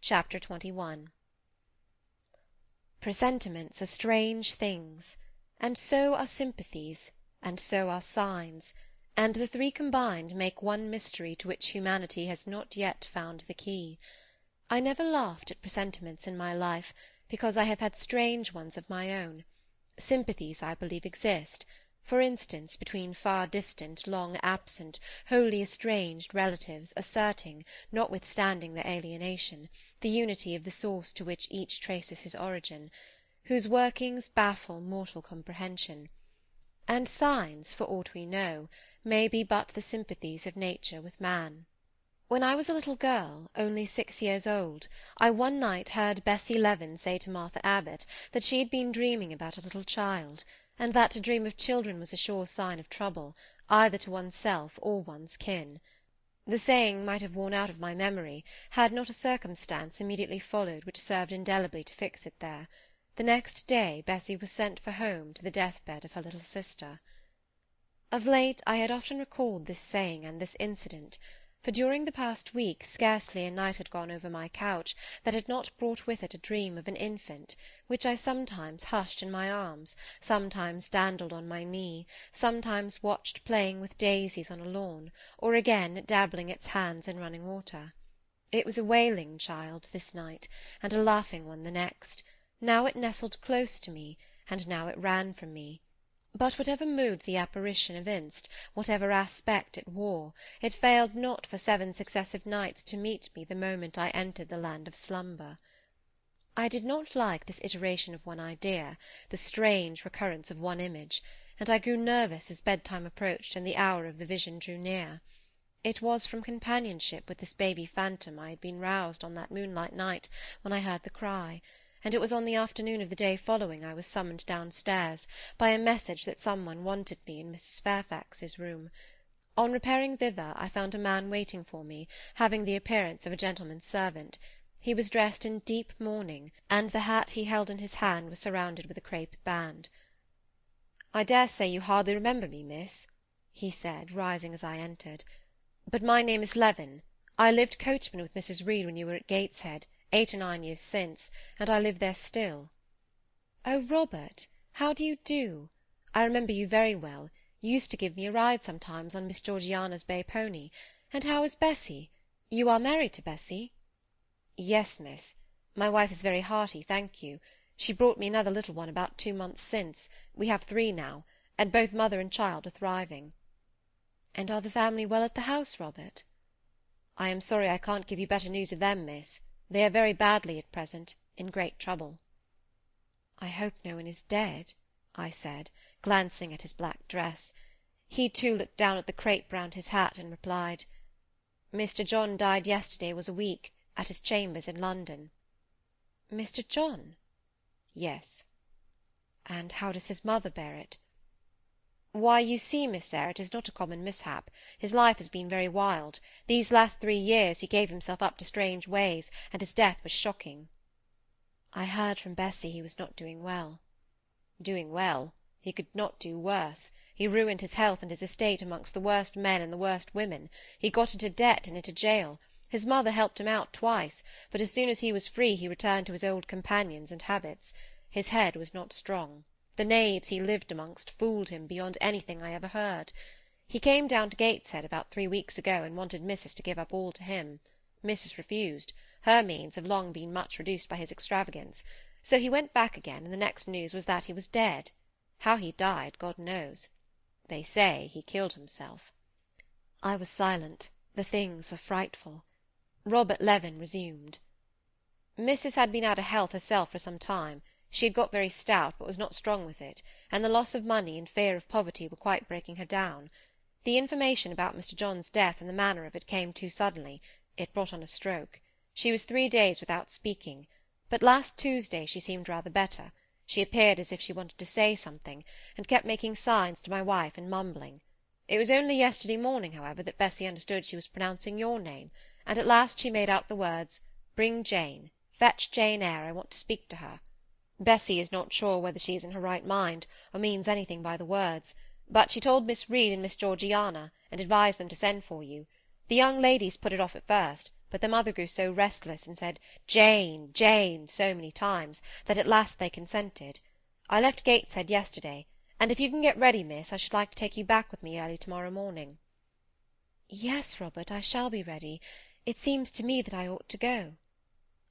Chapter 21. Presentiments are strange things, and so are sympathies, and so are signs, and the three combined make one mystery to which humanity has not yet found the key. I never laughed at presentiments in my life, because I have had strange ones of my own. Sympathies, I believe, exist, for instance, between far-distant, long-absent, wholly estranged relatives, asserting, notwithstanding their alienation, the unity of the source to which each traces his origin, whose workings baffle mortal comprehension. And signs, for aught we know, may be but the sympathies of nature with man. When I was a little girl, only 6 years old, I one night heard Bessie Leaven say to Martha Abbott that she had been dreaming about a little child, and that to dream of children was a sure sign of trouble, either to oneself or one's kin. The saying might have worn out of my memory, had not a circumstance immediately followed which served indelibly to fix it there. The next day Bessie was sent for home to the death-bed of her little sister. Of late I had often recalled this saying and this incident, for during the past week scarcely a night had gone over my couch that had not brought with it a dream of an infant, which I sometimes hushed in my arms, sometimes dandled on my knee, sometimes watched playing with daisies on a lawn, or again dabbling its hands in running water. It was a wailing child this night, and a laughing one the next. Now it nestled close to me, and now it ran from me. But whatever mood the apparition evinced, whatever aspect it wore, it failed not for 7 successive nights to meet me the moment I entered the land of slumber. I did not like this iteration of one idea, the strange recurrence of one image, and I grew nervous as bedtime approached and the hour of the vision drew near. It was from companionship with this baby phantom I had been roused on that moonlight night when I heard the cry, and it was on the afternoon of the day following I was summoned downstairs by a message that some one wanted me in Mrs. Fairfax's room. On repairing thither I found a man waiting for me, having the appearance of a gentleman's servant. He was dressed in deep mourning, and the hat he held in his hand was surrounded with a crape band. "I dare say you hardly remember me, miss," he said, rising as I entered, "but my name is Leaven. I lived coachman with Mrs. Reed when you were at Gateshead, 8 or 9 years since, and I live there still." "Oh, Robert, how do you do? I remember you very well. You used to give me a ride sometimes on Miss Georgiana's bay pony. And how is Bessie? You are married to Bessie?" "Yes, miss. My wife is very hearty, thank you. She brought me another little one about 2 months since. We have 3 now, and both mother and child are thriving." "And are the family well at the house, Robert?" "I am sorry I can't give you better news of them, miss. They are very badly at present, in great trouble." "I hope no one is dead," I said, glancing at his black dress. He too looked down at the crape round his hat, and replied, "Mr. John died yesterday was a week, at his chambers in London." "Mr. John?" "Yes." "And how does his mother bear it?" "Why, you see, Miss Eyre, it is not a common mishap. His life has been very wild. These last 3 years he gave himself up to strange ways, and his death was shocking." "I heard from Bessie he was not doing well." "Doing well? He could not do worse. He ruined his health and his estate amongst the worst men and the worst women. He got into debt and into jail. His mother helped him out twice, but as soon as he was free he returned to his old companions and habits. His head was not strong. The knaves he lived amongst fooled him beyond anything I ever heard. He came down to Gateshead about 3 weeks ago, and wanted Missus to give up all to him. Missus refused. Her means have long been much reduced by his extravagance. So he went back again, and the next news was that he was dead. How he died, God knows. They say he killed himself." I was silent. The things were frightful. Robert Leaven resumed. "Missus had been out of health herself for some time. She had got very stout, but was not strong with it, and the loss of money and fear of poverty were quite breaking her down. The information about Mr. John's death and the manner of it came too suddenly. It brought on a stroke. She was 3 days without speaking, but last Tuesday she seemed rather better. She appeared as if she wanted to say something, and kept making signs to my wife and mumbling. It was only yesterday morning, however, that Bessie understood she was pronouncing your name, and at last she made out the words, 'Bring Jane. Fetch Jane Eyre. I want to speak to her.' Bessie is not sure whether she is in her right mind, or means anything by the words, but she told Miss Reed and Miss Georgiana, and advised them to send for you. The young ladies put it off at first, but the mother grew so restless, and said "Jane, Jane," so many times, that at last they consented. I left Gateshead yesterday, and if you can get ready, miss, I should like to take you back with me early to-morrow morning. Yes, Robert, I shall be ready. It seems to me that I ought to go.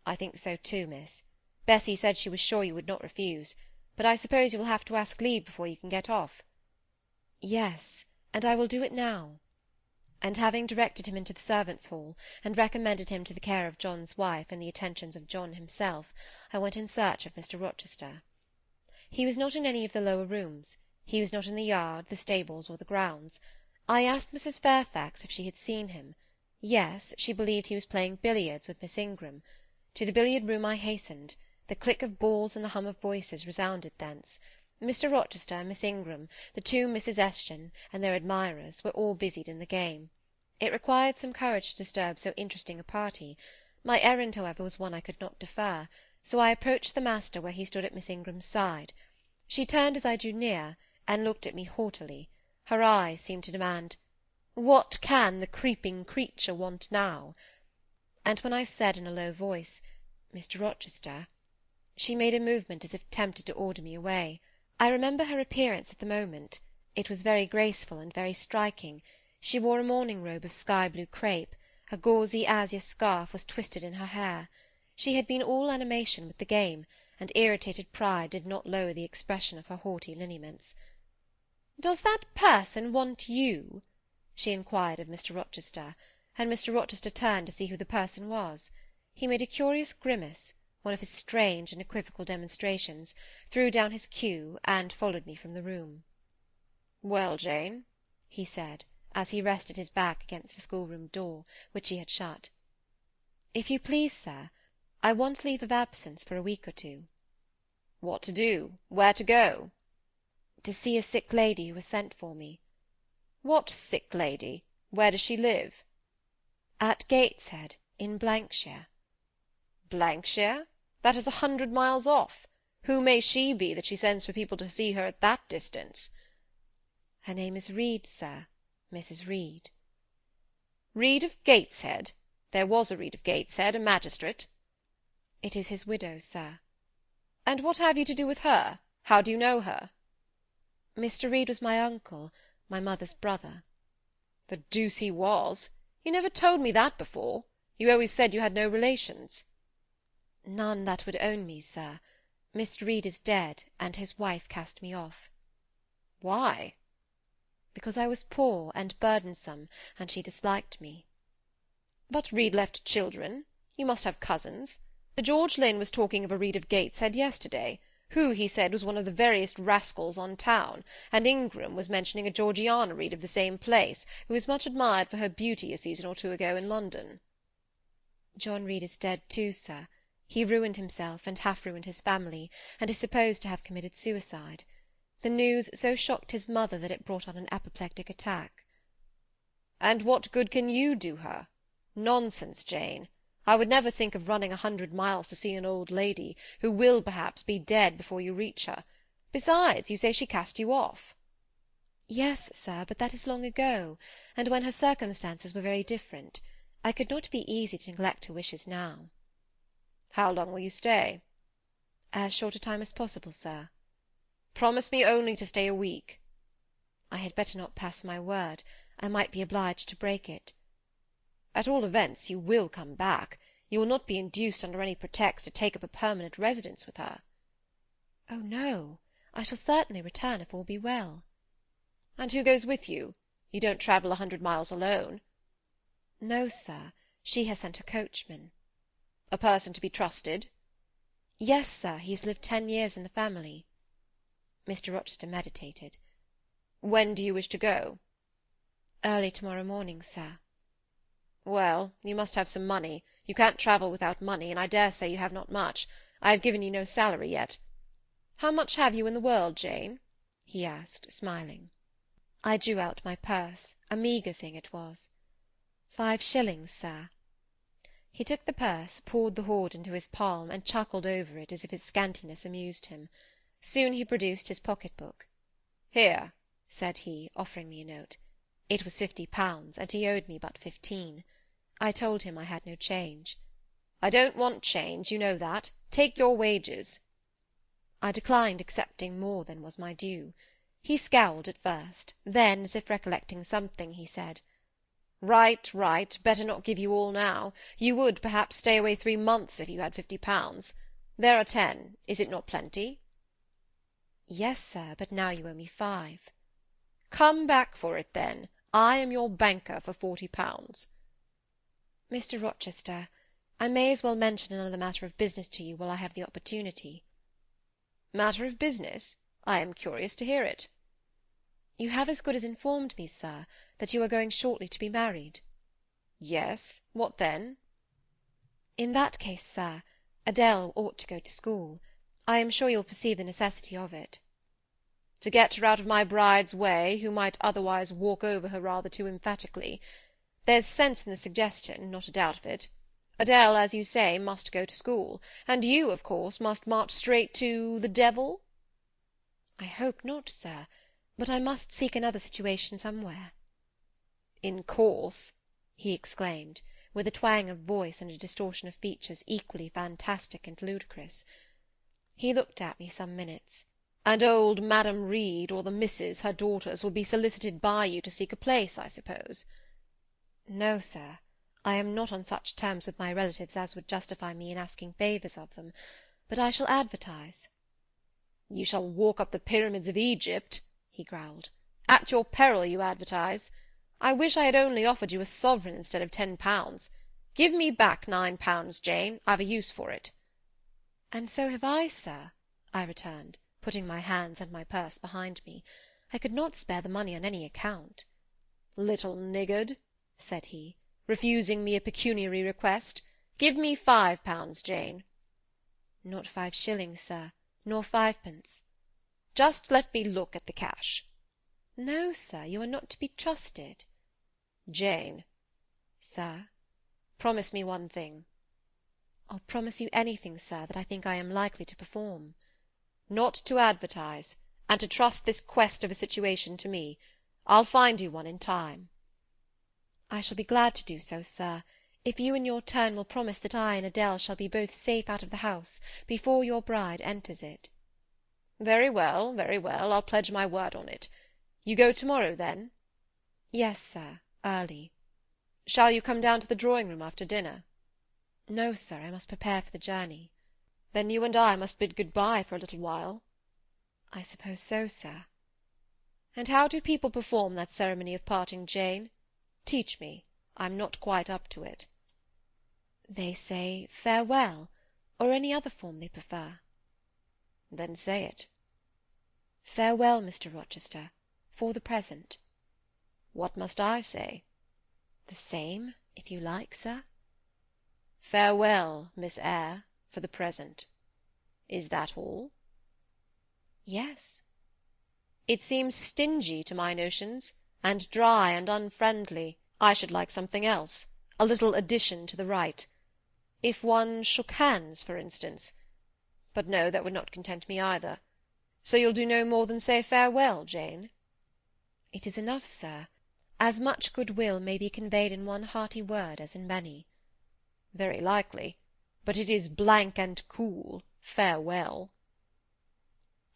I think so too, miss. Bessie said she was sure you would not refuse, but I suppose you will have to ask leave before you can get off. Yes, and I will do it now. And having directed him into the servants' hall, and recommended him to the care of John's wife and the attentions of John himself, I went in search of Mr. Rochester. He was not in any of the lower rooms. He was not in the yard, the stables, or the grounds. I asked Mrs. Fairfax if she had seen him. Yes, she believed he was playing billiards with Miss Ingram. To the billiard-room I hastened. The click of balls and the hum of voices resounded thence. Mr. Rochester, Miss Ingram, the two Misses Eshton, and their admirers, were all busied in the game. It required some courage to disturb so interesting a party. My errand, however, was one I could not defer, so I approached the master where he stood at Miss Ingram's side. She turned as I drew near, and looked at me haughtily. Her eyes seemed to demand, "What can the creeping creature want now?" And when I said in a low voice, "Mr. Rochester," she made a movement as if tempted to order me away. I remember her appearance at the moment. It was very graceful and very striking. She wore a morning robe of sky-blue crape. A gauzy azure scarf was twisted in her hair. She had been all animation with the game, and irritated pride did not lower the expression of her haughty lineaments. "Does that person want you?" she inquired of Mr. Rochester, and Mr. Rochester turned to see who the person was. He made a curious grimace, one of his strange and equivocal demonstrations, threw down his cue, and followed me from the room. "Well, Jane," he said, as he rested his back against the schoolroom door, which he had shut. "If you please, sir, I want leave of absence for a week or two." "What to do? Where to go?" "To see a sick lady who has sent for me." "What sick lady? Where does she live?" "At Gateshead, in Blankshire." "Blankshire? That is 100 miles off. Who may she be, that she sends for people to see her at that distance?" "Her name is Reed, sir, Mrs. Reed." "Reed of Gateshead? There was a Reed of Gateshead, a magistrate." "It is his widow, sir." "And what have you to do with her? How do you know her?" "Mr. Reed was my uncle, my mother's brother." "The deuce he was! You never told me that before. You always said you had no relations." "None that would own me, sir. Mr. Reed is dead, and his wife cast me off." "Why?" "Because I was poor and burdensome, and she disliked me." "But Reed left children. You must have cousins. The George Lynn was talking of a Reed of Gateshead yesterday, who, he said, was one of the veriest rascals on town, and Ingram was mentioning a Georgiana Reed of the same place, who was much admired for her beauty a season or two ago in London." "John Reed is dead too, sir. He ruined himself, and half-ruined his family, and is supposed to have committed suicide. The news so shocked his mother that it brought on an apoplectic attack." "And what good can you do her? Nonsense, Jane. I would never think of running 100 miles to see an old lady, who will, perhaps, be dead before you reach her. Besides, you say she cast you off." "Yes, sir, but that is long ago, and when her circumstances were very different. I could not be easy to neglect her wishes now." "How long will you stay?" "As short a time as possible, sir." "Promise me only to stay a week." "I had better not pass my word. I might be obliged to break it." "At all events, you will come back. You will not be induced under any pretext to take up a permanent residence with her." "Oh, no. I shall certainly return if all be well." "And who goes with you? You don't travel 100 miles alone." "No, sir. She has sent her coachman." "A person to be trusted?" "Yes, sir. He has lived 10 years in the family." Mr. Rochester meditated. "When do you wish to go?" "Early to-morrow morning, sir." "Well, you must have some money. You can't travel without money, and I dare say you have not much. I have given you no salary yet. How much have you in the world, Jane?" he asked, smiling. I drew out my purse. A meagre thing it was. 5 shillings, sir." He took the purse, poured the hoard into his palm, and chuckled over it as if its scantiness amused him. Soon he produced his pocket-book. "Here," said he, offering me a note. It was £50, and he owed me but 15. I told him I had no change. "I don't want change, you know that. Take your wages." I declined accepting more than was my due. He scowled at first; then, as if recollecting something, he said, "Right, right. Better not give you all now. You would, perhaps, stay away 3 months if you had £50. There are 10. Is it not plenty?" "Yes, sir, but now you owe me 5." "Come back for it, then. I am your banker for £40. "Mr. Rochester, I may as well mention another matter of business to you while I have the opportunity." "Matter of business? I am curious to hear it." "You have as good as informed me, sir, that you are going shortly to be married." "Yes. What then?" "In that case, sir, Adele ought to go to school. I am sure you'll perceive the necessity of it." "To get her out of my bride's way, who might otherwise walk over her rather too emphatically. There's sense in the suggestion, not a doubt of it. Adele, as you say, must go to school, and you, of course, must march straight to the devil?" "I hope not, sir, but I must seek another situation somewhere." "In course," he exclaimed, with a twang of voice and a distortion of features equally fantastic and ludicrous. He looked at me some minutes. "And old Madam Reed, or the misses, her daughters, will be solicited by you to seek a place, I suppose?" "No, sir. I am not on such terms with my relatives as would justify me in asking favours of them, but I shall advertise." "You shall walk up the pyramids of Egypt," he growled. "At your peril you advertise. I wish I had only offered you a sovereign instead of £10. Give me back £9, Jane. I've a use for it." "And so have I, sir," I returned, putting my hands and my purse behind me. I could not spare the money on any account. "Little niggard," said he, "refusing me a pecuniary request. Give me £5, Jane." "Not 5 shillings, sir, nor 5 pence." "Just let me look at the cash." "No, sir, you are not to be trusted." "Jane." "Sir?" "Promise me one thing." "I'll promise you anything, sir, that I think I am likely to perform." "Not to advertise, and to trust this quest of a situation to me. I'll find you one in time." "I shall be glad to do so, sir, if you in your turn will promise that I and Adele shall be both safe out of the house before your bride enters it." Very well, very well. I'll pledge my word on it. You go to-morrow, then?" "Yes, sir, early." "Shall you come down to the drawing-room after dinner?" "No, sir, I must prepare for the journey." "Then you and I must bid good-bye for a little while." "I suppose so, sir." "And how do people perform that ceremony of parting, Jane? Teach me. I'm not quite up to it." "They say farewell, or any other form they prefer." "Then say it." "Farewell, Mr. Rochester, for the present." "What must I say?" "The same, if you like, sir." "Farewell, Miss Eyre, for the present. Is that all?" "Yes." "It seems stingy to my notions, and dry and unfriendly. I should like something else, a little addition to the rite. If one shook hands, for instance. But no, that would not content me either. So you'll do no more than say farewell, Jane?" "It is enough, sir. As much goodwill may be conveyed in one hearty word as in many." "Very likely. But it is blank and cool, farewell."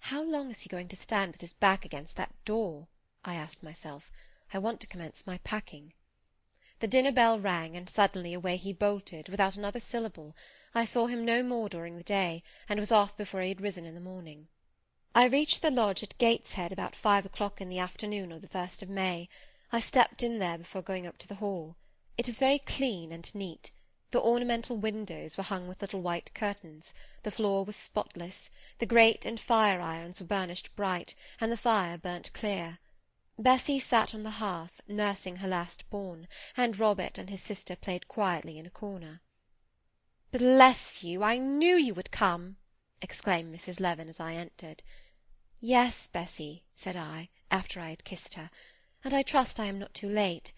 "How long is he going to stand with his back against that door?" I asked myself. "I want to commence my packing." The dinner bell rang, and suddenly away he bolted, without another syllable. I saw him no more during the day, and was off before he had risen in the morning. I reached the lodge at Gateshead about 5 o'clock in the afternoon of the 1st of May. I stepped in there before going up to the hall. It was very clean and neat. The ornamental windows were hung with little white curtains, the floor was spotless, the grate and fire-irons were burnished bright, and the fire burnt clear. Bessie sat on the hearth, nursing her last-born, and Robert and his sister played quietly in a corner. "Bless you! I knew you would come!" exclaimed Mrs. Leaven as I entered. "Yes, Bessie," said I, after I had kissed her, "and I trust I am not too late.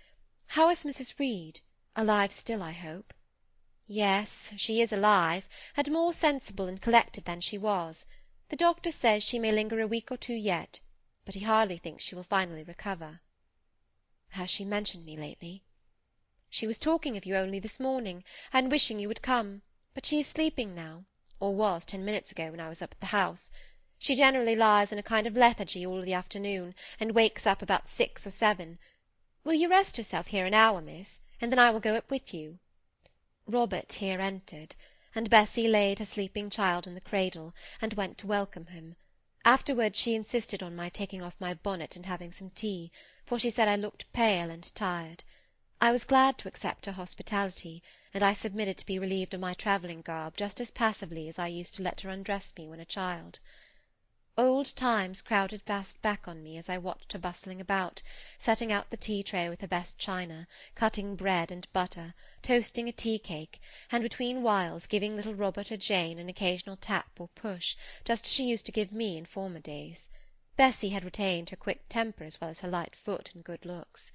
How is Mrs. Reed? Alive still, I hope?" "Yes, she is alive, and more sensible and collected than she was. The doctor says she may linger a week or 2 yet, but he hardly thinks she will finally recover." "Has she mentioned me lately?" She was talking of you only this morning, and wishing you would come, but she is sleeping now, or was 10 minutes ago when I was up at the house. She generally lies in a kind of lethargy all the afternoon, and wakes up about 6 or 7. Will you rest yourself here an hour, miss, and then I will go up with you?" Robert here entered, and Bessy laid her sleeping child in the cradle, and went to welcome him. Afterwards she insisted on my taking off my bonnet and having some tea, for she said I looked pale and tired. I was glad to accept her hospitality, and I submitted to be relieved of my travelling garb just as passively as I used to let her undress me when a child. Old times crowded fast back on me as I watched her bustling about, setting out the tea-tray with her best china, cutting bread and butter, toasting a tea-cake, and between whiles giving little Robert or Jane an occasional tap or push, just as she used to give me in former days. Bessy had retained her quick temper as well as her light foot and good looks.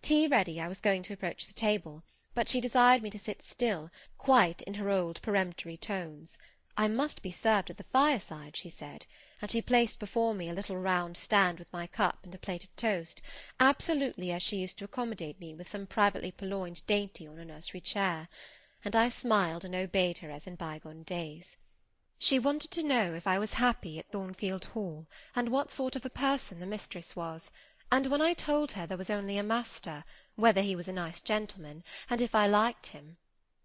Tea ready, I was going to approach the table, but she desired me to sit still, quite in her old peremptory tones. I must be served at the fireside, she said, and she placed before me a little round stand with my cup and a plate of toast, absolutely as she used to accommodate me with some privately purloined dainty on a nursery chair, and I smiled and obeyed her as in bygone days. She wanted to know if I was happy at Thornfield Hall, and what sort of a person the mistress was, and when I told her there was only a master, whether he was a nice gentleman, and if I liked him.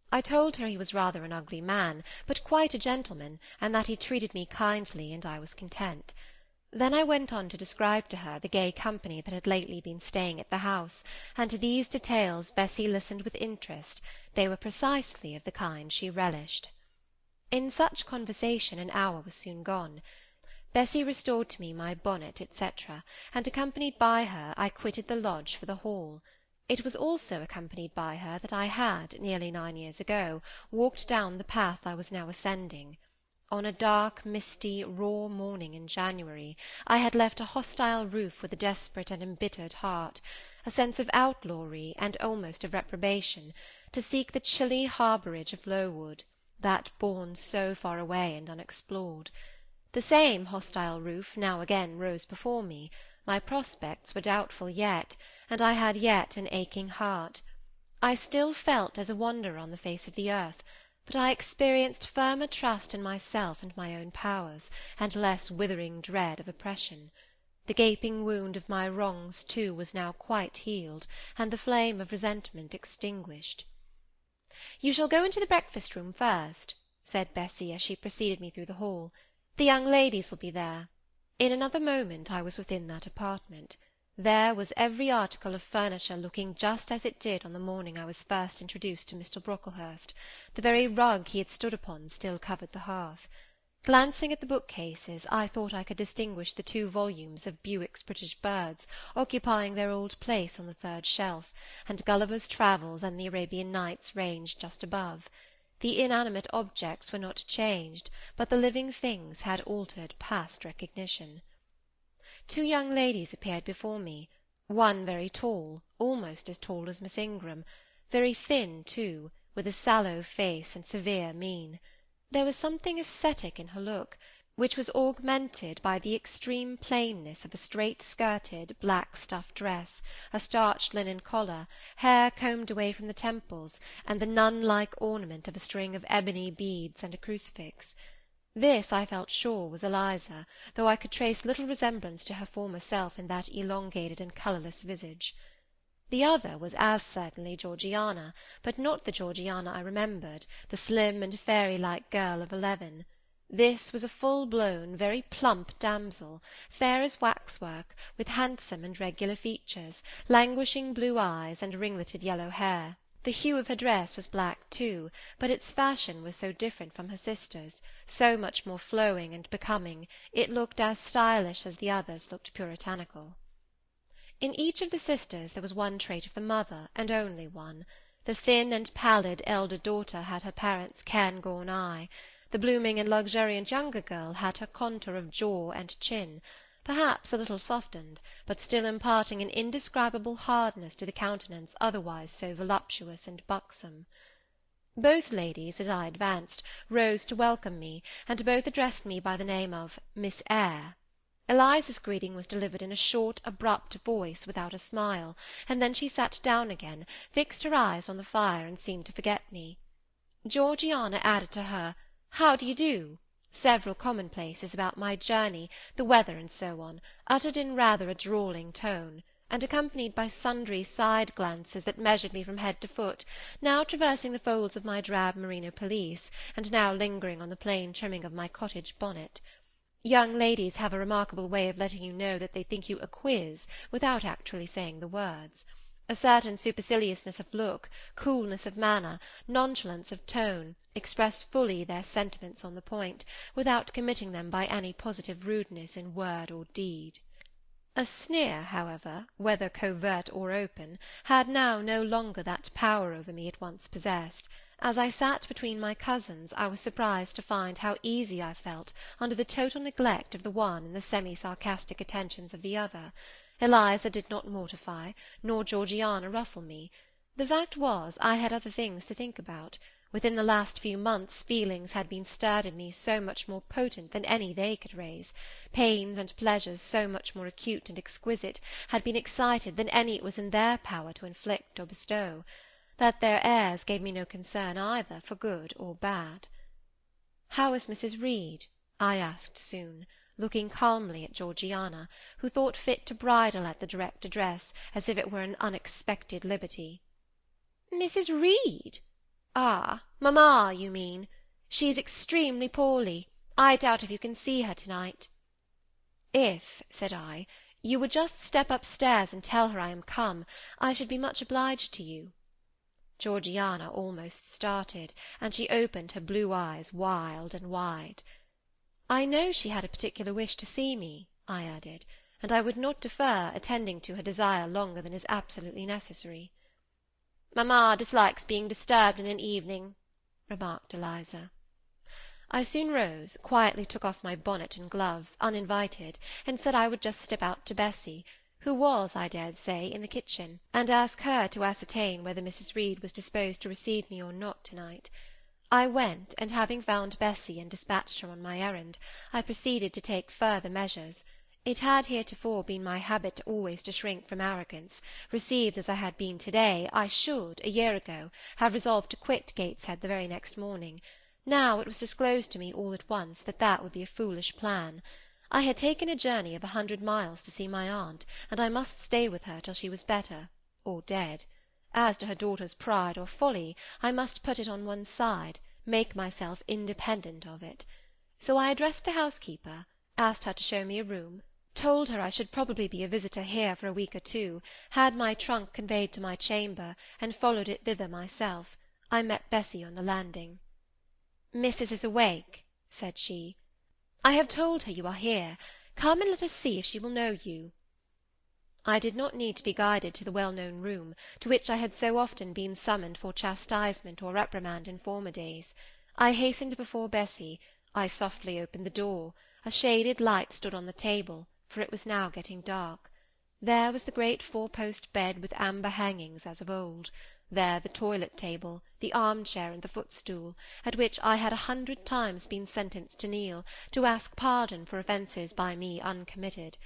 I told her he was rather an ugly man, but quite a gentleman, and that he treated me kindly, and I was content. Then I went on to describe to her the gay company that had lately been staying at the house, and to these details Bessy listened with interest. They were precisely of the kind she relished. In such conversation an hour was soon gone. Bessy restored to me my bonnet, etc., and accompanied by her I quitted the lodge for the hall. It was also accompanied by her that I had, nearly 9 years ago, walked down the path I was now ascending. On a dark, misty, raw morning in January, I had left a hostile roof with a desperate and embittered heart, a sense of outlawry and almost of reprobation, to seek the chilly harbourage of Lowood, that bourne so far away and unexplored. The same hostile roof now again rose before me. My prospects were doubtful yet, and I had yet an aching heart. I still felt as a wanderer on the face of the earth, but I experienced firmer trust in myself and my own powers, and less withering dread of oppression. The gaping wound of my wrongs, too, was now quite healed, and the flame of resentment extinguished. "You shall go into the breakfast-room first," said Bessy, as she preceded me through the hall. "The young ladies will be there." In another moment I was within that apartment. There was every article of furniture looking just as it did on the morning I was first introduced to Mr. Brocklehurst. The very rug he had stood upon still covered the hearth. Glancing at the bookcases, I thought I could distinguish the 2 volumes of Bewick's British Birds occupying their old place on the 3rd shelf, and Gulliver's Travels and the Arabian Nights ranged just above. The inanimate objects were not changed, but the living things had altered past recognition. 2 young ladies appeared before me, one very tall, almost as tall as Miss Ingram, very thin too, with a sallow face and severe mien. There was something ascetic in her look, which was augmented by the extreme plainness of a straight-skirted, black-stuff dress, a starched linen collar, hair combed away from the temples, and the nun-like ornament of a string of ebony beads and a crucifix. This, I felt sure, was Eliza, though I could trace little resemblance to her former self in that elongated and colourless visage. The other was as certainly Georgiana, but not the Georgiana I remembered, the slim and fairy-like girl of 11. This was a full-blown, very plump damsel, fair as waxwork, with handsome and regular features, languishing blue eyes, and ringleted yellow hair. The hue of her dress was black too, but its fashion was so different from her sister's, so much more flowing and becoming, it looked as stylish as the others looked puritanical. In each of the sisters there was one trait of the mother, and only one. The thin and pallid elder daughter had her parents' cairngorm eye. The blooming and luxuriant younger girl had her contour of jaw and chin, perhaps a little softened, but still imparting an indescribable hardness to the countenance otherwise so voluptuous and buxom. Both ladies, as I advanced, rose to welcome me, and both addressed me by the name of Miss Eyre. Eliza's greeting was delivered in a short, abrupt voice, without a smile, and then she sat down again, fixed her eyes on the fire, and seemed to forget me. Georgiana added to her "How do you do?" several commonplaces about my journey, the weather, and so on, uttered in rather a drawling tone, and accompanied by sundry side glances that measured me from head to foot, now traversing the folds of my drab merino pelisse, and now lingering on the plain trimming of my cottage bonnet. Young ladies have a remarkable way of letting you know that they think you a quiz, without actually saying the words. A certain superciliousness of look, coolness of manner, nonchalance of tone, express fully their sentiments on the point, without committing them by any positive rudeness in word or deed. A sneer, however, whether covert or open, had now no longer that power over me it once possessed. As I sat between my cousins, I was surprised to find how easy I felt under the total neglect of the one and the semi-sarcastic attentions of the other. Eliza did not mortify, nor Georgiana ruffle me. The fact was, I had other things to think about. Within the last few months feelings had been stirred in me so much more potent than any they could raise, pains and pleasures so much more acute and exquisite had been excited than any it was in their power to inflict or bestow, that their airs gave me no concern either for good or bad. "How is Mrs. Reed?" I asked soon, looking calmly at Georgiana, who thought fit to bridle at the direct address, as if it were an unexpected liberty. "Mrs. Reed? Ah, mamma, you mean. She is extremely poorly. I doubt if you can see her to-night." "If," said I, "you would just step upstairs and tell her I am come, I should be much obliged to you." Georgiana almost started, and she opened her blue eyes wild and wide. "I know she had a particular wish to see me," I added, "and I would not defer attending to her desire longer than is absolutely necessary." "Mamma dislikes being disturbed in an evening," remarked Eliza. I soon rose, quietly took off my bonnet and gloves, uninvited, and said I would just step out to Bessy, who was, I dared say, in the kitchen, and ask her to ascertain whether Mrs. Reed was disposed to receive me or not to-night. I went, and having found Bessy and dispatched her on my errand, I proceeded to take further measures. It had heretofore been my habit always to shrink from arrogance. Received as I had been to-day, I should, a year ago, have resolved to quit Gateshead the very next morning. Now it was disclosed to me all at once that that would be a foolish plan. I had taken a journey of 100 miles to see my aunt, and I must stay with her till she was better, or dead. As to her daughter's pride or folly, I must put it on one side, make myself independent of it. So I addressed the housekeeper, asked her to show me a room, told her I should probably be a visitor here for a week or two, had my trunk conveyed to my chamber, and followed it thither myself. I met Bessy on the landing. "Missus is awake," said she. "I have told her you are here. Come and let us see if she will know you." I did not need to be guided to the well-known room, to which I had so often been summoned for chastisement or reprimand in former days. I hastened before Bessy. I softly opened the door. A shaded light stood on the table, for it was now getting dark. There was the great four-post bed with amber hangings as of old. There the toilet-table, the arm-chair, and the footstool, at which I had 100 times been sentenced to kneel, to ask pardon for offences by me uncommitted.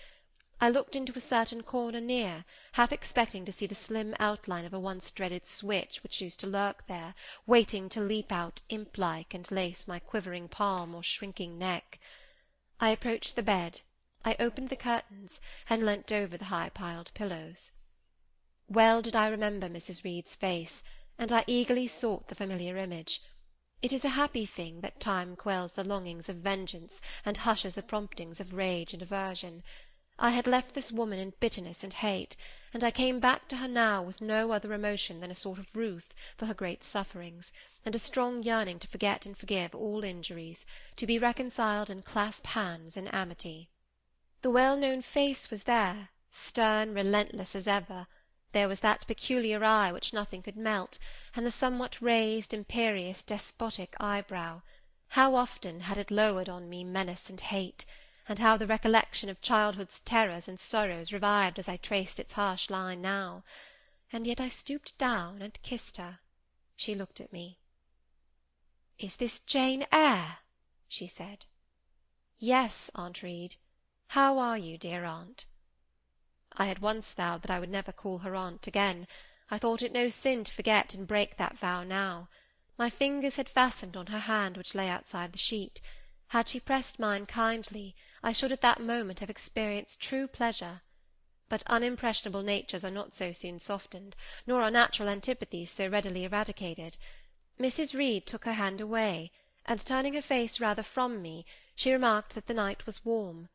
I looked into a certain corner near, half expecting to see the slim outline of a once-dreaded switch which used to lurk there, waiting to leap out imp-like and lace my quivering palm or shrinking neck. I approached the bed, I opened the curtains, and leant over the high-piled pillows. Well did I remember Mrs. Reed's face, and I eagerly sought the familiar image. It is a happy thing that time quells the longings of vengeance and hushes the promptings of rage and aversion. I had left this woman in bitterness and hate, and I came back to her now with no other emotion than a sort of ruth for her great sufferings, and a strong yearning to forget and forgive all injuries, to be reconciled and clasp hands in amity. The well-known face was there, stern, relentless as ever. There was that peculiar eye which nothing could melt, and the somewhat raised, imperious, despotic eyebrow. How often had it lowered on me menace and hate, and how the recollection of childhood's terrors and sorrows revived as I traced its harsh line now. And yet I stooped down and kissed her. She looked at me. "Is this Jane Eyre?" she said. "Yes, Aunt Reed. How are you, dear aunt?" I had once vowed that I would never call her aunt again. I thought it no sin to forget and break that vow now. My fingers had fastened on her hand which lay outside the sheet. Had she pressed mine kindly, I should at that moment have experienced true pleasure. But unimpressionable natures are not so soon softened, nor are natural antipathies so readily eradicated. Mrs. Reed took her hand away, and turning her face rather from me, she remarked that the night was warm.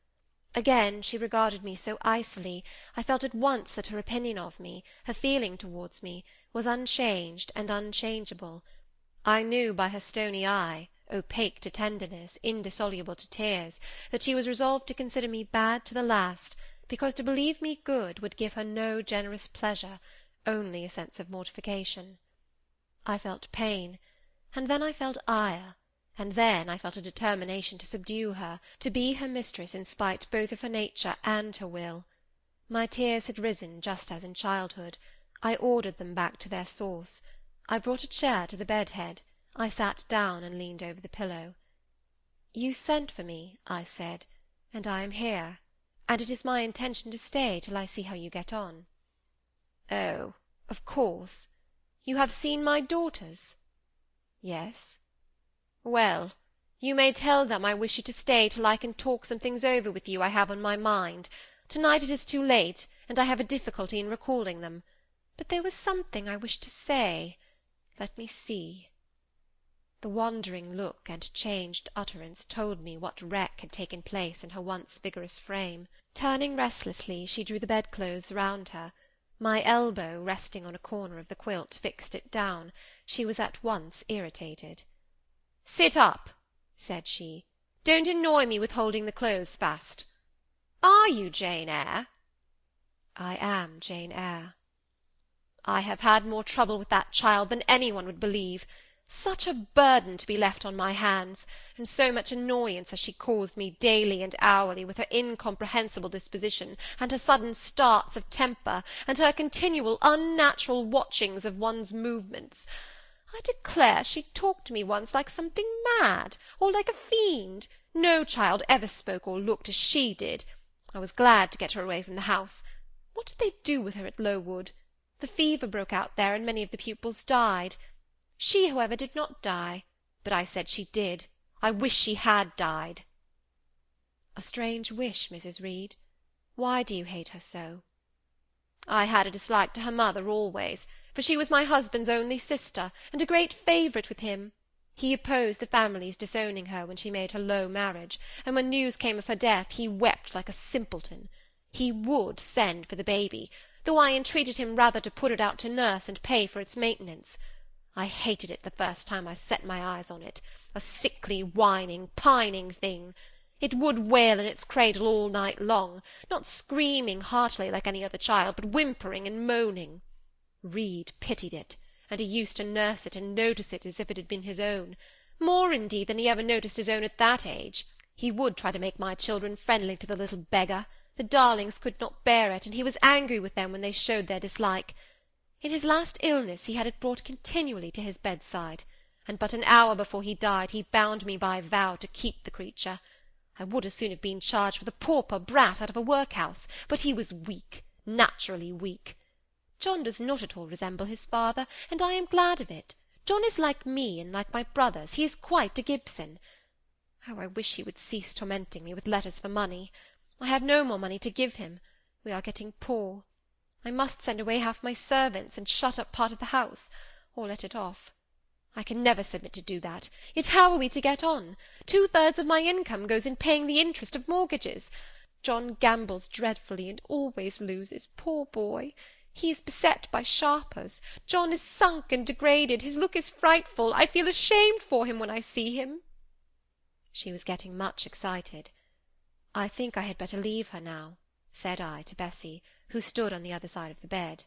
Again she regarded me so icily, I felt at once that her opinion of me, her feeling towards me, was unchanged and unchangeable. I knew by her stony eye, opaque to tenderness, indissoluble to tears, that she was resolved to consider me bad to the last, because to believe me good would give her no generous pleasure, only a sense of mortification. I felt pain, and then I felt ire, and then I felt a determination to subdue her, to be her mistress in spite both of her nature and her will. My tears had risen just as in childhood. I ordered them back to their source. I brought a chair to the bed-head. I sat down and leaned over the pillow. "You sent for me," I said, "and I am here, and it is my intention to stay till I see how you get on." "Oh, of course. You have seen my daughters?" "Yes." "Well, you may tell them I wish you to stay till I can talk some things over with you I have on my mind. To-night it is too late, and I have a difficulty in recalling them. But there was something I wished to say. Let me see." The wandering look and changed utterance told me what wreck had taken place in her once vigorous frame. Turning restlessly, she drew the bedclothes round her. My elbow, resting on a corner of the quilt, fixed it down. She was at once irritated. "Sit up," said she. "Don't annoy me with holding the clothes fast. Are you Jane Eyre?" "I am Jane Eyre." "I have had more trouble with that child than any one would believe. Such a burden to be left on my hands, and so much annoyance has she caused me daily and hourly with her incomprehensible disposition, and her sudden starts of temper, and her continual unnatural watchings of one's movements. I declare she talked to me once like something mad, or like a fiend. No child ever spoke or looked as she did. I was glad to get her away from the house. What did they do with her at Lowood? The fever broke out there, and many of the pupils died. She, however, did not die, but I said she did. I wish she had died." "A strange wish, Mrs. Reed. Why do you hate her so?" "I had a dislike to her mother always, for she was my husband's only sister, and a great favourite with him. He opposed the family's disowning her when she made her low marriage, and when news came of her death he wept like a simpleton. He would send for the baby, though I entreated him rather to put it out to nurse and pay for its maintenance. I hated it the first time I set my eyes on it, a sickly, whining, pining thing. It would wail in its cradle all night long, not screaming heartily like any other child, but whimpering and moaning. Reed pitied it, and he used to nurse it and notice it as if it had been his own, more, indeed, than he ever noticed his own at that age. He would try to make my children friendly to the little beggar. The darlings could not bear it, and he was angry with them when they showed their dislike. In his last illness he had it brought continually to his bedside, and but an hour before he died he bound me by vow to keep the creature. I would as soon have been charged with a pauper brat out of a workhouse, but he was weak, naturally weak. John does not at all resemble his father, and I am glad of it. John is like me, and like my brothers. He is quite a Gibson. Oh, I wish he would cease tormenting me with letters for money. I have no more money to give him. We are getting poor. I must send away half my servants, and shut up part of the house, or let it off. I can never submit to do that. Yet how are we to get on? 2/3 of my income goes in paying the interest of mortgages. John gambles dreadfully, and always loses, poor boy. He is beset by sharpers. John is sunk and degraded. His look is frightful. I feel ashamed for him when I see him." She was getting much excited. "I think I had better leave her now," said I to Bessy, who stood on the other side of the bed.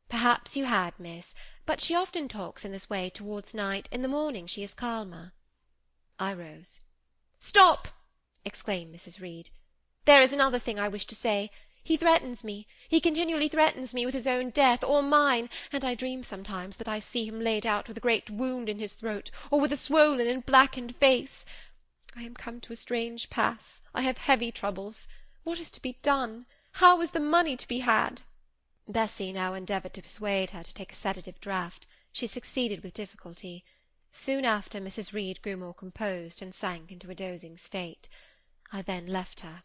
"Perhaps you had, miss, but she often talks in this way towards night. In the morning she is calmer." I rose. "Stop!" exclaimed Mrs. Reed. "There is another thing I wish to say. He threatens me. He continually threatens me with his own death, or mine, and I dream sometimes that I see him laid out with a great wound in his throat, or with a swollen and blackened face. I am come to a strange pass. I have heavy troubles. What is to be done? How is the money to be had?" Bessy now endeavoured to persuade her to take a sedative draught. She succeeded with difficulty. Soon after, Mrs. Reed grew more composed, and sank into a dozing state. I then left her.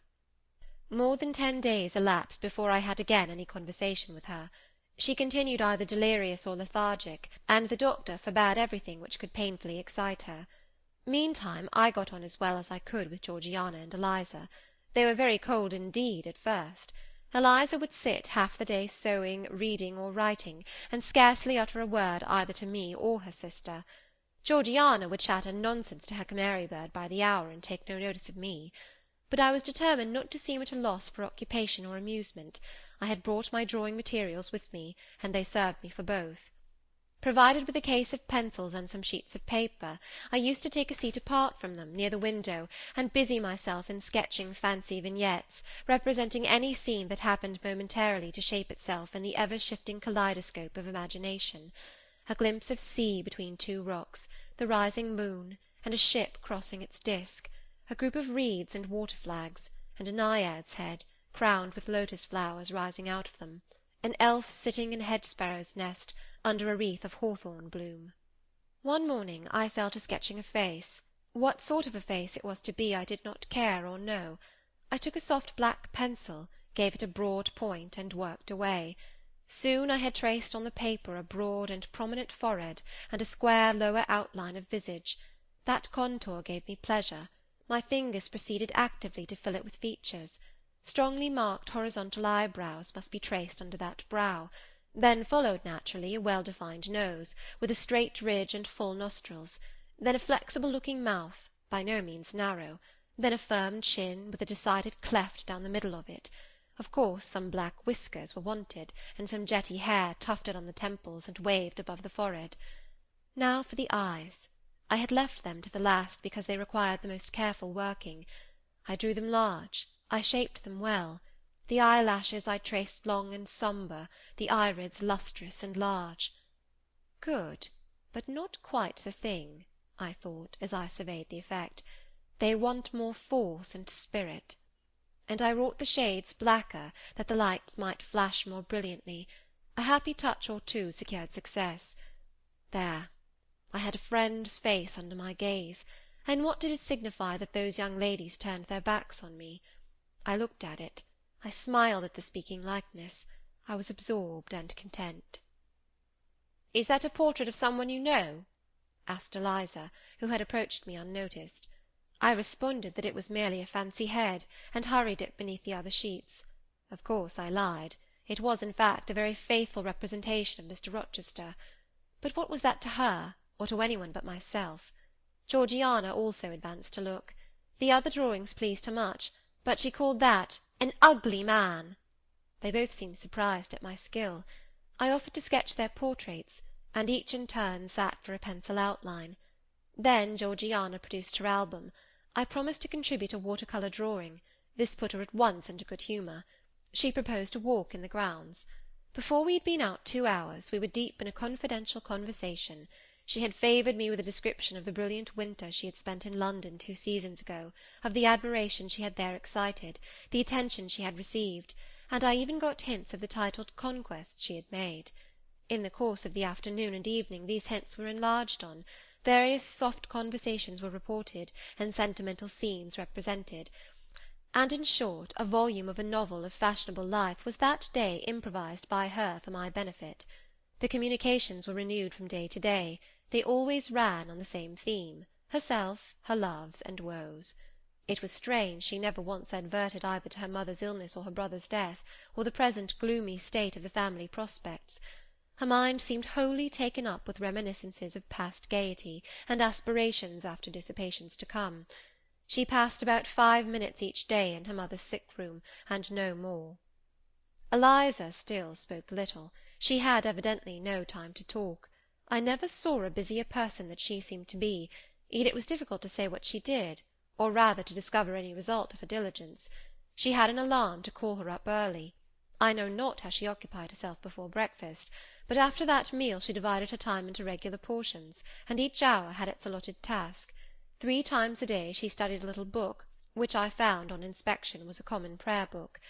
More than 10 days elapsed before I had again any conversation with her. She continued either delirious or lethargic, and the doctor forbade everything which could painfully excite her. Meantime, I got on as well as I could with Georgiana and Eliza. They were very cold indeed at first. Eliza would sit half the day sewing, reading, or writing, and scarcely utter a word either to me or her sister. Georgiana would chatter nonsense to her canary-bird by the hour, and take no notice of me. But I was determined not to seem at a loss for occupation or amusement. I had brought my drawing materials with me, and they served me for both. Provided with a case of pencils and some sheets of paper, I used to take a seat apart from them, near the window, and busy myself in sketching fancy vignettes, representing any scene that happened momentarily to shape itself in the ever-shifting kaleidoscope of imagination. A glimpse of sea between 2 rocks, the rising moon, and a ship crossing its disk, a group of reeds and water-flags, and a naiad's head, crowned with lotus-flowers rising out of them, an elf sitting in a hedge-sparrow's nest, under a wreath of hawthorn bloom. One morning I fell to sketching a face. What sort of a face it was to be I did not care or know. I took a soft black pencil, gave it a broad point, and worked away. Soon I had traced on the paper a broad and prominent forehead, and a square lower outline of visage. That contour gave me pleasure. My fingers proceeded actively to fill it with features. Strongly marked horizontal eyebrows must be traced under that brow. Then followed naturally a well-defined nose, with a straight ridge and full nostrils, then a flexible-looking mouth, by no means narrow, then a firm chin, with a decided cleft down the middle of it. Of course some black whiskers were wanted, and some jetty hair tufted on the temples and waved above the forehead. Now for the eyes. I had left them to the last because they required the most careful working. I drew them large, I shaped them well. The eyelashes I traced long and sombre, the irids lustrous and large. Good, but not quite the thing, I thought, as I surveyed the effect. They want more force and spirit. And I wrought the shades blacker, that the lights might flash more brilliantly. A happy touch or two secured success. There, I had a friend's face under my gaze, and what did it signify that those young ladies turned their backs on me? I looked at it. I smiled at the speaking likeness. I was absorbed and content. "Is that a portrait of someone you know?" asked Eliza, who had approached me unnoticed. I responded that it was merely a fancy head, and hurried it beneath the other sheets. Of course I lied. It was, in fact, a very faithful representation of Mr. Rochester. But what was that to her, or to anyone but myself? Georgiana also advanced to look. The other drawings pleased her much, but she called that "an ugly man." They both seemed surprised at my skill. I offered to sketch their portraits, and each in turn sat for a pencil outline. Then Georgiana produced her album. I promised to contribute a water-colour drawing. This put her at once into good humour. She proposed a walk in the grounds. Before we had been out 2 hours, we were deep in a confidential conversation. She had favoured me with a description of the brilliant winter she had spent in London 2 seasons ago, of the admiration she had there excited, the attention she had received, and I even got hints of the titled conquests she had made. In the course of the afternoon and evening these hints were enlarged on. Various soft conversations were reported, and sentimental scenes represented, and, in short, a volume of a novel of fashionable life was that day improvised by her for my benefit. The communications were renewed from day to day. They always ran on the same theme, herself, her loves, and woes. It was strange she never once adverted either to her mother's illness or her brother's death, or the present gloomy state of the family prospects. Her mind seemed wholly taken up with reminiscences of past gaiety, and aspirations after dissipations to come. She passed about 5 minutes each day in her mother's sick-room, and no more. Eliza still spoke little. She had evidently no time to talk. I never saw a busier person than she seemed to be, yet it was difficult to say what she did, or rather to discover any result of her diligence. She had an alarm to call her up early. I know not how she occupied herself before breakfast, but after that meal she divided her time into regular portions, and each hour had its allotted task. 3 times a day she studied a little book, which I found on inspection was a common prayer-book.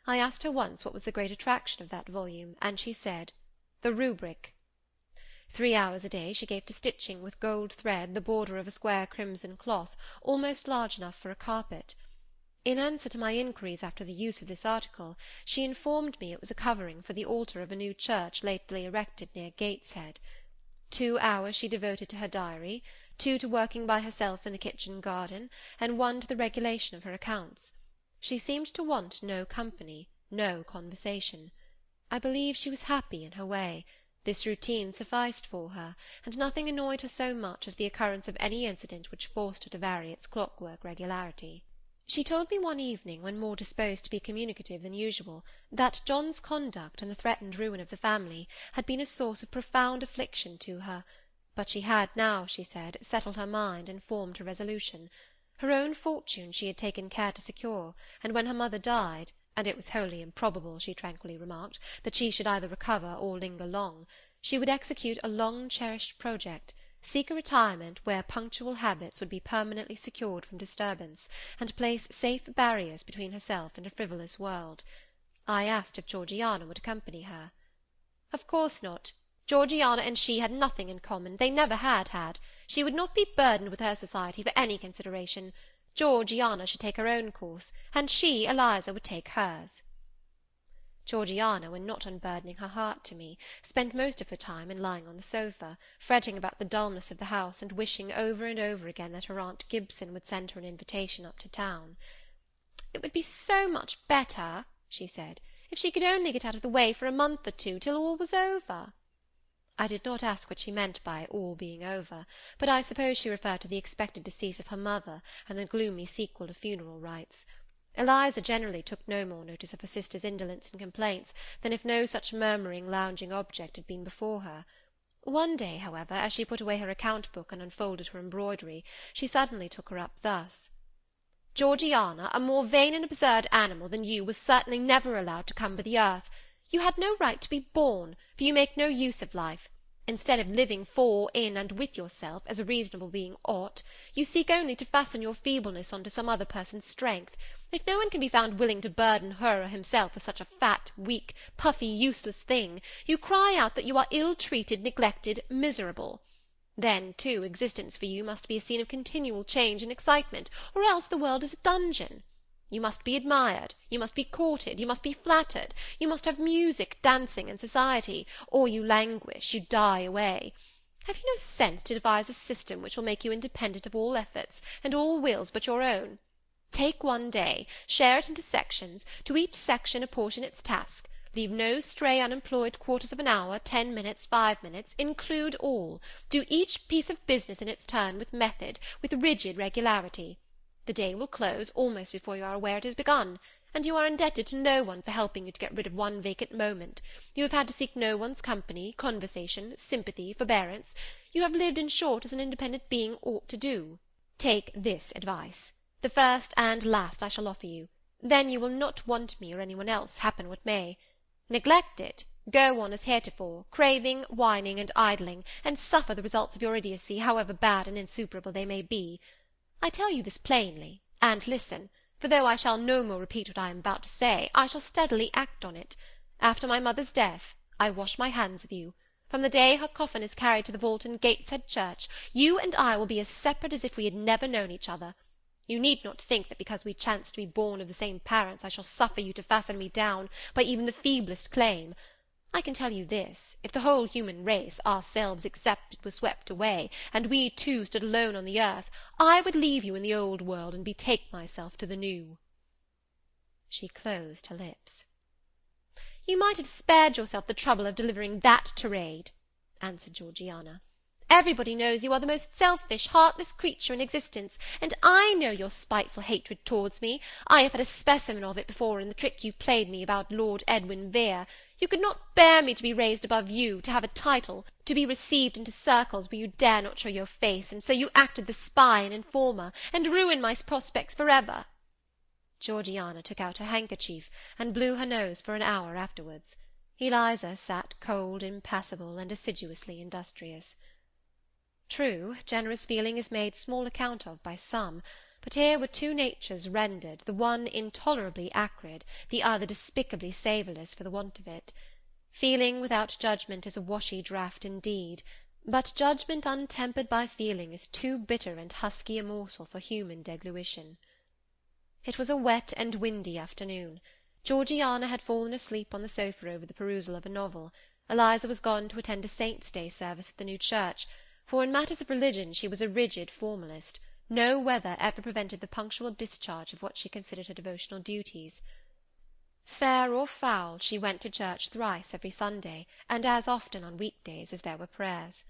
I asked her once what was the great attraction of that volume, and she said, "The rubric." 3 hours a day she gave to stitching with gold thread the border of a square crimson cloth, almost large enough for a carpet. In answer to my inquiries after the use of this article, she informed me it was a covering for the altar of a new church lately erected near Gateshead. 2 hours she devoted to her diary, 2 to working by herself in the kitchen garden, and 1 to the regulation of her accounts. She seemed to want no company, no conversation. I believe she was happy in her way. This routine sufficed for her, and nothing annoyed her so much as the occurrence of any incident which forced her to vary its clockwork regularity. She told me one evening, when more disposed to be communicative than usual, that John's conduct and the threatened ruin of the family had been a source of profound affliction to her, but she had now, she said, settled her mind and formed her resolution. Her own fortune she had taken care to secure, and when her mother died, and it was wholly improbable, she tranquilly remarked, that she should either recover or linger long, she would execute a long-cherished project, seek a retirement where punctual habits would be permanently secured from disturbance, and place safe barriers between herself and a frivolous world. I asked if Georgiana would accompany her. Of course not. Georgiana and she had nothing in common, they never had had. She would not be burdened with her society for any consideration. Georgiana should take her own course, and she, Eliza, would take hers. Georgiana, when not unburdening her heart to me, spent most of her time in lying on the sofa, fretting about the dullness of the house, and wishing over and over again that her aunt Gibson would send her an invitation up to town. "It would be so much better," she said, "if she could only get out of the way for a month or 2, till all was over." I did not ask what she meant by all being over, but I suppose she referred to the expected decease of her mother, and the gloomy sequel of funeral rites. Eliza generally took no more notice of her sister's indolence and complaints than if no such murmuring, lounging object had been before her. One day, however, as she put away her account-book and unfolded her embroidery, she suddenly took her up thus: "Georgiana, a more vain and absurd animal than you was certainly never allowed to cumber the earth. You had no right to be born, for you make no use of life. Instead of living for, in, and with yourself, as a reasonable being ought, you seek only to fasten your feebleness on to some other person's strength. If no one can be found willing to burden her or himself with such a fat, weak, puffy, useless thing, you cry out that you are ill-treated, neglected, miserable. Then, too, existence for you must be a scene of continual change and excitement, or else the world is a dungeon. You must be admired, you must be courted, you must be flattered, you must have music, dancing, and society, or you languish, you die away. Have you no sense to devise a system which will make you independent of all efforts, and all wills but your own? Take one day, share it into sections, to each section apportion its task, leave no stray unemployed quarters of an hour, 10 minutes, 5 minutes, include all, do each piece of business in its turn with method, with rigid regularity. The day will close almost before you are aware it has begun, and you are indebted to no one for helping you to get rid of one vacant moment. You have had to seek no one's company, conversation, sympathy, forbearance. You have lived, in short, as an independent being ought to do. Take this advice, the first and last I shall offer you. Then you will not want me or any one else, happen what may. Neglect it, go on as heretofore, craving, whining, and idling, and suffer the results of your idiocy, however bad and insuperable they may be. I tell you this plainly, and listen, for though I shall no more repeat what I am about to say, I shall steadily act on it. After my mother's death, I wash my hands of you. From the day her coffin is carried to the vault in Gateshead Church, you and I will be as separate as if we had never known each other. You need not think that because we chance to be born of the same parents I shall suffer you to fasten me down by even the feeblest claim. I can tell you this, if the whole human race, ourselves excepted, were swept away, and we two stood alone on the earth, I would leave you in the old world and betake myself to the new." She closed her lips. "You might have spared yourself the trouble of delivering that tirade," answered Georgiana. "Everybody knows you are the most selfish, heartless creature in existence, and I know your spiteful hatred towards me. I have had a specimen of it before in the trick you played me about Lord Edwin Vere. You could not bear me to be raised above you, to have a title, to be received into circles where you dare not show your face, and so you acted the spy and informer, and ruined my prospects for ever." Georgiana took out her handkerchief, and blew her nose for an hour afterwards. Eliza sat cold, impassible, and assiduously industrious. True, generous feeling is made small account of by some, but here were two natures rendered, the one intolerably acrid, the other despicably savourless for the want of it. Feeling without judgment is a washy draught indeed, but judgment untempered by feeling is too bitter and husky a morsel for human deglution. It was a wet and windy afternoon. Georgiana had fallen asleep on the sofa over the perusal of a novel. Eliza was gone to attend a Saint's Day service at the new church, for in matters of religion she was a rigid formalist. No weather ever prevented the punctual discharge of what she considered her devotional duties. Fair or foul, she went to church thrice every Sunday, and as often on week-days as there were prayers.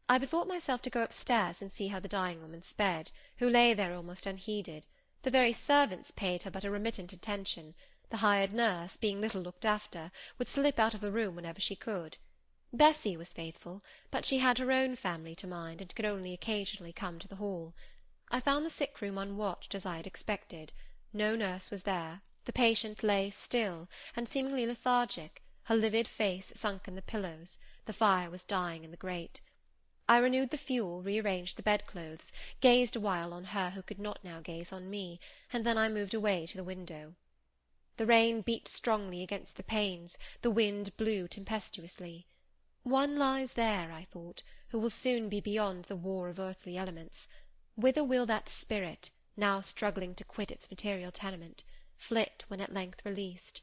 I bethought myself to go upstairs and see how the dying woman sped, who lay there almost unheeded. The very servants paid her but a remittent attention. The hired nurse, being little looked after, would slip out of the room whenever she could. Bessie was faithful, but she had her own family to mind, and could only occasionally come to the hall. I found the sick-room unwatched, as I had expected. No nurse was there. The patient lay still, and seemingly lethargic, her livid face sunk in the pillows. The fire was dying in the grate. I renewed the fuel, rearranged the bedclothes, gazed a while on her who could not now gaze on me, and then I moved away to the window. The rain beat strongly against the panes, the wind blew tempestuously. One lies there, I thought, who will soon be beyond the war of earthly elements. Whither will that spirit, now struggling to quit its material tenement, flit when at length released?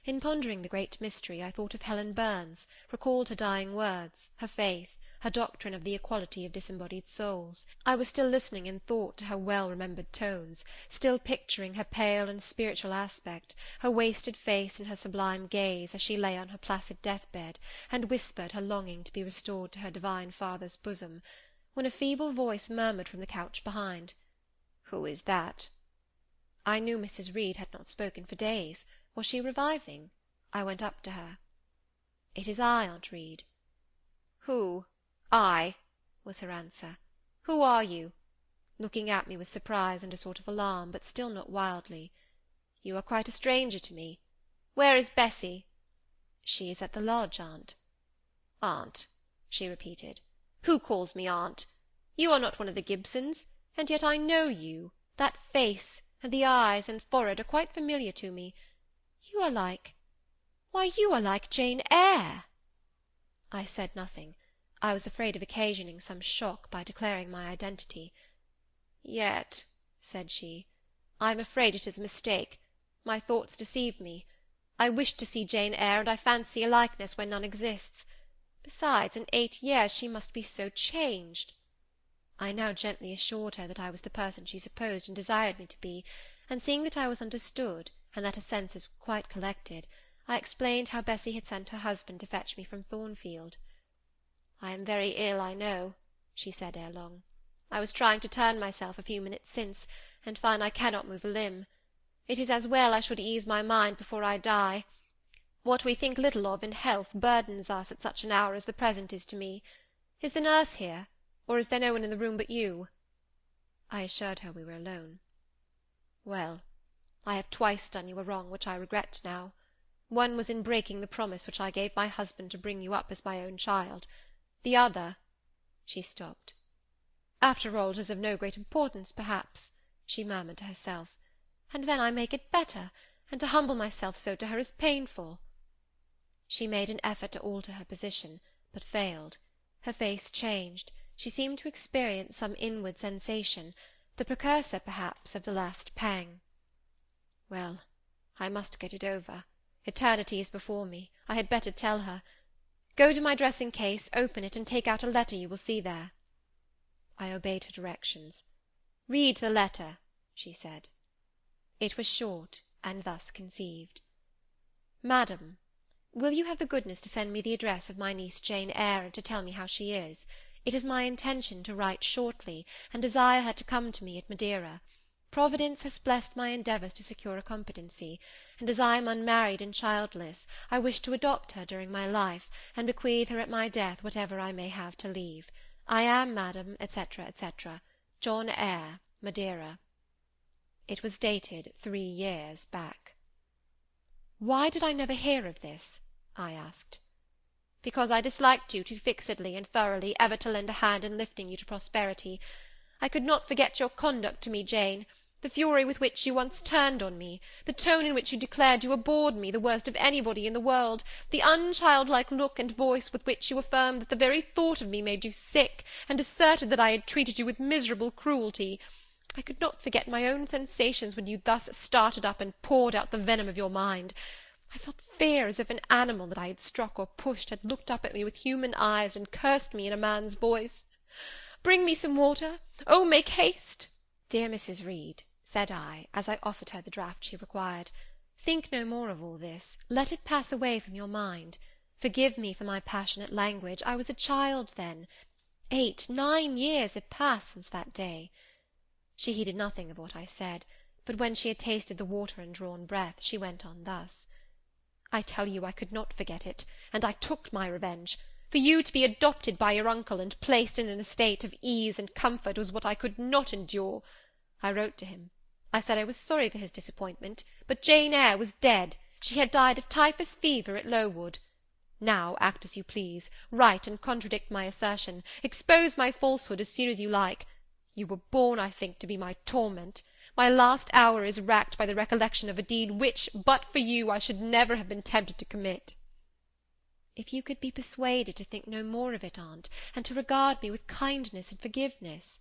In pondering the great mystery, I thought of Helen Burns, recalled her dying words, her faith, her doctrine of the equality of disembodied souls. I was still listening in thought to her well-remembered tones, still picturing her pale and spiritual aspect, her wasted face and her sublime gaze, as she lay on her placid death-bed, and whispered her longing to be restored to her divine Father's bosom, when a feeble voice murmured from the couch behind, "Who is that?" I knew Mrs. Reed had not spoken for days. Was she reviving? I went up to her. "It is I, Aunt Reed." "Who? I?" was her answer. "Who are you?" looking at me with surprise and a sort of alarm, but still not wildly. "You are quite a stranger to me. Where is Bessie?" "She is at the lodge, aunt." "Aunt," she repeated. "Who calls me aunt? You are not one of the Gibsons, and yet I know you. That face, and the eyes and forehead are quite familiar to me. You are like—why, you are like Jane Eyre." I said nothing. I was afraid of occasioning some shock by declaring my identity. "Yet," said she, "I am afraid it is a mistake. My thoughts deceive me. I wished to see Jane Eyre, and I fancy a likeness where none exists. Besides, in 8 years she must be so changed." I now gently assured her that I was the person she supposed and desired me to be, and seeing that I was understood, and that her senses were quite collected, I explained how Bessie had sent her husband to fetch me from Thornfield. "I am very ill, I know," she said ere long. "I was trying to turn myself a few minutes since, and find I cannot move a limb. It is as well I should ease my mind before I die. What we think little of in health burdens us at such an hour as the present is to me. Is the nurse here, or is there no one in the room but you?" I assured her we were alone. "Well, I have twice done you a wrong which I regret now. One was in breaking the promise which I gave my husband to bring you up as my own child. The other—" She stopped. "After all, it is of no great importance, perhaps," she murmured to herself. "And then I make it better, and to humble myself so to her is painful." She made an effort to alter her position, but failed. Her face changed. She seemed to experience some inward sensation, the precursor, perhaps, of the last pang. "Well, I must get it over. Eternity is before me. I had better tell her. Go to my dressing-case, open it, and take out a letter you will see there." I obeyed her directions. "Read the letter," she said. It was short, and thus conceived. "Madam, will you have the goodness to send me the address of my niece Jane Eyre, and to tell me how she is? It is my intention to write shortly, and desire her to come to me at Madeira. Providence has blessed my endeavours to secure a competency, and as I am unmarried and childless, I wish to adopt her during my life, and bequeath her at my death whatever I may have to leave. I am, madam, etc., etc., John Eyre, Madeira." It was dated 3 years back. "Why did I never hear of this?" I asked. "Because I disliked you too fixedly and thoroughly ever to lend a hand in lifting you to prosperity. I could not forget your conduct to me, Jane, the fury with which you once turned on me, the tone in which you declared you abhorred me, the worst of anybody in the world, the unchildlike look and voice with which you affirmed that the very thought of me made you sick, and asserted that I had treated you with miserable cruelty. I could not forget my own sensations when you thus started up and poured out the venom of your mind. I felt fear as if an animal that I had struck or pushed had looked up at me with human eyes and cursed me in a man's voice. Bring me some water. Oh, make haste. Dear Mrs. Reed, said I, as I offered her the draught she required, think no more of all this. Let it pass away from your mind. Forgive me for my passionate language. I was a child then. 8, 9 years have passed since that day. She heeded nothing of what I said, but when she had tasted the water and drawn breath, she went on thus. I tell you I could not forget it, and I took my revenge. For you to be adopted by your uncle and placed in an estate of ease and comfort was what I could not endure. I wrote to him. I said I was sorry for his disappointment, but Jane Eyre was dead. She had died of typhus fever at Lowood. Now act as you please. Write and contradict my assertion. Expose my falsehood as soon as you like. You were born, I think, to be my torment. My last hour is racked by the recollection of a deed which, but for you, I should never have been tempted to commit. If you could be persuaded to think no more of it, aunt, and to regard me with kindness and forgiveness—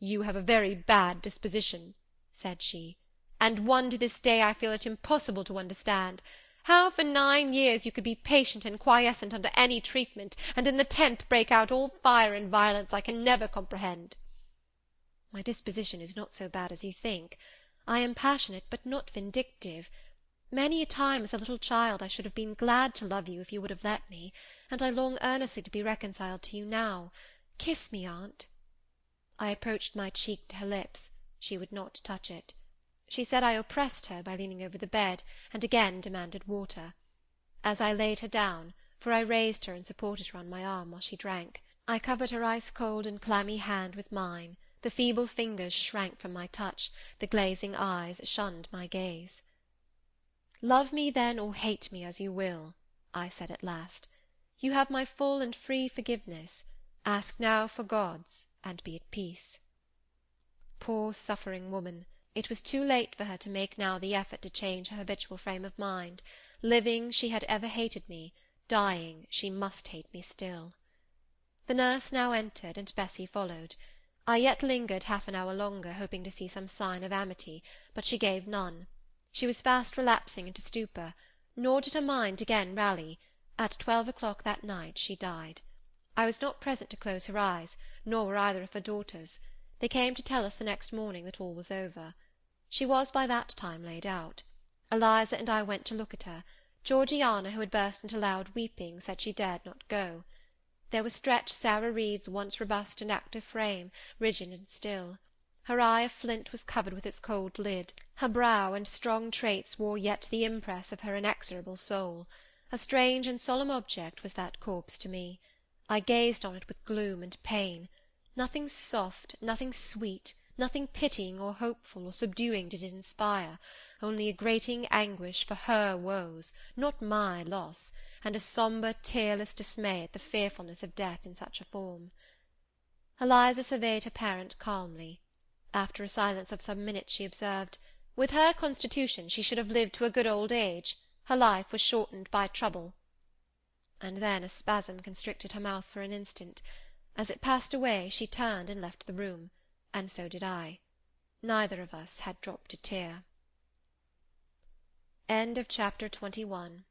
You have a very bad disposition, said she, and one to this day I feel it impossible to understand. How for 9 years you could be patient and quiescent under any treatment, and in the 10th break out all fire and violence, I can never comprehend. My disposition is not so bad as you think. I am passionate, but not vindictive. Many a time as a little child I should have been glad to love you if you would have let me, and I long earnestly to be reconciled to you now. Kiss me, aunt. I approached my cheek to her lips. She would not touch it. She said I oppressed her by leaning over the bed, and again demanded water. As I laid her down, for I raised her and supported her on my arm while she drank, I covered her ice-cold and clammy hand with mine. The feeble fingers shrank from my touch, the glazing eyes shunned my gaze. Love me, then, or hate me as you will, I said at last. You have my full and free forgiveness. Ask now for God's, and be at peace. Poor suffering woman! It was too late for her to make now the effort to change her habitual frame of mind. Living, she had ever hated me. Dying, she must hate me still. The nurse now entered, and Bessy followed. I yet lingered half an hour longer, hoping to see some sign of amity, but she gave none. She was fast relapsing into stupor, nor did her mind again rally. At 12 o'clock that night she died. I was not present to close her eyes, nor were either of her daughters. They came to tell us the next morning that all was over. She was by that time laid out. Eliza and I went to look at her. Georgiana, who had burst into loud weeping, said she dared not go. There was stretched Sarah Reed's once robust and active frame, rigid and still. Her eye of flint was covered with its cold lid. Her brow and strong traits wore yet the impress of her inexorable soul. A strange and solemn object was that corpse to me. I gazed on it with gloom and pain. Nothing soft, nothing sweet, nothing pitying or hopeful or subduing did it inspire, only a grating anguish for her woes, not my loss, and a sombre, tearless dismay at the fearfulness of death in such a form. Eliza surveyed her parent calmly. After a silence of some minutes she observed, with her constitution she should have lived to a good old age. Her life was shortened by trouble. And then a spasm constricted her mouth for an instant. As it passed away, she turned and left the room, and so did I. Neither of us had dropped a tear. End of chapter 21.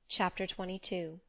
Chapter 22.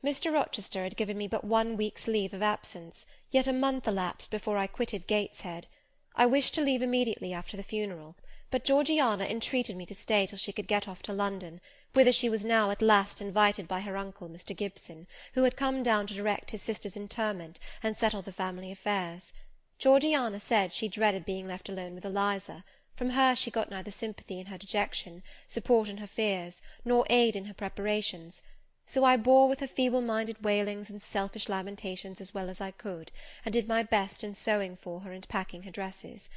Mr. Rochester had given me but 1 week's leave of absence, yet a month elapsed before I quitted Gateshead. I wished to leave immediately after the funeral, but Georgiana entreated me to stay till she could get off to London, whither she was now at last invited by her uncle, Mr. Gibson, who had come down to direct his sister's interment and settle the family affairs. Georgiana said she dreaded being left alone with Eliza. From her she got neither sympathy in her dejection, support in her fears, nor aid in her preparations. So I bore with her feeble-minded wailings and selfish lamentations as well as I could, and did my best in sewing for her and packing her dresses.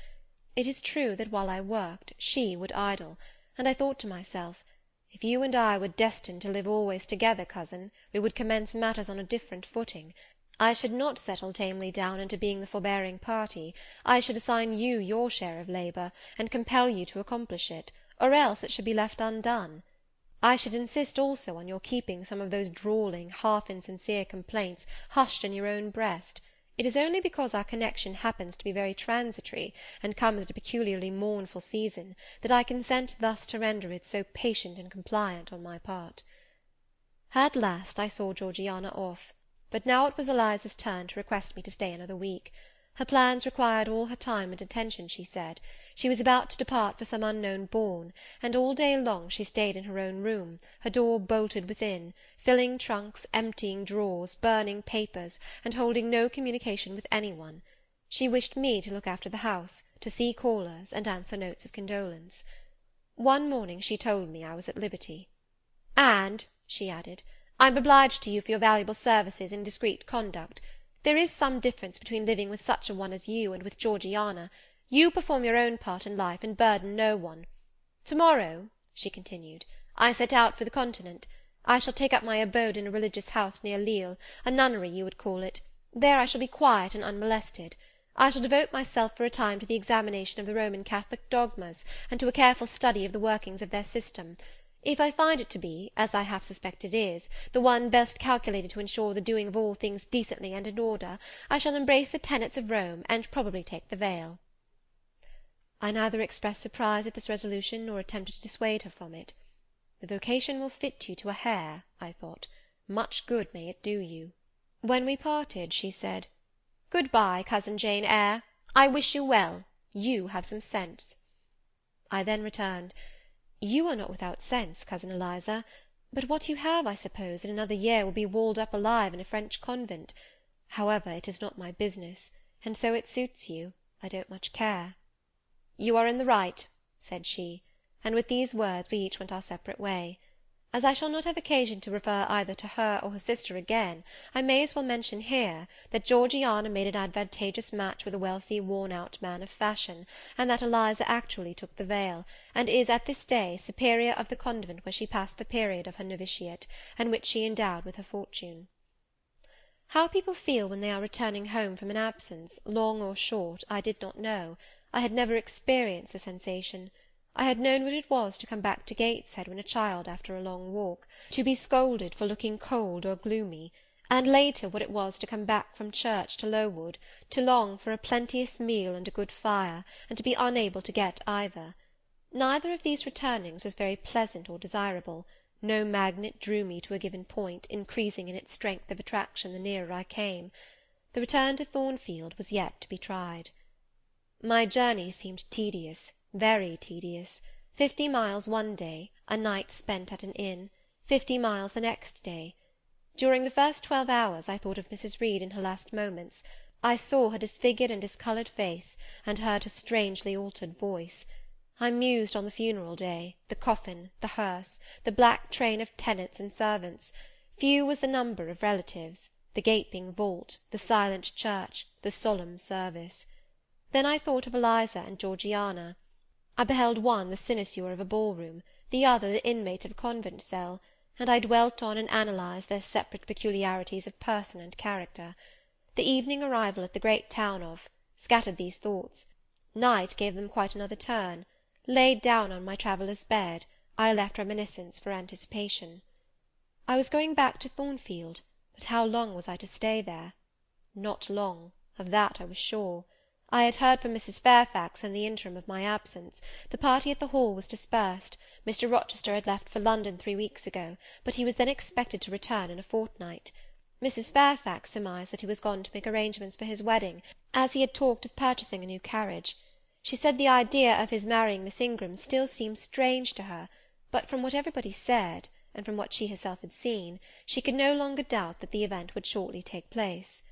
It is true that while I worked, she would idle, and I thought to myself, if you and I were destined to live always together, cousin, we would commence matters on a different footing. I should not settle tamely down into being the forbearing party. I should assign you your share of labour, and compel you to accomplish it, or else it should be left undone. I should insist also on your keeping some of those drawling, half-insincere complaints hushed in your own breast. It is only because our connection happens to be very transitory, and comes at a peculiarly mournful season, that I consent thus to render it so patient and compliant on my part. At last I saw Georgiana off, but now it was Eliza's turn to request me to stay another week. Her plans required all her time and attention, she said. She was about to depart for some unknown bourne, and all day long she stayed in her own room, her door bolted within, filling trunks, emptying drawers, burning papers, and holding no communication with any one. She wished me to look after the house, to see callers, and answer notes of condolence. One morning she told me I was at liberty. "And," she added, "I'm obliged to you for your valuable services in discreet conduct. There is some difference between living with such a one as you and with Georgiana. You perform your own part in life, and burden no one. To-morrow," she continued, "I set out for the Continent. I shall take up my abode in a religious house near Lille, a nunnery you would call it. There I shall be quiet and unmolested. I shall devote myself for a time to the examination of the Roman Catholic dogmas, and to a careful study of the workings of their system. If I find it to be, as I half suspect it is, the one best calculated to ensure the doing of all things decently and in order, I shall embrace the tenets of Rome, and probably take the veil." I neither expressed surprise at this resolution, nor attempted to dissuade her from it. The vocation will fit you to a hair, I thought. Much good may it do you. When we parted, she said, "Good-bye, cousin Jane Eyre. I wish you well. You have some sense." I then returned, "You are not without sense, cousin Eliza, but what you have, I suppose, in another year will be walled up alive in a French convent. However, it is not my business, and so it suits you, I don't much care." "You are in the right," said she, and with these words we each went our separate way. As I shall not have occasion to refer either to her or her sister again, I may as well mention here, that Georgiana made an advantageous match with a wealthy worn-out man of fashion, and that Eliza actually took the veil, and is at this day superior of the convent where she passed the period of her novitiate, and which she endowed with her fortune. How people feel when they are returning home from an absence, long or short, I did not know. I had never experienced the sensation. I had known what it was to come back to Gateshead when a child after a long walk, to be scolded for looking cold or gloomy, and later what it was to come back from church to Lowood, to long for a plenteous meal and a good fire, and to be unable to get either. Neither of these returnings was very pleasant or desirable. No magnet drew me to a given point, increasing in its strength of attraction the nearer I came. The return to Thornfield was yet to be tried. My journey seemed tedious, very tedious. 50 miles one day, a night spent at an inn, 50 miles the next day. During the first 12 hours I thought of Mrs. Reed in her last moments. I saw her disfigured and discoloured face, and heard her strangely altered voice. I mused on the funeral day, the coffin, the hearse, the black train of tenants and servants. Few was the number of relatives, the gaping vault, the silent church, the solemn service. Then I thought of Eliza and Georgiana. I beheld one the cynosure of a ball-room, the other the inmate of a convent cell, and I dwelt on and analysed their separate peculiarities of person and character. The evening arrival at the great town scattered these thoughts. Night gave them quite another turn. Laid down on my traveller's bed, I left reminiscence for anticipation. I was going back to Thornfield, but how long was I to stay there? Not long, of that I was sure. I had heard from Mrs. Fairfax in the interim of my absence. The party at the Hall was dispersed. Mr. Rochester had left for London 3 weeks ago, but he was then expected to return in a fortnight. Mrs. Fairfax surmised that he was gone to make arrangements for his wedding, as he had talked of purchasing a new carriage. She said the idea of his marrying Miss Ingram still seemed strange to her, but from what everybody said, and from what she herself had seen, she could no longer doubt that the event would shortly take place.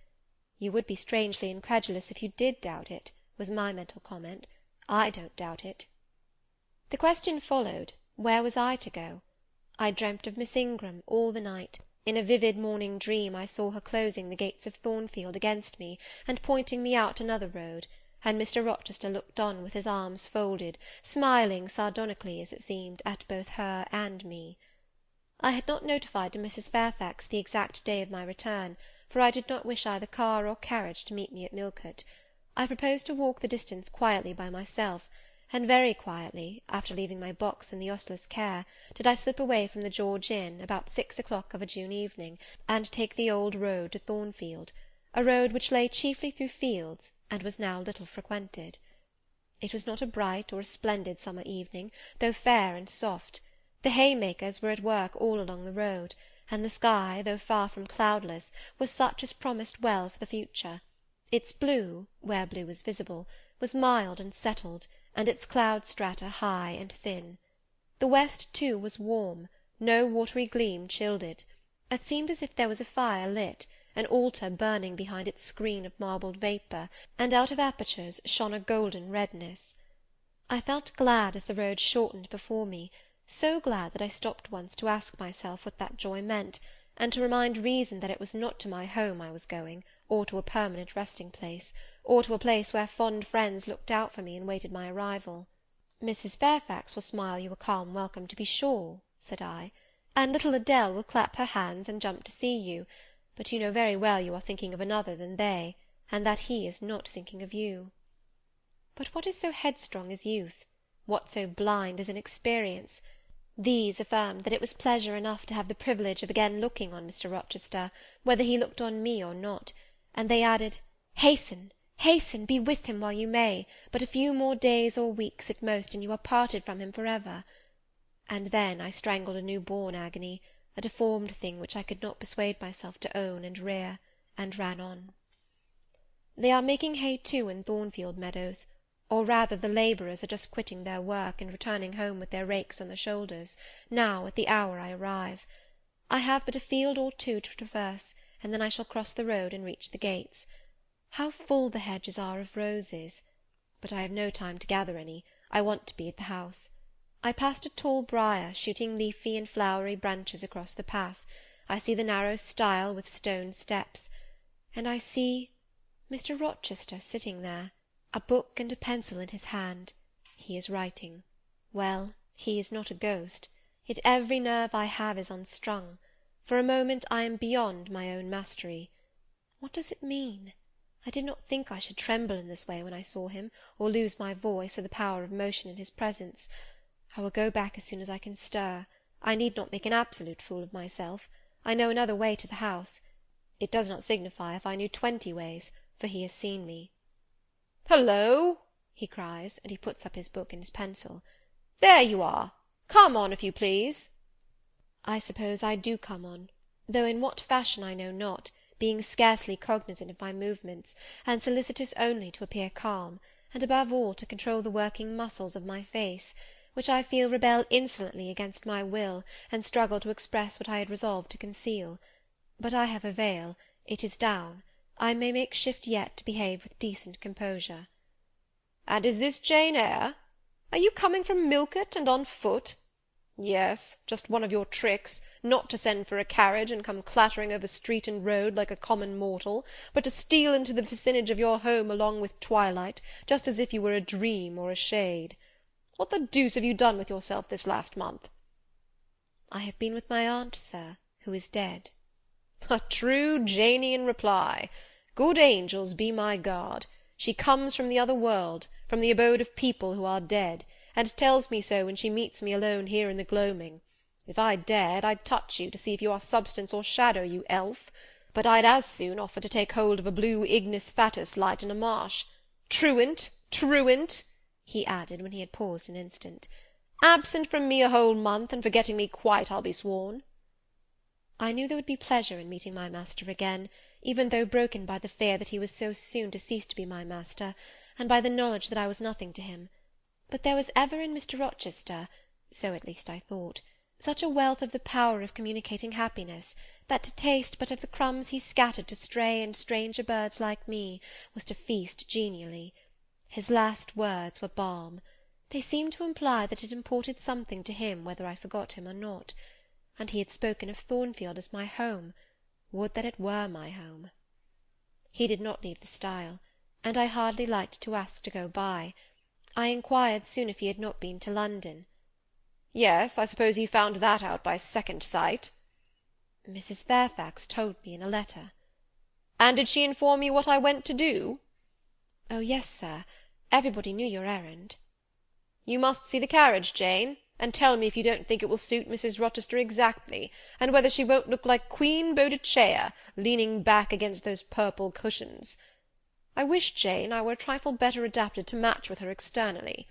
"You would be strangely incredulous if you did doubt it," was my mental comment. "I don't doubt it." The question followed, where was I to go? I dreamt of Miss Ingram all the night. In a vivid morning dream I saw her closing the gates of Thornfield against me, and pointing me out another road, and Mr. Rochester looked on with his arms folded, smiling sardonically, as it seemed, at both her and me. I had not notified to Mrs. Fairfax the exact day of my return, for I did not wish either car or carriage to meet me at Millcote. I proposed to walk the distance quietly by myself, and very quietly, after leaving my box in the ostler's care, did I slip away from the George Inn, about 6 o'clock of a June evening, and take the old road to Thornfield, a road which lay chiefly through fields, and was now little frequented. It was not a bright or a splendid summer evening, though fair and soft. The haymakers were at work all along the road, and the sky, though far from cloudless, was such as promised well for the future. Its blue, where blue was visible, was mild and settled, and its cloud strata high and thin. The west, too, was warm, no watery gleam chilled it. It seemed as if there was a fire lit, an altar burning behind its screen of marbled vapour, and out of apertures shone a golden redness. I felt glad as the road shortened before me, so glad that I stopped once to ask myself what that joy meant, and to remind reason that it was not to my home I was going, or to a permanent resting-place, or to a place where fond friends looked out for me and waited my arrival. "Mrs. Fairfax will smile you a calm welcome, to be sure," said I, "and little Adele will clap her hands and jump to see you, but you know very well you are thinking of another than they, and that he is not thinking of you." But what is so headstrong as youth? What so blind as inexperience? These affirmed that it was pleasure enough to have the privilege of again looking on Mr. Rochester, whether he looked on me or not, and they added, "Hasten, hasten, be with him while you may, but a few more days or weeks at most, and you are parted from him for ever." And then I strangled a new-born agony, a deformed thing which I could not persuade myself to own and rear, and ran on. They are making hay too in Thornfield meadows, or rather the labourers are just quitting their work, and returning home with their rakes on their shoulders, now, at the hour I arrive. I have but a field or two to traverse, and then I shall cross the road and reach the gates. How full the hedges are of roses! But I have no time to gather any. I want to be at the house. I passed a tall briar, shooting leafy and flowery branches across the path. I see the narrow stile with stone steps, and I see Mr. Rochester sitting there, a book and a pencil in his hand. He is writing. Well, he is not a ghost, yet every nerve I have is unstrung. For a moment I am beyond my own mastery. What does it mean? I did not think I should tremble in this way when I saw him, or lose my voice or the power of motion in his presence. I will go back as soon as I can stir. I need not make an absolute fool of myself. I know another way to the house. It does not signify if I knew 20 ways, for he has seen me. "Hullo!" he cries, and he puts up his book and his pencil. "There you are! Come on, if you please." I suppose I do come on, though in what fashion I know not, being scarcely cognizant of my movements, and solicitous only to appear calm, and above all to control the working muscles of my face, which I feel rebel insolently against my will, and struggle to express what I had resolved to conceal. But I have a veil, it is down, I may make shift yet to behave with decent composure. "And is this Jane Eyre? Are you coming from Millcote, and on foot? Yes, just one of your tricks, not to send for a carriage and come clattering over street and road like a common mortal, but to steal into the vicinage of your home along with twilight, just as if you were a dream or a shade. What the deuce have you done with yourself this last month?" "I have been with my aunt, sir, who is dead." "A true Janean reply. Good angels be my guard! She comes from the other world, from the abode of people who are dead, and tells me so when she meets me alone here in the gloaming. If I dared, I'd touch you to see if you are substance or shadow, you elf, but I'd as soon offer to take hold of a blue ignis fatuus light in a marsh. Truant, truant," he added, when he had paused an instant, "absent from me a whole month, and forgetting me quite, I'll be sworn." I knew there would be pleasure in meeting my master again, even though broken by the fear that he was so soon to cease to be my master, and by the knowledge that I was nothing to him. But there was ever in Mr. Rochester, so at least I thought, such a wealth of the power of communicating happiness, that to taste but of the crumbs he scattered to stray and stranger birds like me, was to feast genially. His last words were balm. They seemed to imply that it imported something to him whether I forgot him or not. and he had spoken of Thornfield as my home. Would that it were my home! He did not leave the stile, and I hardly liked to ask to go by. I inquired soon if he had not been to London. Yes, I suppose he found that out by second sight. Mrs. Fairfax told me in a letter. And did she inform you what I went to do? Oh, yes, sir. Everybody knew your errand. You must see the carriage, Jane, and tell me if you don't think it will suit Mrs. Rochester exactly, and whether she won't look like Queen Boadicea, leaning back against those purple cushions. I wish, Jane, I were a trifle better adapted to match with her externally.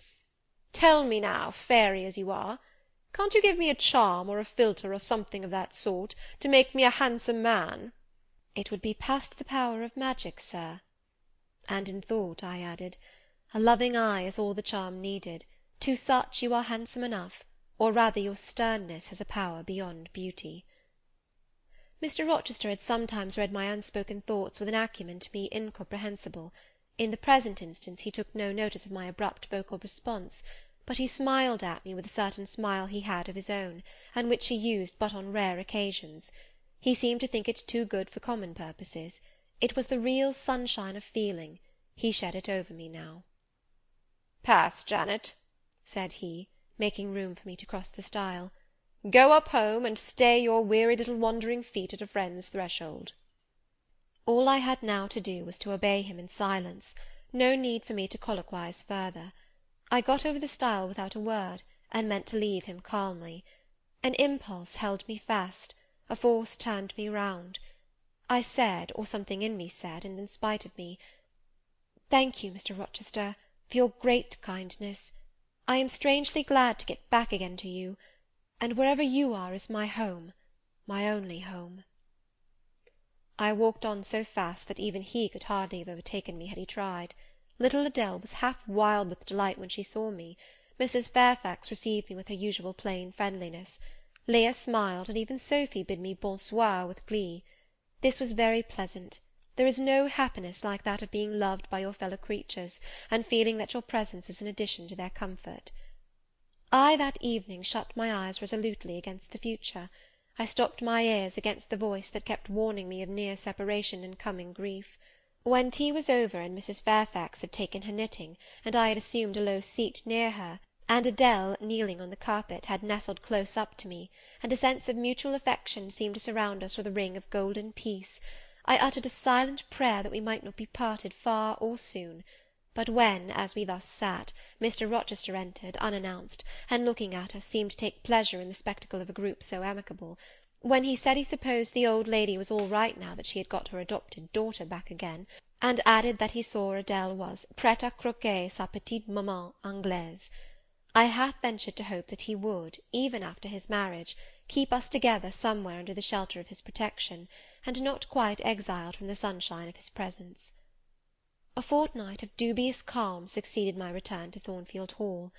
Tell me now, fairy as you are, can't you give me a charm or a philtre or something of that sort, to make me a handsome man? It would be past the power of magic, sir. And in thought I added, a loving eye is all the charm needed. To such you are handsome enough, or rather your sternness has a power beyond beauty. Mr. Rochester had sometimes read my unspoken thoughts with an acumen to me incomprehensible. In the present instance he took no notice of my abrupt vocal response, but he smiled at me with a certain smile he had of his own, and which he used but on rare occasions. He seemed to think it too good for common purposes. It was the real sunshine of feeling. He shed it over me now. "Pass, Janet," said he, making room for me to cross the stile. "Go up home, and stay your weary little wandering feet at a friend's threshold." All I had now to do was to obey him in silence. No need for me to colloquize further. I got over the stile without a word, and meant to leave him calmly. An impulse held me fast, a force turned me round. I said, or something in me said, and in spite of me, "Thank you, Mr. Rochester, for your great kindness. I am strangely glad to get back again to you, and wherever you are is my home, my only home." I walked on so fast that even he could hardly have overtaken me had he tried. Little Adele was half wild with delight when she saw me. Mrs. Fairfax received me with her usual plain friendliness. Leah smiled, and even Sophy bid me bonsoir with glee. This was very pleasant. There is no happiness like that of being loved by your fellow-creatures, and feeling that your presence is an addition to their comfort. I that evening shut my eyes resolutely against the future. I stopped my ears against the voice that kept warning me of near separation and coming grief. When tea was over, and Mrs. Fairfax had taken her knitting, and I had assumed a low seat near her, and Adele, kneeling on the carpet, had nestled close up to me, and a sense of mutual affection seemed to surround us with a ring of golden peace, I uttered a silent prayer that we might not be parted far or soon. But when, as we thus sat, Mr. Rochester entered, unannounced, and looking at us, seemed to take pleasure in the spectacle of a group so amicable, when he said he supposed the old lady was all right now that she had got her adopted daughter back again, and added that he saw Adele was prête à croquer sa petite maman anglaise, I half ventured to hope that he would, even after his marriage, keep us together somewhere under the shelter of his protection, and not quite exiled from the sunshine of his presence. A fortnight of dubious calm succeeded my return to Thornfield Hall.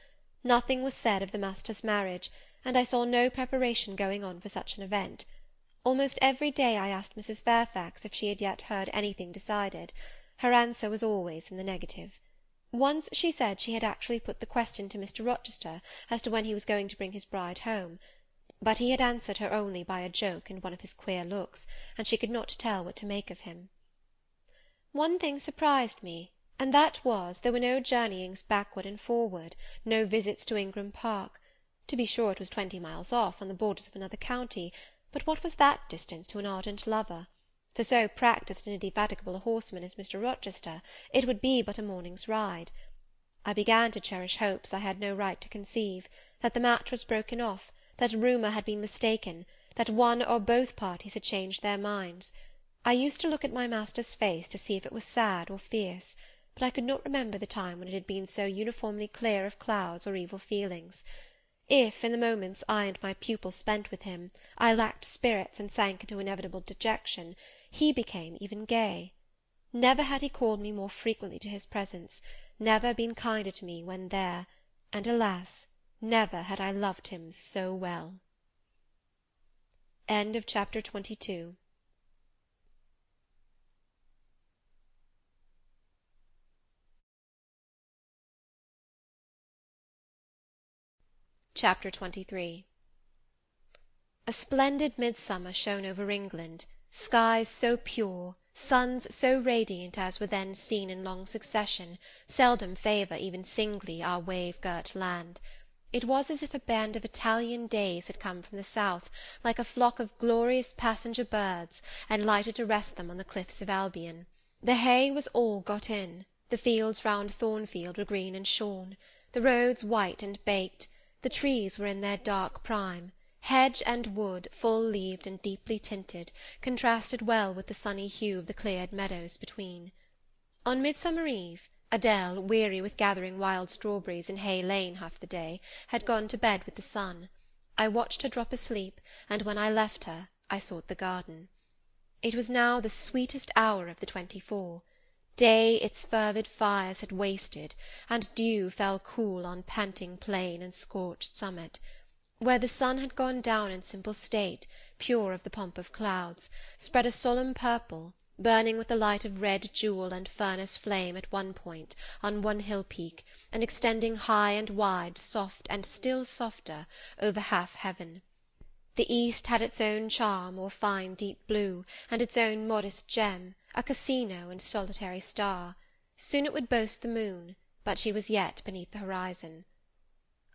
Nothing was said of the master's marriage, and I saw no preparation going on for such an event. Almost every day I asked Mrs. Fairfax if she had yet heard anything decided. Her answer was always in the negative. Once she said she had actually put the question to Mr. Rochester as to when he was going to bring his bride home. But he had answered her only by a joke and one of his queer looks, and she could not tell what to make of him. One thing surprised me, and that was, there were no journeyings backward and forward, no visits to Ingram Park. To be sure, it was 20 miles off, on the borders of another county, but what was that distance to an ardent lover? To so practised and indefatigable a horseman as Mr. Rochester, it would be but a morning's ride. I began to cherish hopes I had no right to conceive, that the match was broken off, that rumour had been mistaken, that one or both parties had changed their minds. I used to look at my master's face to see if it was sad or fierce, but I could not remember the time when it had been so uniformly clear of clouds or evil feelings. If, in the moments I and my pupil spent with him, I lacked spirits and sank into inevitable dejection, he became even gay. Never had he called me more frequently to his presence, never been kinder to me when there, and alas, never had I loved him so well. End of chapter 22. Chapter 23. A splendid midsummer shone over England, skies so pure, suns so radiant as were then seen in long succession seldom favour even singly our wave-girt land. It was as if a band of Italian days had come from the south, like a flock of glorious passenger birds, and lighted to rest them on the cliffs of Albion. The hay was all got in, the fields round Thornfield were green and shorn, the roads white and baked, the trees were in their dark prime, hedge and wood, full-leaved and deeply tinted, contrasted well with the sunny hue of the cleared meadows between. On Midsummer Eve, Adele, weary with gathering wild strawberries in Hay Lane half the day, had gone to bed with the sun. I watched her drop asleep, and when I left her, I sought the garden. It was now the sweetest hour of the 24. Day its fervid fires had wasted, and dew fell cool on panting plain and scorched summit. Where the sun had gone down in simple state, pure of the pomp of clouds, spread a solemn purple, burning with the light of red jewel and furnace flame at one point, on one hill-peak, and extending high and wide, soft and still softer, over half heaven. The east had its own charm or fine deep blue, and its own modest gem, a casino and solitary star. Soon it would boast the moon, but she was yet beneath the horizon.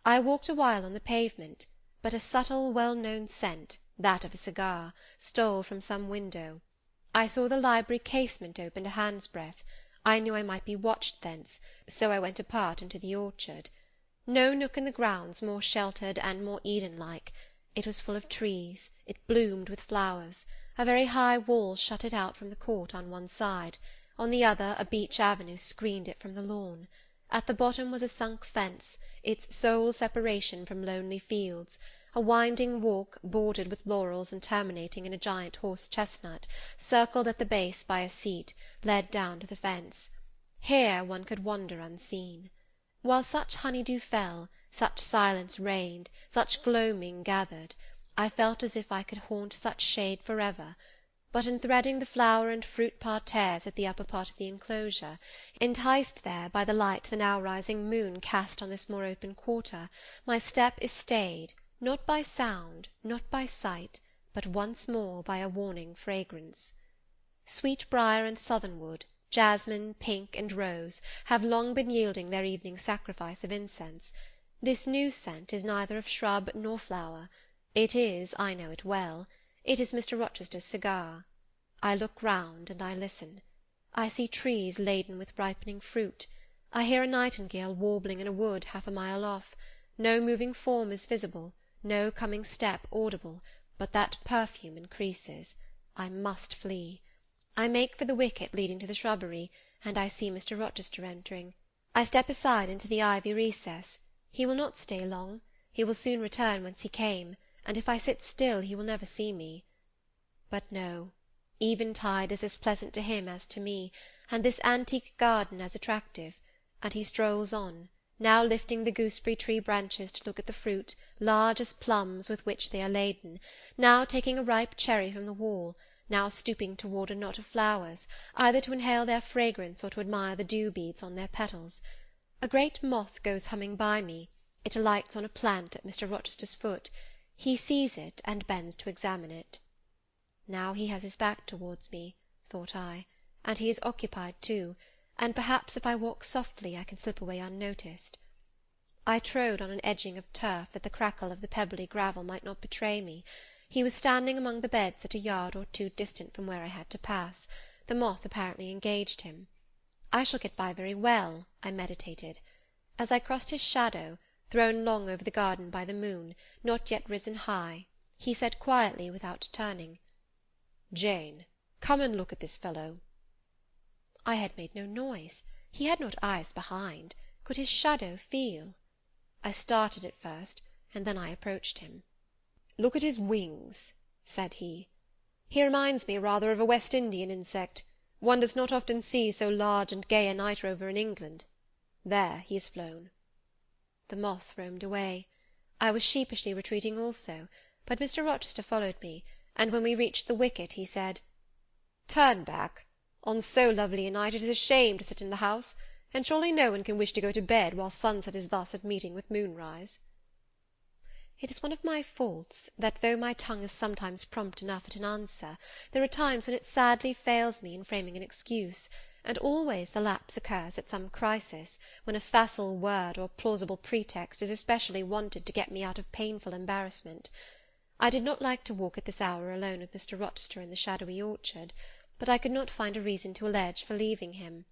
I walked a while on the pavement, but a subtle, well-known scent, that of a cigar, stole from some window. I saw the library casement open a hand's breadth. I knew I might be watched thence, so I went apart into the orchard. No nook in the grounds more sheltered and more Eden-like. It was full of trees, it bloomed with flowers. A very high wall shut it out from the court on one side. On the other, a beech avenue screened it from the lawn. At the bottom was a sunk fence, its sole separation from lonely fields, a winding walk, bordered with laurels and terminating in a giant horse-chestnut, circled at the base by a seat, led down to the fence. Here one could wander unseen. While such honey-dew fell, such silence reigned, such gloaming gathered, I felt as if I could haunt such shade for ever. But in threading the flower and fruit parterres at the upper part of the enclosure, enticed there by the light the now rising moon cast on this more open quarter, my step is stayed, not by sound, not by sight, but once more by a warning fragrance. Sweetbriar and southernwood, jasmine, pink, and rose, have long been yielding their evening sacrifice of incense. This new scent is neither of shrub nor flower. It is, I know it well, it is Mr. Rochester's cigar. I look round, and I listen. I see trees laden with ripening fruit. I hear a nightingale warbling in a wood half a mile off. No moving form is visible, no coming step audible, but that perfume increases. I must flee. I make for the wicket leading to the shrubbery, and I see Mr. Rochester entering. I step aside into the ivy recess. He will not stay long. He will soon return whence he came, and if I sit still he will never see me. But no, eventide is as pleasant to him as to me, and this antique garden as attractive, and he strolls on, now lifting the gooseberry-tree branches to look at the fruit, large as plums, with which they are laden, now taking a ripe cherry from the wall, now stooping toward a knot of flowers, either to inhale their fragrance or to admire the dew-beads on their petals. A great moth goes humming by me. It alights on a plant at Mr. Rochester's foot. He sees it, and bends to examine it. Now he has his back towards me, thought I, and he is occupied too, and perhaps if I walk softly I can slip away unnoticed. I trode on an edging of turf, that the crackle of the pebbly gravel might not betray me. He was standing among the beds at a yard or two distant from where I had to pass. The moth apparently engaged him. I shall get by very well, I meditated. As I crossed his shadow, thrown long over the garden by the moon, not yet risen high, he said quietly, without turning, "Jane, come and look at this fellow." I had made no noise. He had not eyes behind. Could his shadow feel? I started at first, and then I approached him. "Look at his wings," said he. "He reminds me rather of a West Indian insect. One does not often see so large and gay a night rover in England. There, he has flown." The moth roamed away. I was sheepishly retreating also, but Mr. Rochester followed me, and when we reached the wicket he said, "Turn back. On so lovely a night it is a shame to sit in the house, and surely no one can wish to go to bed while sunset is thus at meeting with moonrise." It is one of my faults, that though my tongue is sometimes prompt enough at an answer, there are times when it sadly fails me in framing an excuse, and always the lapse occurs at some crisis, when a facile word or plausible pretext is especially wanted to get me out of painful embarrassment. I did not like to walk at this hour alone with Mr. Rochester in the shadowy orchard, but I could not find a reason to allege for leaving him.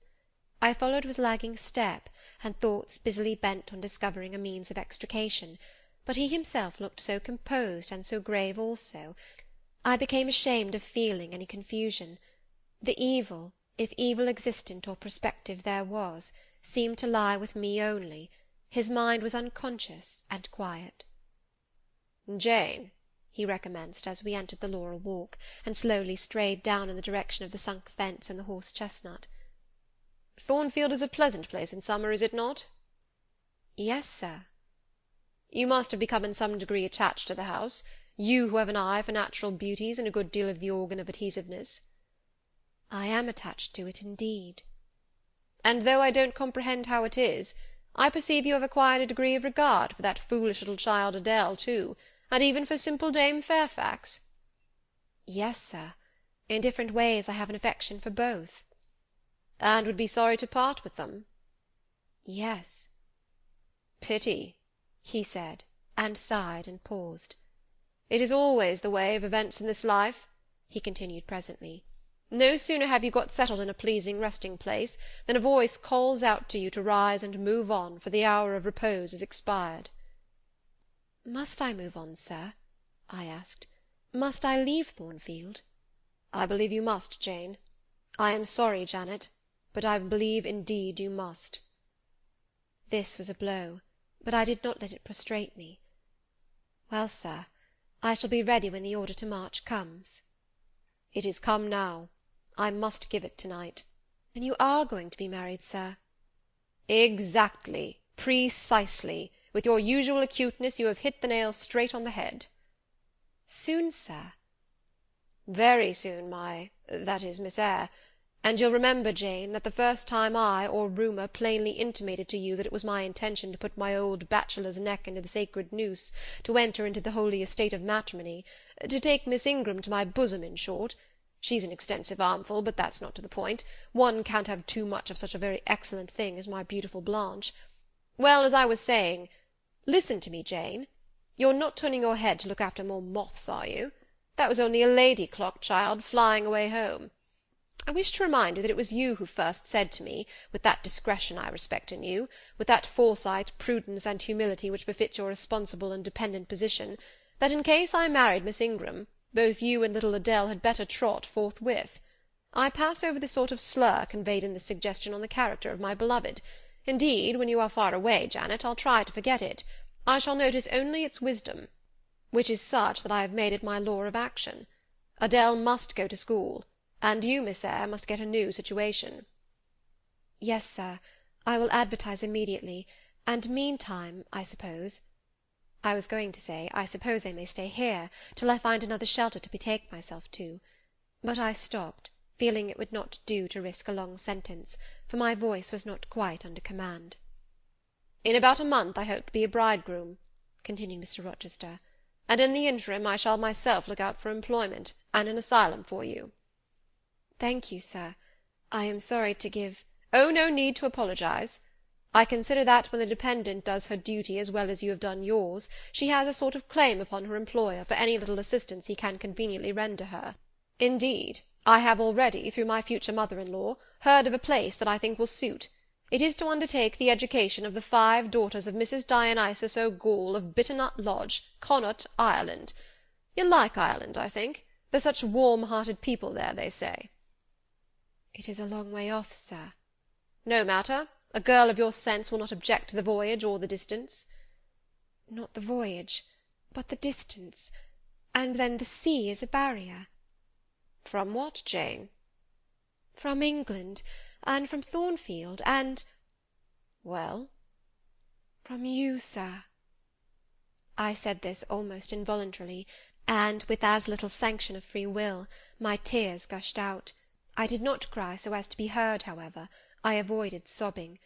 I followed with lagging step, and thoughts busily bent on discovering a means of extrication, but he himself looked so composed and so grave also, I became ashamed of feeling any confusion. The evil, if evil existent or prospective there was, seemed to lie with me only. His mind was unconscious and quiet. "Jane," he recommenced, as we entered the laurel walk, and slowly strayed down in the direction of the sunk fence and the horse-chestnut, "Thornfield is a pleasant place in summer, is it not?" "Yes, sir." "You must have become in some degree attached to the house, you who have an eye for natural beauties and a good deal of the organ of adhesiveness." "I am attached to it, indeed." "And though I don't comprehend how it is, I perceive you have acquired a degree of regard for that foolish little child Adele, too, and even for simple Dame Fairfax." "Yes, sir. In different ways I have an affection for both." "And would be sorry to part with them?" "Yes." "Pity," he said, and sighed and paused. "It is always the way of events in this life," he continued presently. "No sooner have you got settled in a pleasing resting-place, than a voice calls out to you to rise and move on, for the hour of repose is expired." "Must I move on, sir?" I asked. "Must I leave Thornfield?" "I believe you must, Jane. I am sorry, Janet, but I believe indeed you must." This was a blow, but I did not let it prostrate me. "Well, sir, I shall be ready when the order to march comes." "It is come now. I must give it tonight." "Then you are going to be married, sir?" "Exactly, precisely. With your usual acuteness you have hit the nail straight on the head." "Soon, sir?" "Very soon, that is, Miss Eyre. And you'll remember, Jane, that the first time I, or rumour, plainly intimated to you that it was my intention to put my old bachelor's neck into the sacred noose, to enter into the holy estate of matrimony, to take Miss Ingram to my bosom, in short. She's an extensive armful, but that's not to the point. One can't have too much of such a very excellent thing as my beautiful Blanche. Well, as I was saying, listen to me, Jane. You're not turning your head to look after more moths, are you? That was only a lady clock, child, flying away home. I wish to remind you that it was you who first said to me, with that discretion I respect in you, with that foresight, prudence, and humility which befit your responsible and dependent position, that in case I married Miss Ingram, both you and little Adele had better trot forthwith. I pass over the sort of slur conveyed in this suggestion on the character of my beloved. Indeed, when you are far away, Janet, I'll try to forget it. I shall notice only its wisdom, which is such that I have made it my law of action. Adele must go to school, and you, Miss Eyre, must get a new situation." "Yes, sir, I will advertise immediately, and meantime, I suppose— I was going to say, I suppose I may stay here, till I find another shelter to betake myself to, but I stopped, feeling it would not do to risk a long sentence, for my voice was not quite under command. "In about a month I hope to be a bridegroom," continued Mr. Rochester, "and in the interim I shall myself look out for employment, and an asylum for you." "Thank you, sir. I am sorry to give—" "Oh, no need to apologize. I consider that when the dependent does her duty as well as you have done yours, she has a sort of claim upon her employer for any little assistance he can conveniently render her. Indeed, I have already, through my future mother-in-law, heard of a place that I think will suit. It is to undertake the education of the 5 daughters of Mrs. Dionysus O'Gall of Bitternut Lodge, Connaught, Ireland. You'll like Ireland, I think. They're such warm-hearted people there, they say." "It is a long way off, sir." "No matter. A girl of your sense will not object to the voyage or the distance." "Not the voyage, but the distance. And then the sea is a barrier." "From what, Jane?" "From England, and from Thornfield, and—" "Well?" "From you, sir." I said this almost involuntarily, and, with as little sanction of free will, my tears gushed out. I did not cry so as to be heard, however. I avoided sobbing.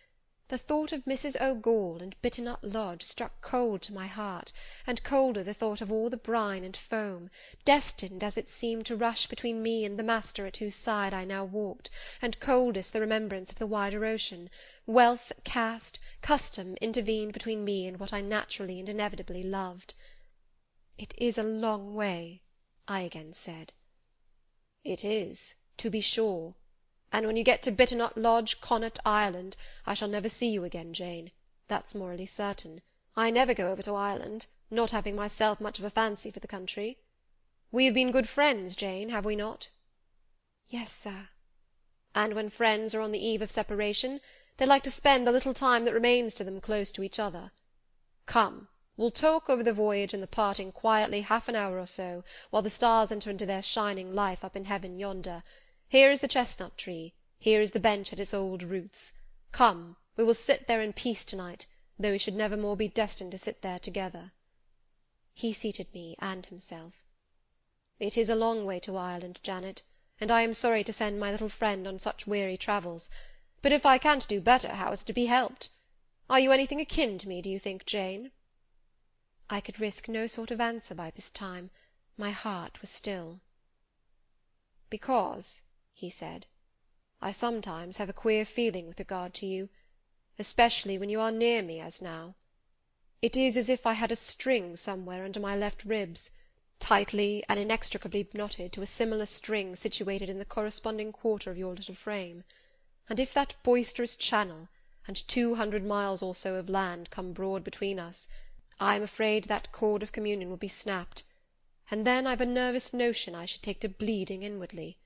The thought of Mrs. O'Gaull and Bitternut Lodge struck cold to my heart, and colder the thought of all the brine and foam, destined, as it seemed, to rush between me and the master at whose side I now walked, and coldest the remembrance of the wider ocean. Wealth, caste, custom intervened between me and what I naturally and inevitably loved. "It is a long way," I again said. "It is, to be sure. And when you get to Bitternut Lodge, Connaught Island, I shall never see you again, Jane. That's morally certain. I never go over to Ireland, not having myself much of a fancy for the country. We have been good friends, Jane, have we not?" "Yes, sir." "And when friends are on the eve of separation, they like to spend the little time that remains to them close to each other. Come, we'll talk over the voyage and the parting quietly half an hour or so, while the stars enter into their shining life up in heaven yonder. Here is the chestnut tree, here is the bench at its old roots. Come, we will sit there in peace to-night, though we should never more be destined to sit there together." He seated me and himself. "It is a long way to Ireland, Janet, and I am sorry to send my little friend on such weary travels, but if I can't do better, how is it to be helped? Are you anything akin to me, do you think, Jane?" I could risk no sort of answer by this time. My heart was still. "Because," he said, "I sometimes have a queer feeling with regard to you, especially when you are near me, as now. It is as if I had a string somewhere under my left ribs, tightly and inextricably knotted to a similar string situated in the corresponding quarter of your little frame, and if that boisterous channel, and 200 miles or so of land, come broad between us, I am afraid that cord of communion will be snapped, and then I've a nervous notion I should take to bleeding inwardly.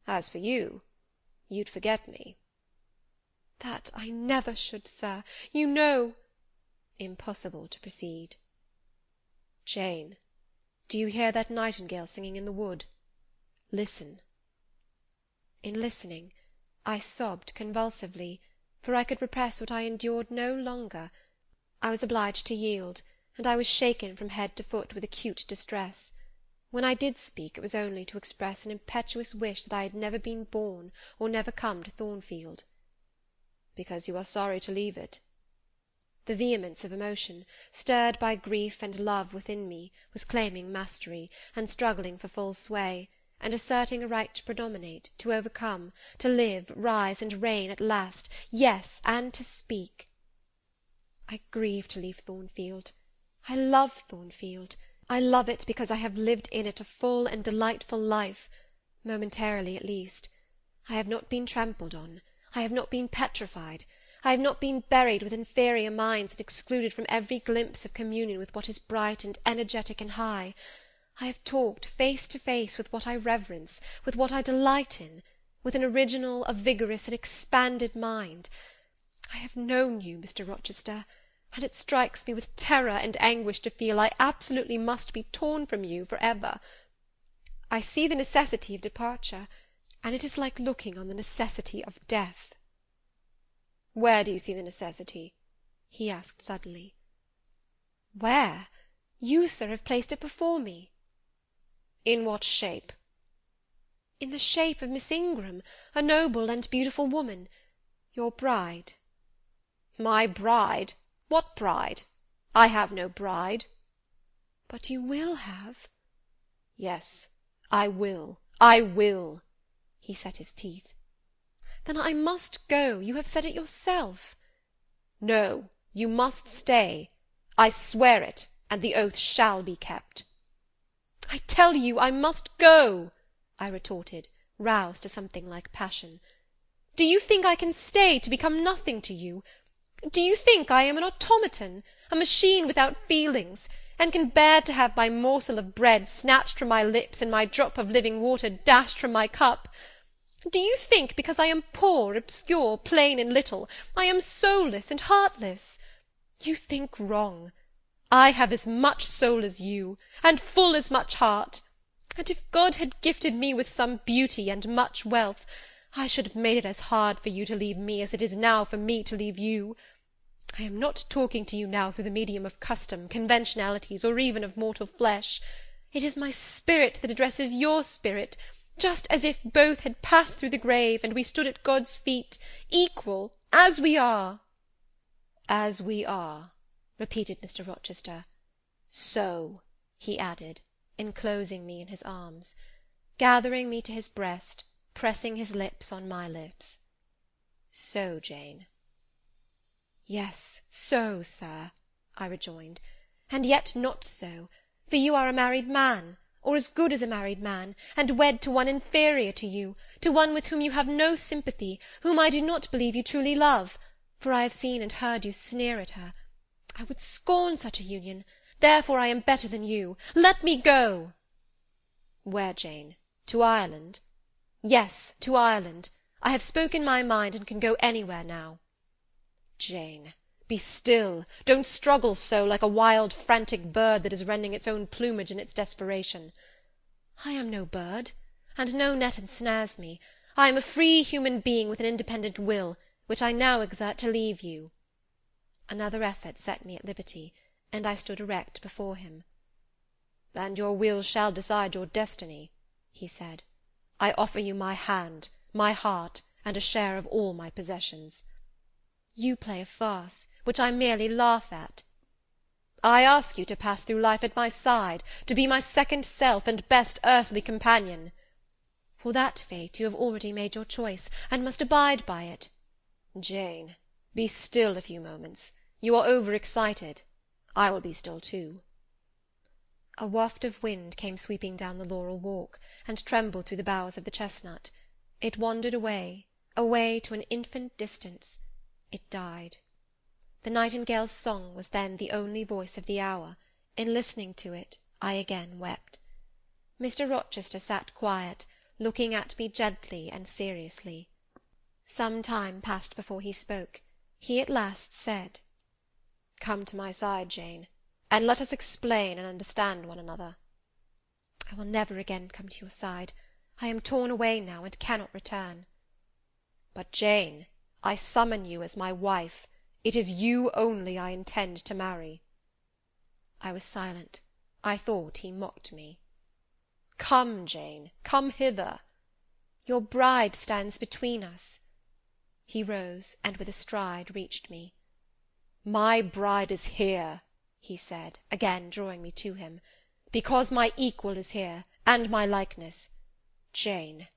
As for you, you'd forget me." "That I never should, sir. You know—" Impossible to proceed. "Jane, do you hear that nightingale singing in the wood? Listen." In listening, I sobbed convulsively, for I could repress what I endured no longer. I was obliged to yield, and I was shaken from head to foot with acute distress. When I did speak, it was only to express an impetuous wish that I had never been born, or never come to Thornfield. "Because you are sorry to leave it?" The vehemence of emotion, stirred by grief and love within me, was claiming mastery, and struggling for full sway, and asserting a right to predominate, to overcome, to live, rise, and reign at last, yes, and to speak. I grieve to leave Thornfield. I love Thornfield. I love it because I have lived in it a full and delightful life, momentarily at least. I have not been trampled on. I have not been petrified. I have not been buried with inferior minds and excluded from every glimpse of communion with what is bright and energetic and high. I have talked face to face with what I reverence, with what I delight in, with an original, a vigorous, and expanded mind. I have known you, Mr. Rochester, and it strikes me with terror and anguish to feel I absolutely must be torn from you for ever. I see the necessity of departure, and it is like looking on the necessity of death." "Where do you see the necessity?" he asked suddenly. "Where? You, sir, have placed it before me." "In what shape?" "In the shape of Miss Ingram, a noble and beautiful woman, your bride." "My bride? What bride? I have no bride." "But you will have." "Yes, I will, I will." He set his teeth. "Then I must go. You have said it yourself." "No, you must stay. I swear it, and the oath shall be kept." "I tell you I must go," I retorted, roused to something like passion. "Do you think I can stay to become nothing to you? Do you think I am an automaton, a machine without feelings, and can bear to have my morsel of bread snatched from my lips and my drop of living water dashed from my cup? Do you think, because I am poor, obscure, plain, and little, I am soulless and heartless? You think wrong. I have as much soul as you, and full as much heart, and if God had gifted me with some beauty and much wealth, I should have made it as hard for you to leave me as it is now for me to leave you. I am not talking to you now through the medium of custom, conventionalities, or even of mortal flesh. It is my spirit that addresses your spirit, just as if both had passed through the grave, and we stood at God's feet, equal, as we are." "As we are," repeated Mr. Rochester. "So," he added, enclosing me in his arms, gathering me to his breast, pressing his lips on my lips. "So, Jane." "Yes, so, sir," I rejoined, "and yet not so, for you are a married man, or as good as a married man, and wed to one inferior to you, to one with whom you have no sympathy, whom I do not believe you truly love, for I have seen and heard you sneer at her. I would scorn such a union, therefore I am better than you. Let me go." "Where, Jane? To Ireland?" "Yes, to Ireland. I have spoken my mind, and can go anywhere now." "Jane, be still. Don't struggle so, like a wild, frantic bird that is rending its own plumage in its desperation." "I am no bird, and no net ensnares me. I am a free human being with an independent will, which I now exert to leave you." Another effort set me at liberty, and I stood erect before him. "And your will shall decide your destiny," he said. "I offer you my hand, my heart, and a share of all my possessions." "You play a farce, which I merely laugh at." "I ask you to pass through life at my side, to be my second self and best earthly companion." "For that fate you have already made your choice, and must abide by it." "Jane, be still a few moments. You are over-excited. I will be still too." A waft of wind came sweeping down the laurel walk, and trembled through the boughs of the chestnut. It wandered away, away to an infinite distance. It died. The nightingale's song was then the only voice of the hour. In listening to it, I again wept. Mr. Rochester sat quiet, looking at me gently and seriously. Some time passed before he spoke. He at last said, "Come to my side, Jane, and let us explain and understand one another." "I will never again come to your side. I am torn away now, and cannot return." "But, Jane, I summon you as my wife. It is you only I intend to marry." I was silent. I thought he mocked me. "Come, Jane, come hither." "Your bride stands between us." He rose, and with a stride reached me. "My bride is here," he said, again drawing me to him, "because my equal is here, and my likeness. Jane,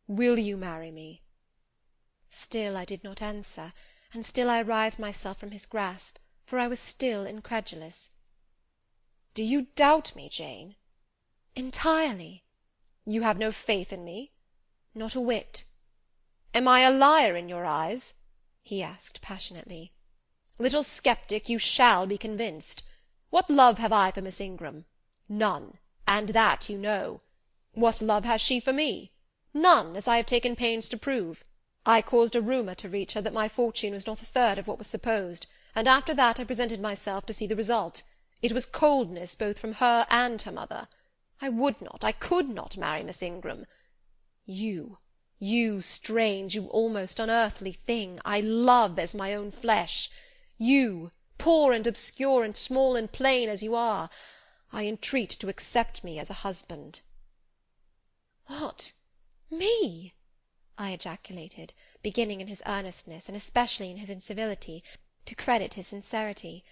will you marry me?" Still I did not answer, and still I writhed myself from his grasp, for I was still incredulous. "Do you doubt me, Jane?" "Entirely." "You have no faith in me?" "Not a whit." "Am I a liar in your eyes?" he asked passionately. "Little sceptic, you shall be convinced. What love have I for Miss Ingram? None, and that you know. What love has she for me? None, as I have taken pains to prove. I caused a rumour to reach her that my fortune was not a third of what was supposed, and after that I presented myself to see the result. It was coldness both from her and her mother. I would not, I could not marry Miss Ingram. You, strange, you almost unearthly thing, I love as my own flesh. You, poor and obscure and small and plain as you are, I entreat to accept me as a husband." "What, me?" I ejaculated, beginning in his earnestness, and especially in his incivility, to credit his sincerity.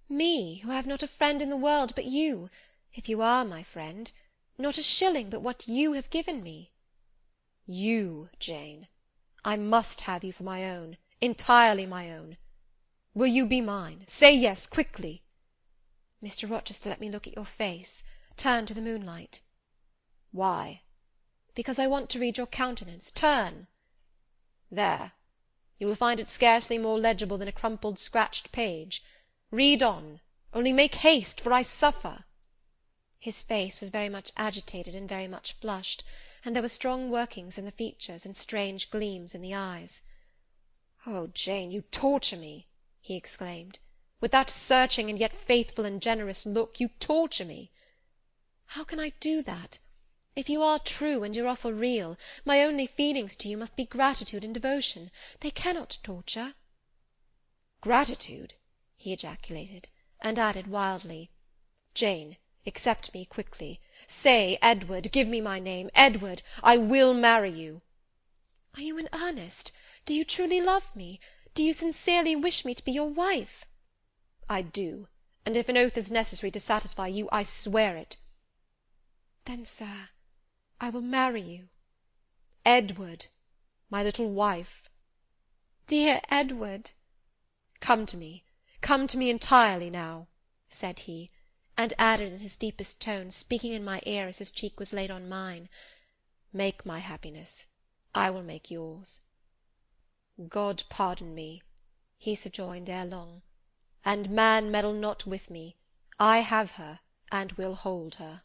"Me, who have not a friend in the world but you, if you are my friend, not a shilling but what you have given me." "You, Jane. I must have you for my own, entirely my own. Will you be mine? Say yes, quickly." "Mr. Rochester, let me look at your face. Turn to the moonlight." "Why?" "Because I want to read your countenance. Turn." "There. You will find it scarcely more legible than a crumpled, scratched page. Read on, only make haste, for I suffer." His face was very much agitated and very much flushed, and there were strong workings in the features and strange gleams in the eyes. "Oh, Jane, you torture me!" he exclaimed. "With that searching and yet faithful and generous look, you torture me." "How can I do that? If you are true, and your offer real, my only feelings to you must be gratitude and devotion. They cannot torture." "Gratitude!" he ejaculated, and added wildly, "Jane, Accept me quickly. Say, Edward, give me my name, Edward, I will marry you." "Are you in earnest? Do you truly love me? Do you sincerely wish me to be your wife?" "I do, and if an oath is necessary to satisfy you, I swear it." "Then, sir, I will marry you." "Edward, my little wife." "Dear Edward!" Come to me entirely now," said he, and added in his deepest tone, speaking in my ear as his cheek was laid on mine, "Make my happiness, I will make yours." "God pardon me," he subjoined ere long, "and man meddle not with me. I have her, and will hold her."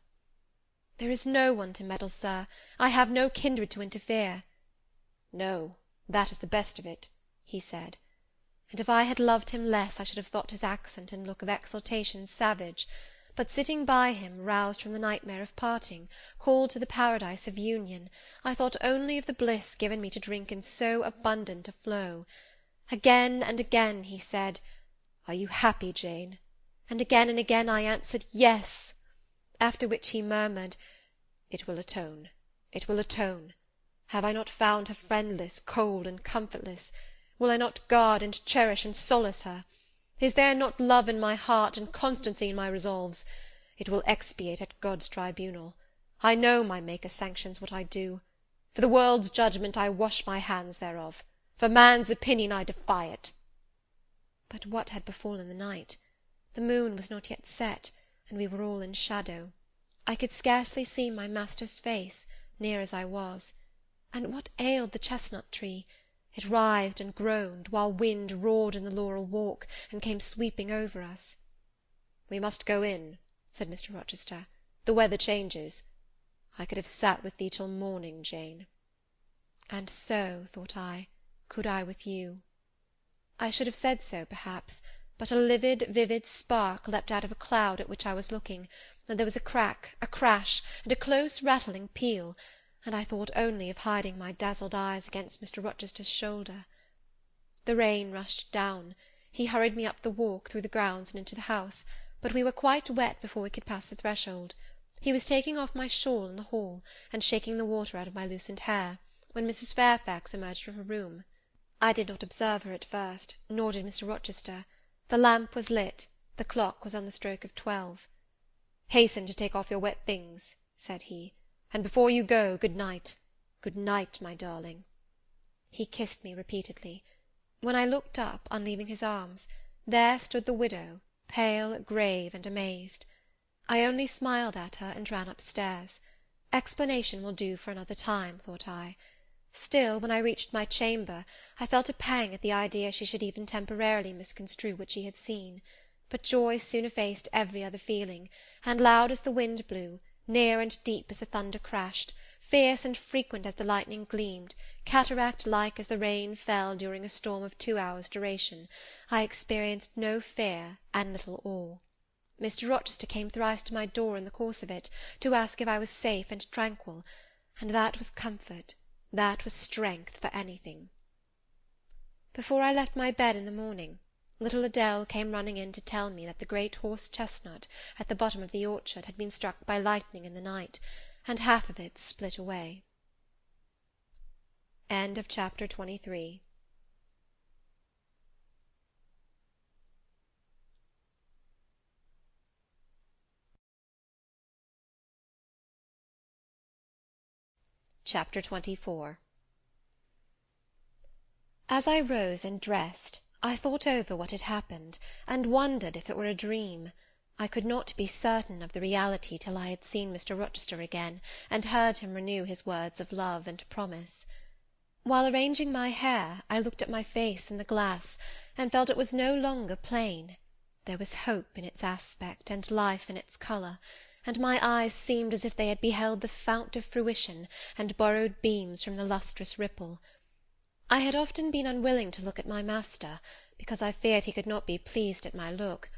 "There is no one to meddle, sir. I have no kindred to interfere." "No, that is the best of it," he said. And if I had loved him less, I should have thought his accent and look of exultation savage. But sitting by him, roused from the nightmare of parting, called to the paradise of union, I thought only of the bliss given me to drink in so abundant a flow. Again and again he said, "Are you happy, Jane?" And again I answered, "Yes." After which he murmured, "It will atone, it will atone. Have I not found her friendless, cold, and comfortless? Will I not guard and cherish and solace her? Is there not love in my heart, and constancy in my resolves? It will expiate at God's tribunal. I know my Maker sanctions what I do. For the world's judgment I wash my hands thereof. For man's opinion I defy it." But what had befallen the night? The moon was not yet set, and we were all in shadow. I could scarcely see my master's face, near as I was. And what ailed the chestnut tree? It writhed and groaned, while wind roared in the laurel walk, and came sweeping over us. "We must go in," said Mr. Rochester. "The weather changes. I could have sat with thee till morning, Jane." And so, thought I, could I with you. I should have said so, perhaps, but a livid, vivid spark leapt out of a cloud at which I was looking, and there was a crack, a crash, and a close rattling peal, and I thought only of hiding my dazzled eyes against Mr. Rochester's shoulder. The rain rushed down. He hurried me up the walk, through the grounds, and into the house, but we were quite wet before we could pass the threshold. He was taking off my shawl in the hall, and shaking the water out of my loosened hair, when Mrs. Fairfax emerged from her room. I did not observe her at first, nor did Mr. Rochester. The lamp was lit, the clock was on the stroke of 12. "Hasten to take off your wet things," said he, "and before you go, good night. Good night, my darling." He kissed me repeatedly. When I looked up, on leaving his arms, there stood the widow, pale, grave, and amazed. I only smiled at her, and ran upstairs. Explanation will do for another time, thought I. Still, when I reached my chamber, I felt a pang at the idea she should even temporarily misconstrue what she had seen. But joy soon effaced every other feeling, and loud as the wind blew, near and deep as the thunder crashed, fierce and frequent as the lightning gleamed, cataract-like as the rain fell during a storm of 2 hours' duration, I experienced no fear and little awe. Mr. Rochester came thrice to my door in the course of it, to ask if I was safe and tranquil, and that was comfort, that was strength for anything. Before I left my bed in the morning, little Adele came running in to tell me that the great horse-chestnut at the bottom of the orchard had been struck by lightning in the night, and half of it split away. End of chapter 23. Chapter 24. As I rose and dressed, I thought over what had happened, and wondered if it were a dream. I could not be certain of the reality till I had seen Mr. Rochester again, and heard him renew his words of love and promise. While arranging my hair, I looked at my face in the glass, and felt it was no longer plain. There was hope in its aspect, and life in its colour, and my eyes seemed as if they had beheld the fount of fruition, and borrowed beams from the lustrous ripple. I had often been unwilling to look at my master, because I feared he could not be pleased at my look,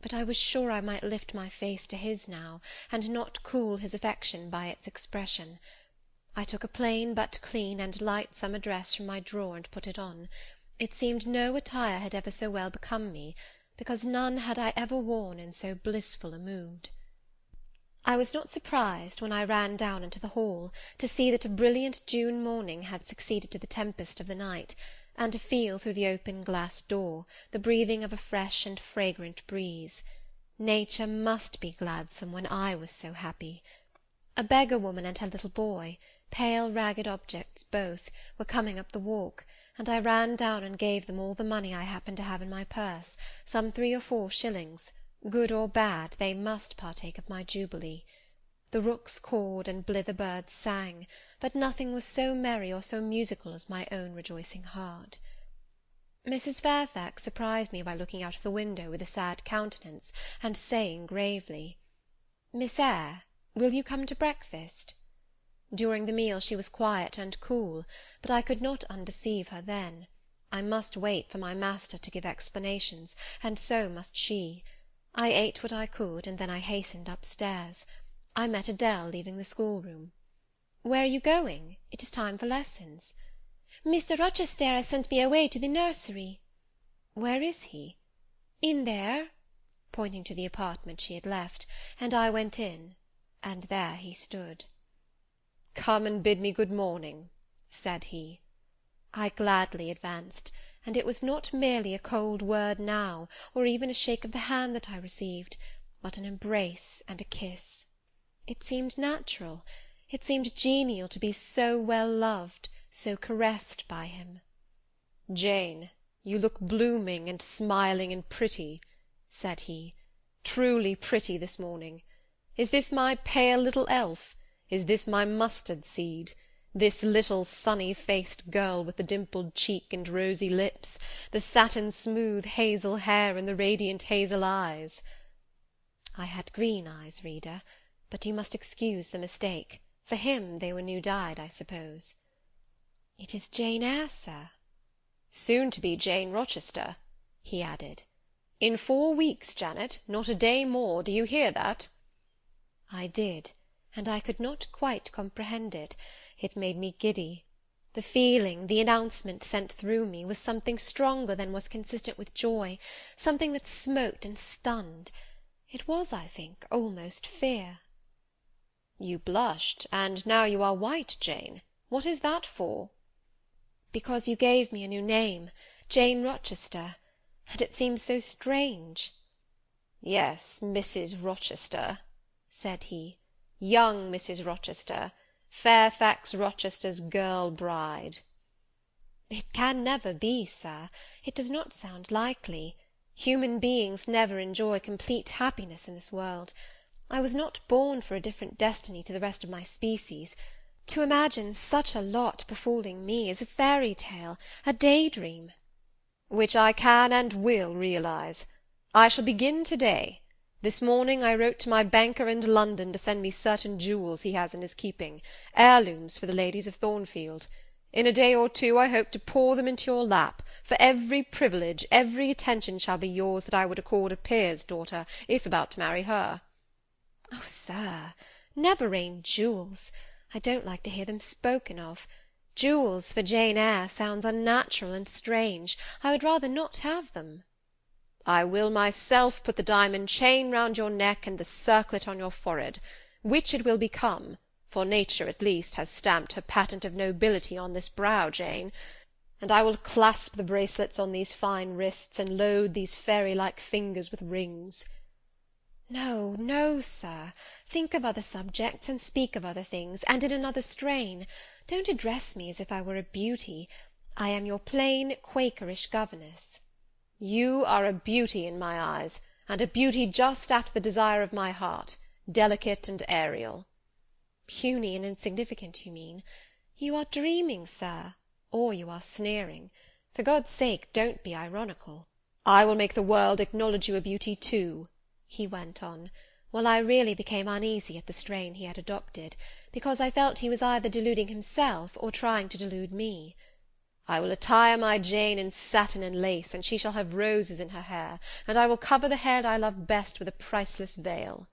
but I was sure I might lift my face to his now, and not cool his affection by its expression. I took a plain but clean and light summer dress from my drawer, and put it on. It seemed no attire had ever so well become me, because none had I ever worn in so blissful a mood. I was not surprised, when I ran down into the hall, to see that a brilliant June morning had succeeded to the tempest of the night, and to feel through the open glass door the breathing of a fresh and fragrant breeze. Nature must be gladsome when I was so happy. A beggar woman and her little boy, pale ragged objects both, were coming up the walk, and I ran down and gave them all the money I happened to have in my purse, some 3 or 4 shillings. Good or bad, they must partake of my jubilee. The rooks cawed and blither birds sang, but nothing was so merry or so musical as my own rejoicing heart. Mrs. Fairfax surprised me by looking out of the window with a sad countenance, and saying gravely, "Miss Eyre, will you come to breakfast?" During the meal she was quiet and cool, but I could not undeceive her then. I must wait for my master to give explanations, and so must she. I ate what I could, and then I hastened upstairs. I met Adele leaving the schoolroom. "Where are you going? It is time for lessons." "Mr. Rochester has sent me away to the nursery." "Where is he?" "In there," pointing to the apartment she had left, and I went in, and there he stood. "Come and bid me good morning," said he. I gladly advanced, and it was not merely a cold word now, or even a shake of the hand that I received, but an embrace and a kiss. It seemed natural, it seemed genial to be so well loved, so caressed by him. "Jane, you look blooming and smiling and pretty," said he, "truly pretty this morning. Is this my pale little elf? Is this my mustard seed? This little sunny-faced girl with the dimpled cheek and rosy lips, the satin-smooth hazel hair and the radiant hazel eyes?" I had green eyes, reader, but you must excuse the mistake. For him they were new-dyed, I suppose. "It is Jane Eyre, sir." "Soon to be Jane Rochester," he added. "In 4 weeks, Janet, not a day more, do you hear that?" I did, and I could not quite comprehend it. It made me giddy. The feeling, the announcement sent through me, was something stronger than was consistent with joy, something that smote and stunned. It was, I think, almost fear. "You blushed, and now you are white, Jane. What is that for?" "Because you gave me a new name, Jane Rochester, and it seems so strange." "Yes, Mrs. Rochester," said he, "young Mrs. Rochester, Fairfax Rochester's girl bride." "It can never be, sir. It does not sound likely. Human beings never enjoy complete happiness in this world. I was not born for a different destiny to the rest of my species. To imagine such a lot befalling me is a fairy tale, a day-dream." "Which I can and will realize. I shall begin to-day. This morning I wrote to my banker in London to send me certain jewels he has in his keeping, heirlooms for the ladies of Thornfield. In a day or 2 I hope to pour them into your lap, for every privilege, every attention shall be yours that I would accord a peer's daughter, if about to marry her." "Oh, sir, never rain jewels. I don't like to hear them spoken of. Jewels for Jane Eyre sounds unnatural and strange. I would rather not have them." "I will myself put the diamond chain round your neck and the circlet on your forehead, which it will become, for nature at least has stamped her patent of nobility on this brow, Jane, and I will clasp the bracelets on these fine wrists, and load these fairy-like fingers with rings." "No, no, sir. Think of other subjects, and speak of other things, and in another strain. Don't address me as if I were a beauty. I am your plain Quakerish governess." "You are a beauty in my eyes, and a beauty just after the desire of my heart, delicate and aerial." "Puny and insignificant, you mean. You are dreaming, sir, or you are sneering. For God's sake, don't be ironical." "I will make the world acknowledge you a beauty too," he went on, while I really became uneasy at the strain he had adopted, because I felt he was either deluding himself or trying to delude me. "I will attire my Jane in satin and lace, and she shall have roses in her hair, and I will cover the head I love best with a priceless veil."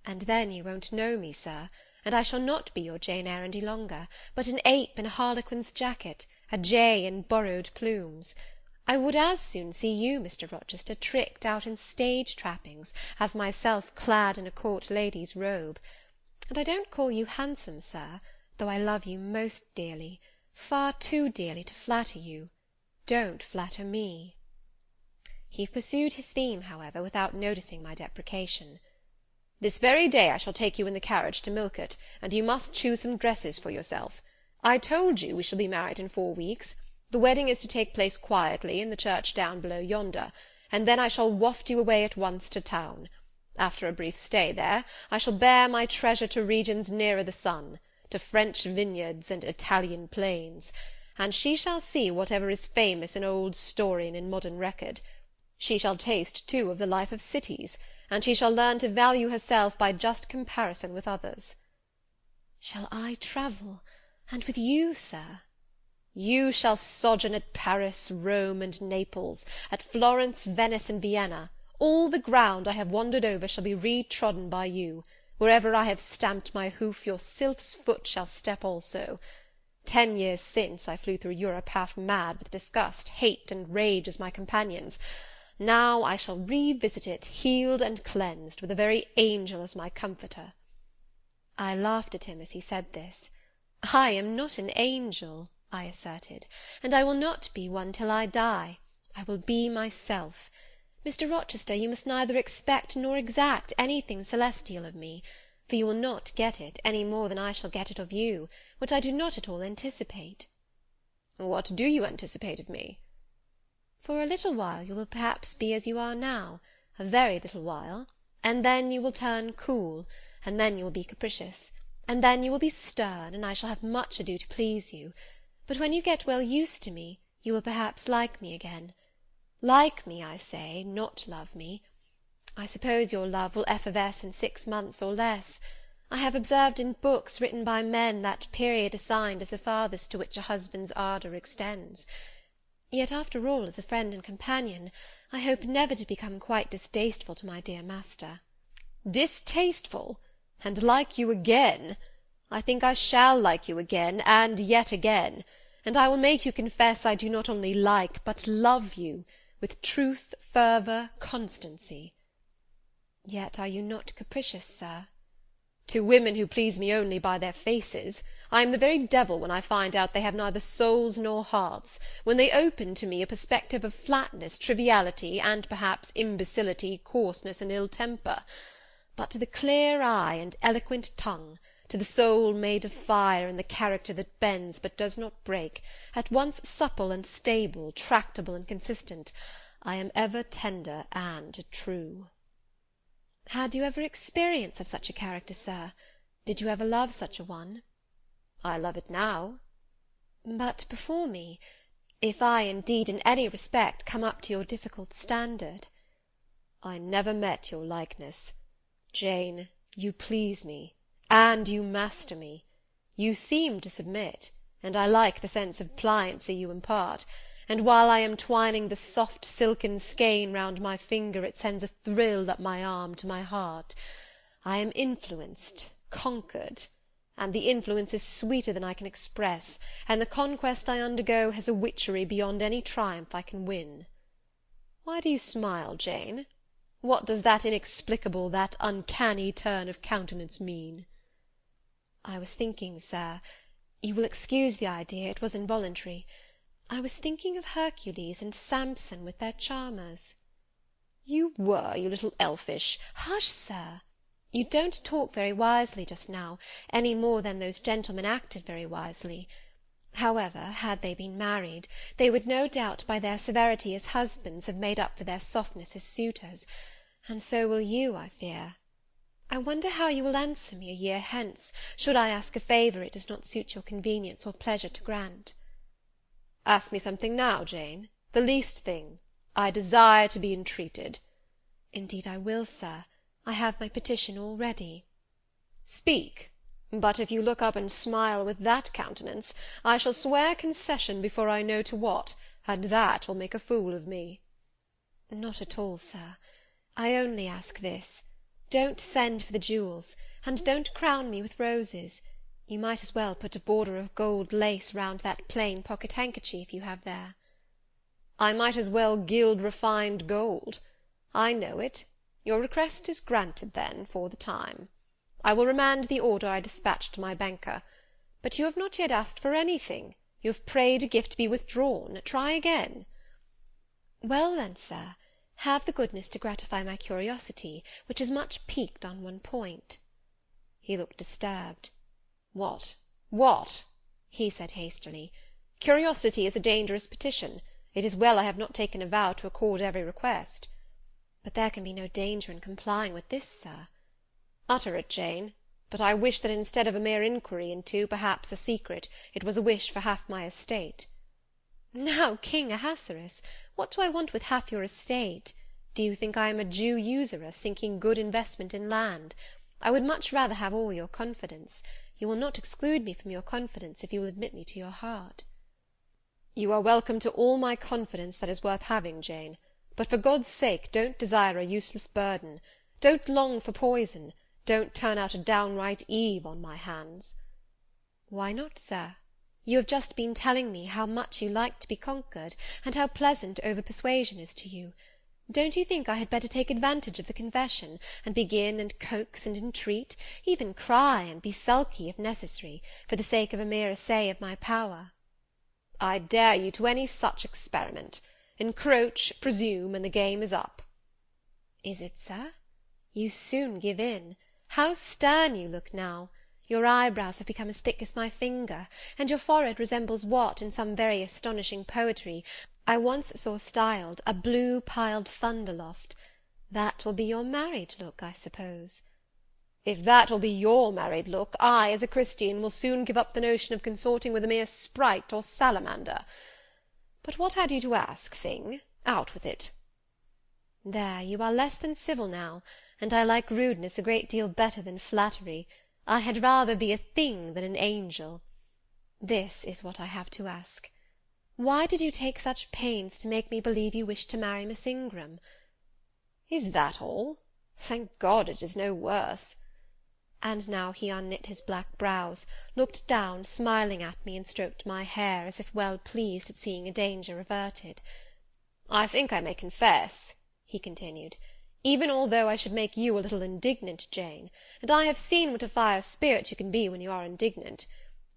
"And then you won't know me, sir, and I shall not be your Jane Eyre any longer, but an ape in a harlequin's jacket, a jay in borrowed plumes. I would as soon see you, Mr. Rochester, tricked out in stage trappings, as myself clad in a court lady's robe. And I don't call you handsome, sir, though I love you most dearly, far too dearly to flatter you. Don't flatter me." He pursued his theme, however, without noticing my deprecation. "This very day I shall take you in the carriage to Millcote, and you must choose some dresses for yourself. I told you we shall be married in 4 weeks. The wedding is to take place quietly, in the church down below yonder, and then I shall waft you away at once to town. After a brief stay there, I shall bear my treasure to regions nearer the sun, to French vineyards and Italian plains, and she shall see whatever is famous in old story and in modern record. She shall taste, too, of the life of cities, and she shall learn to value herself by just comparison with others." "Shall I travel, and with you, sir?" "You shall sojourn at Paris, Rome, and Naples, at Florence, Venice, and Vienna. All the ground I have wandered over shall be re-trodden by you. Wherever I have stamped my hoof, your sylph's foot shall step also. 10 years since, I flew through Europe half mad with disgust, hate, and rage as my companions. Now I shall revisit it, healed and cleansed, with a very angel as my comforter." I laughed at him as he said this. "I am not an angel," I asserted, "and I will not be one till I die. I will be myself. Mr. Rochester, you must neither expect nor exact anything celestial of me, for you will not get it, any more than I shall get it of you, which I do not at all anticipate." "What do you anticipate of me?" "For a little while you will perhaps be as you are now, a very little while, and then you will turn cool, and then you will be capricious, and then you will be stern, and I shall have much ado to please you. But when you get well used to me, you will perhaps like me again. Like me, I say, not love me. I suppose your love will effervesce in 6 months or less. I have observed in books written by men that period assigned as the farthest to which a husband's ardour extends. Yet, after all, as a friend and companion, I hope never to become quite distasteful to my dear master." "Distasteful! And like you again! I think I shall like you again, and yet again, and I will make you confess I do not only like, but love you, with truth, fervour, constancy." "Yet are you not capricious, sir?" "To women who please me only by their faces. I am the very devil when I find out they have neither souls nor hearts, when they open to me a perspective of flatness, triviality, and perhaps imbecility, coarseness, and ill temper. But to the clear eye and eloquent tongue, to the soul made of fire, and the character that bends but does not break, at once supple and stable, tractable and consistent, I am ever tender and true." "Had you ever experience of such a character, sir? Did you ever love such a one?" "I love it now." "But before me, if I, indeed, in any respect, come up to your difficult standard?" "I never met your likeness. Jane, you please me, and you master me. You seem to submit, and I like the sense of pliancy you impart, and while I am twining the soft silken skein round my finger, it sends a thrill up my arm to my heart. I am influenced, conquered, and the influence is sweeter than I can express, and the conquest I undergo has a witchery beyond any triumph I can win. Why do you smile, Jane? What does that inexplicable, that uncanny turn of countenance mean?" "I was thinking, sir, you will excuse the idea, it was involuntary, I was thinking of Hercules and Samson with their charmers." "You were, you little elfish—" "Hush, sir! You don't talk very wisely just now, any more than those gentlemen acted very wisely. However, had they been married, they would no doubt by their severity as husbands have made up for their softness as suitors, and so will you, I fear. I wonder how you will answer me a year hence, should I ask a favour it does not suit your convenience or pleasure to grant." "Ask me something now, Jane, the least thing. I desire to be entreated." "Indeed I will, sir. I have my petition all ready." "Speak. But if you look up and smile with that countenance, I shall swear concession before I know to what, and that will make a fool of me." "Not at all, sir. I only ask this. Don't send for the jewels, and don't crown me with roses. You might as well put a border of gold lace round that plain pocket-handkerchief you have there." I might as well gild refined gold. I know it. Your request is granted, then, for the time. I will remand the order I dispatched to my banker. But you have not yet asked for anything. You have prayed a gift be withdrawn. Try again." "Well, then, sir, have the goodness to gratify my curiosity, which is much piqued on one point." He looked disturbed. What?" he said hastily. "Curiosity is a dangerous petition. It is well I have not taken a vow to accord every request." "But there can be no danger in complying with this, sir." "Utter it, Jane. But I wish that instead of a mere inquiry into, perhaps, a secret, it was a wish for half my estate." "Now, King Ahasuerus, what do I want with half your estate? Do you think I am a Jew usurer, sinking good investment in land? I would much rather have all your confidence. You will not exclude me from your confidence if you will admit me to your heart." "You are welcome to all my confidence that is worth having, Jane. But for God's sake don't desire a useless burden. Don't long for poison. Don't turn out a downright Eve on my hands." "Why not, sir? You have just been telling me how much you like to be conquered, and how pleasant over-persuasion is to you. Don't you think I had better take advantage of the confession, and begin and coax and entreat, even cry and be sulky if necessary, for the sake of a mere essay of my power?" "I dare you to any such experiment. Encroach, presume, and the game is up." "Is it, sir? You soon give in. How stern you look now! Your eyebrows have become as thick as my finger, and your forehead resembles what, in some very astonishing poetry, I once saw styled a blue-piled thunder-loft. That will be your married look, I suppose." "If that will be your married look, I, as a Christian, will soon give up the notion of consorting with a mere sprite or salamander. But what had you to ask, thing? Out with it." "There, you are less than civil now, and I like rudeness a great deal better than flattery. I had rather be a thing than an angel. This is what I have to ask. Why did you take such pains to make me believe you wished to marry Miss Ingram?" "Is that all? Thank God it is no worse." And now he unknit his black brows, looked down, smiling at me, and stroked my hair, as if well pleased at seeing a danger averted. "I think I may confess," he continued, "even although I should make you a little indignant, Jane, and I have seen what a fire spirit you can be when you are indignant.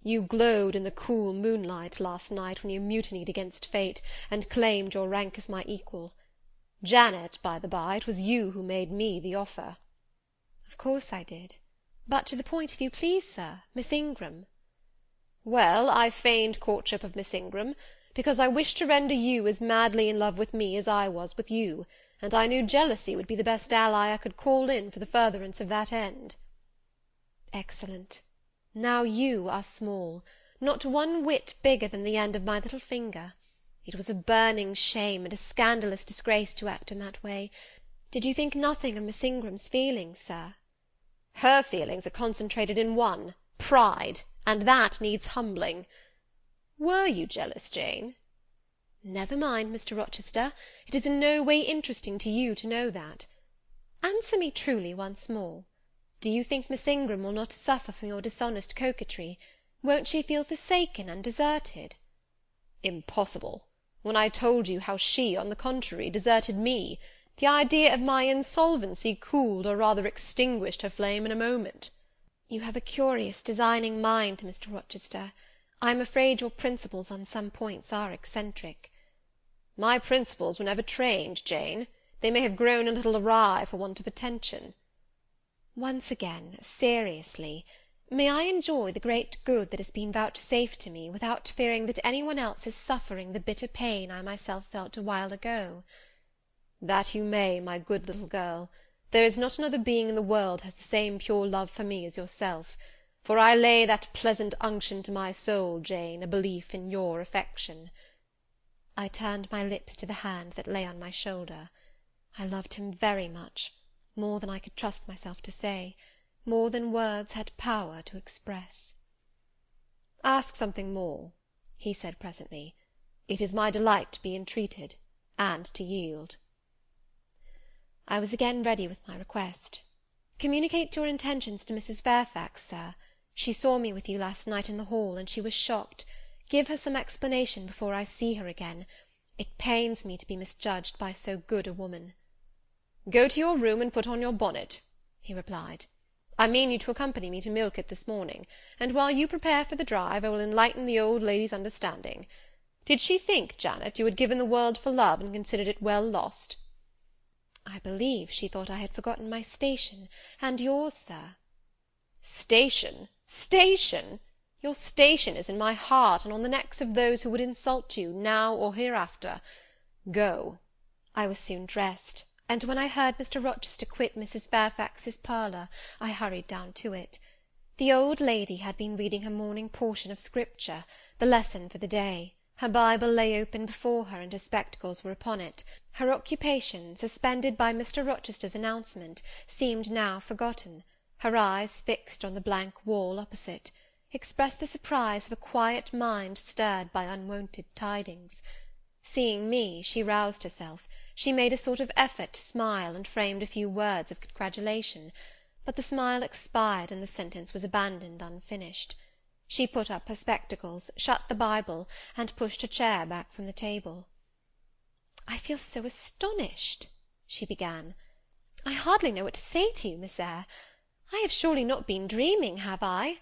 You glowed in the cool moonlight last night when you mutinied against fate, and claimed your rank as my equal. Janet, by the by, it was you who made me the offer." "Of course I did. But to the point, if you please, sir. Miss Ingram." "Well, I feigned courtship of Miss Ingram, because I wished to render you as madly in love with me as I was with you, and I knew jealousy would be the best ally I could call in for the furtherance of that end." "Excellent. Now you are small, not one whit bigger than the end of my little finger. It was a burning shame and a scandalous disgrace to act in that way. Did you think nothing of Miss Ingram's feelings, sir?" "Her feelings are concentrated in one, pride, and that needs humbling. Were you jealous, Jane?" "Never mind, Mr. Rochester. It is in no way interesting to you to know that. Answer me truly once more. Do you think Miss Ingram will not suffer from your dishonest coquetry? Won't she feel forsaken and deserted?" "Impossible! When I told you how she, on the contrary, deserted me, the idea of my insolvency cooled, or rather extinguished, her flame in a moment." "You have a curious, designing mind, Mr. Rochester. I am afraid your principles on some points are eccentric." "My principles were never trained, Jane. They may have grown a little awry for want of attention." "Once again, seriously, may I enjoy the great good that has been vouchsafed to me, without fearing that any one else is suffering the bitter pain I myself felt a while ago?" "That you may, my good little girl. There is not another being in the world has the same pure love for me as yourself, for I lay that pleasant unction to my soul, Jane, a belief in your affection." I turned my lips to the hand that lay on my shoulder. I loved him very much, more than I could trust myself to say, more than words had power to express. "Ask something more," he said presently. "It is my delight to be entreated, and to yield." I was again ready with my request. "Communicate your intentions to Mrs. Fairfax, sir. She saw me with you last night in the hall, and she was shocked. Give her some explanation before I see her again. It pains me to be misjudged by so good a woman." "Go to your room and put on your bonnet," he replied. "I mean you to accompany me to Millcote this morning, and while you prepare for the drive, I will enlighten the old lady's understanding. Did she think, Janet, you had given the world for love, and considered it well lost?" "I believe she thought I had forgotten my station, and yours, sir." "Station! Station! Your station is in my heart, and on the necks of those who would insult you, now or hereafter. Go." I was soon dressed, and when I heard Mr. Rochester quit Mrs. Fairfax's parlour, I hurried down to it. The old lady had been reading her morning portion of Scripture, the lesson for the day. Her Bible lay open before her, and her spectacles were upon it. Her occupation, suspended by Mr. Rochester's announcement, seemed now forgotten. Her eyes, fixed on the blank wall opposite, expressed the surprise of a quiet mind stirred by unwonted tidings. Seeing me, she roused herself. She made a sort of effort to smile, and framed a few words of congratulation, but the smile expired, and the sentence was abandoned unfinished. She put up her spectacles, shut the Bible, and pushed her chair back from the table. "I feel so astonished," she began. "I hardly know what to say to you, Miss Eyre. I have surely not been dreaming, have I?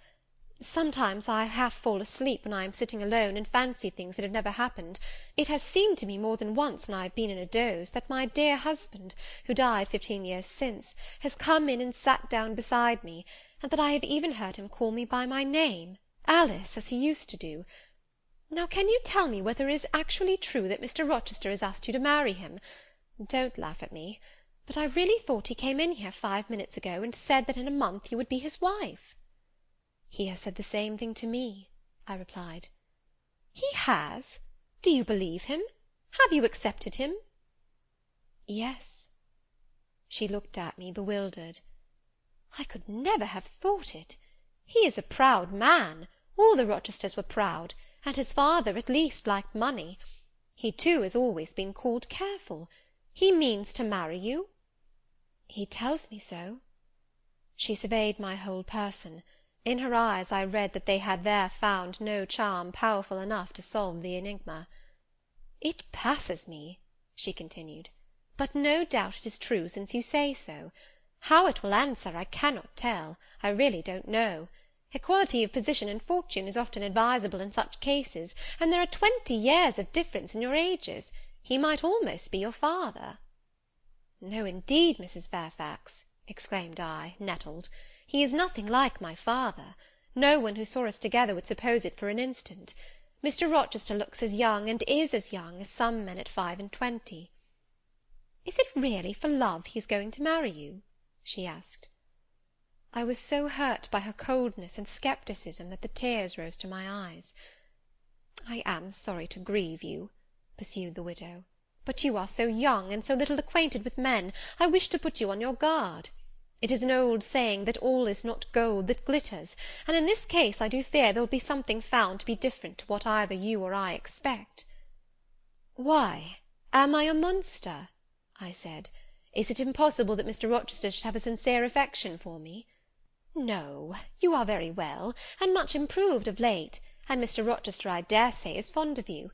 Sometimes I half fall asleep when I am sitting alone, and fancy things that have never happened. It has seemed to me more than once, when I have been in a doze, that my dear husband, who died 15 years since, has come in and sat down beside me, and that I have even heard him call me by my name, Alice, as he used to do. Now can you tell me whether it is actually true that Mr. Rochester has asked you to marry him? Don't laugh at me, but I really thought he came in here 5 minutes ago, and said that in a month you would be his wife." "He has said the same thing to me," I replied. "He has? Do you believe him? Have you accepted him?" "Yes." She looked at me bewildered. "I could never have thought it. He is a proud man. All the Rochesters were proud, and his father, at least, liked money. He, too, has always been called careful. He means to marry you?" "He tells me so." She surveyed my whole person. In her eyes I read that they had there found no charm powerful enough to solve the enigma. "It passes me," she continued, "but no doubt it is true, since you say so. How it will answer I cannot tell. I really don't know. Equality of position and fortune is often advisable in such cases, and there are 20 years of difference in your ages. He might almost be your father." "No, indeed, Mrs. Fairfax," exclaimed I, nettled. "He is nothing like my father. No one who saw us together would suppose it for an instant. Mr. Rochester looks as young, and is as young, as some men at 25. "Is it really for love he is going to marry you?" she asked. I was so hurt by her coldness and scepticism that the tears rose to my eyes. "I am sorry to grieve you," pursued the widow, "but you are so young, and so little acquainted with men, I wish to put you on your guard. It is an old saying that all is not gold that glitters, and in this case I do fear there will be something found to be different to what either you or I expect." "Why, am I a monster?" I said. "Is it impossible that Mr. Rochester should have a sincere affection for me?" "No, you are very well, and much improved of late, and Mr. Rochester, I dare say, is fond of you.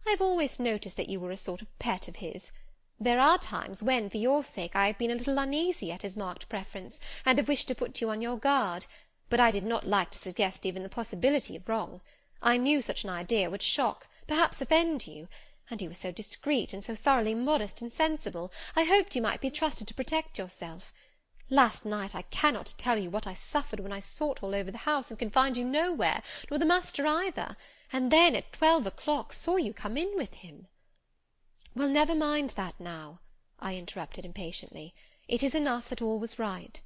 I have always noticed that you were a sort of pet of his. There are times when, for your sake, I have been a little uneasy at his marked preference, and have wished to put you on your guard, but I did not like to suggest even the possibility of wrong. I knew such an idea would shock, perhaps offend you, and you were so discreet, and so thoroughly modest and sensible, I hoped you might be trusted to protect yourself. Last night I cannot tell you what I suffered when I sought all over the house, and could find you nowhere, nor the master either, and then at 12 o'clock saw you come in with him." "Well, never mind that now," I interrupted impatiently. "It is enough that all was right."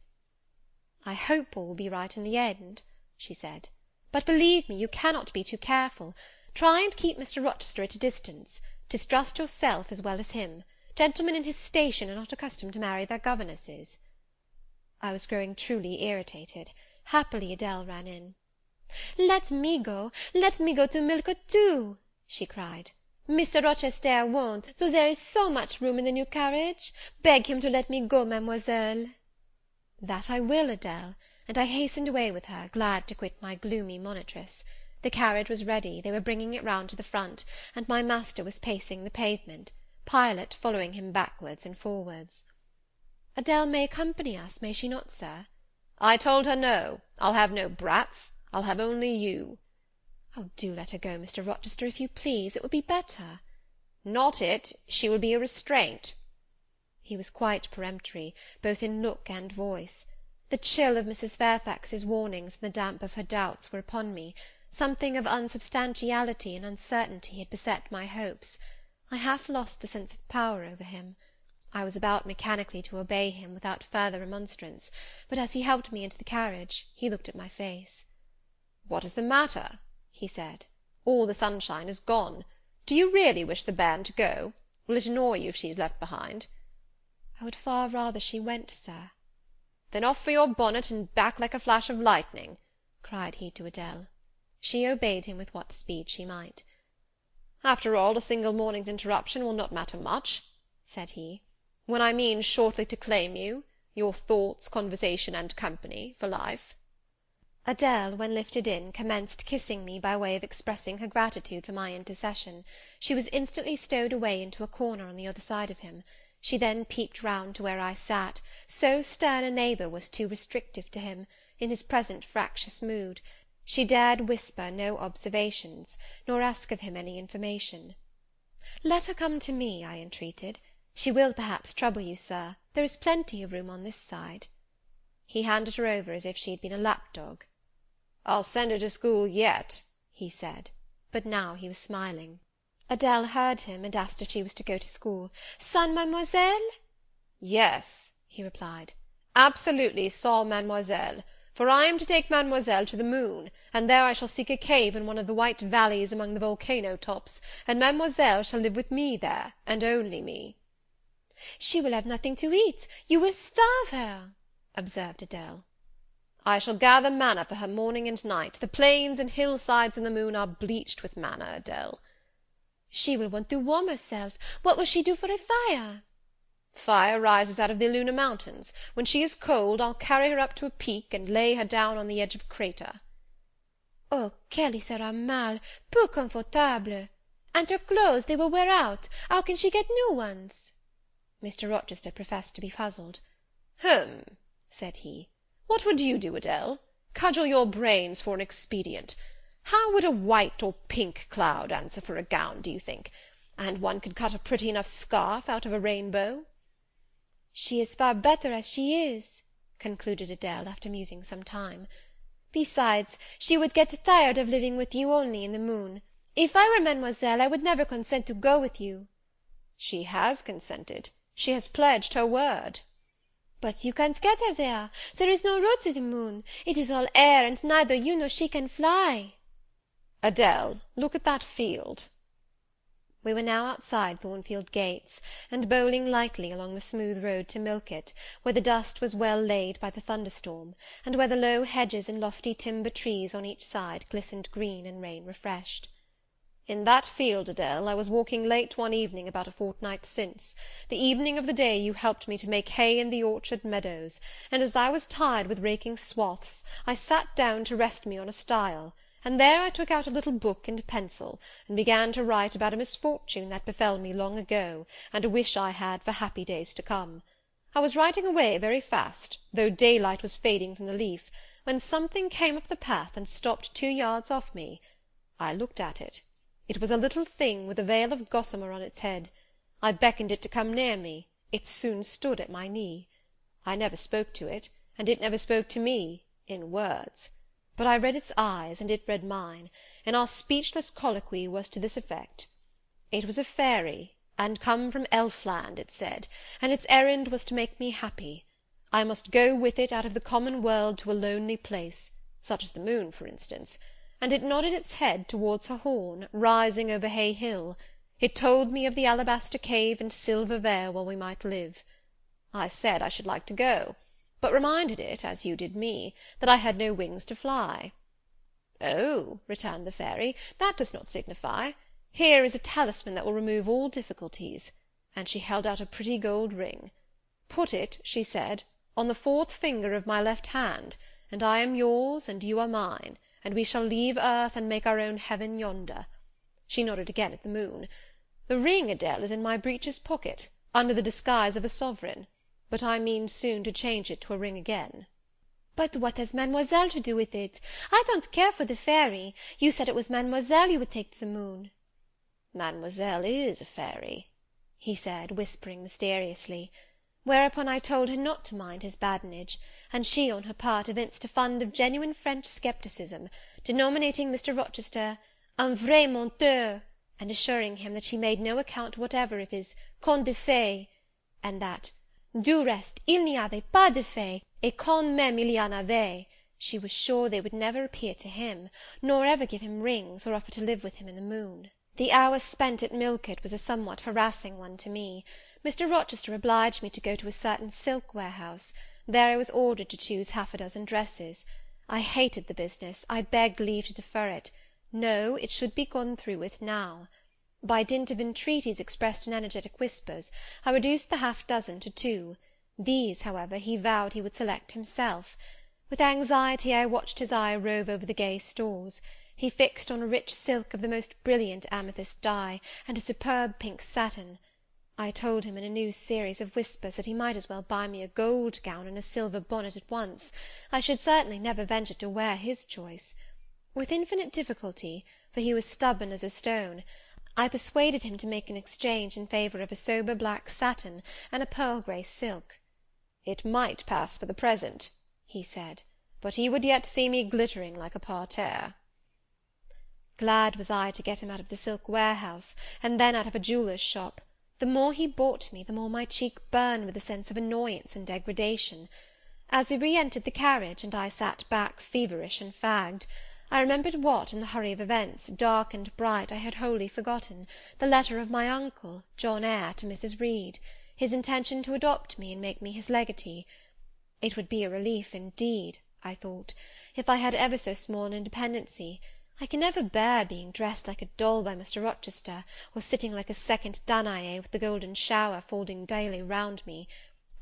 "I hope all will be right in the end," she said. "But believe me, you cannot be too careful. Try and keep Mr. Rochester at a distance. Distrust yourself as well as him. Gentlemen in his station are not accustomed to marry their governesses." I was growing truly irritated. Happily Adele ran in. Let me go to Millcote too," she cried. "Mr. Rochester won't, so there is so much room in the new carriage. Beg him to let me go, mademoiselle." "That I will, Adele," and I hastened away with her, glad to quit my gloomy monitress. The carriage was ready, they were bringing it round to the front, and my master was pacing the pavement, Pilot following him backwards and forwards. "Adele may accompany us, may she not, sir?" "I told her no. I'll have no brats. I'll have only you." "Oh, do let her go, Mr. Rochester, if you please. It would be better." "Not it. She will be a restraint." He was quite peremptory, both in look and voice. The chill of Mrs. Fairfax's warnings and the damp of her doubts were upon me. Something of unsubstantiality and uncertainty had beset my hopes. I half lost the sense of power over him. I was about mechanically to obey him without further remonstrance, but as he helped me into the carriage, he looked at my face. "What is the matter?" he said. "All the sunshine is gone. Do you really wish the bairn to go? Will it annoy you if she is left behind?" "I would far rather she went, sir." "Then off for your bonnet, and back like a flash of lightning," cried he to Adele. She obeyed him with what speed she might. "After all, a single morning's interruption will not matter much," said he, "when I mean shortly to claim you, your thoughts, conversation, and company, for life." Adele, when lifted in, commenced kissing me by way of expressing her gratitude for my intercession. She was instantly stowed away into a corner on the other side of him. She then peeped round to where I sat, so stern a neighbour was too restrictive to him, in his present fractious mood. She dared whisper no observations, nor ask of him any information. "Let her come to me," I entreated. "She will perhaps trouble you, sir. There is plenty of room on this side." He handed her over as if she had been a lap-dog. "I'll send her to school yet," he said, but now he was smiling. Adele heard him, and asked if she was to go to school. "Sans mademoiselle?" "Yes," he replied, "absolutely sans mademoiselle, for I am to take mademoiselle to the moon, and there I shall seek a cave in one of the white valleys among the volcano tops, and mademoiselle shall live with me there, and only me." "She will have nothing to eat. You will starve her," observed Adele. "I shall gather manna for her morning and night. The plains and hillsides in the moon are bleached with manna, Adele." "She will want to warm herself. What will she do for a fire?" "Fire rises out of the lunar mountains. When she is cold, I'll carry her up to a peak, and lay her down on the edge of a crater." "Oh, qu'elle y sera mal, peu confortable. And her clothes, they will wear out. How can she get new ones?" Mr. Rochester professed to be puzzled. Said he. "What would you do, Adele? Cudgel your brains for an expedient. How would a white or pink cloud answer for a gown, do you think? And one could cut a pretty enough scarf out of a rainbow." "She is far better as she is," concluded Adele, after musing some time. "Besides, she would get tired of living with you only in the moon. If I were mademoiselle, I would never consent to go with you." "She has consented. She has pledged her word." "But you can't get her there. There is no road to the moon. It is all air, and neither you nor she can fly." "Adele, look at that field." We were now outside Thornfield gates, and bowling lightly along the smooth road to Milket, where the dust was well laid by the thunderstorm, and where the low hedges and lofty timber trees on each side glistened green and rain-refreshed. "In that field, Adele, I was walking late one evening about a fortnight since, the evening of the day you helped me to make hay in the orchard meadows, and as I was tired with raking swaths, I sat down to rest me on a stile, and there I took out a little book and pencil, and began to write about a misfortune that befell me long ago, and a wish I had for happy days to come. I was writing away very fast, though daylight was fading from the leaf, when something came up the path and stopped 2 yards off me. I looked at it. It was a little thing with a veil of gossamer on its head. I beckoned it to come near me. It soon stood at my knee. I never spoke to it, and it never spoke to me, in words. But I read its eyes, and it read mine, and our speechless colloquy was to this effect. It was a fairy, and come from Elfland, it said, and its errand was to make me happy. I must go with it out of the common world to a lonely place, such as the moon, for instance, and it nodded its head towards her horn, rising over Hay Hill. It told me of the alabaster cave and silver vale where we might live. I said I should like to go, but reminded it, as you did me, that I had no wings to fly. "Oh," returned the fairy, "that does not signify. Here is a talisman that will remove all difficulties," and she held out a pretty gold ring. "Put it," she said, "on the 4th finger of my left hand, and I am yours, and you are mine, and we shall leave earth and make our own heaven yonder." She nodded again at the moon. "The ring, Adele, is in my breeches pocket, under the disguise of a sovereign, but I mean soon to change it to a ring again." "But what has mademoiselle to do with it? I don't care for the fairy. You said it was mademoiselle you would take to the moon." "Mademoiselle is a fairy," he said, whispering mysteriously. Whereupon I told her not to mind his badinage, and she, on her part, evinced a fund of genuine French scepticism, denominating Mr. Rochester un vrai menteur, and assuring him that she made no account whatever of his contes de fées, and that, du reste, il n'y avait pas de fées, et quand même il y en avait, she was sure they would never appear to him, nor ever give him rings, or offer to live with him in the moon. The hour spent at Millcote was a somewhat harassing one to me. Mr. Rochester obliged me to go to a certain silk warehouse. There I was ordered to choose half a dozen dresses. I hated the business. I begged leave to defer it. No, it should be gone through with now. By dint of entreaties expressed in energetic whispers, I reduced the half dozen to 2. These, however, he vowed he would select himself. With anxiety I watched his eye rove over the gay stores. He fixed on a rich silk of the most brilliant amethyst dye, and a superb pink satin. I told him in a new series of whispers that he might as well buy me a gold gown and a silver bonnet at once. I should certainly never venture to wear his choice. With infinite difficulty, for he was stubborn as a stone, I persuaded him to make an exchange in favour of a sober black satin and a pearl grey silk. "It might pass for the present," he said, "but he would yet see me glittering like a parterre." Glad was I to get him out of the silk warehouse, and then out of a jeweller's shop. The more he bought me, the more my cheek burned with a sense of annoyance and degradation. As we re-entered the carriage, and I sat back feverish and fagged, I remembered what, in the hurry of events, dark and bright, I had wholly forgotten, the letter of my uncle, Jane Eyre, to Mrs. Reed, his intention to adopt me and make me his legatee. It would be a relief, indeed, I thought, if I had ever so small an independency. I can never bear being dressed like a doll by Mr. Rochester, or sitting like a second Danae with the golden shower falling daily round me.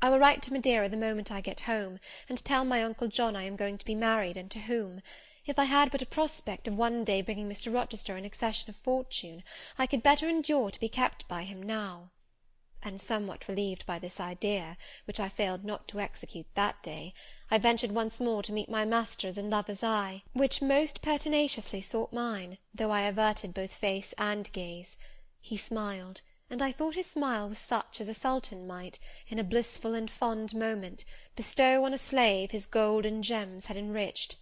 I will write to Madeira the moment I get home, and tell my uncle John I am going to be married, and to whom. If I had but a prospect of one day bringing Mr. Rochester an accession of fortune, I could better endure to be kept by him now. And somewhat relieved by this idea, which I failed not to execute that day, I ventured once more to meet my master's and lover's eye, which most pertinaciously sought mine, though I averted both face and gaze. He smiled, and I thought his smile was such as a sultan might, in a blissful and fond moment, bestow on a slave his gold and gems had enriched.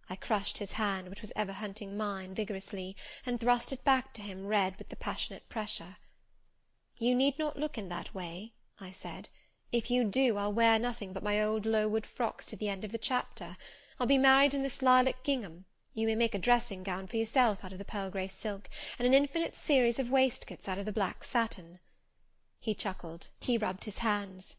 I crushed his hand, which was ever hunting mine, vigorously, and thrust it back to him, red with the passionate pressure. "You need not look in that way," I said. "If you do, I'll wear nothing but my old low-wood frocks to the end of the chapter. I'll be married in this lilac gingham. You may make a dressing-gown for yourself out of the pearl-grey silk, and an infinite series of waistcoats out of the black satin." He chuckled. He rubbed his hands.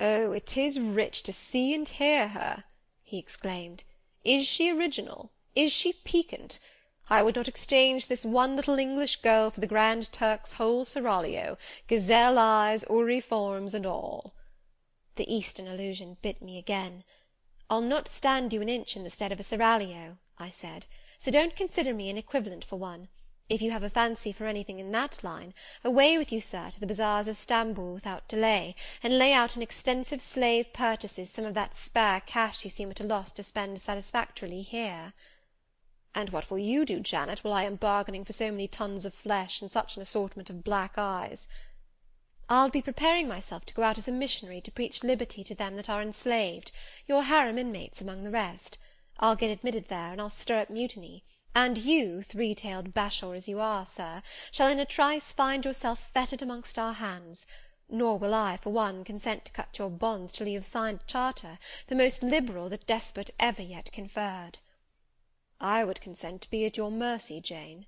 "Oh, it is rich to see and hear her!" he exclaimed. "Is she original? Is she piquant? I would not exchange this one little English girl for the Grand Turk's whole seraglio, gazelle eyes, houri forms, and all." The Eastern allusion bit me again. "I'll not stand you an inch in the stead of a seraglio," I said, "so don't consider me an equivalent for one. If you have a fancy for anything in that line, away with you, sir, to the bazaars of Stamboul without delay, and lay out in extensive slave purchases some of that spare cash you seem at a loss to spend satisfactorily here." "And what will you do, Janet, while I am bargaining for so many tons of flesh, and such an assortment of black eyes?" "I'll be preparing myself to go out as a missionary to preach liberty to them that are enslaved, your harem inmates among the rest. I'll get admitted there, and I'll stir up mutiny, and you, three-tailed bashaw as you are, sir, shall in a trice find yourself fettered amongst our hands. Nor will I, for one, consent to cut your bonds till you have signed a charter, the most liberal that despot ever yet conferred." "I would consent to be at your mercy, Jane."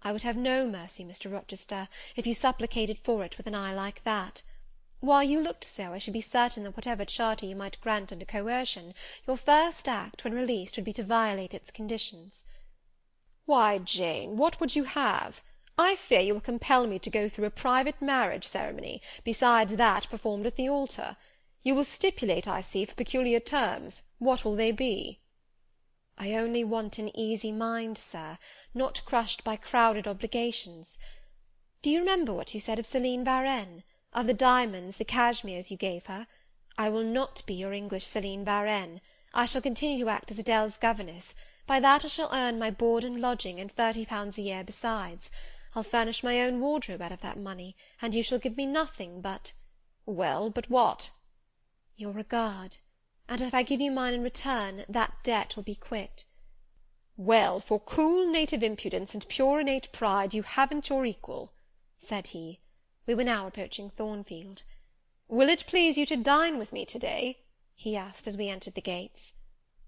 "I would have no mercy, Mr. Rochester, if you supplicated for it with an eye like that. While you looked so, I should be certain that whatever charter you might grant under coercion, your first act, when released, would be to violate its conditions." "Why, Jane, what would you have? I fear you will compel me to go through a private marriage ceremony, besides that performed at the altar. You will stipulate, I see, for peculiar terms. What will they be?" I only want an easy mind, sir, not crushed by crowded obligations. Do you remember what you said of Céline Varenne, of the diamonds, the cashmeres you gave her? I will not be your English Céline Varenne. I shall continue to act as Adèle's governess. By that I shall earn my board and lodging, and £30 a year besides. I'll furnish my own wardrobe out of that money, and you shall give me nothing but— Well, but what? Your regard. And if I give you mine in return, that debt will be quit. Well, for cool native impudence and pure innate pride, you haven't your equal, said he. We were now approaching Thornfield. Will it please you to dine with me to-day? he asked as we entered the gates.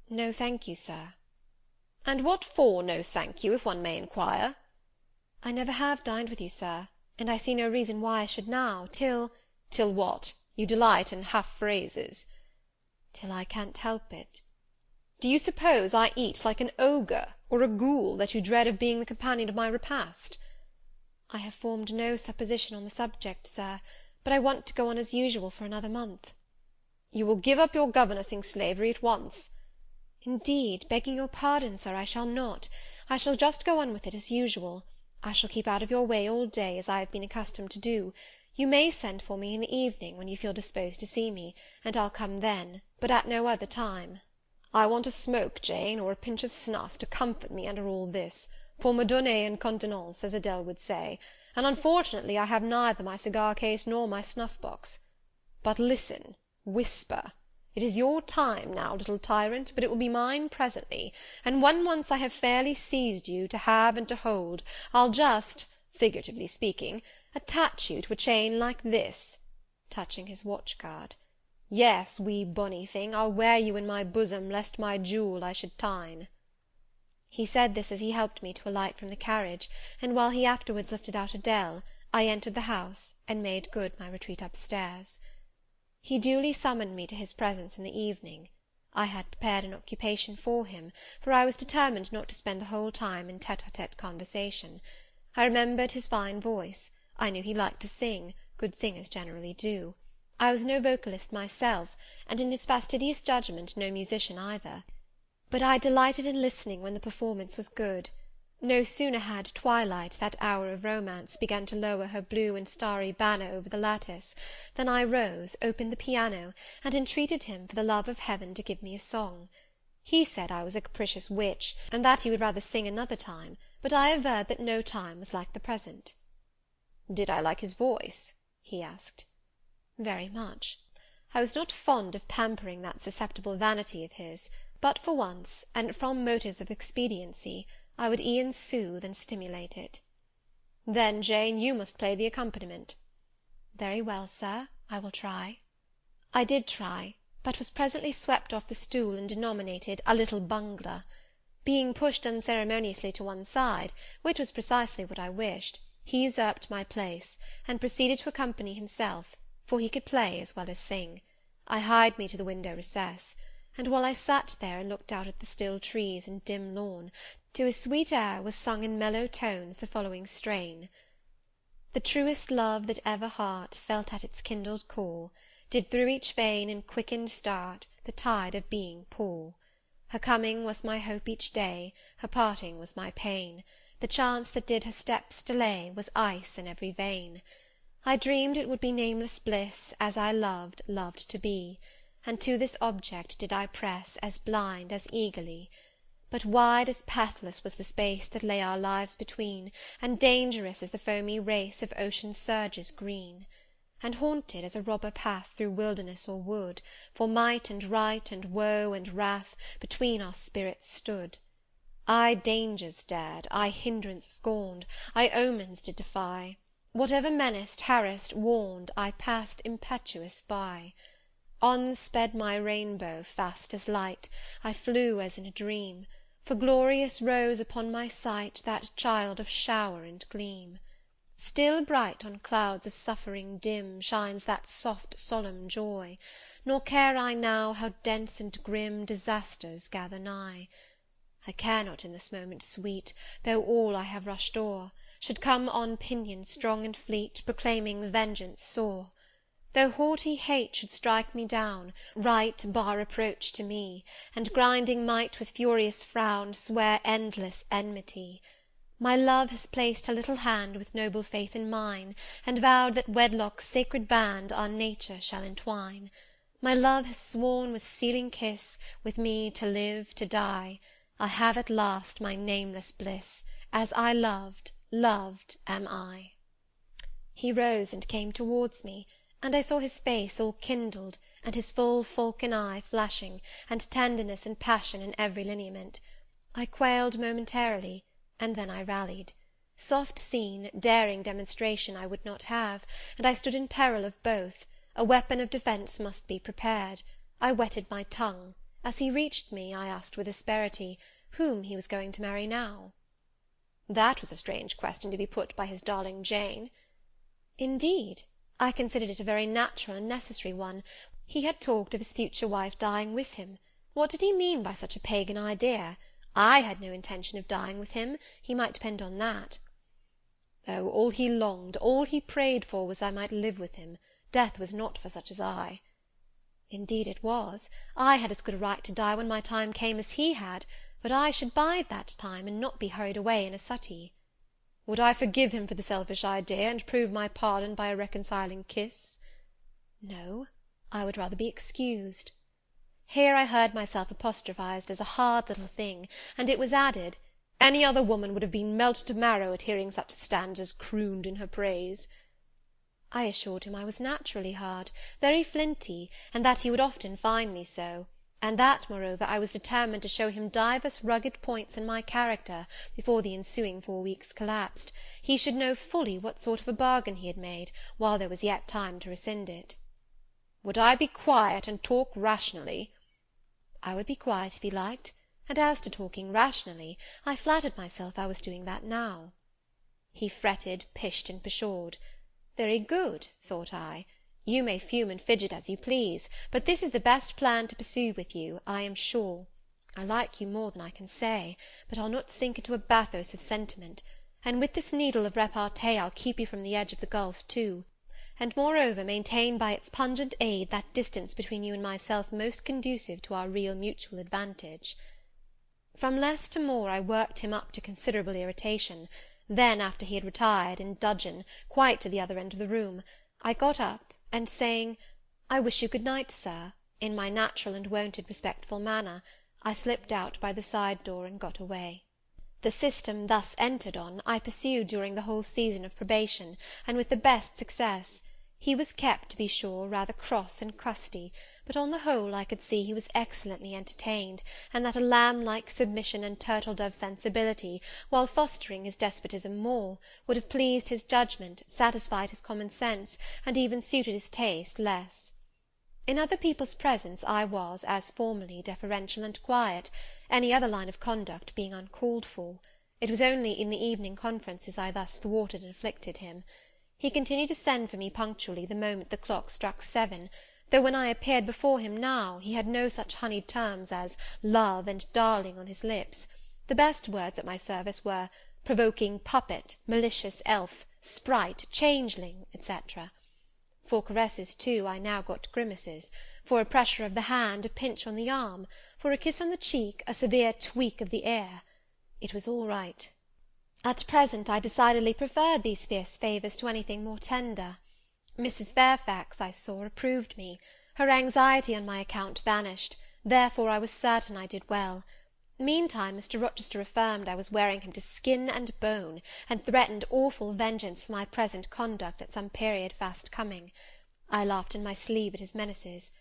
No, thank you, sir. And what for, no thank you, if one may inquire? I never have dined with you, sir, and I see no reason why I should now, till— Till what? You delight in half-phrases. Till I can't help it. Do you suppose I eat like an ogre or a ghoul, that you dread of being the companion of my repast? I have formed no supposition on the subject, sir, but I want to go on as usual for another month. You will give up your governessing slavery at once. Indeed, begging your pardon, sir, I shall not. I shall just go on with it as usual. I shall keep out of your way all day, as I have been accustomed to do. You may send for me in the evening, when you feel disposed to see me, and I'll come then, but at no other time. I want a smoke, Jane, or a pinch of snuff, to comfort me under all this, pour me donner une contenance, as Adèle would say, and unfortunately I have neither my cigar-case nor my snuff-box. But listen, whisper. It is your time now, little tyrant, but it will be mine presently, and when once I have fairly seized you, to have and to hold, I'll just, figuratively speaking, attach you to a chain like this, touching his watch-guard. Yes, wee bonny thing, I'll wear you in my bosom, lest my jewel I should tine. He said this as he helped me to alight from the carriage, and while he afterwards lifted out Adèle, I entered the house, and made good my retreat upstairs. He duly summoned me to his presence in the evening. I had prepared an occupation for him, for I was determined not to spend the whole time in tête-à-tête conversation. I remembered his fine voice. I knew he liked to sing, good singers generally do. I was no vocalist myself, and in his fastidious judgment no musician either. But I delighted in listening when the performance was good. No sooner had twilight, that hour of romance, begun to lower her blue and starry banner over the lattice, than I rose, opened the piano, and entreated him for the love of heaven to give me a song. He said I was a capricious witch, and that he would rather sing another time, but I averred that no time was like the present. Did I like his voice? he asked. Very much. I was not fond of pampering that susceptible vanity of his, but for once, and from motives of expediency, I would e'en soothe and stimulate it. Then, Jane, you must play the accompaniment. Very well, sir, I will try. I did try, but was presently swept off the stool, and denominated a little bungler. Being pushed unceremoniously to one side, which was precisely what I wished, he usurped my place, and proceeded to accompany himself, for he could play as well as sing. I hied me to the window recess, and while I sat there and looked out at the still trees and dim lawn, to a sweet air was sung in mellow tones the following strain: The truest love that ever heart felt at its kindled core, did through each vein in quickened start the tide of being pour. Her coming was my hope each day, her parting was my pain, the chance that did her steps delay was ice in every vein. I dreamed it would be nameless bliss, as I loved to be, and to this object did I press, as blind as eagerly. But wide as pathless was the space that lay our lives between, and dangerous as the foamy race of ocean's surges green, and haunted as a robber path through wilderness or wood, for might and right and woe and wrath between our spirits stood. I dangers dared, I hindrance scorned, I omens did defy. Whatever menaced, harassed, warned, I passed impetuous by. On sped my rainbow, fast as light, I flew as in a dream, for glorious rose upon my sight that child of shower and gleam. Still bright on clouds of suffering dim shines that soft solemn joy, nor care I now how dense and grim disasters gather nigh. I care not in this moment sweet, though all I have rushed o'er should come on pinion strong and fleet, proclaiming vengeance sore. though haughty hate should strike me down, right bar reproach to me, and grinding might with furious frown swear endless enmity. My love has placed her little hand with noble faith in mine, and vowed that wedlock's sacred band our nature shall entwine. My love has sworn with sealing kiss, with me to live, to die. I have at last my nameless bliss, as I loved, loved am I. He rose and came towards me, and I saw his face all kindled, and his full falcon eye flashing, and tenderness and passion in every lineament. I quailed momentarily, and then I rallied. Soft scene, daring demonstration I would not have, and I stood in peril of both. A weapon of defence must be prepared. I wetted my tongue. As he reached me, I asked with asperity, whom he was going to marry now? That was a strange question to be put by his darling Jane. Indeed, I considered it a very natural and necessary one. He had talked of his future wife dying with him. What did he mean by such a pagan idea? I had no intention of dying with him, he might depend on that. Oh, all he longed, all he prayed for, was I might live with him. Death was not for such as I. Indeed it was. I had as good a right to die when my time came as he had, but I should bide that time, and not be hurried away in a suttee. Would I forgive him for the selfish idea, and prove my pardon by a reconciling kiss? No, I would rather be excused. Here I heard myself apostrophized as a hard little thing, and it was added, any other woman would have been melted to marrow at hearing such stanzas crooned in her praise. I assured him I was naturally hard, very flinty, and that he would often find me so, and that, moreover, I was determined to show him divers rugged points in my character, before the ensuing 4 weeks collapsed, he should know fully what sort of a bargain he had made, while there was yet time to rescind it. Would I be quiet and talk rationally? I would be quiet if he liked, and as to talking rationally, I flattered myself I was doing that now. He fretted, pished, and pshawed. Very good, thought I. You may fume and fidget as you please, but this is the best plan to pursue with you, I am sure. I like you more than I can say, but I'll not sink into a bathos of sentiment, and with this needle of repartee I'll keep you from the edge of the gulf too, and moreover maintain by its pungent aid that distance between you and myself most conducive to our real mutual advantage. From less to more I worked him up to considerable irritation. Then, after he had retired, in dudgeon, quite to the other end of the room, I got up, and saying, "I wish you good night, sir," in my natural and wonted respectful manner, I slipped out by the side door and got away. The system thus entered on, I pursued during the whole season of probation, and with the best success. He was kept, to be sure, rather cross and crusty, but on the whole I could see he was excellently entertained, and that a lamb-like submission and turtle-dove sensibility, while fostering his despotism more, would have pleased his judgment, satisfied his common sense, and even suited his taste less. In other people's presence I was, as formerly, deferential and quiet, any other line of conduct being uncalled for. It was only in the evening conferences I thus thwarted and afflicted him. He continued to send for me punctually the moment the clock struck 7, though when I appeared before him now, he had no such honeyed terms as love and darling on his lips. The best words at my service were provoking puppet, malicious elf, sprite, changeling, etc. For caresses, too, I now got grimaces; for a pressure of the hand, a pinch on the arm; for a kiss on the cheek, a severe tweak of the ear. It was all right. At present I decidedly preferred these fierce favours to anything more tender. Mrs. Fairfax, I saw, approved me. Her anxiety on my account vanished, therefore I was certain I did well. Meantime Mr. Rochester affirmed I was wearing him to skin and bone, and threatened awful vengeance for my present conduct at some period fast coming. I laughed in my sleeve at his menaces.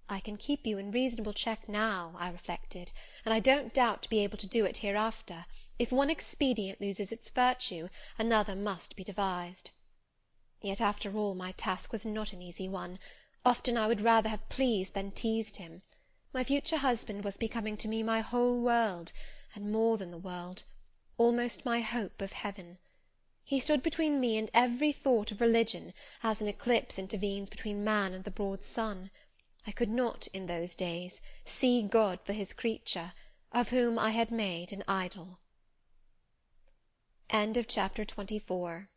I can keep you in reasonable check now, I reflected, and I don't doubt to be able to do it hereafter. If one expedient loses its virtue, another must be devised. Yet, after all, my task was not an easy one. Often I would rather have pleased than teased him. My future husband was becoming to me my whole world, and more than the world, almost my hope of heaven. He stood between me and every thought of religion, as an eclipse intervenes between man and the broad sun. I could not, in those days, see God for his creature, of whom I had made an idol. End of chapter 24.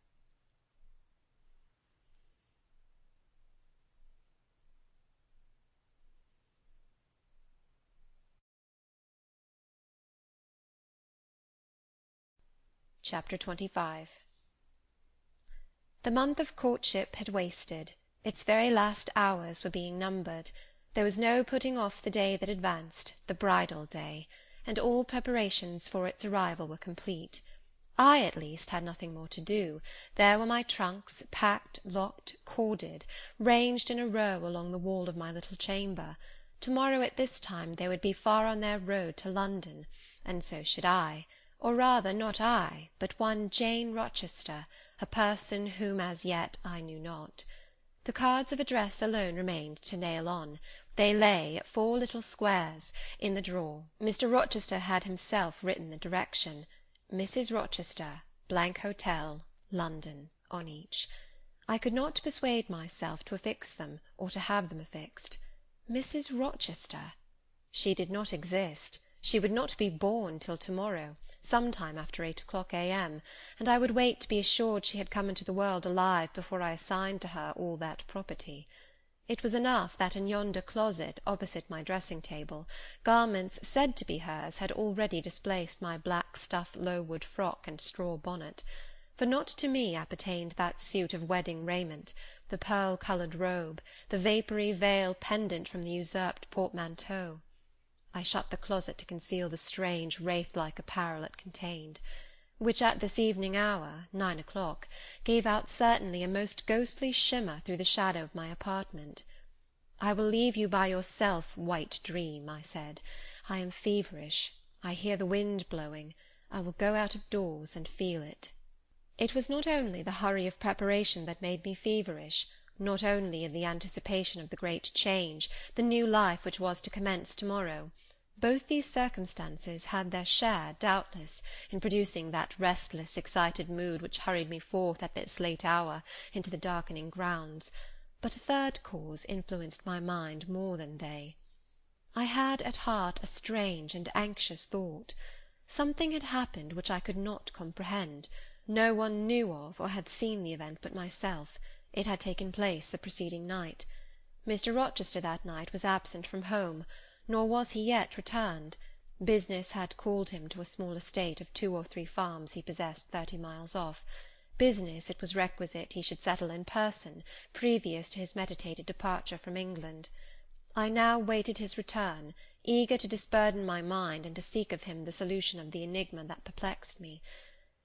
Chapter 25. The month of courtship had wasted. Its very last hours were being numbered. There was no putting off the day that advanced, the bridal day, and all preparations for its arrival were complete. I, at least, had nothing more to do. There were my trunks, packed, locked, corded, ranged in a row along the wall of my little chamber. To-morrow at this time they would be far on their road to London, and so should I, or rather not I, but one Jane Rochester, a person whom as yet I knew not. The cards of address alone remained to nail on. They lay, 4 little squares, in the drawer. Mr. Rochester had himself written the direction, Mrs. Rochester, Hotel, London, on each. I could not persuade myself to affix them, or to have them affixed. Mrs. Rochester! She did not exist. She would not be born till to-morrow, some time after 8 o'clock a.m., and I would wait to be assured she had come into the world alive before I assigned to her all that property. It was enough that in yonder closet, opposite my dressing-table, garments said to be hers had already displaced my black stuff Lowood frock and straw bonnet, for not to me appertained that suit of wedding raiment, the pearl-coloured robe, the vapoury veil pendant from the usurped portmanteau. I shut the closet to conceal the strange wraith-like apparel it contained, which at this evening hour, 9 o'clock, gave out certainly a most ghostly shimmer through the shadow of my apartment. "I will leave you by yourself, white dream," I said. "I am feverish. I hear the wind blowing. I will go out of doors and feel it." It was not only the hurry of preparation that made me feverish, not only in the anticipation of the great change, the new life which was to commence to-morrow. Both these circumstances had their share, doubtless, in producing that restless, excited mood which hurried me forth at this late hour into the darkening grounds, but a third cause influenced my mind more than they. I had at heart a strange and anxious thought. Something had happened which I could not comprehend. No one knew of or had seen the event but myself. It had taken place the preceding night. Mr. Rochester that night was absent from home, nor was he yet returned. Business had called him to a small estate of 2 or 3 farms he possessed 30 miles off. Business it was requisite he should settle in person, previous to his meditated departure from England. I now waited his return, eager to disburden my mind, and to seek of him the solution of the enigma that perplexed me.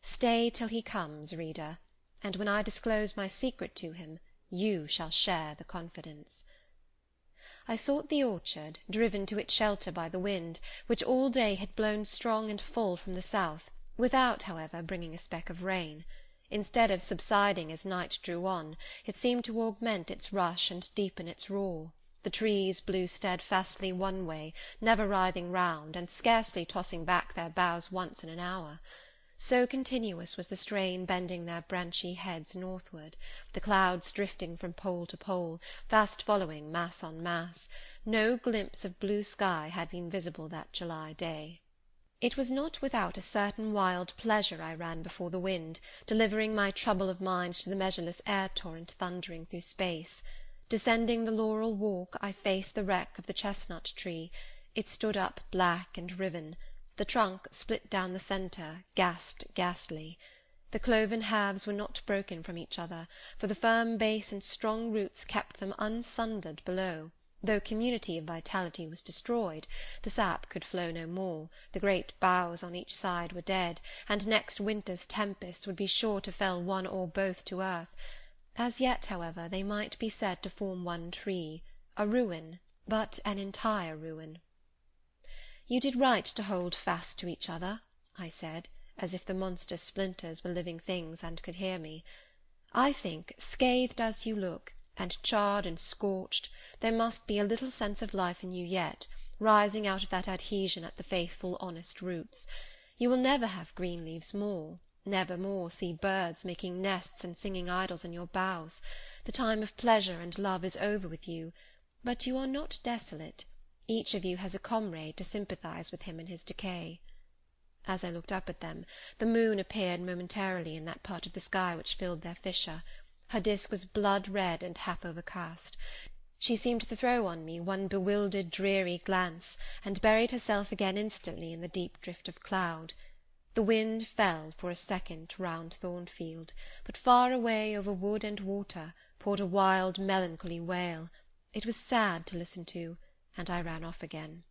Stay till he comes, reader, and when I disclose my secret to him, you shall share the confidence. I sought the orchard, driven to its shelter by the wind, which all day had blown strong and full from the south, without, however, bringing a speck of rain. Instead of subsiding as night drew on, it seemed to augment its rush and deepen its roar. The trees blew steadfastly one way, never writhing round, and scarcely tossing back their boughs once in an hour. So continuous was the strain bending their branchy heads northward, the clouds drifting from pole to pole, fast following mass on mass. No glimpse of blue sky had been visible that July day. It was not without a certain wild pleasure I ran before the wind, delivering my trouble of mind to the measureless air-torrent thundering through space. Descending the laurel walk, I faced the wreck of the chestnut tree. It stood up black and riven. The trunk, split down the centre, gasped ghastly. The cloven halves were not broken from each other, for the firm base and strong roots kept them unsundered below. Though community of vitality was destroyed, the sap could flow no more, the great boughs on each side were dead, and next winter's tempests would be sure to fell one or both to earth. As yet, however, they might be said to form one tree, a ruin, but an entire ruin. "You did right to hold fast to each other," I said, as if the monster splinters were living things and could hear me. "I think, scathed as you look, and charred and scorched, there must be a little sense of life in you yet, rising out of that adhesion at the faithful honest roots. You will never have green leaves more, never more see birds making nests and singing idyls in your boughs. The time of pleasure and love is over with you, but you are not desolate. Each of you has a comrade to sympathize with him in his decay." As I looked up at them, the moon appeared momentarily in that part of the sky which filled their fissure. Her disk was blood-red and half overcast. She seemed to throw on me one bewildered, dreary glance, and buried herself again instantly in the deep drift of cloud. The wind fell for a second round Thornfield, but far away over wood and water poured a wild melancholy wail. It was sad to listen to, and I ran off again.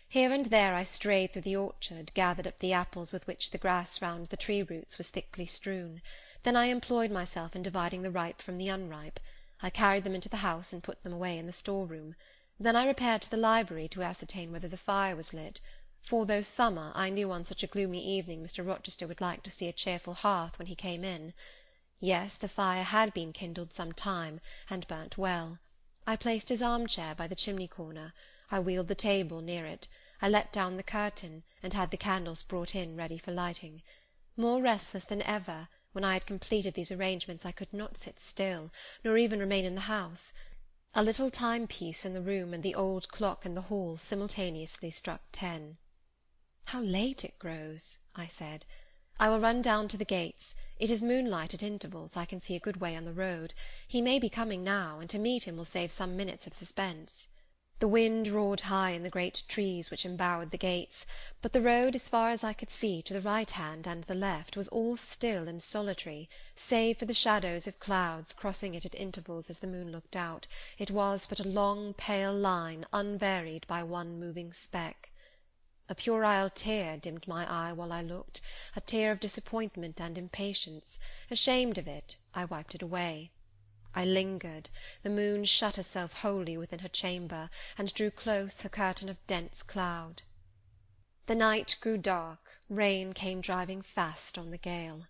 Here and there I strayed through the orchard, gathered up the apples with which the grass round the tree-roots was thickly strewn. Then I employed myself in dividing the ripe from the unripe. I carried them into the house and put them away in the store-room. Then I repaired to the library to ascertain whether the fire was lit, for though summer, I knew on such a gloomy evening Mr. Rochester would like to see a cheerful hearth when he came in. Yes, the fire had been kindled some time, and burnt well. I placed his arm-chair by the chimney-corner. I wheeled the table near it. I let down the curtain, and had the candles brought in ready for lighting. More restless than ever, when I had completed these arrangements, I could not sit still, nor even remain in the house. A little timepiece in the room and the old clock in the hall simultaneously struck 10. "How late it grows," I said. "I will run down to the gates. It is moonlight at intervals. I can see a good way on the road. He may be coming now, and to meet him will save some minutes of suspense." The wind roared high in the great trees which embowered the gates, but the road, as far as I could see, to the right hand and the left, was all still and solitary, save for the shadows of clouds crossing it at intervals as the moon looked out. It was but a long pale line, unvaried by one moving speck. A puerile tear dimmed my eye while I looked, a tear of disappointment and impatience. Ashamed of it, I wiped it away. I lingered. The moon shut herself wholly within her chamber, and drew close her curtain of dense cloud. The night grew dark. Rain came driving fast on the gale.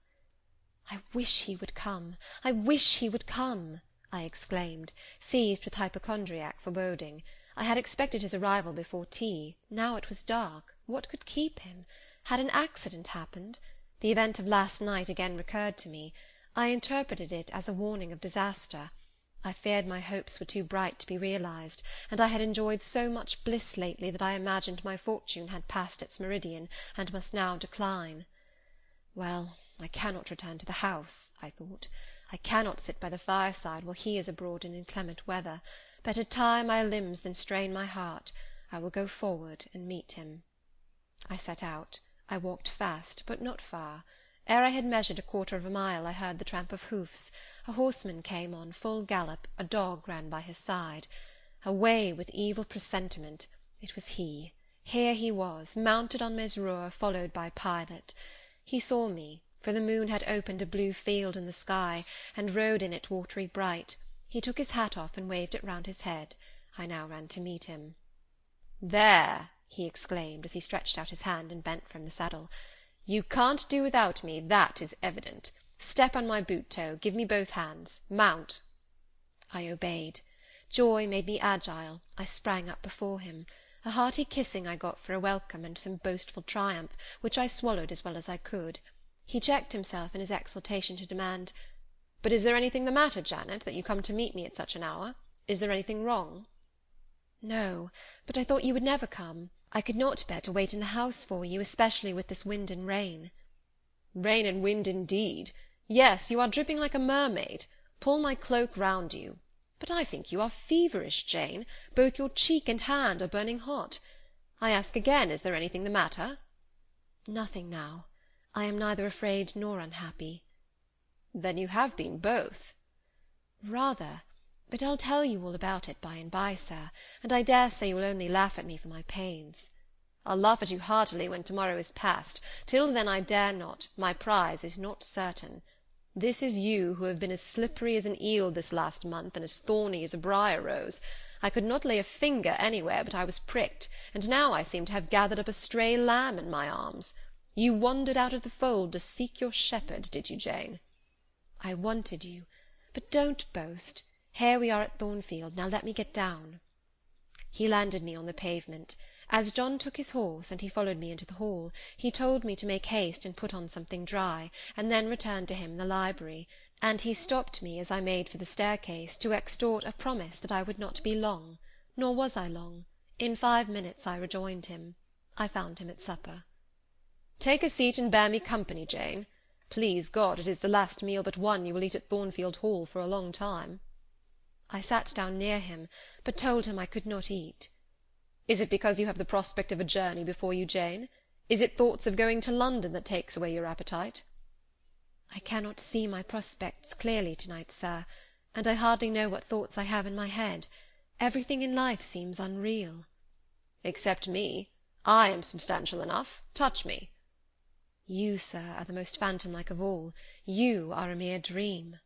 "I wish he would come! I wish he would come!" I exclaimed, seized with hypochondriac foreboding. I had expected his arrival before tea. Now it was dark. What could keep him? Had an accident happened? The event of last night again recurred to me. I interpreted it as a warning of disaster. I feared my hopes were too bright to be realized, and I had enjoyed so much bliss lately that I imagined my fortune had passed its meridian, and must now decline. Well, I cannot return to the house, I thought. I cannot sit by the fireside while he is abroad in inclement weather. Better tire my limbs than strain my heart. I will go forward and meet him. I set out. I walked fast, but not far. Ere I had measured 1/4 of a mile, I heard the tramp of hoofs. A horseman came on full gallop. A dog ran by his side. Away with evil presentiment! It was he. Here he was, mounted on Mesrour, followed by Pilot. He saw me, for the moon had opened a blue field in the sky, and rode in it watery bright. He took his hat off and waved it round his head. I now ran to meet him. "There!" he exclaimed, as he stretched out his hand and bent from the saddle. "You can't do without me, that is evident. Step on my boot-toe, give me both hands. Mount." I obeyed. Joy made me agile. I sprang up before him. A hearty kissing I got for a welcome, and some boastful triumph, which I swallowed as well as I could. He checked himself in his exultation to demand, "But is there anything the matter, Janet, that you come to meet me at such an hour? Is there anything wrong?" "No, but I thought you would never come. I could not bear to wait in the house for you, especially with this wind and rain." "Rain and wind, indeed! Yes, you are dripping like a mermaid. Pull my cloak round you. But I think you are feverish, Jane. Both your cheek and hand are burning hot. I ask again, is there anything the matter?" "Nothing now. I am neither afraid nor unhappy." "Then you have been both." "Rather. But I'll tell you all about it by and by, sir, and I dare say you will only laugh at me for my pains." "I'll laugh at you heartily when tomorrow is past. Till then I dare not. My prize is not certain. This is you who have been as slippery as an eel this last month, and as thorny as a briar rose. I could not lay a finger anywhere but I was pricked, and now I seem to have gathered up a stray lamb in my arms. You wandered out of the fold to seek your shepherd, did you, Jane?" "I wanted you. But don't boast. Here we are at Thornfield. Now let me get down." He landed me on the pavement. As John took his horse, and he followed me into the hall, he told me to make haste and put on something dry, and then return to him in the library, and he stopped me as I made for the staircase, to extort a promise that I would not be long. Nor was I long. In 5 minutes I rejoined him. I found him at supper. "Take a seat and bear me company, Jane. Please God, it is the last meal but one you will eat at Thornfield Hall for a long time." I sat down near him, but told him I could not eat. "Is it because you have the prospect of a journey before you, Jane? Is it thoughts of going to London that takes away your appetite?" "I cannot see my prospects clearly to-night, sir, and I hardly know what thoughts I have in my head. Everything in life seems unreal." "Except me. I am substantial enough. Touch me." "You, sir, are the most phantom-like of all. You are a mere dream."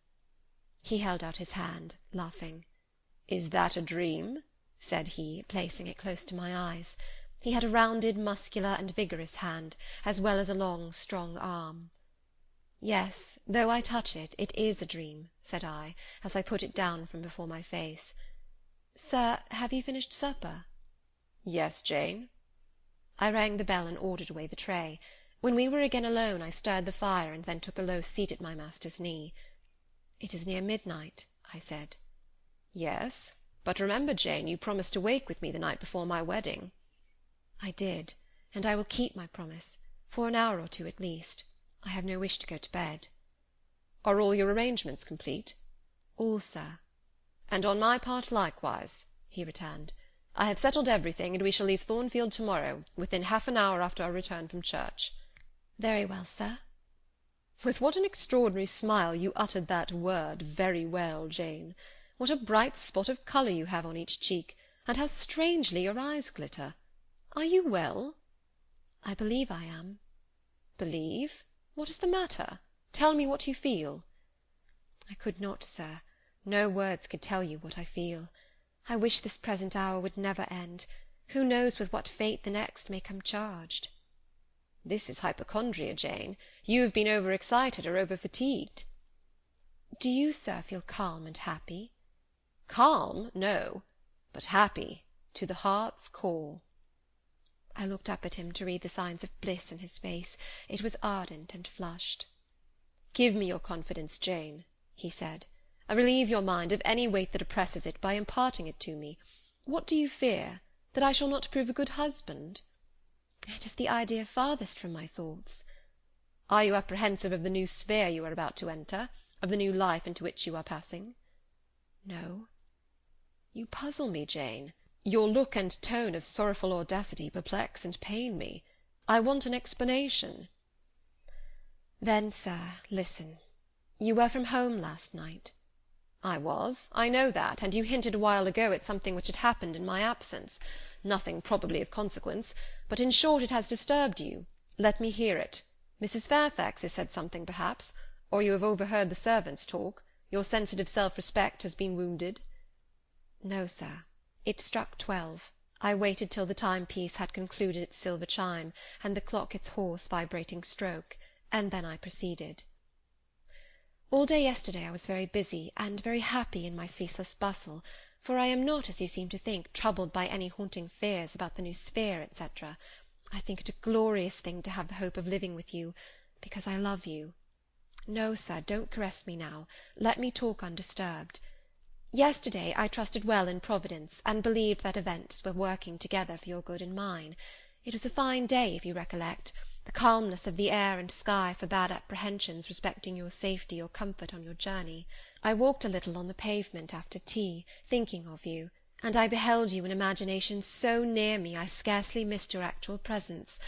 He held out his hand, laughing. "Is that a dream?" said he, placing it close to my eyes. He had a rounded, muscular, and vigorous hand, as well as a long, strong arm. "Yes, though I touch it, it is a dream," said I, as I put it down from before my face. "Sir, have you finished supper?" "Yes, Jane." I rang the bell and ordered away the tray. When we were again alone, I stirred the fire, and then took a low seat at my master's knee. "It is near midnight," I said. "Yes, but remember, Jane, you promised to wake with me the night before my wedding." "I did, and I will keep my promise, for an hour or two at least. I have no wish to go to bed." "Are all your arrangements complete?" "All, sir." "And on my part likewise," he returned. "I have settled everything, and we shall leave Thornfield to-morrow, within half an hour after our return from church." "Very well, sir." With what an extraordinary smile you uttered that word, "very well," Jane. What a bright spot of colour you have on each cheek, and how strangely your eyes glitter. Are you well?" "I believe I am." "Believe? What is the matter? Tell me what you feel." "I could not, sir. No words could tell you what I feel. I wish this present hour would never end. Who knows with what fate the next may come charged?" "This is hypochondria, Jane. You have been over-excited or over-fatigued." "Do you, sir, feel calm and happy?" "Calm? No. But happy, to the heart's core." I looked up at him to read the signs of bliss in his face. It was ardent and flushed. "Give me your confidence, Jane," he said. "Relieve your mind of any weight that oppresses it by imparting it to me. What do you fear? That I shall not prove a good husband?" "It is the idea farthest from my thoughts." "Are you apprehensive of the new sphere you are about to enter, of the new life into which you are passing?" "No." "You puzzle me, Jane. Your look and tone of sorrowful audacity perplex and pain me. I want an explanation." "Then, sir, listen. You were from home last night." "I was. I know that, and you hinted a while ago at something which had happened in my absence. Nothing probably of consequence, but in short it has disturbed you. Let me hear it. Mrs. Fairfax has said something, perhaps, or you have overheard the servants talk. Your sensitive self-respect has been wounded." "No, sir. It struck 12. I waited till the timepiece had concluded its silver chime, and the clock its hoarse vibrating stroke, and then I proceeded. All day yesterday I was very busy, and very happy in my ceaseless bustle, for I am not, as you seem to think, troubled by any haunting fears about the new sphere, etc. I think it a glorious thing to have the hope of living with you, because I love you. No, sir, don't caress me now. Let me talk undisturbed. Yesterday I trusted well in Providence, and believed that events were working together for your good and mine. It was a fine day, if you recollect. The calmness of the air and sky forbade apprehensions respecting your safety or comfort on your journey. I walked a little on the pavement after tea, thinking of you, and I beheld you in imagination so near me I scarcely missed your actual presence.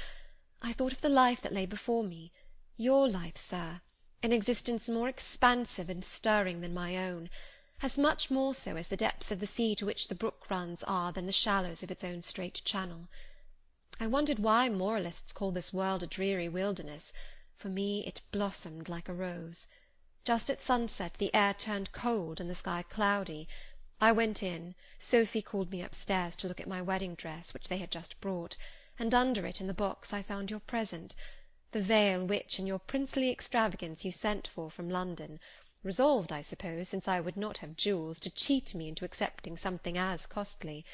I thought of the life that lay before me, your life, sir, an existence more expansive and stirring than my own, as much more so as the depths of the sea to which the brook runs are than the shallows of its own straight channel. I wondered why moralists call this world a dreary wilderness. For me it blossomed like a rose. Just at sunset the air turned cold and the sky cloudy. I went in. Sophy called me upstairs to look at my wedding dress, which they had just brought, and under it in the box I found your present, the veil which, in your princely extravagance, you sent for from London, resolved, I suppose, since I would not have jewels, to cheat me into accepting something as costly.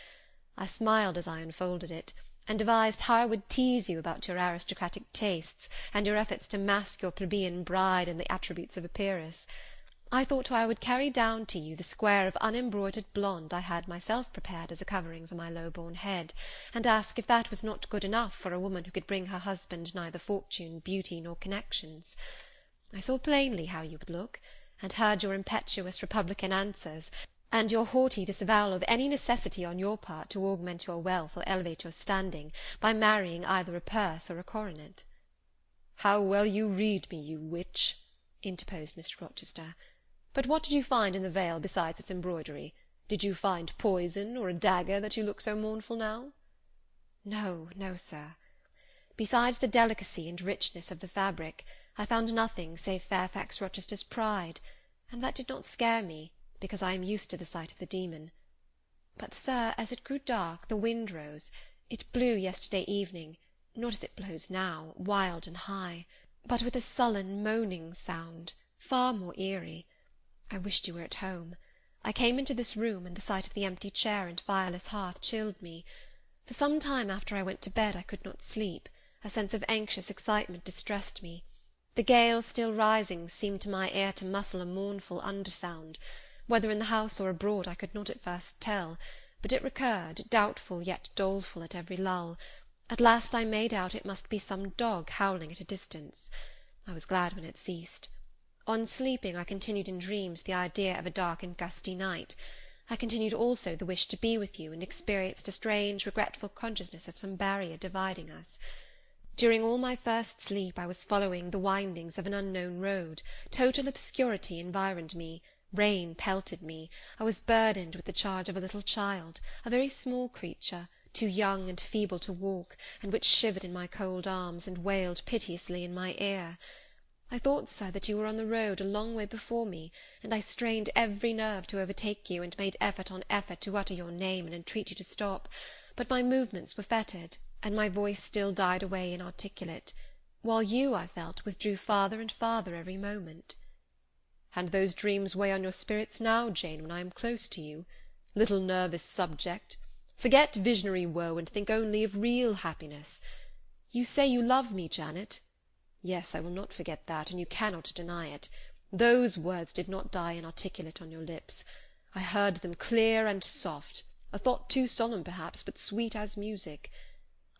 I smiled as I unfolded it, and devised how I would tease you about your aristocratic tastes, and your efforts to mask your plebeian bride in the attributes of a peeress. I thought how I would carry down to you the square of unembroidered blonde I had myself prepared as a covering for my low-born head, and ask if that was not good enough for a woman who could bring her husband neither fortune, beauty, nor connections. I saw plainly how you would look, and heard your impetuous republican answers, and your haughty disavowal of any necessity on your part to augment your wealth or elevate your standing by marrying either a purse or a coronet." "How well you read me, you witch!" interposed Mr. Rochester. "But what did you find in the veil besides its embroidery? Did you find poison, or a dagger, that you look so mournful now?" "No, no, sir. Besides the delicacy and richness of the fabric, I found nothing save Fairfax Rochester's pride, and that did not scare me, because I am used to the sight of the demon. But, sir, as it grew dark, the wind rose. It blew yesterday evening, not as it blows now, wild and high, but with a sullen, moaning sound, far more eerie. I wished you were at home. I came into this room, and the sight of the empty chair and fireless hearth chilled me. For some time after I went to bed I could not sleep. A sense of anxious excitement distressed me. The gale still rising seemed to my ear to muffle a mournful undersound. Whether in the house or abroad I could not at first tell, but it recurred, doubtful yet doleful at every lull. At last I made out it must be some dog howling at a distance. I was glad when it ceased. On sleeping, I continued in dreams the idea of a dark and gusty night. I continued also the wish to be with you, and experienced a strange, regretful consciousness of some barrier dividing us. During all my first sleep I was following the windings of an unknown road. Total obscurity environed me. Rain pelted me. I was burdened with the charge of a little child, a very small creature, too young and feeble to walk, and which shivered in my cold arms, and wailed piteously in my ear. I thought, sir, that you were on the road a long way before me, and I strained every nerve to overtake you, and made effort on effort to utter your name and entreat you to stop, but my movements were fettered, and my voice still died away inarticulate, while you, I felt, withdrew farther and farther every moment. And those dreams weigh on your spirits now, Jane, when I am close to you? Little nervous subject! Forget visionary woe, and think only of real happiness. You say you love me, Janet? Yes, I will not forget that, and you cannot deny it. Those words did not die inarticulate on your lips. I heard them clear and soft, a thought too solemn perhaps, but sweet as music.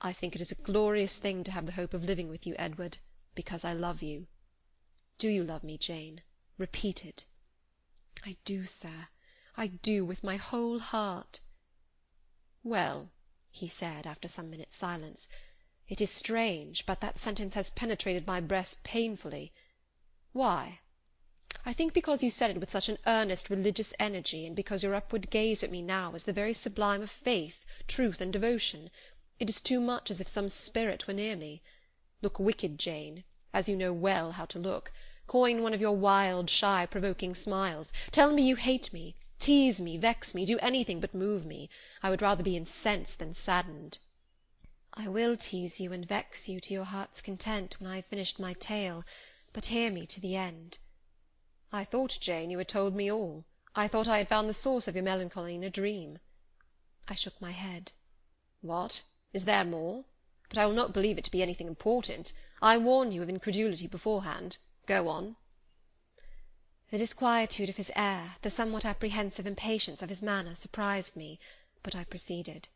I think it is a glorious thing to have the hope of living with you, Edward, because I love you. Do you love me, Jane? Repeat it. I do, sir, I do, with my whole heart. Well, he said, after some minutes' silence, it is strange, but that sentence has penetrated my breast painfully. Why? I think because you said it with such an earnest religious energy, and because your upward gaze at me now is the very sublime of faith, truth, and devotion. It is too much as if some spirit were near me. Look wicked, Jane, as you know well how to look. Coin one of your wild, shy, provoking smiles. Tell me you hate me. Tease me, vex me, do anything but move me. I would rather be incensed than saddened. I will tease you and vex you to your heart's content when I have finished my tale, but hear me to the end. I thought, Jane, you had told me all. I thought I had found the source of your melancholy in a dream. I shook my head. What? Is there more? But I will not believe it to be anything important. I warn you of incredulity beforehand. Go on. The disquietude of his air, the somewhat apprehensive impatience of his manner, surprised me, but I proceeded.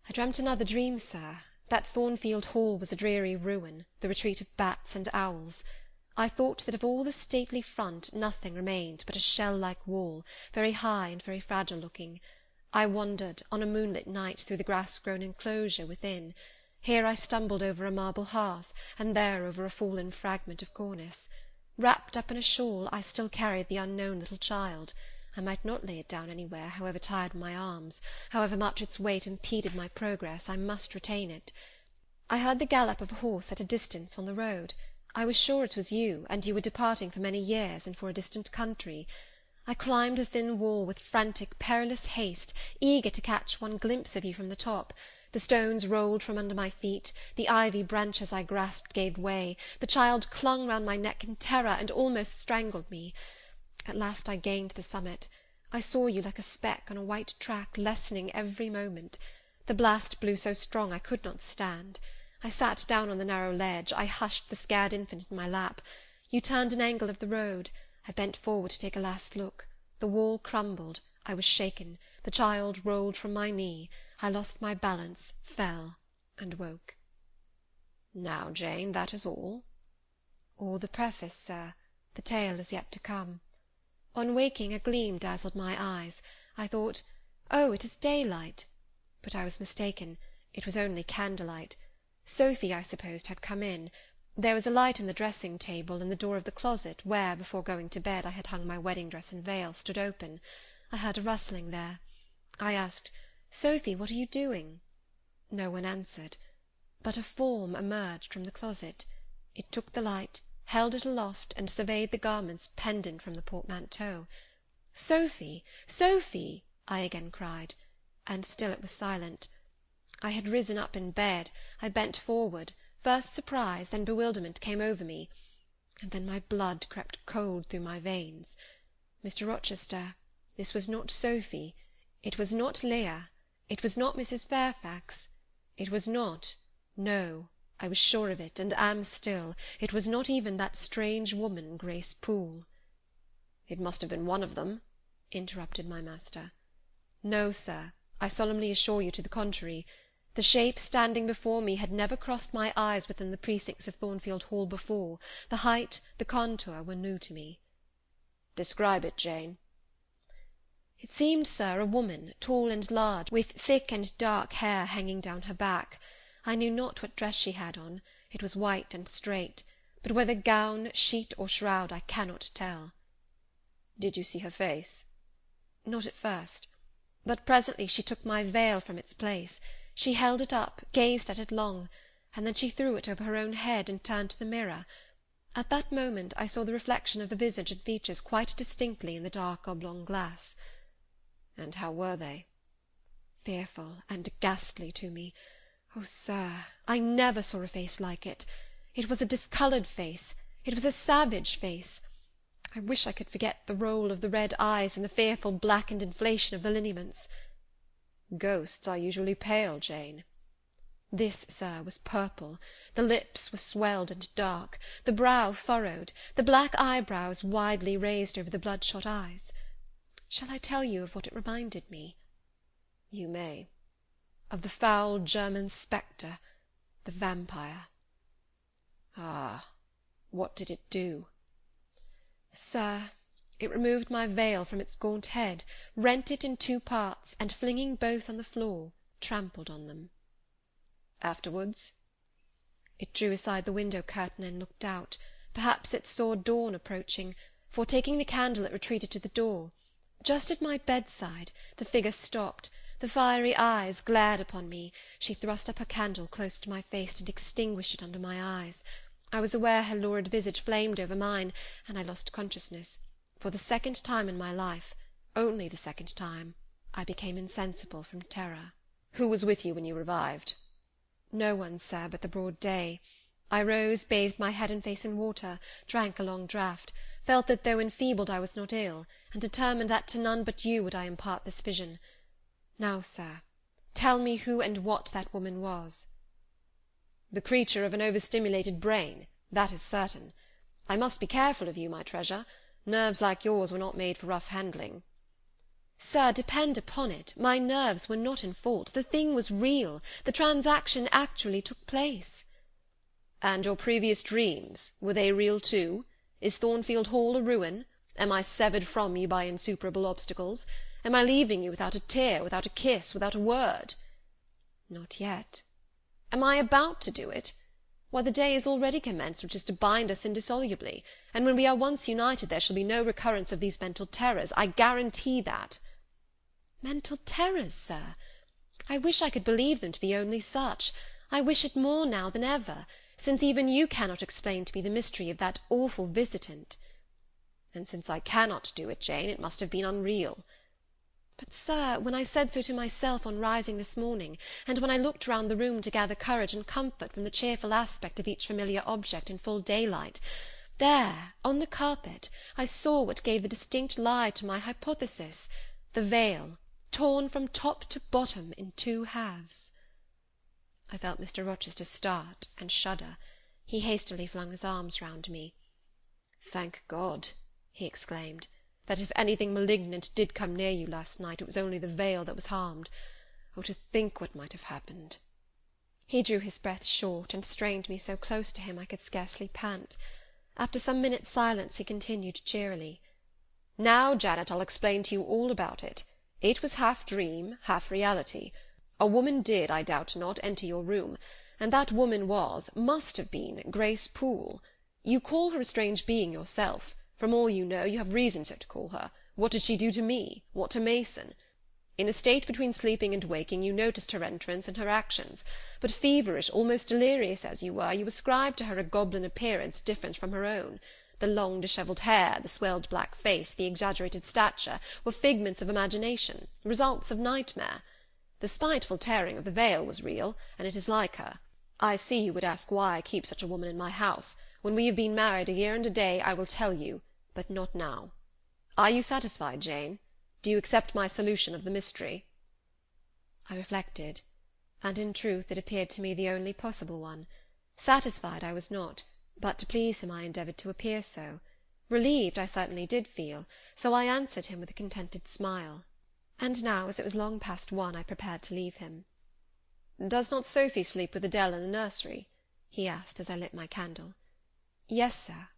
I dreamt another dream, sir. That Thornfield Hall was a dreary ruin, the retreat of bats and owls. I thought that of all the stately front nothing remained but a shell-like wall, very high and very fragile-looking. I wandered, on a moonlit night, through the grass-grown enclosure within. Here I stumbled over a marble hearth, and there over a fallen fragment of cornice. Wrapped up in a shawl, I still carried the unknown little child. I might not lay it down anywhere, however tired my arms, however much its weight impeded my progress, I must retain it. I heard the gallop of a horse at a distance on the road. I was sure it was you, and you were departing for many years, and for a distant country. I climbed the thin wall with frantic, perilous haste, eager to catch one glimpse of you from the top. The stones rolled from under my feet, the ivy branches I grasped gave way, the child clung round my neck in terror, and almost strangled me. At last I gained the summit. I saw you like a speck on a white track, lessening every moment. The blast blew so strong I could not stand. I sat down on the narrow ledge. I hushed the scared infant in my lap. You turned an angle of the road. I bent forward to take a last look. The wall crumbled. I was shaken. The child rolled from my knee. I lost my balance, fell, and woke. Now, Jane, that is all? All the preface, sir. The tale is yet to come. On waking, a gleam dazzled my eyes. I thought, "Oh, it is daylight." But I was mistaken. It was only candlelight. Sophie, I supposed, had come in. There was a light in the dressing-table, and the door of the closet, where, before going to bed, I had hung my wedding dress and veil, stood open. I heard a rustling there. I asked, "Sophie, what are you doing?" No one answered. But a form emerged from the closet. It took the light, held it aloft, and surveyed the garments pendant from the portmanteau. "Sophie! Sophie!" I again cried, and still it was silent. I had risen up in bed. I bent forward. First surprise, then bewilderment came over me, and then my blood crept cold through my veins. Mr. Rochester, this was not Sophie. It was not Leah. It was not Mrs. Fairfax. It was not, no, I was sure of it, and am still, it was not even that strange woman, Grace Poole. It must have been one of them, interrupted my master. No, sir, I solemnly assure you to the contrary. The shape standing before me had never crossed my eyes within the precincts of Thornfield Hall before. The height, the contour, were new to me. Describe it, Jane. It seemed, sir, a woman, tall and large, with thick and dark hair hanging down her back. I knew not what dress she had on. It was white and straight, but whether gown, sheet, or shroud, I cannot tell. Did you see her face? Not at first, but presently she took my veil from its place. She held it up, gazed at it long, and then she threw it over her own head and turned to the mirror. At that moment I saw the reflection of the visage and features quite distinctly in the dark oblong glass. And how were they? Fearful and ghastly to me. Oh, sir, I never saw a face like it. It was a discoloured face. It was a savage face. I wish I could forget the roll of the red eyes and the fearful blackened inflation of the lineaments. Ghosts are usually pale, Jane. This, sir, was purple. The lips were swelled and dark, the brow furrowed, the black eyebrows widely raised over the bloodshot eyes. Shall I tell you of what it reminded me? You may. Of the foul German spectre, the vampire. Ah, what did it do? Sir, it removed my veil from its gaunt head, rent it in 2 parts, and flinging both on the floor, trampled on them. Afterwards? It drew aside the window curtain and looked out. Perhaps it saw dawn approaching, for, taking the candle, it retreated to the door. Just at my bedside, the figure stopped. The fiery eyes glared upon me. She thrust up her candle close to my face and extinguished it under my eyes. I was aware her lurid visage flamed over mine, and I lost consciousness. For the second time in my life, only the second time, I became insensible from terror. Who was with you when you revived? No one, sir, but the broad day. I rose, bathed my head and face in water, drank a long draught, felt that though enfeebled I was not ill, and determined that to none but you would I impart this vision. Now, sir, tell me who and what that woman was. The creature of an overstimulated brain, that is certain. I must be careful of you, my treasure. Nerves like yours were not made for rough handling. Sir, depend upon it, my nerves were not in fault. The thing was real. The transaction actually took place. And your previous dreams, were they real too? Is Thornfield Hall a ruin? Am I severed from you by insuperable obstacles? Am I leaving you without a tear, without a kiss, without a word? Not yet. Am I about to do it? Why, the day is already commenced which is to bind us indissolubly, and when we are once united there shall be no recurrence of these mental terrors. I guarantee that. Mental terrors, sir? I wish I could believe them to be only such. I wish it more now than ever, since even you cannot explain to me the mystery of that awful visitant. And since I cannot do it, Jane, it must have been unreal. But, sir, when I said so to myself on rising this morning, and when I looked round the room to gather courage and comfort from the cheerful aspect of each familiar object in full daylight, there, on the carpet, I saw what gave the distinct lie to my hypothesis, the veil, torn from top to bottom in 2 halves. I felt Mr. Rochester start and shudder. He hastily flung his arms round me. "Thank God," he exclaimed, "that if anything malignant did come near you last night, it was only the veil that was harmed. Oh, to think what might have happened!" He drew his breath short, and strained me so close to him I could scarcely pant. After some minutes' silence he continued cheerily, Now, Janet, I'll explain to you all about it. It was half dream, half reality. A woman did, I doubt not, enter your room, and that woman must have been, Grace Poole. You call her a strange being yourself. From all you know, you have reason so to call her. What did she do to me? What to Mason? In a state between sleeping and waking, you noticed her entrance and her actions, but feverish, almost delirious as you were, you ascribed to her a goblin appearance different from her own. The long dishevelled hair, the swelled black face, the exaggerated stature, were figments of imagination, results of nightmare. The spiteful tearing of the veil was real, and it is like her. I see you would ask why I keep such a woman in my house. When we have been married a year and a day, I will tell you, but not now. Are you satisfied, Jane? Do you accept my solution of the mystery?" I reflected, and in truth it appeared to me the only possible one. Satisfied I was not, but to please him I endeavoured to appear so. Relieved I certainly did feel, so I answered him with a contented smile. And now, as it was long past 1, I prepared to leave him. "Does not Sophy sleep with Adele in the nursery?" he asked, as I lit my candle. "Yes, sir."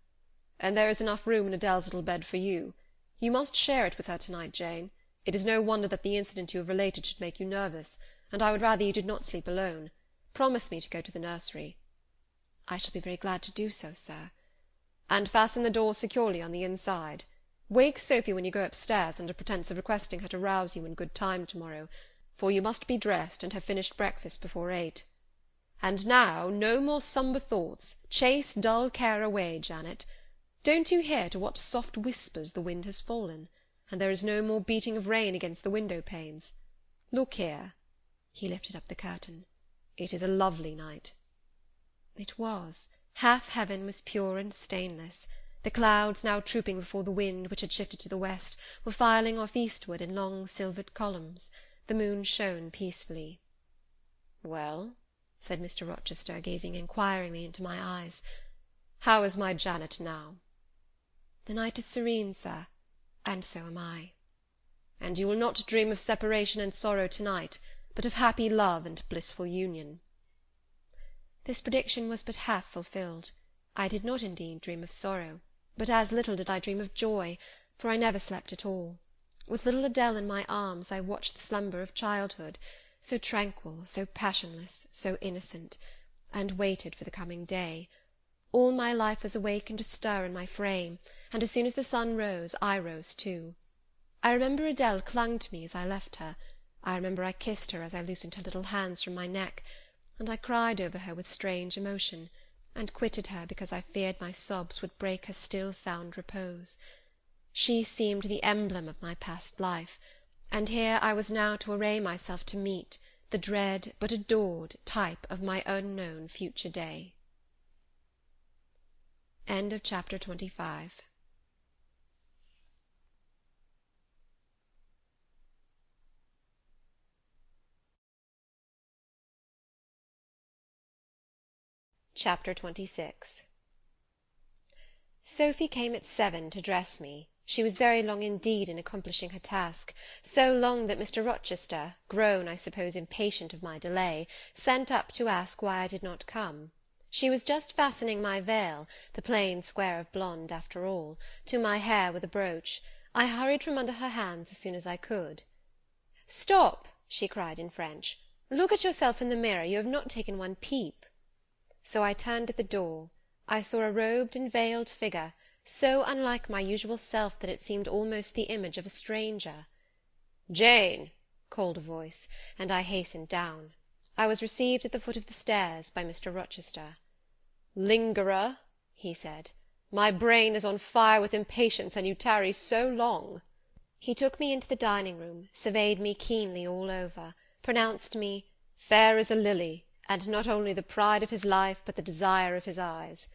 "And there is enough room in Adele's little bed for you. You must share it with her to-night, Jane. It is no wonder that the incident you have related should make you nervous, and I would rather you did not sleep alone. Promise me to go to the nursery." "I shall be very glad to do so, sir." "And fasten the door securely on the inside. Wake Sophy when you go upstairs, under pretence of requesting her to rouse you in good time to-morrow, for you must be dressed and have finished breakfast before 8. And now, no more sombre thoughts. Chase dull care away, Janet. Don't you hear to what soft whispers the wind has fallen? And there is no more beating of rain against the window-panes. Look here." He lifted up the curtain. "It is a lovely night." It was. Half heaven was pure and stainless. The clouds, now trooping before the wind, which had shifted to the west, were filing off eastward in long silvered columns. The moon shone peacefully. "Well?" said Mr. Rochester, gazing inquiringly into my eyes. "How is my Janet now?" "The night is serene, sir, and so am I." "And you will not dream of separation and sorrow to-night, but of happy love and blissful union?" This prediction was but half fulfilled. I did not indeed dream of sorrow, but as little did I dream of joy, for I never slept at all. With little Adele in my arms, I watched the slumber of childhood, so tranquil, so passionless, so innocent, and waited for the coming day. All my life was awake and astir in my frame, and as soon as the sun rose, I rose too. I remember Adele clung to me as I left her. I remember I kissed her as I loosened her little hands from my neck, and I cried over her with strange emotion, and quitted her because I feared my sobs would break her still sound repose. She seemed the emblem of my past life, and here I was now to array myself to meet the dread but adored type of my unknown future day. End of chapter 25. Chapter 26. Sophy came at 7 to dress me. She was very long indeed in accomplishing her task, so long that Mr. Rochester, grown, I suppose, impatient of my delay, sent up to ask why I did not come. She was just fastening my veil, the plain square of blonde after all, to my hair with a brooch. I hurried from under her hands as soon as I could. "Stop!" she cried in French. "Look at yourself in the mirror. You have not taken one peep." So I turned at the door. I saw a robed and veiled figure, so unlike my usual self that it seemed almost the image of a stranger. "Jane!" called a voice, and I hastened down. I was received at the foot of the stairs by Mr. Rochester. "Lingerer," he said, "my brain is on fire with impatience, and you tarry so long." He took me into the dining-room, surveyed me keenly all over, pronounced me "fair as a lily, and not only the pride of his life, but the desire of his eyes,"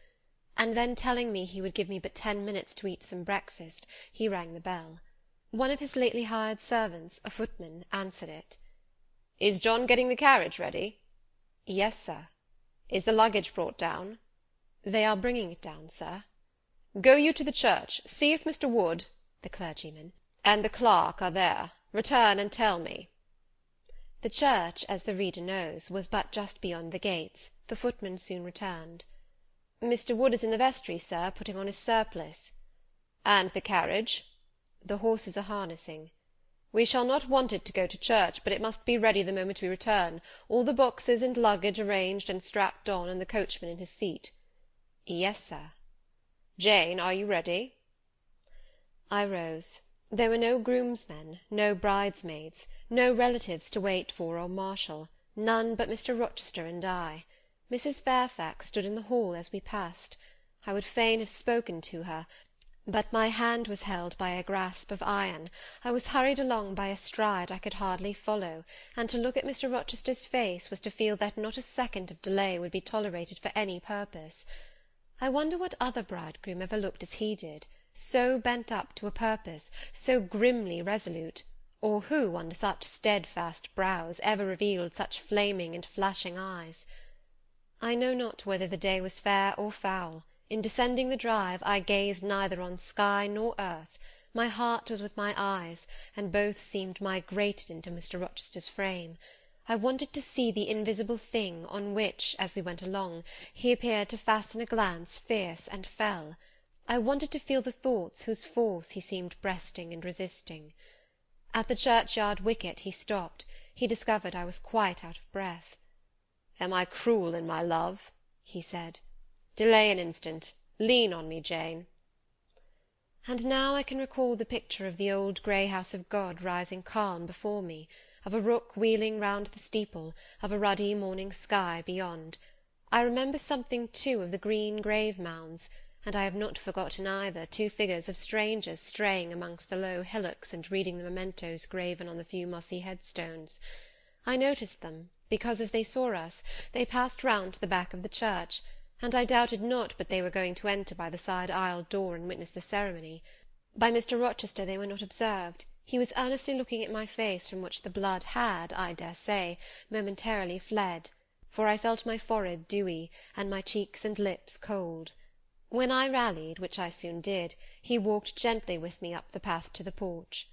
and then telling me he would give me but 10 minutes to eat some breakfast, he rang the bell. One of his lately hired servants, a footman, answered it. "Is John getting the carriage ready?" "Yes, sir." "Is the luggage brought down?" "They are bringing it down, sir." "Go you to the church, see if Mr. Wood," the clergyman, "and the clerk are there. Return and tell me." The church, as the reader knows, was but just beyond the gates. The footman soon returned. "Mr. Wood is in the vestry, sir, putting on his surplice." "And the carriage?" The horses are harnessing. We shall not want it to go to church, but it must be ready the moment we return, all the boxes and luggage arranged and strapped on, and the coachman in his seat. Yes, sir. Jane, are you ready? I rose. There were no groomsmen, no bridesmaids, no relatives to wait for or marshal, none but Mr. Rochester and I. Mrs. Fairfax stood in the hall as we passed. I would fain have spoken to her, but my hand was held by a grasp of iron. I was hurried along by a stride I could hardly follow, and to look at Mr. Rochester's face was to feel that not a second of delay would be tolerated for any purpose. I wonder what other bridegroom ever looked as he did, so bent up to a purpose, so grimly resolute, or who, under such steadfast brows, ever revealed such flaming and flashing eyes. I know not whether the day was fair or foul. In descending the drive, I gazed neither on sky nor earth. My heart was with my eyes, and both seemed migrated into Mr. Rochester's frame. I wanted to see the invisible thing on which, as we went along, he appeared to fasten a glance fierce and fell. I wanted to feel the thoughts whose force he seemed breasting and resisting. At the churchyard wicket he stopped. He discovered I was quite out of breath. "Am I cruel in my love?" he said. "Delay an instant. Lean on me, Jane." And now I can recall the picture of the old grey house of God rising calm before me, of a rook wheeling round the steeple, of a ruddy morning sky beyond. I remember something, too, of the green grave mounds, and I have not forgotten either two figures of strangers straying amongst the low hillocks and reading the mementos graven on the few mossy headstones. I noticed them, because as they saw us, they passed round to the back of the church, and I doubted not but they were going to enter by the side aisle door and witness the ceremony. By Mr. Rochester they were not observed. He was earnestly looking at my face, from which the blood had, I dare say, momentarily fled, for I felt my forehead dewy, and my cheeks and lips cold. When I rallied, which I soon did, he walked gently with me up the path to the porch.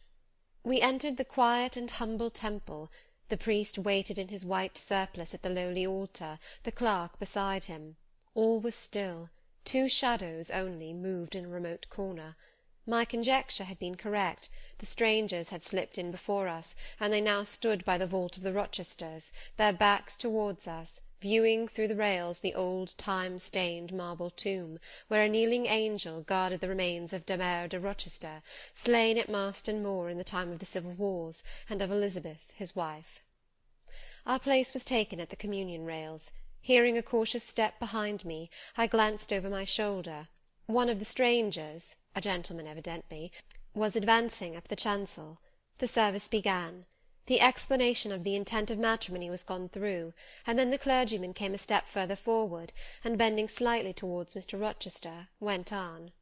We entered the quiet and humble temple. The priest waited in his white surplice at the lowly altar, the clerk beside him. All was still. 2 shadows only moved in a remote corner. My conjecture had been correct. The strangers had slipped in before us, and they now stood by the vault of the Rochesters, their backs towards us, viewing through the rails the old time-stained marble tomb, where a kneeling angel guarded the remains of Damer de Rochester, slain at Marston Moor in the time of the civil wars, and of Elizabeth his wife. Our place was taken at the communion rails. Hearing a cautious step behind me, I glanced over my shoulder. One of the strangers, a gentleman evidently, was advancing up the chancel. The service began. The explanation of the intent of matrimony was gone through, and then the clergyman came a step further forward, and bending slightly towards Mr. Rochester, went on.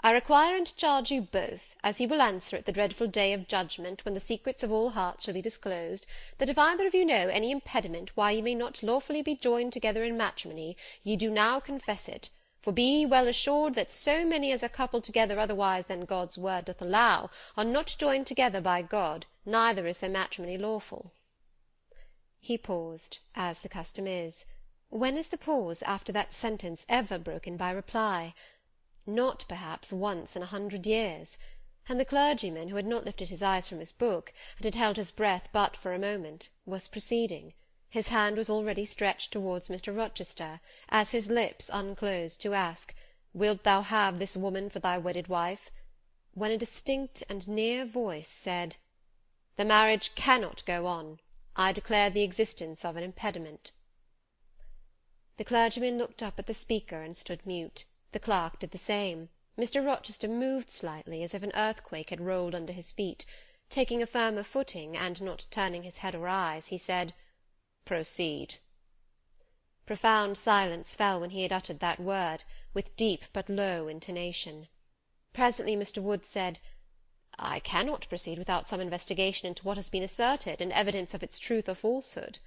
"I require and charge you both, as you will answer at the dreadful day of judgment, when the secrets of all hearts shall be disclosed, that if either of you know any impediment why ye may not lawfully be joined together in matrimony, ye do now confess it. For be ye well assured that so many as are coupled together otherwise than God's word doth allow, are not joined together by God, neither is their matrimony lawful." He paused, as the custom is. When is the pause after that sentence ever broken by reply? Not, perhaps, once in 100 years. And the clergyman, who had not lifted his eyes from his book, and had held his breath but for a moment, was proceeding. His hand was already stretched towards Mr. Rochester, as his lips unclosed to ask, "Wilt thou have this woman for thy wedded wife?" when a distinct and near voice said, "The marriage cannot go on. I declare the existence of an impediment." The clergyman looked up at the speaker and stood mute. The clerk did the same. Mr. Rochester moved slightly, as if an earthquake had rolled under his feet. Taking a firmer footing, and not turning his head or eyes, he said, "Proceed." Profound silence fell when he had uttered that word, with deep but low intonation. Presently Mr. Wood said, "I cannot proceed without some investigation into what has been asserted, and evidence of its truth or falsehood."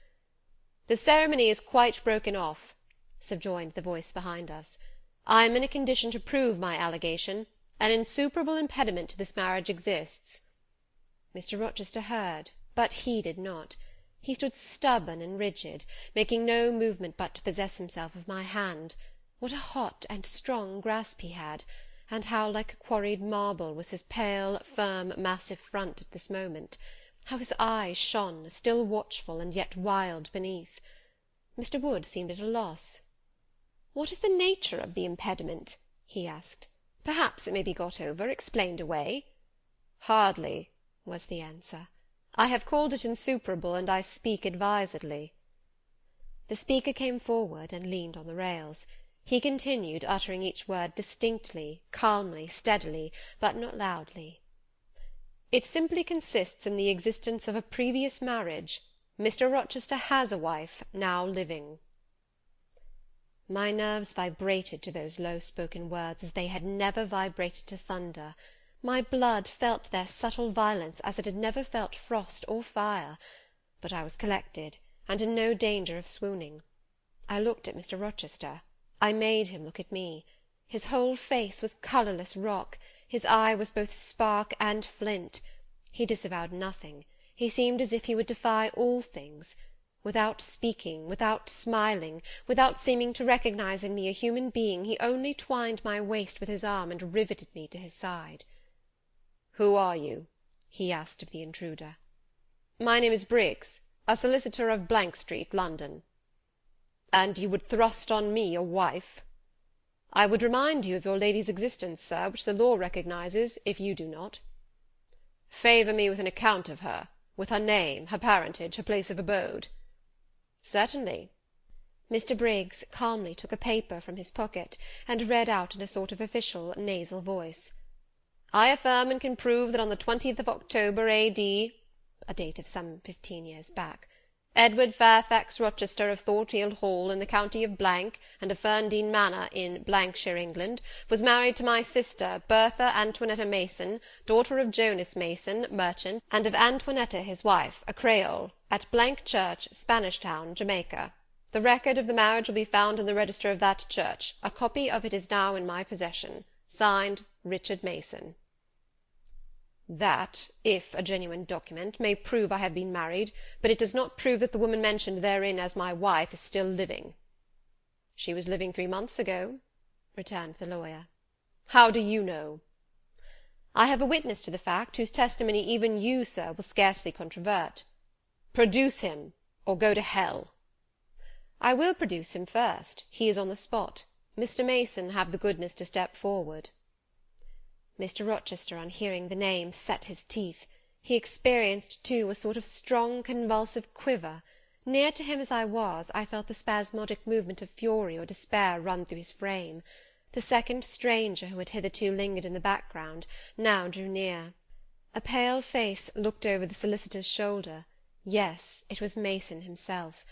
"The ceremony is quite broken off," subjoined the voice behind us. "I am in a condition to prove my allegation. An insuperable impediment to this marriage exists." Mr. Rochester heard, but heeded not. He stood stubborn and rigid, making no movement but to possess himself of my hand. What a hot and strong grasp he had! and how like quarried marble was his pale, firm, massive front at this moment, how his eyes shone, still watchful and yet wild beneath. Mr. Wood seemed at a loss. "What is the nature of the impediment?" he asked. "Perhaps it may be got over, explained away." "Hardly," was the answer. "I have called it insuperable, and I speak advisedly." The speaker came forward and leaned on the rails. He continued, uttering each word distinctly, calmly, steadily, but not loudly. "It simply consists in the existence of a previous marriage. Mr. Rochester has a wife, now living." My nerves vibrated to those low-spoken words as they had never vibrated to thunder. My blood felt their subtle violence as it had never felt frost or fire. But I was collected, and in no danger of swooning. I looked at Mr. Rochester. I made him look at me. His whole face was colourless rock. His eye was both spark and flint. He disavowed nothing. He seemed as if he would defy all things. Without speaking, without smiling, without seeming to recognise in me a human being, he only twined my waist with his arm and riveted me to his side. "Who are you?" he asked of the intruder. "My name is Briggs, a solicitor of Street, London." "And you would thrust on me a wife?" "I would remind you of your lady's existence, sir, which the law recognises, if you do not." "Favour me with an account of her, with her name, her parentage, her place of abode." "Certainly." Mr. Briggs calmly took a paper from his pocket, and read out in a sort of official, nasal voice. "I affirm and can prove that on the 20th of October, A.D., a date of some 15 years back, Edward Fairfax Rochester of Thornfield Hall in the county of and of Ferndean Manor in shire, England, was married to my sister, Bertha Antoinetta Mason, daughter of Jonas Mason, merchant, and of Antoinetta his wife, a Creole, at Church, Spanish Town, Jamaica. The record of the marriage will be found in the register of that church. A copy of it is now in my possession. Signed, Richard Mason." "That, if a genuine document, may prove I have been married, but it does not prove that the woman mentioned therein as my wife is still living." "She was living 3 months ago," returned the lawyer. "How do you know?" "I have a witness to the fact, whose testimony even you, sir, will scarcely controvert." "Produce him, or go to hell." "I will produce him first. He is on the spot. Mr. Mason, have the goodness to step forward." Mr. Rochester, on hearing the name, set his teeth. He experienced, too, a sort of strong convulsive quiver. Near to him as I was, I felt the spasmodic movement of fury or despair run through his frame. The second stranger, who had hitherto lingered in the background, now drew near. A pale face looked over the solicitor's shoulder. Yes, it was Mason himself.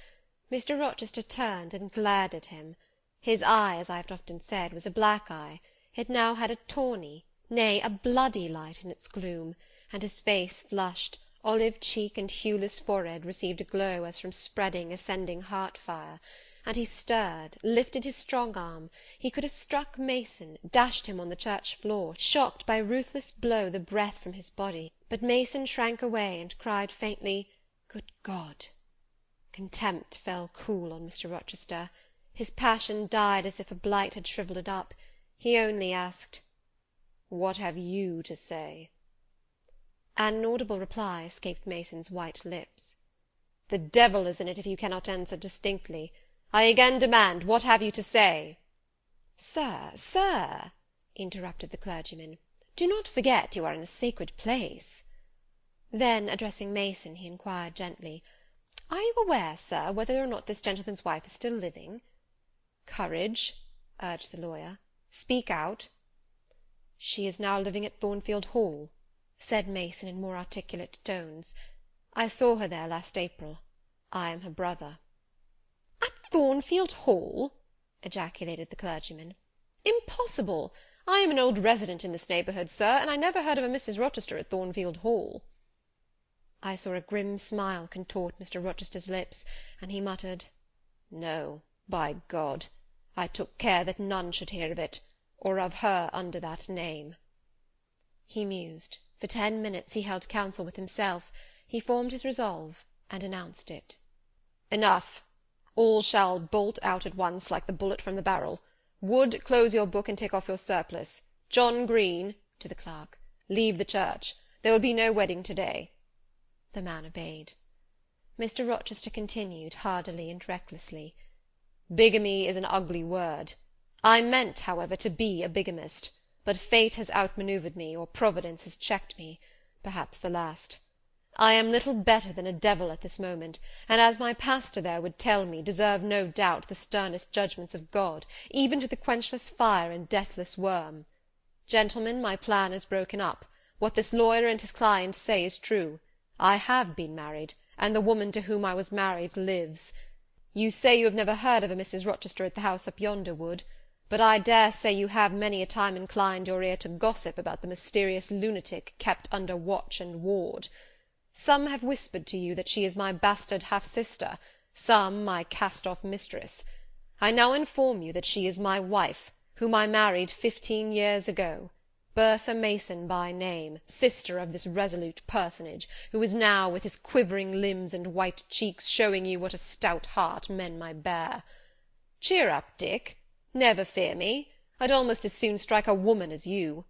Mr. Rochester turned and glared at him. His eye, as I have often said, was a black eye. It now had a tawny, nay, a bloody light in its gloom, and his face flushed, olive cheek and hueless forehead received a glow as from spreading, ascending heart-fire, and he stirred, lifted his strong arm. He could have struck Mason, dashed him on the church floor, shocked by a ruthless blow the breath from his body, but Mason shrank away, and cried faintly, "Good God!" Contempt fell cool on Mr. Rochester. His passion died as if a blight had shrivelled it up. He only asked, "What have you to say?" An inaudible reply escaped Mason's white lips. "The devil is in it if you cannot answer distinctly. I again demand, what have you to say?" Sir, interrupted the clergyman, do not forget you are in a sacred place." Then, addressing Mason, he inquired gently, "Are you aware, sir, whether or not this gentleman's wife is still living?" "Courage," urged the lawyer. "Speak out." "She is now living at Thornfield Hall," said Mason in more articulate tones. "I saw her there last April. I am her brother." "At Thornfield Hall!" ejaculated the clergyman. "Impossible! I am an old resident in this neighbourhood, sir, and I never heard of a Mrs. Rochester at Thornfield Hall." I saw a grim smile contort Mr. Rochester's lips, and he muttered, "No, by God! I took care that none should hear of it, or of her under that name." He mused. For 10 minutes he held counsel with himself. He formed his resolve, and announced it. "Enough! All shall bolt out at once, like the bullet from the barrel. Wood, close your book, and take off your surplice. John Green," to the clerk, "leave the church. There will be no wedding to-day." The man obeyed. Mr. Rochester continued, hardily and recklessly, "Bigamy is an ugly word. I meant, however, to be a bigamist, but fate has outmanoeuvred me, or Providence has checked me, perhaps the last. I am little better than a devil at this moment, and, as my pastor there would tell me, deserve no doubt the sternest judgments of God, even to the quenchless fire and deathless worm. Gentlemen, my plan is broken up. What this lawyer and his client say is true. I have been married, and the woman to whom I was married lives. You say you have never heard of a Mrs. Rochester at the house up yonder wood, but I dare say you have many a time inclined your ear to gossip about the mysterious lunatic kept under watch and ward. Some have whispered to you that she is my bastard half-sister, some my cast-off mistress. I now inform you that she is my wife, whom I married 15 years ago, Bertha Mason by name, sister of this resolute personage, who is now, with his quivering limbs and white cheeks, showing you what a stout heart men may bear. Cheer up, Dick. Never fear me. I'd almost as soon strike a woman as you.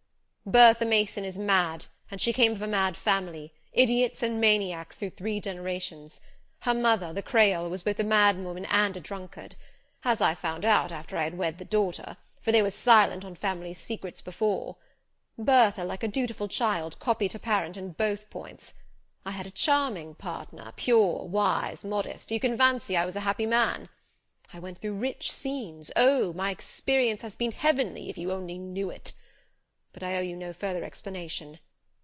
Bertha Mason is mad, and she came of a mad family, idiots and maniacs through 3 generations. Her mother, the Creole, was both a madwoman and a drunkard, as I found out after I had wed the daughter, for they were silent on family secrets before. Bertha, like a dutiful child, copied her parent in both points. I had a charming partner, pure, wise, modest. You can fancy I was a happy man. I went through rich scenes. Oh, my experience has been heavenly, if you only knew it. But I owe you no further explanation.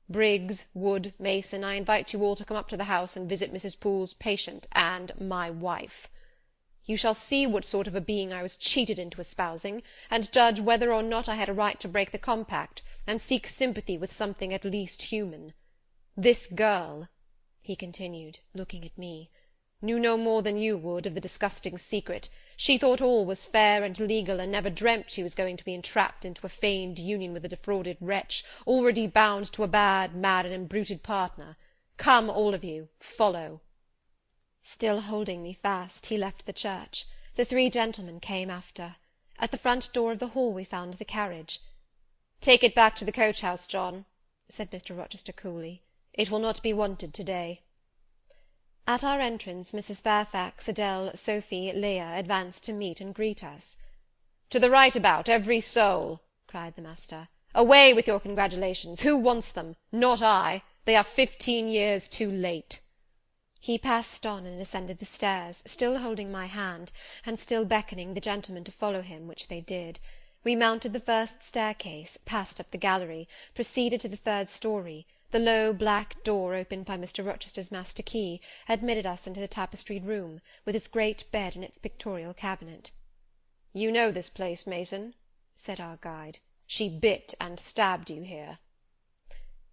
Briggs, Wood, Mason, I invite you all to come up to the house and visit Mrs. Poole's patient and my wife. You shall see what sort of a being I was cheated into espousing, and judge whether or not I had a right to break the compact, and seek sympathy with something at least human. This girl," he continued, looking at me, "knew no more than you would of the disgusting secret. She thought all was fair and legal, and never dreamt she was going to be entrapped into a feigned union with a defrauded wretch, already bound to a bad, mad, and embruted partner. Come, all of you, follow." Still holding me fast, he left the church. The 3 gentlemen came after. At the front door of the hall we found the carriage. "Take it back to the coach-house, John," said Mr. Rochester coolly. "It will not be wanted to-day." At our entrance, Mrs. Fairfax, Adele, Sophie, Leah, advanced to meet and greet us. "To the right about, every soul!" cried the master. "Away with your congratulations! Who wants them? Not I. They are 15 years too late." He passed on and ascended the stairs, still holding my hand, and still beckoning the gentlemen to follow him, which they did. We mounted the first staircase, passed up the gallery, proceeded to the 3rd story. The low black door, opened by Mr. Rochester's master key, admitted us into the tapestried room, with its great bed and its pictorial cabinet. "You know this place, Mason?" said our guide. "She bit and stabbed you here."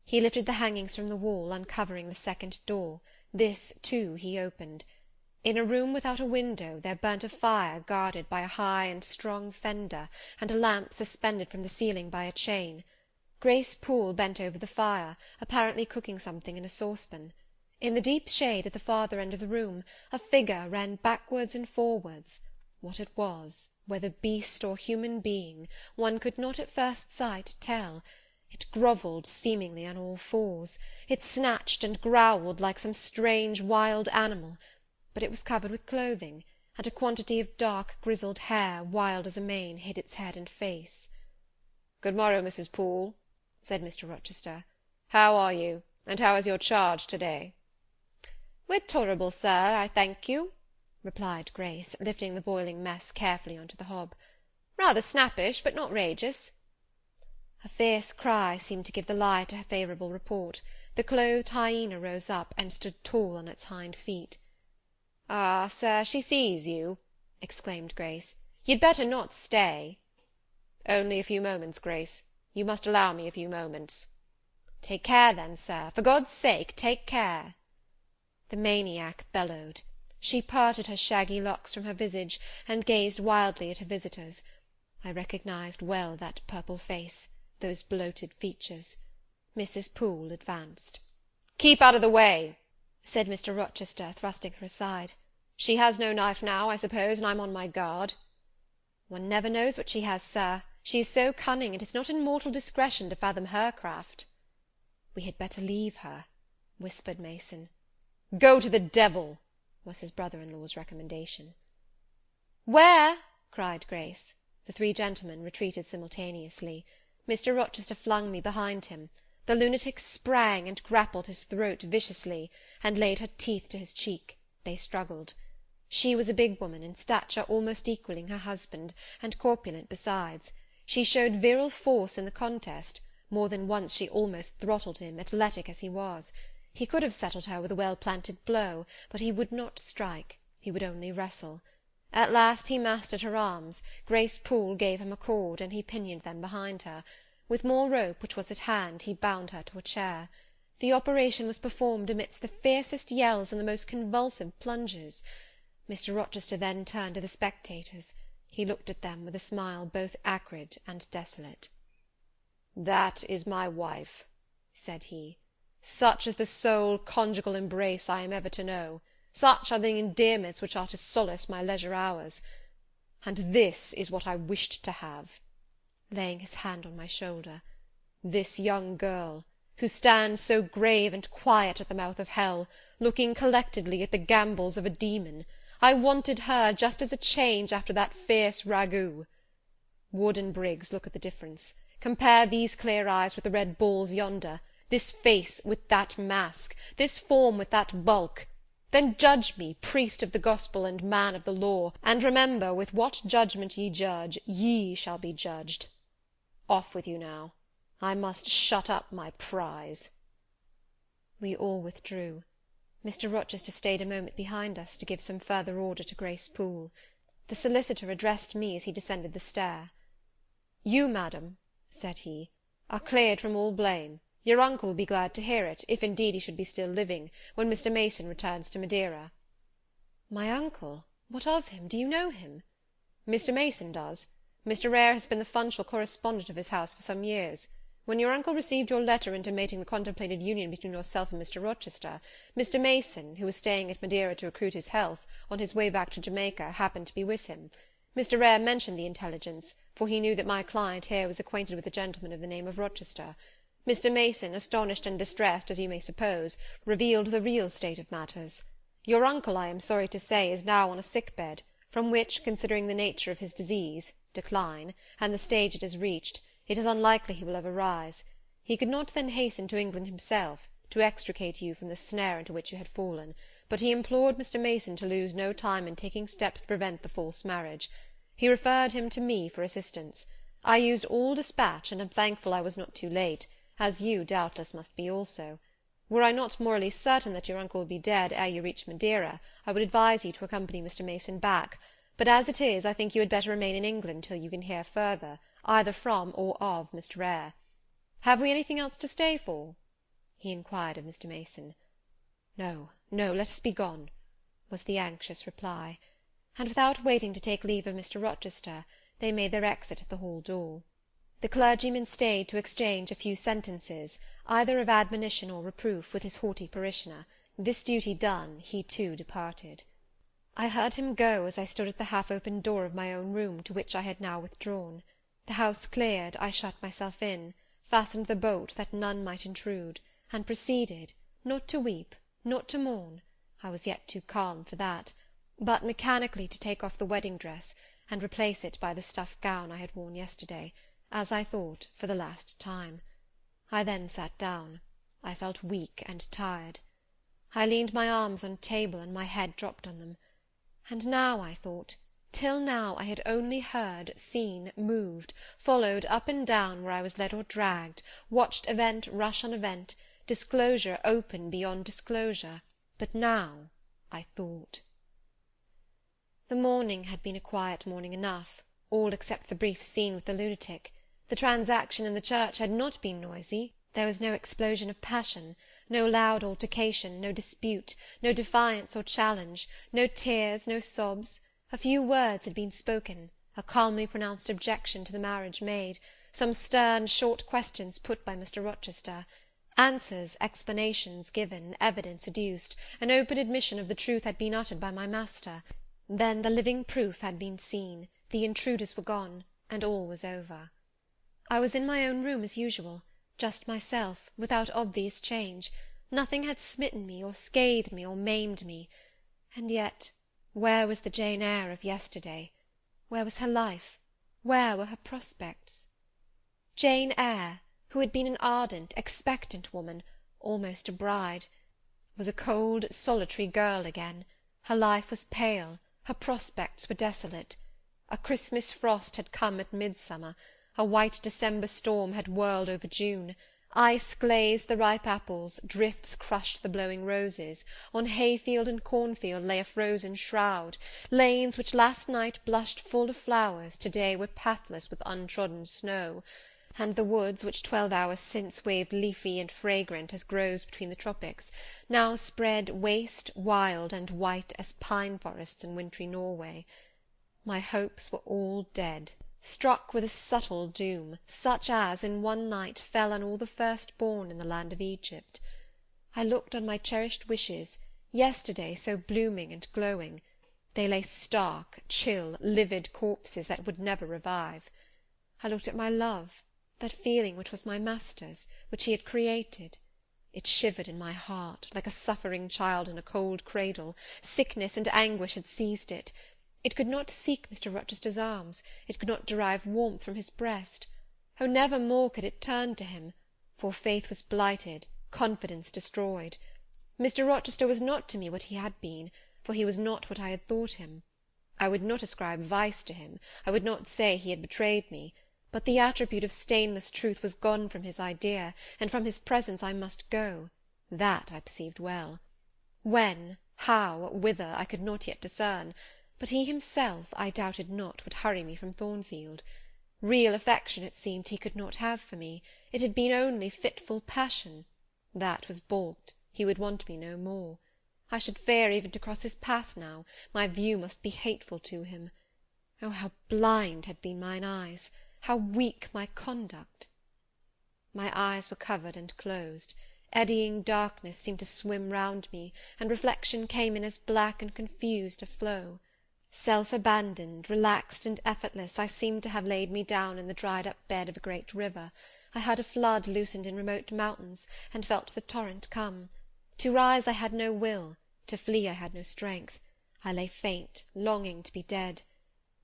He lifted the hangings from the wall, uncovering the 2nd door. This, too, he opened. In a room without a window there burnt a fire guarded by a high and strong fender, and a lamp suspended from the ceiling by a chain. Grace Poole bent over the fire, apparently cooking something in a saucepan. In the deep shade at the farther end of the room, a figure ran backwards and forwards. What it was, whether beast or human being, one could not at first sight tell. It grovelled seemingly on all fours. It snatched and growled like some strange wild animal, but it was covered with clothing, and a quantity of dark grizzled hair, wild as a mane, hid its head and face. "Good morrow, Mrs. Poole," said Mr. Rochester. "How are you, and how is your charge to-day?" "We're tolerable, sir, I thank you," replied Grace, lifting the boiling mess carefully on to the hob. "Rather snappish, but not rageous." A fierce cry seemed to give the lie to her favourable report. The clothed hyena rose up, and stood tall on its hind feet. "Ah, sir, she sees you," exclaimed Grace. "You'd better not stay." "Only a few moments, Grace. You must allow me a few moments." "Take care, then, sir. For God's sake, take care." The maniac bellowed. She parted her shaggy locks from her visage, and gazed wildly at her visitors. I recognised well that purple face, those bloated features. Mrs. Poole advanced. "Keep out of the way," said Mr. Rochester, thrusting her aside. "She has no knife now, I suppose, and I'm on my guard." "One never knows what she has, sir. She is so cunning, it is not in mortal discretion to fathom her craft." "We had better leave her," whispered Mason. "Go to the devil," was his brother-in-law's recommendation. "Where?" cried Grace. The three gentlemen retreated simultaneously. Mr. Rochester flung me behind him. The lunatic sprang and grappled his throat viciously, and laid her teeth to his cheek. They struggled. She was a big woman, in stature almost equalling her husband, and corpulent besides. She showed virile force in the contest. More than once she almost throttled him, athletic as he was. He could have settled her with a well-planted blow, but he would not strike. He would only wrestle. At last he mastered her arms. Grace Poole gave him a cord, and he pinioned them behind her. With more rope, which was at hand, he bound her to a chair. The operation was performed amidst the fiercest yells and the most convulsive plunges. Mr. Rochester then turned to the spectators. He looked at them with a smile both acrid and desolate. "That is my wife," said he. "Such is the sole conjugal embrace I am ever to know. Such are the endearments which are to solace my leisure hours. And this is what I wished to have," laying his hand on my shoulder, "this young girl, who stands so grave and quiet at the mouth of hell, looking collectedly at the gambols of a demon. I wanted her just as a change after that fierce ragout. Wood and Briggs, look at the difference. Compare these clear eyes with the red balls yonder, this face with that mask, this form with that bulk. Then judge me, priest of the gospel and man of the law, and remember, with what judgment ye judge, ye shall be judged. Off with you now. I must shut up my prize." We all withdrew. Mr. Rochester stayed a moment behind us to give some further order to Grace Poole. The solicitor addressed me as he descended the stair. "You, madam," said he, "are cleared from all blame. Your uncle will be glad to hear it, if indeed he should be still living, when Mr. Mason returns to Madeira." "My uncle? What of him? Do you know him?" "Mr. Mason does. Mr. Eyre has been the functional correspondent of his house for some years. When your uncle received your letter intimating the contemplated union between yourself and Mr. Rochester, Mr. Mason, who was staying at Madeira to recruit his health, on his way back to Jamaica, happened to be with him. Mr. Eyre mentioned the intelligence, for he knew that my client here was acquainted with a gentleman of the name of Rochester. Mr. Mason, astonished and distressed, as you may suppose, revealed the real state of matters. Your uncle, I am sorry to say, is now on a sick bed, from which, considering the nature of his disease, decline, and the stage it has reached, it is unlikely he will ever rise. He could not then hasten to England himself, to extricate you from the snare into which you had fallen, but he implored Mr. Mason to lose no time in taking steps to prevent the false marriage. He referred him to me for assistance. I used all dispatch, and am thankful I was not too late, as you, doubtless, must be also. Were I not morally certain that your uncle would be dead ere you reach Madeira, I would advise you to accompany Mr. Mason back, but as it is, I think you had better remain in England till you can hear further, either from or of Mr. Eyre. Have we anything else to stay for?" he inquired of Mr. Mason. "No, no, let us be gone," was the anxious reply; and without waiting to take leave of Mr. Rochester, they made their exit at the hall door. The clergyman stayed to exchange a few sentences, either of admonition or reproof, with his haughty parishioner. This duty done, he too departed. I heard him go as I stood at the half-open door of my own room, to which I had now withdrawn. The house cleared, I shut myself in, fastened the bolt that none might intrude, and proceeded, not to weep, not to mourn, I was yet too calm for that, but mechanically to take off the wedding dress, and replace it by the stuff gown I had worn yesterday, as I thought, for the last time. I then sat down. I felt weak and tired. I leaned my arms on a table, and my head dropped on them. And now, I thought, till now I had only heard, seen, moved, followed up and down where I was led or dragged, watched event rush on event, disclosure open beyond disclosure, but now I thought. The morning had been a quiet morning enough, all except the brief scene with the lunatic. The transaction in the church had not been noisy. There was no explosion of passion, no loud altercation, no dispute, no defiance or challenge, no tears, no sobs. A few words had been spoken, a calmly pronounced objection to the marriage made, some stern, short questions put by Mr. Rochester, answers, explanations given, evidence adduced, an open admission of the truth had been uttered by my master. Then the living proof had been seen, the intruders were gone, and all was over. I was in my own room as usual, just myself, without obvious change. Nothing had smitten me, or scathed me, or maimed me. And yet, where was the Jane Eyre of yesterday? Where was her life? Where were her prospects? Jane Eyre, who had been an ardent, expectant woman, almost a bride, was a cold, solitary girl again. Her life was pale, her prospects were desolate. A Christmas frost had come at Midsummer, a white December storm had whirled over June. Ice glazed the ripe apples, drifts crushed the blowing roses, on hayfield and cornfield lay a frozen shroud, lanes which last night blushed full of flowers to-day were pathless with untrodden snow, and the woods, which 12 hours since waved leafy and fragrant as grows between the tropics, now spread waste, wild, and white as pine forests in wintry Norway. My hopes were all dead, struck with a subtle doom, such as in one night fell on all the first-born in the land of Egypt. I looked on my cherished wishes, yesterday so blooming and glowing. They lay stark, chill, livid corpses that would never revive. I looked at my love, that feeling which was my master's, which he had created. It shivered in my heart, like a suffering child in a cold cradle. Sickness and anguish had seized it. It could not seek Mr. Rochester's arms, it could not derive warmth from his breast. Oh, never more could it turn to him, for faith was blighted, confidence destroyed. Mr. Rochester was not to me what he had been, for he was not what I had thought him. I would not ascribe vice to him, I would not say he had betrayed me, but the attribute of stainless truth was gone from his idea, and from his presence I must go. That I perceived well. When, how, whither, I could not yet discern, but he himself, I doubted not, would hurry me from Thornfield. Real affection, it seemed, he could not have for me. It had been only fitful passion. That was balked. He would want me no more. I should fear even to cross his path now. My view must be hateful to him. Oh, how blind had been mine eyes! How weak my conduct! My eyes were covered and closed. Eddying darkness seemed to swim round me, and reflection came in as black and confused a flow. Self-abandoned, relaxed, and effortless, I seemed to have laid me down in the dried-up bed of a great river. I heard a flood loosened in remote mountains, and felt the torrent come. To rise I had no will, to flee I had no strength. I lay faint, longing to be dead.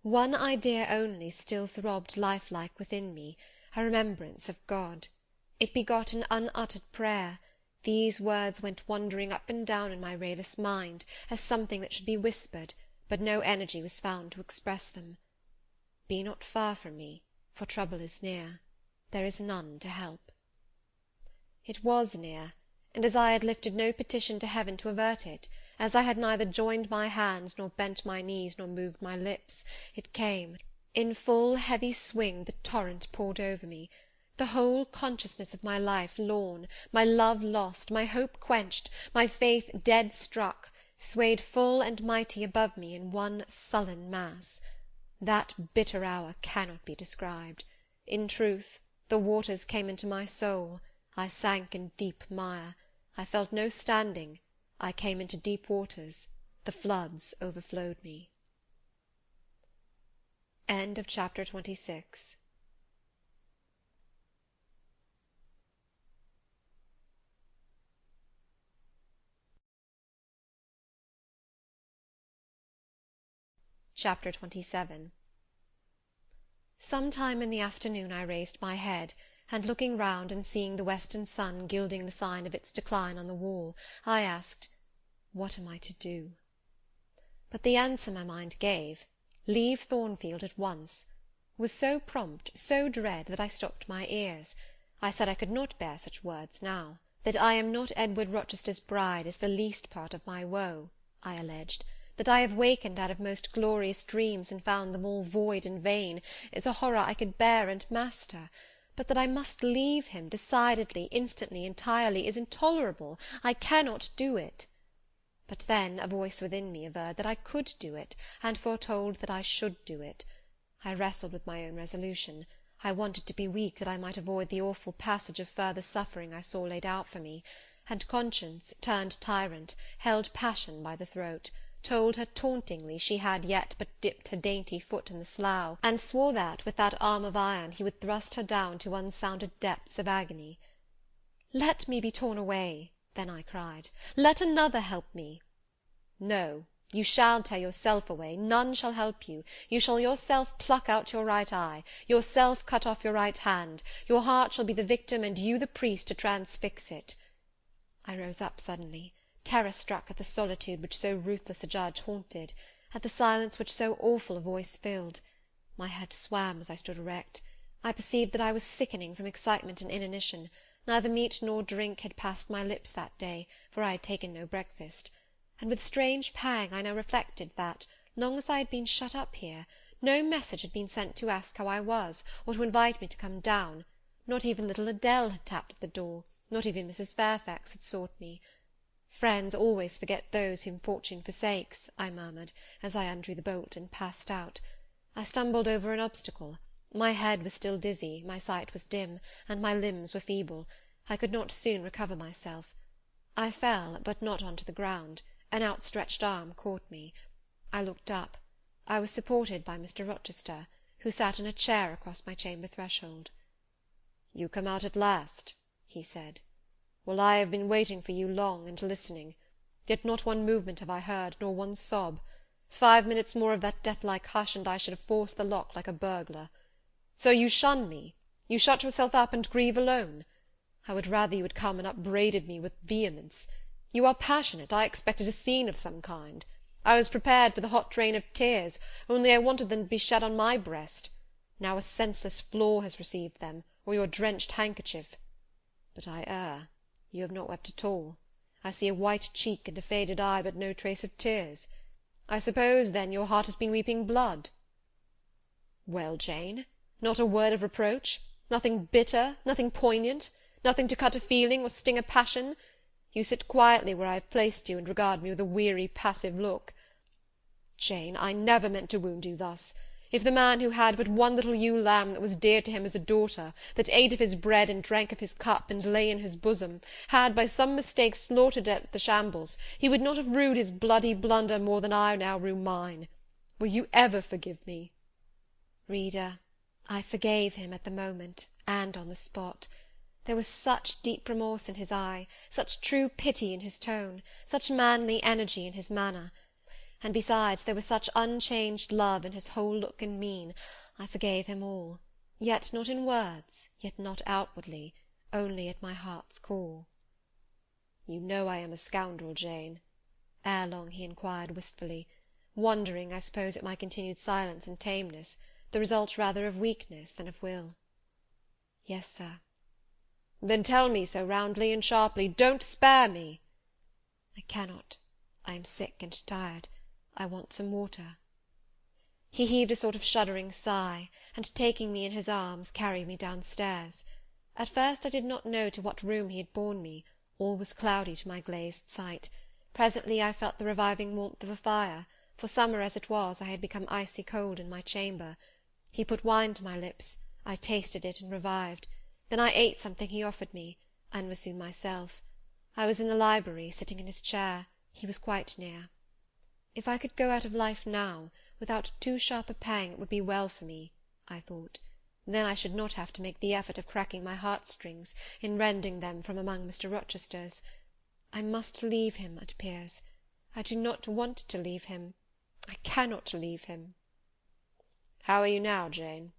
One idea only still throbbed lifelike within me, a remembrance of God. It begot an unuttered prayer. These words went wandering up and down in my rayless mind, as something that should be whispered, but no energy was found to express them. Be not far from me, for trouble is near. There is none to help. It was near, and as I had lifted no petition to heaven to avert it, as I had neither joined my hands, nor bent my knees, nor moved my lips, it came. In full heavy swing the torrent poured over me. The whole consciousness of my life lorn, my love lost, my hope quenched, my faith dead struck, swayed full and mighty above me in one sullen mass. That bitter hour cannot be described. In truth, the waters came into my soul. I sank in deep mire. I felt no standing. I came into deep waters. The floods overflowed me. End of chapter 26. Chapter 27. Some time in the afternoon I raised my head, and looking round and seeing the western sun gilding the sign of its decline on the wall, I asked, what am I to do? But the answer my mind gave, leave Thornfield at once, was so prompt, so dread, that I stopped my ears. I said I could not bear such words now. That I am not Edward Rochester's bride is the least part of my woe, I alleged. That I have wakened out of most glorious dreams and found them all void and vain, is a horror I could bear and master. But that I must leave him, decidedly, instantly, entirely, is intolerable. I cannot do it. But then a voice within me averred that I could do it, and foretold that I should do it. I wrestled with my own resolution. I wanted to be weak, that I might avoid the awful passage of further suffering I saw laid out for me, and conscience, turned tyrant, held passion by the throat, told her tauntingly she had yet but dipped her dainty foot in the slough, and swore that, with that arm of iron, he would thrust her down to unsounded depths of agony. "Let me be torn away," then I cried. "Let another help me." "No, you shall tear yourself away, none shall help you. You shall yourself pluck out your right eye, yourself cut off your right hand, your heart shall be the victim, and you the priest to transfix it." I rose up suddenly, terror-struck at the solitude which so ruthless a judge haunted, at the silence which so awful a voice filled. My head swam as I stood erect. I perceived that I was sickening from excitement and inanition. Neither meat nor drink had passed my lips that day, for I had taken no breakfast. And with strange pang I now reflected that, long as I had been shut up here, no message had been sent to ask how I was, or to invite me to come down. Not even little Adele had tapped at the door, not even Mrs. Fairfax had sought me. "Friends always forget those whom fortune forsakes," I murmured, as I undrew the bolt and passed out. I stumbled over an obstacle. My head was still dizzy, my sight was dim, and my limbs were feeble. I could not soon recover myself. I fell, but not on to the ground. An outstretched arm caught me. I looked up. I was supported by Mr. Rochester, who sat in a chair across my chamber threshold. "You come out at last," he said. "Well, I have been waiting for you long, and listening. Yet not one movement have I heard, nor one sob. 5 minutes more of that death-like hush, and I should have forced the lock like a burglar. So you shun me? You shut yourself up and grieve alone? I would rather you had come and upbraided me with vehemence. You are passionate. I expected a scene of some kind. I was prepared for the hot rain of tears, only I wanted them to be shed on my breast. Now a senseless floor has received them, or your drenched handkerchief. But I err. You have not wept at all. I see a white cheek and a faded eye, but no trace of tears. I suppose, then, your heart has been weeping blood." "Well, Jane, not a word of reproach? Nothing bitter, nothing poignant, nothing to cut a feeling or sting a passion? You sit quietly where I have placed you, and regard me with a weary, passive look. Jane, I never meant to wound you thus. If the man who had but one little ewe lamb that was dear to him as a daughter, that ate of his bread and drank of his cup and lay in his bosom, had by some mistake slaughtered it at the shambles, he would not have rued his bloody blunder more than I now rue mine. Will you ever forgive me?" Reader, I forgave him at the moment, and on the spot. There was such deep remorse in his eye, such true pity in his tone, such manly energy in his manner, and besides there was such unchanged love in his whole look and mien, I forgave him all, yet not in words, yet not outwardly, only at my heart's core. "You know I am a scoundrel, Jane?" ere long he inquired wistfully, wondering, I suppose, at my continued silence and tameness, the result rather of weakness than of will. "Yes, sir." "Then tell me so roundly and sharply. Don't spare me." "I cannot. I am sick and tired. I want some water." He heaved a sort of shuddering sigh, and taking me in his arms, carried me downstairs. At first I did not know to what room he had borne me. All was cloudy to my glazed sight. Presently I felt the reviving warmth of a fire, for summer as it was, I had become icy cold in my chamber. He put wine to my lips. I tasted it and revived. Then I ate something he offered me, and was soon myself. I was in the library, sitting in his chair. He was quite near. If I could go out of life now, without too sharp a pang, it would be well for me, I thought. Then I should not have to make the effort of cracking my heartstrings, in rending them from among Mr. Rochester's. I must leave him, it appears. I do not want to leave him. I cannot leave him. "How are you now, Jane?"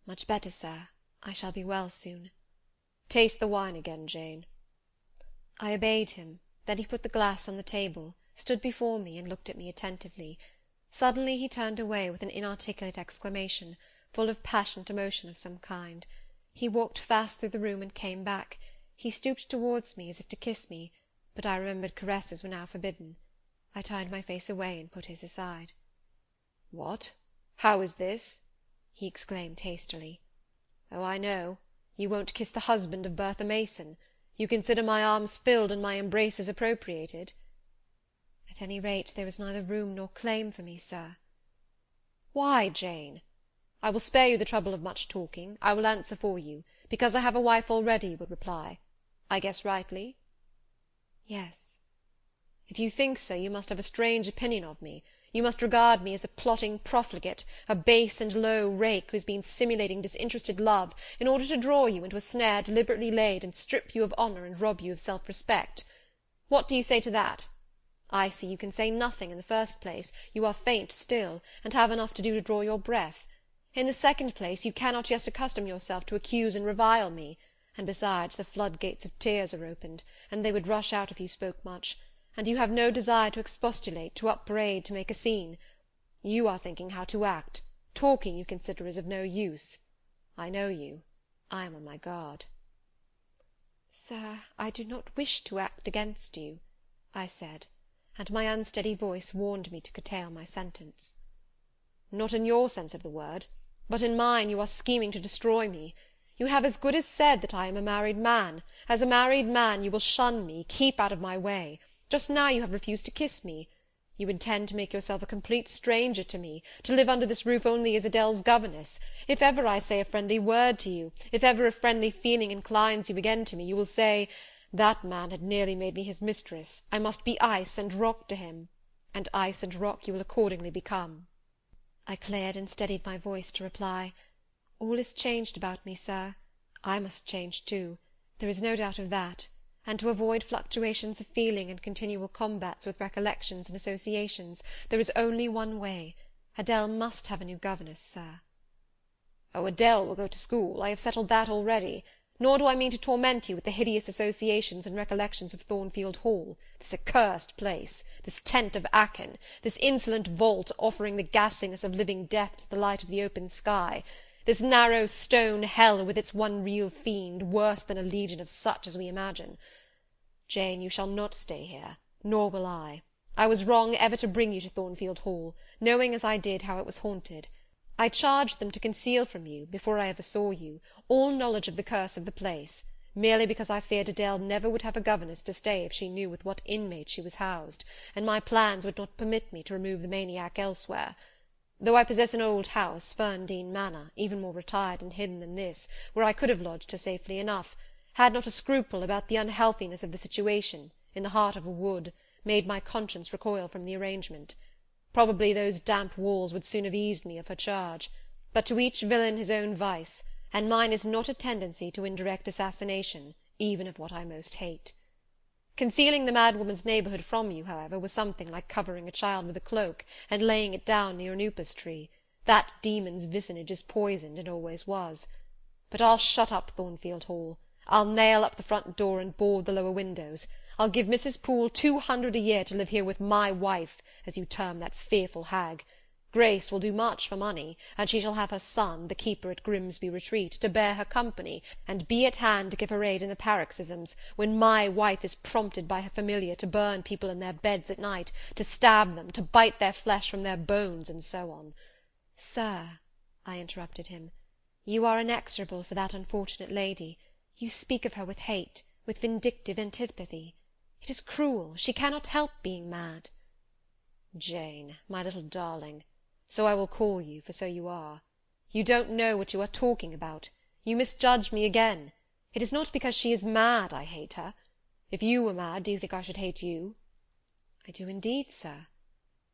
"Much better, sir. I shall be well soon." "Taste the wine again, Jane." I obeyed him. Then he put the glass on the table, stood before me, and looked at me attentively. Suddenly he turned away with an inarticulate exclamation, full of passionate emotion of some kind. He walked fast through the room and came back. He stooped towards me as if to kiss me, but I remembered caresses were now forbidden. I turned my face away and put his aside. "What? How is this?" he exclaimed hastily. "Oh, I know. You won't kiss the husband of Bertha Mason. You consider my arms filled and my embraces appropriated?" "At any rate, there is neither room nor claim for me, sir." "Why, Jane? I will spare you the trouble of much talking. I will answer for you. Because I have a wife already, you would reply. I guess rightly?" "Yes." If you think so, you must have a strange opinion of me. You must regard me as a plotting profligate, a base and low rake, who's been simulating disinterested love in order to draw you into a snare deliberately laid, and strip you of honour and rob you of self-respect. What do you say to that? I see you can say nothing. In the first place, you are faint still, and have enough to do to draw your breath. In the second place, you cannot yet accustom yourself to accuse and revile me, and besides, the floodgates of tears are opened, and they would rush out if you spoke much, and you have no desire to expostulate, to upbraid, to make a scene. You are thinking how to act. Talking you consider is of no use. I know you. I am on my guard. Sir, I do not wish to act against you, I said, and my unsteady voice warned me to curtail my sentence. Not in your sense of the word, but in mine you are scheming to destroy me. You have as good as said that I am a married man. As a married man you will shun me, keep out of my way. Just now you have refused to kiss me. You intend to make yourself a complete stranger to me, to live under this roof only as Adele's governess. If ever I say a friendly word to you, if ever a friendly feeling inclines you again to me, you will say, that man had nearly made me his mistress. I must be ice and rock to him. And ice and rock you will accordingly become. I cleared and steadied my voice to reply, all is changed about me, sir. I must change too. There is no doubt of that. And to avoid fluctuations of feeling and continual combats with recollections and associations, there is only one way. Adele must have a new governess, sir. Oh, Adele will go to school. I have settled that already. Nor do I mean to torment you with the hideous associations and recollections of Thornfield Hall, this accursed place, this tent of Achan, this insolent vault offering the ghastliness of living death to the light of the open sky, this narrow stone hell with its one real fiend, worse than a legion of such as we imagine. Jane, you shall not stay here, nor will I. I was wrong ever to bring you to Thornfield Hall, knowing as I did how it was haunted. I charged them to conceal from you, before I ever saw you, all knowledge of the curse of the place, merely because I feared Adele never would have a governess to stay if she knew with what inmates she was housed, and my plans would not permit me to remove the maniac elsewhere. Though I possess an old house, Ferndean Manor, even more retired and hidden than this, where I could have lodged her safely enough, had not a scruple about the unhealthiness of the situation, in the heart of a wood, made my conscience recoil from the arrangement. Probably those damp walls would soon have eased me of her charge, but to each villain his own vice, and mine is not a tendency to indirect assassination, even of what I most hate. Concealing the mad woman's neighbourhood from you, however, was something like covering a child with a cloak, and laying it down near an upas tree. That demon's vicinage is poisoned, and always was. But I'll shut up Thornfield Hall. I'll nail up the front door and board the lower windows. I'll give Mrs. Poole 200 a year to live here with my wife, as you term that fearful hag. Grace will do much for money, and she shall have her son, the keeper at Grimsby Retreat, to bear her company, and be at hand to give her aid in the paroxysms, when my wife is prompted by her familiar to burn people in their beds at night, to stab them, to bite their flesh from their bones, and so on. Sir, I interrupted him, you are inexorable for that unfortunate lady. You speak of her with hate, with vindictive antipathy. It is cruel. She cannot help being mad. Jane, my little darling, so I will call you, for so you are. You don't know what you are talking about. You misjudge me again. It is not because she is mad I hate her. If you were mad, do you think I should hate you? I do indeed, sir.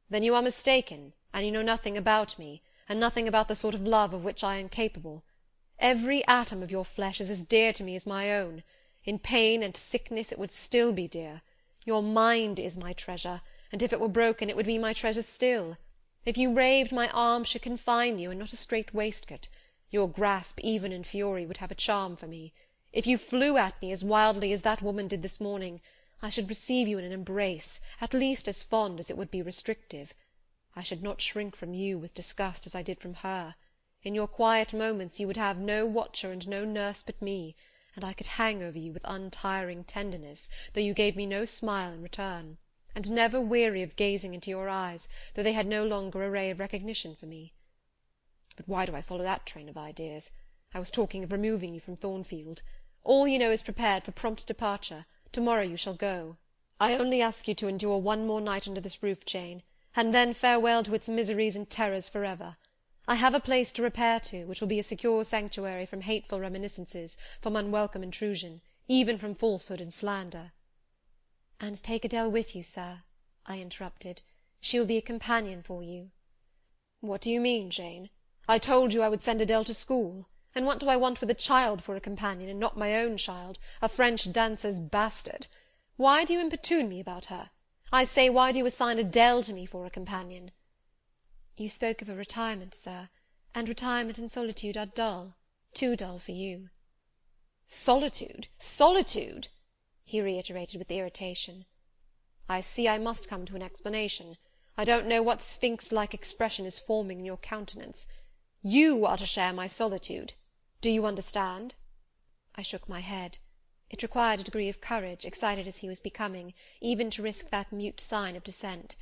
Then you are mistaken, and you know nothing about me, and nothing about the sort of love of which I am capable. Every atom of your flesh is as dear to me as my own. In pain and sickness it would still be dear. Your mind is my treasure, and if it were broken it would be my treasure still. If you raved, my arms should confine you, and not a strait waistcoat. Your grasp, even in fury, would have a charm for me. If you flew at me as wildly as that woman did this morning, I should receive you in an embrace, at least as fond as it would be restrictive. I should not shrink from you with disgust as I did from her. In your quiet moments you would have no watcher and no nurse but me, and I could hang over you with untiring tenderness, though you gave me no smile in return, and never weary of gazing into your eyes, though they had no longer a ray of recognition for me. But why do I follow that train of ideas? I was talking of removing you from Thornfield. All you know is prepared for prompt departure. To-morrow you shall go. I only ask you to endure one more night under this roof, Jane, and then farewell to its miseries and terrors for ever. I have a place to repair to, which will be a secure sanctuary from hateful reminiscences, from unwelcome intrusion, even from falsehood and slander. "And take Adele with you, sir," I interrupted. "She will be a companion for you." "What do you mean, Jane? I told you I would send Adele to school, and what do I want with a child for a companion, and not my own child, a French dancer's bastard? Why do you importune me about her? I say, why do you assign Adele to me for a companion?" "You spoke of a retirement, sir, and retirement and solitude are dull, too dull for you." "Solitude! Solitude!" he reiterated with irritation. "I see I must come to an explanation. I don't know what sphinx-like expression is forming in your countenance. You are to share my solitude. Do you understand?" I shook my head. It required a degree of courage, excited as he was becoming, even to risk that mute sign of dissent.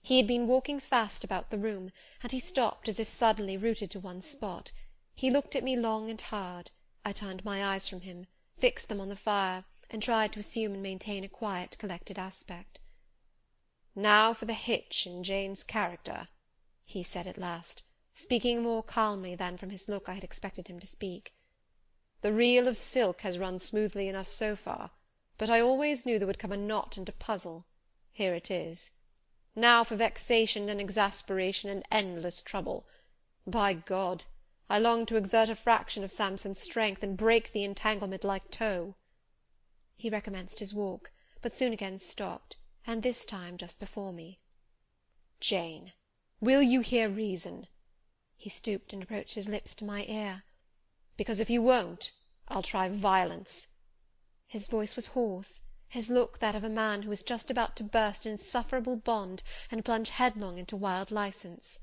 He had been walking fast about the room, and he stopped as if suddenly rooted to one spot. He looked at me long and hard. I turned my eyes from him, fixed them on the fire, and tried to assume and maintain a quiet, collected aspect. "Now for the hitch in Jane's character," he said at last, speaking more calmly than from his look I had expected him to speak. "The reel of silk has run smoothly enough so far, but I always knew there would come a knot and a puzzle. Here it is. Now for vexation and exasperation and endless trouble. By God, I long to exert a fraction of Samson's strength, and break the entanglement like tow." He recommenced his walk, but soon again stopped, and this time just before me. "Jane, will you hear reason?" He stooped and approached his lips to my ear. "Because if you won't, I'll try violence." His voice was hoarse, his look that of a man who is just about to burst an insufferable bond and plunge headlong into wild licence.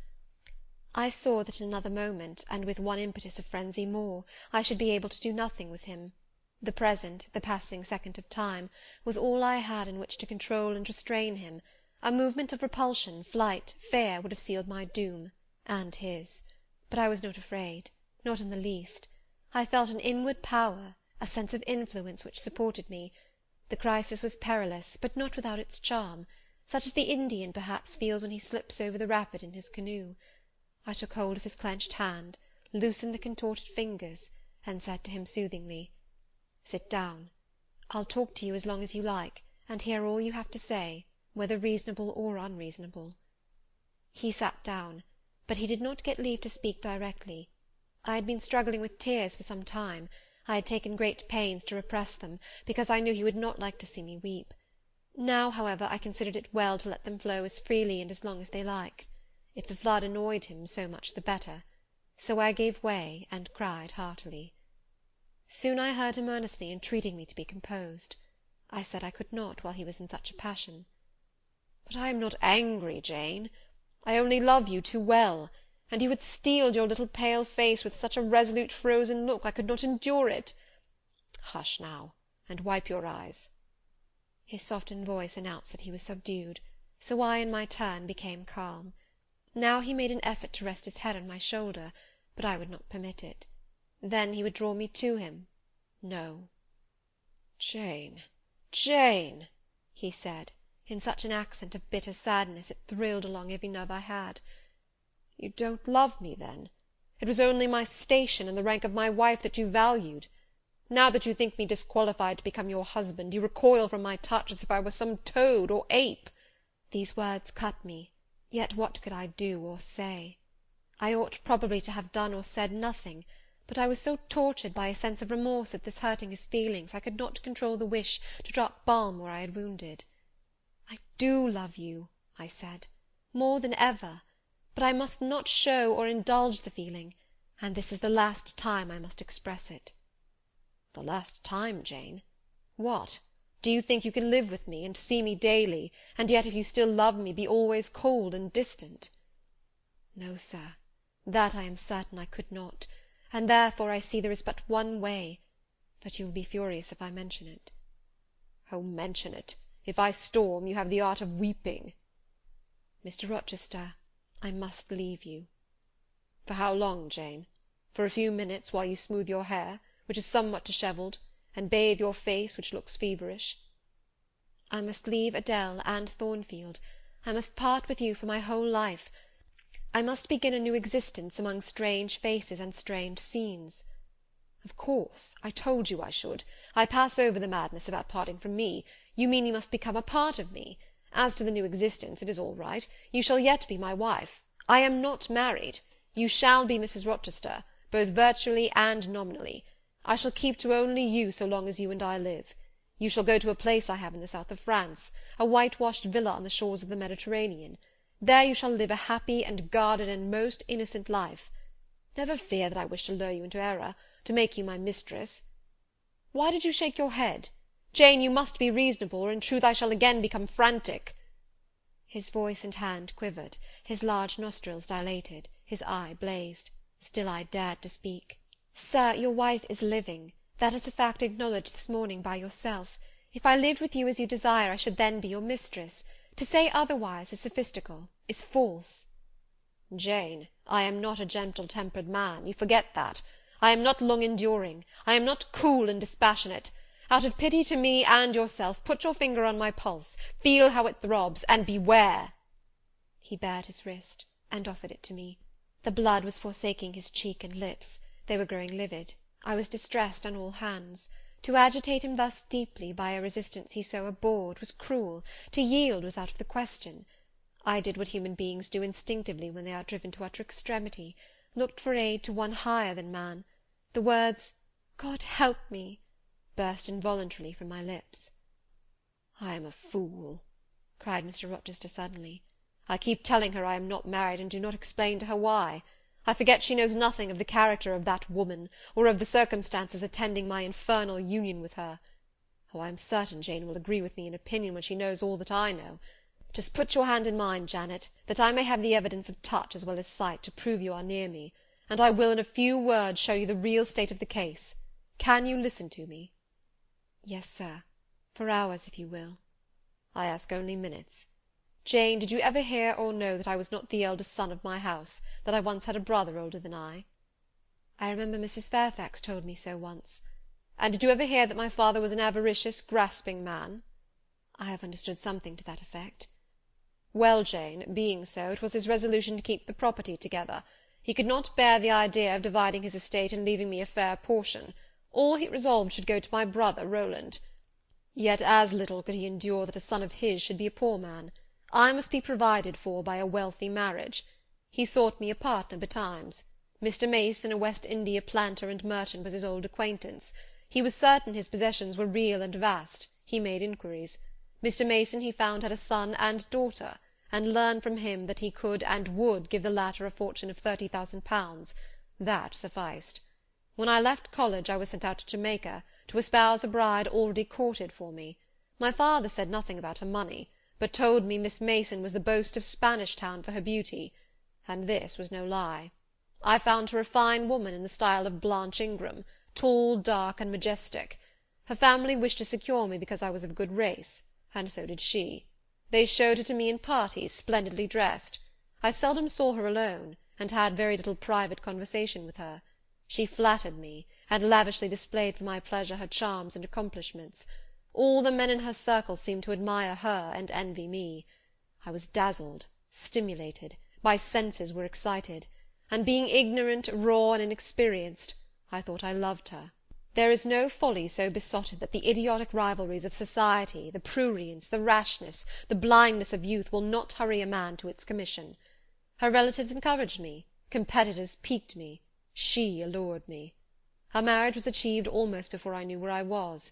I saw that in another moment, and with one impetus of frenzy more, I should be able to do nothing with him. The present, the passing second of time, was all I had in which to control and restrain him. A movement of repulsion, flight, fear, would have sealed my doom, and his. But I was not afraid, not in the least. I felt an inward power, a sense of influence which supported me. The crisis was perilous, but not without its charm, such as the Indian perhaps feels when he slips over the rapid in his canoe. I took hold of his clenched hand, loosened the contorted fingers, and said to him soothingly, "Sit down. I'll talk to you as long as you like, and hear all you have to say, whether reasonable or unreasonable." He sat down, but he did not get leave to speak directly. I had been struggling with tears for some time. I had taken great pains to repress them, because I knew he would not like to see me weep. Now, however, I considered it well to let them flow as freely and as long as they liked. If the flood annoyed him, so much the better. So I gave way, and cried heartily. Soon I heard him earnestly entreating me to be composed. I said I could not while he was in such a passion. "But I am not angry, Jane. I only love you too well, and you had steeled your little pale face with such a resolute frozen look, I could not endure it. Hush now, and wipe your eyes." His softened voice announced that he was subdued, so I, in my turn, became calm. Now he made an effort to rest his head on my shoulder, but I would not permit it. Then he would draw me to him. No. "Jane, Jane," he said, in such an accent of bitter sadness it thrilled along every nerve I had. "You don't love me, then? It was only my station and the rank of my wife that you valued. Now that you think me disqualified to become your husband, you recoil from my touch as if I were some toad or ape." These words cut me, yet what could I do or say? I ought probably to have done or said nothing, but I was so tortured by a sense of remorse at this hurting his feelings, I could not control the wish to drop balm where I had wounded. "I do love you," I said, "more than ever, but I must not show or indulge the feeling, and this is the last time I must express it." "The last time, Jane? What? Do you think you can live with me, and see me daily, and yet, if you still love me, be always cold and distant?" "No, sir, that I am certain I could not, and therefore I see there is but one way, but you will be furious if I mention it." "Oh, mention it. If I storm, you have the art of weeping." "Mr. Rochester, I must leave you." "For how long, Jane? For a few minutes, while you smooth your hair, which is somewhat dishevelled, and bathe your face, which looks feverish?" "I must leave Adele and Thornfield. I must part with you for my whole life. I must begin a new existence among strange faces and strange scenes." "Of course. I told you I should. I pass over the madness about parting from me. You mean you must become a part of me. As to the new existence, it is all right. You shall yet be my wife. I am not married. You shall be Mrs. Rochester, both virtually and nominally. I shall keep to only you so long as you and I live. You shall go to a place I have in the south of France, a whitewashed villa on the shores of the Mediterranean. There you shall live a happy and guarded and most innocent life. Never fear that I wish to lure you into error, to make you my mistress. Why did you shake your head? Jane, you must be reasonable, or in truth I shall again become frantic." His voice and hand quivered, his large nostrils dilated, his eye blazed. Still I dared to speak. "Sir, your wife is living. That is a fact acknowledged this morning by yourself. If I lived with you as you desire, I should then be your mistress. To say otherwise is sophistical, is false." "Jane, I am not a gentle-tempered man. You forget that. I am not long-enduring. I am not cool and dispassionate. Out of pity to me and yourself, put your finger on my pulse, feel how it throbs, and beware." He bared his wrist, and offered it to me. The blood was forsaking his cheek and lips. They were growing livid. I was distressed on all hands. To agitate him thus deeply by a resistance he so abhorred was cruel. To yield was out of the question. I did what human beings do instinctively when they are driven to utter extremity, looked for aid to one higher than man. The words, "God help me," burst involuntarily from my lips. "I am a fool," cried Mr. Rochester suddenly. "I keep telling her I am not married, and do not explain to her why. I forget she knows nothing of the character of that woman, or of the circumstances attending my infernal union with her. Oh, I am certain Jane will agree with me in opinion when she knows all that I know. Just put your hand in mine, Janet, that I may have the evidence of touch as well as sight to prove you are near me, and I will in a few words show you the real state of the case. Can you listen to me?" "Yes, sir, for hours, if you will." "I ask only minutes. Jane, did you ever hear or know that I was not the eldest son of my house, that I once had a brother older than I?" "I remember Mrs. Fairfax told me so once." "And did you ever hear that my father was an avaricious, grasping man?" "I have understood something to that effect." "Well, Jane, being so, it was his resolution to keep the property together. He could not bear the idea of dividing his estate and leaving me a fair portion. All he resolved should go to my brother Rowland. Yet as little could he endure that a son of his should be a poor man. I must be provided for by a wealthy marriage. He sought me a partner betimes. Mr. Mason, a West India planter and merchant, was his old acquaintance. He was certain his possessions were real and vast. He made inquiries. Mr. Mason, he found, had a son and daughter, and learned from him that he could and would give the latter a fortune of £30,000. That sufficed. When I left college, I was sent out to Jamaica, to espouse a bride already courted for me. My father said nothing about her money, but told me Miss Mason was the boast of Spanish Town for her beauty, and this was no lie. I found her a fine woman in the style of Blanche Ingram, tall, dark, and majestic. Her family wished to secure me because I was of good race, and so did she. They showed her to me in parties, splendidly dressed. I seldom saw her alone, and had very little private conversation with her. She flattered me, and lavishly displayed for my pleasure her charms and accomplishments. All the men in her circle seemed to admire her and envy me. I was dazzled, stimulated, my senses were excited, and being ignorant, raw, and inexperienced, I thought I loved her. There is no folly so besotted that the idiotic rivalries of society, the prurience, the rashness, the blindness of youth will not hurry a man to its commission. Her relatives encouraged me, competitors piqued me, she allured me. Our marriage was achieved almost before I knew where I was.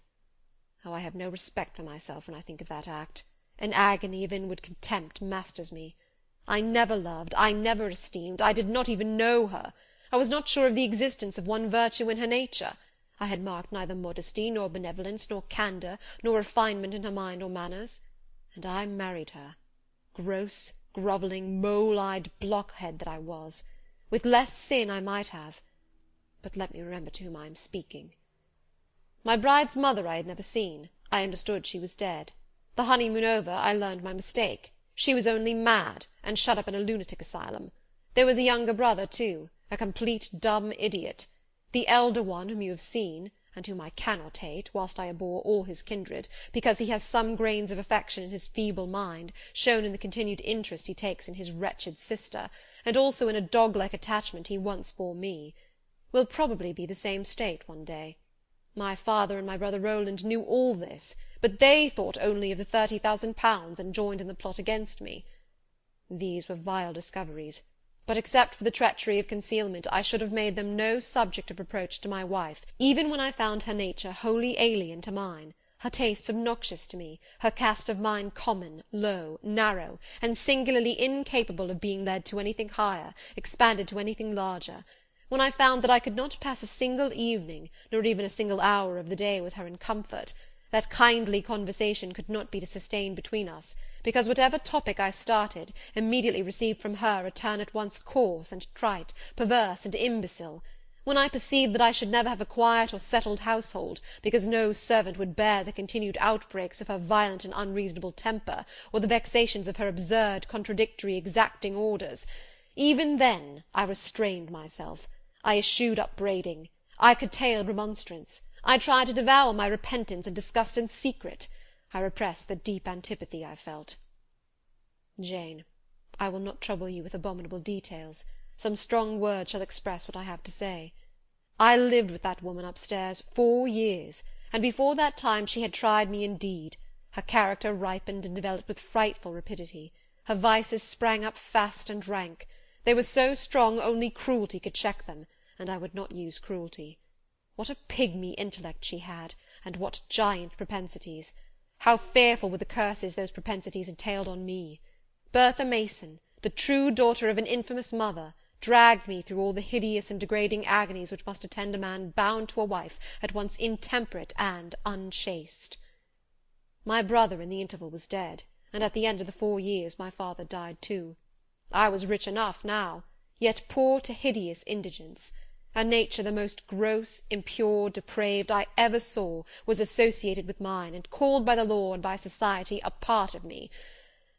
Oh, I have no respect for myself when I think of that act. An agony of inward contempt masters me. I never loved, I never esteemed, I did not even know her. I was not sure of the existence of one virtue in her nature. I had marked neither modesty, nor benevolence, nor candour, nor refinement in her mind or manners. And I married her. Gross, grovelling, mole-eyed blockhead that I was. With less sin I might have. But let me remember to whom I am speaking. My bride's mother I had never seen. I understood she was dead. The honeymoon over, I learned my mistake. She was only mad, and shut up in a lunatic asylum. There was a younger brother, too, a complete dumb idiot. The elder one, whom you have seen, and whom I cannot hate, whilst I abhor all his kindred, because he has some grains of affection in his feeble mind, shown in the continued interest he takes in his wretched sister, and also in a dog-like attachment he once bore me, will probably be the same state one day. My father and my brother Rowland knew all this, but they thought only of the £30,000, and joined in the plot against me. These were vile discoveries, but except for the treachery of concealment, I should have made them no subject of reproach to my wife, even when I found her nature wholly alien to mine, her tastes obnoxious to me, her cast of mind common, low, narrow, and singularly incapable of being led to anything higher, expanded to anything larger, when I found that I could not pass a single evening, nor even a single hour of the day with her in comfort, that kindly conversation could not be sustained between us, because whatever topic I started, immediately received from her a turn at once coarse and trite, perverse and imbecile, when I perceived that I should never have a quiet or settled household, because no servant would bear the continued outbreaks of her violent and unreasonable temper, or the vexations of her absurd, contradictory, exacting orders, even then I restrained myself, I eschewed upbraiding, I curtailed remonstrance, I tried to devour my repentance and disgust in secret, I repressed the deep antipathy I felt. Jane, I will not trouble you with abominable details. Some strong words shall express what I have to say. I lived with that woman upstairs 4 years, and before that time she had tried me indeed. Her character ripened and developed with frightful rapidity. Her vices sprang up fast and rank. They were so strong only cruelty could check them, and I would not use cruelty. What a pigmy intellect she had, and what giant propensities! How fearful were the curses those propensities entailed on me! Bertha Mason, the true daughter of an infamous mother, dragged me through all the hideous and degrading agonies which must attend a man bound to a wife at once intemperate and unchaste. My brother in the interval was dead, and at the end of the 4 years my father died too. I was rich enough now, yet poor to hideous indigence. A nature the most gross, impure, depraved I ever saw was associated with mine, and called by the law and by society a part of me,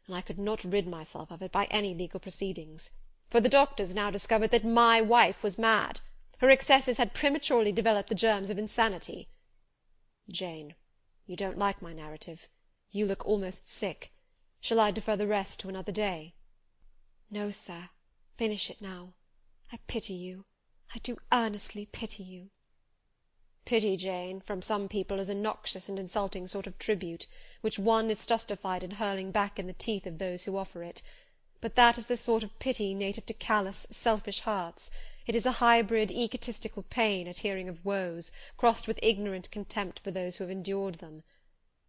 and I could not rid myself of it by any legal proceedings, for the doctors now discovered that my wife was mad. Her excesses had prematurely developed the germs of insanity. Jane, you don't like my narrative. You look almost sick. Shall I defer the rest to another day? No, sir. Finish it now. I pity you. I do earnestly pity you. Pity, Jane, from some people is a noxious and insulting sort of tribute, which one is justified in hurling back in the teeth of those who offer it. But that is the sort of pity native to callous, selfish hearts. It is a hybrid, egotistical pain at hearing of woes, crossed with ignorant contempt for those who have endured them.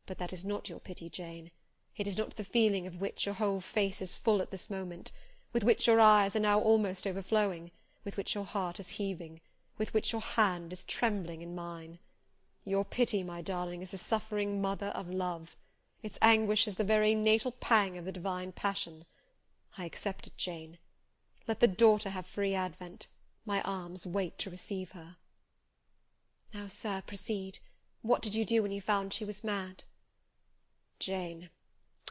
But that is not your pity, Jane. It is not the feeling of which your whole face is full at this moment, with which your eyes are now almost overflowing, with which your heart is heaving, with which your hand is trembling in mine. Your pity, my darling, is the suffering mother of love. Its anguish is the very natal pang of the divine passion. I accept it, Jane. Let the daughter have free advent. My arms wait to receive her. Now, sir, proceed. What did you do when you found she was mad? Jane,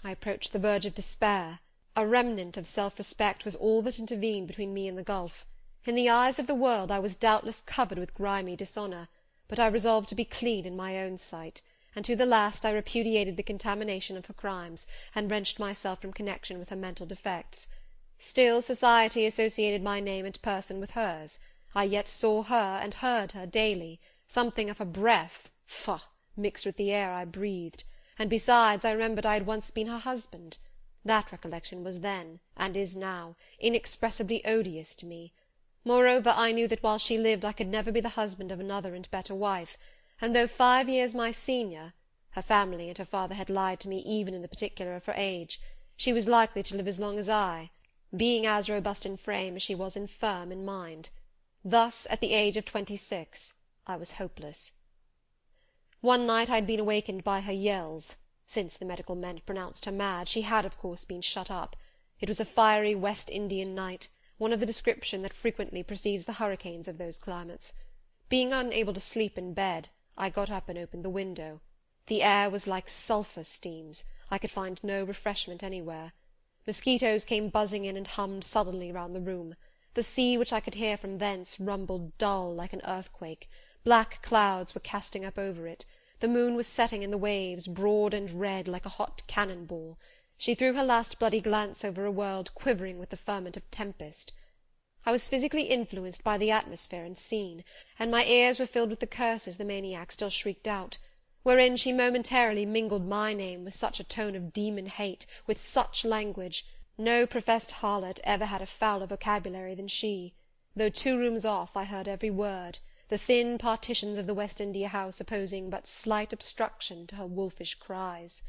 I approached the verge of despair. A remnant of self-respect was all that intervened between me and the gulf. In the eyes of the world I was doubtless covered with grimy dishonour, but I resolved to be clean in my own sight, and to the last I repudiated the contamination of her crimes, and wrenched myself from connection with her mental defects. Still society associated my name and person with hers. I yet saw her and heard her daily. Something of her breath, faugh, mixed with the air I breathed, and besides I remembered I had once been her husband. That recollection was then, and is now, inexpressibly odious to me. Moreover, I knew that while she lived I could never be the husband of another and better wife, and though 5 years my senior, her family and her father had lied to me even in the particular of her age, she was likely to live as long as I, being as robust in frame as she was infirm in mind. Thus, at the age of 26, I was hopeless. One night I had been awakened by her yells. Since the medical men had pronounced her mad, she had of course been shut up. It was a fiery West Indian night, one of the description that frequently precedes the hurricanes of those climates. Being unable to sleep in bed, I got up and opened the window. The air was like sulphur steams. I could find no refreshment anywhere. Mosquitoes came buzzing in and hummed sullenly round the room. The sea, which I could hear from thence, rumbled dull like an earthquake. Black clouds were casting up over it. The moon was setting in the waves, broad and red like a hot cannon-ball. She threw her last bloody glance over a world quivering with the ferment of tempest. I was physically influenced by the atmosphere and scene, and my ears were filled with the curses the maniac still shrieked out, wherein she momentarily mingled my name with such a tone of demon hate, with such language. No professed harlot ever had a fouler vocabulary than she. Though 2 rooms off, I heard every word, the thin partitions of the West India house opposing but slight obstruction to her wolfish cries.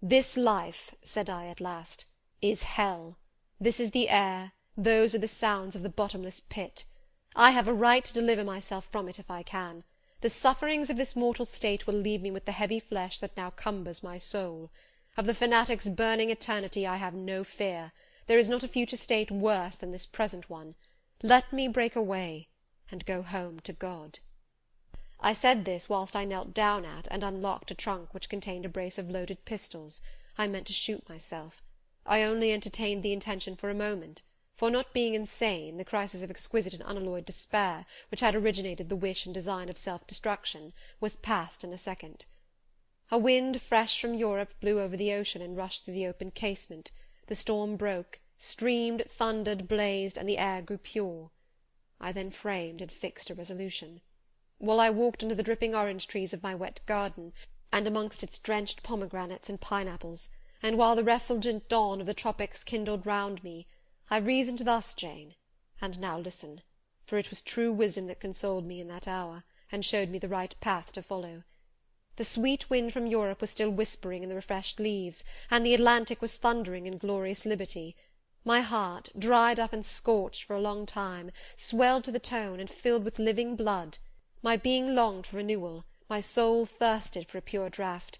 "This life," said I at last, "is hell. This is the air, those are the sounds of the bottomless pit. I have a right to deliver myself from it if I can. The sufferings of this mortal state will leave me with the heavy flesh that now cumbers my soul. Of the fanatic's burning eternity I have no fear. There is not a future state worse than this present one. Let me break away, and go home to God." I said this whilst I knelt down at and unlocked a trunk which contained a brace of loaded pistols. I meant to shoot myself. I only entertained the intention for a moment, for, not being insane, the crisis of exquisite and unalloyed despair, which had originated the wish and design of self-destruction, was past in a second. A wind fresh from Europe blew over the ocean and rushed through the open casement. The storm broke, streamed, thundered, blazed, and the air grew pure. I then framed and fixed a resolution. While I walked under the dripping orange trees of my wet garden, and amongst its drenched pomegranates and pineapples, and while the refulgent dawn of the tropics kindled round me, I reasoned thus, Jane, and now listen, for it was true wisdom that consoled me in that hour, and showed me the right path to follow. The sweet wind from Europe was still whispering in the refreshed leaves, and the Atlantic was thundering in glorious liberty. My heart, dried up and scorched for a long time, swelled to the tone, and filled with living blood. My being longed for renewal, my soul thirsted for a pure draught.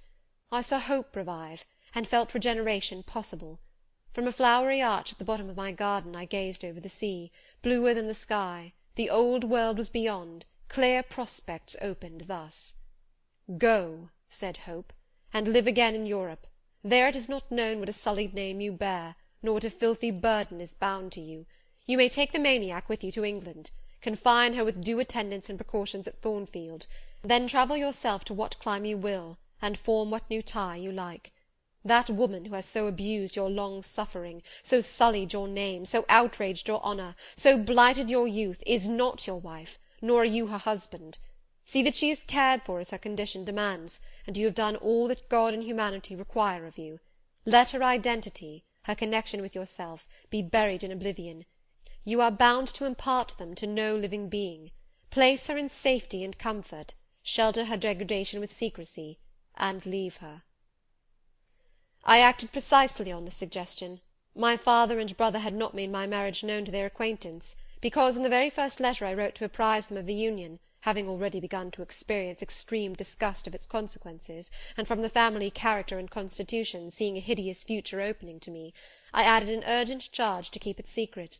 I saw hope revive, and felt regeneration possible. From a flowery arch at the bottom of my garden I gazed over the sea, bluer than the sky. The old world was beyond, clear prospects opened thus. "Go," said Hope, "and live again in Europe. There it is not known what a sullied name you bear, nor what a filthy burden is bound to you. You may take the maniac with you to England. Confine her with due attendance and precautions at Thornfield. Then travel yourself to what clime you will, and form what new tie you like. That woman who has so abused your long suffering, so sullied your name, so outraged your honour, so blighted your youth, is not your wife, nor are you her husband. See that she is cared for as her condition demands, and you have done all that God and humanity require of you. Let her identity, her connection with yourself, be buried in oblivion. You are bound to impart them to no living being. Place her in safety and comfort, shelter her degradation with secrecy, and leave her." I acted precisely on this suggestion. My father and brother had not made my marriage known to their acquaintance, because in the very first letter I wrote to apprise them of the union, having already begun to experience extreme disgust of its consequences, and from the family character and constitution, seeing a hideous future opening to me, I added an urgent charge to keep it secret.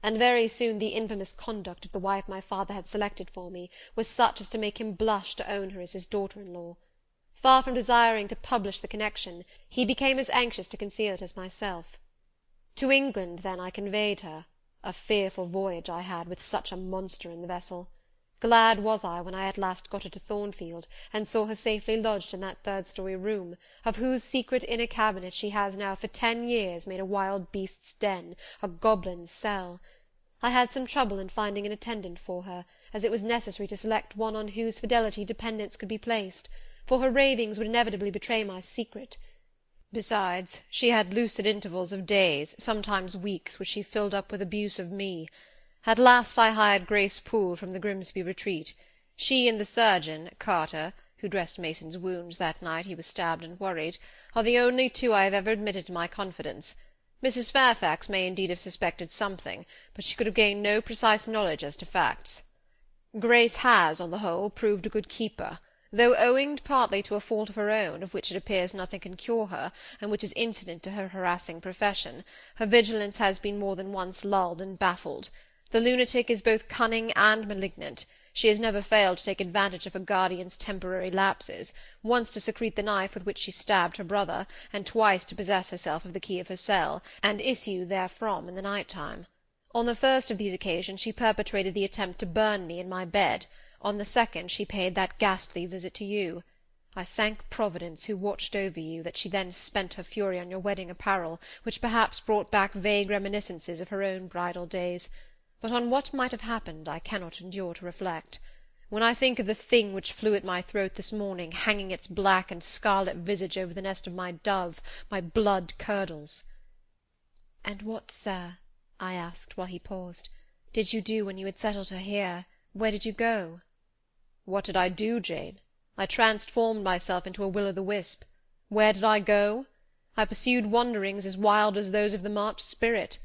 And very soon the infamous conduct of the wife my father had selected for me was such as to make him blush to own her as his daughter-in-law. Far from desiring to publish the connection, he became as anxious to conceal it as myself. To England, then, I conveyed her. A fearful voyage I had, with such a monster in the vessel. Glad was I when I at last got her to Thornfield, and saw her safely lodged in that 3rd-story room, of whose secret inner cabinet she has now for 10 years made a wild beast's den, a goblin's cell. I had some trouble in finding an attendant for her, as it was necessary to select one on whose fidelity dependence could be placed, for her ravings would inevitably betray my secret. Besides, she had lucid intervals of days, sometimes weeks, which she filled up with abuse of me. At last I hired Grace Poole from the Grimsby retreat. She and the surgeon, Carter, who dressed Mason's wounds that night he was stabbed and worried, are the only 2 I have ever admitted to my confidence. Mrs. Fairfax may indeed have suspected something, but she could have gained no precise knowledge as to facts. Grace has, on the whole, proved a good keeper, though owing partly to a fault of her own, of which it appears nothing can cure her, and which is incident to her harassing profession, her vigilance has been more than once lulled and baffled. The lunatic is both cunning and malignant. She has never failed to take advantage of her guardian's temporary lapses, once to secrete the knife with which she stabbed her brother, and twice to possess herself of the key of her cell, and issue therefrom in the night-time. On the first of these occasions she perpetrated the attempt to burn me in my bed. On the second she paid that ghastly visit to you. I thank Providence, who watched over you, that she then spent her fury on your wedding apparel, which perhaps brought back vague reminiscences of her own bridal days. but on what might have happened I cannot endure to reflect. When I think of the thing which flew at my throat this morning, hanging its black and scarlet visage over the nest of my dove, my blood curdles." "And what, sir," I asked, while he paused, "did you do when you had settled her here? Where did you go?" "What did I do, Jane? I transformed myself into a will-o'-the-wisp. Where did I go? I pursued wanderings as wild as those of the March spirit.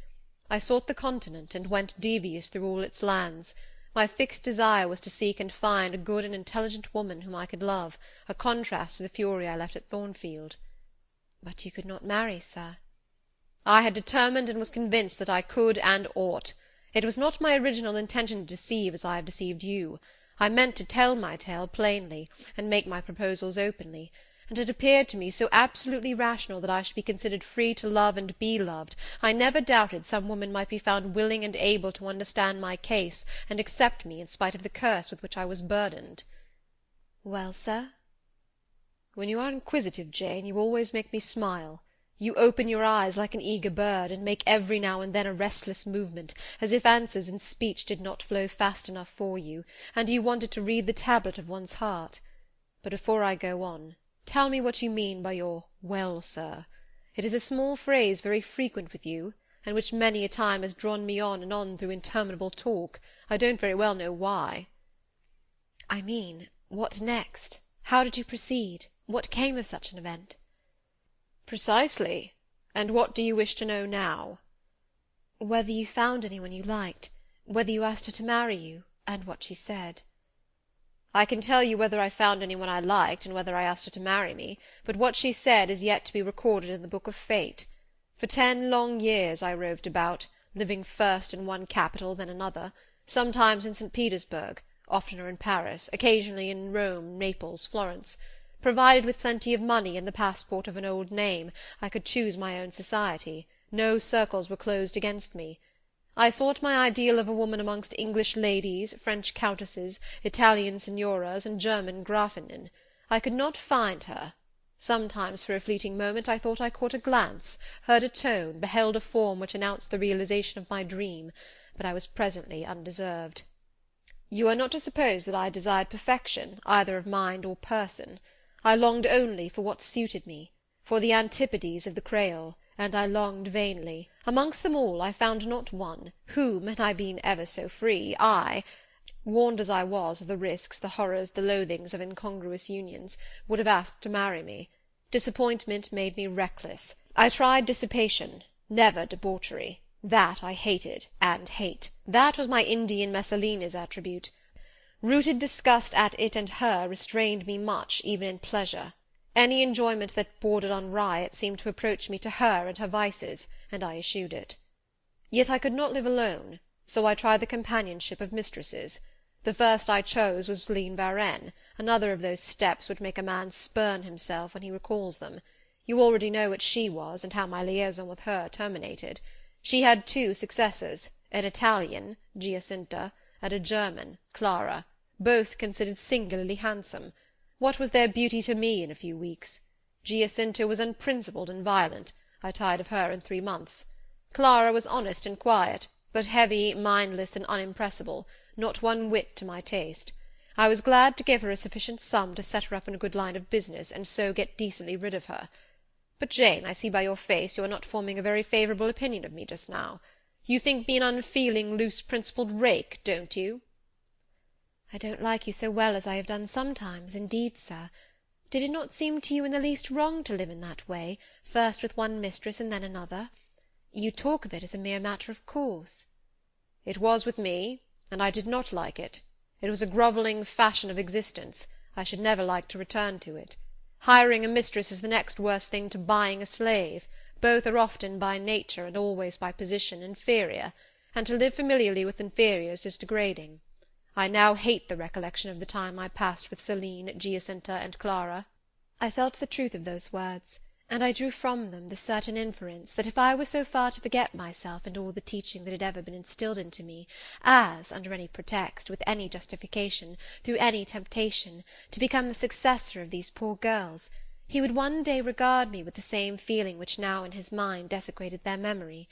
I sought the continent, and went devious through all its lands. My fixed desire was to seek and find a good and intelligent woman whom I could love, a contrast to the fury I left at Thornfield." "But you could not marry, sir." "I had determined and was convinced that I could and ought. It was not my original intention to deceive as I have deceived you. I meant to tell my tale plainly, and make my proposals openly, and it appeared to me so absolutely rational that I should be considered free to love and be loved, I never doubted some woman might be found willing and able to understand my case, and accept me in spite of the curse with which I was burdened." "Well, sir?" "When you are inquisitive, Jane, you always make me smile. You open your eyes like an eager bird, and make every now and then a restless movement, as if answers in speech did not flow fast enough for you, and you wanted to read the tablet of one's heart. But before I go on, tell me what you mean by your 'well, sir.' It is a small phrase very frequent with you, and which many a time has drawn me on and on through interminable talk. I don't very well know why." "I mean, what next? How did you proceed? What came of such an event?" "Precisely. And what do you wish to know now?" "Whether you found anyone you liked, whether you asked her to marry you, and what she said." "I can tell you whether I found anyone I liked, and whether I asked her to marry me, but what she said is yet to be recorded in the book of fate. For 10 long years I roved about, living first in one capital, then another, sometimes in St. Petersburg, oftener in Paris, occasionally in Rome, Naples, Florence. Provided with plenty of money and the passport of an old name, I could choose my own society. No circles were closed against me. I sought my ideal of a woman amongst English ladies, French countesses, Italian signoras, and German Grafinnen. I could not find her. Sometimes for a fleeting moment I thought I caught a glance, heard a tone, beheld a form which announced the realization of my dream, but I was presently undeserved. You are not to suppose that I desired perfection, either of mind or person. I longed only for what suited me, for the antipodes of the Creole, and I longed vainly. Amongst them all I found not one, whom, had I been ever so free, I, warned as I was of the risks, the horrors, the loathings of incongruous unions, would have asked to marry me. Disappointment made me reckless. I tried dissipation, never debauchery. That I hated, and hate. That was my Indian Messalina's attribute. Rooted disgust at it and her restrained me much, even in pleasure. Any enjoyment that bordered on riot seemed to approach me to her and her vices, and I eschewed it. Yet I could not live alone, so I tried the companionship of mistresses. The first I chose was Celine Varenne, another of those steps which make a man spurn himself when he recalls them. You already know what she was, and how my liaison with her terminated. She had 2 successors, an Italian, Giacinta, and a German, Clara, both considered singularly handsome. What was their beauty to me in a few weeks? Giacinta was unprincipled and violent. I tired of her in 3 months. Clara was honest and quiet, but heavy, mindless, and unimpressible, not one whit to my taste. I was glad to give her a sufficient sum to set her up in a good line of business, and so get decently rid of her. But, Jane, I see by your face you are not forming a very favourable opinion of me just now. You think me an unfeeling, loose-principled rake, don't you?" "I don't like you so well as I have done sometimes, indeed, sir. Did it not seem to you in the least wrong to live in that way, first with one mistress and then another? You talk of it as a mere matter of course." "It was with me, and I did not like it. It was a grovelling fashion of existence. I should never like to return to it. Hiring a mistress is the next worst thing to buying a slave. Both are often by nature, and always by position, inferior, and to live familiarly with inferiors is degrading. I now hate the recollection of the time I passed with Celine, Giacinta, and Clara." I felt the truth of those words, and I drew from them the certain inference that if I were so far to forget myself and all the teaching that had ever been instilled into me, as, under any pretext, with any justification, through any temptation, to become the successor of these poor girls, he would one day regard me with the same feeling which now in his mind desecrated their memory.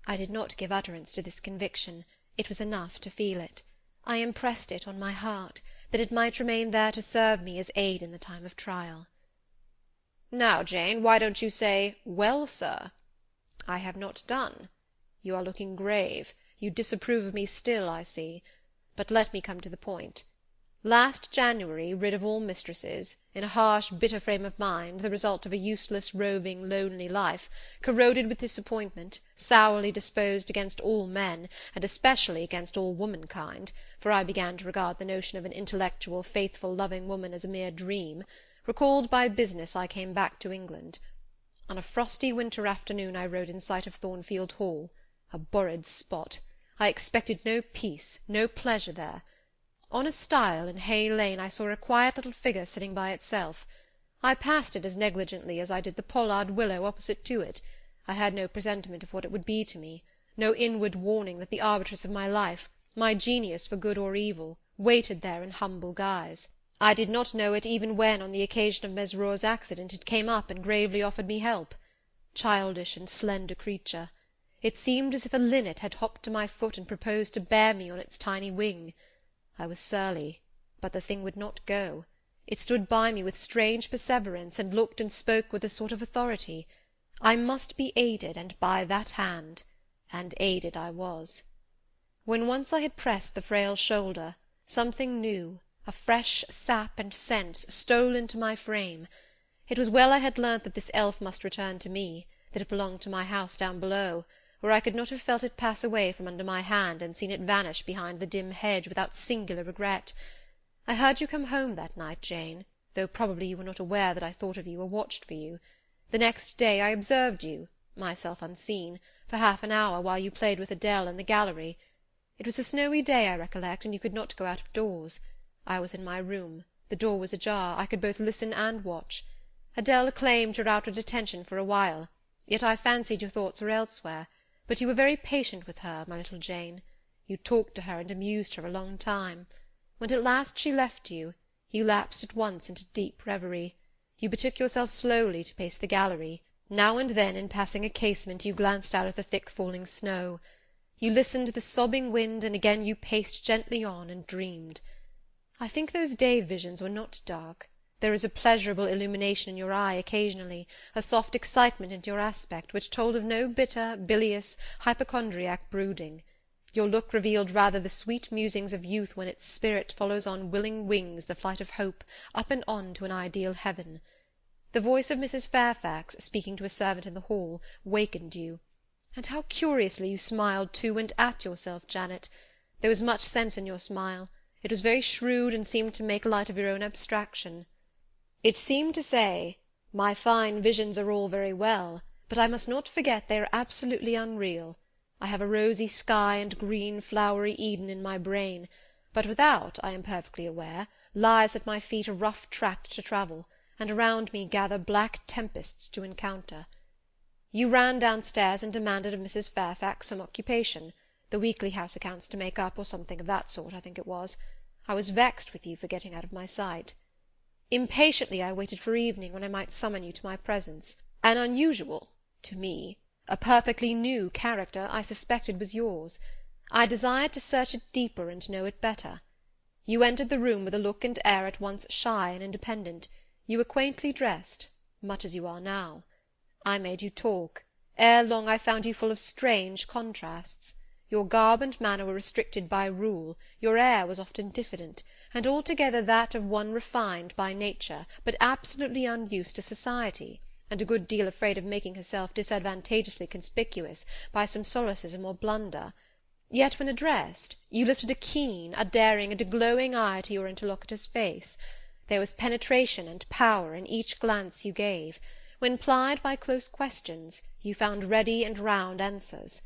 I did not give utterance to this conviction, It was enough to feel it. I impressed it on my heart, that it might remain there to serve me as aid in the time of trial. Now, Jane, why don't you say, "Well, sir"? I have not done. You are looking grave. You disapprove of me still, I see. But let me come to the point. Last January, rid of all mistresses, in a harsh, bitter frame of mind, the result of a useless, roving, lonely life, corroded with disappointment, sourly disposed against all men, and especially against all womankind, for I began to regard the notion of an intellectual, faithful, loving woman as a mere dream, recalled by business, I came back to England. On a frosty winter afternoon I rode in sight of Thornfield Hall, a borrid spot. I expected no peace, no pleasure there. On a stile in Hay Lane I saw a quiet little figure sitting by itself. I passed it as negligently as I did the pollard willow opposite to it. I had no presentiment of what it would be to me, no inward warning that the arbitress of my life, my genius for good or evil, waited there in humble guise. I did not know it even when, on the occasion of Mesrour's accident, it came up and gravely offered me help. Childish and slender creature! It seemed as if a linnet had hopped to my foot and proposed to bear me on its tiny wing. I was surly, but the thing would not go. It stood by me with strange perseverance, and looked and spoke with a sort of authority. I must be aided, and by that hand, and aided I was. When once I had pressed the frail shoulder, something new, a fresh sap and sense, stole into my frame. It was well I had learnt that this elf must return to me, that it belonged to my house down below, or I could not have felt it pass away from under my hand, and seen it vanish behind the dim hedge without singular regret. I heard you come home that night, Jane, though probably you were not aware that I thought of you or watched for you. The next day I observed you, myself unseen, for half an hour while you played with Adele in the gallery. It was a snowy day, I recollect, and you could not go out of doors. I was in my room. The door was ajar. I could both listen and watch. Adele claimed your outward attention for a while, yet I fancied your thoughts were elsewhere. But you were very patient with her, my little Jane. You talked to her and amused her a long time. When at last she left you, you lapsed at once into deep reverie. You betook yourself slowly to pace the gallery. Now and then, in passing a casement, you glanced out at the thick falling snow. You listened to the sobbing wind, and again you paced gently on and dreamed. I think those day visions were not dark. There was a pleasurable illumination in your eye occasionally, a soft excitement in your aspect, which told of no bitter, bilious, hypochondriac brooding. Your look revealed rather the sweet musings of youth when its spirit follows on willing wings the flight of hope, up and on to an ideal heaven. The voice of Mrs. Fairfax, speaking to a servant in the hall, wakened you. And how curiously you smiled to and at yourself, Janet! There was much sense in your smile. It was very shrewd, and seemed to make light of your own abstraction. It seemed to say, my fine visions are all very well, but I must not forget they are absolutely unreal. I have a rosy sky and green flowery Eden in my brain, but without, I am perfectly aware, lies at my feet a rough tract to travel, and around me gather black tempests to encounter. You ran downstairs and demanded of Mrs. Fairfax some occupation, the weekly house accounts to make up, or something of that sort, I think it was. I was vexed with you for getting out of my sight. Impatiently I waited for evening, when I might summon you to my presence. An unusual, to me, a perfectly new character, I suspected was yours. I desired to search it deeper and know it better. You entered the room with a look and air at once shy and independent. You were quaintly dressed, much as you are now. I made you talk. Ere long I found you full of strange contrasts. Your garb and manner were restricted by rule, your air was often diffident, and altogether that of one refined by nature, but absolutely unused to society, and a good deal afraid of making herself disadvantageously conspicuous by some solecism or blunder. Yet when addressed, you lifted a keen, a daring, and a glowing eye to your interlocutor's face. There was penetration and power in each glance you gave. When plied by close questions, you found ready and round answers.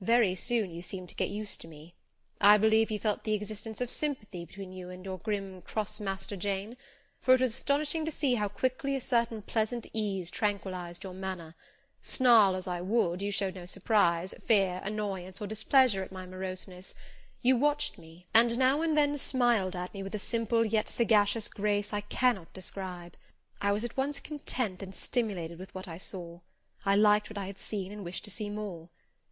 Very soon you seemed to get used to me. I believe you felt the existence of sympathy between you and your grim cross-master Jane, for it was astonishing to see how quickly a certain pleasant ease tranquillized your manner. Snarl as I would, you showed no surprise, fear, annoyance, or displeasure at my moroseness. You watched me, and now and then smiled at me with a simple yet sagacious grace I cannot describe. I was at once content and stimulated with what I saw. I liked what I had seen, and wished to see more.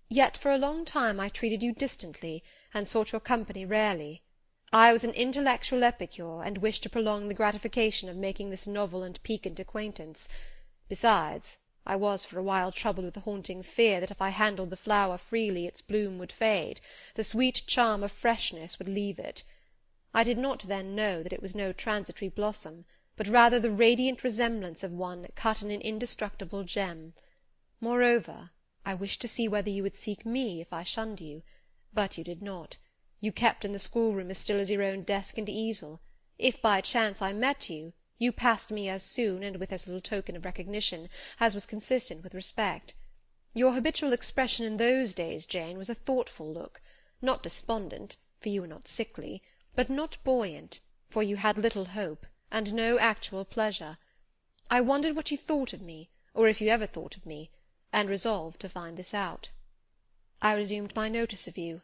Yet for a long time I treated you distantly, and sought your company rarely. I was an intellectual epicure, and wished to prolong the gratification of making this novel and piquant acquaintance. Besides, I was for a while troubled with a haunting fear that if I handled the flower freely its bloom would fade, the sweet charm of freshness would leave it. I did not then know that it was no transitory blossom, but rather the radiant resemblance of one cut in an indestructible gem. Moreover, I wished to see whether you would seek me if I shunned you, but you did not. You kept in the schoolroom as still as your own desk and easel. If by chance I met you, you passed me as soon, and with as little token of recognition, as was consistent with respect. Your habitual expression in those days, Jane, was a thoughtful look, not despondent, for you were not sickly, but not buoyant, for you had little hope, and no actual pleasure. I wondered what you thought of me, or if you ever thought of me, and resolved to find this out. I resumed my notice of you.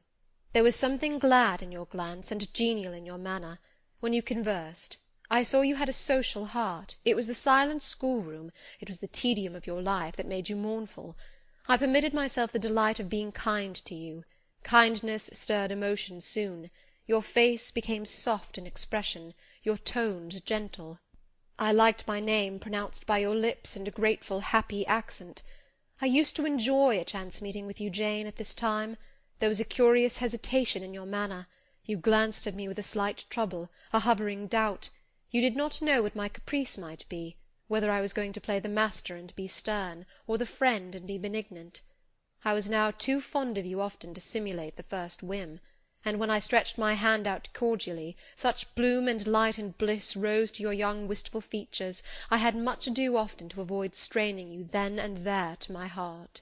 There was something glad in your glance, and genial in your manner. When you conversed, I saw you had a social heart. It was the silent schoolroom, it was the tedium of your life, that made you mournful. I permitted myself the delight of being kind to you. Kindness stirred emotion soon. Your face became soft in expression, your tones gentle. I liked my name pronounced by your lips in a grateful, happy accent. I used to enjoy a chance meeting with you, Jane, at this time. There was a curious hesitation in your manner. You glanced at me with a slight trouble, a hovering doubt. You did not know what my caprice might be, whether I was going to play the master and be stern, or the friend and be benignant. I was now too fond of you often to simulate the first whim, and when I stretched my hand out cordially, such bloom and light and bliss rose to your young wistful features, I had much ado often to avoid straining you then and there to my heart.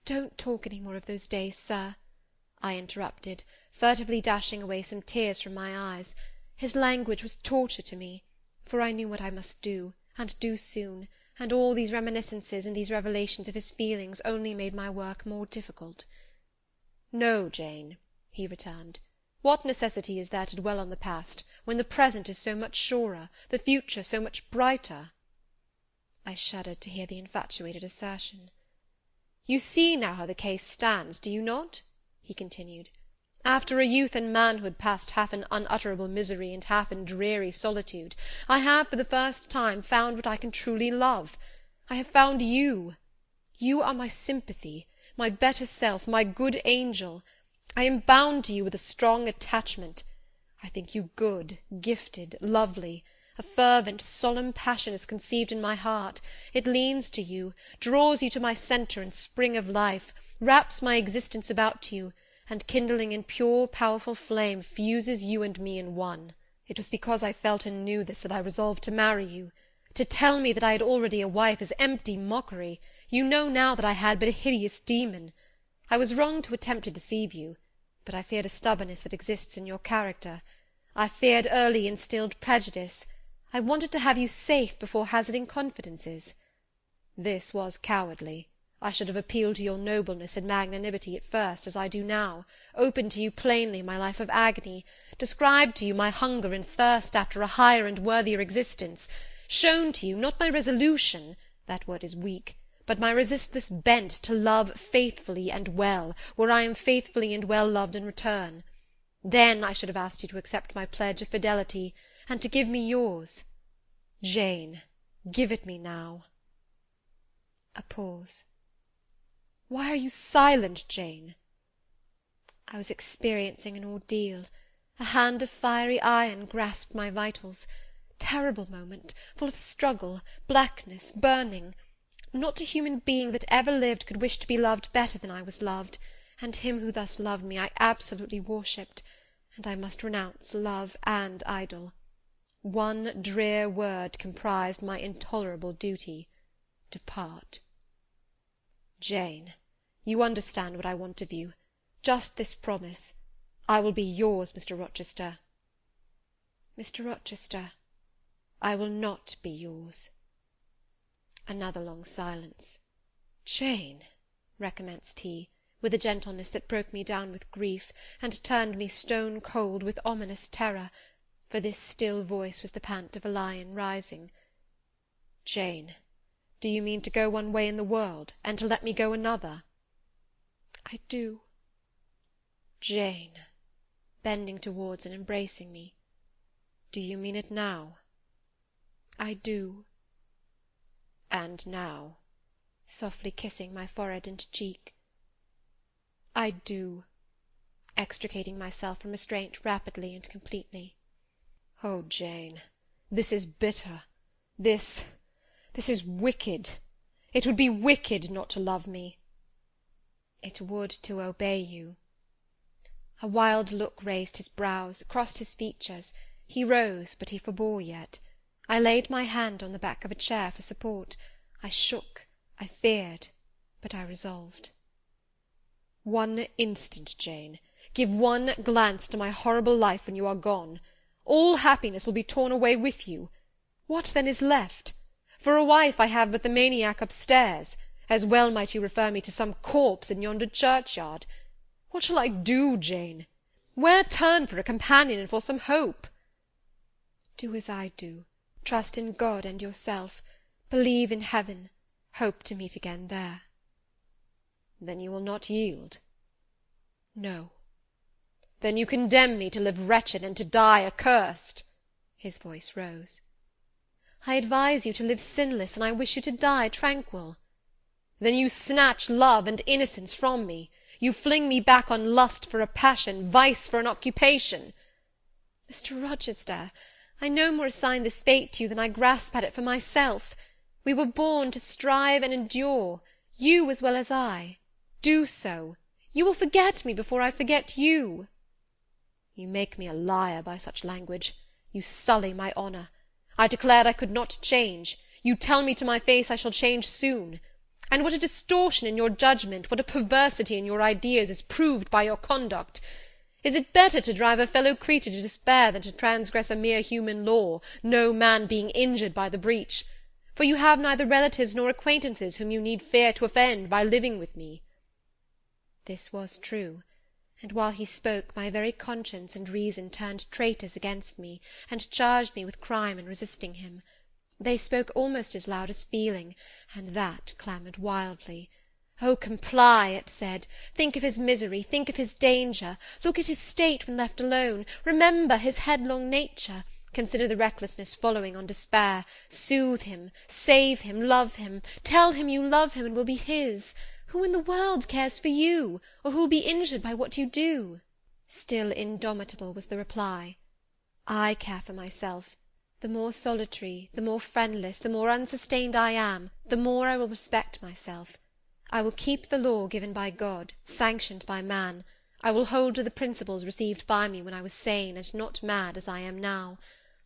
"Don't talk any more of those days, sir," I interrupted, furtively dashing away some tears from my eyes. His language was torture to me, for I knew what I must do, and do soon, and all these reminiscences and these revelations of his feelings only made my work more difficult. "No, Jane," he returned. "What necessity is there to dwell on the past, when the present is so much surer, the future so much brighter?" I shuddered to hear the infatuated assertion. "You see now how the case stands, do you not?" he continued. "After a youth and manhood passed half in unutterable misery and half in dreary solitude, I have for the first time found what I can truly love. I have found you. You are my sympathy, my better self, my good angel. I am bound to you with a strong attachment. I think you good, gifted, lovely. A fervent, solemn passion is conceived in my heart. It leans to you, draws you to my centre and spring of life, wraps my existence about you, and kindling in pure, powerful flame, fuses you and me in one. It was because I felt and knew this that I resolved to marry you. To tell me that I had already a wife is empty mockery. You know now that I had but a hideous demon. I was wrong to attempt to deceive you, but I feared a stubbornness that exists in your character. I feared early instilled prejudice. I wanted to have you safe before hazarding confidences. This was cowardly. I should have appealed to your nobleness and magnanimity at first, as I do now, opened to you plainly my life of agony, described to you my hunger and thirst after a higher and worthier existence, shown to you, not my resolution, that word is weak, but my resistless bent to love faithfully and well, where I am faithfully and well loved in return. Then I should have asked you to accept my pledge of fidelity, and to give me yours. Jane, give it me now." A pause. "Why are you silent, Jane?" I was experiencing an ordeal. A hand of fiery iron grasped my vitals. Terrible moment, full of struggle, blackness, burning. Not a human being that ever lived could wish to be loved better than I was loved, and him who thus loved me I absolutely worshipped, and I must renounce love and idol. One drear word comprised my intolerable duty: depart. Jane, you understand what I want of you. Just this promise. I will be yours, Mr. Rochester. Mr. Rochester, I will not be yours. Another long silence. Jane, recommenced he, with a gentleness that broke me down with grief, and turned me stone cold with ominous terror, for this still voice was the pant of a lion rising. Jane, do you mean to go one way in the world, and to let me go another? I do. Jane," bending towards and embracing me, "do you mean it now?" "I do." "And now," softly kissing my forehead and cheek, "I do," extricating myself from restraint rapidly and completely. "Oh, Jane, this is bitter. This is wicked. It would be wicked not to love me." "It would to obey you." A wild look raised his brows, crossed his features. He rose, but he forbore yet. I laid my hand on the back of a chair for support. I shook, I feared, but I resolved. "One instant, Jane. Give one glance to my horrible life when you are gone. All happiness will be torn away with you. What then is left? For a wife I have but the maniac upstairs. As well might you refer me to some corpse in yonder churchyard. What shall I do, Jane? Where turn for a companion and for some hope?" "Do as I do. Trust in God and yourself. Believe in heaven. Hope to meet again there." "Then you will not yield?" "No." "Then you condemn me to live wretched and to die accursed?" His voice rose. "I advise you to live sinless, and I wish you to die tranquil." "Then you snatch love and innocence from me. You fling me back on lust for a passion, vice for an occupation." "Mr. Rochester, I no more assign this fate to you than I grasp at it for myself. We were born to strive and endure, you as well as I. Do so. You will forget me before I forget you." "You make me a liar by such language. You sully my honour. I declared I could not change. You tell me to my face I shall change soon. And what a distortion in your judgment, what a perversity in your ideas, is proved by your conduct! Is it better to drive a fellow creature to despair than to transgress a mere human law, no man being injured by the breach? For you have neither relatives nor acquaintances whom you need fear to offend by living with me." This was true, and while he spoke, my very conscience and reason turned traitors against me, and charged me with crime in resisting him. They spoke almost as loud as feeling, and that clamoured wildly. "Oh, comply," it said. "Think of his misery, think of his danger. Look at his state when left alone. Remember his headlong nature. Consider the recklessness following on despair. Soothe him, save him, love him. Tell him you love him and will be his. Who in the world cares for you, or who will be injured by what you do?" Still indomitable was the reply. "I care for myself. The more solitary, the more friendless, the more unsustained I am, the more I will respect myself. I will keep the law given by God, sanctioned by man. I will hold to the principles received by me when I was sane and not mad as I am now.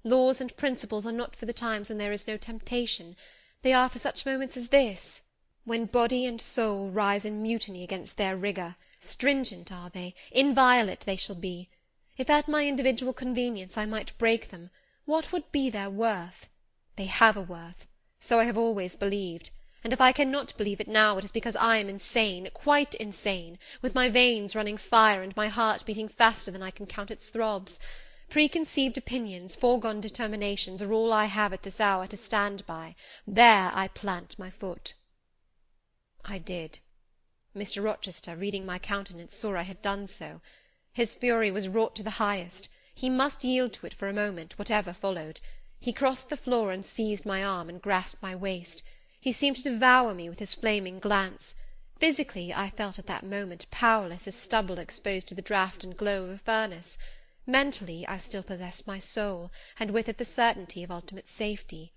Laws and principles are not for the times when there is no temptation. They are for such moments as this, when body and soul rise in mutiny against their rigour. Stringent are they, inviolate they shall be. If at my individual convenience I might break them, what would be their worth? They have a worth. So I have always believed. And if I cannot believe it now, it is because I am insane, quite insane, with my veins running fire and my heart beating faster than I can count its throbs. Preconceived opinions, foregone determinations, are all I have at this hour to stand by. There I plant my foot." I did. Mr. Rochester, reading my countenance, saw I had done so. His fury was wrought to the highest. He must yield to it for a moment, whatever followed. He crossed the floor and seized my arm and grasped my waist. He seemed to devour me with his flaming glance. Physically, I felt at that moment powerless as stubble exposed to the draught and glow of a furnace. Mentally, I still possessed my soul, and with it the certainty of ultimate safety.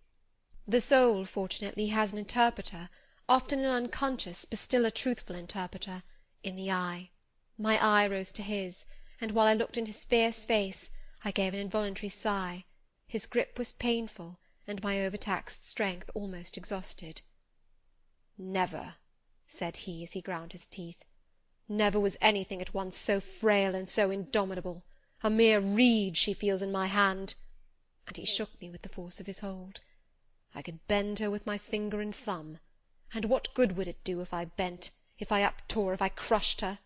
The soul, fortunately, has an interpreter, often an unconscious, but still a truthful interpreter, in the eye. My eye rose to his, and while I looked in his fierce face, I gave an involuntary sigh. His grip was painful, and my overtaxed strength almost exhausted. "Never," said he, as he ground his teeth, "never was anything at once so frail and so indomitable. A mere reed she feels in my hand," and he shook me with the force of his hold. "I could bend her with my finger and thumb. And what good would it do if I bent, if I uptore, if I crushed her?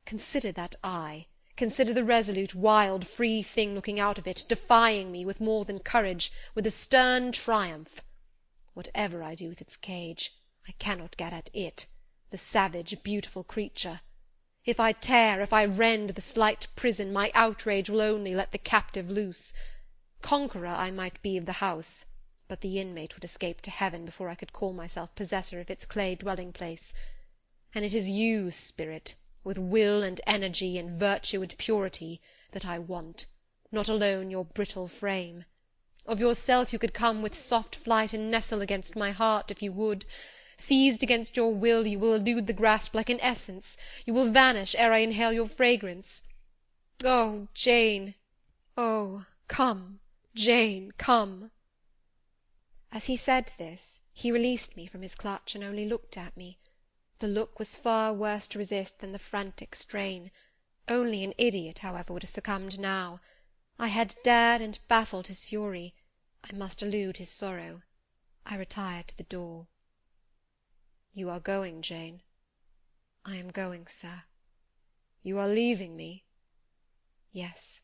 Consider that eye. Consider the resolute, wild, free thing looking out of it, defying me with more than courage, with a stern triumph. Whatever I do with its cage, I cannot get at it, the savage, beautiful creature. If I tear, if I rend the slight prison, my outrage will only let the captive loose. Conqueror I might be of the house, but the inmate would escape to heaven before I could call myself possessor of its clay dwelling-place. And it is you, spirit, with will and energy and virtue and purity, that I want, not alone your brittle frame. Of yourself you could come with soft flight and nestle against my heart, if you would. Seized against your will, you will elude the grasp like an essence. You will vanish ere I inhale your fragrance. Oh, Jane! Oh, come, Jane, come!" As he said this, he released me from his clutch and only looked at me. The look was far worse to resist than the frantic strain. Only an idiot, however, would have succumbed now. I had dared and baffled his fury. I must elude his sorrow. I retired to the door. "You are going, Jane?" "I am going, sir." "You are leaving me?" "Yes."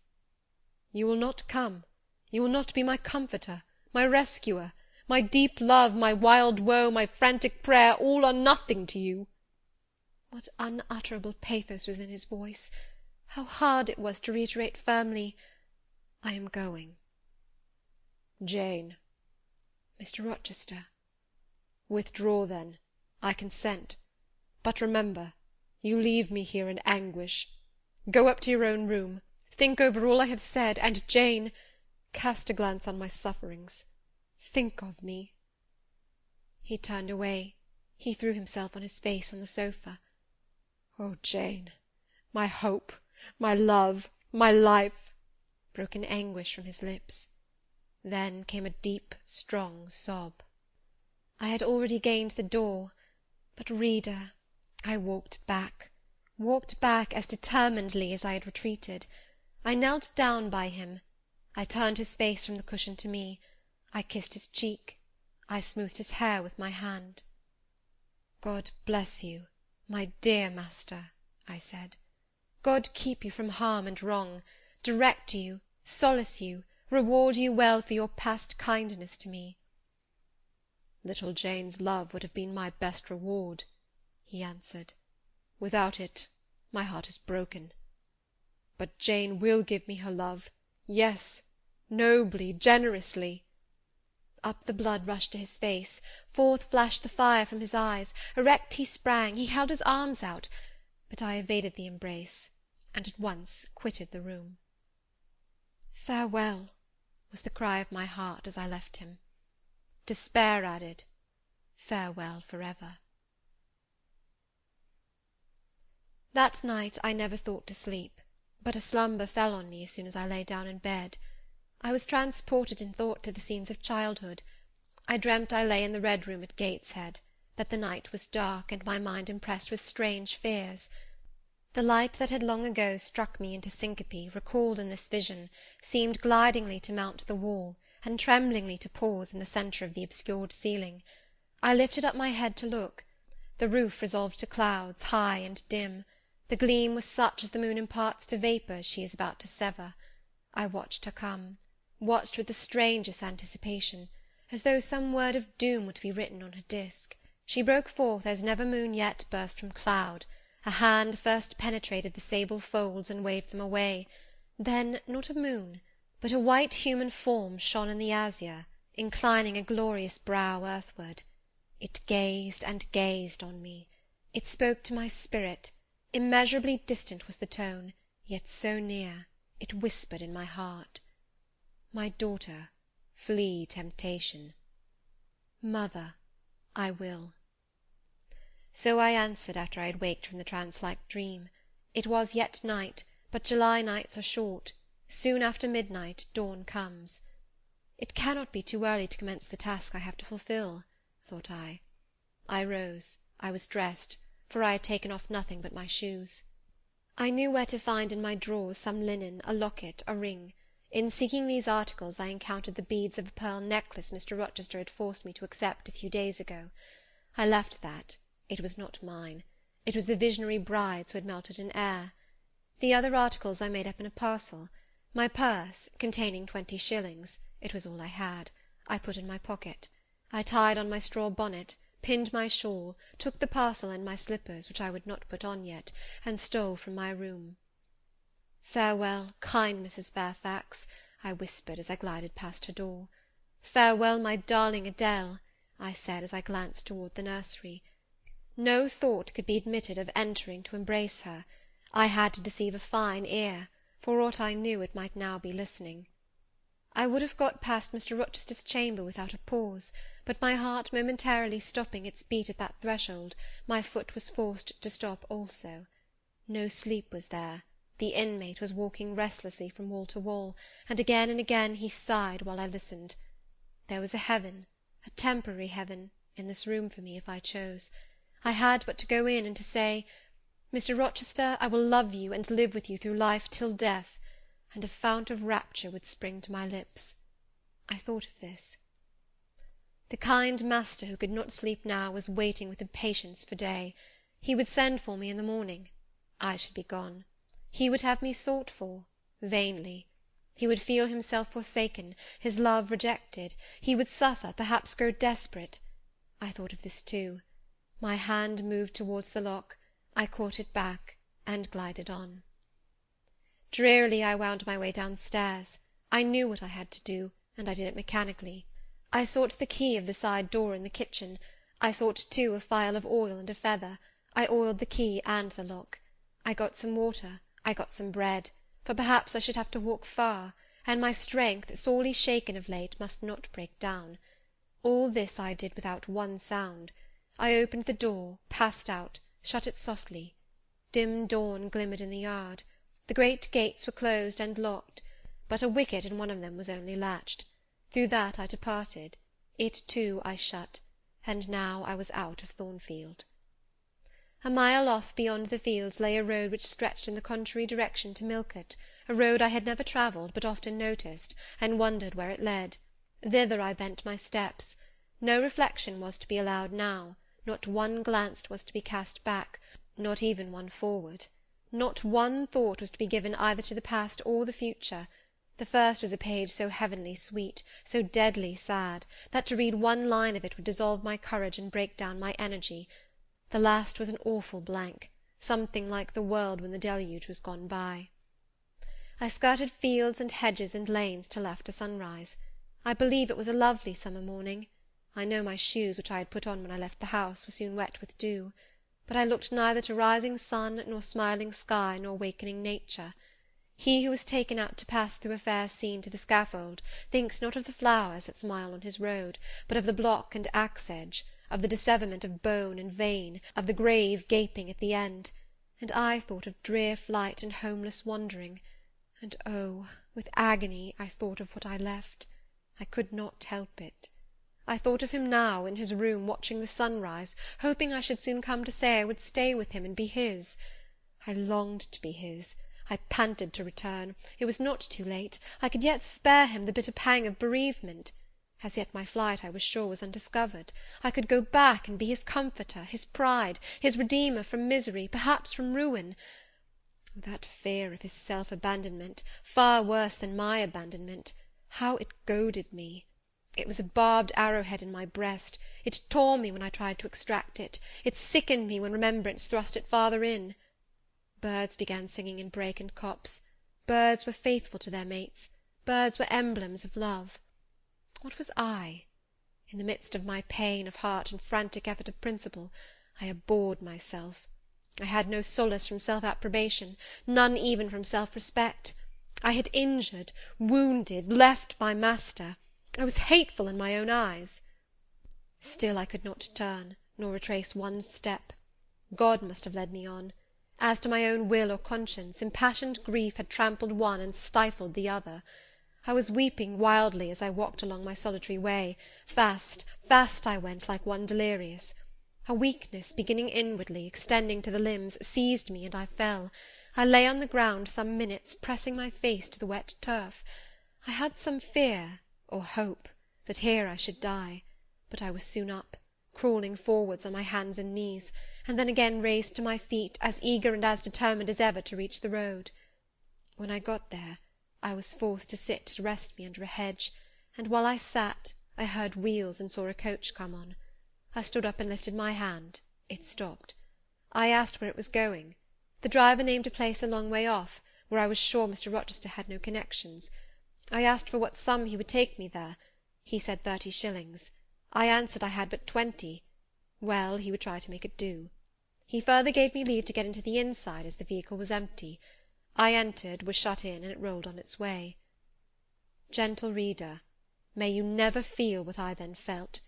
"You will not come? You will not be my comforter, my rescuer? My deep love, my wild woe, my frantic prayer, all are nothing to you?" What unutterable pathos was in his voice! How hard it was to reiterate firmly, "I am going." "Jane." "Mr. Rochester." "Withdraw, then. I consent. But remember, you leave me here in anguish. Go up to your own room, think over all I have said, and, Jane, cast a glance on my sufferings. Think of me." He turned away. He threw himself on his face on the sofa. "Oh, Jane, my hope, my love, my life!" broke in anguish from his lips. Then came a deep, strong sob. I had already gained the door, but, reader, I walked back as determinedly as I had retreated. I knelt down by him. I turned his face from the cushion to me. I kissed his cheek. I smoothed his hair with my hand. "God bless you, my dear master," I said. "God keep you from harm and wrong, direct you, solace you, reward you well for your past kindness to me." "Little Jane's love would have been my best reward," he answered. "Without it, my heart is broken. But Jane will give me her love, yes, nobly, generously." Up the blood rushed to his face, forth flashed the fire from his eyes, erect he sprang, he held his arms out, but I evaded the embrace, and at once quitted the room. "Farewell," was the cry of my heart as I left him. Despair added, "Farewell for ever." That night I never thought to sleep, but a slumber fell on me as soon as I lay down in bed. I was transported in thought to the scenes of childhood. I dreamt I lay in the Red Room at Gateshead, that the night was dark, and my mind impressed with strange fears. The light that had long ago struck me into syncope, recalled in this vision, seemed glidingly to mount the wall, and tremblingly to pause in the centre of the obscured ceiling. I lifted up my head to look. The roof resolved to clouds, high and dim. The gleam was such as the moon imparts to vapours she is about to sever. I watched her come, watched with the strangest anticipation, as though some word of doom were to be written on her disk. She broke forth as never moon yet burst from cloud. A hand first penetrated the sable folds and waved them away. Then, not a moon, but a white human form shone in the azure, inclining a glorious brow earthward. It gazed and gazed on me. It spoke to my spirit. Immeasurably distant was the tone, yet so near, it whispered in my heart. "My daughter, flee temptation." "Mother, I will." So I answered after I had waked from the trance-like dream. It was yet night, but July nights are short. Soon after midnight dawn comes. It cannot be too early to commence the task I have to fulfil, thought I. I rose. I was dressed, for I had taken off nothing but my shoes. I knew where to find in my drawers some linen, a locket, a ring. In seeking these articles I encountered the beads of a pearl necklace Mr. Rochester had forced me to accept a few days ago. I left that. It was not mine. It was the visionary bride's who had melted in air. The other articles I made up in a parcel. My purse, containing 20 shillings, it was all I had, I put in my pocket. I tied on my straw bonnet, pinned my shawl, took the parcel and my slippers, which I would not put on yet, and stole from my room. "Farewell, kind Mrs. Fairfax," I whispered as I glided past her door. "Farewell, my darling Adele," I said as I glanced toward the nursery. No thought could be admitted of entering to embrace her. I had to deceive a fine ear; for aught I knew, it might now be listening. I would have got past Mr. Rochester's chamber without a pause, but my heart momentarily stopping its beat at that threshold, my foot was forced to stop also. No sleep was there. The inmate was walking restlessly from wall to wall, and again he sighed while I listened. There was a heaven, a temporary heaven, in this room for me, if I chose. I had but to go in and to say, "Mr. Rochester, I will love you and live with you through life till death," and a fount of rapture would spring to my lips. I thought of this. The kind master who could not sleep now was waiting with impatience for day. He would send for me in the morning. I should be gone. He would have me sought for, vainly. He would feel himself forsaken, his love rejected. He would suffer, perhaps grow desperate. I thought of this too. My hand moved towards the lock. I caught it back, and glided on. Drearily I wound my way downstairs. I knew what I had to do, and I did it mechanically. I sought the key of the side door in the kitchen. I sought too a phial of oil and a feather. I oiled the key and the lock. I got some water. I got some bread, for perhaps I should have to walk far, and my strength, sorely shaken of late, must not break down. All this I did without one sound. I opened the door, passed out, shut it softly. Dim dawn glimmered in the yard. The great gates were closed and locked, but a wicket in one of them was only latched. Through that I departed. It too I shut, and now I was out of Thornfield. A mile off beyond the fields lay a road which stretched in the contrary direction to Millcote, a road I had never travelled, but often noticed, and wondered where it led. Thither I bent my steps. No reflection was to be allowed now, not one glance was to be cast back, not even one forward. Not one thought was to be given either to the past or the future. The first was a page so heavenly sweet, so deadly sad, that to read one line of it would dissolve my courage and break down my energy. The last was an awful blank, something like the world when the deluge was gone by. I skirted fields and hedges and lanes till after sunrise. I believe it was a lovely summer morning. I know my shoes, which I had put on when I left the house, were soon wet with dew. But I looked neither to rising sun, nor smiling sky, nor wakening nature. He who is taken out to pass through a fair scene to the scaffold thinks not of the flowers that smile on his road, but of the block and axe-edge, of the disseverment of bone and vein, of the grave gaping at the end. And I thought of drear flight and homeless wandering. And oh, with agony I thought of what I left. I could not help it. I thought of him now, in his room, watching the sunrise, hoping I should soon come to say I would stay with him and be his. I longed to be his. I panted to return. It was not too late. I could yet spare him the bitter pang of bereavement. As yet my flight, I was sure, was undiscovered. I could go back and be his comforter, his pride, his redeemer from misery, perhaps from ruin. That fear of his self-abandonment, far worse than my abandonment, how it goaded me! It was a barbed arrowhead in my breast. It tore me when I tried to extract it. It sickened me when remembrance thrust it farther in. Birds began singing in brake and copse. Birds were faithful to their mates. Birds were emblems of love. What was I? In the midst of my pain of heart and frantic effort of principle, I abhorred myself. I had no solace from self-approbation, none even from self-respect. I had injured, wounded, left my master. I was hateful in my own eyes. Still I could not turn, nor retrace one step. God must have led me on. As to my own will or conscience, impassioned grief had trampled one and stifled the other. I was weeping wildly as I walked along my solitary way. Fast, fast I went, like one delirious. A weakness, beginning inwardly, extending to the limbs, seized me, and I fell. I lay on the ground some minutes, pressing my face to the wet turf. I had some fear, or hope, that here I should die, but I was soon up, crawling forwards on my hands and knees, and then again raised to my feet, as eager and as determined as ever to reach the road. When I got there, I was forced to sit to rest me under a hedge, and while I sat, I heard wheels and saw a coach come on. I stood up and lifted my hand. It stopped. I asked where it was going. The driver named a place a long way off, where I was sure Mr. Rochester had no connections. I asked for what sum he would take me there. He said 30 shillings. I answered I had but 20. Well, he would try to make it do. He further gave me leave to get into the inside, as the vehicle was empty. I entered, was shut in, and it rolled on its way. Gentle reader, may you never feel what I then felt.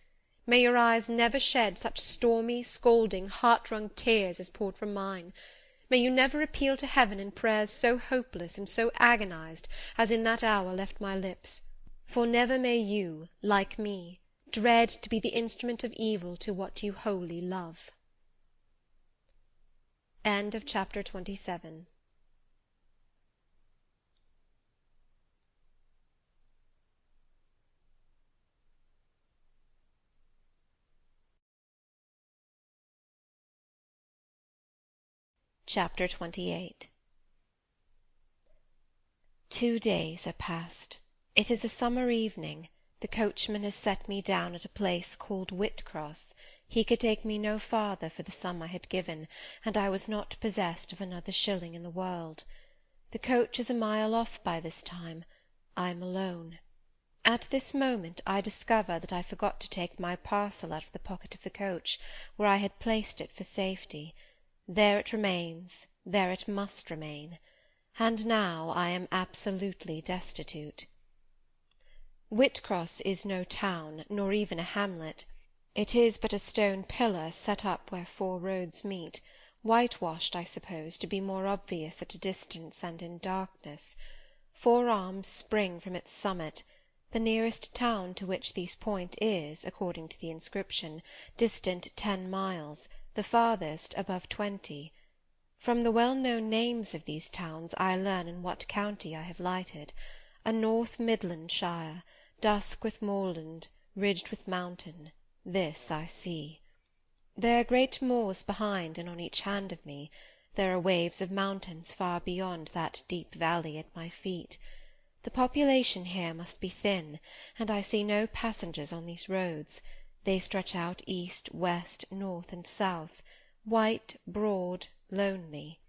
May your eyes never shed such stormy, scalding, heart-wrung tears as poured from mine. May you never appeal to heaven in prayers so hopeless and so agonized as in that hour left my lips. For never may you, like me, dread to be the instrument of evil to what you wholly love. End of chapter 27. Chapter 28. 2 days are past. It is a summer evening. The coachman has set me down at a place called Whitcross. He could take me no farther for the sum I had given, and I was not possessed of another shilling in the world. The coach is a mile off by this time. I am alone. At this moment I discover that I forgot to take my parcel out of the pocket of the coach, where I had placed it for safety. There it remains, there it must remain, and now I am absolutely destitute. Whitcross is no town, nor even a hamlet. It is but a stone pillar set up where 4 roads meet, whitewashed, I suppose, to be more obvious at a distance and in darkness. 4 arms spring from its summit. The nearest town to which these point is, according to the inscription, distant 10 miles, the farthest above 20. From the well-known names of these towns I learn in what county I have lighted, a North Midland shire, dusk with moorland, ridged with mountain. This I see. There are great moors behind and on each hand of me. There are waves of mountains far beyond that deep valley at my feet. The population here must be thin, and I see no passengers on these roads. They stretch out east, west, north, and south, white, broad, lonely.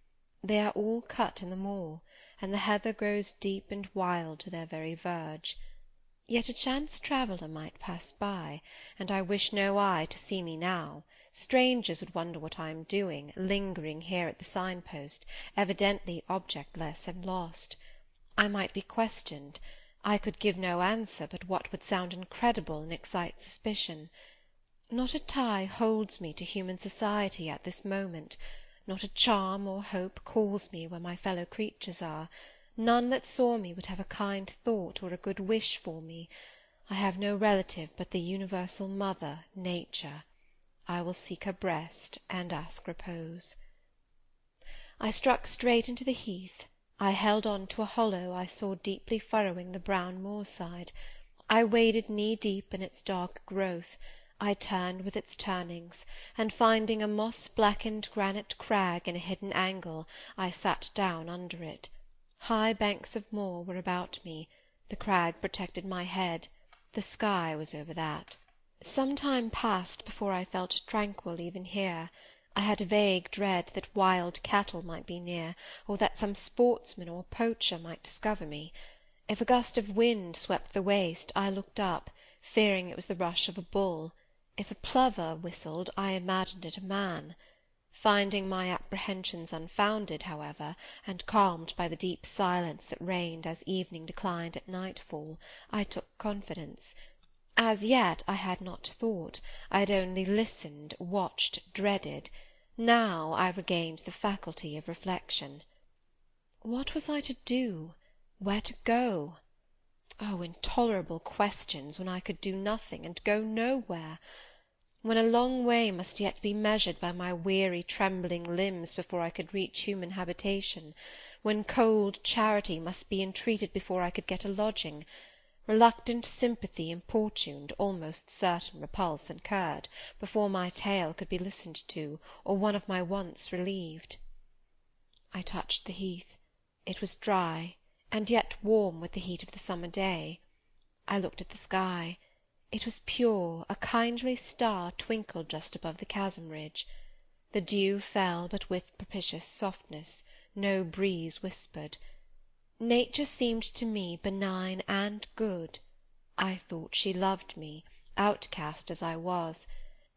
They are all cut in the moor, and the heather grows deep and wild to their very verge. Yet a chance traveller might pass by, and I wish no eye to see me now. Strangers would wonder what I am doing, lingering here at the sign-post, evidently objectless and lost. I might be questioned. I could give no answer but what would sound incredible and excite suspicion. Not a tie holds me to human society at this moment. Not a charm or hope calls me where my fellow creatures are. None that saw me would have a kind thought or a good wish for me. I have no relative but the universal mother, Nature. I will seek her breast and ask repose. I struck straight into the heath. I held on to a hollow I saw deeply furrowing the brown moor-side. I waded knee-deep in its dark growth. I turned with its turnings, and finding a moss-blackened granite crag in a hidden angle, I sat down under it. High banks of moor were about me. The crag protected my head. The sky was over that. Some time passed before I felt tranquil even here. I had a vague dread that wild cattle might be near, or that some sportsman or poacher might discover me. If a gust of wind swept the waste, I looked up, fearing it was the rush of a bull. If a plover whistled, I imagined it a man. Finding my apprehensions unfounded, however, and calmed by the deep silence that reigned as evening declined at nightfall, I took confidence. As yet I had not thought, I had only listened, watched, dreaded. Now I regained the faculty of reflection. What was I to do? Where to go? Oh, intolerable questions, when I could do nothing and go nowhere! When a long way must yet be measured by my weary trembling limbs before I could reach human habitation, when cold charity must be entreated before I could get a lodging, reluctant sympathy importuned, almost certain repulse incurred, before my tale could be listened to, or one of my wants relieved. I touched the heath. It was dry, and yet warm with the heat of the summer day. I looked at the sky. It was pure, a kindly star twinkled just above the chasm ridge. The dew fell, but with propitious softness, no breeze whispered. Nature seemed to me benign and good. I thought she loved me, outcast as I was,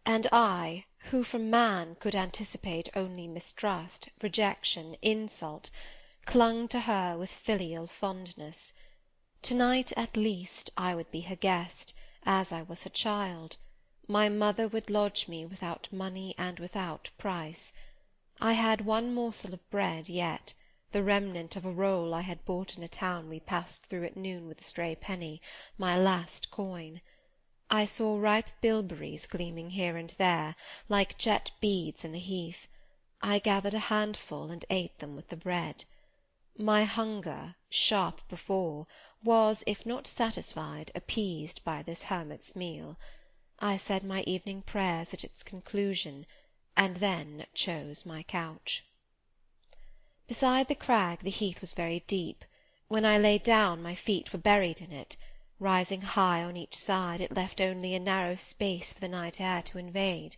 and I, who from man could anticipate only mistrust, rejection, insult, clung to her with filial fondness. To-night, at least, I would be her guest, as I was her child. My mother would lodge me without money and without price. I had one morsel of bread yet, the remnant of a roll I had bought in a town we passed through at noon with a stray penny, my last coin. I saw ripe bilberries gleaming here and there, like jet beads in the heath. I gathered a handful and ate them with the bread. My hunger, sharp before, was, if not satisfied, appeased by this hermit's meal. I said my evening prayers at its conclusion, and then chose my couch. Beside the crag the heath was very deep. When I lay down my feet were buried in it. Rising high on each side, it left only a narrow space for the night air to invade.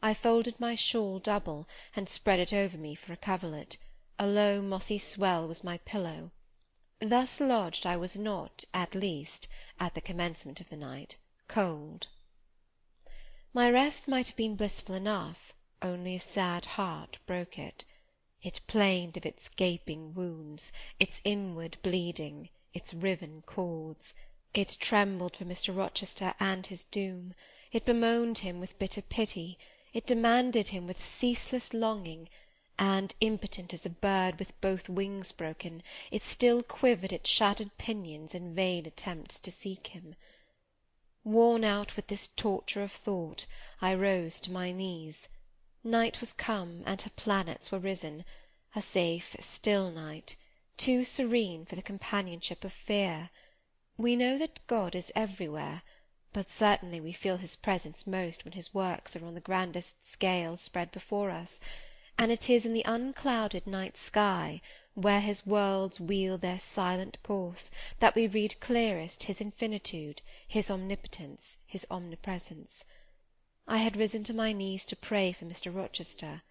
I folded my shawl double, and spread it over me for a coverlet. A low mossy swell was my pillow. Thus lodged I was not, at least, at the commencement of the night, cold. My rest might have been blissful enough, only a sad heart broke it. It plained of its gaping wounds, its inward bleeding, its riven cords. It trembled for Mr. Rochester and his doom. It bemoaned him with bitter pity. It demanded him with ceaseless longing, and, impotent as a bird with both wings broken, it still quivered its shattered pinions in vain attempts to seek him. Worn out with this torture of thought, I rose to my knees. Night was come, and her planets were risen, a safe, still night, too serene for the companionship of fear. We know that God is everywhere, but certainly we feel his presence most when his works are on the grandest scale spread before us, and it is in the unclouded night sky, where his worlds wheel their silent course, that we read clearest his infinitude, his omnipotence, his omnipresence. I had risen to my knees to pray for Mr. Rochester.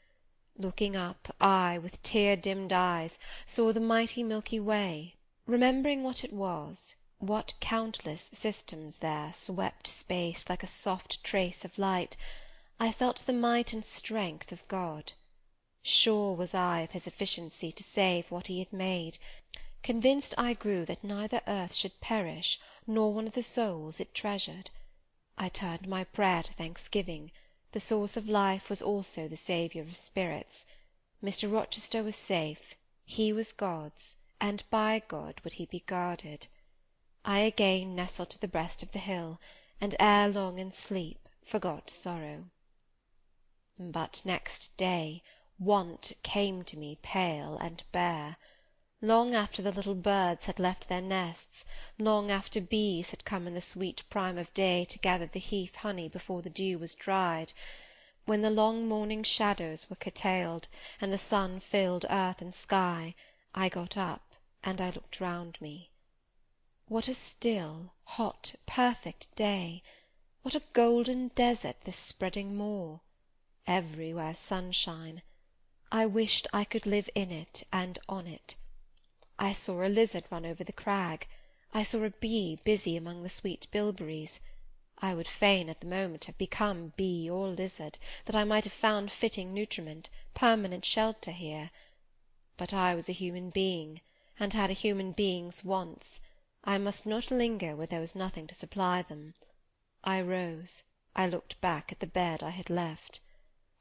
Looking up, I, with tear-dimmed eyes, saw the mighty Milky Way. Remembering what it was, what countless systems there swept space like a soft trace of light, I felt the might and strength of God. Sure was I of his efficiency to save what he had made. Convinced I grew that neither earth should perish, nor one of the souls it treasured. I turned my prayer to thanksgiving. The source of life was also the Saviour of spirits. Mr. Rochester was safe, he was God's, and by God would he be guarded. I again nestled to the breast of the hill, and ere long in sleep forgot sorrow. But next day want came to me pale and bare. Long after the little birds had left their nests, long after bees had come in the sweet prime of day to gather the heath honey before the dew was dried, when the long morning shadows were curtailed, and the sun filled earth and sky, I got up, and I looked round me. What a still, hot, perfect day! What a golden desert this spreading moor! Everywhere sunshine. I wished I could live in it and on it. I saw a lizard run over the crag. I saw a bee busy among the sweet bilberries. I would fain at the moment have become bee or lizard, that I might have found fitting nutriment, permanent shelter here. But I was a human being, and had a human being's wants. I must not linger where there was nothing to supply them. I rose. I looked back at the bed I had left.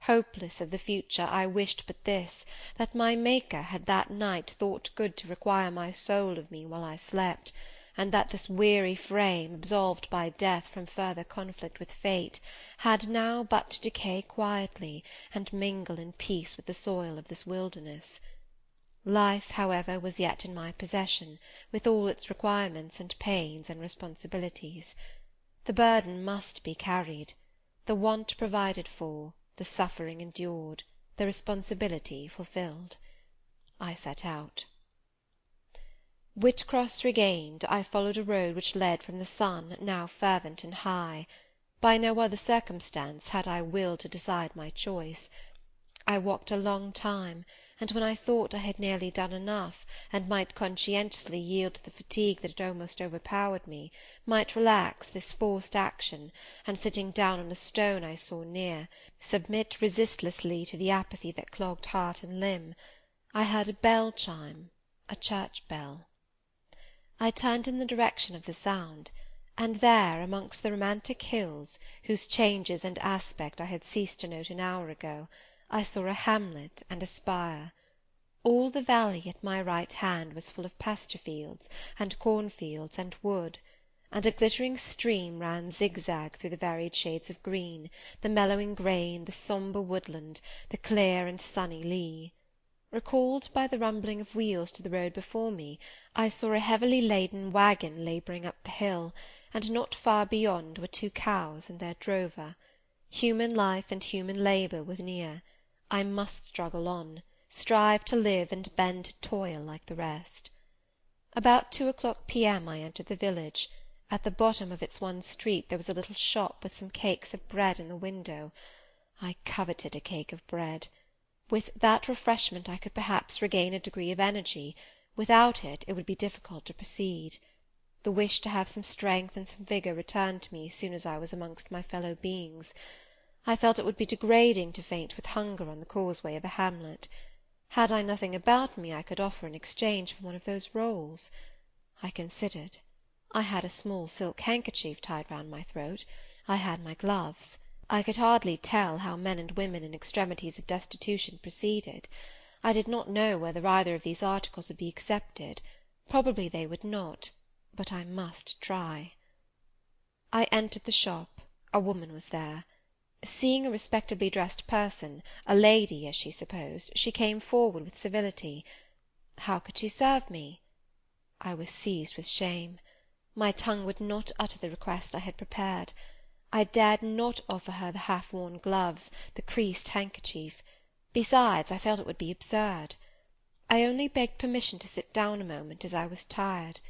Hopeless of the future, I wished but this, that my Maker had that night thought good to require my soul of me while I slept, and that this weary frame, absolved by death from further conflict with fate, had now but to decay quietly, and mingle in peace with the soil of this wilderness. Life, however, was yet in my possession, with all its requirements and pains and responsibilities. The burden must be carried, the want provided for, the suffering endured, the responsibility fulfilled. I set out. Whitcross regained, I followed a road which led from the sun, now fervent and high. By no other circumstance had I will to decide my choice. I walked a long time, and when I thought I had nearly done enough, and might conscientiously yield to the fatigue that had almost overpowered me, might relax this forced action, and sitting down on a stone I saw near, submit resistlessly to the apathy that clogged heart and limb, I heard a bell chime, a church bell. I turned in the direction of the sound, and there, amongst the romantic hills, whose changes and aspect I had ceased to note an hour ago, I saw a hamlet and a spire. All the valley at my right hand was full of pasture fields, and cornfields, and wood, and a glittering stream ran zigzag through the varied shades of green, the mellowing grain, the sombre woodland, the clear and sunny lea. Recalled by the rumbling of wheels to the road before me, I saw a heavily laden waggon labouring up the hill, and not far beyond were 2 cows and their drover. Human life and human labour were near. I must struggle on, strive to live and bend to toil like the rest. About 2 o'clock p.m. I entered the village. At the bottom of its one street there was a little shop with some cakes of bread in the window. I coveted a cake of bread. With that refreshment I could perhaps regain a degree of energy; without it, it would be difficult to proceed. The wish to have some strength and some vigour returned to me as soon as I was amongst my fellow beings. I felt it would be degrading to faint with hunger on the causeway of a hamlet. Had I nothing about me I could offer in exchange for one of those rolls? I considered. I had a small silk handkerchief tied round my throat. I had my gloves. I could hardly tell how men and women in extremities of destitution proceeded. I did not know whether either of these articles would be accepted. Probably they would not, but I must try. I entered the shop. A woman was there. Seeing a respectably dressed person, a lady, as she supposed, she came forward with civility. How could she serve me? I was seized with shame. My tongue would not utter the request I had prepared. I dared not offer her the half-worn gloves, the creased handkerchief. Besides, I felt it would be absurd. I only begged permission to sit down a moment, as I was tired.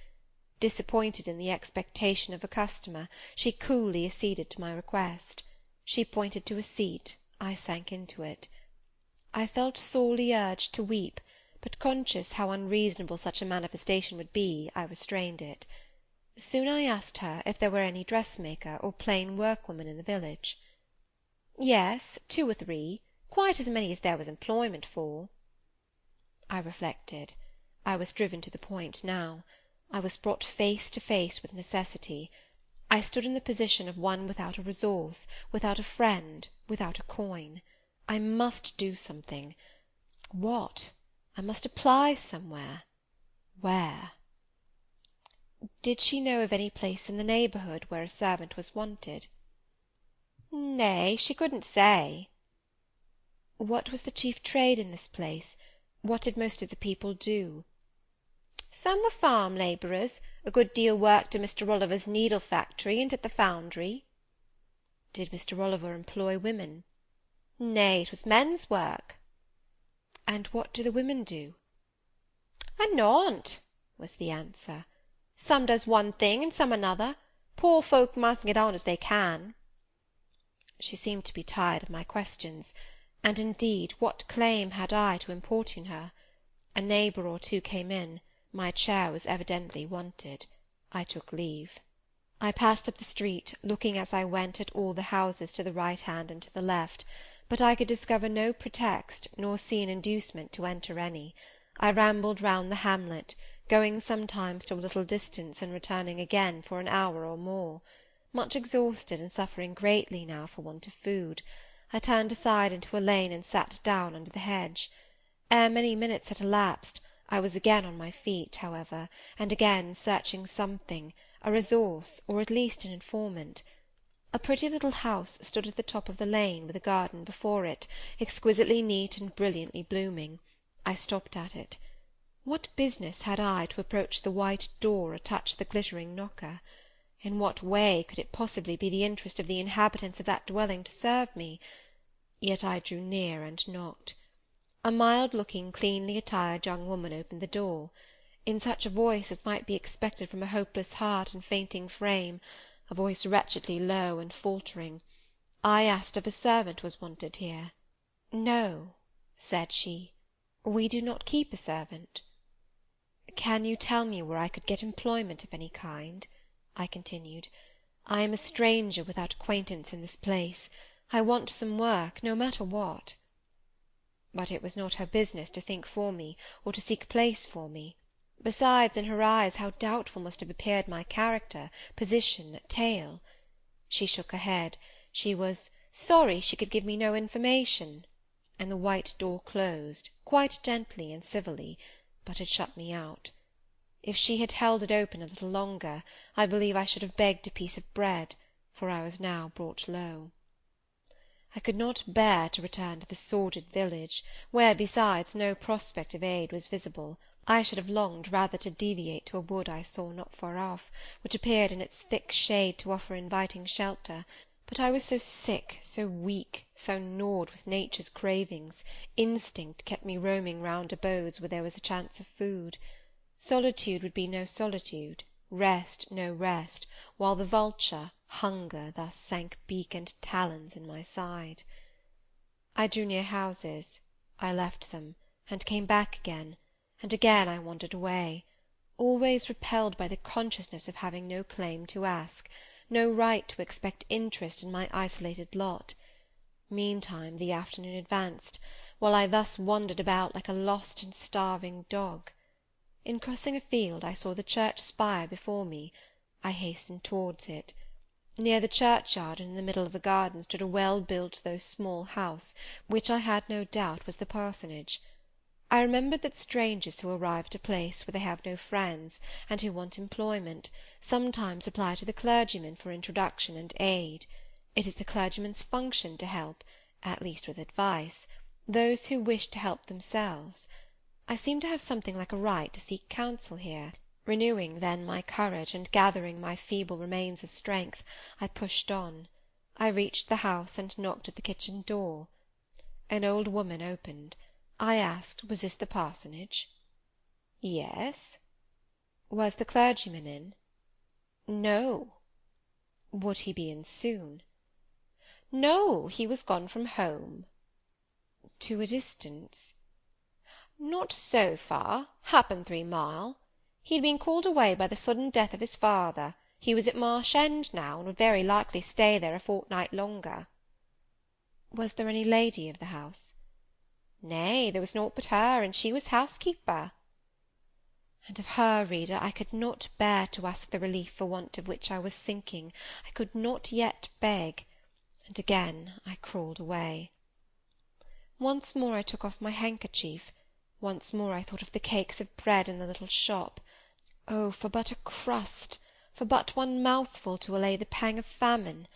Disappointed in the expectation of a customer, she coolly acceded to my request. She pointed to a seat. I sank into it. I felt sorely urged to weep, but conscious how unreasonable such a manifestation would be, I restrained it. Soon I asked her if there were any dressmaker or plain workwoman in the village. Yes, 2 or 3, quite as many as there was employment for. I reflected. I was driven to the point now. I was brought face to face with necessity. I stood in the position of one without a resource, without a friend, without a coin. I must do something. What? I must apply somewhere. Where? Did she know of any place in the neighbourhood where a servant was wanted? Nay, she couldn't say. What was the chief trade in this place? What did most of the people do? Some were farm labourers. A good deal worked in Mr. Rolliver's needle factory and at the foundry. Did Mr. Rolliver employ women? Nay, it was men's work. And what do the women do? A naunt, was the answer. Some does one thing and some another. Poor folk must get on as they can. She seemed to be tired of my questions, and indeed what claim had I to importune her? A neighbour or 2 came in. My chair was evidently wanted. I took leave. I passed up the street, looking as I went at all the houses to the right hand and to the left, but I could discover no pretext, nor see an inducement to enter any. I rambled round the hamlet, going sometimes to a little distance and returning again for an hour or more. Much exhausted and suffering greatly now for want of food, I turned aside into a lane and sat down under the hedge. Ere many minutes had elapsed, I was again on my feet, however, and again searching something, a resource, or at least an informant. A pretty little house stood at the top of the lane, with a garden before it, exquisitely neat and brilliantly blooming. I stopped at it. What business had I to approach the white door or touch the glittering knocker? In what way could it possibly be the interest of the inhabitants of that dwelling to serve me? Yet I drew near and knocked. A mild-looking, cleanly attired young woman opened the door. in such a voice as might be expected from a hopeless heart and fainting frame, a voice wretchedly low and faltering. I asked if a servant was wanted here. No, said she, we do not keep a servant. Can you tell me where I could get employment of any kind? I continued. I am a stranger without acquaintance in this place. I want some work, no matter what. But it was not her business to think for me, or to seek a place for me. Besides, in her eyes, how doubtful must have appeared my character, position, tale. She shook her head. She was sorry she could give me no information, and the white door closed, quite gently and civilly, but had shut me out. If she had held it open a little longer, I believe I should have begged a piece of bread, for I was now brought low. I could not bear to return to the sordid village, where, besides, no prospect of aid was visible. I should have longed rather to deviate to a wood I saw not far off, which appeared in its thick shade to offer inviting shelter, but I was so sick, so weak, so gnawed with nature's cravings, instinct kept me roaming round abodes where there was a chance of food. Solitude would be no solitude, rest no rest, while the vulture, hunger, thus sank beak and talons in my side. I drew near houses. I left them, and came back again, and again I wandered away, always repelled by the consciousness of having no claim to ask, no right to expect interest in my isolated lot. Meantime the afternoon advanced, while I thus wandered about like a lost and starving dog. In crossing a field I saw the church spire before me. I hastened towards it. Near the churchyard and in the middle of a garden stood a well-built though small house, which I had no doubt was the parsonage. I remembered that strangers who arrive at a place where they have no friends, and who want employment, sometimes apply to the clergyman for introduction and aid. It is the clergyman's function to help, at least with advice, those who wish to help themselves. I seemed to have something like a right to seek counsel here. Renewing then my courage, and gathering my feeble remains of strength, I pushed on. I reached the house, and knocked at the kitchen door. An old woman opened. I asked, was this the parsonage? Yes. Was the clergyman in? No. Would he be in soon? No, he was gone from home. To a distance? Not so far, happen 3 mile. He had been called away by the sudden death of his father. He was at Marsh End now, and would very likely stay there a fortnight longer. Was there any lady of the house? Nay, there was naught but her, and she was housekeeper. And of her, reader, I could not bear to ask the relief for want of which I was sinking. I could not yet beg, and again I crawled away. Once more I took off my handkerchief. Once more I thought of the cakes of bread in the little shop. Oh, for but a crust, for but one mouthful to allay the pang of famine!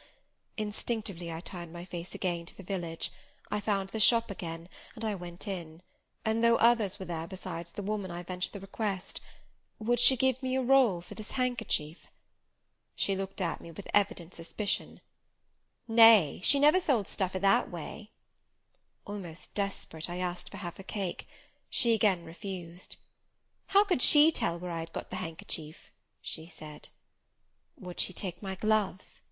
Instinctively I turned my face again to the village. I found the shop again, and I went in, and though others were there besides the woman, I ventured the request, would she give me a roll for this handkerchief? She looked at me with evident suspicion. Nay, she never sold stuff i' that way. Almost desperate, I asked for half a cake. She again refused. How could she tell where I had got the handkerchief? She said. Would she take my gloves?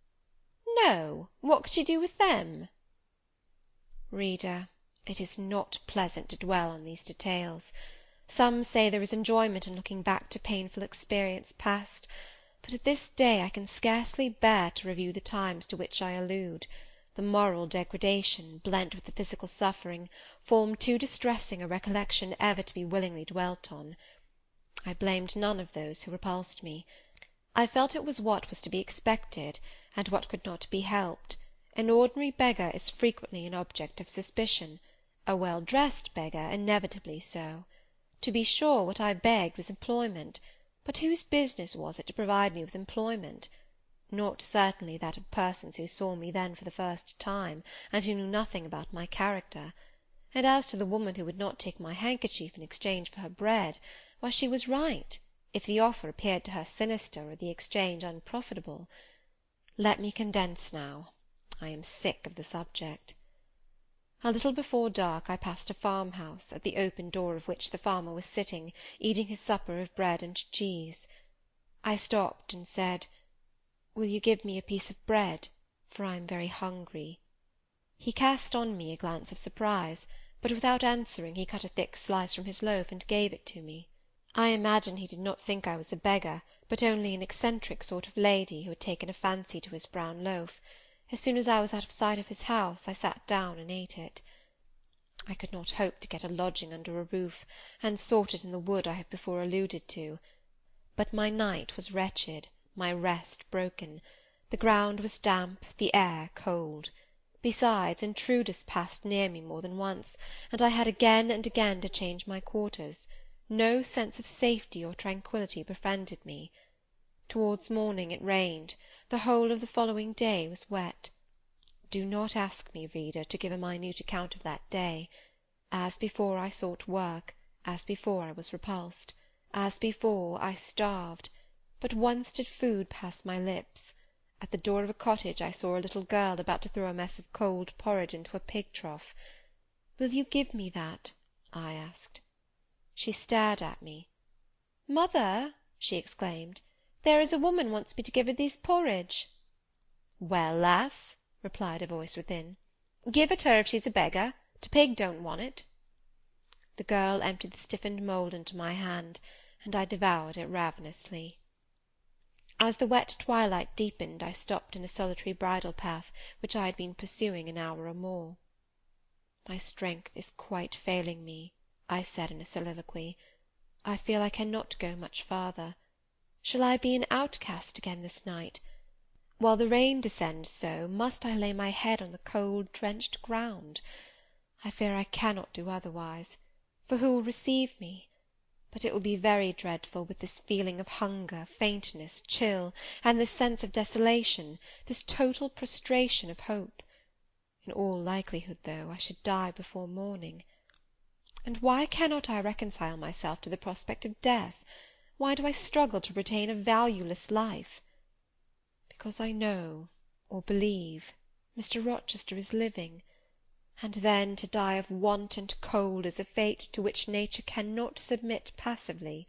No, what could she do with them? Reader, it is not pleasant to dwell on these details. Some say there is enjoyment in looking back to painful experience past, but at this day I can scarcely bear to review the times to which I allude. The moral degradation, blent with the physical suffering, form too distressing a recollection ever to be willingly dwelt on. I blamed none of those who repulsed me. I felt it was what was to be expected, and what could not be helped. An ordinary beggar is frequently an object of suspicion, a well-dressed beggar inevitably so. To be sure, what I begged was employment, but whose business was it to provide me with employment? Not certainly that of persons who saw me then for the first time, and who knew nothing about my character. And as to the woman who would not take my handkerchief in exchange for her bread, why, she was right, if the offer appeared to her sinister, or the exchange unprofitable. Let me condense now. I am sick of the subject. A little before dark I passed a farmhouse, at the open door of which the farmer was sitting, eating his supper of bread and cheese. I stopped and said, "Will you give me a piece of bread, for I am very hungry?" He cast on me a glance of surprise, but without answering he cut a thick slice from his loaf and gave it to me. I imagine he did not think I was a beggar, but only an eccentric sort of lady who had taken a fancy to his brown loaf. As soon as I was out of sight of his house, I sat down and ate it. I could not hope to get a lodging under a roof, and sought it in the wood I have before alluded to. But my night was wretched, my rest broken. The ground was damp, the air cold. Besides, intruders passed near me more than once, and I had again and again to change my quarters. No sense of safety or tranquillity befriended me. Towards morning it rained. The whole of the following day was wet. Do not ask me, reader, to give a minute account of that day. As before I sought work, as before I was repulsed, as before I starved, but once did food pass my lips. At the door of a cottage I saw a little girl about to throw a mess of cold porridge into a pig trough. "Will you give me that?" I asked. She stared at me. "Mother," she exclaimed, "there is a woman wants me to give her this porridge." "Well, lass," replied a voice within, "give it her if she's a beggar. T' pig don't want it." The girl emptied the stiffened mould into my hand, and I devoured it ravenously. As the wet twilight deepened, I stopped in a solitary bridle path which I had been pursuing an hour or more. "My strength is quite failing me," I said in a soliloquy. "I feel I cannot go much farther. Shall I be an outcast again this night? While the rain descends so, must I lay my head on the cold, drenched ground? I fear I cannot do otherwise, for who will receive me? But it will be very dreadful, with this feeling of hunger, faintness, chill, and this sense of desolation, this total prostration of hope. In all likelihood, though, I should die before morning. And why cannot I reconcile myself to the prospect of death? Why do I struggle to retain a valueless life? Because I know, or believe, Mr. Rochester is living, and then to die of want and cold is a fate to which nature cannot submit passively.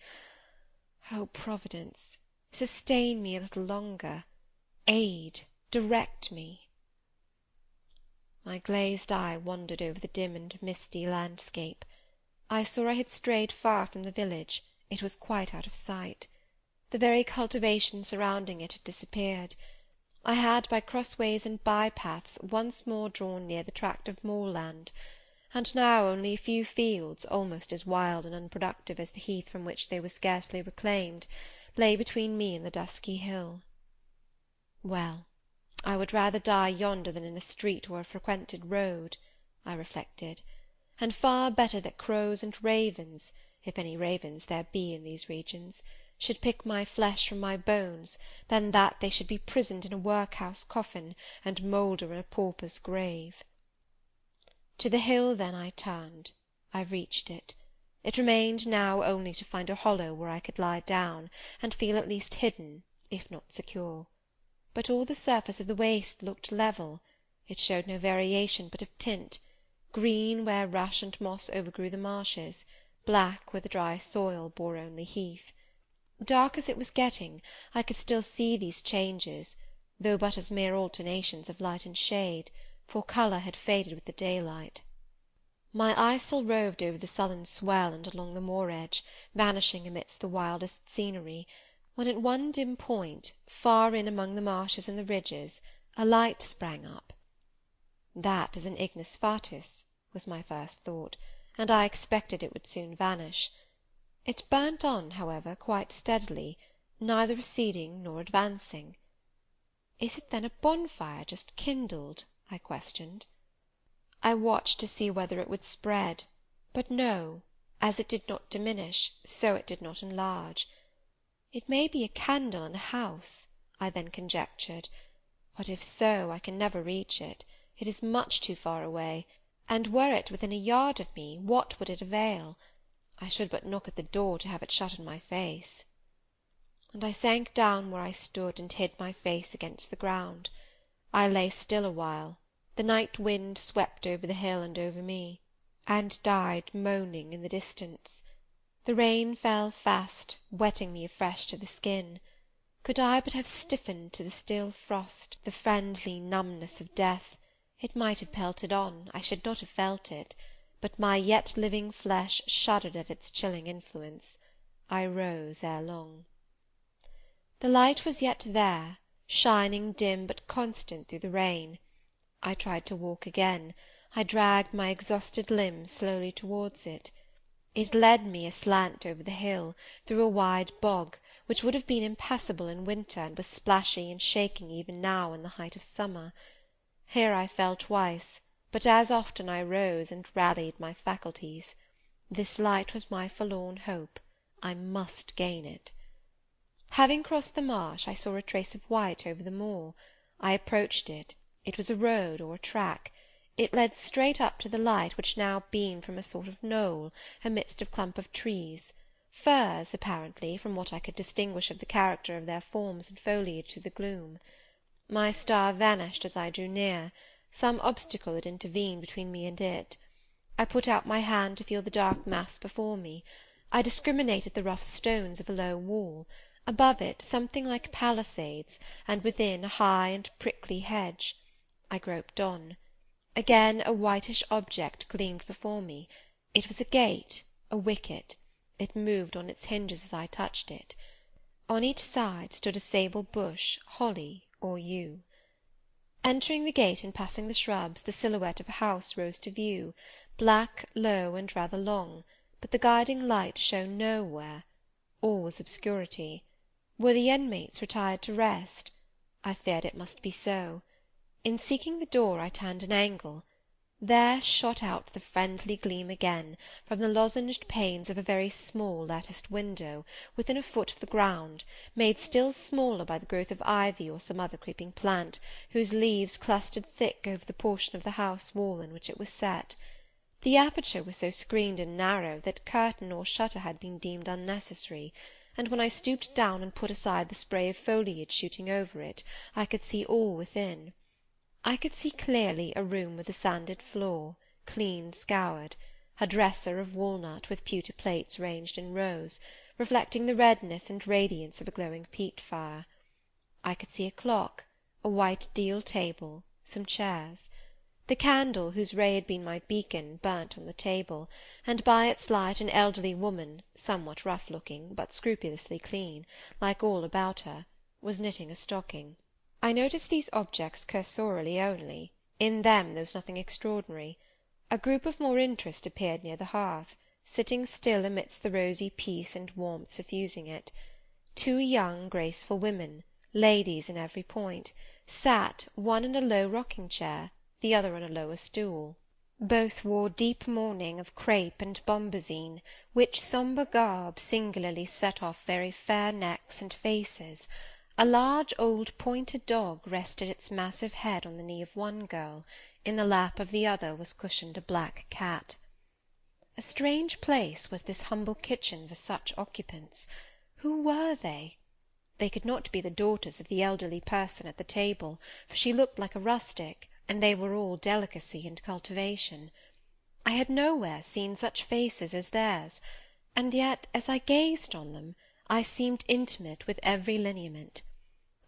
O Providence, sustain me a little longer, aid, direct me." My glazed eye wandered over the dim and misty landscape. I saw I had strayed far from the village. It was quite out of sight. The very cultivation surrounding it had disappeared. I had, by crossways and by-paths, once more drawn near the tract of moorland, and now only a few fields, almost as wild and unproductive as the heath from which they were scarcely reclaimed, lay between me and the dusky hill. Well, I would rather die yonder than in a street or a frequented road, I reflected, and far better that crows and ravens, if any ravens there be in these regions, should pick my flesh from my bones, than that they should be prisoned in a workhouse coffin, and moulder in a pauper's grave. To the hill then I turned. I reached it. It remained now only to find a hollow where I could lie down, and feel at least hidden, if not secure. But all the surface of the waste looked level. It showed no variation but of tint, green where rush and moss overgrew the marshes, black where the dry soil bore only heath. Dark as it was getting, I could still see these changes, though but as mere alternations of light and shade, for colour had faded with the daylight. My eye still roved over the sullen swell and along the moor-edge, vanishing amidst the wildest scenery, when at one dim point, far in among the marshes and the ridges, a light sprang up. "That is an ignis fatuus," was my first thought, and I expected it would soon vanish. It burnt on, however, quite steadily, neither receding nor advancing. "Is it then a bonfire just kindled?" I questioned. I watched to see whether it would spread, but no, as it did not diminish, so it did not enlarge. It may be a candle in a house, I then conjectured, but if so, I can never reach it. It is much too far away, and were it within a yard of me, what would it avail? I should but knock at the door to have it shut in my face. And I sank down where I stood, and hid my face against the ground. I lay still a while, The night wind swept over the hill and over me, and died moaning in the distance. The rain fell fast, wetting me afresh to the skin. Could I but have stiffened to the still frost, the friendly numbness of death, it might have pelted on, I should not have felt it, but my yet living flesh shuddered at its chilling influence. I rose ere long. The light was yet there, shining dim but constant through the rain. I tried to walk again. I dragged my exhausted limbs slowly towards it. It led me aslant over the hill, through a wide bog, which would have been impassable in winter, and was splashy and shaking even now in the height of summer. Here I fell twice, but as often I rose and rallied my faculties. This light was my forlorn hope. I must gain it. Having crossed the marsh, I saw a trace of white over the moor. I approached it. It was a road or a track. It led straight up to the light, which now beamed from a sort of knoll, amidst a clump of trees, firs, apparently, from what I could distinguish of the character of their forms and foliage through the gloom. My star vanished as I drew near. Some obstacle had intervened between me and it. I put out my hand to feel the dark mass before me. I discriminated the rough stones of a low wall, above it something like palisades, and within a high and prickly hedge. I groped on. Again a whitish object gleamed before me. It was a gate, a wicket. It moved on its hinges as I touched it. On each side stood a sable bush, holly or yew. Entering the gate and passing the shrubs, the silhouette of a house rose to view, black, low, and rather long, but the guiding light shone nowhere. All was obscurity. Were the inmates retired to rest? I feared it must be so. In seeking the door I turned an angle. There shot out the friendly gleam again, from the lozenged panes of a very small latticed window, within a foot of the ground, made still smaller by the growth of ivy or some other creeping plant, whose leaves clustered thick over the portion of the house wall in which it was set. The aperture was so screened and narrow that curtain or shutter had been deemed unnecessary, and when I stooped down and put aside the spray of foliage shooting over it, I could see all within. I could see clearly a room with a sanded floor, clean scoured, a dresser of walnut with pewter plates ranged in rows, reflecting the redness and radiance of a glowing peat fire. I could see a clock, a white deal table, some chairs. The candle, whose ray had been my beacon, burnt on the table, and by its light an elderly woman, somewhat rough-looking, but scrupulously clean, like all about her, was knitting a stocking. I noticed these objects cursorily only. In them there was nothing extraordinary. A group of more interest appeared near the hearth, sitting still amidst the rosy peace and warmth suffusing it. Two young graceful women, ladies in every point, sat, one in a low rocking-chair, the other on a lower stool. Both wore deep mourning of crape and bombazine, which sombre garb singularly set off very fair necks and faces. A large old pointed dog rested its massive head on the knee of one girl. In the lap of the other was cushioned a black cat. A strange place was this humble kitchen for such occupants. Who were they? They could not be the daughters of the elderly person at the table, for she looked like a rustic, and they were all delicacy and cultivation. I had nowhere seen such faces as theirs, and yet, as I gazed on them, I seemed intimate with every lineament.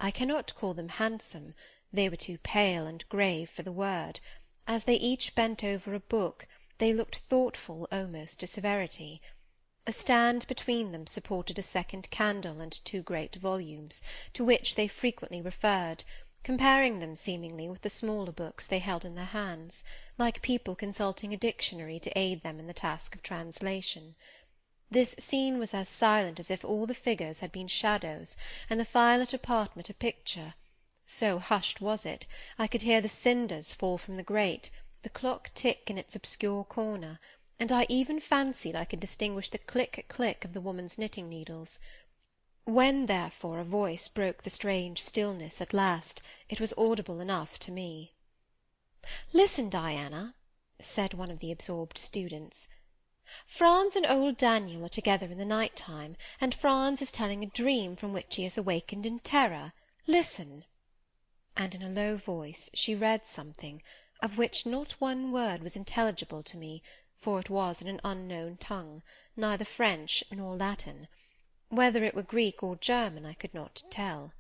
I cannot call them handsome, they were too pale and grave for the word. As they each bent over a book, they looked thoughtful almost to severity. A stand between them supported a second candle and two great volumes, to which they frequently referred, comparing them seemingly with the smaller books they held in their hands, like people consulting a dictionary to aid them in the task of translation. This scene was as silent as if all the figures had been shadows, and the firelit apartment a picture. So hushed was it, I could hear the cinders fall from the grate, the clock tick in its obscure corner, and I even fancied I could distinguish the click-click of the woman's knitting needles. When, therefore, a voice broke the strange stillness at last, it was audible enough to me. "Listen, Diana," said one of the absorbed students. "Franz and old Daniel are together in the night-time, and Franz is telling a dream from which he has awakened in terror. Listen." And in a low voice she read something, of which not one word was intelligible to me, for it was in an unknown tongue, neither French nor Latin. Whether it were Greek or German I could not tell.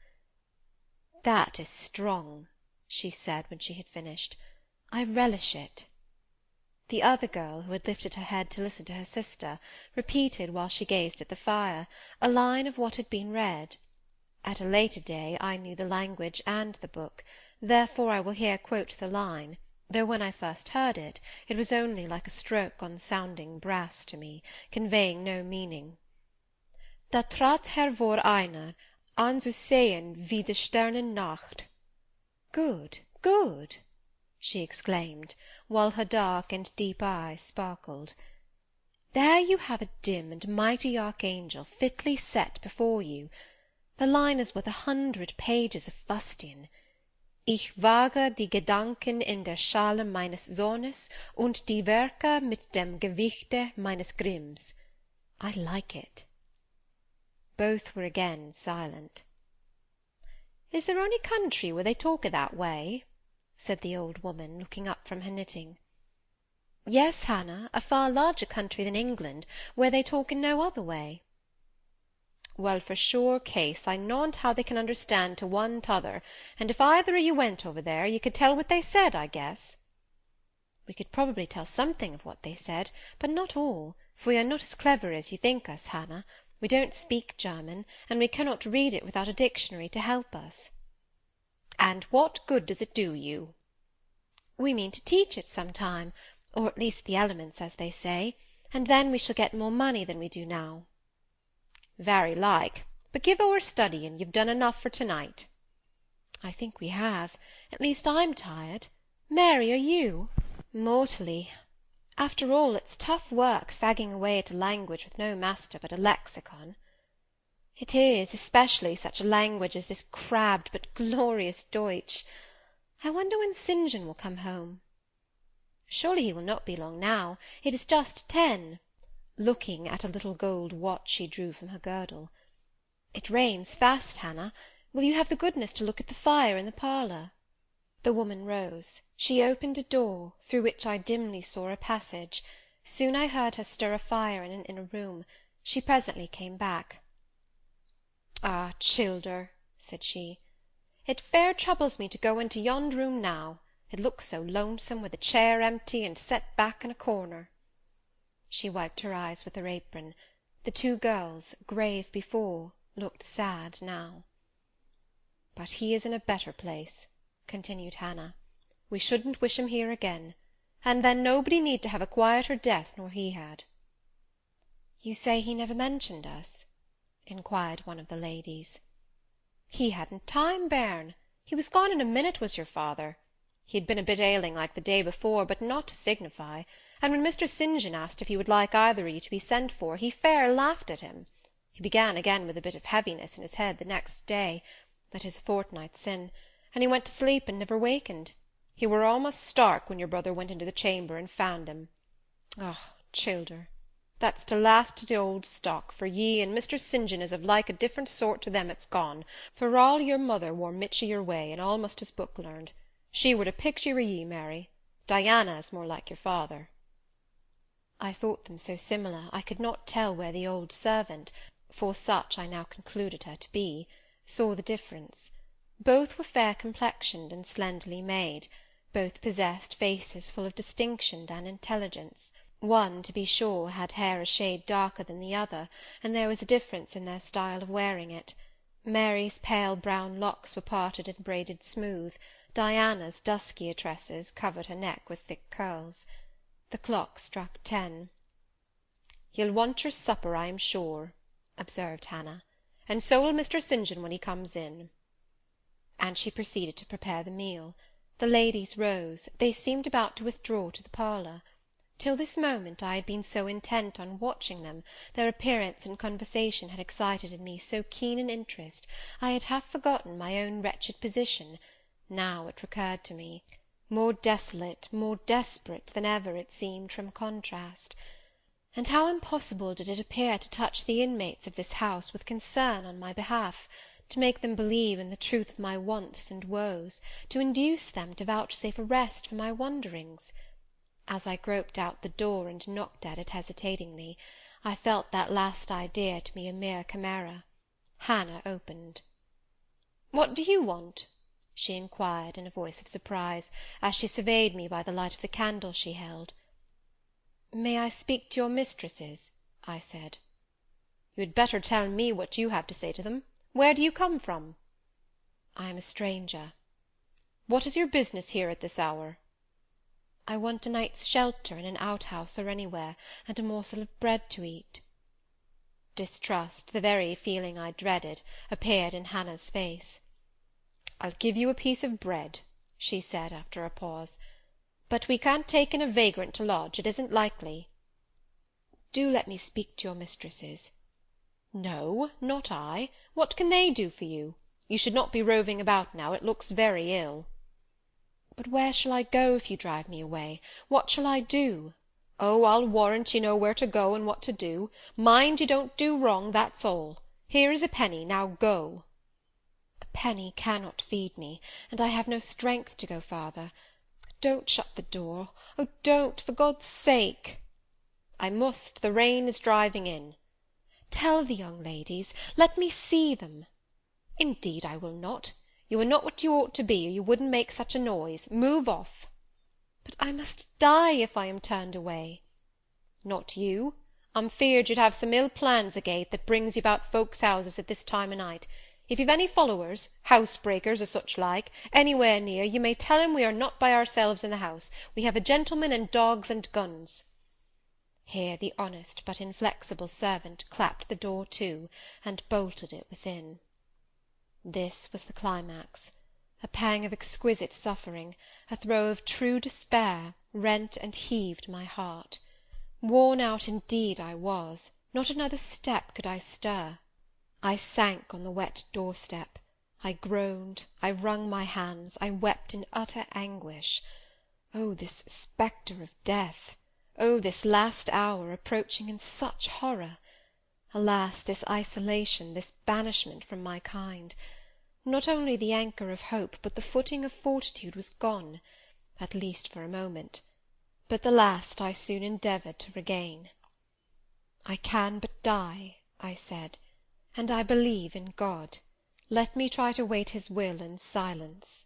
"That is strong," she said when she had finished. "I relish it." The other girl, who had lifted her head to listen to her sister, repeated, while she gazed at the fire, a line of what had been read. At a later day I knew the language and the book, therefore I will here quote the line, though when I first heard it, it was only like a stroke on sounding brass to me, conveying no meaning. Da trat hervor einer, an zu sehen wie die Sternennacht. Good, good, she exclaimed, while her dark and deep eyes sparkled. There you have a dim and mighty archangel fitly set before you. The line is worth 100 pages of fustian. Ich wage die Gedanken in der Schale meines Sohnes und die Werke mit dem Gewichte meines Grimms. I like it. Both were again silent. "Is there any country where they talk o' that way?" said the old woman, looking up from her knitting. "Yes, Hannah, a far larger country than England, where they talk in no other way." "Well, for sure case, I knownt how they can understand to one t'other, and if either o' you went over there, you could tell what they said, I guess." "We could probably tell something of what they said, but not all, for we are not as clever as you think us, Hannah. We don't speak German, and we cannot read it without a dictionary to help us." "And what good does it do you?" "We mean to teach it some time, or at least the elements, as they say, and then we shall get more money than we do now." "Very like, but give o'er studying. You've done enough for to-night." "I think we have. At least I'm tired. Mary, are you?" "Mortally. After all, it's tough work fagging away at a language with no master but a lexicon." "It is, especially such a language as this crabbed but glorious Deutsch. I wonder when St. John will come home." "Surely he will not be long now. It is just 10. Looking at a little gold watch she drew from her girdle. "It rains fast, Hannah. Will you have the goodness to look at the fire in the parlour?" The woman rose. She opened a door, through which I dimly saw a passage. Soon I heard her stir a fire in an inner room. She presently came back. "Ah, childer," said she, "it fair troubles me to go into yond room now. It looks so lonesome, with the chair empty, and set back in a corner." She wiped her eyes with her apron. The two girls, grave before, looked sad now. "But he is in a better place," continued Hannah. "We shouldn't wish him here again, and then nobody need to have a quieter death nor he had." "You say he never mentioned us?" inquired one of the ladies. "He hadn't time, bairn. He was gone in a minute, was your father. He had been a bit ailing like the day before, but not to signify, and when Mr. St. John asked if he would like either of you to be sent for, he fair laughed at him. He began again with a bit of heaviness in his head the next day, that is a fortnight sin', and he went to sleep and never wakened. He were almost stark when your brother went into the chamber and found him. Oh, childer, that's to last to the old stock, for ye and Mr. St. John is of like a different sort to them that's gone, for all your mother wore much o' your way, and almost as book learned. She were the picture o' ye, Mary. Diana is more like your father." I thought them so similar, I could not tell where the old servant, for such I now concluded her to be, saw the difference. Both were fair-complexioned and slenderly made. Both possessed faces full of distinction and intelligence. One, to be sure, had hair a shade darker than the other, and there was a difference in their style of wearing it. Mary's pale brown locks were parted and braided smooth. Diana's duskier tresses covered her neck with thick curls. The clock struck 10. "You'll want your supper, I am sure," observed Hannah, "and so will Mr. St. John when he comes in." And she proceeded to prepare the meal. The ladies rose. They seemed about to withdraw to the parlour. Till this moment I had been so intent on watching them, their appearance and conversation had excited in me so keen an interest, I had half forgotten my own wretched position. Now it recurred to me, more desolate, more desperate than ever, it seemed, from contrast. And how impossible did it appear to touch the inmates of this house with concern on my behalf, to make them believe in the truth of my wants and woes, to induce them to vouchsafe a rest for my wanderings. As I groped out the door and knocked at it hesitatingly, I felt that last idea to be a mere chimera. Hannah opened. "What do you want?" she inquired, in a voice of surprise, as she surveyed me by the light of the candle she held. "May I speak to your mistresses?" I said. "You had better tell me what you have to say to them. Where do you come from?" "I am a stranger." "What is your business here at this hour?" "I want a night's shelter in an outhouse or anywhere, and a morsel of bread to eat." Distrust, the very feeling I dreaded, appeared in Hannah's face. "I'll give you a piece of bread," she said, after a pause. "But we can't take in a vagrant to lodge. It isn't likely." "Do let me speak to your mistresses." "No, not I. What can they do for you? You should not be roving about now. It looks very ill." "But where shall I go if you drive me away? What shall I do?" "Oh, I'll warrant you know where to go and what to do. Mind you don't do wrong, that's all. Here is a penny. Now go." "A penny cannot feed me, and I have no strength to go farther. Don't shut the door. Oh, don't, for God's sake." "I must. The rain is driving in." "Tell the young ladies. Let me see them." "Indeed I will not. You are not what you ought to be, or you wouldn't make such a noise. Move off." "But I must die if I am turned away." "Not you. I'm feared you'd have some ill plans agate that brings you about folks' houses at this time o' night. If you've any followers, housebreakers, or such like, anywhere near, you may tell 'em we are not by ourselves in the house. We have a gentleman and dogs and guns." Here the honest but inflexible servant clapped the door to, and bolted it within. This was the climax. A pang of exquisite suffering, a throe of true despair, rent and heaved my heart. Worn out indeed I was. Not another step could I stir. I sank on the wet doorstep. I groaned, I wrung my hands, I wept in utter anguish. Oh, this spectre of death! Oh, this last hour approaching in such horror! Alas, this isolation, this banishment from my kind! Not only the anchor of hope, but the footing of fortitude was gone, at least for a moment, but the last I soon endeavoured to regain. "I can but die," I said, "and I believe in God. Let me try to wait his will in silence."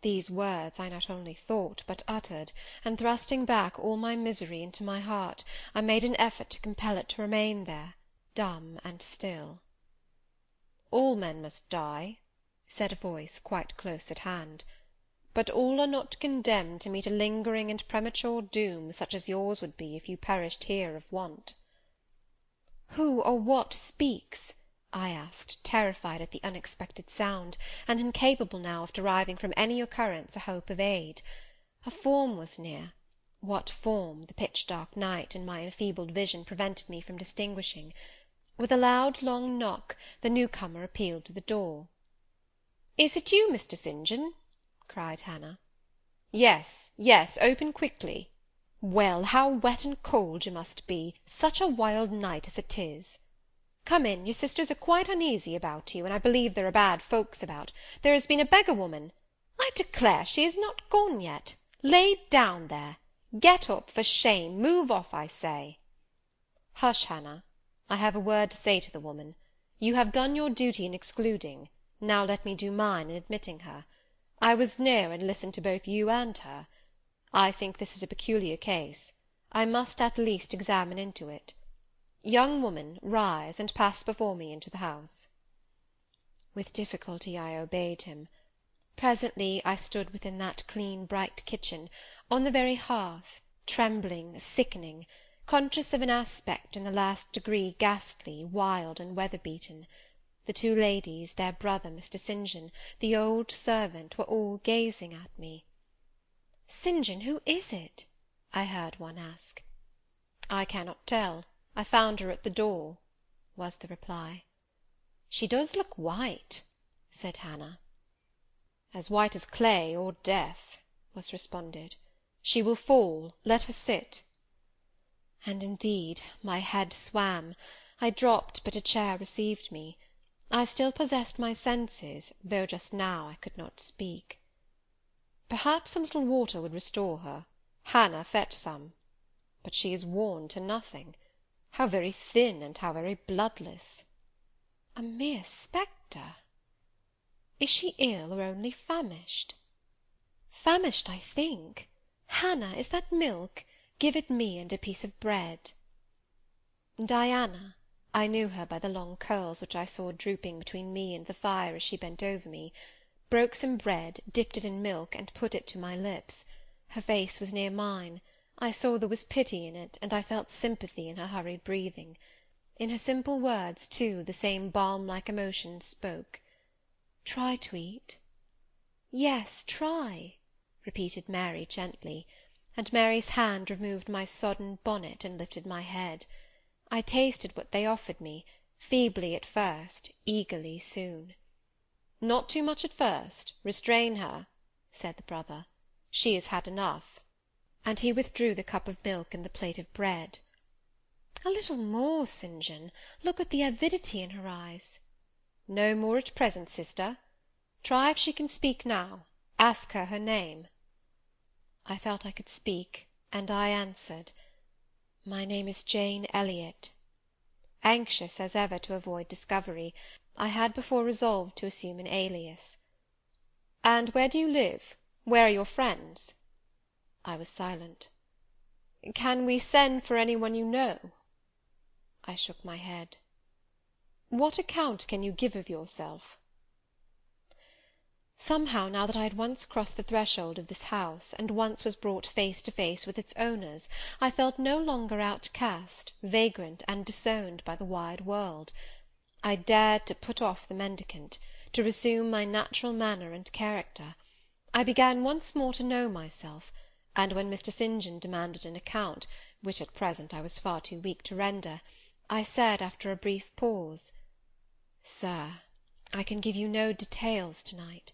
These words I not only thought, but uttered, and thrusting back all my misery into my heart, I made an effort to compel it to remain there, dumb and still. "All men must die," said a voice quite close at hand, "but all are not condemned to meet a lingering and premature doom, such as yours would be if you perished here of want." "Who or what speaks?" I asked, terrified at the unexpected sound, and incapable now of deriving from any occurrence a hope of aid. A form was near. What form, the pitch-dark night and my enfeebled vision prevented me from distinguishing. With a loud long knock, the new-comer appealed to the door. "Is it you, Mr. St. John?" cried Hannah. "Yes, yes, open quickly." "Well, how wet and cold you must be, such a wild night as it is. Come in, your sisters are quite uneasy about you, and I believe there are bad folks about. There has been a beggar-woman. I declare she is not gone yet. Lay down there. Get up, for shame. Move off, I say." "Hush, Hannah. I have a word to say to the woman. You have done your duty in excluding. Now let me do mine in admitting her. I was near and listened to both you and her. I think this is a peculiar case. I must at least examine into it. Young woman, rise, and pass before me into the house." With difficulty I obeyed him. Presently I stood within that clean bright kitchen, on the very hearth, trembling, sickening, conscious of an aspect in the last degree ghastly, wild, and weather-beaten. The two ladies, their brother, Mr. St. John, the old servant, were all gazing at me. "St. John, who is it?" I heard one ask. "I cannot tell. I found her at the door," was the reply. "She does look white," said Hannah. "As white as clay or death," was responded. "She will fall. Let her sit." And indeed my head swam. I dropped, but a chair received me. I still possessed my senses, though just now I could not speak. Perhaps a little water would restore her. Hannah, fetch some. But she is worn to nothing. How very thin, and how very bloodless! A mere spectre. Is she ill, or only famished? Famished, I think. Hannah, is that milk? Give it me, and a piece of bread. Diana, I knew her by the long curls which I saw drooping between me and the fire as she bent over me, broke some bread, dipped it in milk, and put it to my lips. Her face was near mine. I saw there was pity in it, and I felt sympathy in her hurried breathing. In her simple words, too, the same balm-like emotion spoke. "Try to eat." "Yes, try," repeated Mary gently, and Mary's hand removed my sodden bonnet and lifted my head. I tasted what they offered me, feebly at first, eagerly soon. "Not too much at first. Restrain her," said the brother. "She has had enough." And he withdrew the cup of milk and the plate of bread. "A little more, St. John. Look at the avidity in her eyes." "No more at present, sister. Try if she can speak now. Ask her her name." I felt I could speak, and I answered, "My name is Jane Elliot." Anxious as ever to avoid discovery, I had before resolved to assume an alias. "And where do you live? Where are your friends?" I was silent. "Can we send for any one you know?" I shook my head. "What account can you give of yourself?" Somehow, now that I had once crossed the threshold of this house, and once was brought face to face with its owners, I felt no longer outcast, vagrant, and disowned by the wide world. I dared to put off the mendicant, to resume my natural manner and character. I began once more to know myself, and when Mr. St. John demanded an account, which at present I was far too weak to render, I said, after a brief pause, "Sir, I can give you no details to-night."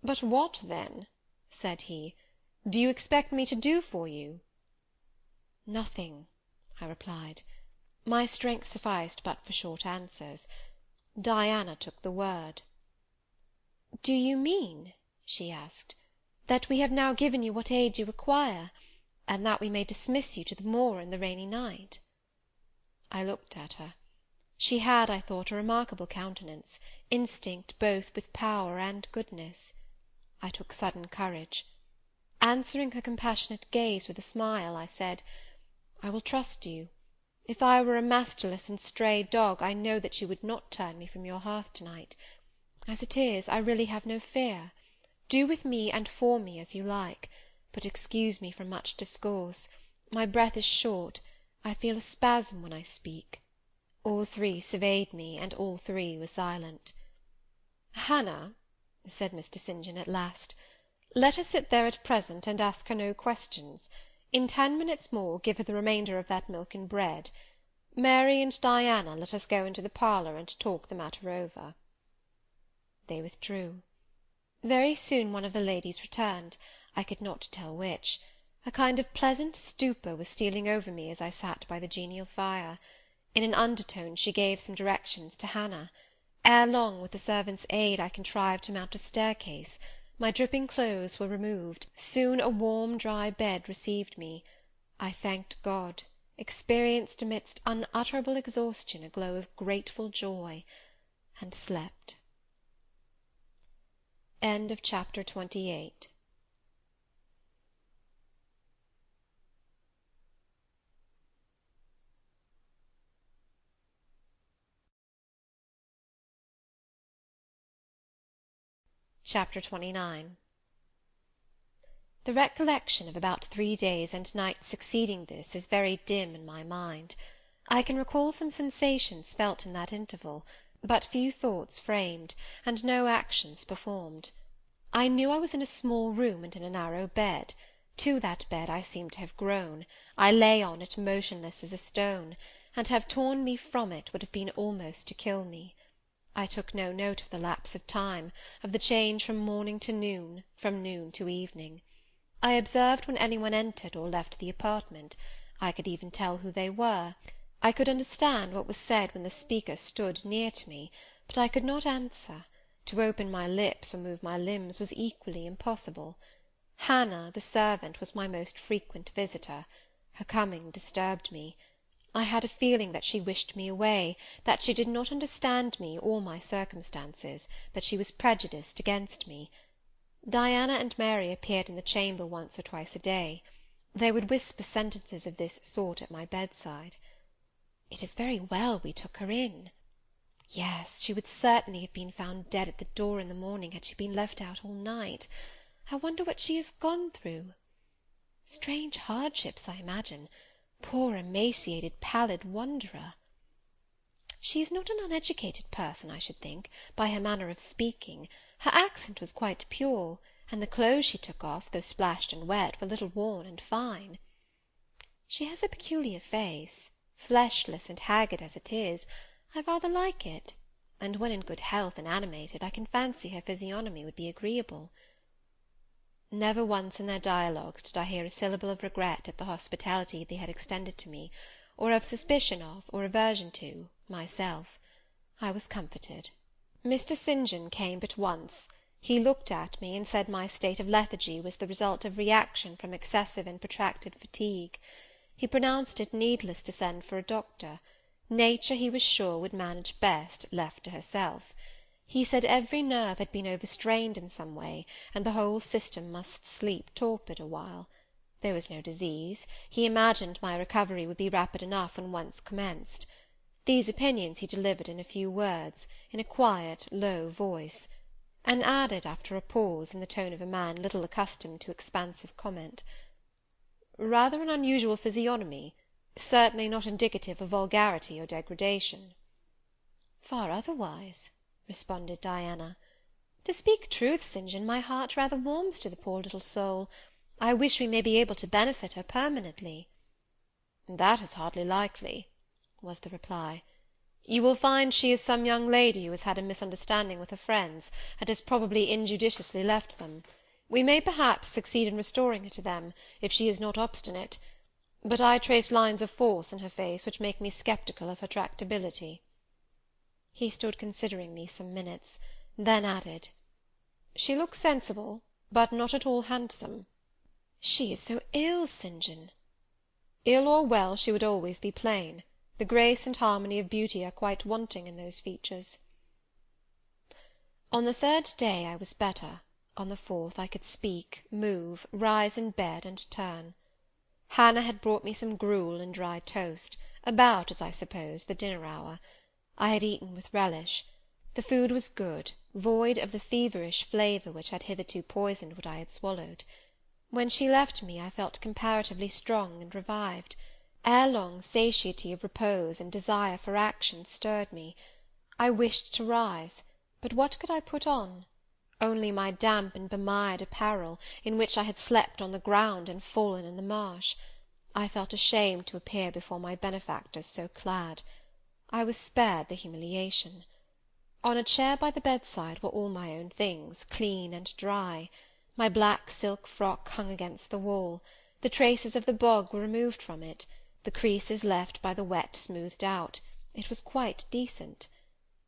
"But what, then," said he, "do you expect me to do for you?" "Nothing," I replied. My strength sufficed but for short answers. Diana took the word. "Do you mean," she asked, "that we have now given you what aid you require, and that we may dismiss you to the moor in the rainy night?" I looked at her. She had, I thought, a remarkable countenance, instinct both with power and goodness. I took sudden courage. Answering her compassionate gaze with a smile, I said, "I will trust you. If I were a masterless and stray dog, I know that you would not turn me from your hearth to-night. As it is, I really have no fear. Do with me and for me as you like, but excuse me from much discourse. My breath is short. I feel a spasm when I speak." All three surveyed me, and all three were silent. "Hannah," said Mr. St. John at last, "let her sit there at present, and ask her no questions. In 10 minutes more give her the remainder of that milk and bread. Mary and Diana, let us go into the parlour and talk the matter over." They withdrew. Very soon one of the ladies returned, I could not tell which. A kind of pleasant stupor was stealing over me as I sat by the genial fire. In an undertone she gave some directions to Hannah. Ere long, with the servant's aid, I contrived to mount a staircase. My dripping clothes were removed. Soon a warm, dry bed received me. I thanked God, experienced amidst unutterable exhaustion a glow of grateful joy, and slept. Chapter 28. Chapter 29. The recollection of about 3 days and nights succeeding this is very dim in my mind. I can recall some sensations felt in that interval, but few thoughts framed, and no actions performed. I knew I was in a small room and in a narrow bed. To that bed I seemed to have grown. I lay on it motionless as a stone, and to have torn me from it would have been almost to kill me. I took no note of the lapse of time, of the change from morning to noon, from noon to evening. I observed when any one entered or left the apartment. I could even tell who they were. I could understand what was said when the speaker stood near to me, but I could not answer. To open my lips or move my limbs was equally impossible. Hannah, the servant, was my most frequent visitor. Her coming disturbed me. I had a feeling that she wished me away, that she did not understand me or my circumstances, that she was prejudiced against me. Diana and Mary appeared in the chamber once or twice a day. They would whisper sentences of this sort at my bedside. "It is very well we took her in." "Yes, she would certainly have been found dead at the door in the morning had she been left out all night. I wonder what she has gone through. Strange hardships, I imagine. Poor emaciated, pallid wanderer. She is not an uneducated person, I should think, by her manner of speaking. Her accent was quite pure, and the clothes she took off, though splashed and wet, were little worn and fine. She has a peculiar face, fleshless and haggard as it is. I rather like it, and when in good health and animated, I can fancy her physiognomy would be agreeable." Never once in their dialogues did I hear a syllable of regret at the hospitality they had extended to me, or of suspicion of, or aversion to, myself. I was comforted. Mr. St. John came but once. He looked at me, and said my state of lethargy was the result of reaction from excessive and protracted fatigue. He pronounced it needless to send for a doctor. Nature, he was sure, would manage best, left to herself. He said every nerve had been overstrained in some way, and the whole system must sleep torpid a while. There was no disease. He imagined my recovery would be rapid enough when once commenced. These opinions he delivered in a few words, in a quiet, low voice, and added, after a pause, in the tone of a man little accustomed to expansive comment, "Rather an unusual physiognomy, certainly not indicative of vulgarity or degradation." "Far otherwise," responded Diana. "To speak truth, St. John, my heart rather warms to the poor little soul. I wish we may be able to benefit her permanently." "That is hardly likely," was the reply. "You will find she is some young lady who has had a misunderstanding with her friends, and has probably injudiciously left them. We may perhaps succeed in restoring her to them, if she is not obstinate; but I trace lines of force in her face which make me sceptical of her tractability." He stood considering me some minutes, then added, "She looks sensible, but not at all handsome." "She is so ill, St. John." "Ill or well, she would always be plain. The grace and harmony of beauty are quite wanting in those features." On the third day I was better. On the fourth I could speak, move, rise in bed, and turn. Hannah had brought me some gruel and dry toast, about, as I suppose, the dinner hour. I had eaten with relish. The food was good, void of the feverish flavour which had hitherto poisoned what I had swallowed. When she left me, I felt comparatively strong and revived. Ere long, satiety of repose and desire for action stirred me. I wished to rise, but what could I put on? Only my damp and bemired apparel, in which I had slept on the ground and fallen in the marsh. I felt ashamed to appear before my benefactors so clad. I was spared the humiliation. On a chair by the bedside were all my own things, clean and dry. My black silk frock hung against the wall. The traces of the bog were removed from it, the creases left by the wet smoothed out. It was quite decent.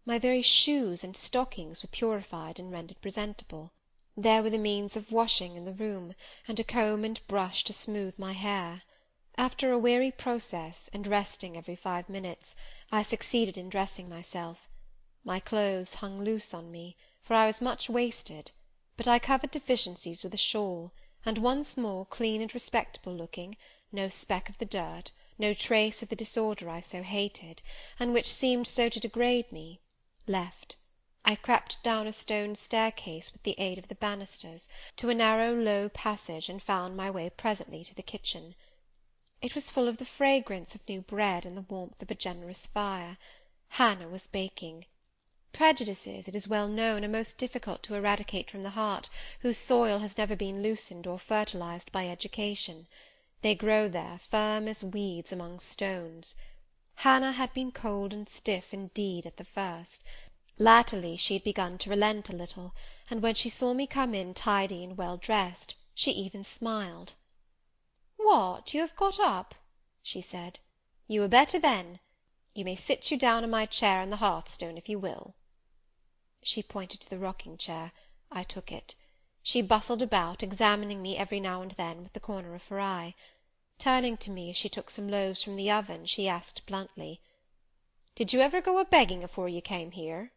My very shoes and stockings were purified and rendered presentable. There were the means of washing in the room, and a comb and brush to smooth my hair. After a weary process, and resting every 5 minutes, I succeeded in dressing myself. My clothes hung loose on me, for I was much wasted, but I covered deficiencies with a shawl, and once more clean and respectable looking, no speck of the dirt, no trace of the disorder I so hated, and which seemed so to degrade me, left. I crept down a stone staircase with the aid of the banisters, to a narrow low passage, and found my way presently to the kitchen. It was full of the fragrance of new bread and the warmth of a generous fire. Hannah was baking. Prejudices, it is well known, are most difficult to eradicate from the heart, whose soil has never been loosened or fertilized by education. They grow there, firm as weeds among stones. Hannah had been cold and stiff indeed at the first. Latterly she had begun to relent a little, and when she saw me come in tidy and well dressed, she even smiled. "What, you have got up?" she said. You are better then. You may sit you down on my chair on the hearthstone, if you will." She pointed to the rocking-chair. I took it. She bustled about, examining me every now and then with the corner of her eye. Turning to me as she took some loaves from the oven, she asked bluntly, "Did you ever go a-begging afore you came here?"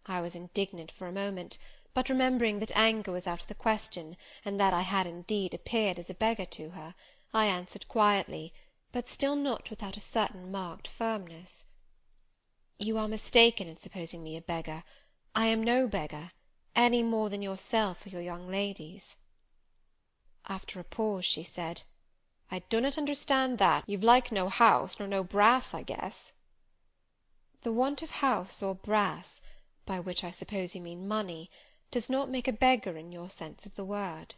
I was indignant for a moment, but remembering that anger was out of the question, and that I had indeed appeared as a beggar to her, I answered quietly, but still not without a certain marked firmness. "You are mistaken in supposing me a beggar. I am no beggar, any more than yourself or your young ladies." After a pause, she said, "I dunnot understand that. You've like no house, nor no brass, I guess." "The want of house or brass, by which I suppose you mean money, does not make a beggar in your sense of the word."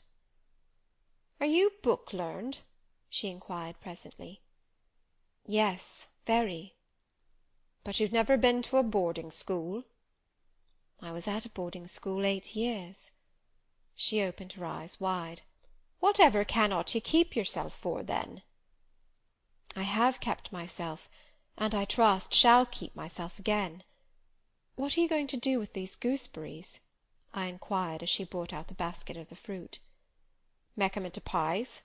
"Are you book-learned?" she inquired presently. "Yes, very." "But you've never been to a boarding-school?" "I was at a boarding-school 8 years." She opened her eyes wide. "Whatever cannot you keep yourself for, then?" "I have kept myself, and I trust shall keep myself again. What are you going to do with these gooseberries?" I inquired, as she brought out the basket of the fruit. "Mek 'em into pies."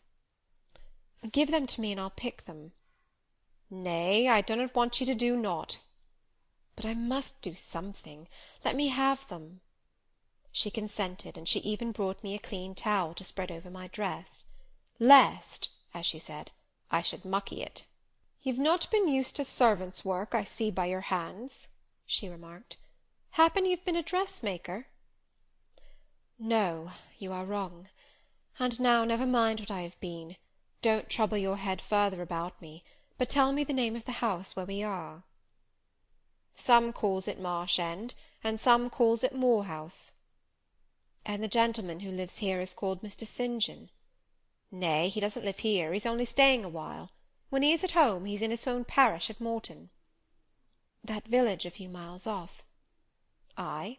"Give them to me, and I'll pick them." "Nay, I dunnot want you to do nought." "But I must do something. Let me have them." She consented, and she even brought me a clean towel to spread over my dress, "lest," as she said, "I should mucky it." "You've not been used to servants' work, I see by your hands," she remarked. "Happen you've been a dressmaker?" "No, you are wrong. And now never mind what I have been. Don't trouble your head further about me, but tell me the name of the house where we are." "Some calls it Marsh End, and some calls it Moor House." "And the gentleman who lives here is called Mr. St. John?" "Nay, he doesn't live here, he's only staying a while. When he is at home, he's in his own parish at Morton." "That village a few miles off?" "Ay."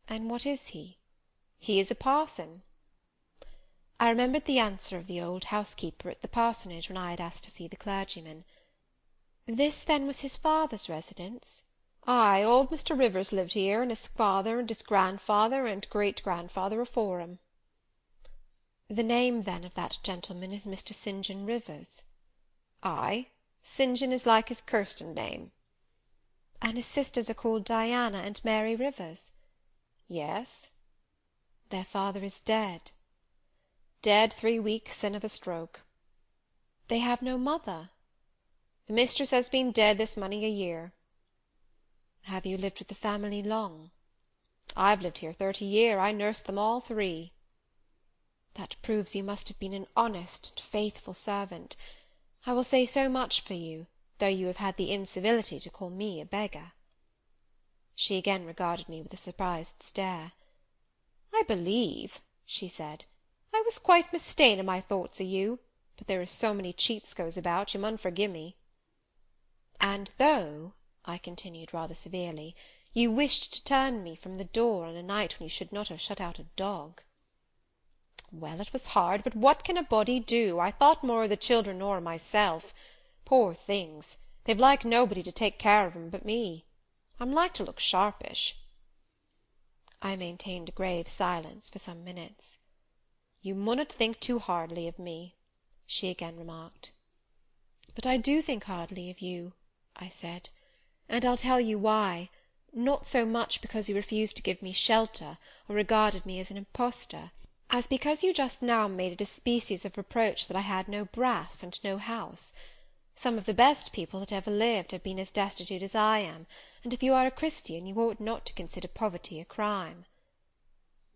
"And what is he?" "He is a parson." I remembered the answer of the old housekeeper at the parsonage when I had asked to see the clergyman. This, then, was his father's residence? Ay, old Mr. Rivers lived here, and his father and his grandfather and great-grandfather afore him. The name, then, of that gentleman is Mr. St. John Rivers? Ay, St. John is like his Kirsten name. And his sisters are called Diana and Mary Rivers? Yes. Their father is dead? Dead 3 weeks sin' of a stroke. They have no mother? The mistress has been dead this many a year. Have you lived with the family long? I've lived here 30 year. I nursed them all 3. That proves you must have been an honest and faithful servant. I will say so much for you, though you have had the incivility to call me a beggar. She again regarded me with a surprised stare. I believe, she said, I was quite mista'en in my thoughts o' you, but there is so many cheats goes about, you mun forgi'e me. And though, I continued rather severely, you wished to turn me from the door on a night when you should not have shut out a dog. Well, it was hard, but what can a body do? I thought more o' the children nor o' myself. Poor things, they've like nobody to take care of 'em but me. I'm like to look sharpish. I maintained a grave silence for some minutes. You munnot think too hardly of me, she again remarked. But I do think hardly of you, I said, and I'll tell you why, not so much because you refused to give me shelter, or regarded me as an impostor, as because you just now made it a species of reproach that I had no brass and no house. Some of the best people that ever lived have been as destitute as I am, and if you are a Christian, you ought not to consider poverty a crime.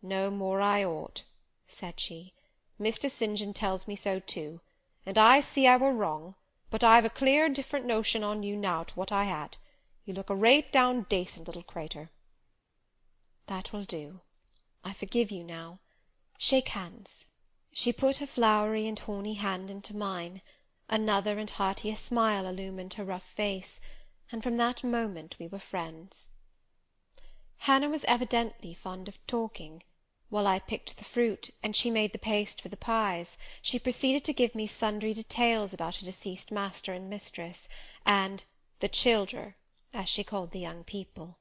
No more I ought, said she. Mr. St. John tells me so too, and I see I were wrong, but I've a clear different notion on you now to what I had. You look a rate down dacent little cratur. That will do. I forgive you now. Shake hands. She put her flowery and horny hand into mine. Another and heartier smile illumined her rough face, and from that moment we were friends. Hannah was evidently fond of talking. While I picked the fruit, and she made the paste for the pies, she proceeded to give me sundry details about her deceased master and mistress, and the "childer," as she called the young people.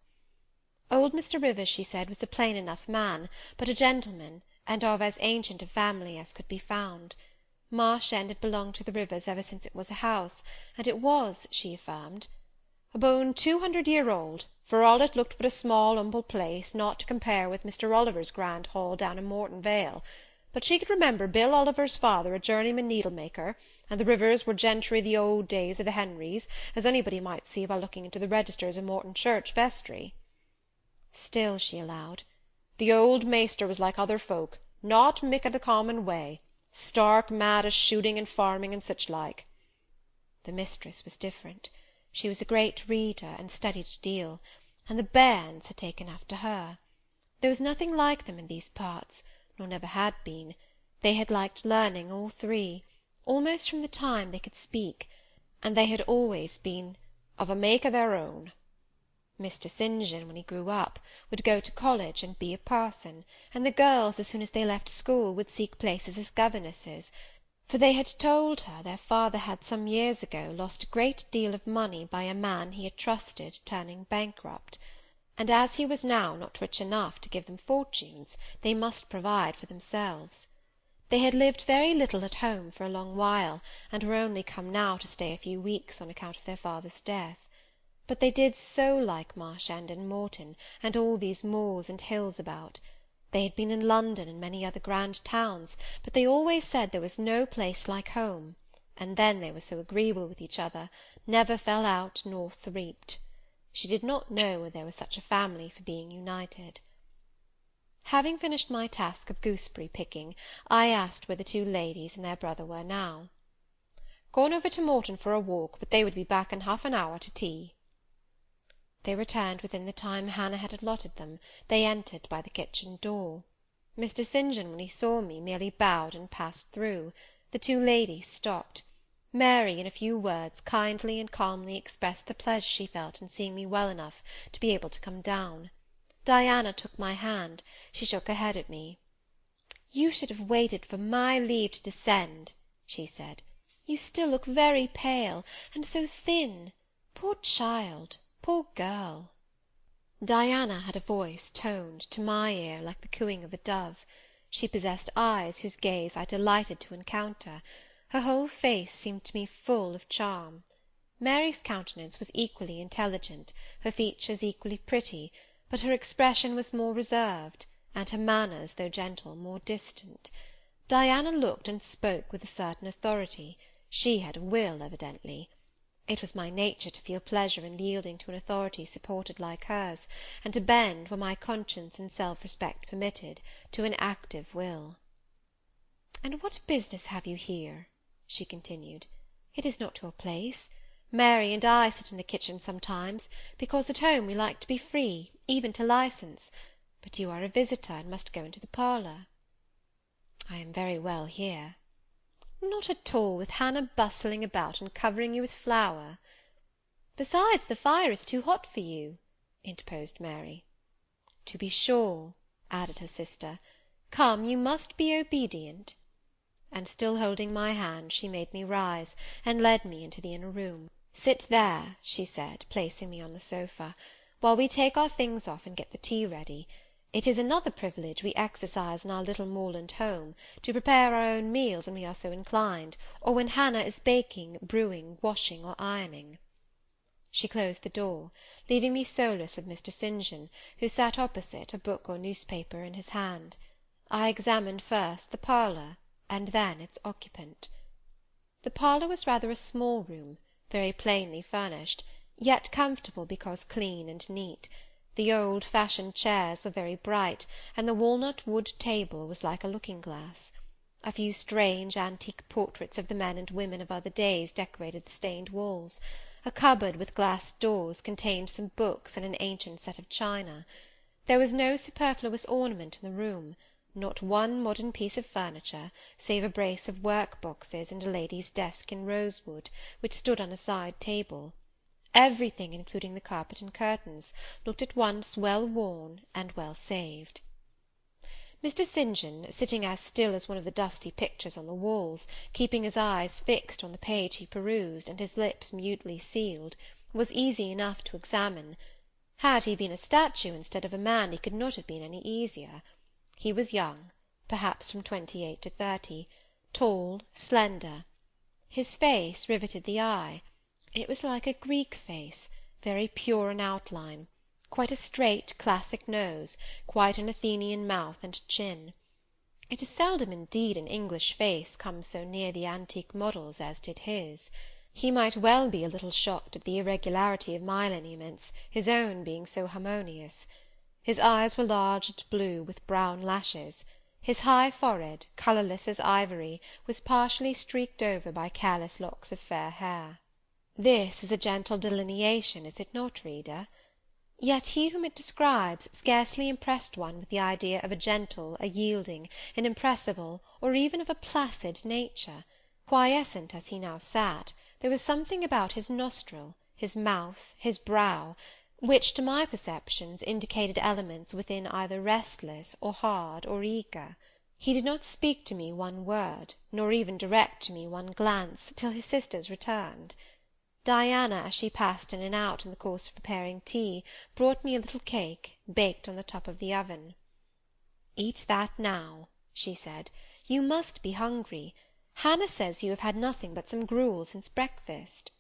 Old Mr. Rivers, she said, was a plain enough man, but a gentleman, and of as ancient a family as could be found. Marsh End had belonged to the Rivers ever since it was a house, and it was, she affirmed, "abone 200 year old, for all it looked but a small humble place, not to compare with Mr. Oliver's grand hall down in Morton Vale. But she could remember Bill Oliver's father a journeyman needle-maker, and the Rivers were gentry the old days of the Henrys, as anybody might see by looking into the registers of Morton Church vestry." Still, she allowed, "the old maester was like other folk, not mick o' the common way, stark mad o' shooting and farming and such like." The mistress was different. She was a great reader, and studied a deal, and the bairns had taken after her. There was nothing like them in these parts, nor never had been. They had liked learning, all three, almost from the time they could speak, and they had always been "of a make o' their own." Mr. St. John, when he grew up, would go to college and be a parson, and the girls, as soon as they left school, would seek places as governesses, for they had told her their father had some years ago lost a great deal of money by a man he had trusted turning bankrupt, and as he was now not rich enough to give them fortunes, they must provide for themselves. They had lived very little at home for a long while, and were only come now to stay a few weeks on account of their father's death. But they did so like Marsh End and Morton, and all these moors and hills about. They had been in London and many other grand towns, but they always said there was no place like home, and then they were so agreeable with each other, never fell out nor threaped. She did not know there was such a family for being united. Having finished my task of gooseberry picking, I asked where the two ladies and their brother were now. "Gone over to Morton for a walk, but they would be back in half an hour to tea." They returned within the time Hannah had allotted them. They entered by the kitchen door. Mr. St. John, when he saw me, merely bowed and passed through. The two ladies stopped. Mary, in a few words, kindly and calmly expressed the pleasure she felt in seeing me well enough to be able to come down. Diana took my hand. She shook her head at me. "You should have waited for my leave to descend," she said. "You still look very pale, and so thin. Poor child! Poor girl!" Diana had a voice toned, to my ear, like the cooing of a dove. She possessed eyes whose gaze I delighted to encounter. Her whole face seemed to me full of charm. Mary's countenance was equally intelligent, her features equally pretty, but her expression was more reserved, and her manners, though gentle, more distant. Diana looked and spoke with a certain authority. She had a will, evidently. It was my nature to feel pleasure in yielding to an authority supported like hers, and to bend, where my conscience and self-respect permitted, to an active will. "And what business have you here?" she continued. "It is not your place. Mary and I sit in the kitchen sometimes, because at home we like to be free, even to licence, but you are a visitor, and must go into the parlour." "I am very well here." "Not at all, with Hannah bustling about and covering you with flour." "Besides, the fire is too hot for you," interposed Mary. "To be sure," added her sister. "Come, you must be obedient." And still holding my hand, she made me rise, and led me into the inner room. "Sit there," she said, placing me on the sofa, "while we take our things off and get the tea ready. It is another privilege we exercise in our little moorland home, to prepare our own meals when we are so inclined, or when Hannah is baking, brewing, washing, or ironing." She closed the door, leaving me solus with Mr. St. John, who sat opposite, a book or newspaper in his hand. I examined first the parlour, and then its occupant. The parlour was rather a small room, very plainly furnished, yet comfortable because clean and neat. The old-fashioned chairs were very bright, and the walnut-wood table was like a looking-glass. A few strange antique portraits of the men and women of other days decorated the stained walls. A cupboard with glass doors contained some books and an ancient set of china. There was no superfluous ornament in the room, not one modern piece of furniture, save a brace of work-boxes and a lady's desk in rosewood, which stood on a side table. Everything, including the carpet and curtains, looked at once well worn and well saved. Mr. St. John, sitting as still as one of the dusty pictures on the walls, keeping his eyes fixed on the page he perused, and his lips mutely sealed, was easy enough to examine. Had he been a statue instead of a man, he could not have been any easier. He was young, perhaps from 28 to 30, tall, slender. His face riveted the eye. It was like a Greek face, very pure in outline, quite a straight classic nose, quite an Athenian mouth and chin. It is seldom indeed an English face comes so near the antique models as did his. He might well be a little shocked at the irregularity of my lineaments, his own being so harmonious. His eyes were large and blue, with brown lashes. His high forehead, colourless as ivory, was partially streaked over by careless locks of fair hair. This is a gentle delineation, is it not, reader? Yet he whom it describes scarcely impressed one with the idea of a gentle, a yielding, an impressible, or even of a placid nature. Quiescent as he now sat, there was something about his nostril, his mouth, his brow, which to my perceptions indicated elements within either restless, or hard, or eager. He did not speak to me one word, nor even direct to me one glance, till his sisters returned. Diana, as she passed in and out in the course of preparing tea, brought me a little cake, baked on the top of the oven. "Eat that now," she said. "You must be hungry. Hannah says you have had nothing but some gruel since breakfast."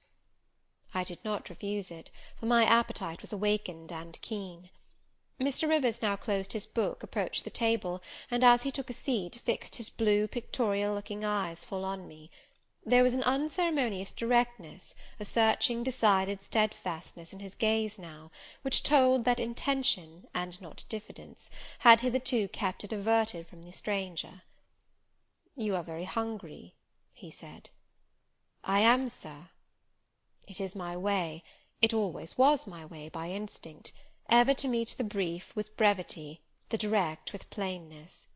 I did not refuse it, for my appetite was awakened and keen. Mr. Rivers now closed his book, approached the table, and, as he took a seat, fixed his blue, pictorial-looking eyes full on me. There was an unceremonious directness, a searching, decided steadfastness in his gaze now, which told that intention, and not diffidence, had hitherto kept it averted from the stranger. "You are very hungry," he said. "I am, sir." It is my way, it always was my way by instinct, ever to meet the brief with brevity, the direct with plainness.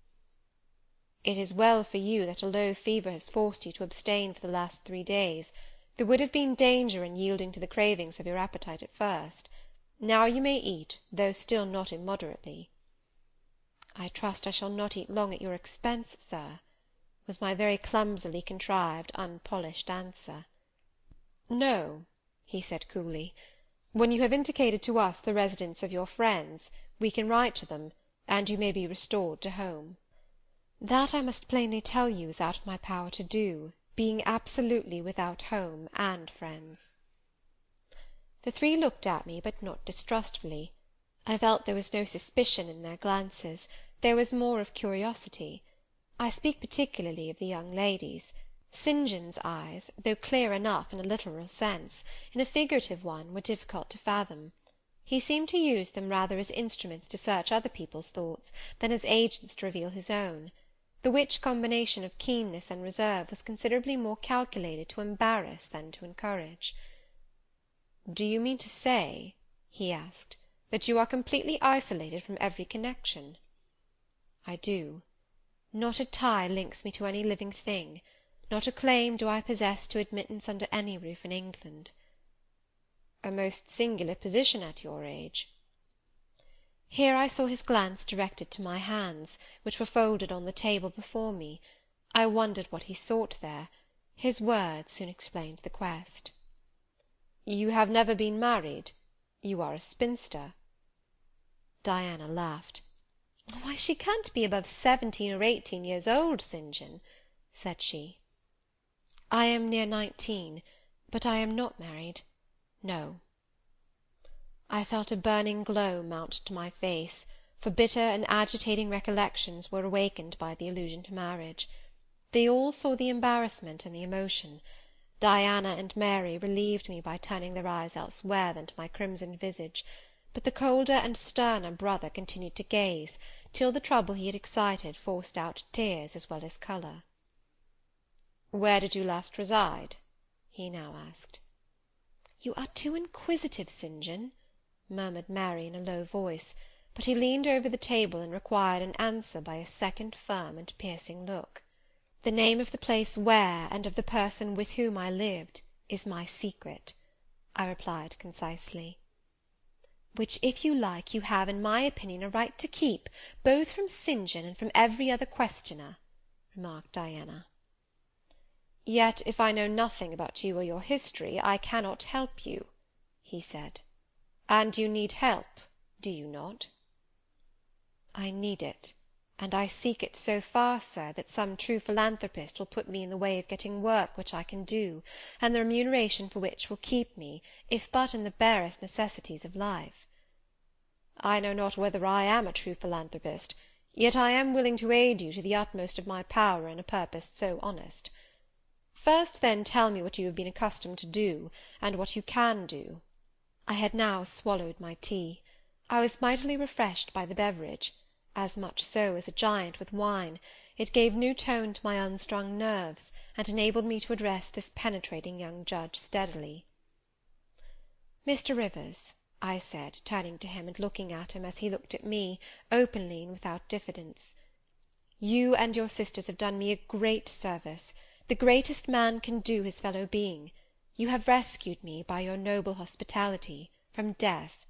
"It is well for you that a low fever has forced you to abstain for the last 3 days. There would have been danger in yielding to the cravings of your appetite at first. Now you may eat, though still not immoderately." "I trust I shall not eat long at your expense, sir," was my very clumsily contrived, unpolished answer. "No," he said coolly. "When you have indicated to us the residence of your friends, we can write to them, and you may be restored to home." "That I must plainly tell you is out of my power to do, being absolutely without home and friends." The three looked at me, but not distrustfully. I felt there was no suspicion in their glances, there was more of curiosity. I speak particularly of the young ladies. St. John's eyes, though clear enough in a literal sense, in a figurative one were difficult to fathom. He seemed to use them rather as instruments to search other people's thoughts, than as agents to reveal his own, the which combination of keenness and reserve was considerably more calculated to embarrass than to encourage. "Do you mean to say," he asked, "that you are completely isolated from every connection?" "I do. Not a tie links me to any living thing, not a claim do I possess to admittance under any roof in England." "A most singular position at your age." Here I saw his glance directed to my hands, which were folded on the table before me. I wondered what he sought there. His words soon explained the quest. "You have never been married? You are a spinster?" Diana laughed. "Why, she can't be above 17 or 18 years old, St. John," said she. "I am near 19, but I am not married. No." I felt a burning glow mount to my face, for bitter and agitating recollections were awakened by the allusion to marriage. They all saw the embarrassment and the emotion. Diana and Mary relieved me by turning their eyes elsewhere than to my crimsoned visage, but the colder and sterner brother continued to gaze, till the trouble he had excited forced out tears as well as colour. "Where did you last reside?" he now asked. "You are too inquisitive, St. John," murmured Mary in a low voice, but he leaned over the table and required an answer by a second firm and piercing look. "The name of the place where, and of the person with whom I lived, is my secret," I replied concisely. which, if you like, you have, in my opinion, a right to keep, both from St. John and from every other questioner," remarked Diana. "Yet, if I know nothing about you or your history, I cannot help you," he said. "And you need help, do you not?" "I need it, and I seek it so far, sir, that some true philanthropist will put me in the way of getting work which I can do, and the remuneration for which will keep me, if but in the barest necessities of life." "I know not whether I am a true philanthropist, yet I am willing to aid you to the utmost of my power in a purpose so honest. First, then, tell me what you have been accustomed to do, and what you can do." I had now swallowed my tea. I was mightily refreshed by the beverage, as much so as a giant with wine. It gave new tone to my unstrung nerves, and enabled me to address this penetrating young judge steadily. "Mr. Rivers," I said, turning to him, and looking at him as he looked at me, openly and without diffidence, "you and your sisters have done me a great service, the greatest man can do his fellow being. You have rescued me, by your noble hospitality, from death.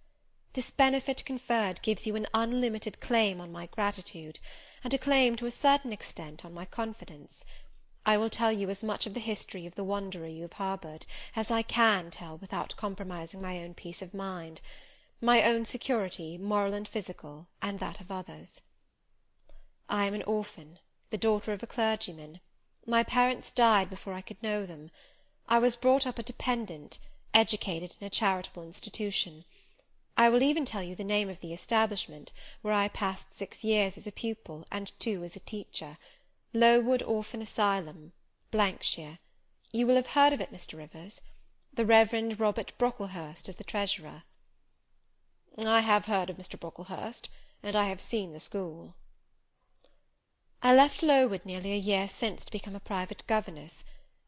This benefit conferred gives you an unlimited claim on my gratitude, and a claim, to a certain extent, on my confidence. I will tell you as much of the history of the wanderer you have harboured, as I can tell without compromising my own peace of mind, my own security, moral and physical, and that of others. I am an orphan, the daughter of a clergyman. My parents died before I could know them. I was brought up a dependent, educated in a charitable institution. I will even tell you the name of the establishment, where I passed 6 years as a pupil, and 2 as a teacher, Lowood Orphan Asylum, shire. You will have heard of it, Mr. Rivers. The Reverend Robert Brocklehurst is the treasurer." "I have heard of Mr. Brocklehurst, and I have seen the school." "I left Lowood nearly a year since to become a private governess.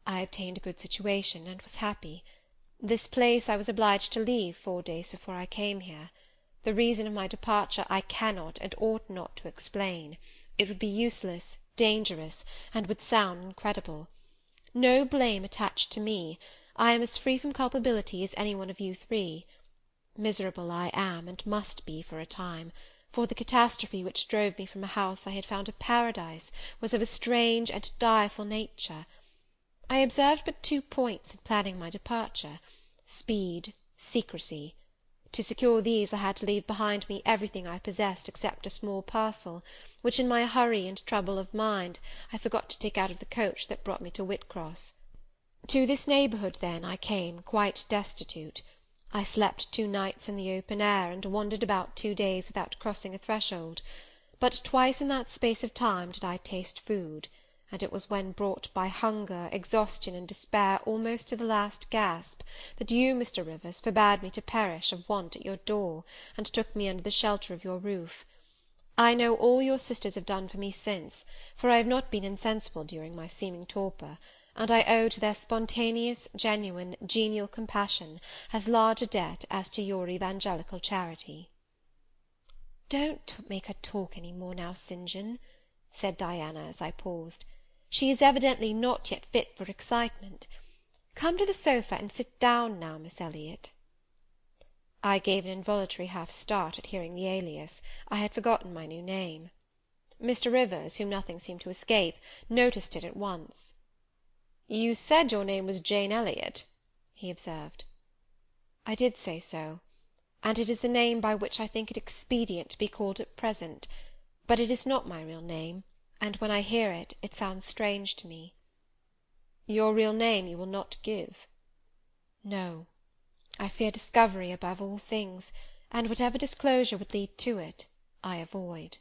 I obtained a good situation, and was happy. This place I was obliged to leave 4 days before I came here. The reason of my departure I cannot and ought not to explain. It would be useless, dangerous, and would sound incredible. No blame attached to me. I am as free from culpability as any one of you 3. Miserable I am, and must be for a time, for the catastrophe which drove me from a house I had found a paradise was of a strange and direful nature. I observed but 2 points in planning my departure: speed, secrecy. To secure these I had to leave behind me everything I possessed except a small parcel, which, in my hurry and trouble of mind, I forgot to take out of the coach that brought me to Whitcross. To this neighbourhood, then, I came, quite destitute. I slept 2 nights in the open air, and wandered about 2 days without crossing a threshold. But twice in that space of time did I taste food, and it was when brought by hunger, exhaustion, and despair almost to the last gasp, that you, Mr. Rivers, forbade me to perish of want at your door, and took me under the shelter of your roof. I know all your sisters have done for me since, for I have not been insensible during my seeming torpor, and I owe to their spontaneous, genuine, genial compassion as large a debt as to your evangelical charity." "Don't make her talk any more now, St. John," said Diana, as I paused. "She is evidently not yet fit for excitement. Come to the sofa and sit down now, Miss Elliot." I gave an involuntary half start at hearing the alias. I had forgotten my new name. Mr. Rivers, whom nothing seemed to escape, noticed it at once. "You said your name was Jane Elliot," he observed. "I did say so, and it is the name by which I think it expedient to be called at present, but it is not my real name, and when I hear it, it sounds strange to me." "Your real name you will not give?" "No. I fear discovery above all things, and whatever disclosure would lead to it, I avoid."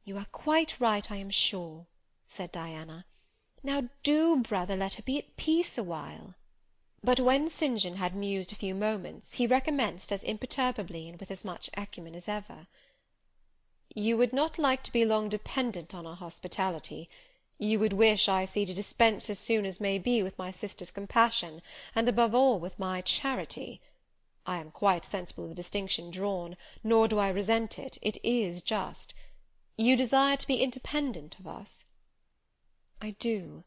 "You are quite right, I am sure," said Diana. "Now do, brother, let her be at peace a while." But when St. John had mused a few moments, he recommenced as imperturbably and with as much acumen as ever. "You would not like to be long dependent on our hospitality. You would wish, I see, to dispense as soon as may be with my sister's compassion, and above all with my charity. I am quite sensible of the distinction drawn, nor do I resent it. It is just. You desire to be independent of us?" "I do.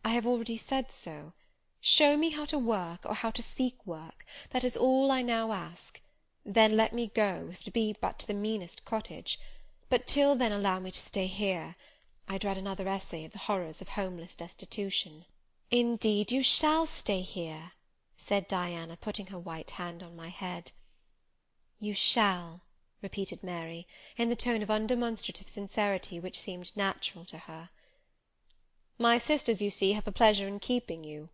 I have already said so. Show me how to work, or how to seek work. That is all I now ask. Then let me go, if it be but to the meanest cottage. But till then allow me to stay here. I dread another essay of the horrors of homeless destitution." "Indeed you shall stay here," said Diana, putting her white hand on my head. "You shall," repeated Mary, in the tone of undemonstrative sincerity which seemed natural to her. "My sisters, you see, have a pleasure in keeping you,"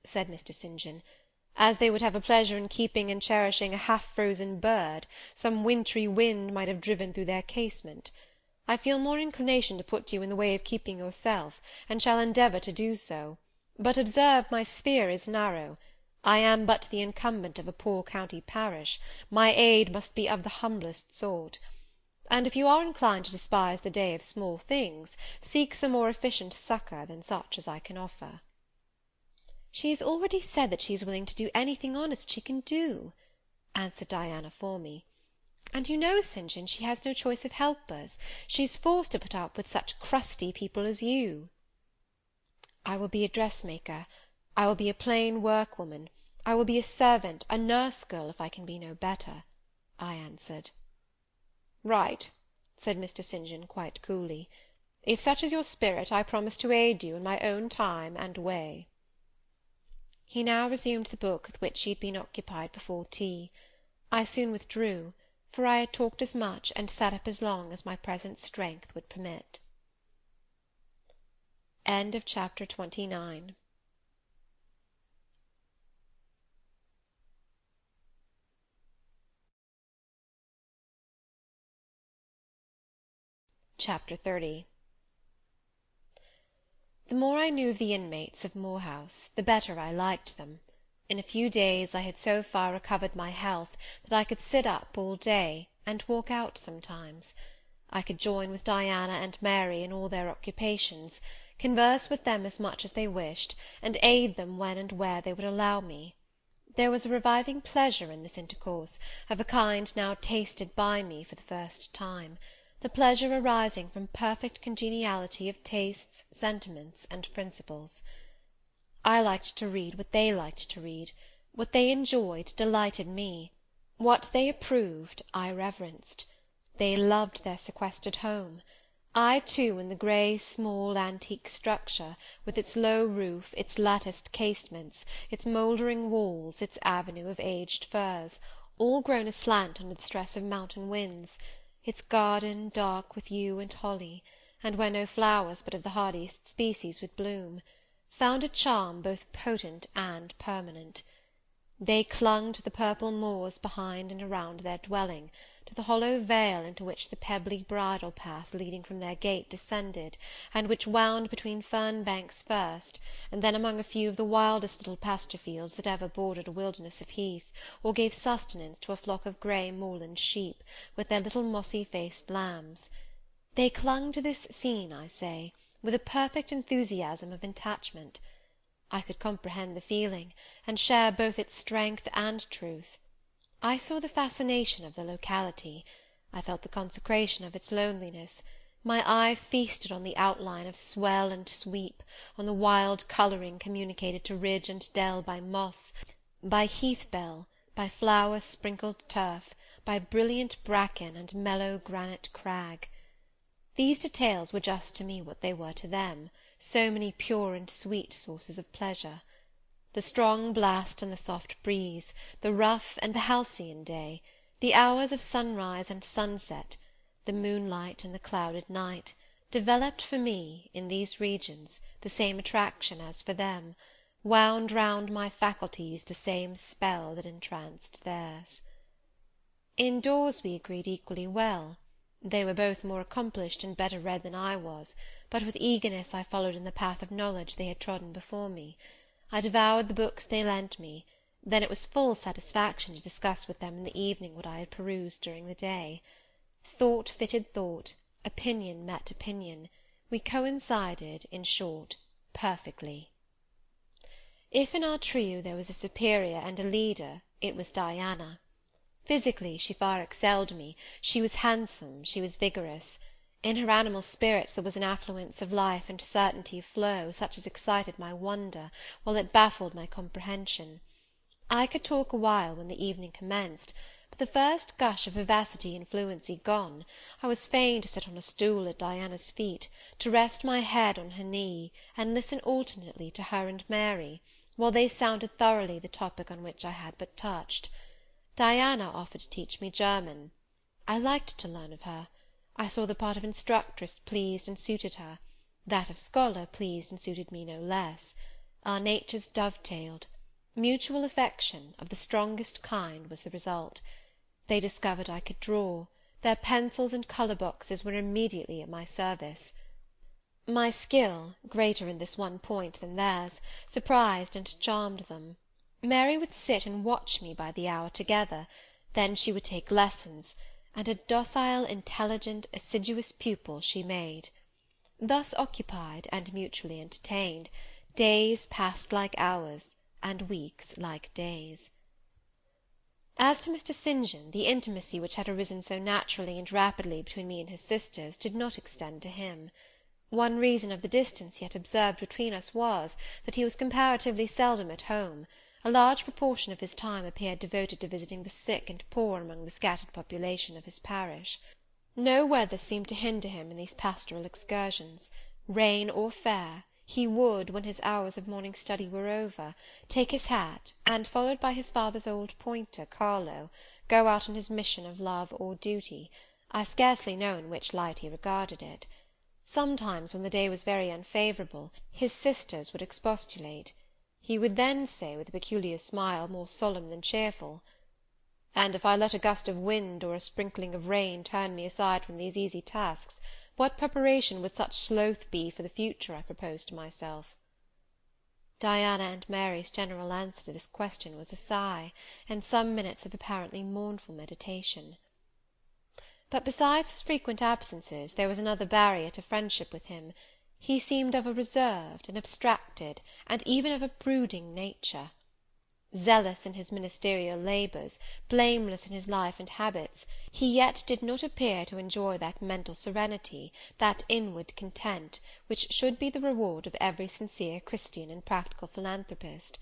said Mr. St. John, "as they would have a pleasure in keeping and cherishing a half-frozen bird some wintry wind might have driven through their casement. I feel more inclination to put you in the way of keeping yourself, and shall endeavour to do so. But observe, my sphere is narrow. I am but the incumbent of a poor county parish, my aid must be of the humblest sort. And if you are inclined to despise the day of small things, seek some more efficient succour than such as I can offer." "She has already said that she is willing to do anything honest she can do," answered Diana for me. "And you know, St. John, she has no choice of helpers. She is forced to put up with such crusty people as you." "I will be a dressmaker. I will be a plain workwoman. I will be a servant, a nurse-girl, if I can be no better," I answered. "Right," said Mr. St. John, quite coolly. "If such is your spirit, I promise to aid you in my own time and way." He now resumed the book with which he had been occupied before tea. I soon withdrew, for I had talked as much and sat up as long as my present strength would permit. Chapter 29. Chapter 30. The more I knew of the inmates of Moor House, the better I liked them. In a few days I had so far recovered my health that I could sit up all day, and walk out sometimes. I could join with Diana and Mary in all their occupations, converse with them as much as they wished, and aid them when and where they would allow me. There was a reviving pleasure in this intercourse, of a kind now tasted by me for the first time, the pleasure arising from perfect congeniality of tastes, sentiments, and principles. I liked to read what they liked to read; what they enjoyed delighted me; what they approved I reverenced. They loved their sequestered home. I too, in the grey, small, antique structure, with its low roof, its latticed casements, its mouldering walls, its avenue of aged firs, all grown aslant under the stress of mountain winds, its garden dark with yew and holly, and where no flowers but of the hardiest species would bloom, found a charm both potent and permanent. They clung to the purple moors behind and around their dwelling, to the hollow vale into which the pebbly bridle path leading from their gate descended, and which wound between fern banks first, and then among a few of the wildest little pasture fields that ever bordered a wilderness of heath, or gave sustenance to a flock of grey moorland sheep, with their little mossy-faced lambs. They clung to this scene, I say, with a perfect enthusiasm of attachment. I could comprehend the feeling, and share both its strength and truth. I saw the fascination of the locality. I felt the consecration of its loneliness. My eye feasted on the outline of swell and sweep, on the wild colouring communicated to ridge and dell by moss, by heath-bell, by flower-sprinkled turf, by brilliant bracken and mellow granite crag. These details were just to me what they were to them, so many pure and sweet sources of pleasure. The strong blast and the soft breeze, the rough and the halcyon day, the hours of sunrise and sunset, the moonlight and the clouded night, developed for me, in these regions, the same attraction as for them, wound round my faculties the same spell that entranced theirs. Indoors we agreed equally well. They were both more accomplished and better read than I was, but with eagerness I followed in the path of knowledge they had trodden before me. I devoured the books they lent me; then it was full satisfaction to discuss with them in the evening what I had perused during the day. Thought fitted thought, opinion met opinion; we coincided, in short, perfectly. If in our trio there was a superior and a leader, it was Diana. Physically she far excelled me; she was handsome, she was vigorous. In her animal spirits there was an affluence of life and certainty of flow, such as excited my wonder, while it baffled my comprehension. I could talk a while when the evening commenced, but the first gush of vivacity and fluency gone, I was fain to sit on a stool at Diana's feet, to rest my head on her knee, and listen alternately to her and Mary, while they sounded thoroughly the topic on which I had but touched. Diana offered to teach me German. I liked to learn of her. I saw the part of instructress pleased and suited her; that of scholar pleased and suited me no less. Our natures dovetailed. Mutual affection, of the strongest kind, was the result. They discovered I could draw; their pencils and colour-boxes were immediately at my service. My skill, greater in this one point than theirs, surprised and charmed them. Mary would sit and watch me by the hour together; then she would take lessons, and a docile, intelligent, assiduous pupil she made. Thus occupied, and mutually entertained, days passed like hours, and weeks like days. As to Mr. St. John, the intimacy which had arisen so naturally and rapidly between me and his sisters did not extend to him. One reason of the distance yet observed between us was, that he was comparatively seldom at home. A large proportion of his time appeared devoted to visiting the sick and poor among the scattered population of his parish. No weather seemed to hinder him in these pastoral excursions. Rain or fair, he would, when his hours of morning study were over, take his hat, and, followed by his father's old pointer, Carlo, go out on his mission of love or duty. I scarcely know in which light he regarded it. Sometimes, when the day was very unfavourable, his sisters would expostulate. He would then say, with a peculiar smile, more solemn than cheerful, "And if I let a gust of wind or a sprinkling of rain turn me aside from these easy tasks, what preparation would such sloth be for the future I propose to myself?" Diana and Mary's general answer to this question was a sigh, and some minutes of apparently mournful meditation. But besides his frequent absences, there was another barrier to friendship with him. He seemed of a reserved, an abstracted, and even of a brooding nature. Zealous in his ministerial labours, blameless in his life and habits, he yet did not appear to enjoy that mental serenity, that inward content, which should be the reward of every sincere Christian and practical philanthropist.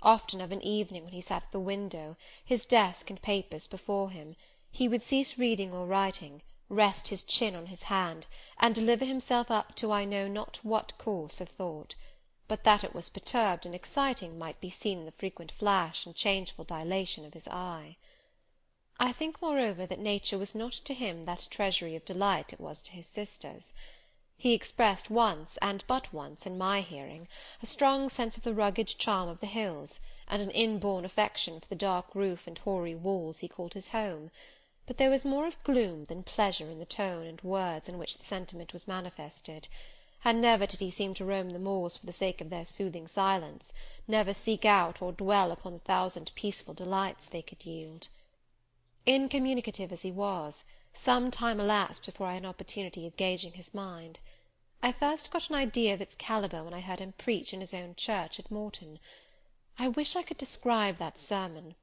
Often of an evening, when he sat at the window, his desk and papers before him, he would cease reading or writing, rest his chin on his hand, and deliver himself up to I know not what course of thought; but that it was perturbed and exciting might be seen in the frequent flash and changeful dilation of his eye. I think, moreover, that nature was not to him that treasury of delight it was to his sisters. He expressed once, and but once, in my hearing, a strong sense of the rugged charm of the hills, and an inborn affection for the dark roof and hoary walls he called his home; but there was more of gloom than pleasure in the tone and words in which the sentiment was manifested, and never did he seem to roam the moors for the sake of their soothing silence, never seek out or dwell upon the thousand peaceful delights they could yield. Incommunicative as he was, some time elapsed before I had an opportunity of gauging his mind. I first got an idea of its calibre when I heard him preach in his own church at Morton. I wish I could describe that sermon,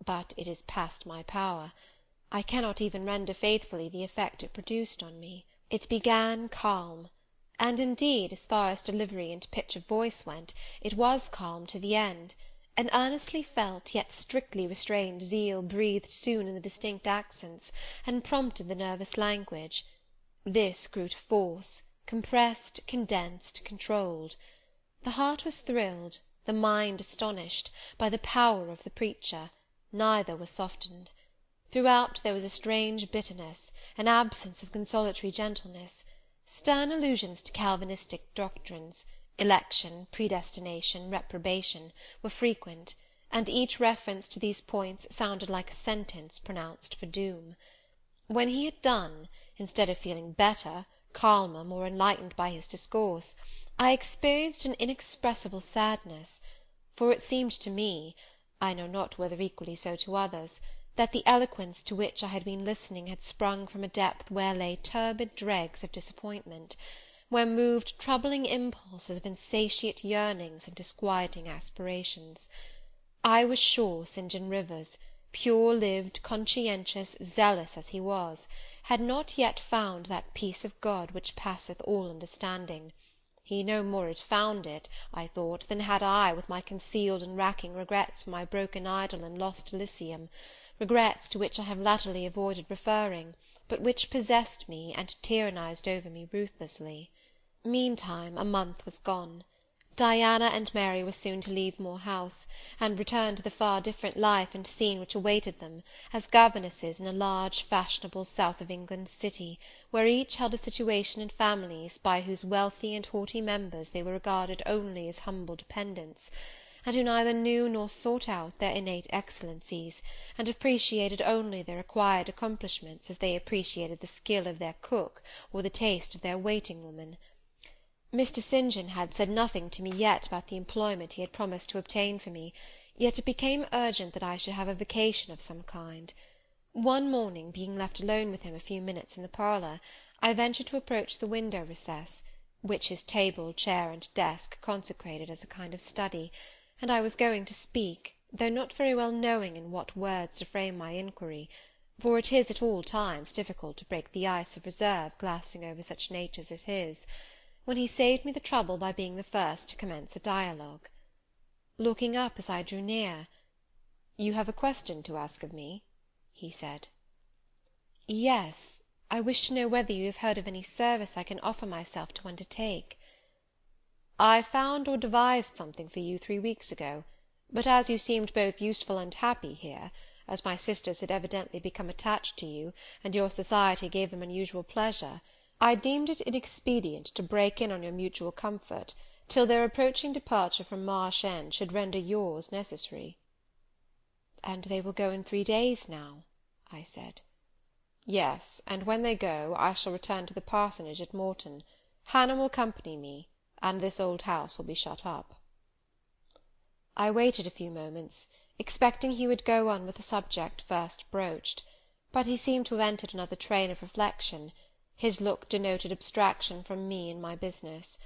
but it is past my power. I cannot even render faithfully the effect it produced on me. It began calm, and indeed, as far as delivery and pitch of voice went, it was calm to the end. An earnestly felt, yet strictly restrained zeal breathed soon in the distinct accents, and prompted the nervous language. This grew to force, compressed, condensed, controlled. The heart was thrilled, the mind astonished, by the power of the preacher; neither was softened. Throughout there was a strange bitterness, an absence of consolatory gentleness. Stern allusions to Calvinistic doctrines, election, predestination, reprobation, were frequent, and each reference to these points sounded like a sentence pronounced for doom. When he had done, instead of feeling better, calmer, more enlightened by his discourse, I experienced an inexpressible sadness, for it seemed to me, I know not whether equally so to others, that the eloquence to which I had been listening had sprung from a depth where lay turbid dregs of disappointment, where moved troubling impulses of insatiate yearnings and disquieting aspirations. I was sure St. John Rivers, pure-lived, conscientious, zealous as he was, had not yet found that peace of God which passeth all understanding. He no more had found it, I thought, than had I, with my concealed and racking regrets for my broken idol and lost Elysium, regrets to which I have latterly avoided referring, but which possessed me and tyrannized over me ruthlessly. Meantime a month was gone. Diana and Mary were soon to leave Moor House, and return to the far different life and scene which awaited them, as governesses in a large fashionable south of England city, where each held a situation in families by whose wealthy and haughty members they were regarded only as humble dependents, and who neither knew nor sought out their innate excellencies, and appreciated only their acquired accomplishments as they appreciated the skill of their cook or the taste of their waiting-woman. Mr. St. John had said nothing to me yet about the employment he had promised to obtain for me, yet it became urgent that I should have a vacation of some kind. One morning, being left alone with him a few minutes in the parlour, I ventured to approach the window recess, which his table, chair, and desk consecrated as a kind of study, and I was going to speak, though not very well knowing in what words to frame my inquiry, for it is at all times difficult to break the ice of reserve glassing over such natures as his, when he saved me the trouble by being the first to commence a dialogue. Looking up as I drew near, "You have a question to ask of me?" he said. "Yes, I wish to know whether you have heard of any service I can offer myself to undertake." "I found or devised something for you 3 weeks ago, but as you seemed both useful and happy here, as my sisters had evidently become attached to you, and your society gave them unusual pleasure, I deemed it inexpedient to break in on your mutual comfort, till their approaching departure from Marsh End should render yours necessary." "And they will go in 3 days now?" I said. "Yes, and when they go, I shall return to the parsonage at Morton. Hannah will accompany me, and this old house will be shut up." I waited a few moments, expecting he would go on with the subject first broached, but he seemed to have entered another train of reflection. His look denoted abstraction from me and my business.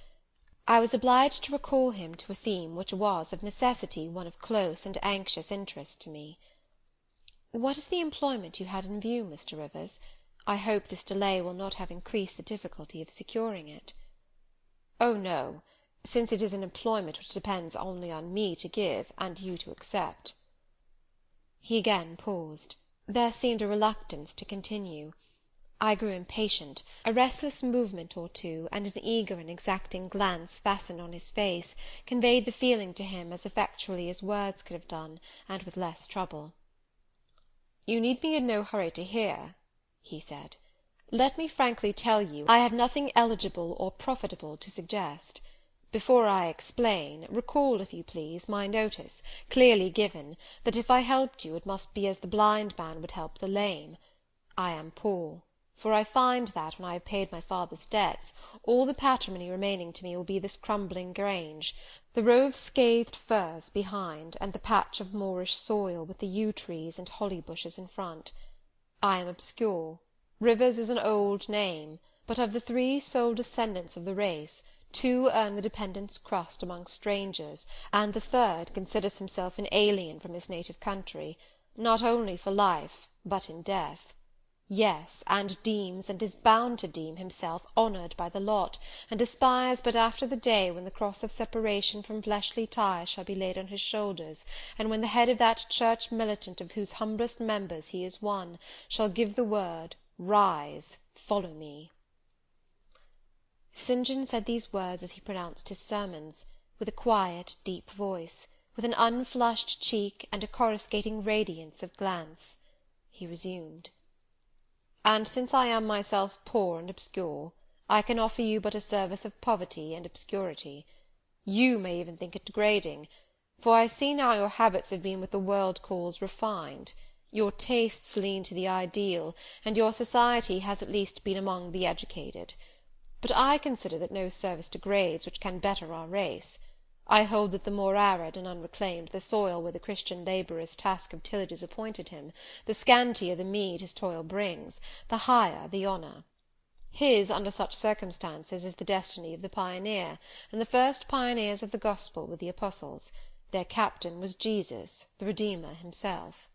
I was obliged to recall him to a theme which was of necessity one of close and anxious interest to me. "What is the employment you had in view, Mr. Rivers? I hope this delay will not have increased the difficulty of securing it." "Oh, no, since it is an employment which depends only on me to give, and you to accept." He again paused. There seemed a reluctance to continue. I grew impatient. A restless movement or two, and an eager and exacting glance fastened on his face, conveyed the feeling to him as effectually as words could have done, and with less trouble. "You need be in no hurry to hear," he said. "Let me frankly tell you, I have nothing eligible or profitable to suggest. Before I explain, recall, if you please, my notice, clearly given, that if I helped you, it must be as the blind man would help the lame. I am poor, for I find that, when I have paid my father's debts, all the patrimony remaining to me will be this crumbling grange, the row of scathed firs behind, and the patch of moorish soil, with the yew trees and holly bushes in front. I am obscure. Rivers is an old name, but of the 3 sole descendants of the race, 2 earn the dependent's crust among strangers, and the 3rd considers himself an alien from his native country, not only for life, but in death. Yes, and deems, and is bound to deem, himself honoured by the lot, and aspires but after the day when the cross of separation from fleshly ties shall be laid on his shoulders, and when the head of that church militant of whose humblest members he is one, shall give the word, "Rise, follow me." St. John said these words as he pronounced his sermons, with a quiet, deep voice, with an unflushed cheek, and a coruscating radiance of glance. He resumed, "And since I am myself poor and obscure, I can offer you but a service of poverty and obscurity. You may even think it degrading, for I see now your habits have been what the world calls refined, your tastes lean to the ideal, and your society has at least been among the educated. But I consider that no service degrades which can better our race. I hold that the more arid and unreclaimed the soil where the Christian labourer's task of tillage is appointed him, the scantier the meed his toil brings, the higher the honour. His, under such circumstances, is the destiny of the pioneer, and the first pioneers of the gospel were the apostles. Their captain was Jesus, the Redeemer himself.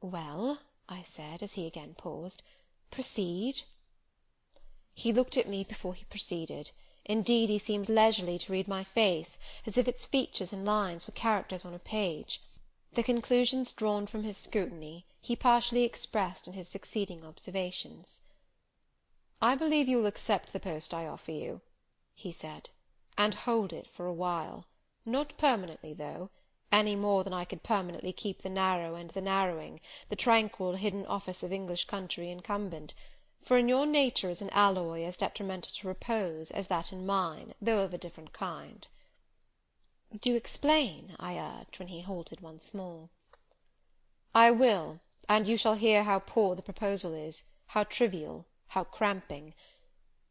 "Well," I said, as he again paused, "proceed." He looked at me before he proceeded. Indeed, he seemed leisurely to read my face, as if its features and lines were characters on a page. The conclusions drawn from his scrutiny he partially expressed in his succeeding observations. "I believe you will accept the post I offer you," he said, "and hold it for a while. Not permanently, though, any more than I could permanently keep the narrow and the narrowing, the tranquil hidden office of English country incumbent, for in your nature is an alloy as detrimental to repose as that in mine, though of a different kind." "Do explain," I urged, when he halted once more. "I will, and you shall hear how poor the proposal is, how trivial, how cramping.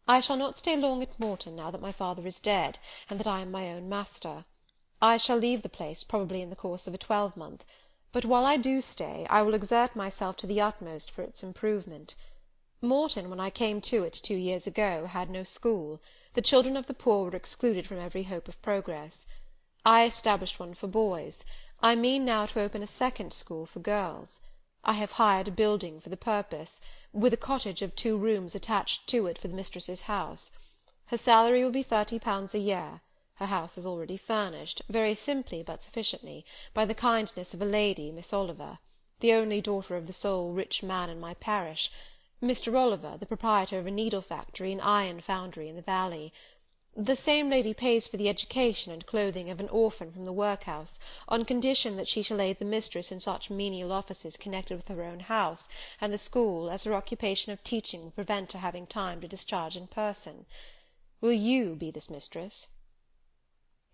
I shall not stay long at Morton now that my father is dead, and that I am my own master. I shall leave the place probably in the course of a 12-month, but while I do stay, I will exert myself to the utmost for its improvement. Morton, when I came to it 2 years ago, had no school. The children of the poor were excluded from every hope of progress. I established one for boys. I mean now to open a second school for girls. I have hired a building for the purpose, with a cottage of 2 rooms attached to it for the mistress's house. Her salary will be £30 a year. Her house is already furnished, very simply but sufficiently, by the kindness of a lady, Miss Oliver, the only daughter of the sole rich man in my parish, Mr. Oliver, the proprietor of a needle factory and iron foundry in the valley. The same lady pays for the education and clothing of an orphan from the workhouse, on condition that she shall aid the mistress in such menial offices connected with her own house and the school as her occupation of teaching will prevent her having time to discharge in person. Will you be this mistress?"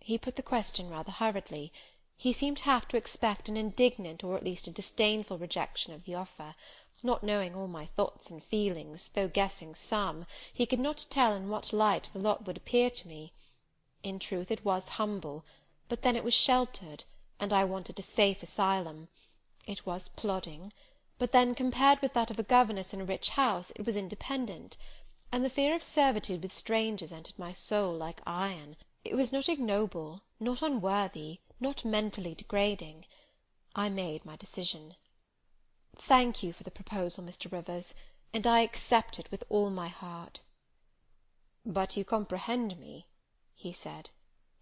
He put the question rather hurriedly. He seemed half to expect an indignant or at least a disdainful rejection of the offer. Not knowing all my thoughts and feelings, though guessing some, he could not tell in what light the lot would appear to me. In truth, it was humble, but then it was sheltered, and I wanted a safe asylum. It was plodding, but then, compared with that of a governess in a rich house, it was independent, and the fear of servitude with strangers entered my soul like iron. It was not ignoble, not unworthy, not mentally degrading. I made my decision. "Thank you for the proposal, Mr. Rivers, and I accept it with all my heart." "But you comprehend me," he said.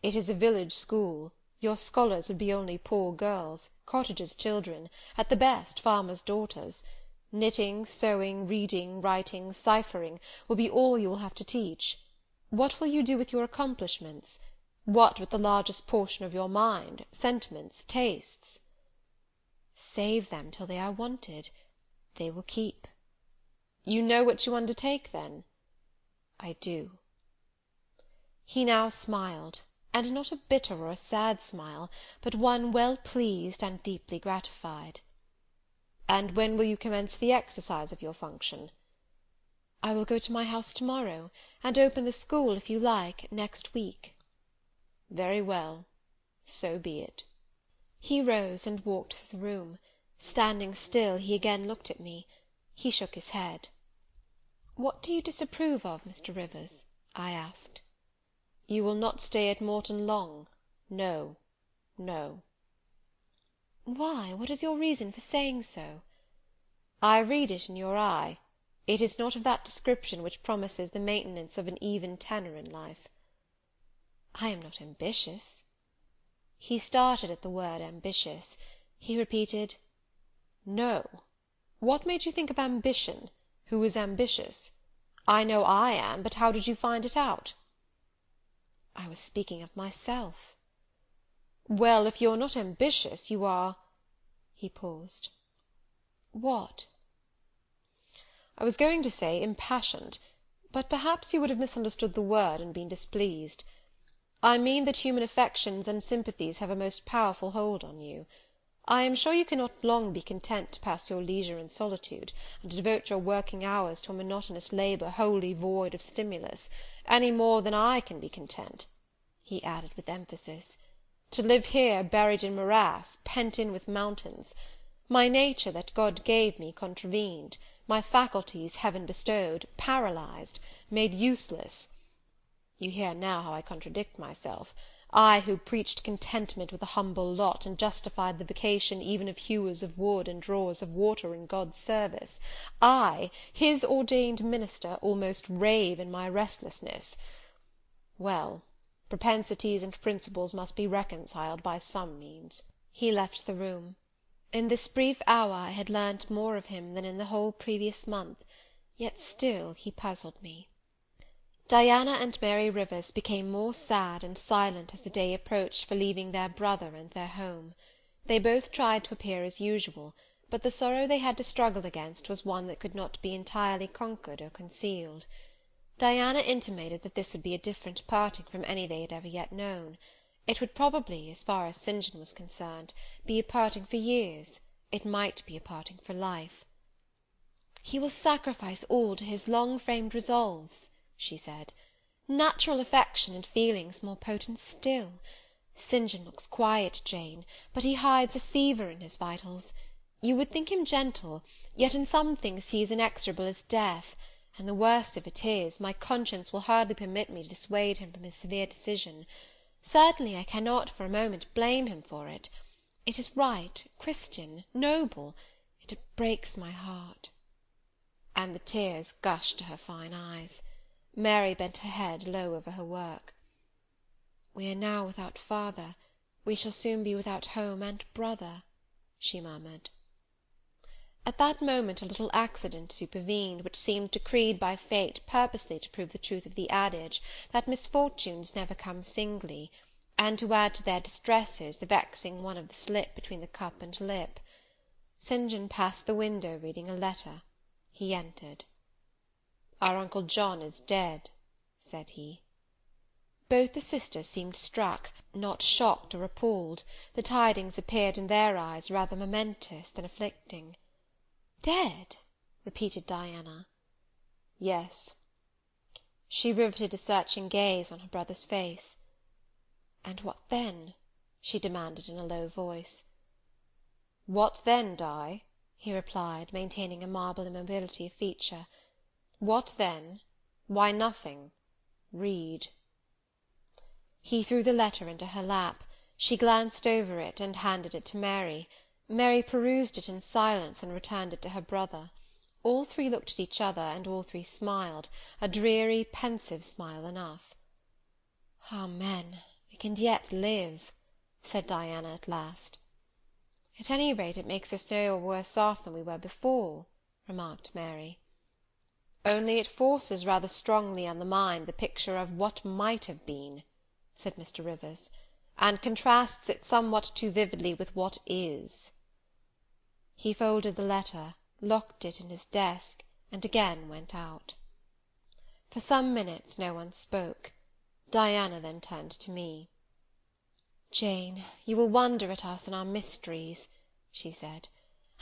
"It is a village school. Your scholars would be only poor girls, cottagers' children, at the best farmers' daughters. Knitting, sewing, reading, writing, ciphering, will be all you will have to teach. What will you do with your accomplishments? What with the largest portion of your mind, sentiments, tastes?" "Save them till they are wanted. They will keep." "You know what you undertake, then?" "I do." He now smiled, and not a bitter or a sad smile, but one well pleased and deeply gratified. "And when will you commence the exercise of your function?" "I will go to my house to-morrow, and open the school, if you like, next week." "Very well. So be it." He rose and walked through the room. Standing still, he again looked at me. He shook his head. "What do you disapprove of, Mr. Rivers?" I asked. "You will not stay at Morton long. No, no." "Why, what is your reason for saying so?" "I read it in your eye. It is not of that description which promises the maintenance of an even tenor in life." "I am not ambitious." He started at the word ambitious. He repeated, "No. What made you think of ambition? Who is ambitious? I know I am, but how did you find it out?" "I was speaking of myself." "Well, if you're not ambitious, you are—" He paused. "What?" "I was going to say impassioned, but perhaps you would have misunderstood the word and been displeased. I mean that human affections and sympathies have a most powerful hold on you. I am sure you cannot long be content to pass your leisure in solitude, and to devote your working hours to a monotonous labour wholly void of stimulus, any more than I can be content," he added with emphasis, "to live here buried in morass, pent in with mountains. My nature that God gave me contravened, my faculties heaven bestowed, paralysed, made useless. You hear now how I contradict myself. I, who preached contentment with a humble lot, and justified the vocation even of hewers of wood and drawers of water in God's service, I, his ordained minister, almost rave in my restlessness. Well, propensities and principles must be reconciled by some means." He left the room. In this brief hour I had learnt more of him than in the whole previous month, yet still he puzzled me. Diana and Mary Rivers became more sad and silent as the day approached for leaving their brother and their home. They both tried to appear as usual, but the sorrow they had to struggle against was one that could not be entirely conquered or concealed. Diana intimated that this would be a different parting from any they had ever yet known. It would probably, as far as St. John was concerned, be a parting for years. It might be a parting for life. "He will sacrifice all to his long-framed resolves," she said. "Natural affection and feelings more potent still. St. John looks quiet, Jane, but he hides a fever in his vitals. You would think him gentle, yet in some things he is inexorable as death, and the worst of it is, my conscience will hardly permit me to dissuade him from his severe decision. Certainly I cannot for a moment blame him for it. It is right, Christian, noble, yet it breaks my heart." And the tears gushed to her fine eyes. Mary bent her head low over her work. "We are now without father, we shall soon be without home and brother," she murmured. At that moment a little accident supervened, which seemed decreed by fate purposely to prove the truth of the adage, that misfortunes never come singly, and to add to their distresses the vexing one of the slip between the cup and lip. St. John passed the window, reading a letter. He entered. "Our Uncle John is dead," said he. Both the sisters seemed struck, not shocked or appalled. The tidings appeared in their eyes rather momentous than afflicting. "Dead?" repeated Diana. "Yes." She riveted a searching gaze on her brother's face. "And what then?" she demanded in a low voice. "What then, Di?" he replied, maintaining a marble immobility of feature. "What then? Why, nothing. Read." He threw the letter into her lap. She glanced over it, and handed it to Mary. Mary perused it in silence, and returned it to her brother. All three looked at each other, and all three smiled, a dreary, pensive smile enough. "Amen, we can yet live," said Diana at last. "At any rate it makes us no worse off than we were before," remarked Mary. "Only it forces rather strongly on the mind the picture of what might have been," said Mr. Rivers, "and contrasts it somewhat too vividly with what is." He folded the letter, locked it in his desk, and again went out. For some minutes no one spoke. Diana then turned to me. "Jane, you will wonder at us and our mysteries," she said,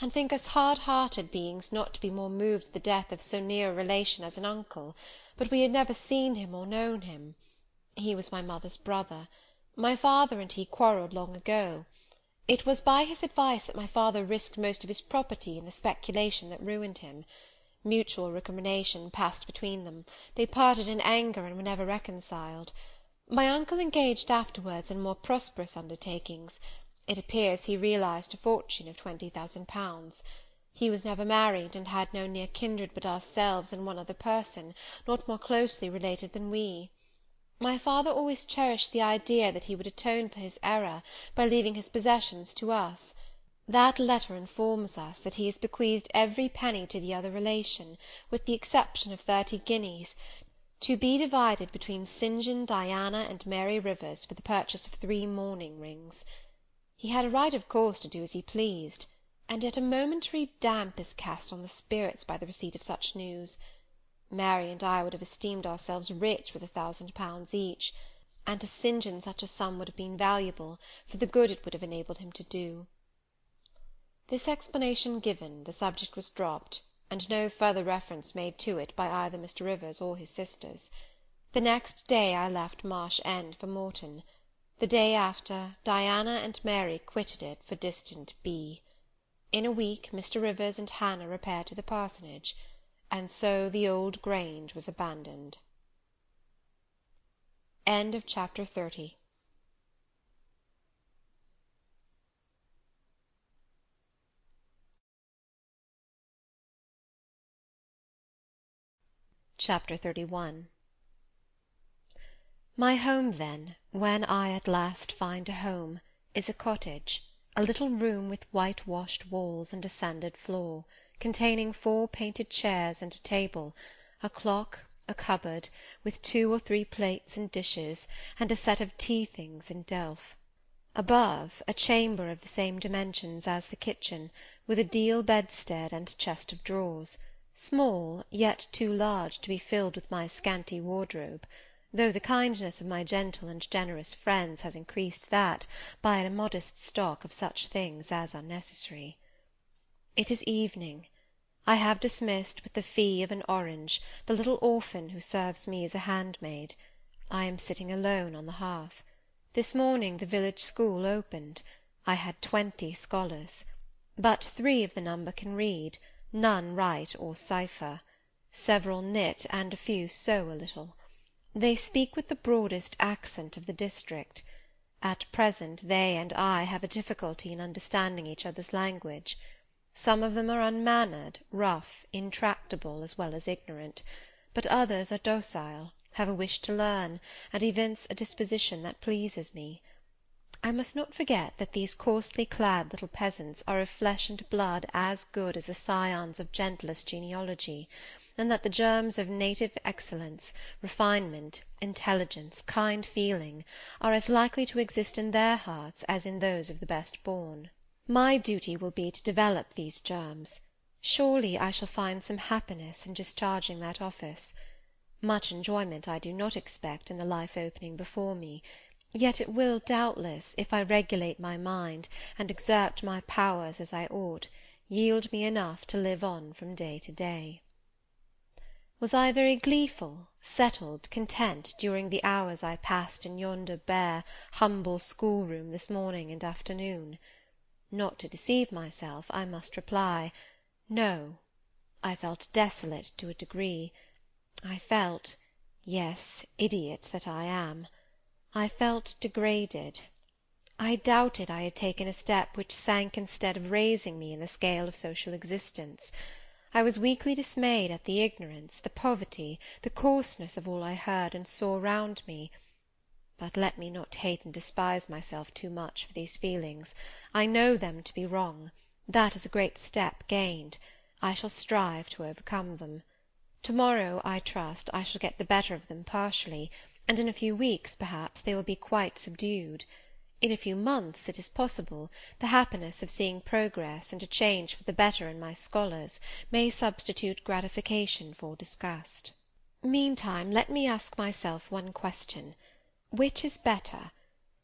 "and think us hard-hearted beings not to be more moved at the death of so near a relation as an uncle, but we had never seen him or known him. He was my mother's brother. My father and he quarrelled long ago. It was by his advice that my father risked most of his property in the speculation that ruined him. Mutual recrimination passed between them. They parted in anger and were never reconciled. My uncle engaged afterwards in more prosperous undertakings. It appears he realized a fortune of 20,000 pounds. He was never married, and had no near kindred but ourselves and one other person, not more closely related than we. My father always cherished the idea that he would atone for his error by leaving his possessions to us. That letter informs us that he has bequeathed every penny to the other relation, with the exception of 30 guineas, to be divided between St. John, Diana, and Mary Rivers for the purchase of 3 mourning rings. He had a right, of course, to do as he pleased, and yet a momentary damp is cast on the spirits by the receipt of such news. Mary and I would have esteemed ourselves rich with 1,000 pounds each, and to St. John such a sum would have been valuable, for the good it would have enabled him to do. This explanation given, the subject was dropped, and no further reference made to it by either Mr. Rivers or his sisters. The next day I left Marsh End for Morton. The day after, Diana and Mary quitted it for distant B. In a week Mr. Rivers and Hannah repaired to the parsonage, and so the old Grange was abandoned. Chapter 30. Chapter 31. My home, then, when I at last find a home, is a cottage, a little room with white-washed walls and a sanded floor, containing 4 painted chairs and a table, a clock, a cupboard, with 2 or 3 plates and dishes, and a set of tea-things in delf. Above, a chamber of the same dimensions as the kitchen, with a deal bedstead and chest of drawers, small, yet too large to be filled with my scanty wardrobe, though the kindness of my gentle and generous friends has increased that by a modest stock of such things as are necessary. It is evening. I have dismissed with the fee of an orange the little orphan who serves me as a handmaid. I am sitting alone on the hearth. This morning the village school opened. I had 20 scholars. But 3 of the number can read, none write or cipher. Several knit, and a few sew a little. They speak with the broadest accent of the district. At present they and I have a difficulty in understanding each other's language. Some of them are unmannered, rough, intractable, as well as ignorant, but others are docile, have a wish to learn, and evince a disposition that pleases me. I must not forget that these coarsely clad little peasants are of flesh and blood as good as the scions of gentlest genealogy, and that the germs of native excellence, refinement, intelligence, kind feeling, are as likely to exist in their hearts as in those of the best born. My duty will be to develop these germs. Surely I shall find some happiness in discharging that office. Much enjoyment I do not expect in the life opening before me, yet it will, doubtless, if I regulate my mind, and exert my powers as I ought, yield me enough to live on from day to day. Was I very gleeful, settled, content, during the hours I passed in yonder bare, humble schoolroom this morning and afternoon? Not to deceive myself, I must reply, no. I felt desolate to a degree. I felt, yes, idiot that I am, I felt degraded. I doubted I had taken a step which sank instead of raising me in the scale of social existence. I was weakly dismayed at the ignorance, the poverty, the coarseness of all I heard and saw round me. But let me not hate and despise myself too much for these feelings. I know them to be wrong. That is a great step gained. I shall strive to overcome them. To-morrow, I trust, I shall get the better of them partially, and in a few weeks, perhaps, they will be quite subdued. In a few months, it is possible, the happiness of seeing progress and a change for the better in my scholars may substitute gratification for disgust. Meantime, let me ask myself one question. Which is better?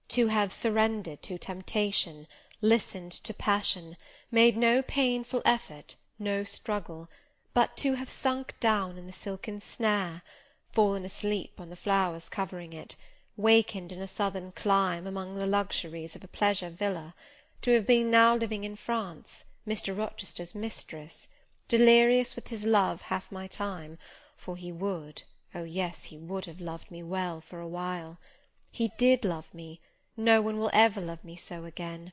To have surrendered to temptation, listened to passion, made no painful effort, no struggle, but to have sunk down in the silken snare, fallen asleep on the flowers covering it, wakened in a southern clime among the luxuries of a pleasure villa, to have been now living in France, Mr. Rochester's mistress, delirious with his love half my time, for he would, oh yes, he would have loved me well for a while. He did love me, no one will ever love me so again.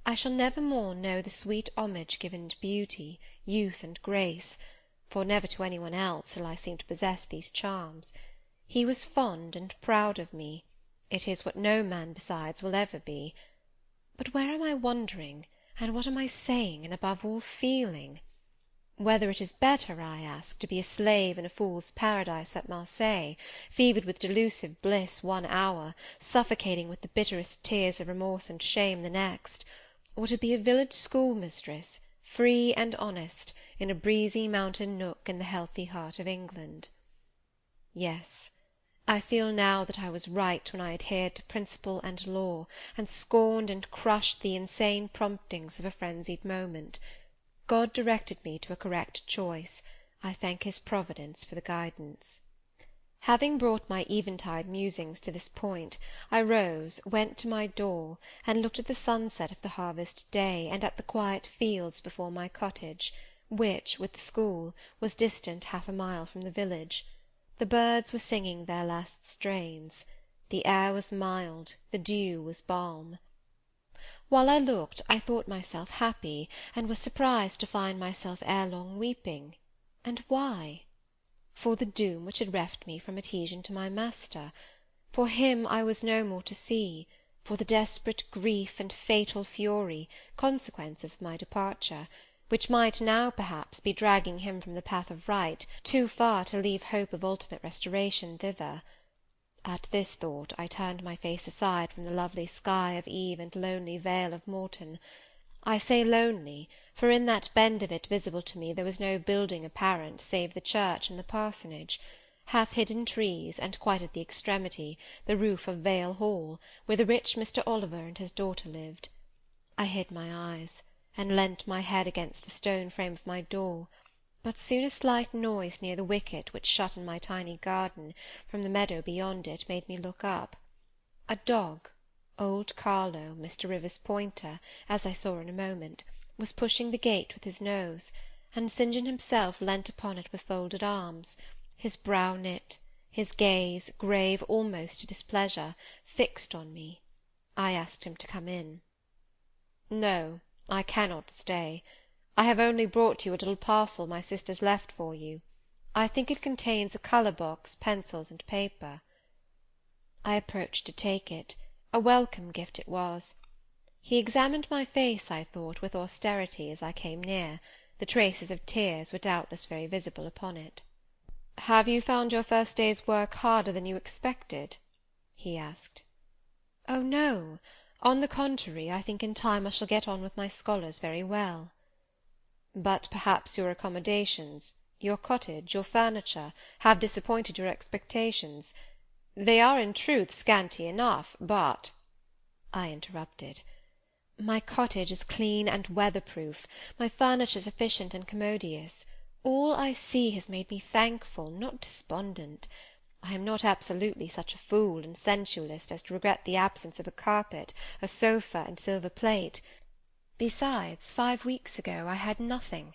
I shall never more know the sweet homage given to beauty, youth, and grace, for never to any one else shall I seem to possess these charms. He was fond and proud of me. It is what no man besides will ever be. But where am I wandering, and what am I saying, and above all feeling? Whether it is better, I ask, to be a slave in a fool's paradise at Marseilles, fevered with delusive bliss one hour, suffocating with the bitterest tears of remorse and shame the next, or to be a village schoolmistress, free and honest, in a breezy mountain nook in the healthy heart of England? Yes, I feel now that I was right when I adhered to principle and law, and scorned and crushed the insane promptings of a frenzied moment. God directed me to a correct choice. I thank his providence for the guidance. Having brought my eventide musings to this point, I rose, went to my door, and looked at the sunset of the harvest day, and at the quiet fields before my cottage, which, with the school, was distant 1/2 mile from the village. The birds were singing their last strains. The air was mild, the dew was balm. While I looked, I thought myself happy, and was surprised to find myself ere long weeping. And why? For the doom which had reft me from adhesion to my master. For him I was no more to see, for the desperate grief and fatal fury, consequences of my departure, which might now perhaps be dragging him from the path of right, too far to leave hope of ultimate restoration thither. At this thought I turned my face aside from the lovely sky of eve and lonely vale of Morton. I say lonely, for in that bend of it visible to me there was no building apparent save the church and the parsonage, half-hidden trees, and quite at the extremity, the roof of Vale Hall, where the rich Mr. Oliver and his daughter lived. I hid my eyes, and leant my head against the stone frame of my door, but soon a slight noise near the wicket which shut in my tiny garden from the meadow beyond it made me look up. A dog, old Carlo, Mr. Rivers' pointer, as I saw in a moment, was pushing the gate with his nose, and St. John himself leant upon it with folded arms, his brow knit, his gaze, grave almost to displeasure, fixed on me. I asked him to come in. "No, I cannot stay. I have only brought you a little parcel my sisters left for you. I think it contains a colour-box, pencils, and paper." I approached to take it. A welcome gift it was. He examined my face, I thought, with austerity as I came near. The traces of tears were doubtless very visible upon it. "Have you found your first day's work harder than you expected?" he asked. "Oh, no. On the contrary, I think in time I shall get on with my scholars very well." "But perhaps your accommodations, your cottage, your furniture, have disappointed your expectations. They are in truth scanty enough, but—" I interrupted. "My cottage is clean and weather-proof, my furniture sufficient and commodious. All I see has made me thankful, not despondent. I am not absolutely such a fool and sensualist as to regret the absence of a carpet, a sofa, and silver plate. Besides, 5 weeks ago I had nothing.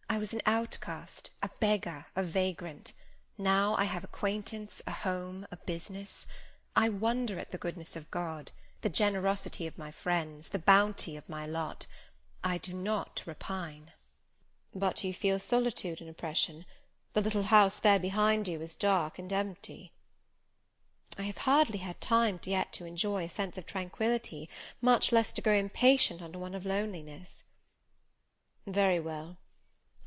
I was an outcast, a beggar, a vagrant. Now I have acquaintance, a home, a business. I wonder at the goodness of God, the generosity of my friends, the bounty of my lot. I do not repine." "But you feel solitude and oppression. The little house there behind you is dark and empty." "I have hardly had time yet to enjoy a sense of tranquillity, much less to grow impatient under one of loneliness." "Very well.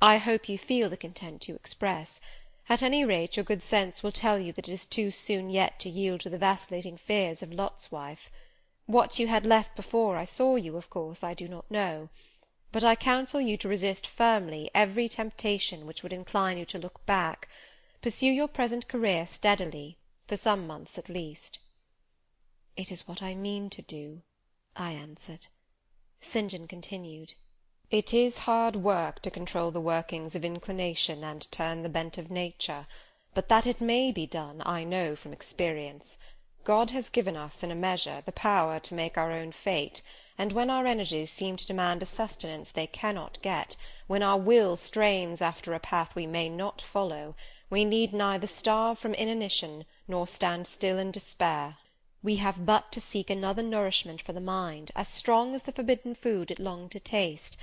I hope you feel the content you express. At any rate, your good sense will tell you that it is too soon yet to yield to the vacillating fears of Lot's wife. What you had left before I saw you, of course, I do not know. But I counsel you to resist firmly every temptation which would incline you to look back. Pursue your present career steadily, for some months at least." "It is what I mean to do," I answered. St. John continued, "It is hard work to control the workings of inclination and turn the bent of nature, but that it may be done I know from experience. God has given us, in a measure, the power to make our own fate, and when our energies seem to demand a sustenance they cannot get, when our will strains after a path we may not follow, we need neither starve from inanition nor stand still in despair. We have but to seek another nourishment for the mind, as strong as the forbidden food it longed to taste,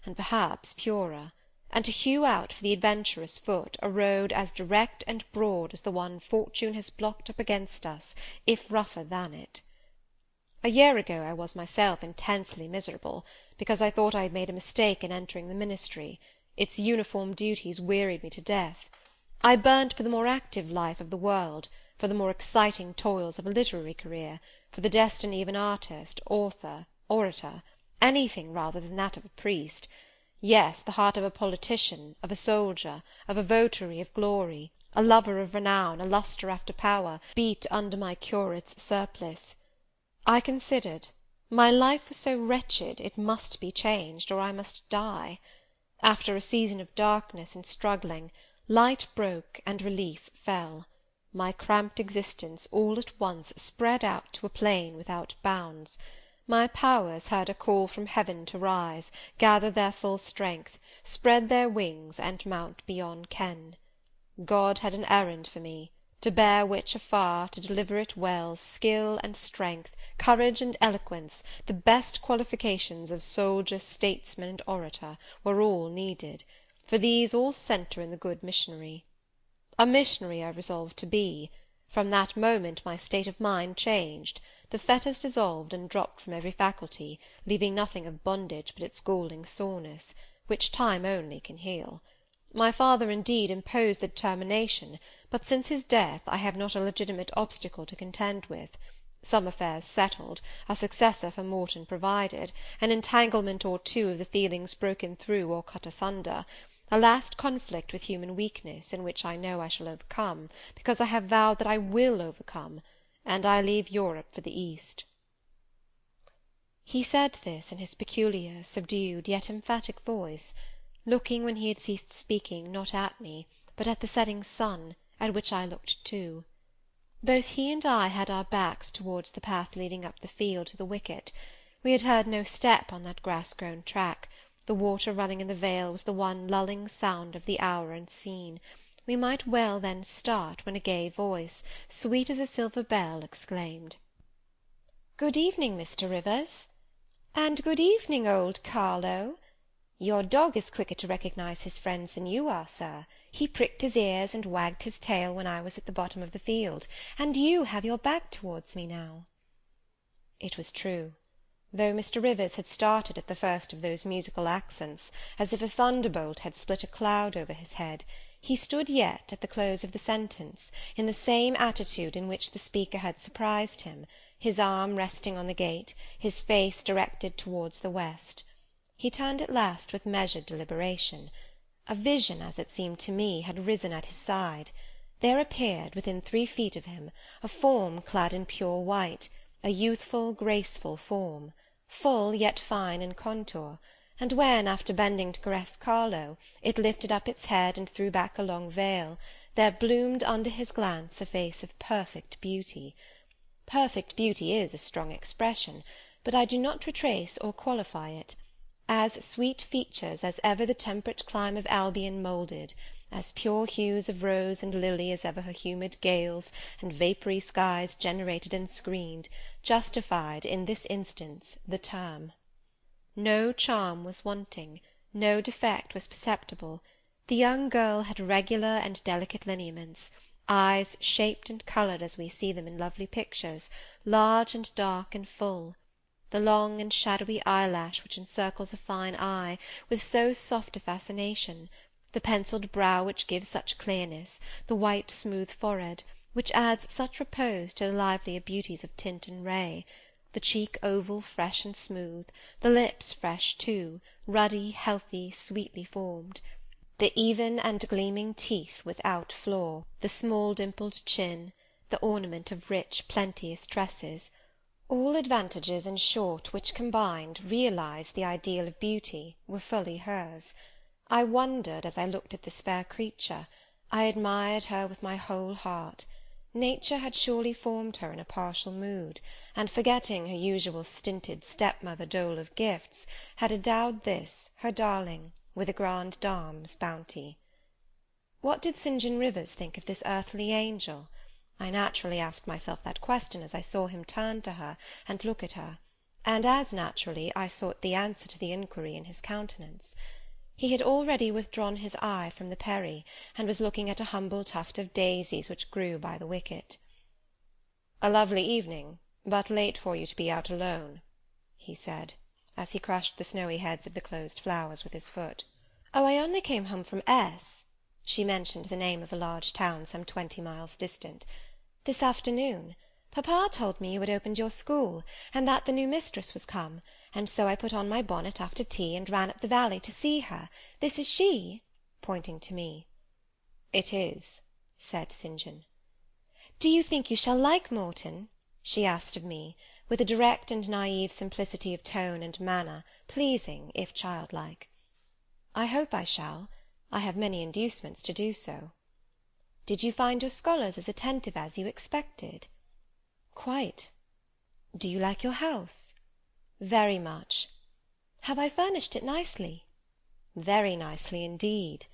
and perhaps purer, and to hew out for the adventurous foot a road as direct and broad as the one fortune has blocked up against us, if rougher than it. A year ago I was myself intensely miserable, because I thought I had made a mistake in entering the ministry. Its uniform duties wearied me to death. I burnt for the more active life of the world, for the more exciting toils of a literary career, for the destiny of an artist, author, orator, anything rather than that of a priest. Yes, the heart of a politician, of a soldier, of a votary of glory, a lover of renown, a lustre after power, beat under my curate's surplice. I considered. My life was so wretched, it must be changed, or I must die. After a season of darkness and struggling, light broke and relief fell. My cramped existence all at once spread out to a plain without bounds. My powers heard a call from heaven to rise, gather their full strength, spread their wings, and mount beyond ken. God had an errand for me, to bear which afar, to deliver it well, skill and strength, courage and eloquence, the best qualifications of soldier, statesman, and orator, were all needed, for these all centre in the good missionary. A missionary I resolved to be. From that moment my state of mind changed. the fetters dissolved and dropped from every faculty, leaving nothing of bondage but its galling soreness, which time only can heal. My father, indeed, imposed the determination, but since his death I have not a legitimate obstacle to contend with. Some affairs settled, a successor for Morton provided, an entanglement or two of the feelings broken through or cut asunder, a last conflict with human weakness, in which I know I shall overcome, because I have vowed that I will overcome, and I leave Europe for the East. He said this in his peculiar, subdued, yet emphatic voice, looking, when he had ceased speaking, not at me, but at the setting sun, at which I looked too. Both he and I had our backs towards the path leading up the field to the wicket. We had heard no step on that grass-grown track. The water running in the vale was the one lulling sound of the hour and scene. We might well then start, when a gay voice, sweet as a silver bell, exclaimed, "Good evening, Mr. Rivers." "And good evening, old Carlo. Your dog is quicker to recognise his friends than you are, sir. He pricked his ears and wagged his tail when I was at the bottom of the field, and you have your back towards me now." It was true. Though Mr. Rivers had started at the first of those musical accents, as if a thunderbolt had split a cloud over his head, he stood yet, at the close of the sentence, in the same attitude in which the speaker had surprised him, his arm resting on the gate, his face directed towards the west. He turned at last with measured deliberation. A vision, as it seemed to me, had risen at his side. There appeared, within 3 feet of him, a form clad in pure white, a youthful, graceful form, full yet fine in contour, and when, after bending to caress Carlo, it lifted up its head and threw back a long veil, there bloomed under his glance a face of perfect beauty. Perfect beauty is a strong expression, but I do not retrace or qualify it. As sweet features as ever the temperate clime of Albion moulded, as pure hues of rose and lily as ever her humid gales and vapoury skies generated and screened, justified, in this instance, the term. No charm was wanting, no defect was perceptible. The young girl had regular and delicate lineaments, eyes shaped and coloured as we see them in lovely pictures, large and dark and full. The long and shadowy eyelash which encircles a fine eye with so soft a fascination, the pencilled brow which gives such clearness, the white smooth forehead, which adds such repose to the livelier beauties of tint and ray, the cheek oval, fresh and smooth, the lips fresh too, ruddy, healthy, sweetly formed, the even and gleaming teeth without flaw, the small dimpled chin, the ornament of rich plenteous tresses, all advantages, in short, which combined realised the ideal of beauty, were fully hers. I wondered as I looked at this fair creature. I admired her with my whole heart. Nature had surely formed her in a partial mood, and forgetting her usual stinted stepmother dole of gifts, had endowed this, her darling, with a grande dame's bounty. What did St. John Rivers think of this earthly angel? I naturally asked myself that question as I saw him turn to her and look at her, and as naturally I sought the answer to the inquiry in his countenance. He had already withdrawn his eye from the Peri, and was looking at a humble tuft of daisies which grew by the wicket. "A lovely evening, but late for you to be out alone," he said, as he crushed the snowy heads of the closed flowers with his foot. "Oh, I only came home from S." She mentioned the name of a large town some 20 miles distant. "This afternoon. Papa told me you had opened your school, and that the new mistress was come, and so I put on my bonnet after tea and ran up the valley to see her. This is she?" pointing to me. "It is," said St. John. "Do you think you shall like Morton?" she asked of me, with a direct and naive simplicity of tone and manner, pleasing, if childlike. "I hope I shall. I have many inducements to do so." "Did you find your scholars as attentive as you expected?" "Quite." "Do you like your house?" "Very much." "Have I furnished it nicely?" "Very nicely indeed."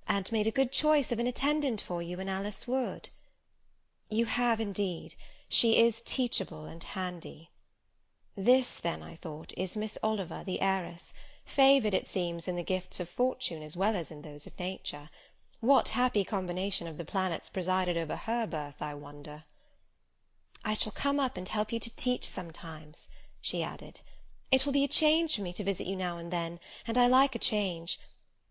"And made a good choice of an attendant for you in Alice Wood?" "You have indeed. She is teachable and handy." This, then, I thought, is Miss Oliver, the heiress, favoured, it seems, in the gifts of fortune as well as in those of nature. What happy combination of the planets presided over her birth, I wonder? I shall come up and help you to teach sometimes," she added. "It will be a change for me to visit you now and then, and I like a change.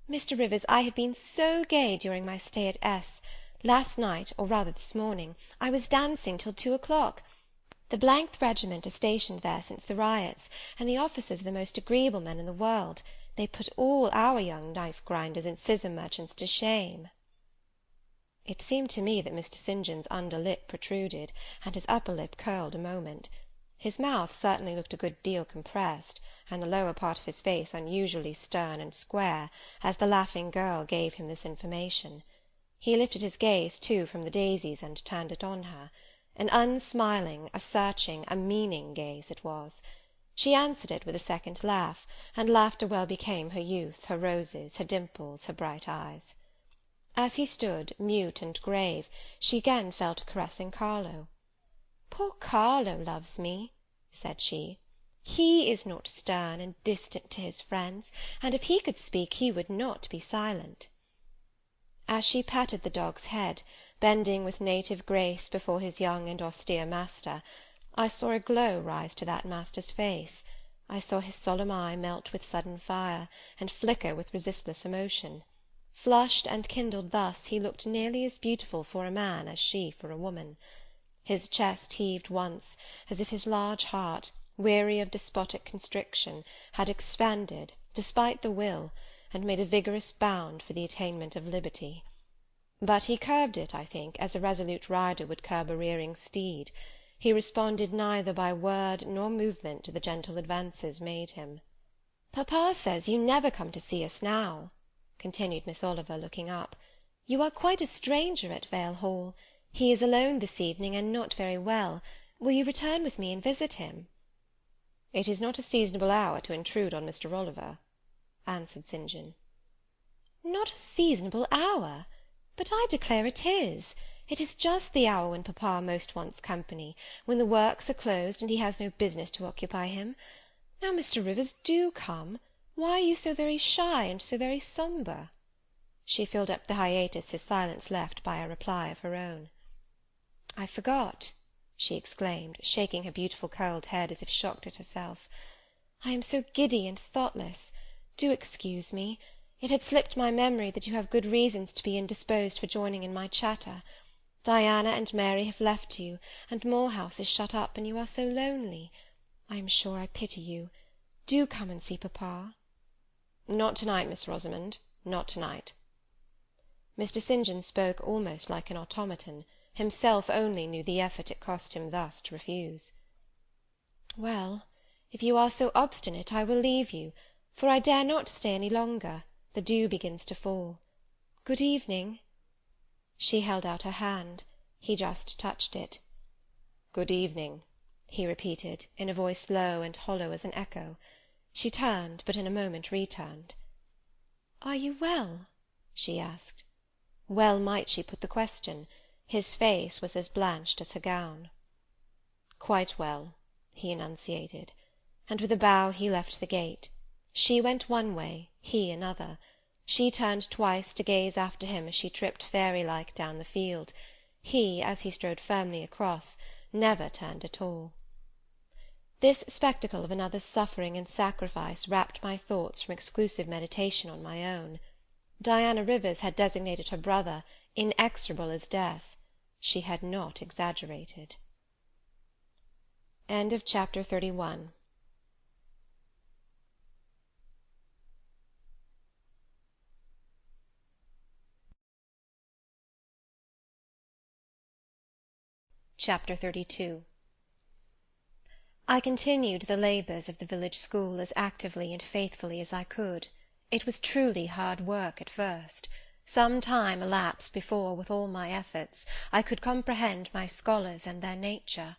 Mr. Rivers, I have been so gay during my stay at S. Last night, or rather this morning, I was dancing till 2 o'clock. The th Regiment are stationed there since the riots, and the officers are the most agreeable men in the world. They put all our young knife-grinders and scissor merchants to shame." It seemed to me that Mr. St. John's under lip protruded, and his upper lip curled a moment. His mouth certainly looked a good deal compressed, and the lower part of his face unusually stern and square, as the laughing girl gave him this information. He lifted his gaze, too, from the daisies, and turned it on her. An unsmiling, a searching, a meaning gaze it was. She answered it with a second laugh, and laughter well became her youth, her roses, her dimples, her bright eyes. As he stood, mute and grave, she again fell to caressing Carlo. "Poor Carlo loves me," said she. "He is not stern and distant to his friends, and if he could speak he would not be silent." As she patted the dog's head, bending with native grace before his young and austere master, I saw a glow rise to that master's face. I saw his solemn eye melt with sudden fire, and flicker with resistless emotion. Flushed and kindled thus, he looked nearly as beautiful for a man as she for a woman. His chest heaved once, as if his large heart, weary of despotic constriction, had expanded, despite the will, and made a vigorous bound for the attainment of liberty. But he curbed it, I think, as a resolute rider would curb a rearing steed. He responded neither by word nor movement to the gentle advances made him. "Papa says you never come to see us now," continued Miss Oliver, looking up. "You are quite a stranger at Vale Hall. He is alone this evening, and not very well. Will you return with me and visit him?" "It is not a seasonable hour to intrude on Mr. Oliver," answered St. John. "Not a seasonable hour! But I declare it is. It is just the hour when papa most wants company, when the works are closed, and he has no business to occupy him. Now, Mr. Rivers, do come. Why are you so very shy, and so very sombre?" She filled up the hiatus his silence left by a reply of her own. "I forgot," she exclaimed, shaking her beautiful curled head as if shocked at herself. "I am so giddy and thoughtless. Do excuse me. It had slipped my memory that you have good reasons to be indisposed for joining in my chatter. Diana and Mary have left you, and Moor House is shut up, and you are so lonely. I am sure I pity you. Do come and see papa." "Not to-night, Miss Rosamond, not to-night." Mr. St. John spoke almost like an automaton. Himself only knew the effort it cost him thus to refuse. "Well, if you are so obstinate, I will leave you, for I dare not stay any longer. The dew begins to fall. Good evening." She held out her hand. He just touched it. "Good evening," he repeated, in a voice low and hollow as an echo. She turned, but in a moment returned. "Are you well?" she asked. Well might she put the question. His face was as blanched as her gown. "Quite well," he enunciated, and with a bow he left the gate. She went one way, he another. She turned twice to gaze after him as she tripped fairy-like down the field. He, as he strode firmly across, never turned at all. This spectacle of another's suffering and sacrifice rapt my thoughts from exclusive meditation on my own. Diana Rivers had designated her brother inexorable as death. She had not exaggerated. Chapter 31. Chapter 32. I continued the labours of the village school as actively and faithfully as I could. It was truly hard work at first. Some time elapsed before, with all my efforts, I could comprehend my scholars and their nature.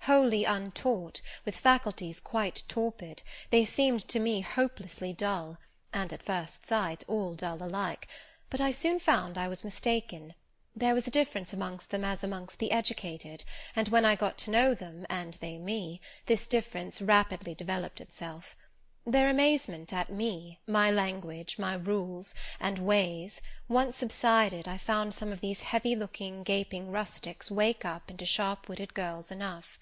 Wholly untaught, with faculties quite torpid, they seemed to me hopelessly dull, and at first sight all dull alike, but I soon found I was mistaken. There was a difference amongst them as amongst the educated, and when I got to know them, and they me, this difference rapidly developed itself. Their amazement at me, my language, my rules, and ways, once subsided, I found some of these heavy-looking, gaping rustics wake up into sharp-witted girls enough.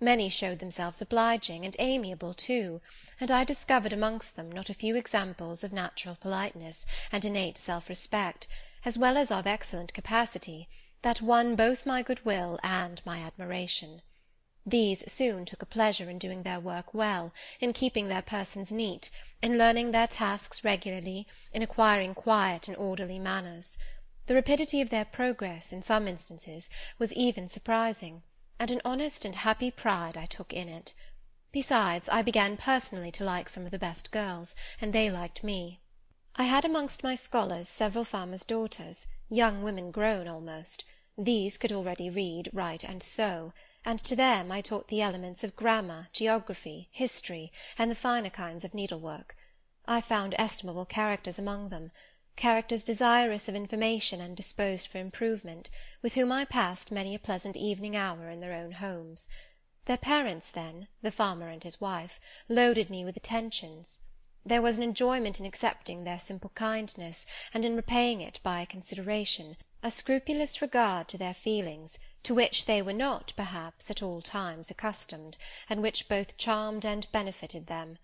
Many showed themselves obliging, and amiable too, and I discovered amongst them not a few examples of natural politeness, and innate self-respect, as well as of excellent capacity, that won both my good-will and my admiration. These soon took a pleasure in doing their work well, in keeping their persons neat, in learning their tasks regularly, in acquiring quiet and orderly manners. The rapidity of their progress, in some instances, was even surprising, and an honest and happy pride I took in it. Besides, I began personally to like some of the best girls, and they liked me. I had amongst my scholars several farmers' daughters, young women grown almost. These could already read, write, and sew, and to them I taught the elements of grammar, geography, history, and the finer kinds of needlework. I found estimable characters among them, characters desirous of information and disposed for improvement, with whom I passed many a pleasant evening hour in their own homes. Their parents then, the farmer and his wife, loaded me with attentions. There was an enjoyment in accepting their simple kindness, and in repaying it by a consideration, a scrupulous regard to their feelings, to which they were not, perhaps, at all times accustomed, and which both charmed and benefited them,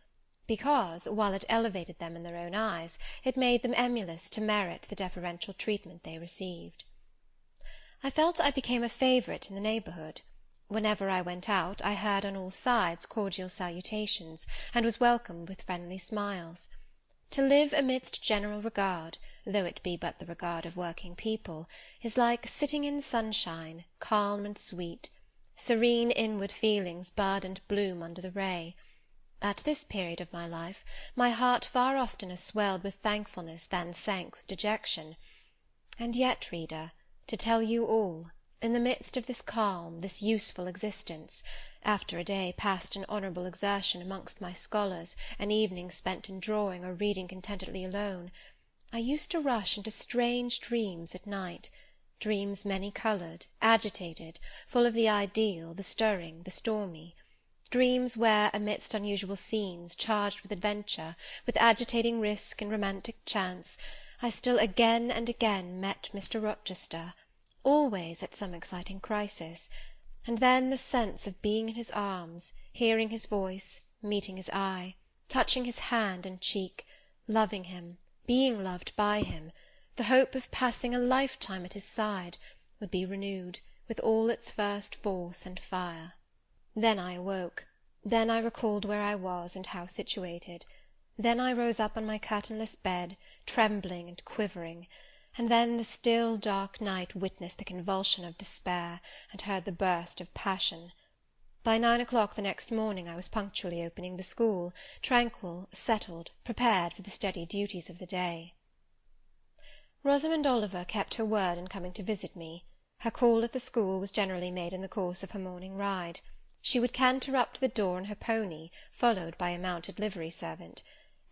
because, while it elevated them in their own eyes, it made them emulous to merit the deferential treatment they received. I felt I became a favourite in the neighbourhood. Whenever I went out, I heard on all sides cordial salutations, and was welcomed with friendly smiles. To live amidst general regard, though it be but the regard of working people, is like sitting in sunshine, calm and sweet. Serene inward feelings bud and bloom under the ray. At this period of my life, my heart far oftener swelled with thankfulness than sank with dejection. And yet, reader, to tell you all, in the midst of this calm, this useful existence, after a day passed in honourable exertion amongst my scholars, an evening spent in drawing or reading contentedly alone, I used to rush into strange dreams at night, dreams many-coloured, agitated, full of the ideal, the stirring, the stormy, dreams where, amidst unusual scenes, charged with adventure, with agitating risk and romantic chance, I still again and again met Mr. Rochester, always at some exciting crisis, and then the sense of being in his arms, hearing his voice, meeting his eye, touching his hand and cheek, loving him, being loved by him, the hope of passing a lifetime at his side, would be renewed, with all its first force and fire. Then I awoke. Then I recalled where I was, and how situated. Then I rose up on my curtainless bed, trembling and quivering, and then the still dark night witnessed the convulsion of despair, and heard the burst of passion. By 9 o'clock the next morning I was punctually opening the school, tranquil, settled, prepared for the steady duties of the day. Rosamond Oliver kept her word in coming to visit me. Her call at the school was generally made in the course of her morning ride. She would canter up to the door on her pony, followed by a mounted livery servant.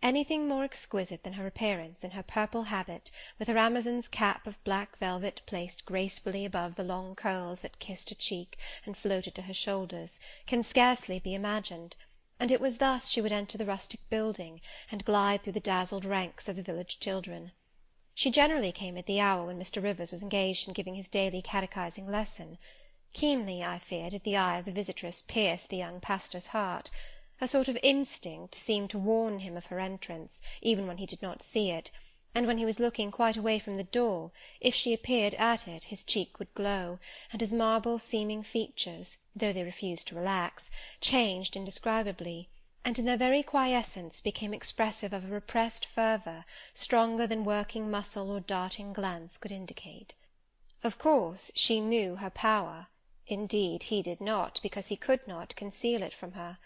Anything more exquisite than her appearance, in her purple habit, with her Amazon's cap of black velvet placed gracefully above the long curls that kissed her cheek and floated to her shoulders, can scarcely be imagined, and it was thus she would enter the rustic building, and glide through the dazzled ranks of the village children. She generally came at the hour when Mr. Rivers was engaged in giving his daily catechizing lesson. Keenly, I fear, did the eye of the visitress pierce the young pastor's heart. A sort of instinct seemed to warn him of her entrance, even when he did not see it, and when he was looking quite away from the door, if she appeared at it, his cheek would glow, and his marble-seeming features, though they refused to relax, changed indescribably, and in their very quiescence became expressive of a repressed fervour, stronger than working muscle or darting glance could indicate. Of course she knew her power. Indeed, he did not, because he could not conceal it from her.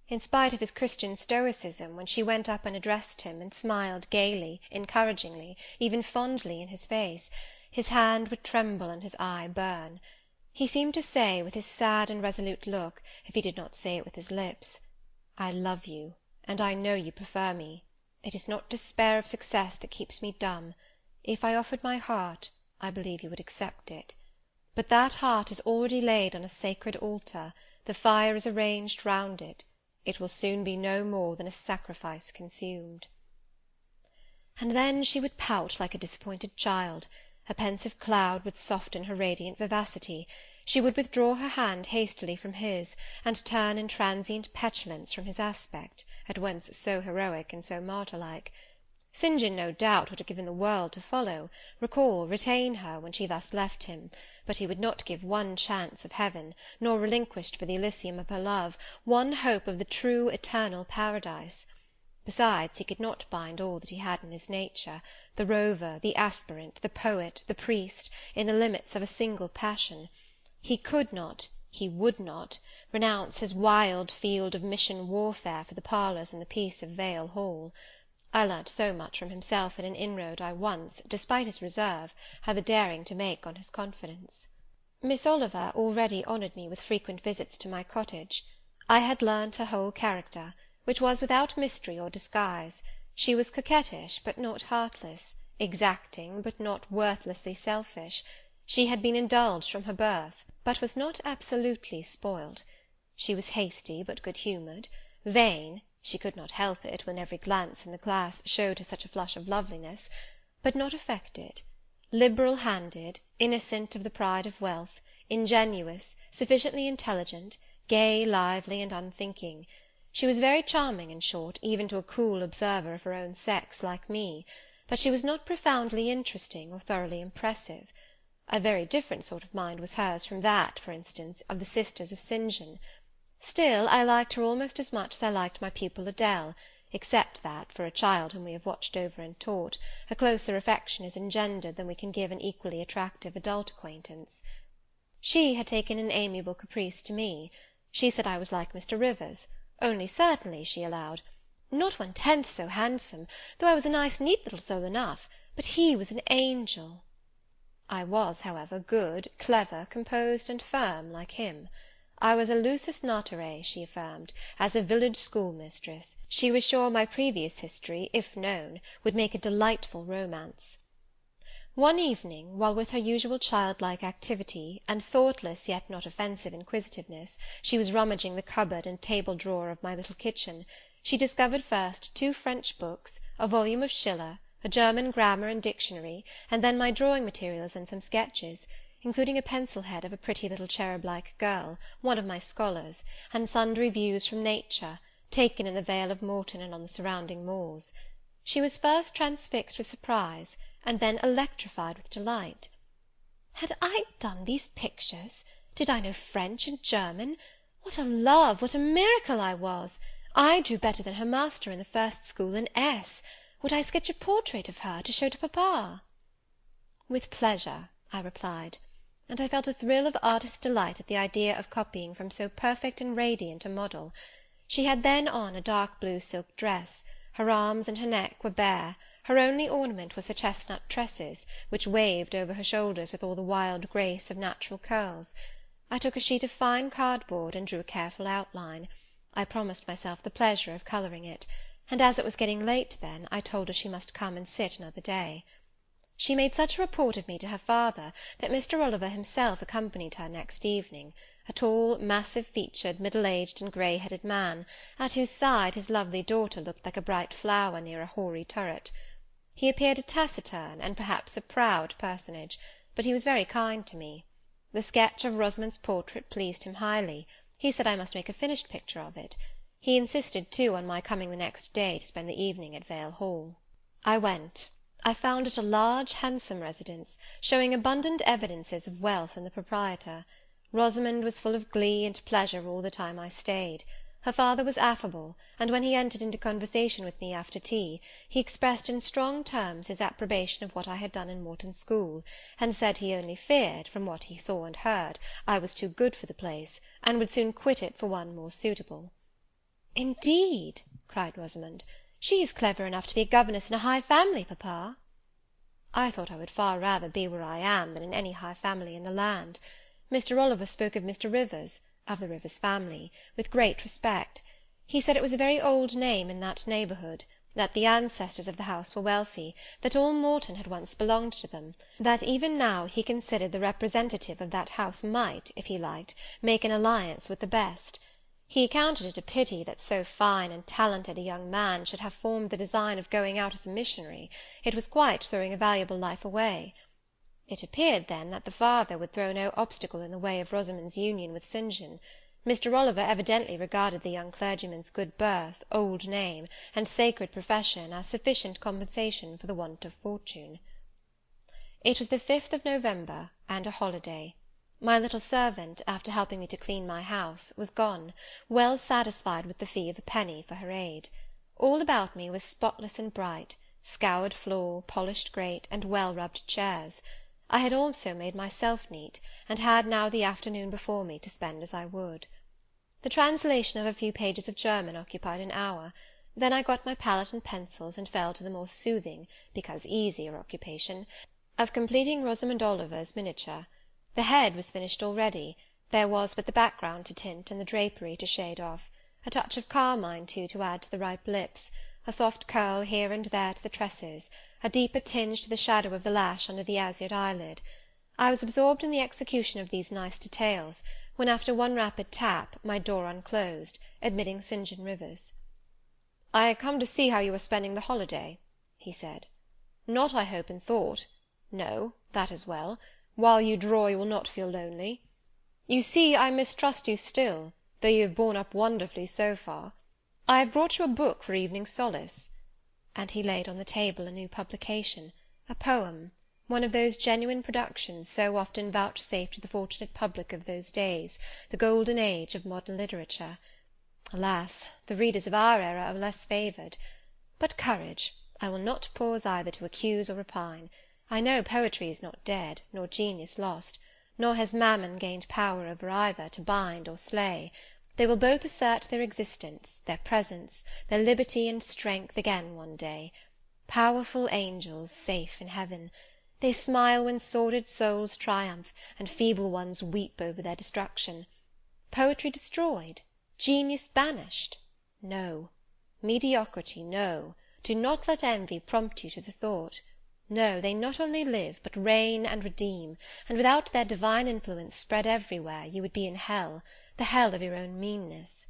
In spite of his Christian stoicism, when she went up and addressed him, and smiled gaily, encouragingly, even fondly in his face, his hand would tremble and his eye burn. He seemed to say, with his sad and resolute look, if he did not say it with his lips, "I love you, and I know you prefer me. It is not despair of success that keeps me dumb. If I offered my heart, I believe you would accept it. But that heart is already laid on a sacred altar, the fire is arranged round it. It will soon be no more than a sacrifice consumed. And then she would pout like a disappointed child. A pensive cloud would soften her radiant vivacity. She would withdraw her hand hastily from his, and turn in transient petulance from his aspect, at once so heroic and so martyr-like. St. John, no doubt, would have given the world to follow, recall, retain her, when she thus left him, but he would not give one chance of heaven, nor relinquished for the Elysium of her love one hope of the true eternal paradise. Besides, he could not bind all that he had in his nature, the rover, the aspirant, the poet, the priest, in the limits of a single passion. He could not, he would not, renounce his wild field of mission warfare for the parlours and the peace of Vale Hall. I learnt so much from himself in an inroad I once, despite his reserve, had the daring to make on his confidence. Miss Oliver already honoured me with frequent visits to my cottage. I had learnt her whole character, which was without mystery or disguise. She was coquettish, but not heartless, exacting, but not worthlessly selfish. She had been indulged from her birth, but was not absolutely spoiled. She was hasty, but good-humoured; vain, she could not help it, when every glance in the class showed her such a flush of loveliness, but not affected; liberal-handed, innocent of the pride of wealth, ingenuous, sufficiently intelligent, gay, lively, and unthinking. She was very charming, in short, even to a cool observer of her own sex like me, but she was not profoundly interesting or thoroughly impressive. A very different sort of mind was hers from that, for instance, of the sisters of St. John. Still, I liked her almost as much as I liked my pupil Adele, except that, for a child whom we have watched over and taught, a closer affection is engendered than we can give an equally attractive adult acquaintance. She had taken an amiable caprice to me. She said I was like Mr. Rivers, only certainly, she allowed, not 1/10 so handsome, though I was a nice neat little soul enough, but he was an angel. I was, however, good, clever, composed, and firm, like him. I was a lusus naturae, she affirmed, as a village schoolmistress. She was sure my previous history, if known, would make a delightful romance. One evening, while with her usual childlike activity, and thoughtless yet not offensive inquisitiveness, she was rummaging the cupboard and table drawer of my little kitchen, she discovered first 2 French books, a volume of Schiller, a German grammar and dictionary, and then my drawing materials and some sketches, including a pencil-head of a pretty little cherub-like girl, one of my scholars, and sundry views from nature, taken in the Vale of Morton and on the surrounding moors. She was first transfixed with surprise, and then electrified with delight. Had I done these pictures? Did I know French and German? What a love, what a miracle I was! I drew better than her master in the first school in S. Would I sketch a portrait of her, to show to papa? With pleasure, I replied, and I felt a thrill of artist delight at the idea of copying from so perfect and radiant a model. She had then on a dark blue silk dress, her arms and her neck were bare, her only ornament was her chestnut tresses, which waved over her shoulders with all the wild grace of natural curls. I took a sheet of fine cardboard, and drew a careful outline. I promised myself the pleasure of colouring it, and as it was getting late then, I told her she must come and sit another day. She made such a report of me to her father, that Mr. Oliver himself accompanied her next evening, a tall, massive-featured, middle-aged, and grey-headed man, at whose side his lovely daughter looked like a bright flower near a hoary turret. He appeared a taciturn, and perhaps a proud personage, but he was very kind to me. The sketch of Rosamond's portrait pleased him highly. He said I must make a finished picture of it. He insisted, too, on my coming the next day to spend the evening at Vale Hall. I went. I found it a large, handsome residence, showing abundant evidences of wealth in the proprietor. Rosamond was full of glee and pleasure all the time I stayed. Her father was affable, and when he entered into conversation with me after tea, he expressed in strong terms his approbation of what I had done in Morton School, and said he only feared, from what he saw and heard, I was too good for the place, and would soon quit it for one more suitable. "Indeed," cried Rosamond, "she is clever enough to be a governess in a high family, papa." I thought I would far rather be where I am than in any high family in the land. Mr. Oliver spoke of Mr. Rivers, of the Rivers family, with great respect. He said it was a very old name in that neighbourhood, that the ancestors of the house were wealthy, that all Morton had once belonged to them, that even now he considered the representative of that house might, if he liked, make an alliance with the best. He accounted it a pity that so fine and talented a young man should have formed the design of going out as a missionary. It was quite throwing a valuable life away. It appeared, then, that the father would throw no obstacle in the way of Rosamond's union with St. John. Mr. Oliver evidently regarded the young clergyman's good birth, old name, and sacred profession as sufficient compensation for the want of fortune. It was the 5th of November, and a holiday. My little servant, after helping me to clean my house, was gone, well satisfied with the fee of a penny for her aid. All about me was spotless and bright, scoured floor, polished grate, and well-rubbed chairs. I had also made myself neat, and had now the afternoon before me to spend as I would. The translation of a few pages of German occupied an hour. Then I got my palette and pencils, and fell to the more soothing, because easier occupation, of completing Rosamond Oliver's miniature. The head was finished already. There was but the background to tint, and the drapery to shade off. A touch of carmine, too, to add to the ripe lips, a soft curl here and there to the tresses, a deeper tinge to the shadow of the lash under the azured eyelid. I was absorbed in the execution of these nice details, when, after one rapid tap, my door unclosed, admitting St. John Rivers. "I come to see how you are spending the holiday," he said. "Not, I hope, in thought. No, that is well. While you draw, you will not feel lonely. You see, I mistrust you still, though you have borne up wonderfully so far. I have brought you a book for evening solace." And he laid on the table a new publication, a poem, one of those genuine productions so often vouchsafed to the fortunate public of those days, the golden age of modern literature. Alas, the readers of our era are less favoured. But courage, I will not pause either to accuse or repine. I know poetry is not dead, nor genius lost, nor has Mammon gained power over either, to bind or slay. They will both assert their existence, their presence, their liberty and strength again one day. Powerful angels, safe in heaven. They smile when sordid souls triumph, and feeble ones weep over their destruction. Poetry destroyed? Genius banished? No. Mediocrity, no. Do not let envy prompt you to the thought. No, they not only live, but reign and redeem, and without their divine influence spread everywhere, you would be in hell, the hell of your own meanness.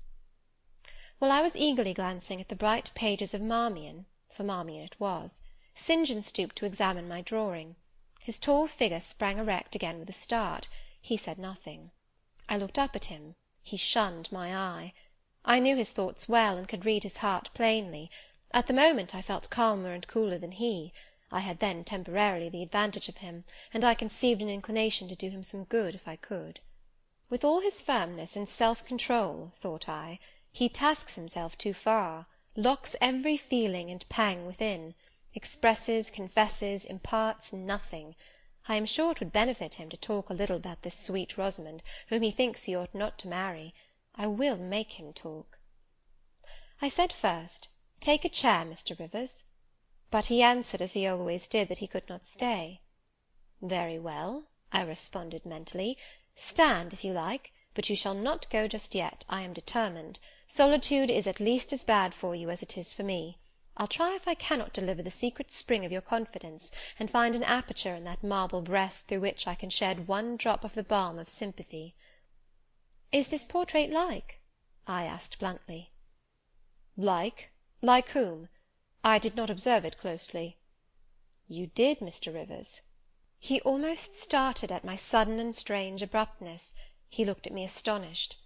While I was eagerly glancing at the bright pages of Marmion, for Marmion it was, St. John stooped to examine my drawing. His tall figure sprang erect again with a start. He said nothing. I looked up at him. He shunned my eye. I knew his thoughts well, and could read his heart plainly. At the moment I felt calmer and cooler than he. I had then temporarily the advantage of him, and I conceived an inclination to do him some good if I could. With all his firmness and self-control, thought I, he tasks himself too far, locks every feeling and pang within, expresses, confesses, imparts nothing. I am sure it would benefit him to talk a little about this sweet Rosamond, whom he thinks he ought not to marry. I will make him talk. I said first, "Take a chair, Mr. Rivers." But he answered, as he always did, that he could not stay. "Very well," I responded mentally. "Stand, if you like, but you shall not go just yet. I am determined. Solitude is at least as bad for you as it is for me. I'll try if I cannot deliver the secret spring of your confidence, and find an aperture in that marble breast through which I can shed one drop of the balm of sympathy." "Is this portrait like?" I asked bluntly. "Like? Like whom? I did not observe it closely." "You did, Mr. Rivers." He almost started at my sudden and strange abruptness. He looked at me astonished.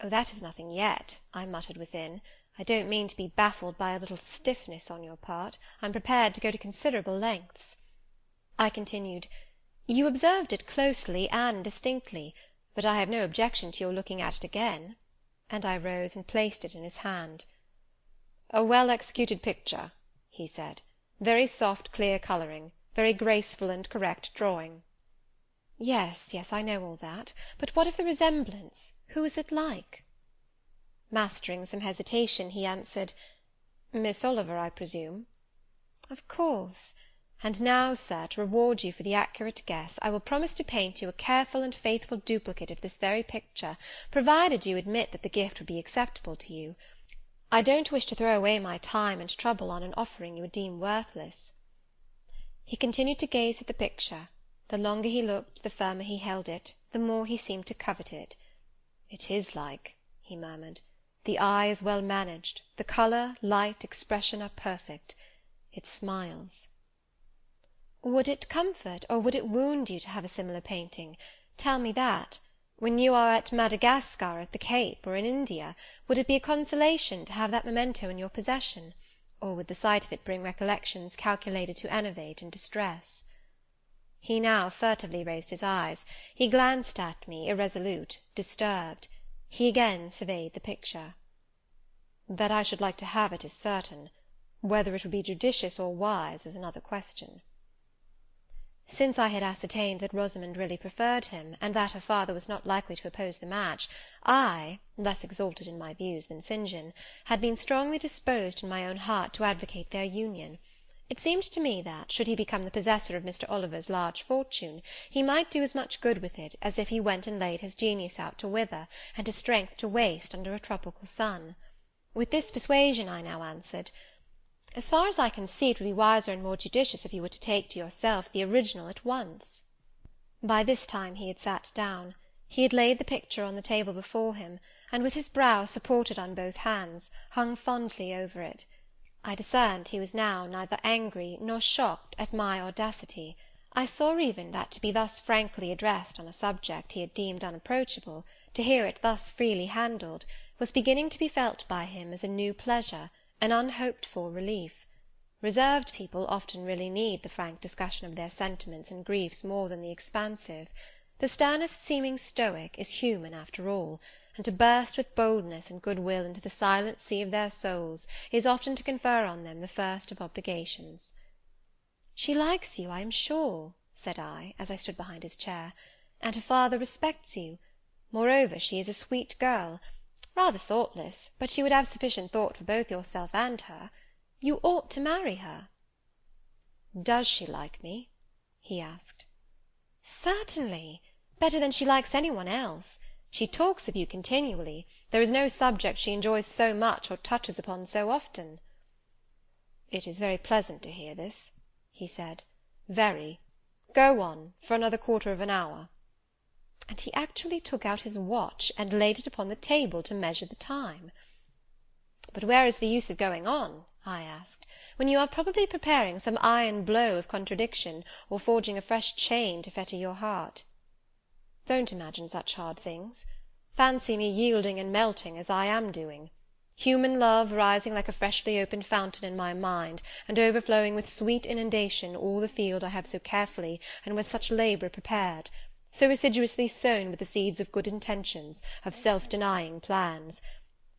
"Oh, that is nothing yet," I muttered within. "I don't mean to be baffled by a little stiffness on your part. I'm prepared to go to considerable lengths." I continued, "You observed it closely and distinctly, but I have no objection to your looking at it again." And I rose and placed it in his hand. "A well-executed picture," he said. "Very soft, clear colouring, very graceful and correct drawing." "Yes, yes, I know all that. But what of the resemblance? Who is it like?" Mastering some hesitation, he answered, "Miss Oliver, I presume?" "Of course. And now, sir, to reward you for the accurate guess, I will promise to paint you a careful and faithful duplicate of this very picture, provided you admit that the gift would be acceptable to you. I don't wish to throw away my time and trouble on an offering you would deem worthless." He continued to gaze at the picture. The longer he looked, the firmer he held it, the more he seemed to covet it. "It is like," he murmured. "The eye is well managed, the colour, light, expression are perfect. It smiles." "Would it comfort or would it wound you to have a similar painting? Tell me that. When you are at Madagascar, at the Cape, or in India, would it be a consolation to have that memento in your possession, or would the sight of it bring recollections calculated to enervate and distress?" He now furtively raised his eyes. He glanced at me, irresolute, disturbed. He again surveyed the picture. "That I should like to have it is certain. Whether it would be judicious or wise is another question." Since I had ascertained that Rosamond really preferred him, and that her father was not likely to oppose the match, I, less exalted in my views than St. John, had been strongly disposed in my own heart to advocate their union. It seemed to me that, should he become the possessor of Mr. Oliver's large fortune, he might do as much good with it as if he went and laid his genius out to wither, and his strength to waste under a tropical sun. With this persuasion I now answered, "As far as I can see, it would be wiser and more judicious if you were to take to yourself the original at once." By this time he had sat down. He had laid the picture on the table before him, and with his brow supported on both hands, hung fondly over it. I discerned he was now neither angry nor shocked at my audacity. I saw even that to be thus frankly addressed on a subject he had deemed unapproachable, to hear it thus freely handled, was beginning to be felt by him as a new pleasure, an unhoped-for relief. Reserved people often really need the frank discussion of their sentiments and griefs more than the expansive. The sternest seeming stoic is human after all, and to burst with boldness and good-will into the silent sea of their souls is often to confer on them the first of obligations. "She likes you, I am sure," said I, as I stood behind his chair, "and her father respects you. Moreover, she is a sweet girl, rather thoughtless, but she would have sufficient thought for both yourself and her. You ought to marry her." "Does she like me?" he asked. "Certainly. Better than she likes any one else. She talks of you continually. There is no subject she enjoys so much or touches upon so often." "It is very pleasant to hear this," he said. "Very. Go on, for another quarter of an hour." And he actually took out his watch, and laid it upon the table to measure the time. "But where is the use of going on," I asked, "when you are probably preparing some iron blow of contradiction, or forging a fresh chain to fetter your heart?" "Don't imagine such hard things. Fancy me yielding and melting, as I am doing. Human love rising like a freshly opened fountain in my mind, and overflowing with sweet inundation all the field I have so carefully and with such labour prepared, so assiduously sown with the seeds of good intentions, of self-denying plans.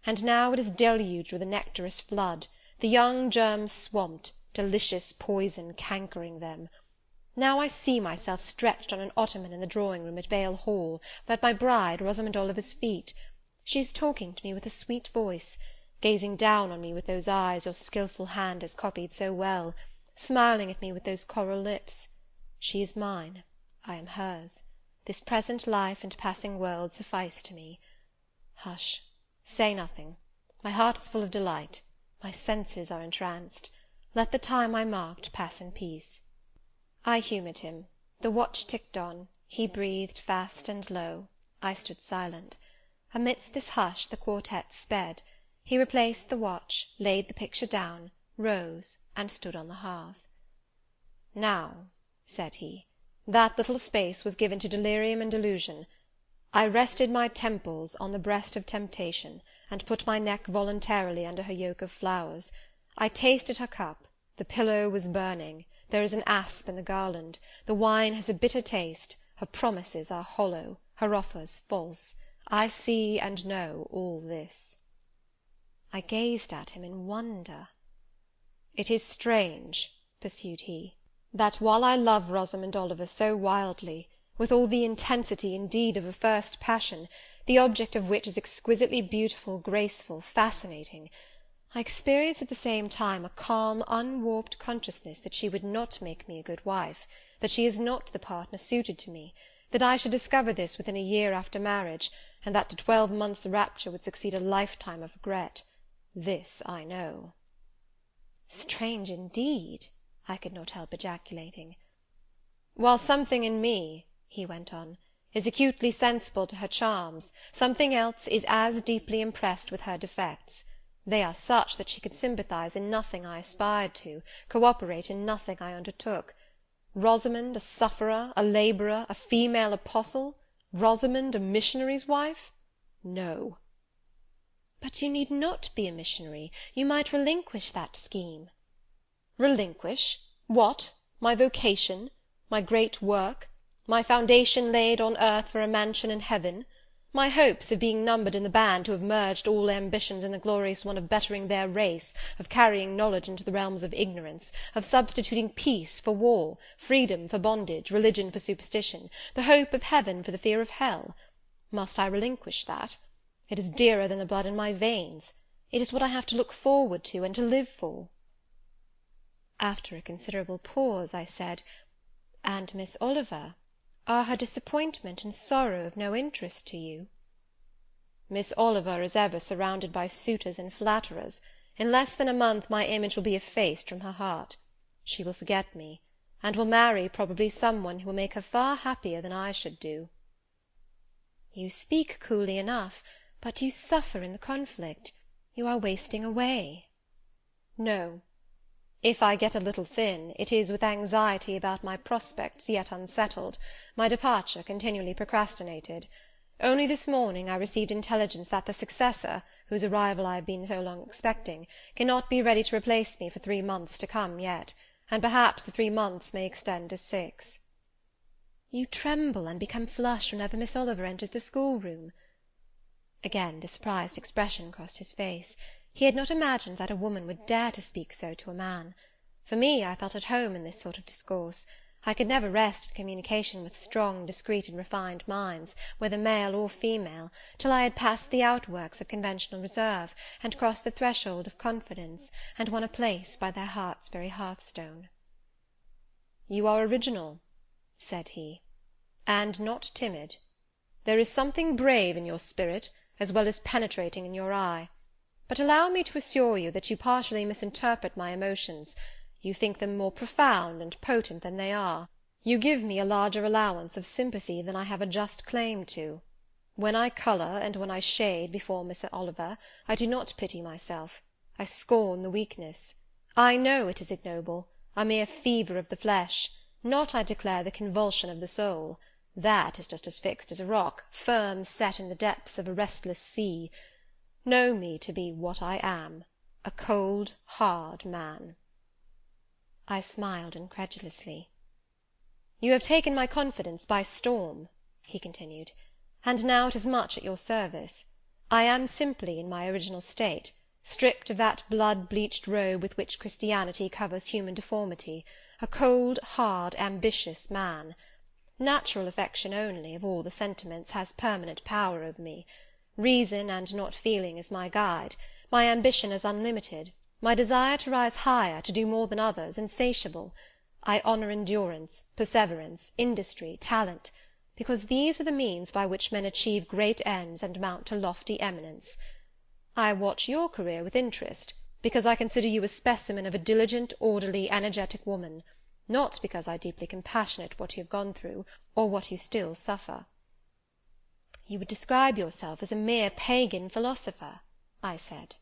And now it is deluged with a nectarous flood, the young germs swamped, delicious poison cankering them. Now I see myself stretched on an ottoman in the drawing-room at Vale Hall, at my bride Rosamond Oliver's feet. She is talking to me with a sweet voice, gazing down on me with those eyes your skilful hand has copied so well, smiling at me with those coral lips. She is mine, I am hers. This present life and passing world suffice to me. Hush, say nothing. My heart is full of delight. My senses are entranced. Let the time I marked pass in peace." I humoured him. The watch ticked on. He breathed fast and low. I stood silent. Amidst this hush the quartet sped. He replaced the watch, laid the picture down, rose, and stood on the hearth. "Now," said he, "that little space was given to delirium and delusion. I rested my temples on the breast of temptation, and put my neck voluntarily under her yoke of flowers. I tasted her cup. The pillow was burning. There is an asp in the garland. The wine has a bitter taste. Her promises are hollow, her offers false. I see and know all this." I gazed at him in wonder. "It is strange," pursued he, "that while I love Rosamond Oliver so wildly, with all the intensity indeed of a first passion, the object of which is exquisitely beautiful, graceful, fascinating, I experience at the same time a calm, unwarped consciousness that she would not make me a good wife, that she is not the partner suited to me, that I should discover this within a year after marriage, and that to 12 months' rapture would succeed a lifetime of regret. This I know." "Strange indeed!" I could not help ejaculating. "While something in me," he went on, is acutely sensible to her charms, something else is as deeply impressed with her defects. They are such that she could sympathize in nothing I aspired to, co-operate in nothing I undertook. Rosamond a sufferer, a labourer, a female apostle? Rosamond a missionary's wife? No. But you need not be a missionary. You might relinquish that scheme. Relinquish? What? My vocation? My great work? My foundation laid on earth for a mansion in heaven? My hopes of being numbered in the band who have merged all ambitions in the glorious one of bettering their race, of carrying knowledge into the realms of ignorance, of substituting peace for war, freedom for bondage, religion for superstition, the hope of heaven for the fear of hell? Must I relinquish that? It is dearer than the blood in my veins. It is what I have to look forward to and to live for. After a considerable pause, I said, "And Miss Oliver? Are her disappointment and sorrow of no interest to you?" Miss Oliver is ever surrounded by suitors and flatterers. In less than a month my image will be effaced from her heart. She will forget me, and will marry probably some one who will make her far happier than I should do. You speak coolly enough, but you suffer in the conflict. You are wasting away. No. If I get a little thin, it is with anxiety about my prospects yet unsettled, my departure continually procrastinated. Only this morning I received intelligence that the successor, whose arrival I have been so long expecting, cannot be ready to replace me for 3 months to come yet, and perhaps the 3 months may extend to 6. You tremble and become flushed whenever Miss Oliver enters the schoolroom. Again the surprised expression crossed his face. He had not imagined that a woman would dare to speak so to a man. For me, I felt at home in this sort of discourse. I could never rest in communication with strong, discreet, and refined minds, whether male or female, till I had passed the outworks of conventional reserve, and crossed the threshold of confidence, and won a place by their heart's very hearthstone. "You are original," said he, "and not timid. There is something brave in your spirit, as well as penetrating in your eye. But allow me to assure you that you partially misinterpret my emotions. You think them more profound and potent than they are. You give me a larger allowance of sympathy than I have a just claim to. When I colour, and when I shade before Miss Oliver, I do not pity myself. I scorn the weakness. I know it is ignoble, a mere fever of the flesh, not, I declare, the convulsion of the soul. That is just as fixed as a rock, firm set in the depths of a restless sea. Know me to be what I am, a cold, hard man." I smiled incredulously. "You have taken my confidence by storm," he continued, "and now it is much at your service. I am simply in my original state, stripped of that blood-bleached robe with which Christianity covers human deformity, a cold, hard, ambitious man. Natural affection only, of all the sentiments, has permanent power over me. Reason and not feeling is my guide. My ambition is unlimited. My desire to rise higher, to do more than others, insatiable. I honour endurance, perseverance, industry, talent, because these are the means by which men achieve great ends and mount to lofty eminence. I watch your career with interest, because I consider you a specimen of a diligent, orderly, energetic woman, not because I deeply compassionate what you have gone through, or what you still suffer." "You would describe yourself as a mere pagan philosopher," I said.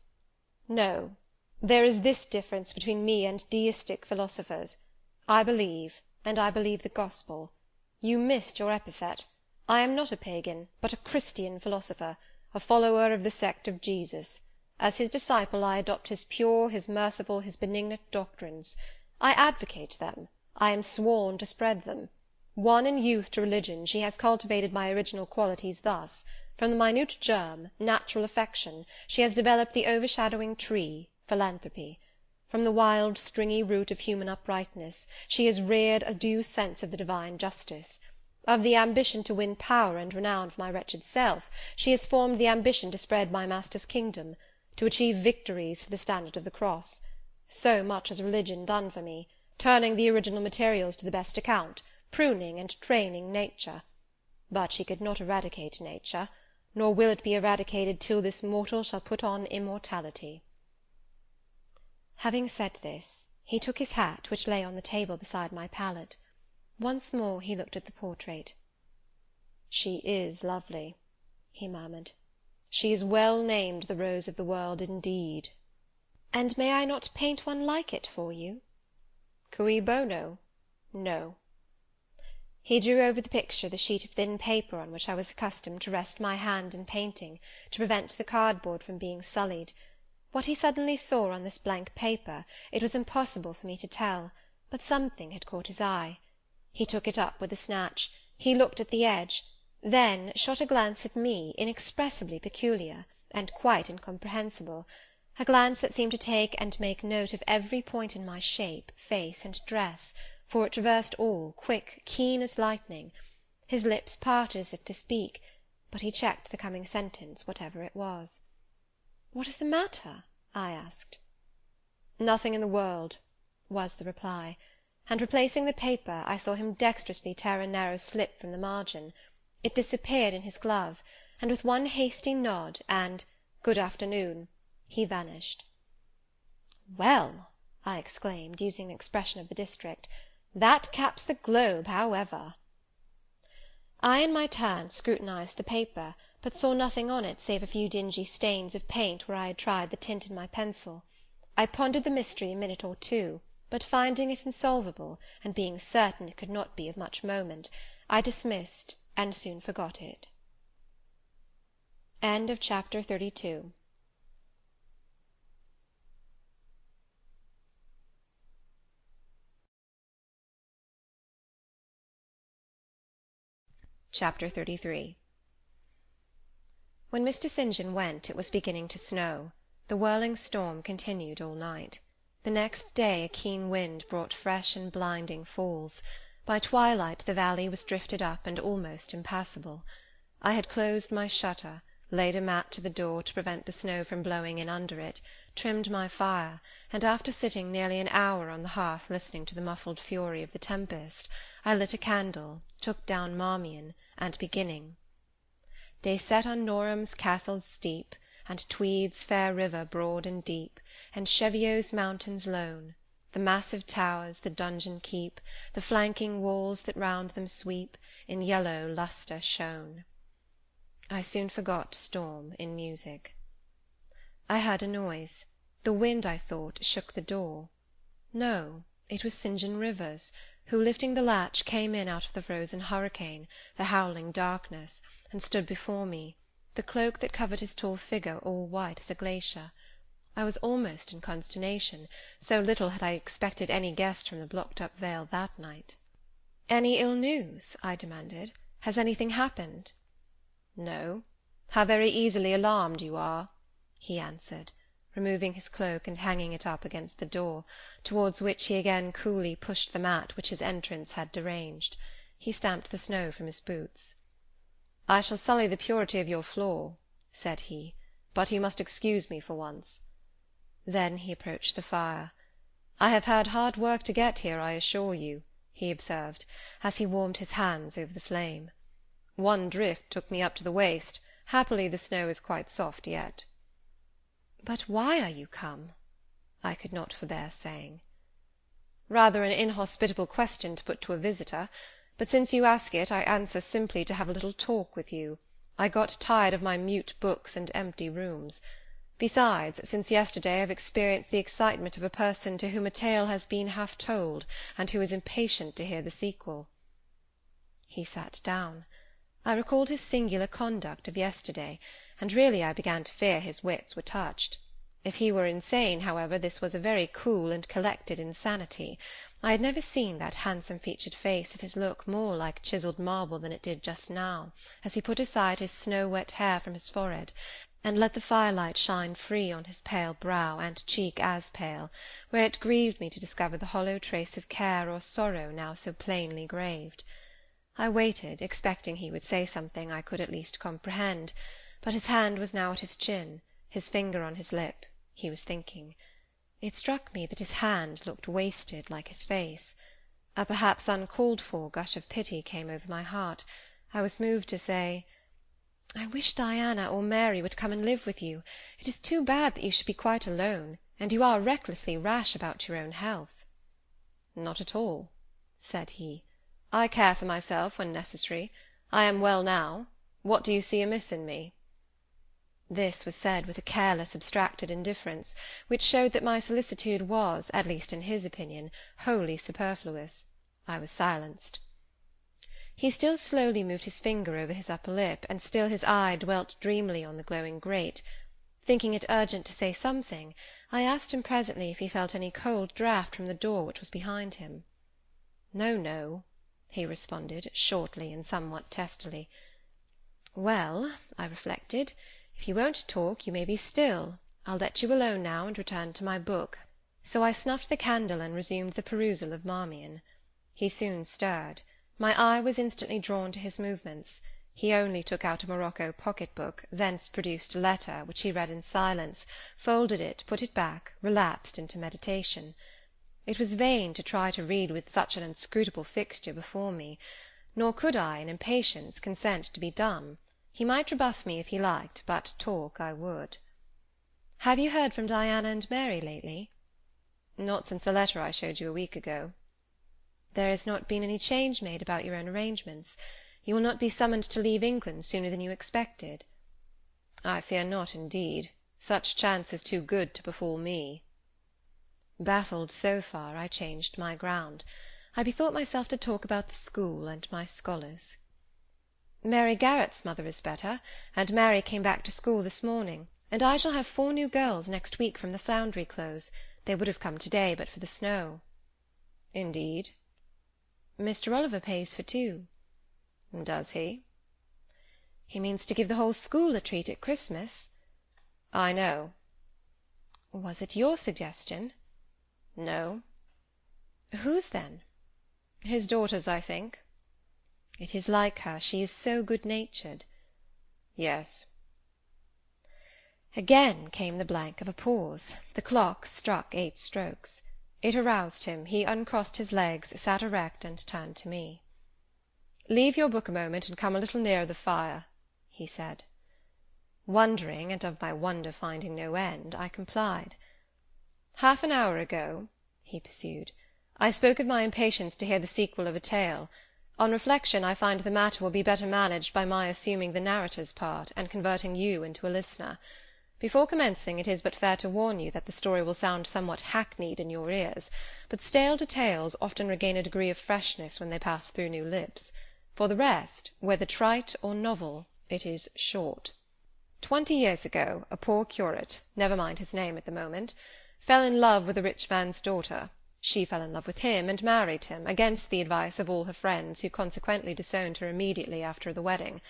"No. There is this difference between me and deistic philosophers. I believe, and I believe the gospel. You missed your epithet. I am not a pagan, but a Christian philosopher, a follower of the sect of Jesus. As his disciple I adopt his pure, his merciful, his benignant doctrines. I advocate them. I am sworn to spread them. Won in youth to religion, she has cultivated my original qualities thus: from the minute germ, natural affection, she has developed the overshadowing tree, philanthropy. From the wild, stringy root of human uprightness, she has reared a due sense of the divine justice. Of the ambition to win power and renown for my wretched self, she has formed the ambition to spread my Master's kingdom, to achieve victories for the standard of the cross. So much has religion done for me, turning the original materials to the best account, pruning and training nature. But she could not eradicate nature, nor will it be eradicated till this mortal shall put on immortality." Having said this, he took his hat, which lay on the table beside my pallet. Once more he looked at the portrait. "She is lovely," he murmured. "She is well named the rose of the world indeed." "And may I not paint one like it for you?" "Cui bono? No." He drew over the picture the sheet of thin paper on which I was accustomed to rest my hand in painting, to prevent the cardboard from being sullied. What he suddenly saw on this blank paper, it was impossible for me to tell, but something had caught his eye. He took it up with a snatch, he looked at the edge, then shot a glance at me inexpressibly peculiar, and quite incomprehensible, a glance that seemed to take and make note of every point in my shape, face, and dress, for it traversed all, quick, keen as lightning. His lips parted as if to speak, but he checked the coming sentence, whatever it was. "What is the matter?" I asked. "Nothing in the world," was the reply, and replacing the paper, I saw him dexterously tear a narrow slip from the margin. It disappeared in his glove, and with one hasty nod, and "Good afternoon," he vanished. "Well," I exclaimed, using an expression of the district, "that caps the globe, however." I, in my turn, scrutinized the paper, but saw nothing on it save a few dingy stains of paint where I had tried the tint in my pencil. I pondered the mystery a minute or two, but finding it insolvable, and being certain it could not be of much moment, I dismissed, and soon forgot it. Chapter 32. Chapter 33. When Mr. St. John went, it was beginning to snow. The whirling storm continued all night. The next day a keen wind brought fresh and blinding falls. By twilight the valley was drifted up and almost impassable. I had closed my shutter, laid a mat to the door to prevent the snow from blowing in under it, trimmed my fire, and after sitting nearly an hour on the hearth listening to the muffled fury of the tempest, I lit a candle, took down Marmion, and beginning "They set on Norham's castled steep, And Tweed's fair river broad and deep, And Cheviot's mountains lone, The massive towers the donjon keep, The flanking walls that round them sweep, In yellow lustre shone." I soon forgot storm in music. I heard a noise. The wind, I thought, shook the door. No, it was St. John Rivers, who, lifting the latch, came in out of the frozen hurricane, the howling darkness, and stood before me, the cloak that covered his tall figure all white as a glacier. I was almost in consternation, so little had I expected any guest from the blocked-up vale that night. "Any ill news?" I demanded. "Has anything happened?" "No. How very easily alarmed you are," he answered, removing his cloak and hanging it up against the door, towards which he again coolly pushed the mat which his entrance had deranged. He stamped the snow from his boots. "I shall sully the purity of your floor," said he, "but you must excuse me for once." Then he approached the fire. "I have had hard work to get here, I assure you," he observed, as he warmed his hands over the flame. "One drift took me up to the waist. Happily the snow is quite soft yet." "But why are you come?" I could not forbear saying. "Rather an inhospitable question to put to a visitor, but since you ask it, I answer simply to have a little talk with you. I got tired of my mute books and empty rooms. Besides, since yesterday I have experienced the excitement of a person to whom a tale has been half told, and who is impatient to hear the sequel." He sat down. I recalled his singular conduct of yesterday, and really I began to fear his wits were touched. If he were insane, however, this was a very cool and collected insanity. I had never seen that handsome-featured face of his look more like chiselled marble than it did just now, as he put aside his snow-wet hair from his forehead, and let the firelight shine free on his pale brow, and cheek as pale, where it grieved me to discover the hollow trace of care or sorrow now so plainly graved. I waited, expecting he would say something I could at least comprehend, but his hand was now at his chin, his finger on his lip. He was thinking. It struck me that his hand looked wasted like his face. A perhaps uncalled-for gush of pity came over my heart. I was moved to say, "I wish Diana or Mary would come and live with you. It is too bad that you should be quite alone, and you are recklessly rash about your own health." "Not at all," said he. "I care for myself when necessary. I am well now. What do you see amiss in me?" This was said with a careless, abstracted indifference, which showed that my solicitude was, at least in his opinion, wholly superfluous. I was silenced. He still slowly moved his finger over his upper lip, and still his eye dwelt dreamily on the glowing grate. Thinking it urgent to say something, I asked him presently if he felt any cold draught from the door which was behind him. "No, no," he responded, shortly and somewhat testily. "Well," I reflected, "if you won't talk, you may be still. I'll let you alone now, and return to my book." So I snuffed the candle and resumed the perusal of Marmion. He soon stirred. My eye was instantly drawn to his movements. He only took out a morocco pocket-book, thence produced a letter, which he read in silence, folded it, put it back, relapsed into meditation. It was vain to try to read with such an inscrutable fixture before me, nor could I, in impatience, consent to be dumb. He might rebuff me if he liked, but talk I would. "Have you heard from Diana and Mary lately?" "Not since the letter I showed you a week ago." "There has not been any change made about your own arrangements? You will not be summoned to leave England sooner than you expected?" "I fear not, indeed. Such chance is too good to befall me." Baffled so far, I changed my ground. I bethought myself to talk about the school and my scholars. "Mary Garrett's mother is better, and Mary came back to school this morning, and I shall have 4 new girls next week from the Foundry Close. They would have come to-day but for the snow." "Indeed?" "Mr. Oliver pays for 2. "Does he?" "He means to give the whole school a treat at Christmas." "I know." "Was it your suggestion?" "No." "Whose, then?" "His daughter's, I think." "It is like her. She is so good-natured." "Yes." Again came the blank of a pause. The clock struck 8 strokes. It aroused him. He uncrossed his legs, sat erect, and turned to me. "Leave your book a moment, and come a little nearer the fire," he said. Wondering, and of my wonder finding no end, I complied. "Half an hour ago," he pursued, "I spoke of my impatience to hear the sequel of a tale. On reflection, I find the matter will be better managed by my assuming the narrator's part, and converting you into a listener. Before commencing, it is but fair to warn you that the story will sound somewhat hackneyed in your ears, but stale tales often regain a degree of freshness when they pass through new lips. For the rest, whether trite or novel, it is short. 20 years ago, a poor curate, never mind his name at the moment, fell in love with a rich man's daughter. She fell in love with him, and married him, against the advice of all her friends, who consequently disowned her immediately after the wedding.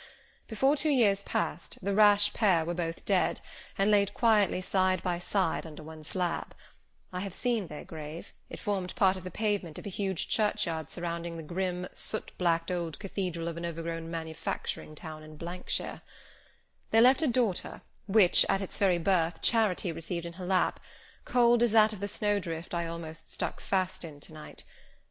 Before 2 years passed, the rash pair were both dead, and laid quietly side by side under one slab. I have seen their grave. It formed part of the pavement of a huge churchyard surrounding the grim, soot-blacked old cathedral of an overgrown manufacturing town in Shire. They left a daughter, which, at its very birth, Charity received in her lap, cold as that of the snowdrift I almost stuck fast in to-night.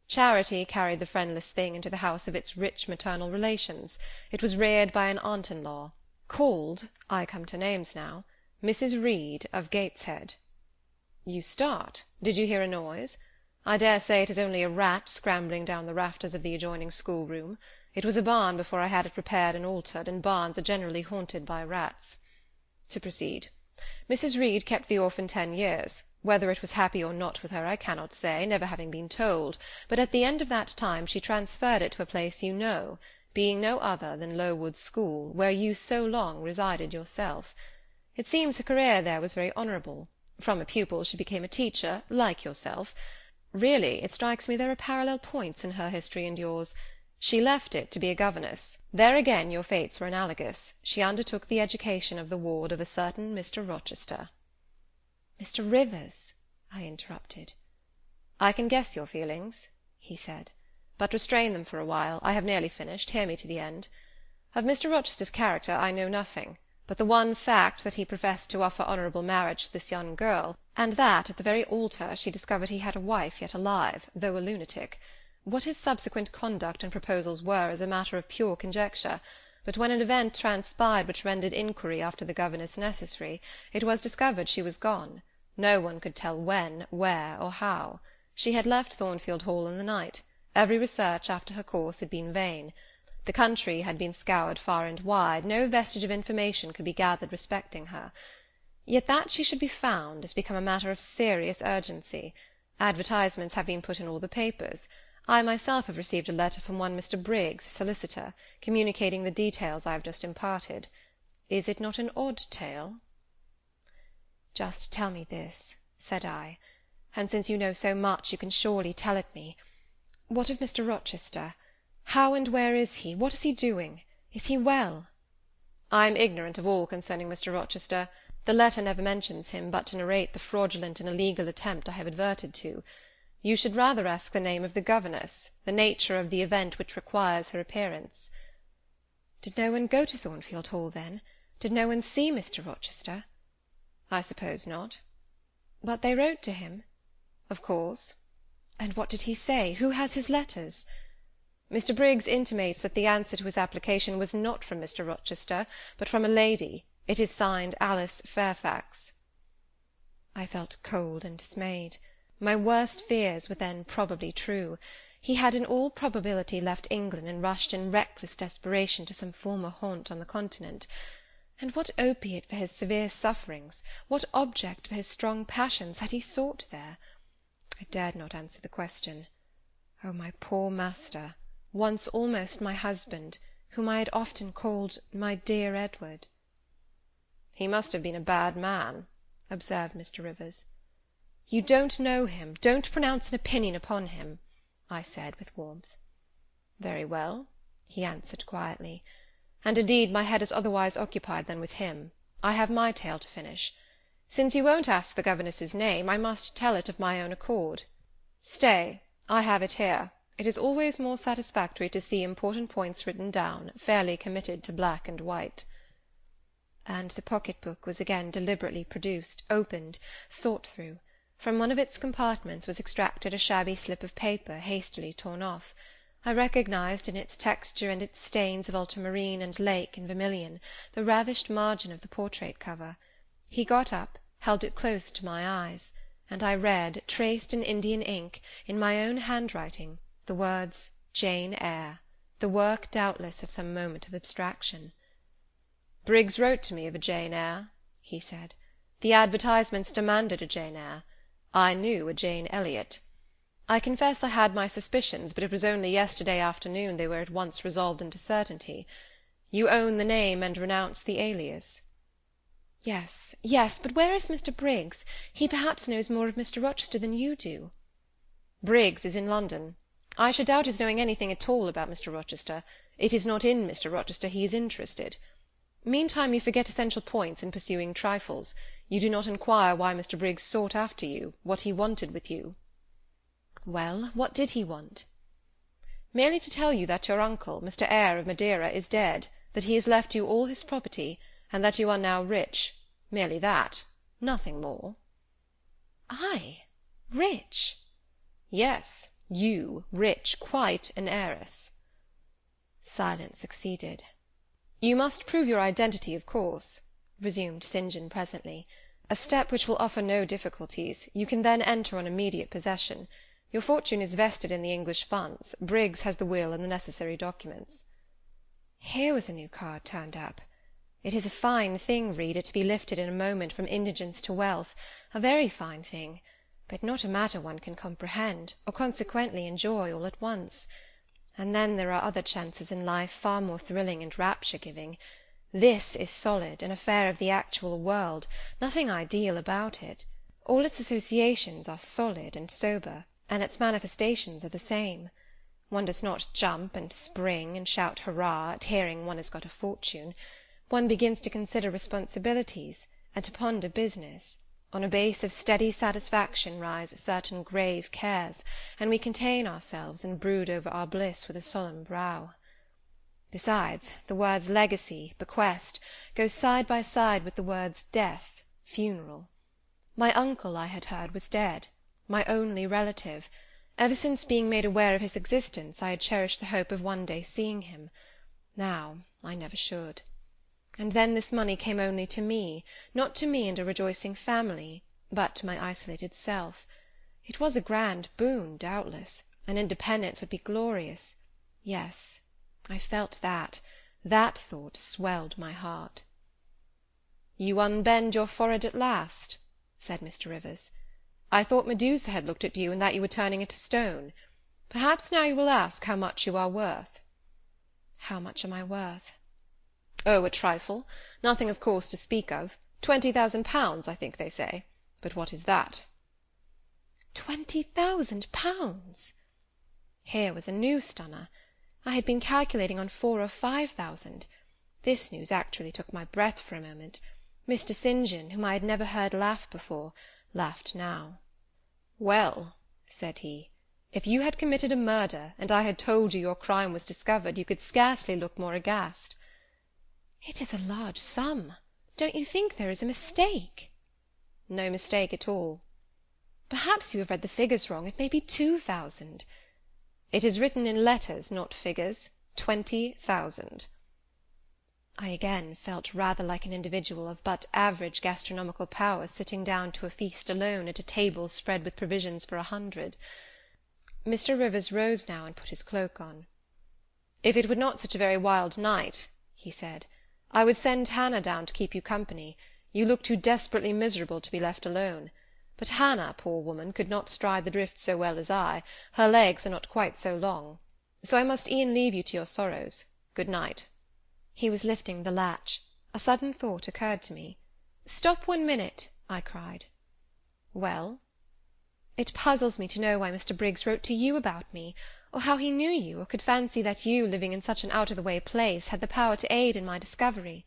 Charity carried the friendless thing into the house of its rich maternal relations. It was reared by an aunt-in-law, called, I come to names now, Mrs. Reed of Gateshead. You start. Did you hear a noise? I dare say it is only a rat scrambling down the rafters of the adjoining schoolroom. It was a barn before I had it repaired and altered, and barns are generally haunted by rats. To proceed. Mrs. Reed kept the orphan 10 years. Whether it was happy or not with her I cannot say, never having been told, but at the end of that time she transferred it to a place you know, being no other than Lowood School, where you so long resided yourself. It seems her career there was very honourable. From a pupil she became a teacher, like yourself. Really, it strikes me there are parallel points in her history and yours. She left it to be a governess. There again your fates were analogous. She undertook the education of the ward of a certain Mr. Rochester." "Mr. Rivers," I interrupted. "I can guess your feelings," he said, "but restrain them for a while. I have nearly finished. Hear me to the end. Of Mr. Rochester's character I know nothing, but the one fact that he professed to offer honourable marriage to this young girl, and that, at the very altar, she discovered he had a wife yet alive, though a lunatic. What his subsequent conduct and proposals were is a matter of pure conjecture, but when an event transpired which rendered inquiry after the governess necessary, it was discovered she was gone. No one could tell when, where, or how. She had left Thornfield Hall in the night. Every research after her course had been vain. The country had been scoured far and wide, no vestige of information could be gathered respecting her. Yet that she should be found is become a matter of serious urgency. Advertisements have been put in all the papers. I myself have received a letter from one Mr. Briggs, solicitor, communicating the details I have just imparted. Is it not an odd tale? Just tell me this, said I, and since you know so much, you can surely tell it me. What of Mr. Rochester? How and where is he? What is he doing? Is he well? I am ignorant of all concerning Mr. Rochester. The letter never mentions him, but to narrate the fraudulent and illegal attempt I have adverted to. You should rather ask the name of the governess, the nature of the event which requires her appearance. Did no one go to Thornfield Hall, then? Did no one see Mr. Rochester? I suppose not. But they wrote to him? Of course. And what did he say? Who has his letters? Mr. Briggs intimates that the answer to his application was not from Mr. Rochester, but from a lady. It is signed Alice Fairfax. I felt cold and dismayed. My worst fears were then probably true. He had in all probability left England and rushed in reckless desperation to some former haunt on the continent. And what opiate for his severe sufferings, what object for his strong passions had he sought there? I dared not answer the question. Oh, my poor master, once almost my husband, whom I had often called my dear Edward. He must have been a bad man, observed Mr. Rivers. You don't know him, don't pronounce an opinion upon him, I said with warmth. Very well, he answered quietly. And indeed my head is otherwise occupied than with him. I have my tale to finish. Since you won't ask the governess's name, I must tell it of my own accord. Stay, I have it here. It is always more satisfactory to see important points written down, fairly committed to black and white. And the pocket-book was again deliberately produced, opened, sought through. From one of its compartments was extracted a shabby slip of paper, hastily torn off. I recognized in its texture and its stains of ultramarine and lake and vermilion the ravished margin of the portrait cover. He got up, held it close to my eyes, and I read, traced in Indian ink, in my own handwriting, the words Jane Eyre, the work doubtless of some moment of abstraction. Briggs wrote to me of a Jane Eyre, he said. The advertisements demanded a Jane Eyre. I knew a Jane Elliot. I confess I had my suspicions, but it was only yesterday afternoon they were at once resolved into certainty. You own the name and renounce the alias. Yes, yes, but where is Mr. Briggs? He perhaps knows more of Mr. Rochester than you do. Briggs is in London. I should doubt his knowing anything at all about Mr. Rochester. It is not in Mr. Rochester he is interested. Meantime you forget essential points in pursuing trifles. You do not inquire why Mr. Briggs sought after you, what he wanted with you. Well, what did he want? Merely to tell you that your uncle, Mr. Eyre of Madeira, is dead, that he has left you all his property, and that you are now rich. Merely that. Nothing more. I? Rich? Yes, you, rich, quite an heiress. Silence succeeded. You must prove your identity, of course, resumed St. John presently. A step which will offer no difficulties. You can then enter on immediate possession. Your fortune is vested in the English funds. Briggs has the will and the necessary documents. Here was a new card turned up. It is a fine thing, reader, to be lifted in a moment from indigence to wealth, a very fine thing, but not a matter one can comprehend, or consequently enjoy all at once. And then there are other chances in life far more thrilling and rapture-giving. This is solid, an affair of the actual world, nothing ideal about it. All its associations are solid and sober, and its manifestations are the same. One does not jump and spring and shout hurrah at hearing one has got a fortune. One begins to consider responsibilities, and to ponder business. On a base of steady satisfaction rise certain grave cares, and we contain ourselves and brood over our bliss with a solemn brow. Besides, the words legacy, bequest, go side by side with the words death, funeral. My uncle, I had heard, was dead, my only relative. Ever since being made aware of his existence, I had cherished the hope of one day seeing him. Now I never should. And then this money came only to me, not to me and a rejoicing family, but to my isolated self. It was a grand boon, doubtless, and independence would be glorious. Yes, I felt that. That thought swelled my heart. "You unbend your forehead at last," said Mr. Rivers. "I thought Medusa had looked at you, and that you were turning into stone. Perhaps now you will ask how much you are worth." "How much am I worth?" "Oh, a trifle. Nothing, of course, to speak of. 20,000 pounds, I think they say. But what is that?" 20,000 pounds! Here was a new stunner. I had been calculating on 4,000 or 5,000. This news actually took my breath for a moment. Mr. St. John, whom I had never heard laugh before, laughed now. "Well," said he, "if you had committed a murder, and I had told you your crime was discovered, you could scarcely look more aghast." "It is a large sum. Don't you think there is a mistake?" "No mistake at all." "Perhaps you have read the figures wrong. It may be 2,000. "It is written in letters, not figures. 20,000. I again felt rather like an individual of but average gastronomical powers sitting down to a feast alone at a table spread with provisions for 100. Mr. Rivers rose now and put his cloak on. "If it were not such a very wild night," he said, "I would send Hannah down to keep you company. You look too desperately miserable to be left alone. But Hannah, poor woman, could not stride the drift so well as I. Her legs are not quite so long. So I must e'en leave you to your sorrows. Good night." He was lifting the latch. A sudden thought occurred to me. "Stop 1 minute," I cried. "Well?" "It puzzles me to know why Mr. Briggs wrote to you about me, or how he knew you, or could fancy that you, living in such an out-of-the-way place, had the power to aid in my discovery."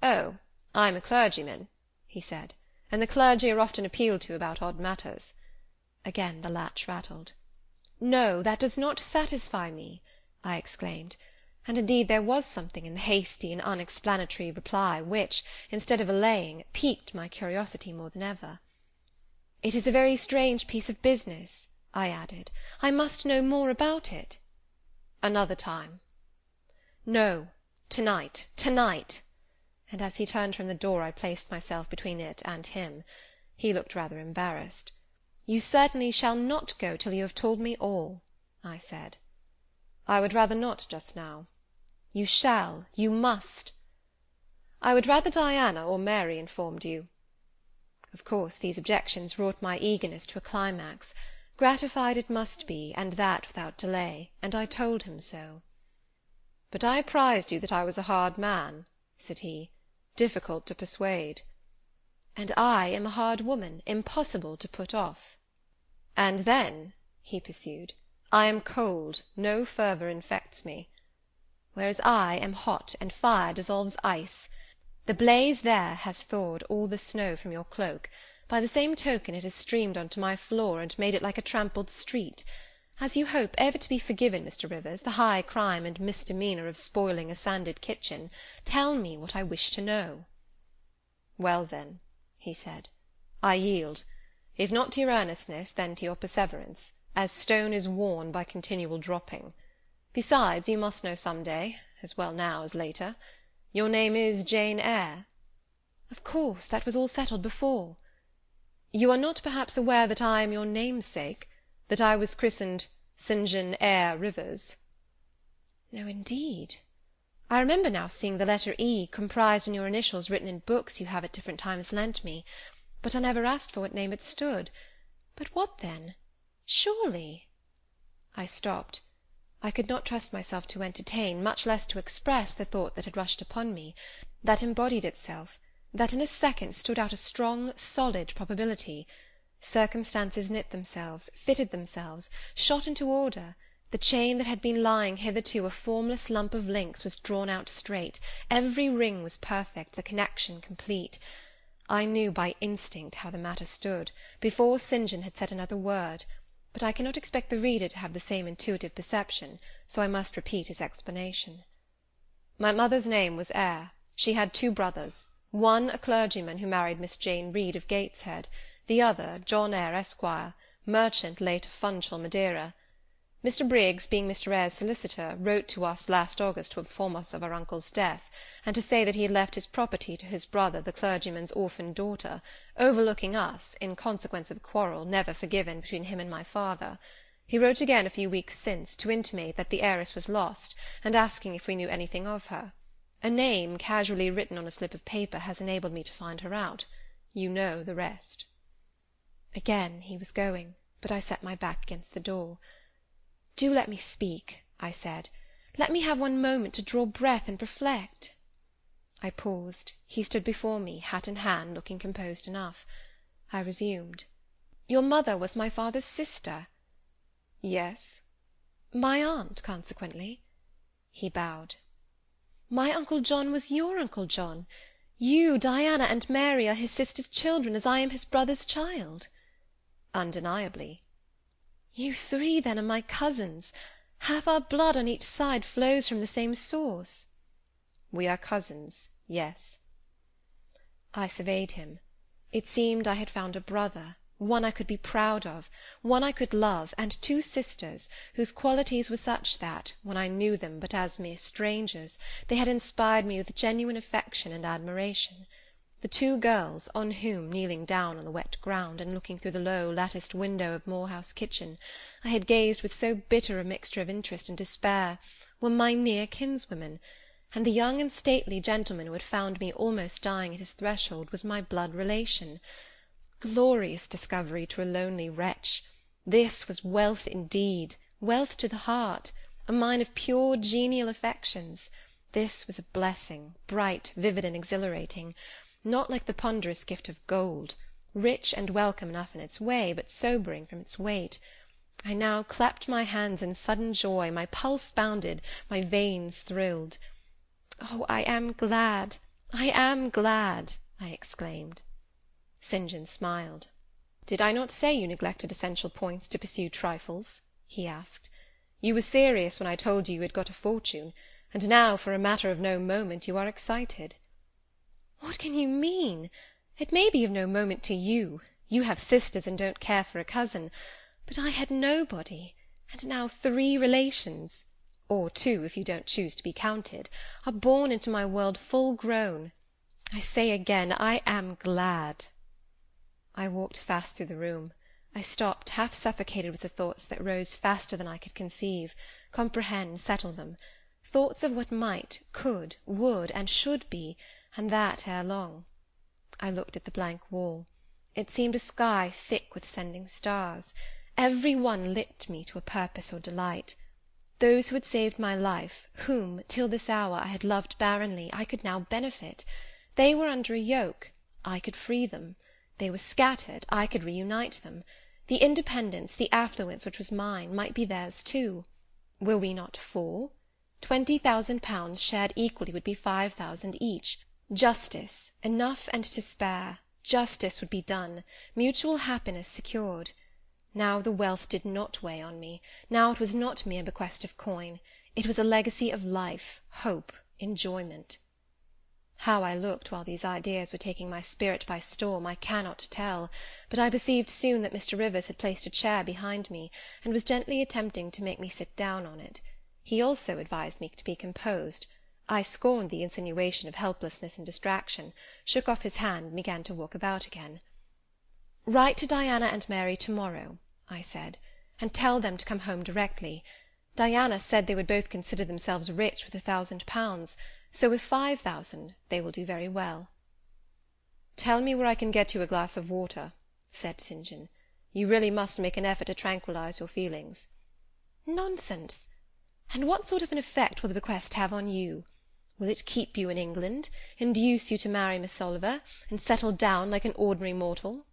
"Oh, I am a clergyman," he said, "and the clergy are often appealed to about odd matters." Again the latch rattled. "No, that does not satisfy me," I exclaimed. And indeed there was something in the hasty and unexplanatory reply which, instead of allaying, piqued my curiosity more than ever. "It is a very strange piece of business," I added. "I must know more about it." "Another time." "No, to-night, to-night." And as he turned from the door, I placed myself between it and him. He looked rather embarrassed. "You certainly shall not go till you have told me all," I said. "I would rather not just now." "You shall, you must." "I would rather Diana or Mary informed you." Of course these objections wrought my eagerness to a climax. Gratified it must be, and that without delay, and I told him so. "But I apprized you that I was a hard man," said he, "difficult to persuade." "And I am a hard woman, impossible to put off." "And then," he pursued, "I am cold, no fervour infects me." "Whereas I am hot, and fire dissolves ice. The blaze there has thawed all the snow from your cloak. By the same token it has streamed on to my floor, and made it like a trampled street. As you hope ever to be forgiven, Mr. Rivers, the high crime and misdemeanour of spoiling a sanded kitchen, tell me what I wish to know." "Well, then," he said, "I yield. If not to your earnestness, then to your perseverance, as stone is worn by continual dropping. Besides, you must know some day, as well now as later. Your name is Jane Eyre?" "Of course, that was all settled before." "You are not perhaps aware that I am your namesake, that I was christened St. John Eyre Rivers?" "No, indeed. I remember now seeing the letter E comprised in your initials written in books you have at different times lent me, but I never asked for what name it stood. But what then? Surely—" I stopped. I could not trust myself to entertain, much less to express, the thought that had rushed upon me, that embodied itself, that in a second stood out a strong, solid probability. Circumstances knit themselves, fitted themselves, shot into order. The chain that had been lying hitherto a formless lump of links was drawn out straight, every ring was perfect, the connection complete. I knew by instinct how the matter stood, before St. John had said another word, but I cannot expect the reader to have the same intuitive perception, so I must repeat his explanation. My mother's name was Eyre. She had 2 brothers, one a clergyman who married Miss Jane Reed of Gateshead, the other John Eyre, Esquire, merchant late of Funchal, Madeira. Mr. Briggs, being Mr. Eyre's solicitor, wrote to us last August to inform us of our uncle's death, and to say that he had left his property to his brother, the clergyman's orphan daughter, overlooking us, in consequence of a quarrel never forgiven between him and my father. He wrote again a few weeks since, to intimate that the heiress was lost, and asking if we knew anything of her. A name casually written on a slip of paper has enabled me to find her out. You know the rest." Again he was going, but I set my back against the door. "Do let me speak," I said. "Let me have one moment to draw breath and reflect." I paused. He stood before me, hat in hand, looking composed enough. I resumed. "Your mother was my father's sister?" "Yes." "My aunt, consequently?" He bowed. "My Uncle John was your Uncle John? You, Diana, and Mary are his sister's children, as I am his brother's child?" "Undeniably." "You three, then, are my cousins. Half our blood on each side flows from the same source." "We are cousins, yes." I surveyed him. It seemed I had found a brother, one I could be proud of, one I could love, and two sisters, whose qualities were such that, when I knew them but as mere strangers, they had inspired me with genuine affection and admiration. The two girls, on whom, kneeling down on the wet ground, and looking through the low latticed window of Moor House kitchen, I had gazed with so bitter a mixture of interest and despair, were my near kinswomen, and the young and stately gentleman who had found me almost dying at his threshold was my blood relation. Glorious discovery to a lonely wretch! This was wealth indeed, wealth to the heart, a mine of pure genial affections. This was a blessing, bright, vivid, and exhilarating, not like the ponderous gift of gold, rich and welcome enough in its way, but sobering from its weight. I now clapped my hands in sudden joy, my pulse bounded, my veins thrilled. "Oh, I am glad, I am glad!" I exclaimed. St. John smiled. "Did I not say you neglected essential points to pursue trifles?" he asked. "You were serious when I told you had got a fortune, and now, for a matter of no moment, you are excited." "What can you mean? It may be of no moment to you. You have sisters and don't care for a cousin. But I had nobody, and now three relations, or two if you don't choose to be counted, are born into my world full grown. I say again, I am glad." I walked fast through the room. I stopped, half suffocated with the thoughts that rose faster than I could conceive, comprehend, settle them, thoughts of what might, could, would, and should be, and that ere long. I looked at the blank wall. It seemed a sky thick with ascending stars. Every one lit me to a purpose or delight. Those who had saved my life, whom, till this hour, I had loved barrenly, I could now benefit. They were under a yoke, I could free them. They were scattered, I could reunite them. The independence, the affluence which was mine, might be theirs too. Were we not four? 20,000 pounds shared equally would be 5,000 each. Justice, enough and to spare, justice would be done, mutual happiness secured. Now the wealth did not weigh on me, now it was not mere bequest of coin, it was a legacy of life, hope, enjoyment. How I looked while these ideas were taking my spirit by storm I cannot tell, but I perceived soon that Mr. Rivers had placed a chair behind me, and was gently attempting to make me sit down on it. He also advised me to be composed. I scorned the insinuation of helplessness and distraction, shook off his hand, and began to walk about again. "Write to Diana and Mary to-morrow," I said, "and tell them to come home directly. Diana said they would both consider themselves rich with 1,000 pounds, so with 5,000 they will do very well." "Tell me where I can get you a glass of water," said St. John. "You really must make an effort to tranquillize your feelings." "Nonsense! And what sort of an effect will the bequest have on you? Will it keep you in England, induce you to marry Miss Oliver, and settle down like an ordinary mortal?"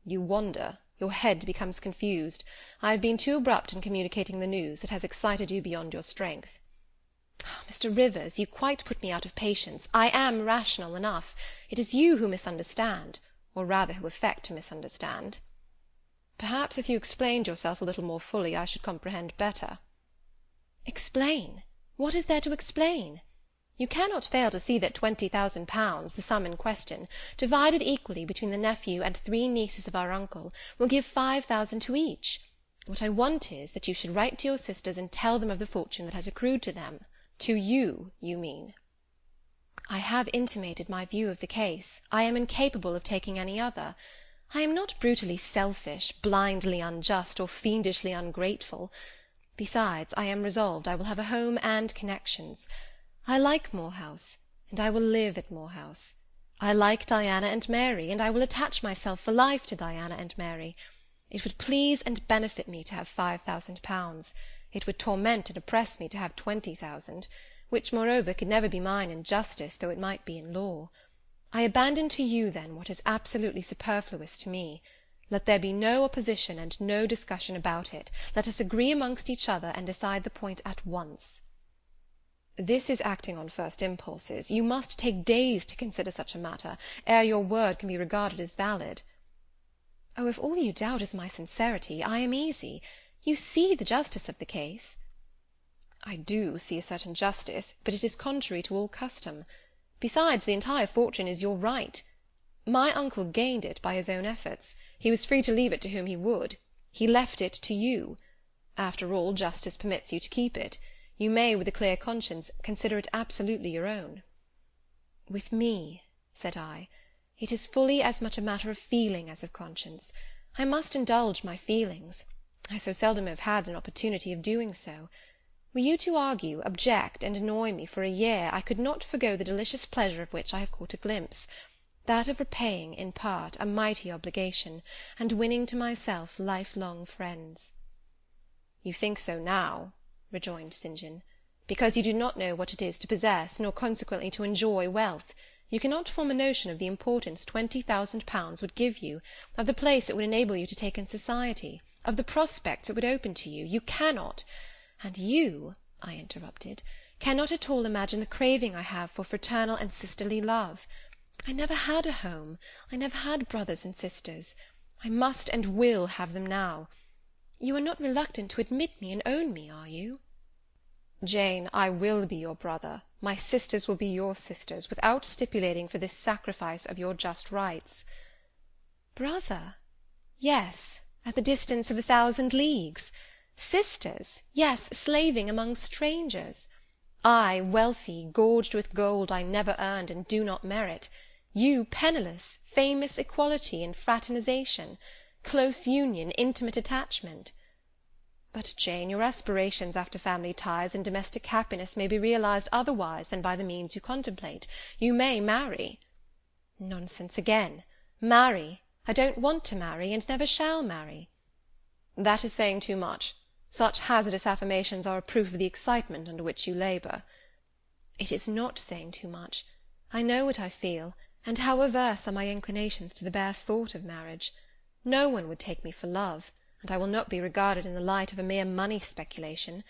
"You wander. Your head becomes confused. I have been too abrupt in communicating the news. It has excited you beyond your strength." "Mr. Rivers, you quite put me out of patience. I am rational enough. It is you who misunderstand, or rather who affect to misunderstand." "Perhaps if you explained yourself a little more fully, I should comprehend better." "Explain? What is there to explain? You cannot fail to see that 20,000 pounds, the sum in question, divided equally between the nephew and 3 nieces of our uncle, will give 5,000 to each. What I want is, that you should write to your sisters and tell them of the fortune that has accrued to them. To you, you mean?" "I have intimated my view of the case. I am incapable of taking any other. I am not brutally selfish, blindly unjust, or fiendishly ungrateful. Besides, I am resolved I will have a home and connections. I like Moor House, and I will live at Moor House. I like Diana and Mary, and I will attach myself for life to Diana and Mary. It would please and benefit me to have 5,000 pounds. It would torment and oppress me to have 20,000, which, moreover, could never be mine in justice, though it might be in law. I abandon to you, then, what is absolutely superfluous to me. Let there be no opposition and no discussion about it. Let us agree amongst each other, and decide the point at once. This is acting on first impulses. You must take days to consider such a matter, ere your word can be regarded as valid. Oh, if all you doubt is my sincerity, I am easy. You see the justice of the case. I do see a certain justice, but it is contrary to all custom. Besides, the entire fortune is your right. My uncle gained it by his own efforts. He was free to leave it to whom he would. He left it to you. After all, justice permits you to keep it. You may, with a clear conscience, consider it absolutely your own. With me, said I, it is fully as much a matter of feeling as of conscience. I must indulge my feelings. I so seldom have had an opportunity of doing so. Were you to argue, object, and annoy me for a year, I could not forego the delicious pleasure of which I have caught a glimpse, that of repaying, in part, a mighty obligation, and winning to myself lifelong friends. You think so now, rejoined St. John, because you do not know what it is to possess, nor consequently to enjoy wealth. You cannot form a notion of the importance 20,000 pounds would give you, of the place it would enable you to take in society, of the prospects it would open to you. You cannot. And you, I interrupted, cannot at all imagine the craving I have for fraternal and sisterly love. I never had a home. I never had brothers and sisters. I must and will have them now. You are not reluctant to admit me and own me, are you? Jane, I will be your brother. My sisters will be your sisters, without stipulating for this sacrifice of your just rights. Brother? Yes, at the distance of 1,000 leagues. Sisters? Yes, slaving among strangers. I, wealthy, gorged with gold I never earned and do not merit. You, penniless, famous equality and fraternization, close union, intimate attachment. But, Jane, your aspirations after family ties and domestic happiness may be realized otherwise than by the means you contemplate. You may marry. Nonsense again. Marry? I don't want to marry, and never shall marry. That is saying too much. Such hazardous affirmations are a proof of the excitement under which you labour. It is not saying too much. I know what I feel, and how averse are my inclinations to the bare thought of marriage. No one would take me for love, and I will not be regarded in the light of a mere money speculation.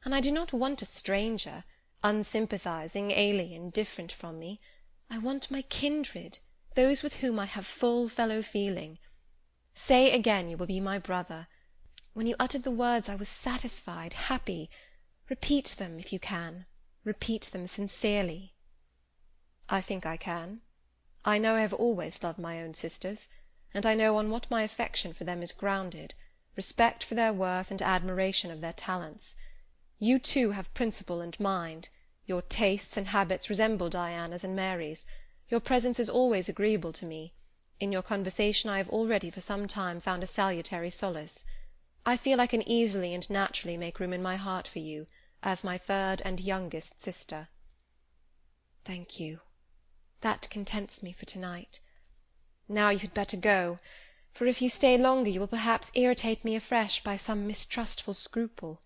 And I do not want a stranger, unsympathizing, alien, different from me. I want my kindred, those with whom I have full fellow-feeling. Say again you will be my brother. When you uttered the words I was satisfied, happy. Repeat them, if you can. Repeat them sincerely. I think I can. I know I have always loved my own sisters, and I know on what my affection for them is grounded, respect for their worth and admiration of their talents. You too have principle and mind. Your tastes and habits resemble Diana's and Mary's. Your presence is always agreeable to me. In your conversation I have already for some time found a salutary solace. I feel I can easily and naturally make room in my heart for you, as my third and youngest sister. Thank you. That contents me for to-night. Now you had better go, for if you stay longer you will perhaps irritate me afresh by some mistrustful scruple.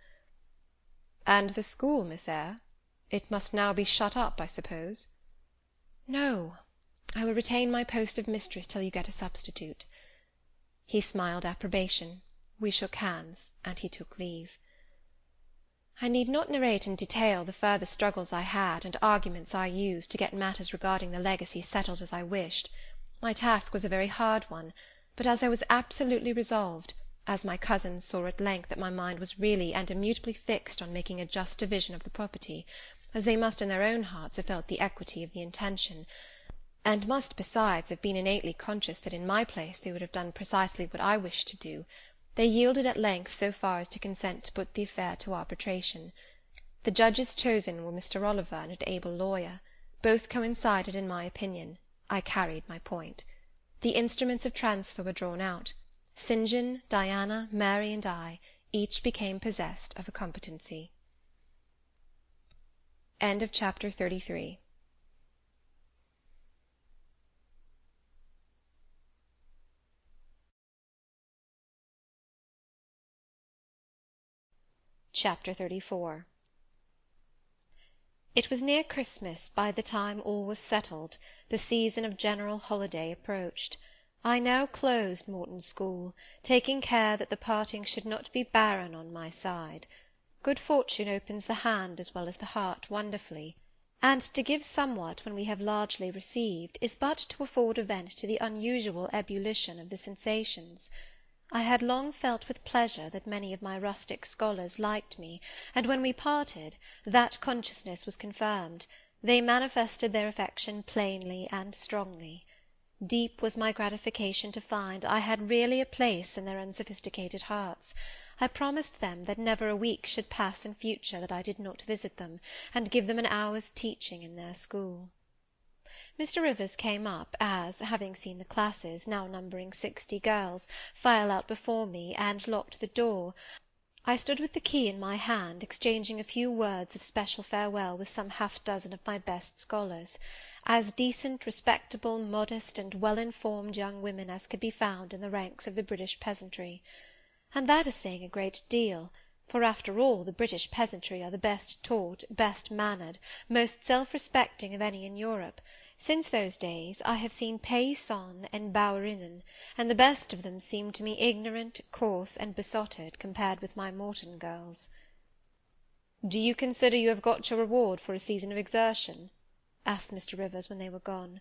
And the school, Miss Eyre? It must now be shut up, I suppose? No, I will retain my post of mistress till you get a substitute. He smiled approbation. We shook hands, and he took leave. I need not narrate in detail the further struggles I had, and arguments I used, to get matters regarding the legacy settled as I wished. My task was a very hard one, but as I was absolutely resolved, as my cousins saw at length that my mind was really and immutably fixed on making a just division of the property, as they must in their own hearts have felt the equity of the intention, and must besides have been innately conscious that in my place they would have done precisely what I wished to do, they yielded at length so far as to consent to put the affair to arbitration. The judges chosen were Mr. Oliver and an able lawyer. Both coincided in my opinion. I carried my point. The instruments of transfer were drawn out. St. John, Diana, Mary, and I, each became possessed of a competency. End of chapter 33. Chapter 34. It was near Christmas by the time all was settled, the season of general holiday approached. I now closed Morton School, taking care that the parting should not be barren on my side. Good fortune opens the hand as well as the heart wonderfully, and to give somewhat when we have largely received is but to afford a vent to the unusual ebullition of the sensations. I had long felt with pleasure that many of my rustic scholars liked me, and when we parted, that consciousness was confirmed. They manifested their affection plainly and strongly. Deep was my gratification to find I had really a place in their unsophisticated hearts. I promised them that never a week should pass in future that I did not visit them, and give them an hour's teaching in their school. Mr. Rivers came up, as, having seen the classes, now numbering 60 girls, file out before me, and locked the door, I stood with the key in my hand, exchanging a few words of special farewell with some half-dozen of my best scholars, as decent, respectable, modest, and well-informed young women as could be found in the ranks of the British peasantry. And that is saying a great deal, for after all the British peasantry are the best taught, best mannered, most self-respecting of any in Europe. Since those days I have seen paysans and bouwerinnen, and the best of them seemed to me ignorant, coarse, and besotted, compared with my Morton girls. "Do you consider you have got your reward for a season of exertion?" asked Mr. Rivers when they were gone.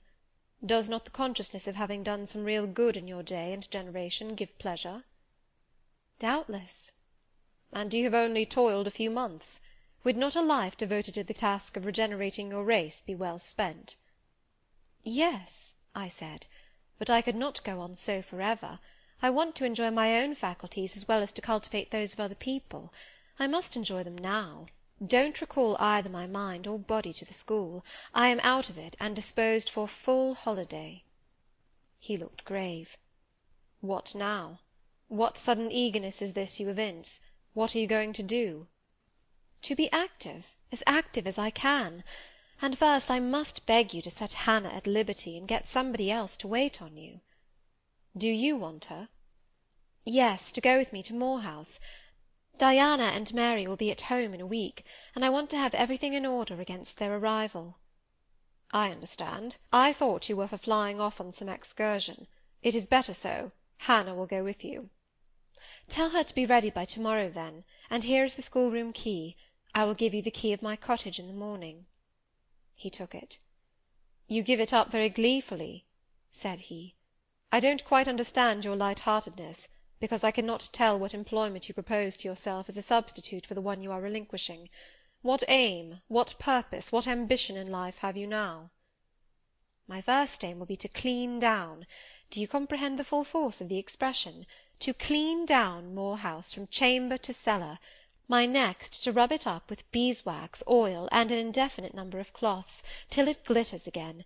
"Does not the consciousness of having done some real good in your day and generation give pleasure?" "Doubtless." "And you have only toiled a few months. Would not a life devoted to the task of regenerating your race be well spent?" "Yes," I said, "but I could not go on so for ever. I want to enjoy my own faculties as well as to cultivate those of other people. I must enjoy them now. Don't recall either my mind or body to the school. I am out of it, and disposed for full holiday." He looked grave. "What now? What sudden eagerness is this you evince? What are you going to do?" "To be active as I can. And first I must beg you to set Hannah at liberty, and get somebody else to wait on you." "Do you want her?" "Yes, to go with me to Moor House. Diana and Mary will be at home in a week, and I want to have everything in order against their arrival." "I understand. I thought you were for flying off on some excursion. It is better so. Hannah will go with you." "Tell her to be ready by to-morrow, then, and here is the schoolroom key. I will give you the key of my cottage in the morning." He took it. "You give it up very gleefully," said he. "I don't quite understand your light-heartedness, because I cannot tell what employment you propose to yourself as a substitute for the one you are relinquishing. What aim, what purpose, what ambition in life have you now?" "My first aim will be to clean down. Do you comprehend the full force of the expression? To clean down Moor House from chamber to cellar. My next, to rub it up with beeswax, oil, and an indefinite number of cloths, till it glitters again.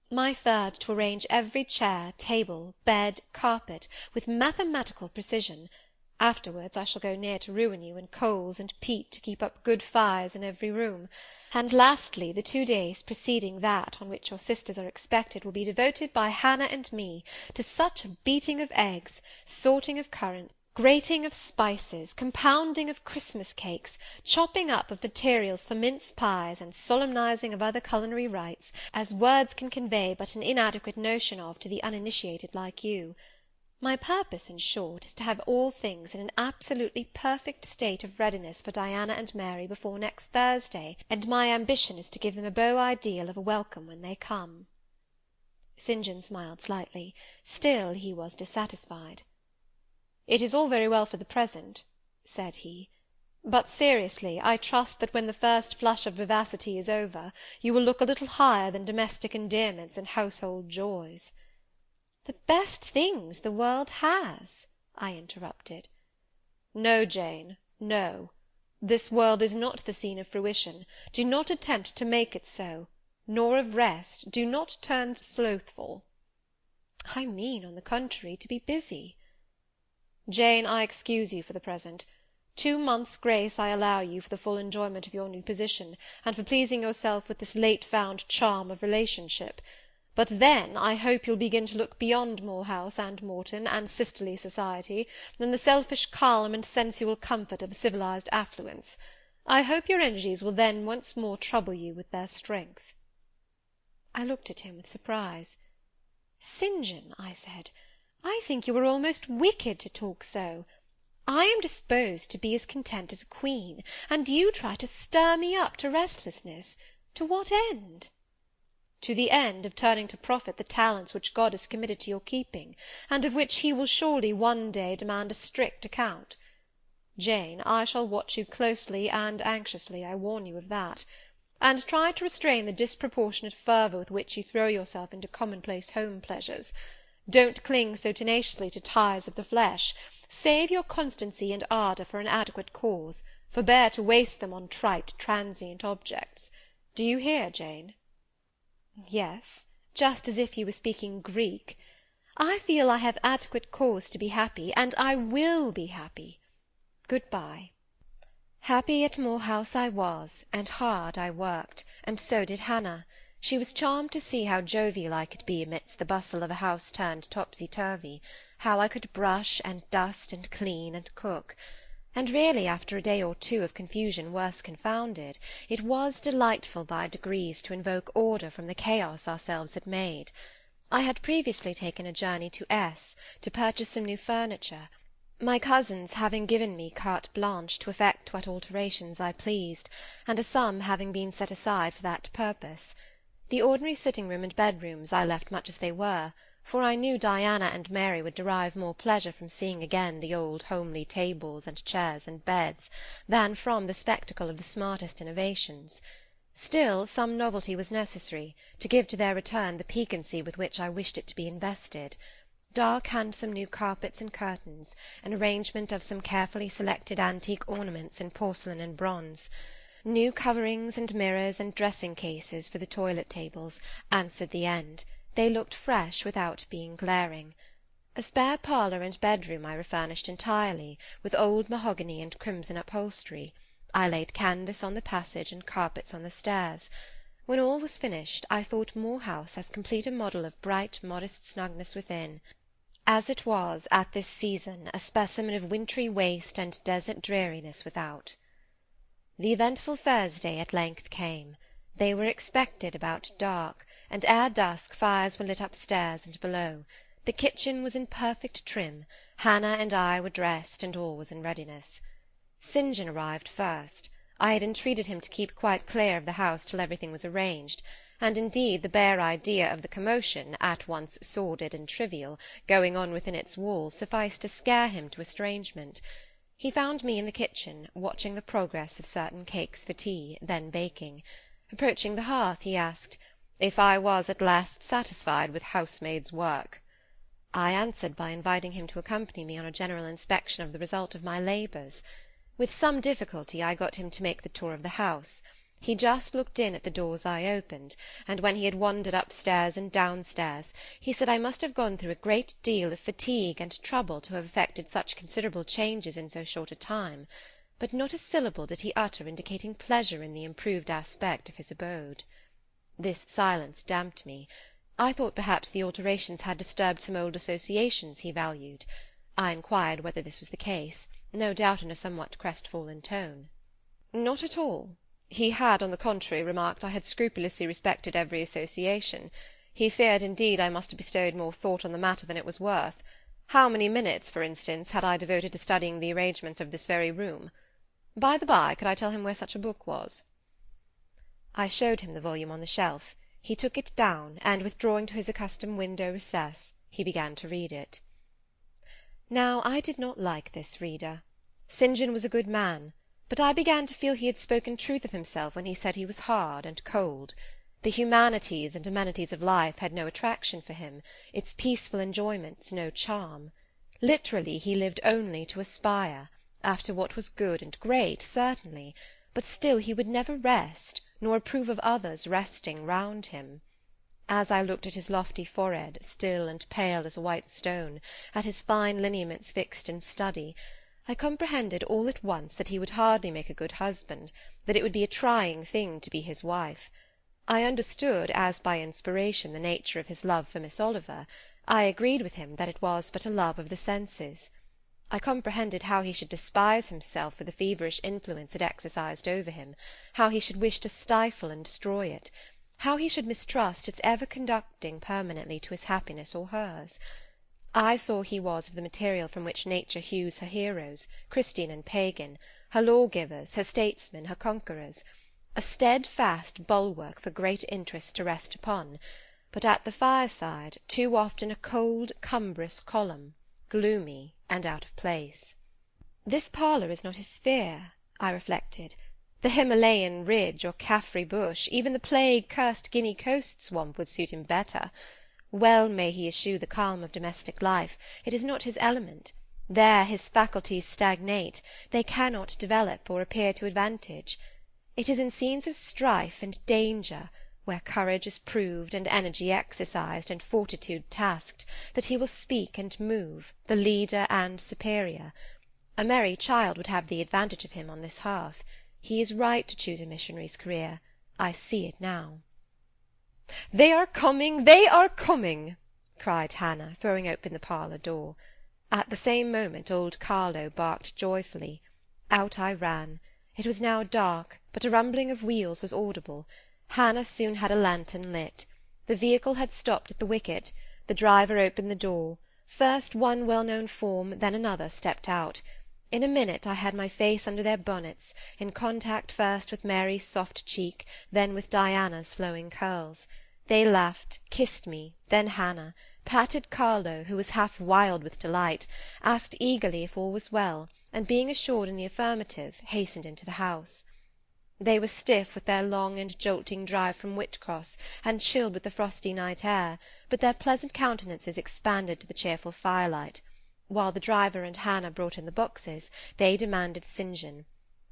My third, to arrange every chair, table, bed, carpet, with mathematical precision. Afterwards I shall go near to ruin you in coals and peat to keep up good fires in every room. And lastly, the 2 days preceding that on which your sisters are expected will be devoted by Hannah and me to such a beating of eggs, sorting of currants, grating of spices, compounding of Christmas cakes, chopping up of materials for mince pies, and solemnizing of other culinary rites, as words can convey but an inadequate notion of to the uninitiated like you. My purpose, in short, is to have all things in an absolutely perfect state of readiness for Diana and Mary before next Thursday, and my ambition is to give them a beau ideal of a welcome when they come." St. John smiled slightly. Still he was dissatisfied. "It is all very well for the present," said he, "but seriously, I trust that when the first flush of vivacity is over, you will look a little higher than domestic endearments and household joys." "The best things the world has," I interrupted. "No, Jane, no. This world is not the scene of fruition. Do not attempt to make it so, nor of rest. Do not turn slothful." I mean, on the contrary, to be busy. Jane, I excuse you for the present. 2 months' grace I allow you for the full enjoyment of your new position, and for pleasing yourself with this late-found charm of relationship. But then I hope you'll begin to look beyond Moor House and Morton and sisterly society, than the selfish calm and sensual comfort of civilized affluence. I hope your energies will then once more trouble you with their strength. I looked at him with surprise. St. John, I said, I think you are almost wicked to talk so. I am disposed to be as content as a queen, and you try to stir me up to restlessness. To what end? To the end of turning to profit the talents which God has committed to your keeping, and of which he will surely one day demand a strict account. Jane, I shall watch you closely and anxiously, I warn you of that, and try to restrain the disproportionate fervour with which you throw yourself into commonplace home pleasures. Don't cling so tenaciously to ties of the flesh. Save your constancy and ardour for an adequate cause. Forbear to waste them on trite, transient objects. Do you hear, Jane? Yes, just as if you were speaking Greek. I feel I have adequate cause to be happy, and I will be happy. Good-bye. Happy at Moor House I was, and hard I worked, and so did Hannah. She was charmed to see how jovial I could be amidst the bustle of a house turned topsy-turvy, how I could brush and dust and clean and cook. And really, after a day or two of confusion worse confounded, it was delightful by degrees to invoke order from the chaos ourselves had made. I had previously taken a journey to S. to purchase some new furniture, my cousins having given me carte blanche to effect what alterations I pleased, and a sum having been set aside for that purpose. The ordinary sitting-room and bedrooms I left much as they were, for I knew Diana and Mary would derive more pleasure from seeing again the old homely tables and chairs and beds, than from the spectacle of the smartest innovations. Still, some novelty was necessary, to give to their return the piquancy with which I wished it to be invested. Dark handsome new carpets and curtains, an arrangement of some carefully selected antique ornaments in porcelain and bronze, new coverings and mirrors and dressing-cases for the toilet-tables, answered the end. They looked fresh without being glaring. A spare parlour and bedroom I refurnished entirely, with old mahogany and crimson upholstery. I laid canvas on the passage and carpets on the stairs. When all was finished, I thought Moor House as complete a model of bright, modest snugness within, as it was, at this season, a specimen of wintry waste and desert dreariness without. The eventful Thursday at length came. They were expected about dark, and ere dusk fires were lit upstairs and below. The kitchen was in perfect trim, Hannah and I were dressed, and all was in readiness. St. John arrived first. I had entreated him to keep quite clear of the house till everything was arranged, and indeed the bare idea of the commotion, at once sordid and trivial, going on within its walls sufficed to scare him to estrangement. He found me in the kitchen, watching the progress of certain cakes for tea, then baking. Approaching the hearth, he asked, if I was at last satisfied with housemaid's work. I answered by inviting him to accompany me on a general inspection of the result of my labours. With some difficulty I got him to make the tour of the house. He just looked in at the doors I opened, and when he had wandered upstairs and downstairs, he said I must have gone through a great deal of fatigue and trouble to have effected such considerable changes in so short a time, but not a syllable did he utter indicating pleasure in the improved aspect of his abode. This silence damped me. I thought perhaps the alterations had disturbed some old associations he valued. I inquired whether this was the case, no doubt in a somewhat crestfallen tone. Not at all. He had, on the contrary, remarked I had scrupulously respected every association. He feared, indeed, I must have bestowed more thought on the matter than it was worth. How many minutes, for instance, had I devoted to studying the arrangement of this very room? By the by, could I tell him where such a book was? I showed him the volume on the shelf. He took it down, and withdrawing to his accustomed window recess, he began to read it. Now I did not like this reader. St. John was a good man, but I began to feel he had spoken truth of himself when he said he was hard and cold. The humanities and amenities of life had no attraction for him, its peaceful enjoyments no charm. Literally he lived only to aspire, after what was good and great, certainly, but still he would never rest, nor approve of others resting round him. As I looked at his lofty forehead, still and pale as a white stone, at his fine lineaments fixed in study, I comprehended all at once that he would hardly make a good husband, that it would be a trying thing to be his wife. I understood, as by inspiration, the nature of his love for Miss Oliver. I agreed with him that it was but a love of the senses. I comprehended how he should despise himself for the feverish influence it exercised over him, how he should wish to stifle and destroy it, how he should mistrust its ever conducting permanently to his happiness or hers. I saw he was of the material from which nature hews her heroes, Christian and pagan, her lawgivers, her statesmen, her conquerors, a steadfast bulwark for great interests to rest upon, but at the fireside too often a cold, cumbrous column, gloomy and out of place. This parlour is not his sphere, I reflected. The Himalayan ridge or Caffrey bush, even the plague-cursed Guinea coast swamp would suit him better. Well may he eschew the calm of domestic life, it is not his element. There his faculties stagnate, they cannot develop or appear to advantage. It is in scenes of strife and danger, where courage is proved, and energy exercised, and fortitude tasked, that he will speak and move, the leader and superior. A merry child would have the advantage of him on this hearth. He is right to choose a missionary's career. I see it now. "They are coming! They are coming!" cried Hannah, throwing open the parlour door. At the same moment old Carlo barked joyfully. Out I ran. It was now dark, but a rumbling of wheels was audible. Hannah soon had a lantern lit. The vehicle had stopped at the wicket. The driver opened the door. First one well-known form, then another stepped out. In a minute I had my face under their bonnets, in contact first with Mary's soft cheek, then with Diana's flowing curls. They laughed, kissed me, then Hannah, patted Carlo, who was half wild with delight, asked eagerly if all was well, and being assured in the affirmative, hastened into the house. They were stiff with their long and jolting drive from Whitcross, and chilled with the frosty night air, but their pleasant countenances expanded to the cheerful firelight. While the driver and Hannah brought in the boxes, they demanded St. John.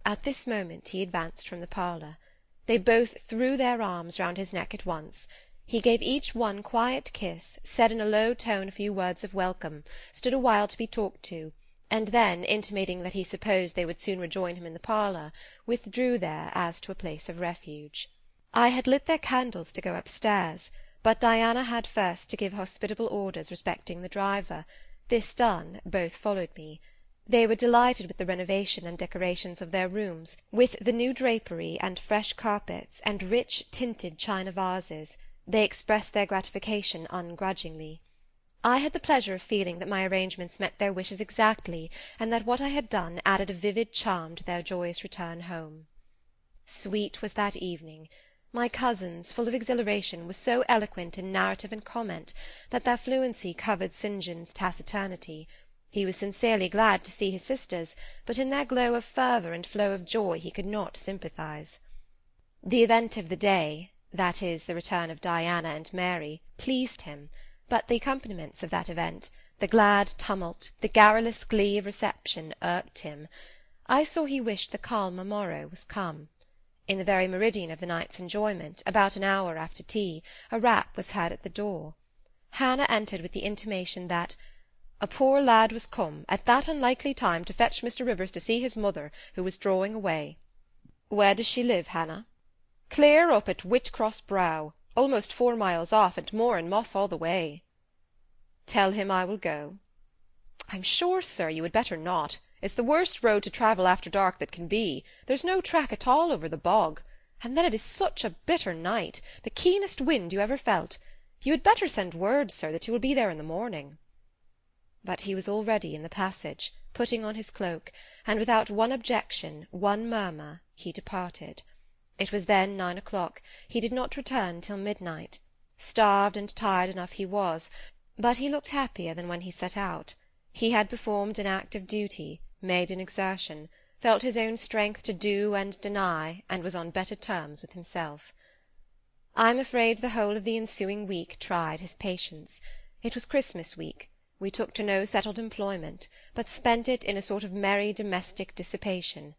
At this moment he advanced from the parlour. They both threw their arms round his neck at once. He gave each one quiet kiss, said in a low tone a few words of welcome, stood a while to be talked to, and then, intimating that he supposed they would soon rejoin him in the parlour, withdrew there as to a place of refuge. I had lit their candles to go upstairs, but Diana had first to give hospitable orders respecting the driver. This done, both followed me. They were delighted with the renovation and decorations of their rooms, with the new drapery and fresh carpets and rich tinted china vases. They expressed their gratification ungrudgingly. I had the pleasure of feeling that my arrangements met their wishes exactly, and that what I had done added a vivid charm to their joyous return home. Sweet was that evening. My cousins, full of exhilaration, were so eloquent in narrative and comment, that their fluency covered St. John's taciturnity. He was sincerely glad to see his sisters, but in their glow of fervour and flow of joy he could not sympathise. The event of the day, that is, the return of Diana and Mary, pleased him, but the accompaniments of that event, the glad tumult, the garrulous glee of reception, irked him. I saw he wished the calmer morrow was come. In the very meridian of the night's enjoyment, about an hour after tea, a rap was heard at the door. Hannah entered with the intimation that "a poor lad was come, at that unlikely time, to fetch Mr. Rivers to see his mother, who was drawing away." "Where does she live, Hannah?" "Clear up at Whitcross Brow, almost 4 miles off, and more in moss all the way." "Tell him I will go." "I'm sure, sir, you had better not. It's the worst road to travel after dark that can be. There's no track at all over the bog. And then it is such a bitter night, the keenest wind you ever felt. You had better send word, sir, that you will be there in the morning." But he was already in the passage, putting on his cloak, and without one objection, one murmur, he departed. It was then 9 o'clock. He did not return till midnight. Starved and tired enough he was, but he looked happier than when he set out. He had performed an act of duty, made an exertion, felt his own strength to do and deny, and was on better terms with himself. I am afraid the whole of the ensuing week tried his patience. It was Christmas week. We took to no settled employment, but spent it in a sort of merry domestic dissipation.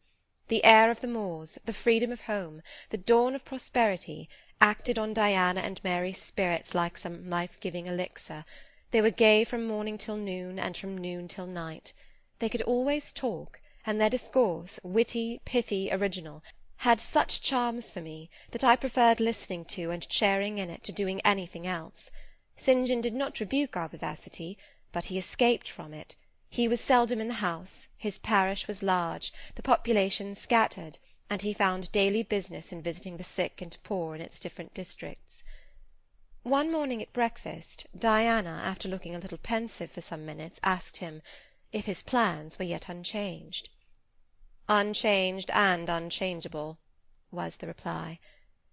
The air of the moors, the freedom of home, the dawn of prosperity, acted on Diana and Mary's spirits like some life-giving elixir. They were gay from morning till noon, and from noon till night. They could always talk, and their discourse, witty, pithy, original, had such charms for me that I preferred listening to and sharing in it to doing anything else. St. John did not rebuke our vivacity, but he escaped from it. He was seldom in the house, his parish was large, the population scattered, and he found daily business in visiting the sick and poor in its different districts. One morning at breakfast, Diana, after looking a little pensive for some minutes, asked him if his plans were yet unchanged. "Unchanged and unchangeable," was the reply,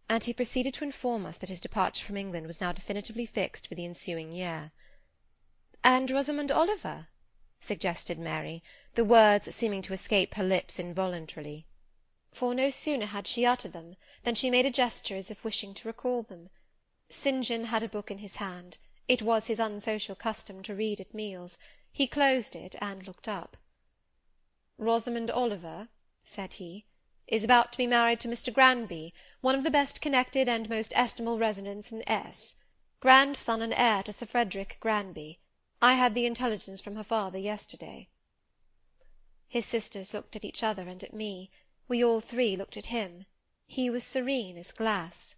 and he proceeded to inform us that his departure from England was now definitively fixed for the ensuing year. "And Rosamond Oliver?" suggested Mary, the words seeming to escape her lips involuntarily. For no sooner had she uttered them than she made a gesture as if wishing to recall them. St. John had a book in his hand. It was his unsocial custom to read at meals. He closed it and looked up. "Rosamond Oliver," said he, "is about to be married to Mr. Granby, one of the best connected and most estimable residents in S., grandson and heir to Sir Frederick Granby. I had the intelligence from her father yesterday." His sisters looked at each other and at me. We all three looked at him. He was serene as glass.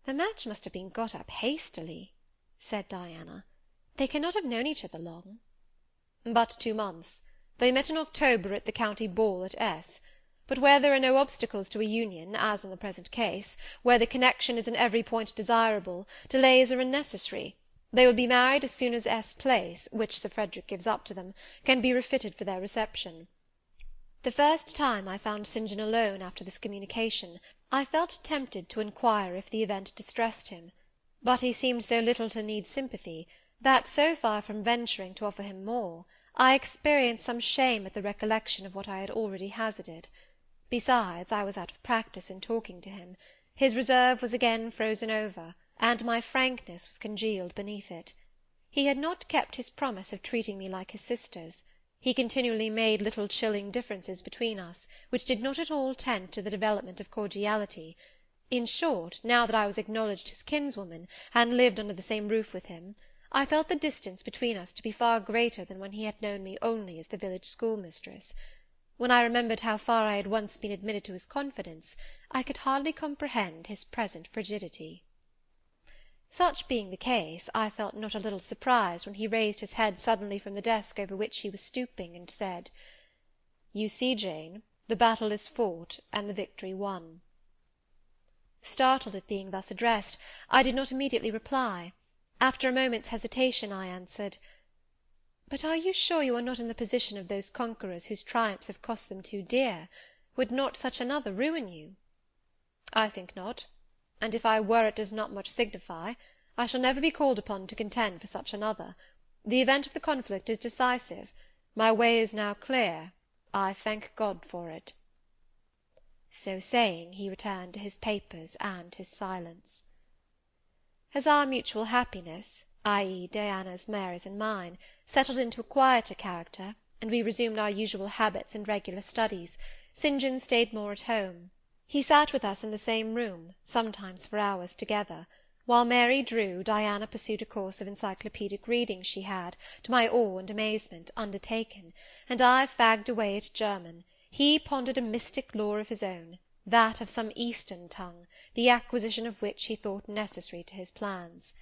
"The match must have been got up hastily," said Diana. "They cannot have known each other long." "But 2 months. They met in October at the county ball at S. But where there are no obstacles to a union, as in the present case, where the connection is in every point desirable, delays are unnecessary. They will be married as soon as S. Place, which Sir Frederick gives up to them, can be refitted for their reception." The first time I found St. John alone after this communication, I felt tempted to inquire if the event distressed him, but he seemed so little to need sympathy, that, so far from venturing to offer him more, I experienced some shame at the recollection of what I had already hazarded. Besides, I was out of practice in talking to him. His reserve was again frozen over, and my frankness was congealed beneath it. He had not kept his promise of treating me like his sisters. He continually made little chilling differences between us, which did not at all tend to the development of cordiality. In short, now that I was acknowledged his kinswoman, and lived under the same roof with him, I felt the distance between us to be far greater than when he had known me only as the village schoolmistress. When I remembered how far I had once been admitted to his confidence, I could hardly comprehend his present frigidity. Such being the case, I felt not a little surprised when he raised his head suddenly from the desk over which he was stooping, and said, "You see, Jane, the battle is fought, and the victory won." Startled at being thus addressed, I did not immediately reply. After a moment's hesitation, I answered, "But are you sure you are not in the position of those conquerors whose triumphs have cost them too dear? Would not such another ruin you?" "I think not, and if I were, it does not much signify. I shall never be called upon to contend for such another. The event of the conflict is decisive. My way is now clear. I thank God for it." So saying, he returned to his papers and his silence. As our mutual happiness, i.e. Diana's, Mary's, and mine, settled into a quieter character, and we resumed our usual habits and regular studies, St. John stayed more at home. He sat with us in the same room, sometimes for hours together. While Mary drew, Diana pursued a course of encyclopedic reading she had, to my awe and amazement, undertaken, and I fagged away at German. He pondered a mystic lore of his own, that of some Eastern tongue, the acquisition of which he thought necessary to his plans.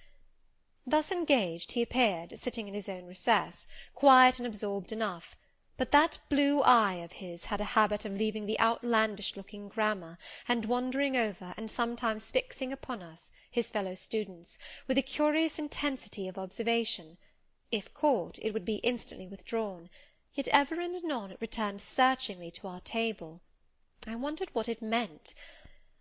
Thus engaged, he appeared, sitting in his own recess, quiet and absorbed enough, but that blue eye of his had a habit of leaving the outlandish-looking grammar, and wandering over, and sometimes fixing upon us, his fellow-students, with a curious intensity of observation. If caught, it would be instantly withdrawn, yet ever and anon it returned searchingly to our table. I wondered what it meant.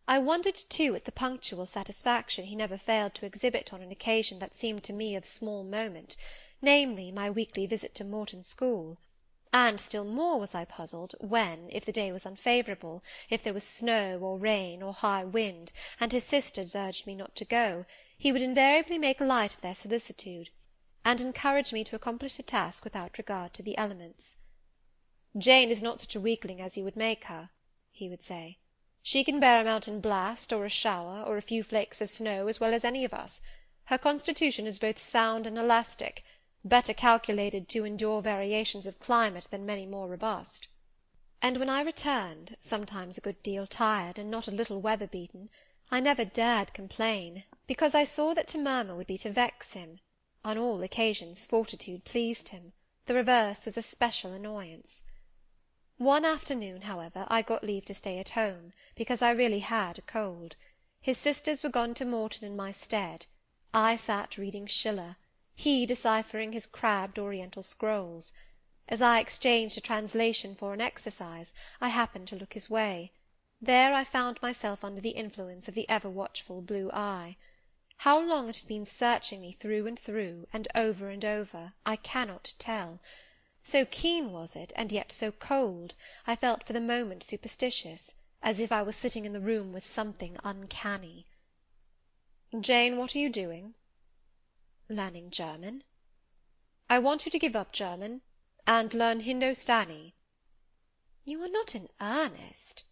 I wondered, too, at the punctual satisfaction he never failed to exhibit on an occasion that seemed to me of small moment, namely, my weekly visit to Morton School. And still more was I puzzled, when, if the day was unfavourable, if there was snow or rain or high wind, and his sisters urged me not to go, he would invariably make light of their solicitude, and encourage me to accomplish the task without regard to the elements. "Jane is not such a weakling as you would make her," he would say. She can bear a mountain blast, or a shower, or a few flakes of snow, as well as any of us. Her constitution is both sound and elastic, better calculated to endure variations of climate than many more robust. And when I returned, sometimes a good deal tired, and not a little weather-beaten, I never dared complain, because I saw that to murmur would be to vex him. On all occasions fortitude pleased him. The reverse was a special annoyance. One afternoon, however, I got leave to stay at home, because I really had a cold. His sisters were gone to Morton in my stead. I sat reading Schiller, he deciphering his crabbed Oriental scrolls. As I exchanged a translation for an exercise, I happened to look his way. There I found myself under the influence of the ever-watchful blue eye. How long it had been searching me through, and over, I cannot tell. So keen was it, and yet so cold, I felt for the moment superstitious, as if I was sitting in the room with something uncanny. "Jane, what are you doing?" "Learning German." "I want you to give up German, and learn Hindostani." "You are not in earnest?"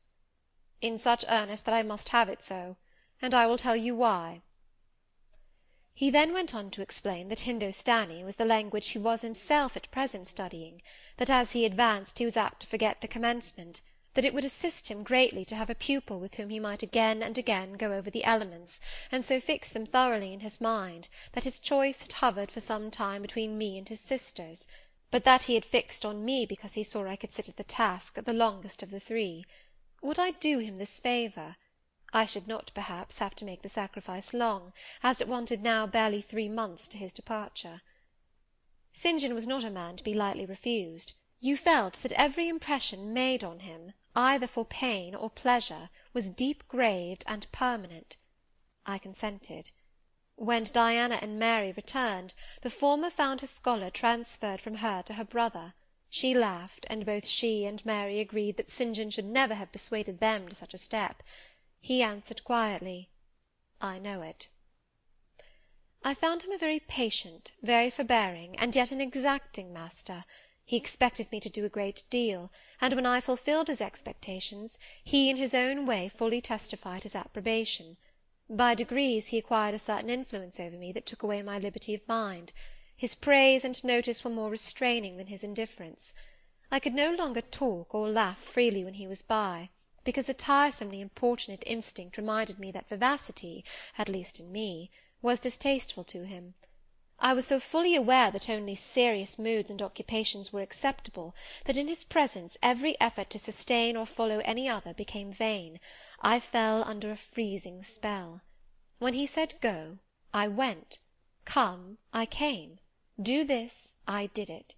"In such earnest that I must have it so, and I will tell you why." He then went on to explain that Hindostani was the language he was himself at present studying, that as he advanced he was apt to forget the commencement, that it would assist him greatly to have a pupil with whom he might again and again go over the elements, and so fix them thoroughly in his mind, that his choice had hovered for some time between me and his sisters, but that he had fixed on me because he saw I could sit at the task the longest of the three. Would I do him this favour? I should not, perhaps, have to make the sacrifice long, as it wanted now barely 3 months to his departure. St. John was not a man to be lightly refused. You felt that every impression made on him, either for pain or pleasure, was deep-graved and permanent. I consented. When Diana and Mary returned, the former found her scholar transferred from her to her brother. She laughed, and both she and Mary agreed that St. John should never have persuaded them to such a step. He answered quietly, "I know it." I found him a very patient, very forbearing, and yet an exacting master. He expected me to do a great deal, and when I fulfilled his expectations, he in his own way fully testified his approbation. By degrees he acquired a certain influence over me that took away my liberty of mind. His praise and notice were more restraining than his indifference. I could no longer talk or laugh freely when he was by, because a tiresomely importunate instinct reminded me that vivacity, at least in me, was distasteful to him. I was so fully aware that only serious moods and occupations were acceptable, that in his presence every effort to sustain or follow any other became vain. I fell under a freezing spell. When he said go, I went; come, I came; do this, I did it.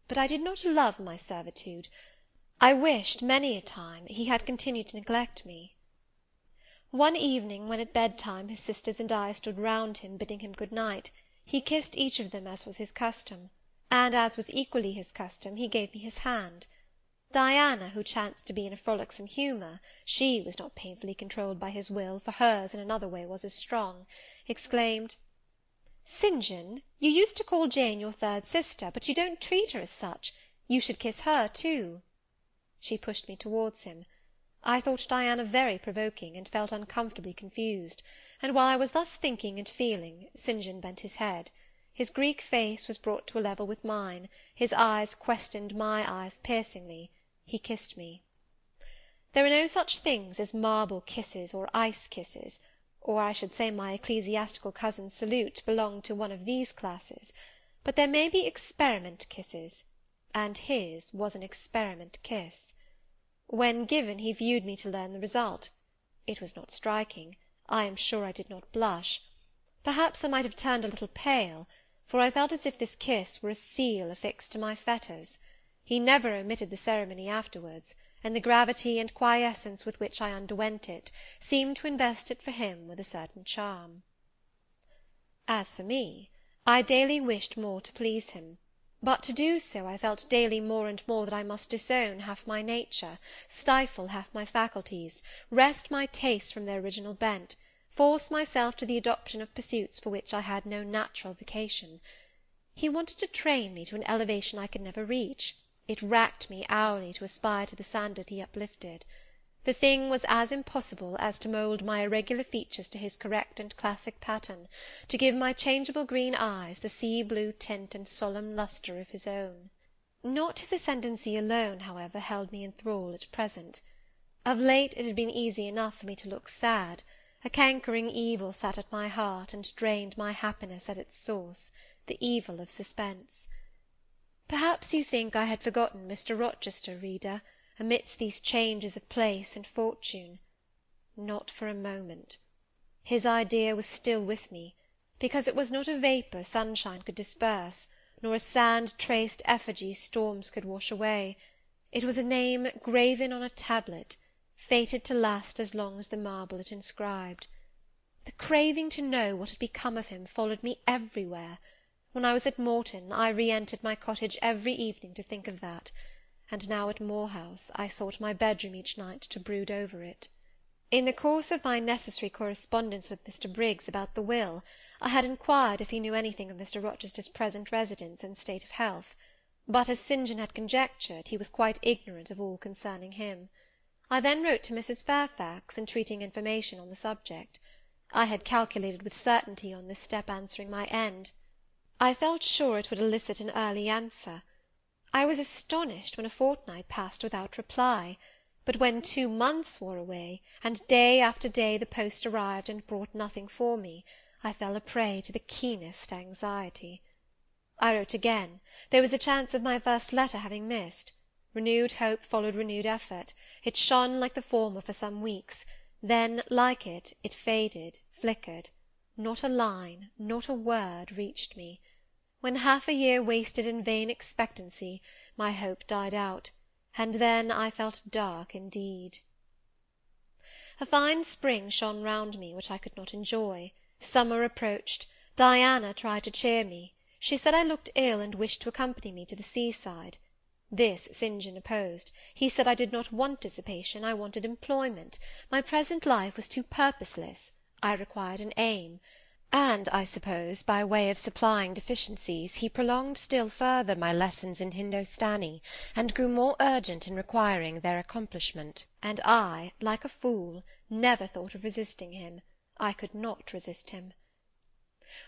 But I did not love my servitude. I wished, many a time, he had continued to neglect me. One evening, when at bedtime his sisters and I stood round him, bidding him good night, he kissed each of them as was his custom, and, as was equally his custom, he gave me his hand. Diana, who chanced to be in a frolicsome humour, she was not painfully controlled by his will, for hers in another way was as strong, exclaimed, "St. John, you used to call Jane your third sister, but you don't treat her as such. You should kiss her too." She pushed me towards him. I thought Diana very provoking, and felt uncomfortably confused, and while I was thus thinking and feeling, St. John bent his head. His Greek face was brought to a level with mine, his eyes questioned my eyes piercingly. He kissed me. There are no such things as marble kisses or ice kisses, or I should say my ecclesiastical cousin's salute belonged to one of these classes, but there may be experiment kisses, and his was an experiment kiss. When given, he viewed me to learn the result. It was not striking. I am sure I did not blush. Perhaps I might have turned a little pale, for I felt as if this kiss were a seal affixed to my fetters. He never omitted the ceremony afterwards, and the gravity and quiescence with which I underwent it seemed to invest it for him with a certain charm. As for me, I daily wished more to please him. But to do so I felt daily more and more that I must disown half my nature, stifle half my faculties, wrest my tastes from their original bent, force myself to the adoption of pursuits for which I had no natural vocation. He wanted to train me to an elevation I could never reach. It racked me hourly to aspire to the standard he uplifted. The thing was as impossible as to mould my irregular features to his correct and classic pattern, to give my changeable green eyes the sea-blue tint and solemn lustre of his own. Not his ascendancy alone, however, held me in thrall at present. Of late it had been easy enough for me to look sad. A cankering evil sat at my heart, and drained my happiness at its source, the evil of suspense. Perhaps you think I had forgotten Mr. Rochester, reader, amidst these changes of place and fortune. Not for a moment. His idea was still with me, because it was not a vapour sunshine could disperse, nor a sand-traced effigy storms could wash away. It was a name graven on a tablet, fated to last as long as the marble it inscribed. The craving to know what had become of him followed me everywhere. When I was at Morton, I re-entered my cottage every evening to think of that, and now at Moor House I sought my bedroom each night to brood over it. In the course of my necessary correspondence with Mr. Briggs about the will, I had inquired if he knew anything of Mr. Rochester's present residence and state of health, but, as St. John had conjectured, he was quite ignorant of all concerning him. I then wrote to Mrs. Fairfax, entreating information on the subject. I had calculated with certainty on this step answering my end. I felt sure it would elicit an early answer. I was astonished when a fortnight passed without reply, but when 2 months wore away, and day after day the post arrived and brought nothing for me, I fell a prey to the keenest anxiety. I wrote again. There was a chance of my first letter having missed. Renewed hope followed renewed effort. It shone like the former for some weeks, then, like it, it faded, flickered. Not a line, not a word reached me. When half a year wasted in vain expectancy, my hope died out, and then I felt dark indeed. A fine spring shone round me, which I could not enjoy. Summer approached. Diana tried to cheer me. She said I looked ill, and wished to accompany me to the sea-side. This St. John opposed. He said I did not want dissipation, I wanted employment. My present life was too purposeless. I required an aim. And, I suppose, by way of supplying deficiencies, he prolonged still further my lessons in Hindostani, and grew more urgent in requiring their accomplishment. And I, like a fool, never thought of resisting him. I could not resist him.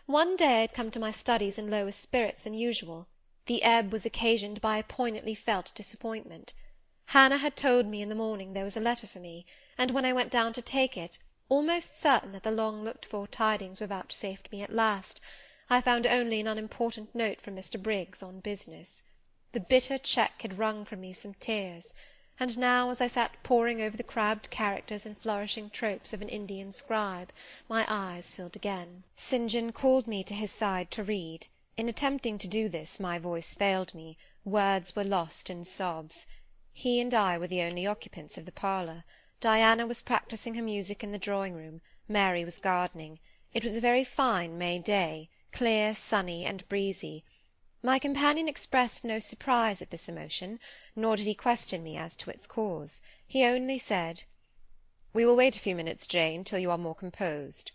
One day I had come to my studies in lower spirits than usual. The ebb was occasioned by a poignantly felt disappointment. Hannah had told me in the morning there was a letter for me, and when I went down to take it, almost certain that the long-looked-for tidings were vouchsafed me at last, I found only an unimportant note from Mr. Briggs on business. The bitter check had wrung from me some tears, and now, as I sat poring over the crabbed characters and flourishing tropes of an Indian scribe, my eyes filled again. St. John called me to his side to read. In attempting to do this, my voice failed me, words were lost in sobs. He and I were the only occupants of the parlour. Diana was practising her music in the drawing-room, Mary was gardening. It was a very fine May day, clear, sunny, and breezy. My companion expressed no surprise at this emotion, nor did he question me as to its cause. He only said, "We will wait a few minutes, Jane, till you are more composed."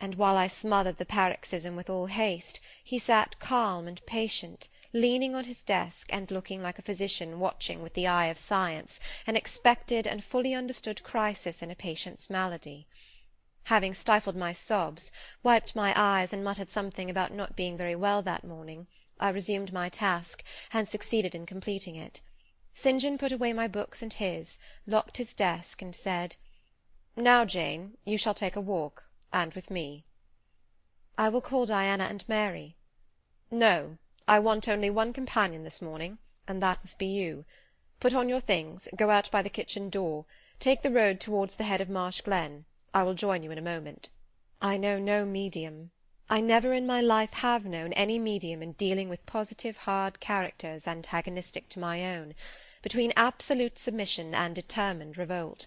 And while I smothered the paroxysm with all haste, he sat calm and patient, leaning on his desk, and looking like a physician watching with the eye of science an expected and fully understood crisis in a patient's malady. Having stifled my sobs, wiped my eyes, and muttered something about not being very well that morning, I resumed my task, and succeeded in completing it. St. John put away my books and his, locked his desk, and said, "Now, Jane, you shall take a walk, and with me." "I will call Diana and Mary." "No, I want only one companion this morning, and that must be you. Put on your things, go out by the kitchen door, take the road towards the head of Marsh Glen. I will join you in a moment." I know no medium. I never in my life have known any medium in dealing with positive hard characters antagonistic to my own, between absolute submission and determined revolt.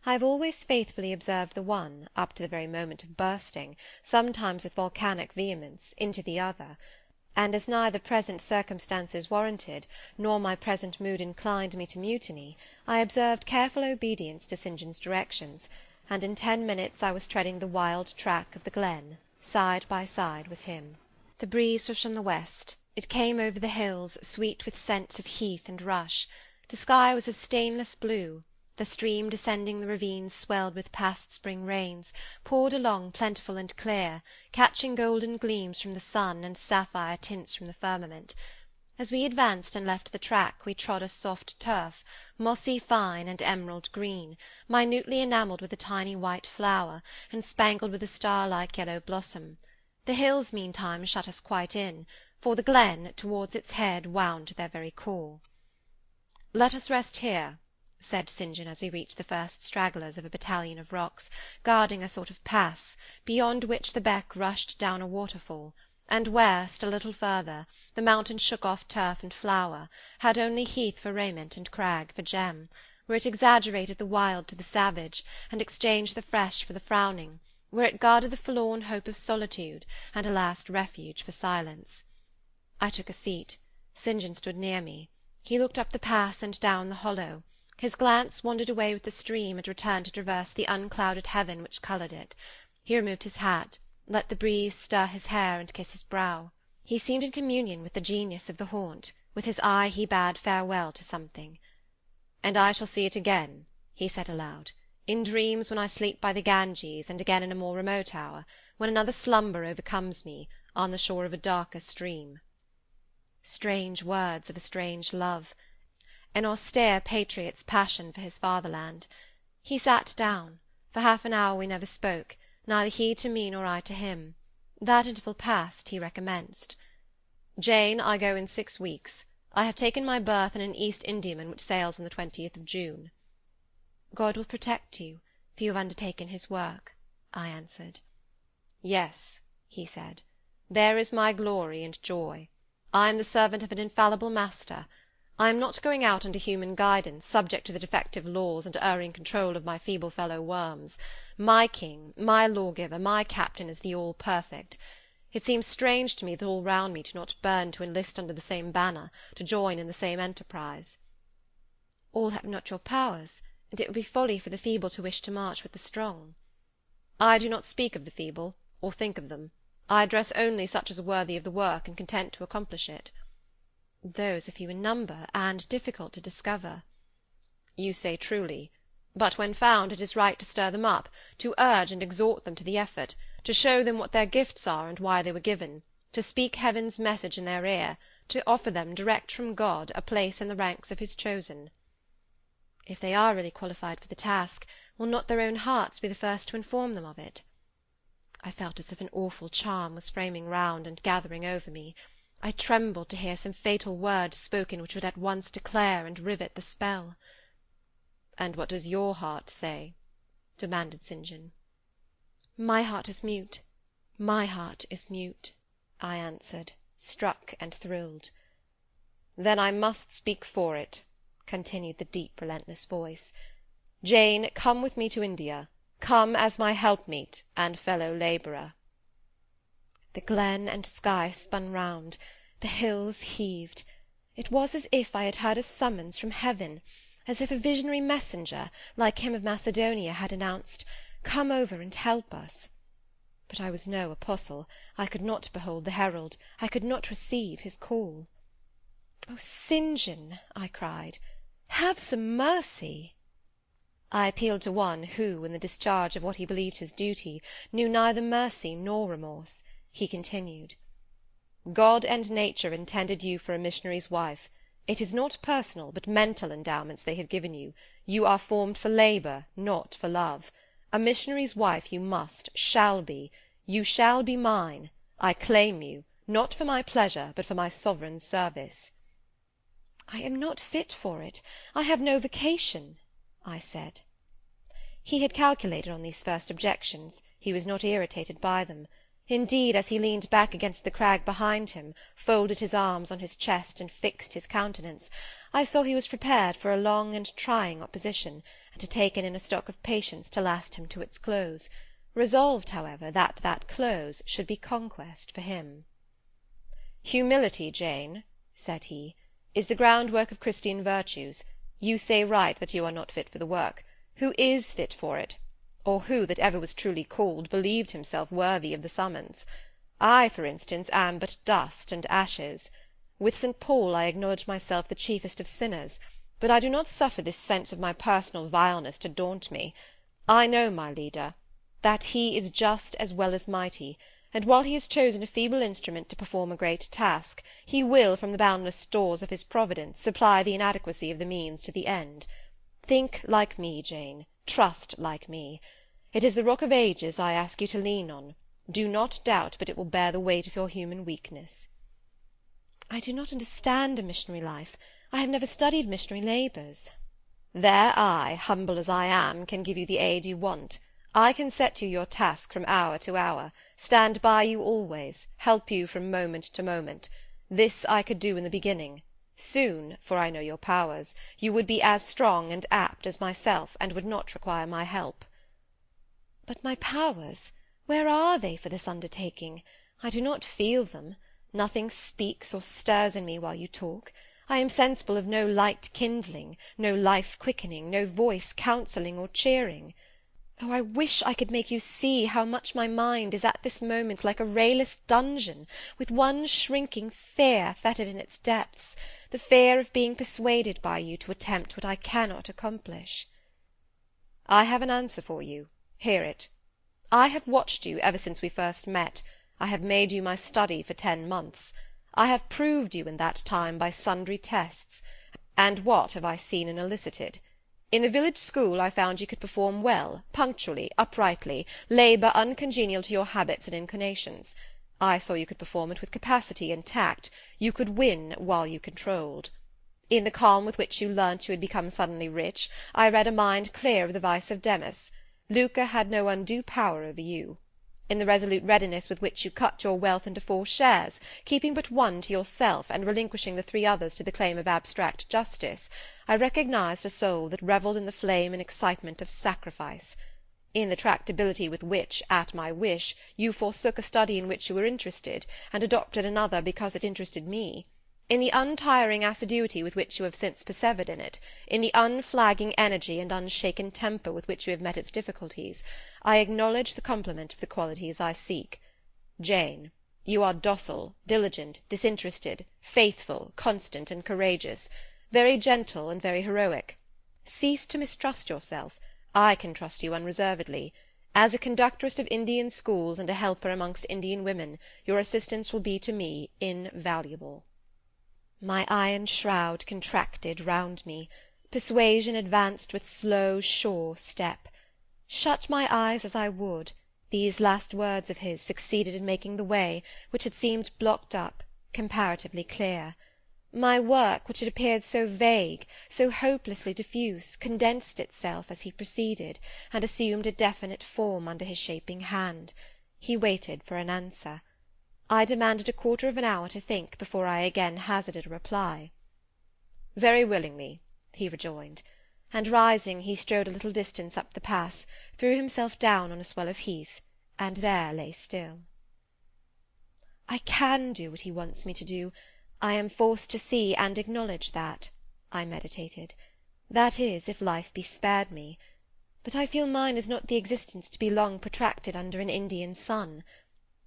I have always faithfully observed the one, up to the very moment of bursting, sometimes with volcanic vehemence, into the other; and as neither present circumstances warranted, nor my present mood inclined me to mutiny, I observed careful obedience to St. John's directions, and in 10 minutes I was treading the wild track of the glen, side by side with him. The breeze was from the west. It came over the hills, sweet with scents of heath and rush. The sky was of stainless blue. The stream descending the ravines swelled with past spring rains, poured along plentiful and clear, catching golden gleams from the sun and sapphire tints from the firmament. As we advanced and left the track, we trod a soft turf, mossy fine and emerald green, minutely enamelled with a tiny white flower, and spangled with a star-like yellow blossom. The hills meantime shut us quite in, for the glen, towards its head, wound to their very core. "Let us rest here," said St. John as we reached the first stragglers of a battalion of rocks, guarding a sort of pass, beyond which the beck rushed down a waterfall, and where, still a little further, the mountain shook off turf and flower, had only heath for raiment and crag for gem, where it exaggerated the wild to the savage, and exchanged the fresh for the frowning, where it guarded the forlorn hope of solitude, and a last refuge for silence. I took a seat. St. John stood near me. He looked up the pass and down the hollow. His glance wandered away with the stream, and returned to traverse the unclouded heaven which coloured it. He removed his hat, let the breeze stir his hair and kiss his brow. He seemed in communion with the genius of the haunt. With his eye he bade farewell to something. "And I shall see it again," he said aloud, "in dreams when I sleep by the Ganges, and again in a more remote hour, when another slumber overcomes me, on the shore of a darker stream." Strange words of a strange love, an austere patriot's passion for his fatherland. He sat down. For half an hour we never spoke, neither he to me nor I to him. That interval past, he recommenced. "Jane, I go in 6 weeks. I have taken my berth in an East Indiaman which sails on the 20th of June. "God will protect you, for you have undertaken his work," I answered. "Yes," he said, "there is my glory and joy. I am the servant of an infallible master. I am not going out under human guidance, subject to the defective laws and erring control of my feeble fellow-worms. My king, my lawgiver, my captain is the all-perfect. It seems strange to me that all round me do not burn to enlist under the same banner, to join in the same enterprise." "All have not your powers, and it would be folly for the feeble to wish to march with the strong." "I do not speak of the feeble, or think of them. I address only such as are worthy of the work, and content to accomplish it." "Those are few in number, and difficult to discover." "You say truly. But when found, it is right to stir them up, to urge and exhort them to the effort, to show them what their gifts are and why they were given, to speak heaven's message in their ear, to offer them, direct from God, a place in the ranks of his chosen." "If they are really qualified for the task, will not their own hearts be the first to inform them of it?" I felt as if an awful charm was framing round and gathering over me. I trembled to hear some fatal words spoken which would at once declare and rivet the spell. "And what does your heart say?" demanded St. John. "My heart is mute, my heart is mute," I answered, struck and thrilled. "Then I must speak for it," continued the deep relentless voice. "Jane, come with me to India. Come as my helpmeet and fellow-labourer." The glen and sky spun round, the hills heaved. It was as if I had heard a summons from heaven, as if a visionary messenger, like him of Macedonia, had announced, "Come over and help us." But I was no apostle. I could not behold the herald. I could not receive his call. "Oh, St. John," I cried, "have some mercy!" I appealed to one who, in the discharge of what he believed his duty, knew neither mercy nor remorse. He continued, "God and nature intended you for a missionary's wife. It is not personal, but mental endowments they have given you. You are formed for labour, not for love. A missionary's wife you must, shall be. You shall be mine. I claim you, not for my pleasure, but for my sovereign's service." "I am not fit for it. I have no vocation," I said. He had calculated on these first objections. He was not irritated by them. Indeed, as he leaned back against the crag behind him, folded his arms on his chest, and fixed his countenance, I saw he was prepared for a long and trying opposition, and had taken in a stock of patience to last him to its close, resolved, however, that that close should be conquest for him. "Humility, Jane," said he, "is the groundwork of Christian virtues. You say right that you are not fit for the work. Who is fit for it? Or who, that ever was truly called, believed himself worthy of the summons? I, for instance, am but dust and ashes. With St. Paul I acknowledge myself the chiefest of sinners, But I do not suffer this sense of my personal vileness to daunt me. I know my leader, that he is just as well as mighty, and while he has chosen a feeble instrument to perform a great task, he will, from the boundless stores of his providence, supply the inadequacy of the means to the end. Think like me, Jane, trust like me. It is the Rock of Ages I ask you to lean on. Do not doubt but it will bear the weight of your human weakness. I do not understand a missionary life. I have never studied missionary labours. There I, humble as I am, can give you the aid you want. I can set you your task from hour to hour, stand by you always, help you from moment to moment. This I could do in the beginning. Soon, for I know your powers, you would be as strong and apt as myself, and would not require my help. But my powers, where are they for this undertaking? I do not feel them. Nothing speaks or stirs in me while you talk. I am sensible of no light kindling, no life quickening, no voice counselling or cheering. Oh, I wish I could make you see how much my mind is at this moment like a rayless dungeon, with one shrinking fear fettered in its depths, the fear of being persuaded by you to attempt what I cannot accomplish. I have an answer for you. Hear it. I have watched you ever since we first met. I have made you my study for 10 months. I have proved you in that time by sundry tests. And what have I seen and elicited? In the village school I found you could perform well, punctually, uprightly, labour uncongenial to your habits and inclinations. I saw you could perform it with capacity and tact. You could win while you controlled. In the calm with which you learnt you had become suddenly rich, I read a mind clear of the vice of Demas. Lucre had no undue power over you. In the resolute readiness with which you cut your wealth into 4 shares, keeping but one to yourself, and relinquishing the 3 others to the claim of abstract justice, I recognized a soul that revelled in the flame and excitement of sacrifice. In the tractability with which, at my wish, you forsook a study in which you were interested, and adopted another because it interested me, in the untiring assiduity with which you have since persevered in it, in the unflagging energy and unshaken temper with which you have met its difficulties, I acknowledge the complement of the qualities I seek. Jane, you are docile, diligent, disinterested, faithful, constant, and courageous, very gentle and very heroic. Cease to mistrust yourself. I can trust you unreservedly. As a conductress of Indian schools and a helper amongst Indian women, your assistance will be to me invaluable. My iron shroud contracted round me. Persuasion advanced with slow, sure step. Shut my eyes as I would, these last words of his succeeded in making the way, which had seemed blocked up, comparatively clear. My work, which had appeared so vague, so hopelessly diffuse, condensed itself as he proceeded, and assumed a definite form under his shaping hand. He waited for an answer. I demanded a quarter of an hour to think before I again hazarded a reply. "Very willingly," he rejoined, and rising he strode a little distance up the pass, threw himself down on a swell of heath, and there lay still. I can do what he wants me to do. I am forced to see and acknowledge that, I meditated. That is, if life be spared me. But I feel mine is not the existence to be long protracted under an Indian sun.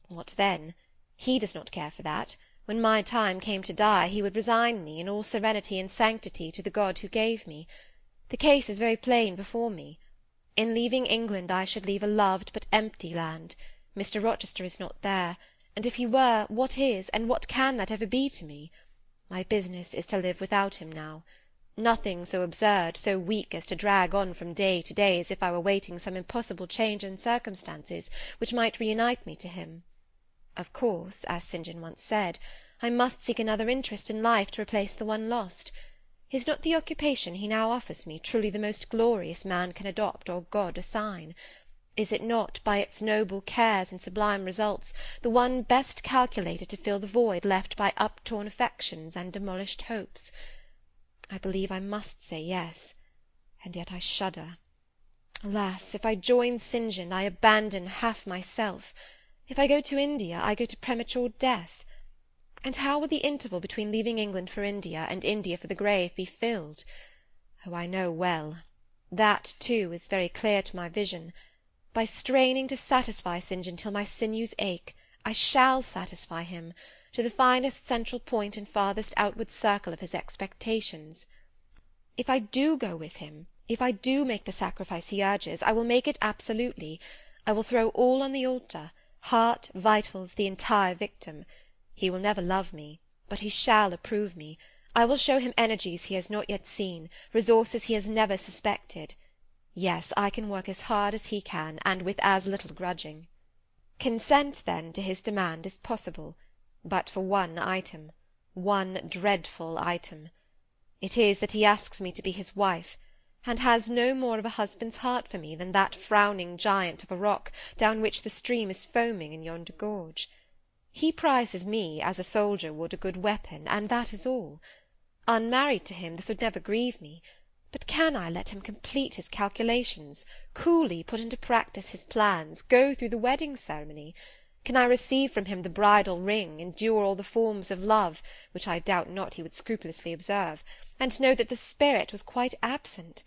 What then? He does not care for that. When my time came to die, he would resign me, in all serenity and sanctity, to the God who gave me. The case is very plain before me. In leaving England I should leave a loved but empty land. Mr. Rochester is not there, and if he were, what is, and what can that ever be to me? My business is to live without him now. Nothing so absurd, so weak as to drag on from day to day as if I were waiting some impossible change in circumstances which might reunite me to him. Of course, as St. John once said, I must seek another interest in life to replace the one lost. Is not the occupation he now offers me truly the most glorious man can adopt or God assign? Is it not, by its noble cares and sublime results, the one best calculated to fill the void left by uptorn affections and demolished hopes? I believe I must say yes, and yet I shudder. Alas, if I join St. John, I abandon half myself. If I go to India, I go to premature death. And how will the interval between leaving England for India and India for the grave be filled? Oh, I know well. That, too, is very clear to my vision. By straining to satisfy St. John till my sinews ache, I shall satisfy him, to the finest central point and farthest outward circle of his expectations. If I do go with him, if I do make the sacrifice he urges, I will make it absolutely. I will throw all on the altar, heart, vitals, the entire victim. He will never love me, but he shall approve me. I will show him energies he has not yet seen, resources he has never suspected. Yes, I can work as hard as he can, and with as little grudging. Consent, then, to his demand is possible, but for one item, one dreadful item. It is that he asks me to be his wife, and has no more of a husband's heart for me than that frowning giant of a rock down which the stream is foaming in yonder gorge. He prizes me as a soldier would a good weapon, and that is all. Unmarried to him, this would never grieve me, but can I let him complete his calculations, coolly put into practice his plans, go through the wedding ceremony? Can I receive from him the bridal ring, endure all the forms of love, which I doubt not he would scrupulously observe, and know that the spirit was quite absent?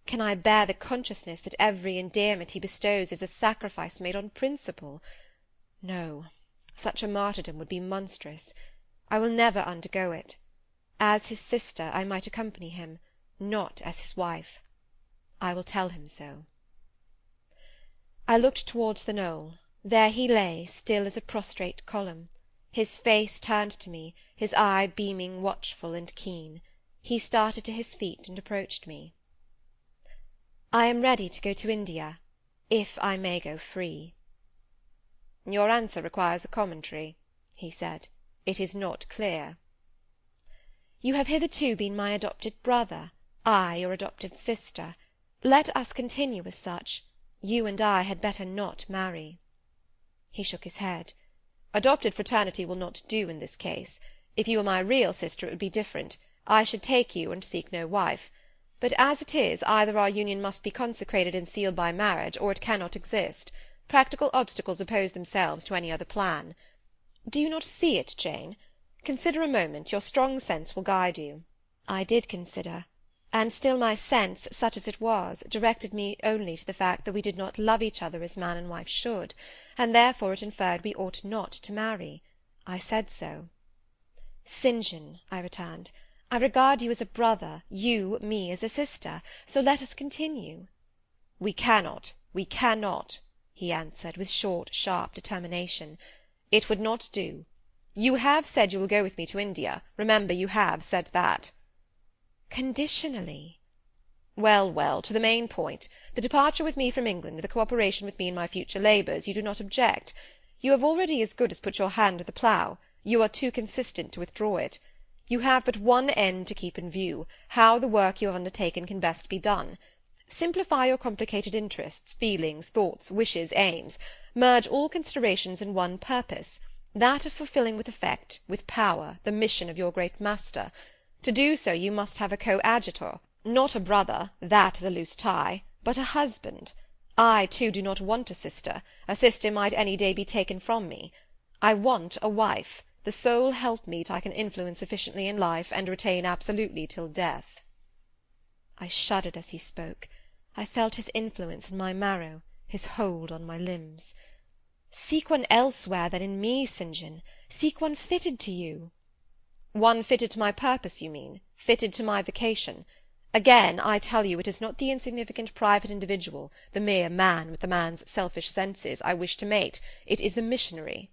Can I bear the consciousness that every endearment he bestows is a sacrifice made on principle? No, such a martyrdom would be monstrous. I will never undergo it. As his sister I might accompany him, not as his wife. I will tell him so. I looked towards the knoll. There he lay, still as a prostrate column, his face turned to me, his eye beaming watchful and keen. He started to his feet and approached me. I am ready to go to India, if I may go free. Your answer requires a commentary, he said. It is not clear. You have hitherto been my adopted brother, I your adopted sister. Let us continue as such. You and I had better not marry. He shook his head. Adopted fraternity will not do in this case. If you were my real sister it would be different. I should take you and seek no wife. But as it is, either our union must be consecrated and sealed by marriage, or it cannot exist. Practical obstacles oppose themselves to any other plan. Do you not see it, Jane? Consider a moment. Your strong sense will guide you. I did consider, and still my sense, such as it was, directed me only to the fact that we did not love each other as man and wife should, and therefore it inferred we ought not to marry. I said so. St. John, I returned, I regard you as a brother, you me as a sister, so let us continue. We cannot, he answered, with short, sharp determination. It would not do. You have said you will go with me to India. Remember, you have said that. Conditionally. Well, well, to the main point. The departure with me from England, the cooperation with me in my future labours, you do not object. You have already as good as put your hand to the plough. You are too consistent to withdraw it. You have but one end to keep in view, how the work you have undertaken can best be done. Simplify your complicated interests, feelings, thoughts, wishes, aims. Merge all considerations in one purpose, that of fulfilling with effect, with power, the mission of your great master. To do so you must have a coadjutor, not a brother, that is a loose tie, but a husband. I, too, do not want a sister. A sister might any day be taken from me. I want a wife, the sole helpmeet I can influence sufficiently in life, and retain absolutely till death. I shuddered as he spoke. I felt his influence in my marrow, his hold on my limbs. Seek one elsewhere than in me, St. John. Seek one fitted to you. One fitted to my purpose, you mean, fitted to my vocation. Again, I tell you, it is not the insignificant private individual, the mere man with the man's selfish senses, I wish to mate. It is the missionary.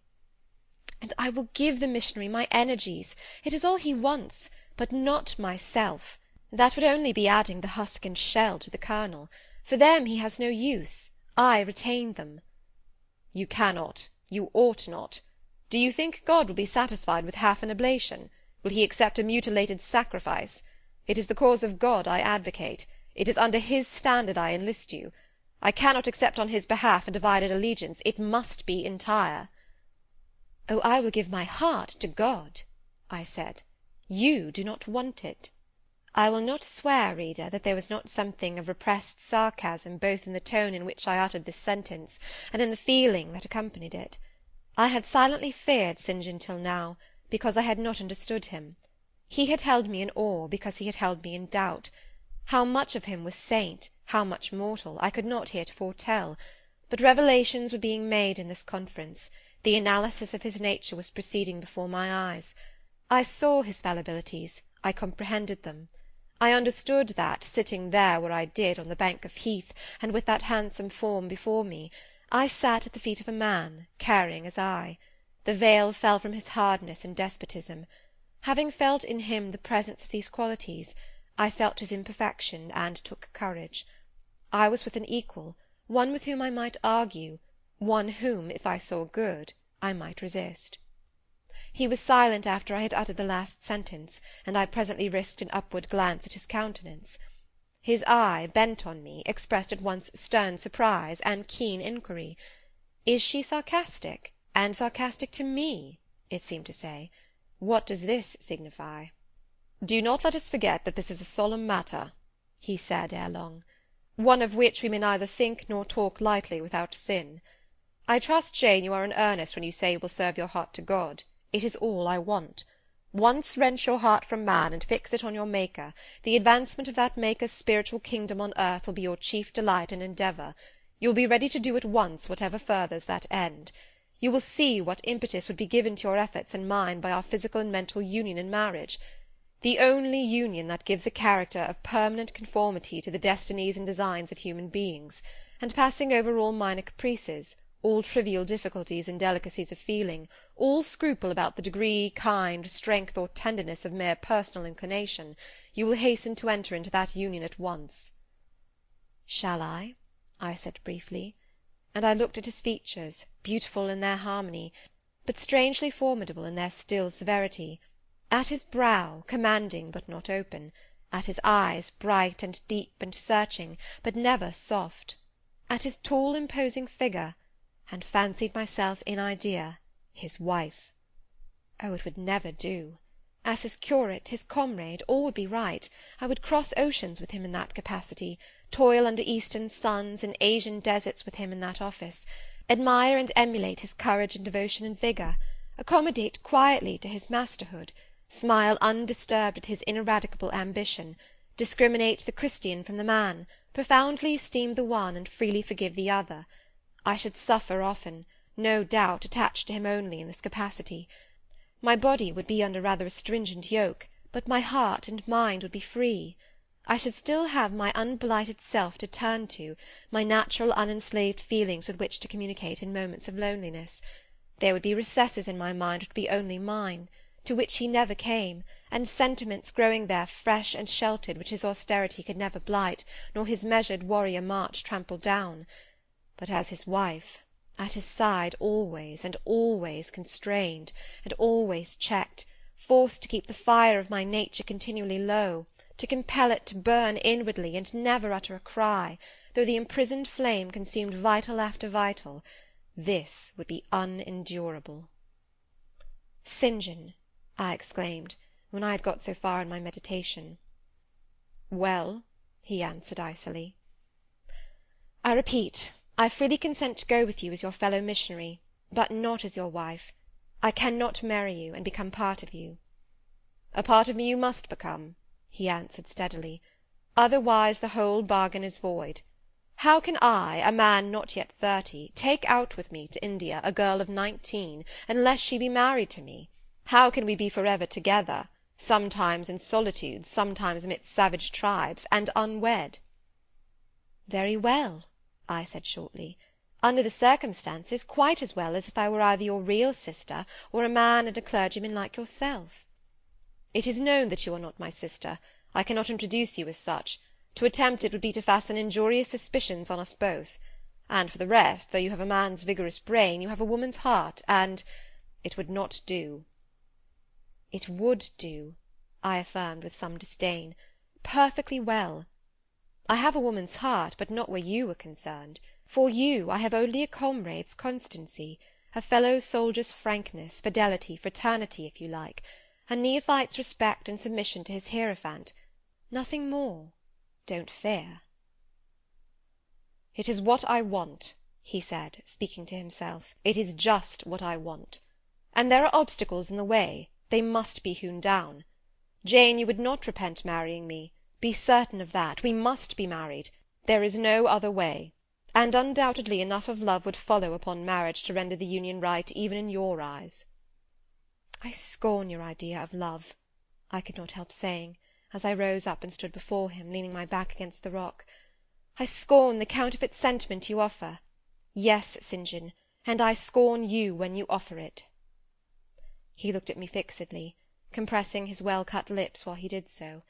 And I will give the missionary my energies. It is all he wants, but not myself. That would only be adding the husk and shell to the kernel. For them he has no use. I retain them. You cannot. You ought not. Do you think God will be satisfied with half an oblation? Will he accept a mutilated sacrifice? It is the cause of God I advocate. It is under his standard I enlist you. I cannot accept on his behalf a divided allegiance. It must be entire. Oh, I will give my heart to God, I said. You do not want it. I will not swear, reader, that there was not something of repressed sarcasm both in the tone in which I uttered this sentence, and in the feeling that accompanied it. I had silently feared St. John till now, because I had not understood him. He had held me in awe, because he had held me in doubt. How much of him was saint, how much mortal, I could not heretofore tell, but revelations were being made in this conference. The analysis of his nature was proceeding before my eyes. I saw his fallibilities, I comprehended them. I understood that, sitting there where I did on the bank of heath, and with that handsome form before me, I sat at the feet of a man, caring as I. The veil fell from his hardness and despotism. Having felt in him the presence of these qualities, I felt his imperfection, and took courage. I was with an equal, one with whom I might argue, one whom, if I saw good, I might resist. He was silent after I had uttered the last sentence, and I presently risked an upward glance at his countenance. His eye, bent on me, expressed at once stern surprise and keen inquiry. "Is she sarcastic, and sarcastic to me?" it seemed to say. "What does this signify?" "Do not let us forget that this is a solemn matter," he said ere long, "one of which we may neither think nor talk lightly without sin. I trust, Jane, you are in earnest when you say you will serve your heart to God. It is all I want. Once wrench your heart from man, and fix it on your Maker. The advancement of that Maker's spiritual kingdom on earth will be your chief delight and endeavour. You will be ready to do at once whatever furthers that end. You will see what impetus would be given to your efforts and mine by our physical and mental union in marriage, the only union that gives a character of permanent conformity to the destinies and designs of human beings, and passing over all minor caprices, all trivial difficulties and delicacies of feeling, all scruple about the degree, kind, strength, or tenderness of mere personal inclination, you will hasten to enter into that union at once." "Shall I?" I said briefly, and I looked at his features, beautiful in their harmony, but strangely formidable in their still severity, at his brow, commanding but not open, at his eyes, bright and deep and searching, but never soft, at his tall imposing figure, and fancied myself in idea his wife. Oh, it would never do. As his curate, his comrade, all would be right. I would cross oceans with him in that capacity, toil under eastern suns, in Asian deserts with him in that office, admire and emulate his courage and devotion and vigour, accommodate quietly to his masterhood, smile undisturbed at his ineradicable ambition, discriminate the Christian from the man, profoundly esteem the one, and freely forgive the other. I should suffer often, no doubt, attached to him only in this capacity. My body would be under rather a stringent yoke, but my heart and mind would be free. I should still have my unblighted self to turn to, my natural unenslaved feelings with which to communicate in moments of loneliness. There would be recesses in my mind which would be only mine, to which he never came, and sentiments growing there fresh and sheltered, which his austerity could never blight, nor his measured warrior march trample down. But as his wife, at his side always, and always constrained, and always checked, forced to keep the fire of my nature continually low, to compel it to burn inwardly, and never utter a cry, though the imprisoned flame consumed vital after vital, this would be unendurable. "St. John," I exclaimed, when I had got so far in my meditation. "Well?" he answered icily. "I repeat, I freely consent to go with you as your fellow missionary, but not as your wife. I cannot marry you, and become part of you." "A part of me you must become," he answered steadily. "Otherwise the whole bargain is void. How can I, a man not yet 30, take out with me to India a girl of 19, unless she be married to me? How can we be for ever together, sometimes in solitude, sometimes amidst savage tribes, and unwed?" "Very well," I said shortly. "Under the circumstances, quite as well as if I were either your real sister, or a man and a clergyman like yourself." "It is known that you are not my sister. I cannot introduce you as such. To attempt it would be to fasten injurious suspicions on us both. And for the rest, though you have a man's vigorous brain, you have a woman's heart, and it would not do." "It would do," I affirmed with some disdain. "Perfectly well. I have a woman's heart, but not where you are concerned. For you I have only a comrade's constancy, a fellow soldier's frankness, fidelity, fraternity, if you like, a neophyte's respect and submission to his hierophant. Nothing more. Don't fear." "It is what I want," he said, speaking to himself. "It is just what I want. And there are obstacles in the way. They must be hewn down. Jane, you would not repent marrying me. Be certain of that. We must be married. There is no other way. And undoubtedly enough of love would follow upon marriage to render the union right even in your eyes." "I scorn your idea of love," I could not help saying, as I rose up and stood before him, leaning my back against the rock. "I scorn the counterfeit sentiment you offer. Yes, St. John, and I scorn you when you offer it." He looked at me fixedly, compressing his well-cut lips while he did so.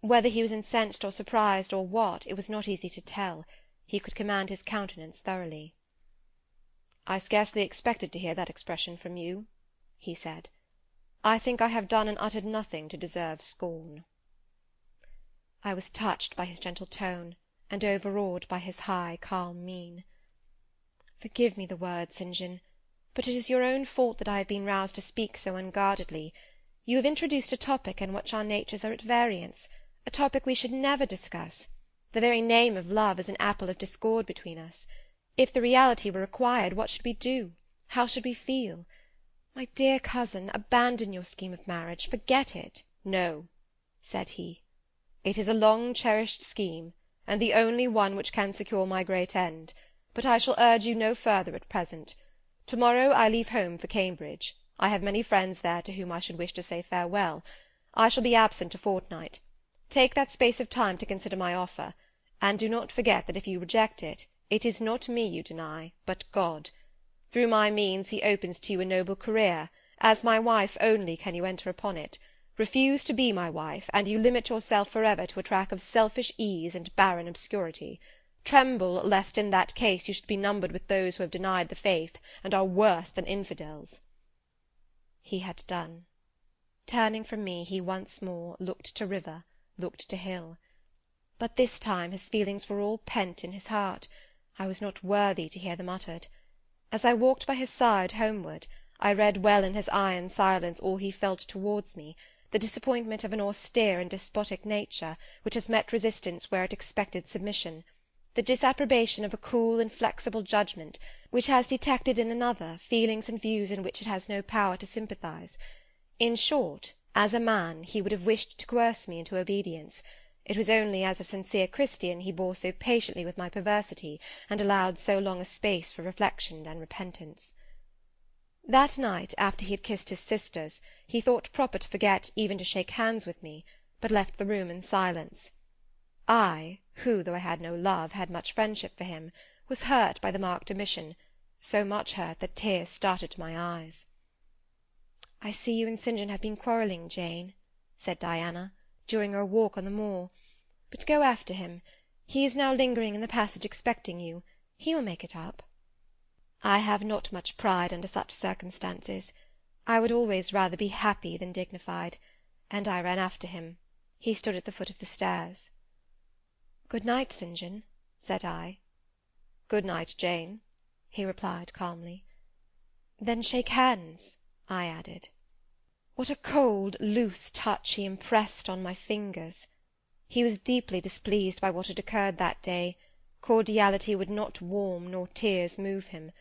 Whether he was incensed or surprised, or what, it was not easy to tell. He could command his countenance thoroughly. "I scarcely expected to hear that expression from you," he said. "I think I have done and uttered nothing to deserve scorn." I was touched by his gentle tone, and overawed by his high, calm mien. "Forgive me the words, St. John, but it is your own fault that I have been roused to speak so unguardedly. You have introduced a topic in which our natures are at variance, a topic we should never discuss. The very name of love is an apple of discord between us. If the reality were required, what should we do? How should we feel? My dear cousin, abandon your scheme of marriage. Forget it." "No," said he. "It is a long-cherished scheme, and the only one which can secure my great end, but I shall urge you no further at present. To-morrow I leave home for Cambridge. I have many friends there to whom I should wish to say farewell. I shall be absent a fortnight. Take that space of time to consider my offer, and do not forget that if you reject it, it is not me you deny, but God. Through my means he opens to you a noble career. As my wife only can you enter upon it. Refuse to be my wife, and you limit yourself for ever to a track of selfish ease and barren obscurity. Tremble lest in that case you should be numbered with those who have denied the faith, and are worse than infidels." He had done. Turning from me, he once more looked to river, looked to hill. But this time his feelings were all pent in his heart. I was not worthy to hear them uttered. As I walked by his side homeward, I read well in his iron silence all he felt towards me, the disappointment of an austere and despotic nature, which has met resistance where it expected submission, the disapprobation of a cool, inflexible judgment, which has detected in another feelings and views in which it has no power to sympathise. In short, as a man, he would have wished to coerce me into obedience. It was only as a sincere Christian he bore so patiently with my perversity, and allowed so long a space for reflection and repentance. That night, after he had kissed his sisters, he thought proper to forget even to shake hands with me, but left the room in silence. I, who, though I had no love, had much friendship for him, was hurt by the marked omission, so much hurt that tears started to my eyes. "I see you and St. John have been quarrelling, Jane," said Diana, during our walk on the moor. "But go after him. He is now lingering in the passage expecting you. He will make it up." I have not much pride under such circumstances. I would always rather be happy than dignified, and I ran after him. He stood at the foot of the stairs. "Good night, St. John," said I. "Good night, Jane," he replied calmly. "Then shake hands," I added. What a cold, loose touch he impressed on my fingers! He was deeply displeased by what had occurred that day. Cordiality would not warm, nor tears move him.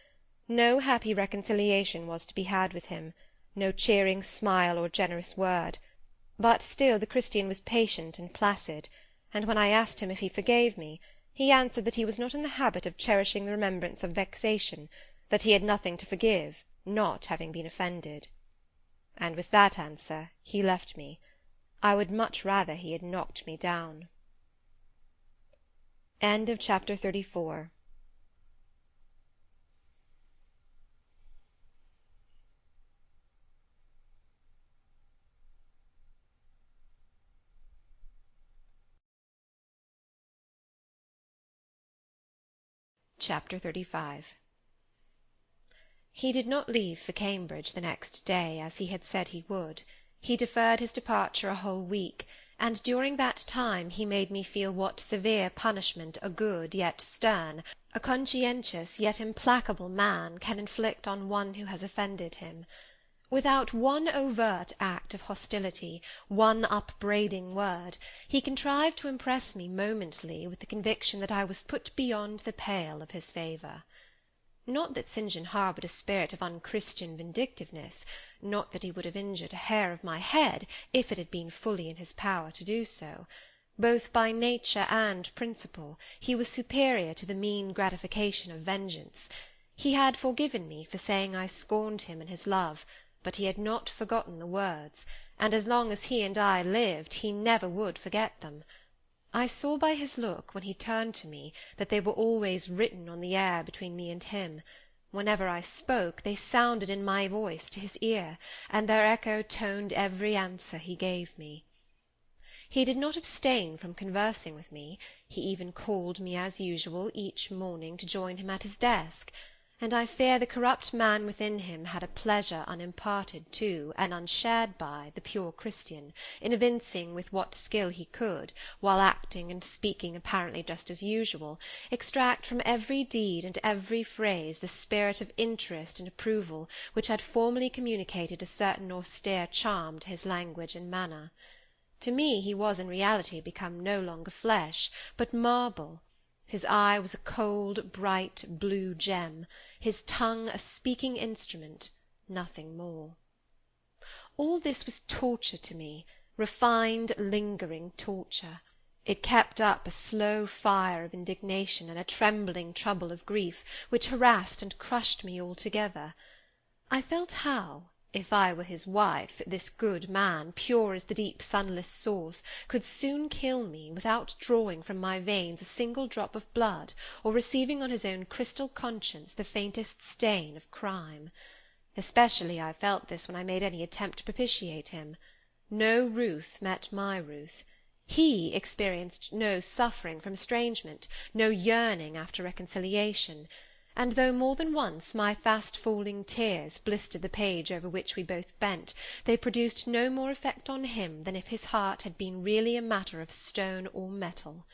No happy reconciliation was to be had with him, no cheering smile or generous word. But still the Christian was patient and placid, and when I asked him if he forgave me, he answered that he was not in the habit of cherishing the remembrance of vexation, that he had nothing to forgive, not having been offended. And with that answer he left me. I would much rather he had knocked me down. End of Chapter 34. Chapter 35. He did not leave for Cambridge the next day, as he had said he would. He deferred his departure a whole week, and during that time he made me feel what severe punishment a good yet stern, a conscientious yet implacable man can inflict on one who has offended him. Without one overt act of hostility, one upbraiding word, he contrived to impress me momently with the conviction that I was put beyond the pale of his favour. Not that St. John harboured a spirit of unchristian vindictiveness, not that he would have injured a hair of my head, if it had been fully in his power to do so. Both by nature and principle, he was superior to the mean gratification of vengeance. He had forgiven me for saying I scorned him in his love, but he had not forgotten the words, and as long as he and I lived, he never would forget them. I saw by his look, when he turned to me, that they were always written on the air between me and him. Whenever I spoke, they sounded in my voice to his ear, and their echo toned every answer he gave me. He did not abstain from conversing with me. He even called me as usual each morning to join him at his desk, and I fear the corrupt man within him had a pleasure unimparted to, and unshared by, the pure Christian, in evincing with what skill he could, while acting and speaking apparently just as usual, extract from every deed and every phrase the spirit of interest and approval which had formerly communicated a certain austere charm to his language and manner. To me he was in reality become no longer flesh, but marble. His eye was a cold, bright, blue gem, his tongue a speaking instrument, nothing more. All this was torture to me, refined, lingering torture. It kept up a slow fire of indignation and a trembling trouble of grief, which harassed and crushed me altogether. I felt how, if I were his wife, this good man, pure as the deep sunless source, could soon kill me, without drawing from my veins a single drop of blood, or receiving on his own crystal conscience the faintest stain of crime. Especially I felt this when I made any attempt to propitiate him. No ruth met my ruth. He experienced no suffering from estrangement, no yearning after reconciliation, and though more than once my fast-falling tears blistered the page over which we both bent, they produced no more effect on him than if his heart had been really a matter of stone or metal.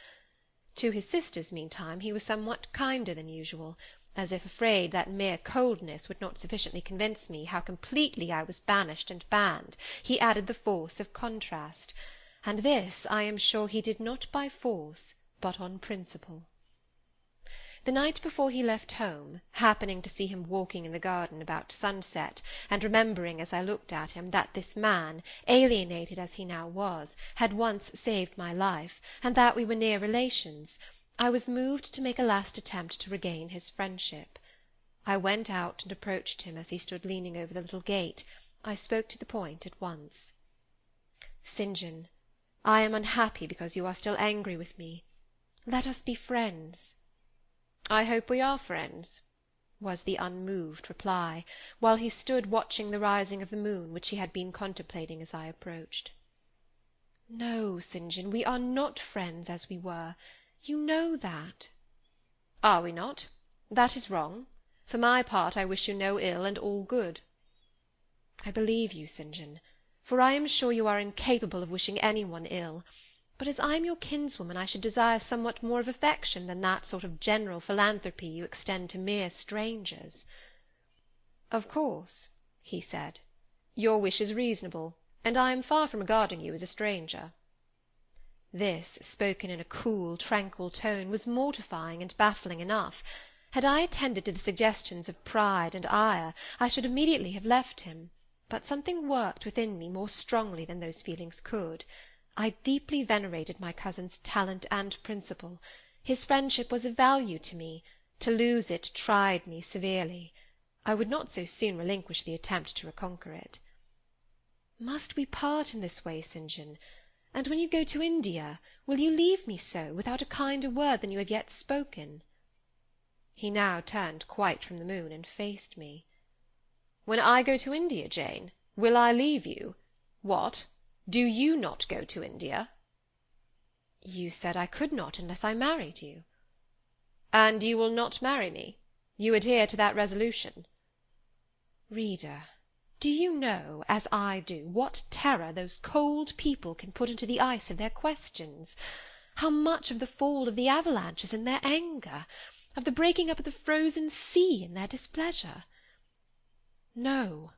To his sisters, meantime, he was somewhat kinder than usual, as if afraid that mere coldness would not sufficiently convince me how completely I was banished and banned. He added the force of contrast, and this I am sure he did not by force, but on principle. The night before he left home, happening to see him walking in the garden about sunset, and remembering as I looked at him that this man, alienated as he now was, had once saved my life, and that we were near relations, I was moved to make a last attempt to regain his friendship. I went out and approached him as he stood leaning over the little gate. I spoke to the point at once. "St. John, I am unhappy because you are still angry with me. Let us be friends." "I hope we are friends," was the unmoved reply, while he stood watching the rising of the moon, which he had been contemplating as I approached. "No, St. John, we are not friends as we were. You know that." "Are we not? That is wrong. For my part, I wish you no ill, and all good." "I believe you, St. John, for I am sure you are incapable of wishing any one ill. But as I am your kinswoman, I should desire somewhat more of affection than that sort of general philanthropy you extend to mere strangers." "Of course," he said, "your wish is reasonable, and I am far from regarding you as a stranger." This, spoken in a cool, tranquil tone, was mortifying and baffling enough. Had I attended to the suggestions of pride and ire, I should immediately have left him, but something worked within me more strongly than those feelings could. I deeply venerated my cousin's talent and principle. His friendship was of value to me. To lose it tried me severely. I would not so soon relinquish the attempt to reconquer it. "Must we part in this way, St. John? And when you go to India, will you leave me so, without a kinder word than you have yet spoken?" He now turned quite from the moon, and faced me. "When I go to India, Jane, will I leave you? What? Do you not go to India?" "You said I could not unless I married you." "And you will not marry me? You adhere to that resolution?" Reader, do you know, as I do, what terror those cold people can put into the ice of their questions? How much of the fall of the avalanche is in their anger, of the breaking up of the frozen sea in their displeasure? No,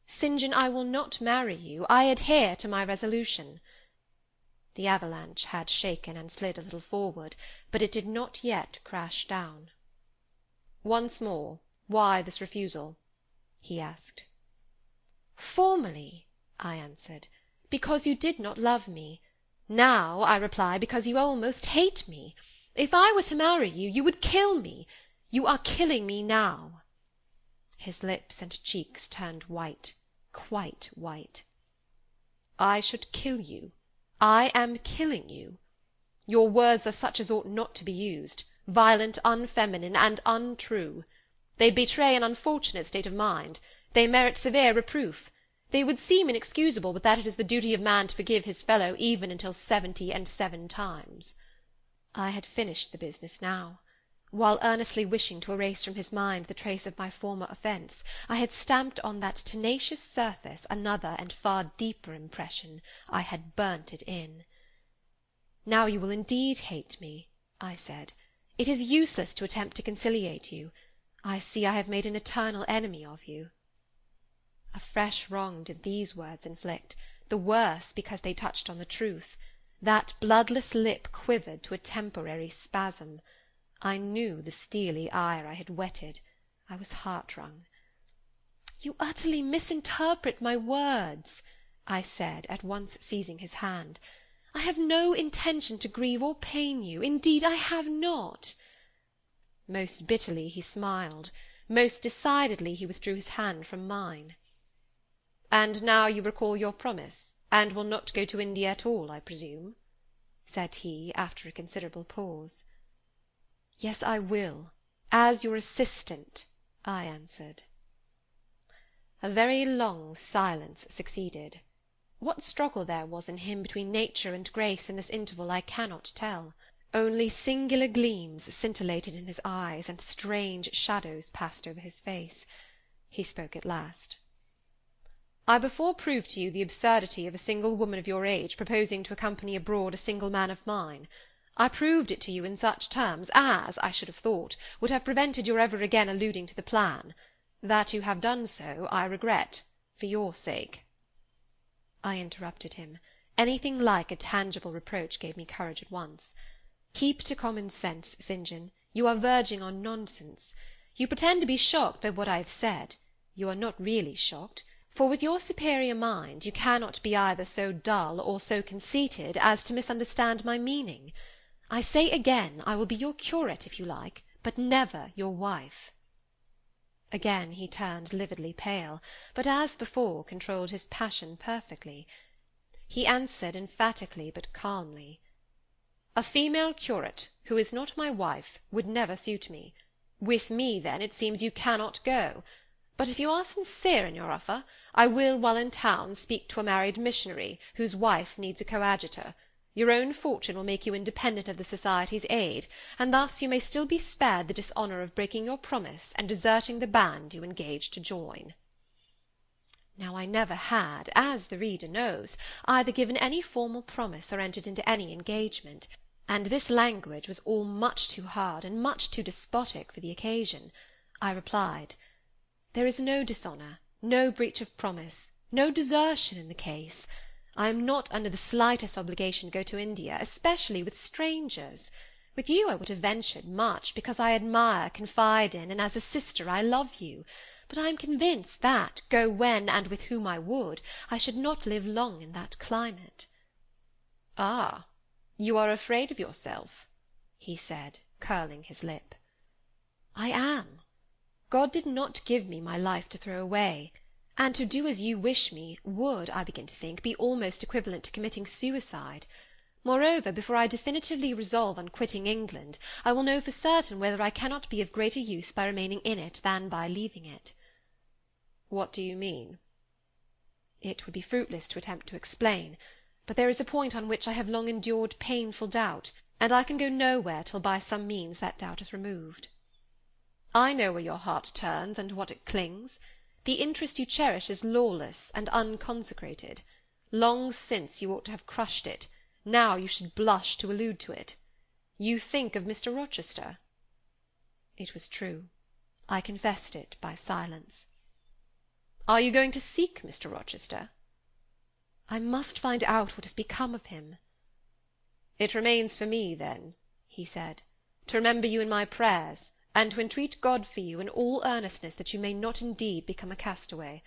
St. John, I will not marry you. I adhere to my resolution. The avalanche had shaken and slid a little forward, but it did not yet crash down. "Once more, why this refusal?" he asked. "Formerly," I answered, "because you did not love me. Now, I reply, because you almost hate me. If I were to marry you, you would kill me. You are killing me now." His lips and cheeks turned white, quite white. I should kill you. I am killing you. Your words are such as ought not to be used, violent, unfeminine, and untrue. They betray an unfortunate state of mind. They merit severe reproof. They would seem inexcusable, but that it is the duty of man to forgive his fellow even until 77 times. I had finished the business now. While earnestly wishing to erase from his mind the trace of my former offence, I had stamped on that tenacious surface another and far deeper impression. I had burnt it in. "Now you will indeed hate me," I said. "It is useless to attempt to conciliate you. I see I have made an eternal enemy of you." A fresh wrong did these words inflict, the worse because they touched on the truth. That bloodless lip quivered to a temporary spasm. I knew the steely ire I had whetted. I was heart-wrung. "You utterly misinterpret my words," I said, at once seizing his hand. "I have no intention to grieve or pain you. Indeed, I have not." Most bitterly he smiled. Most decidedly he withdrew his hand from mine. "And now you recall your promise, and will not go to India at all, I presume?" said he, after a considerable pause. "Yes, I will, as your assistant," I answered. A very long silence succeeded. What struggle there was in him between nature and grace in this interval I cannot tell. Only singular gleams scintillated in his eyes, and strange shadows passed over his face. He spoke at last. "I before proved to you the absurdity of a single woman of your age proposing to accompany abroad a single man of mine. I proved it to you in such terms as, I should have thought, would have prevented your ever again alluding to the plan. That you have done so, I regret, for your sake." I interrupted him. Anything like a tangible reproach gave me courage at once. "Keep to common sense, St. John. You are verging on nonsense. You pretend to be shocked by what I have said. You are not really shocked, for with your superior mind you cannot be either so dull or so conceited as to misunderstand my meaning. I say again, I will be your curate if you like, but never your wife." Again he turned lividly pale, but as before controlled his passion perfectly. He answered emphatically but calmly, "A female curate, who is not my wife, would never suit me. With me, then, it seems you cannot go. But if you are sincere in your offer, I will, while in town, speak to a married missionary, whose wife needs a coadjutor. Your own fortune will make you independent of the Society's aid, and thus you may still be spared the dishonour of breaking your promise and deserting the band you engaged to join." Now I never had, as the reader knows, either given any formal promise or entered into any engagement, and this language was all much too hard and much too despotic for the occasion. I replied, "There is no dishonour, no breach of promise, no desertion in the case. I am not under the slightest obligation to go to India, especially with strangers. With you I would have ventured much, because I admire, confide in, and as a sister I love you. But I am convinced that, go when and with whom I would, I should not live long in that climate." "Ah, you are afraid of yourself," he said, curling his lip. "I am. God did not give me my life to throw away, and to do as you wish me would, I begin to think, be almost equivalent to committing suicide. Moreover, before I definitively resolve on quitting England, I will know for certain whether I cannot be of greater use by remaining in it than by leaving it." "What do you mean?" It would be fruitless to attempt to explain, but there is a point on which I have long endured painful doubt, and I can go nowhere till by some means that doubt is removed. I know where your heart turns and to what it clings. The interest you cherish is lawless and unconsecrated. Long since you ought to have crushed it. Now you should blush to allude to it. You think of Mr. Rochester?" It was true. I confessed it by silence. "Are you going to seek Mr. Rochester?" "I must find out what has become of him." "It remains for me, then," he said, "to remember you in my prayers, and to entreat God for you in all earnestness that you may not indeed become a castaway.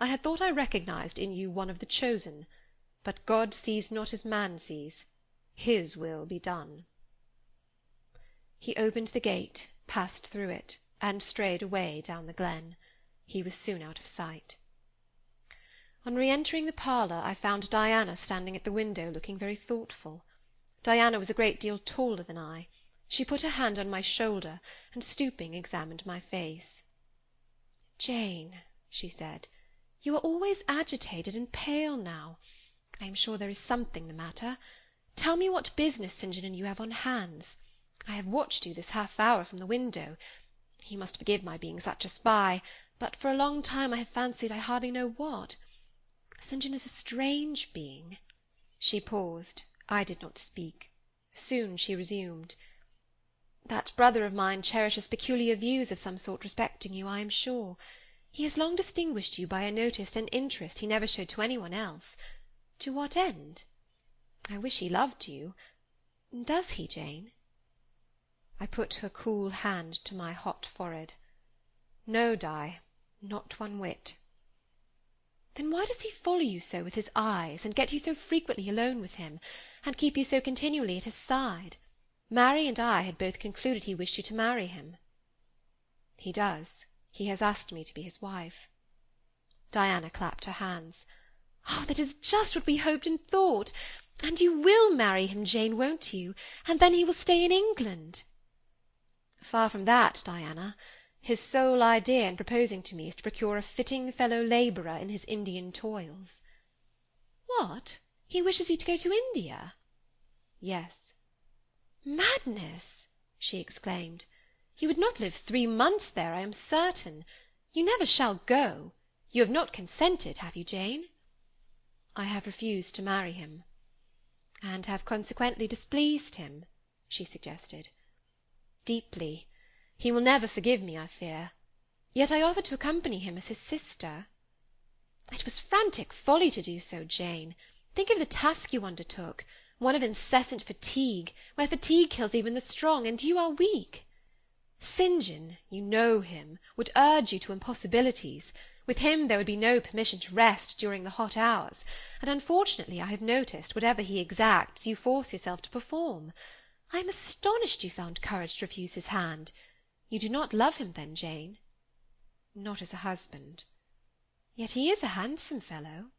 I had thought I recognized in you one of the chosen, but God sees not as man sees. His will be done." He opened the gate, passed through it, and strayed away down the glen. He was soon out of sight. On re-entering the parlour, I found Diana standing at the window, looking very thoughtful. Diana was a great deal taller than I. She put her hand on my shoulder, and stooping, examined my face. "Jane," she said, "you are always agitated and pale now. I am sure there is something the matter. Tell me what business St. John and you have on hands. I have watched you this half-hour from the window. You must forgive my being such a spy, but for a long time I have fancied I hardly know what. St. John is a strange being." She paused. I did not speak. Soon she resumed. "That brother of mine cherishes peculiar views of some sort respecting you, I am sure. He has long distinguished you by a notice and interest he never showed to any one else. To what end? I wish he loved you. Does he, Jane?" I put her cool hand to my hot forehead. "No, Di, not one whit." "Then why does he follow you so with his eyes, and get you so frequently alone with him, and keep you so continually at his side? Mary and I had both concluded he wished you to marry him." "He does. He has asked me to be his wife." Diana clapped her hands. "Oh, that is just what we hoped and thought! And you will marry him, Jane, won't you? And then he will stay in England." "Far from that, Diana. His sole idea in proposing to me is to procure a fitting fellow-labourer in his Indian toils." "What? He wishes you to go to India?" "Yes." "Madness!" she exclaimed. "You would not live 3 months there, I am certain. You never shall go. You have not consented, have you, Jane?" "I have refused to marry him." "And have consequently displeased him?" she suggested. "Deeply. He will never forgive me, I fear. Yet I offered to accompany him as his sister." "It was frantic folly to do so, Jane. Think of the task you undertook, one of incessant fatigue, where fatigue kills even the strong, and you are weak. St. John, you know him, would urge you to impossibilities. With him there would be no permission to rest during the hot hours, and unfortunately I have noticed whatever he exacts you force yourself to perform. I am astonished you found courage to refuse his hand. You do not love him, then, Jane?" "Not as a husband." "Yet he is a handsome fellow."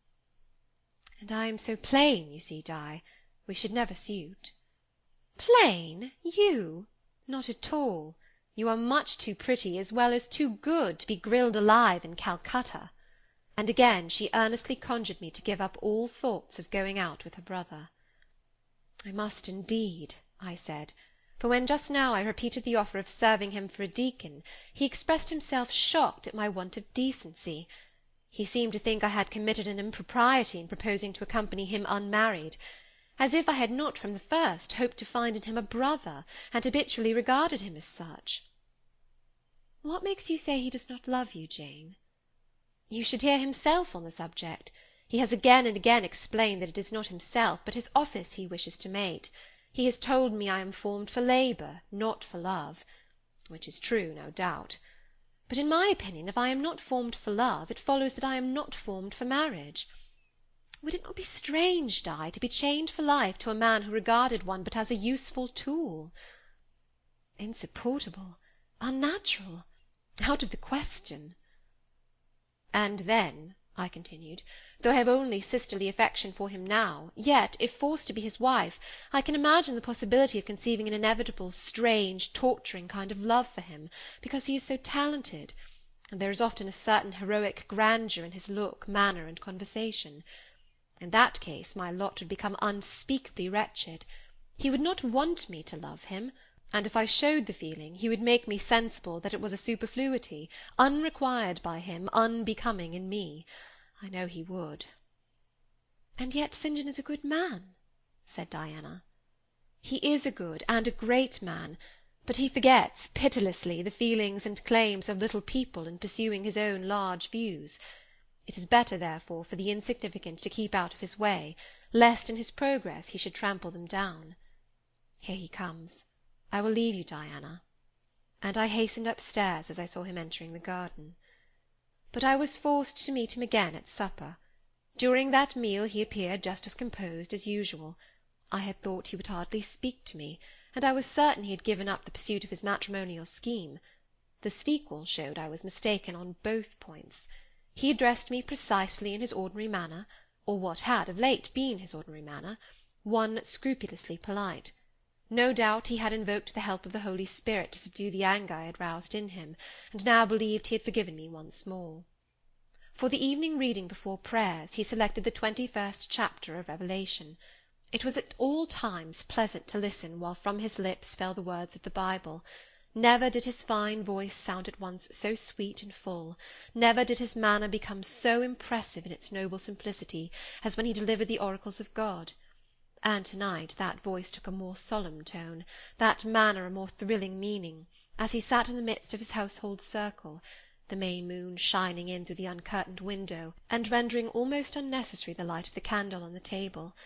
"And I am so plain, you see, Di. We should never suit." "Plain? You? Not at all. You are much too pretty, as well as too good, to be grilled alive in Calcutta." And again she earnestly conjured me to give up all thoughts of going out with her brother. "I must indeed," I said, for when just now I repeated the offer of serving him for a deacon, he expressed himself shocked at my want of decency. He seemed to think I had committed an impropriety in proposing to accompany him unmarried, as if I had not from the first hoped to find in him a brother, and habitually regarded him as such. "What makes you say he does not love you, Jane?" "You should hear himself on the subject. He has again and again explained that it is not himself, but his office he wishes to mate. He has told me I am formed for labour, not for love, which is true, no doubt. But in my opinion, if I am not formed for love, it follows that I am not formed for marriage. Would it not be strange, Di, to be chained for life to a man who regarded one but as a useful tool?" "Insupportable, unnatural, out of the question." "And then," I continued, "though I have only sisterly affection for him now, yet, if forced to be his wife, I can imagine the possibility of conceiving an inevitable, strange, torturing kind of love for him, because he is so talented, and there is often a certain heroic grandeur in his look, manner, and conversation. In that case my lot would become unspeakably wretched. He would not want me to love him, and if I showed the feeling, he would make me sensible that it was a superfluity, unrequired by him, unbecoming in me. I know he would." "And yet St. John is a good man," said Diana. "He is a good and a great man, but he forgets, pitilessly, the feelings and claims of little people in pursuing his own large views. It is better, therefore, for the insignificant to keep out of his way, lest in his progress he should trample them down. Here he comes. I will leave you, Diana." And I hastened upstairs as I saw him entering the garden. But I was forced to meet him again at supper. During that meal he appeared just as composed as usual. I had thought he would hardly speak to me, and I was certain he had given up the pursuit of his matrimonial scheme. The sequel showed I was mistaken on both points. He addressed me precisely in his ordinary manner, or what had of late been his ordinary manner, one scrupulously polite. No doubt he had invoked the help of the Holy Spirit to subdue the anger I had roused in him, and now believed he had forgiven me once more. For the evening reading before prayers he selected the 21st chapter of Revelation. It was at all times pleasant to listen while from his lips fell the words of the Bible. Never did his fine voice sound at once so sweet and full, never did his manner become so impressive in its noble simplicity, as when he delivered the oracles of God. And to-night that voice took a more solemn tone, that manner a more thrilling meaning, as he sat in the midst of his household circle, the May moon shining in through the uncurtained window, and rendering almost unnecessary the light of the candle on the table.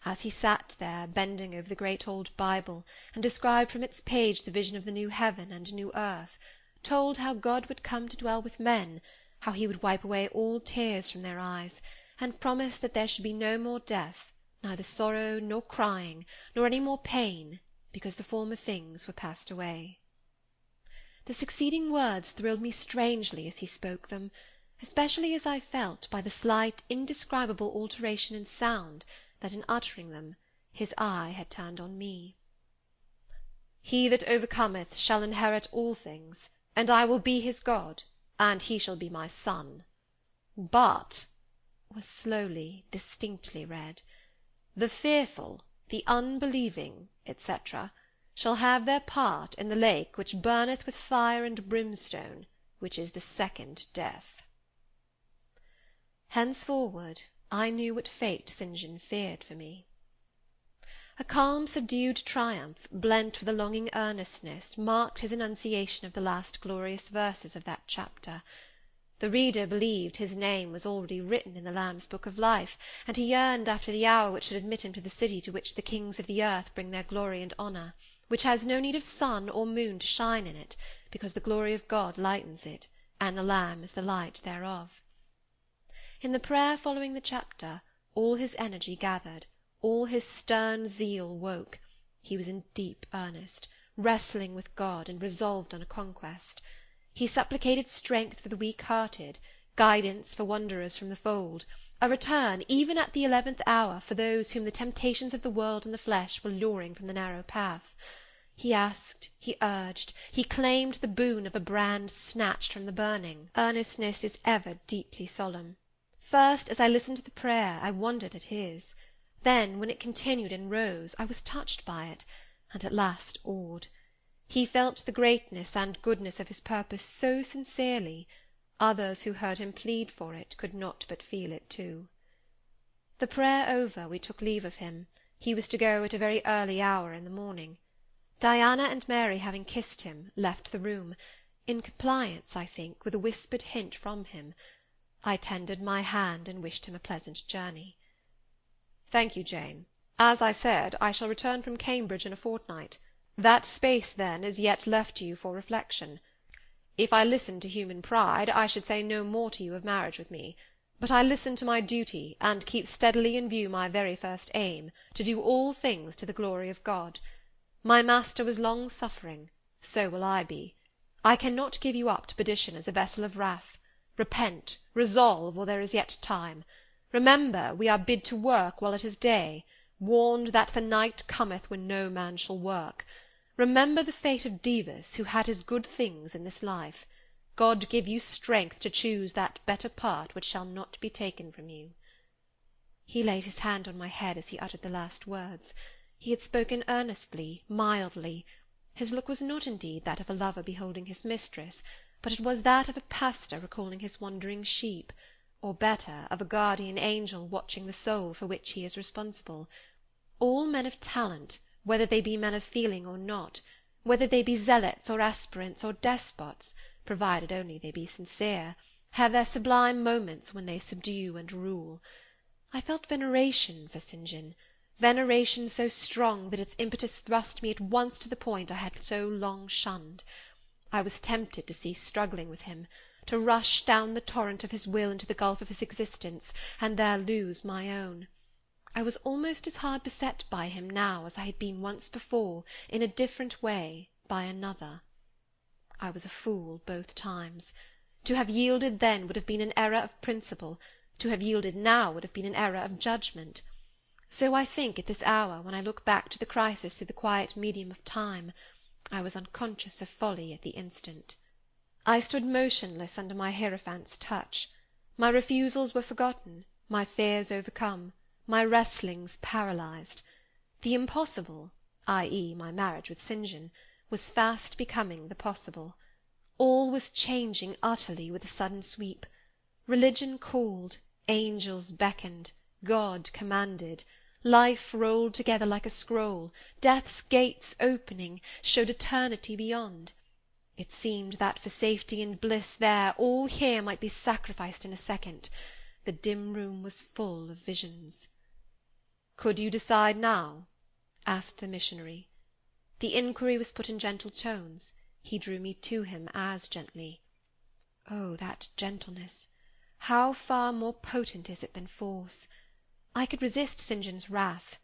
As he sat there, bending over the great old Bible, and described from its page the vision of the new heaven and new earth, told how God would come to dwell with men, how he would wipe away all tears from their eyes, and promised that there should be no more death, neither sorrow nor crying, nor any more pain, because the former things were passed away. The succeeding words thrilled me strangely as he spoke them, especially as I felt, by the slight, indescribable alteration in sound, that in uttering them his eye had turned on me. "He that overcometh shall inherit all things, and I will be his God, and he shall be my son. But," was slowly, distinctly read, "the fearful, the unbelieving, etc., shall have their part in the lake which burneth with fire and brimstone, which is the second death." Henceforward I knew what fate St. John feared for me. A calm, subdued triumph, blent with a longing earnestness, marked his enunciation of the last glorious verses of that chapter. The reader believed his name was already written in the Lamb's book of life, and he yearned after the hour which should admit him to the city to which the kings of the earth bring their glory and honour, which has no need of sun or moon to shine in it, because the glory of God lightens it, and the Lamb is the light thereof. In the prayer following the chapter, all his energy gathered, all his stern zeal woke. He was in deep earnest, wrestling with God, and resolved on a conquest. He supplicated strength for the weak-hearted, guidance for wanderers from the fold, a return, even at the 11th hour, for those whom the temptations of the world and the flesh were luring from the narrow path. He asked, he urged, he claimed the boon of a brand snatched from the burning. Earnestness is ever deeply solemn. First, as I listened to the prayer, I wondered at his. Then, when it continued and rose, I was touched by it, and at last awed. He felt the greatness and goodness of his purpose so sincerely, others who heard him plead for it could not but feel it too. The prayer over, we took leave of him. He was to go at a very early hour in the morning. Diana and Mary, having kissed him, left the room, in compliance, I think, with a whispered hint from him. I tendered my hand and wished him a pleasant journey. "Thank you, Jane. As I said, I shall return from Cambridge in a fortnight. That space, then, is yet left to you for reflection. If I listened to human pride, I should say no more to you of marriage with me. But I listen to my duty, and keep steadily in view my very first aim, to do all things to the glory of God. My master was long-suffering, so will I be. I cannot give you up to perdition as a vessel of wrath. Repent, resolve, while there is yet time. Remember, we are bid to work while it is day, warned that the night cometh when no man shall work. Remember the fate of Dives, who had his good things in this life. God give you strength to choose that better part which shall not be taken from you." He laid his hand on my head as he uttered the last words. He had spoken earnestly, mildly. His look was not indeed that of a lover beholding his mistress, but it was that of a pastor recalling his wandering sheep, or better, of a guardian angel watching the soul for which he is responsible. All men of talent, whether they be men of feeling or not, whether they be zealots or aspirants or despots, provided only they be sincere, have their sublime moments when they subdue and rule. I felt veneration for St. John, veneration so strong that its impetus thrust me at once to the point I had so long shunned. I was tempted to cease struggling with him, to rush down the torrent of his will into the gulf of his existence, and there lose my own. I was almost as hard beset by him now as I had been once before, in a different way, by another. I was a fool both times. To have yielded then would have been an error of principle. To have yielded now would have been an error of judgment. So I think at this hour, when I look back to the crisis through the quiet medium of time, I was unconscious of folly at the instant. I stood motionless under my hierophant's touch. My refusals were forgotten, my fears overcome, my wrestlings paralysed. The impossible, i.e. my marriage with St. John, was fast becoming the possible. All was changing utterly with a sudden sweep. Religion called, angels beckoned, God commanded, life rolled together like a scroll, death's gates opening, showed eternity beyond. It seemed that for safety and bliss there, all here might be sacrificed in a second. The dim room was full of visions. "Could you decide now?" asked the missionary. The inquiry was put in gentle tones. He drew me to him as gently. Oh, that gentleness! How far more potent is it than force! I could resist St. John's wrath.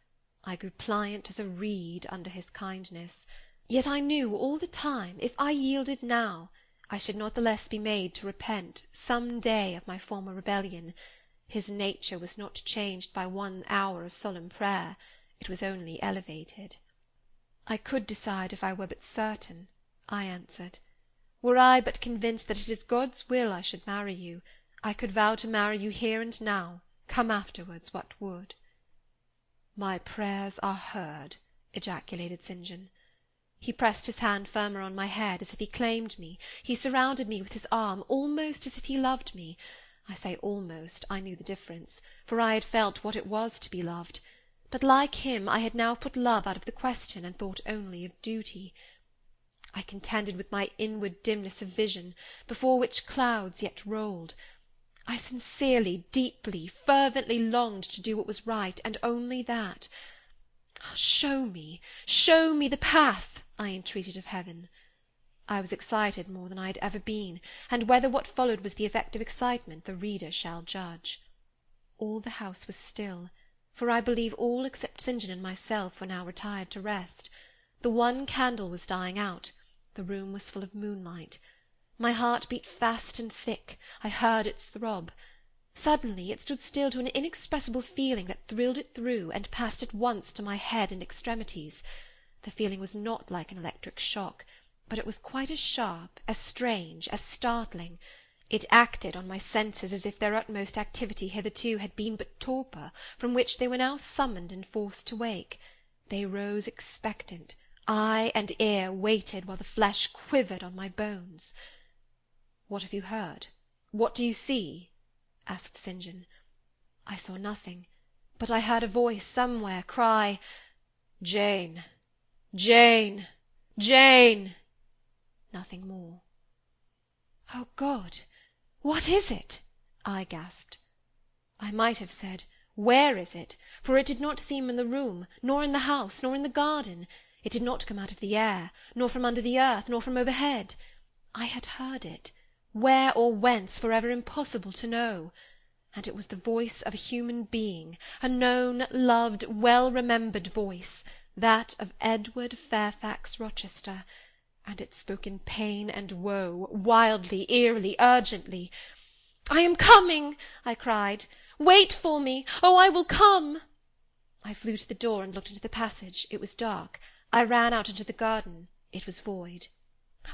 I grew pliant as a reed under his kindness. Yet I knew all the time, if I yielded now, I should not the less be made to repent, some day, of my former rebellion. His nature was not changed by 1 hour of solemn prayer. It was only elevated. "I could decide if I were but certain," I answered. "Were I but convinced that it is God's will I should marry you, I could vow to marry you here and now, come afterwards what would." "My prayers are heard," ejaculated St. John. He pressed his hand firmer on my head, as if he claimed me. He surrounded me with his arm, almost as if he loved me. I say almost, I knew the difference, for I had felt what it was to be loved. But like him, I had now put love out of the question, and thought only of duty. I contended with my inward dimness of vision, before which clouds yet rolled. I sincerely, deeply, fervently longed to do what was right, and only that. Show me the path," I entreated of heaven. I was excited more than I had ever been, and whether what followed was the effect of excitement the reader shall judge. All the house was still, for I believe all except St. John and myself were now retired to rest. The one candle was dying out. The room was full of moonlight. My heart beat fast and thick. I heard its throb. Suddenly it stood still to an inexpressible feeling that thrilled it through, and passed at once to my head and extremities. The feeling was not like an electric shock, but it was quite as sharp, as strange, as startling. It acted on my senses as if their utmost activity hitherto had been but torpor, from which they were now summoned and forced to wake. They rose expectant. Eye and ear waited while the flesh quivered on my bones. "What have you heard? What do you see?" asked St. John. I saw nothing, but I heard a voice somewhere cry, "Jane! Jane! Jane!" Nothing more. "Oh God! What is it?" I gasped. I might have said, "Where is it?" for it did not seem in the room, nor in the house, nor in the garden. It did not come out of the air, nor from under the earth, nor from overhead. I had heard it. Where or whence, for ever impossible to know. And it was the voice of a human being, a known, loved, well-remembered voice, that of Edward Fairfax Rochester, and it spoke in pain and woe, wildly, eerily, urgently. "I am coming!" I cried. "Wait for me! Oh, I will come!" I flew to the door and looked into the passage. It was dark. I ran out into the garden. It was void.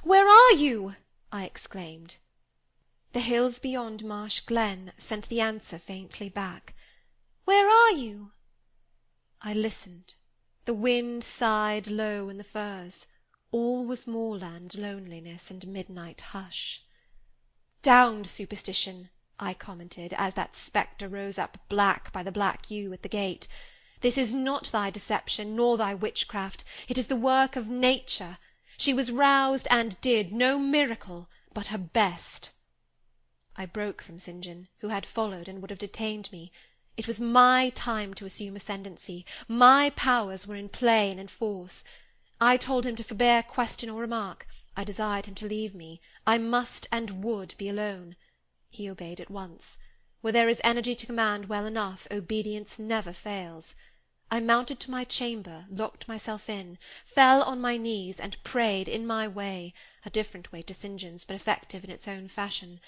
"Where are you?" I exclaimed. The hills beyond Marsh Glen sent the answer faintly back. "Where are you?" I listened. The wind sighed low in the firs. All was moorland loneliness and midnight hush. "Down, superstition!" I commented, as that spectre rose up black by the black yew at the gate. "This is not thy deception, nor thy witchcraft. It is the work of nature. She was roused and did no miracle, but her best." I broke from St. John, who had followed and would have detained me. It was my time to assume ascendancy. My powers were in play and in force. I told him to forbear question or remark. I desired him to leave me. I must and would be alone. He obeyed at once. Where there is energy to command well enough, obedience never fails. I mounted to my chamber, locked myself in, fell on my knees, and prayed in my way, a different way to St. John's, but effective in its own fashion.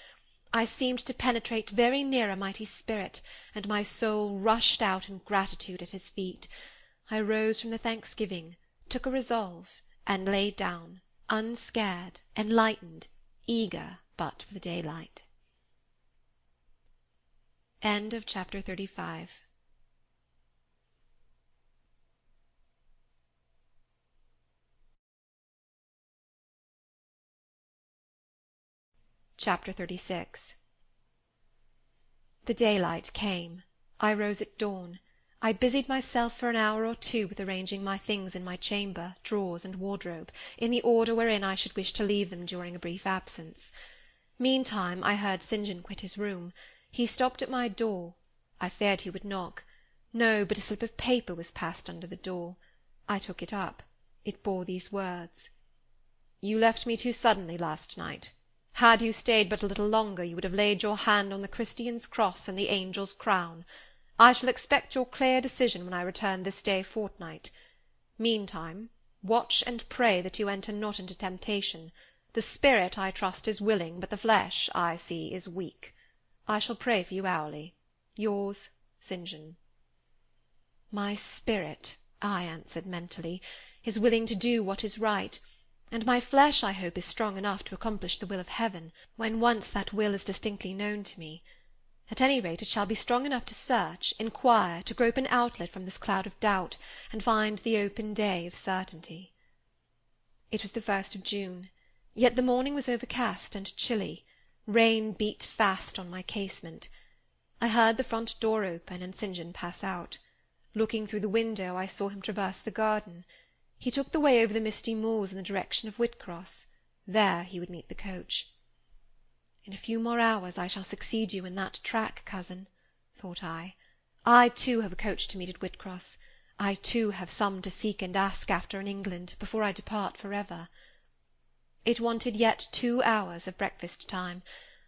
I seemed to penetrate very near a mighty spirit, and my soul rushed out in gratitude at his feet. I rose from the thanksgiving, took a resolve, and lay down, unscared, enlightened, eager but for the daylight. End of chapter 35. Chapter 36. The daylight came. I rose at dawn. I busied myself for an hour or two with arranging my things in my chamber, drawers, and wardrobe, in the order wherein I should wish to leave them during a brief absence. Meantime I heard St. John quit his room. He stopped at my door. I feared he would knock. No, but a slip of paper was passed under the door. I took it up. It bore these words: "You left me too suddenly last night. Had you stayed but a little longer, you would have laid your hand on the Christian's cross and the angel's crown. I shall expect your clear decision when I return this day fortnight. Meantime, watch and pray that you enter not into temptation. The spirit, I trust, is willing, but the flesh, I see, is weak. I shall pray for you hourly. Yours, St. John." My spirit, I answered mentally, is willing to do what is right, and my flesh, I hope, is strong enough to accomplish the will of heaven, when once that will is distinctly known to me. At any rate, it shall be strong enough to search, inquire, to grope an outlet from this cloud of doubt, and find the open day of certainty. It was the 1st of June, yet the morning was overcast and chilly. Rain beat fast on my casement. I heard the front door open, and St. John pass out. Looking through the window, I saw him traverse the garden. He took the way over the misty moors in the direction of Whitcross. There he would meet the coach. "In a few more hours I shall succeed you in that track, cousin," thought I. "I too have a coach to meet at Whitcross. I too have some to seek and ask after in England, before I depart for ever." It wanted yet 2 hours of breakfast time.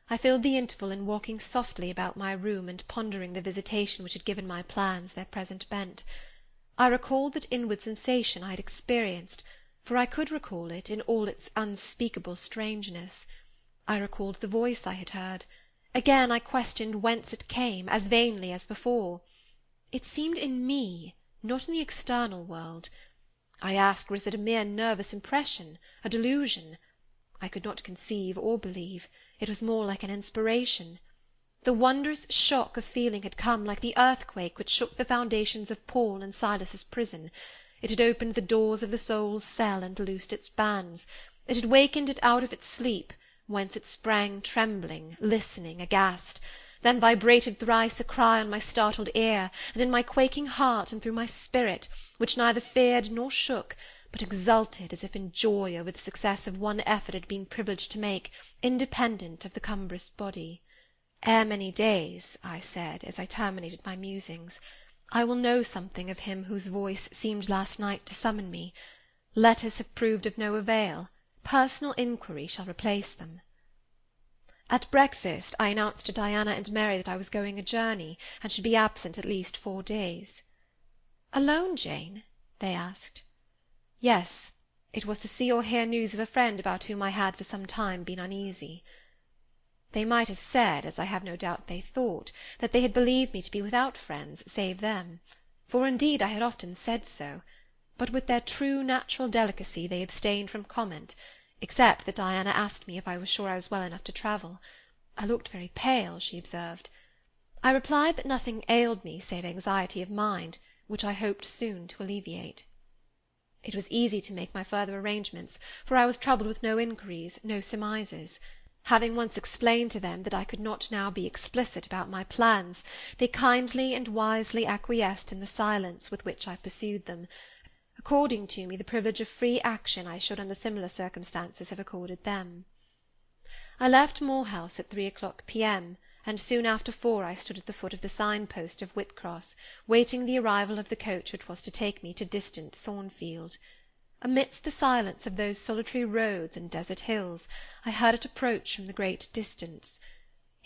I filled the interval in walking softly about my room and pondering the visitation which had given my plans their present bent. I recalled that inward sensation I had experienced, for I could recall it in all its unspeakable strangeness. I recalled the voice I had heard. Again I questioned whence it came, as vainly as before. It seemed in me, not in the external world. I asked, was it a mere nervous impression, a delusion? I could not conceive or believe. It was more like an inspiration. The wondrous shock of feeling had come like the earthquake which shook the foundations of Paul and Silas's prison. It had opened the doors of the soul's cell and loosed its bands. It had wakened it out of its sleep, whence it sprang trembling, listening, aghast. Then vibrated thrice a cry on my startled ear, and in my quaking heart, and through my spirit, which neither feared nor shook, but exulted as if in joy over the success of one effort it had been privileged to make, independent of the cumbrous body. "Ere many days," I said, as I terminated my musings, "I will know something of him whose voice seemed last night to summon me. Letters have proved of no avail. Personal inquiry shall replace them." At breakfast I announced to Diana and Mary that I was going a journey, and should be absent at least 4 days. "Alone, Jane?" they asked. Yes, it was to see or hear news of a friend about whom I had for some time been uneasy. They might have said, as I have no doubt they thought, that they had believed me to be without friends save them, for indeed I had often said so, but with their true natural delicacy they abstained from comment, except that Diana asked me if I was sure I was well enough to travel. I looked very pale, she observed. I replied that nothing ailed me save anxiety of mind, which I hoped soon to alleviate. It was easy to make my further arrangements, for I was troubled with no inquiries, no surmises. Having once explained to them that I could not now be explicit about my plans, they kindly and wisely acquiesced in the silence with which I pursued them, according to me the privilege of free action I should under similar circumstances have accorded them. I left Moor House at 3 o'clock p.m., and soon after 4 I stood at the foot of the sign-post of Whitcross, waiting the arrival of the coach which was to take me to distant Thornfield. Amidst the silence of those solitary roads and desert hills, I heard it approach from the great distance.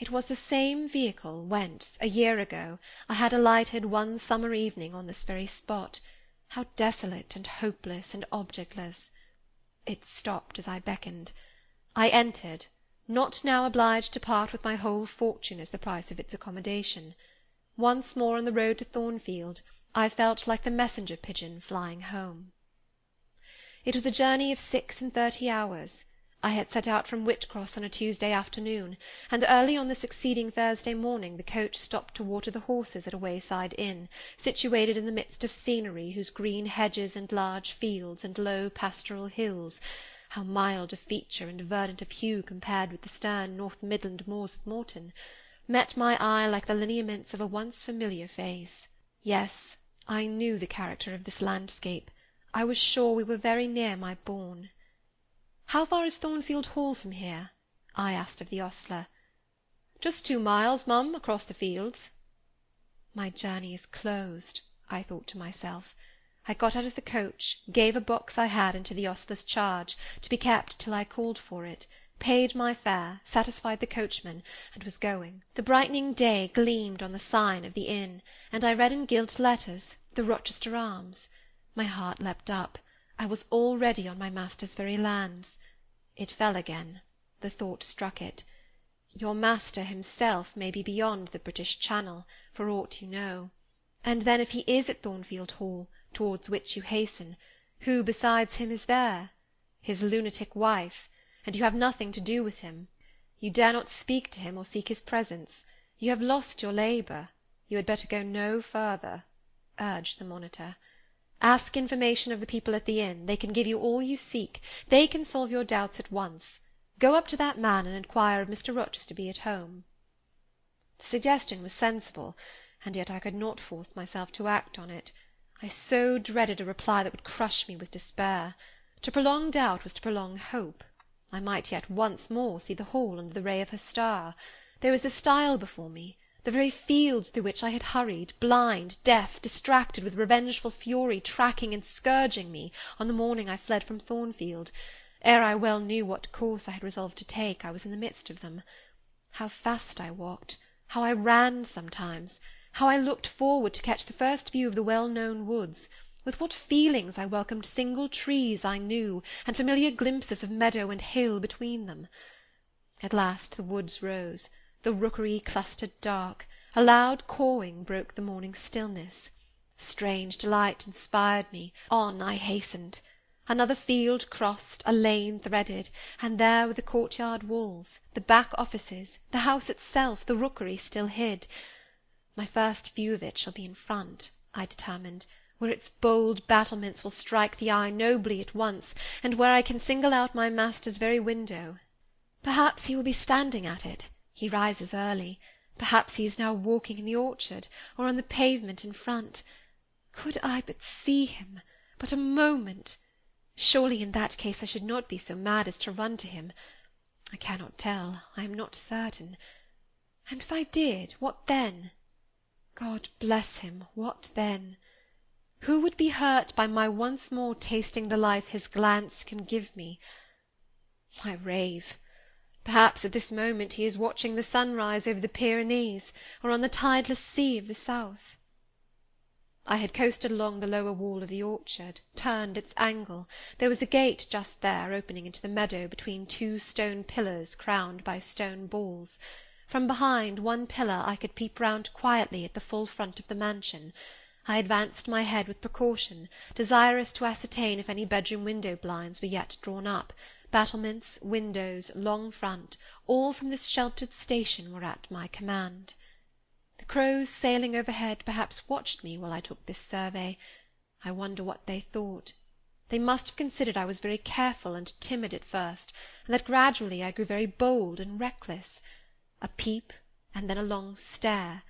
It was the same vehicle whence, a year ago, I had alighted one summer evening on this very spot. How desolate and hopeless and objectless! It stopped as I beckoned. I entered, not now obliged to part with my whole fortune as the price of its accommodation. Once more on the road to Thornfield, I felt like the messenger pigeon flying home. It was a journey of 36 hours. I had set out from Whitcross on a Tuesday afternoon, and early on the succeeding Thursday morning the coach stopped to water the horses at a wayside inn, situated in the midst of scenery whose green hedges and large fields and low pastoral hills, how mild of feature and verdant of hue compared with the stern North Midland moors of Morton, met my eye like the lineaments of a once familiar face. Yes, I knew the character of this landscape. I was sure we were very near my bourne. "How far is Thornfield Hall from here?" I asked of the ostler. "Just 2 miles, mum, across the fields." My journey is closed, I thought to myself. I got out of the coach, gave a box I had into the ostler's charge, to be kept till I called for it, paid my fare, satisfied the coachman, and was going. The brightening day gleamed on the sign of the inn, and I read in gilt letters, "The Rochester Arms." My heart leapt up. I was already on my master's very lands. It fell again. The thought struck it. Your master himself may be beyond the British Channel, for aught you know. And then if he is at Thornfield Hall, towards which you hasten, who besides him is there? His lunatic wife, and you have nothing to do with him. You dare not speak to him or seek his presence. You have lost your labour. You had better go no further, urged the monitor. Ask information of the people at the inn. They can give you all you seek. They can solve your doubts at once. Go up to that man and inquire if Mr. Rochester be at home. The suggestion was sensible, and yet I could not force myself to act on it. I so dreaded a reply that would crush me with despair. To prolong doubt was to prolong hope. I might yet once more see the Hall under the ray of her star. There was the stile before me, the very fields through which I had hurried, blind, deaf, distracted with revengeful fury, tracking and scourging me on the morning I fled from Thornfield. Ere I well knew what course I had resolved to take, I was in the midst of them. How fast I walked, how I ran sometimes, how I looked forward to catch the first view of the well-known woods, with what feelings I welcomed single trees I knew, and familiar glimpses of meadow and hill between them. At last the woods rose, the rookery clustered dark, a loud cawing broke the morning stillness. Strange delight inspired me. On I hastened. Another field crossed, a lane threaded, and there were the courtyard walls, the back offices, the house itself, the rookery still hid. My first view of it shall be in front, I determined, where its bold battlements will strike the eye nobly at once, and where I can single out my master's very window. Perhaps he will be standing at it. He rises early. Perhaps he is now walking in the orchard, or on the pavement in front. Could I but see him, but a moment! Surely in that case I should not be so mad as to run to him. I cannot tell. I am not certain. And if I did, what then? God bless him, what then? Who would be hurt by my once more tasting the life his glance can give me? I rave. Perhaps at this moment he is watching the sunrise over the Pyrenees, or on the tideless sea of the south. I had coasted along the lower wall of the orchard, turned its angle. There was a gate just there, opening into the meadow between 2 stone pillars crowned by stone balls. From behind one pillar I could peep round quietly at the full front of the mansion. I advanced my head with precaution, desirous to ascertain if any bedroom window blinds were yet drawn up. Battlements, windows, long front, all from this sheltered station were at my command. The crows sailing overhead perhaps watched me while I took this survey. I wonder what they thought. They must have considered I was very careful and timid at first, and that gradually I grew very bold and reckless. A peep, and then a long stare,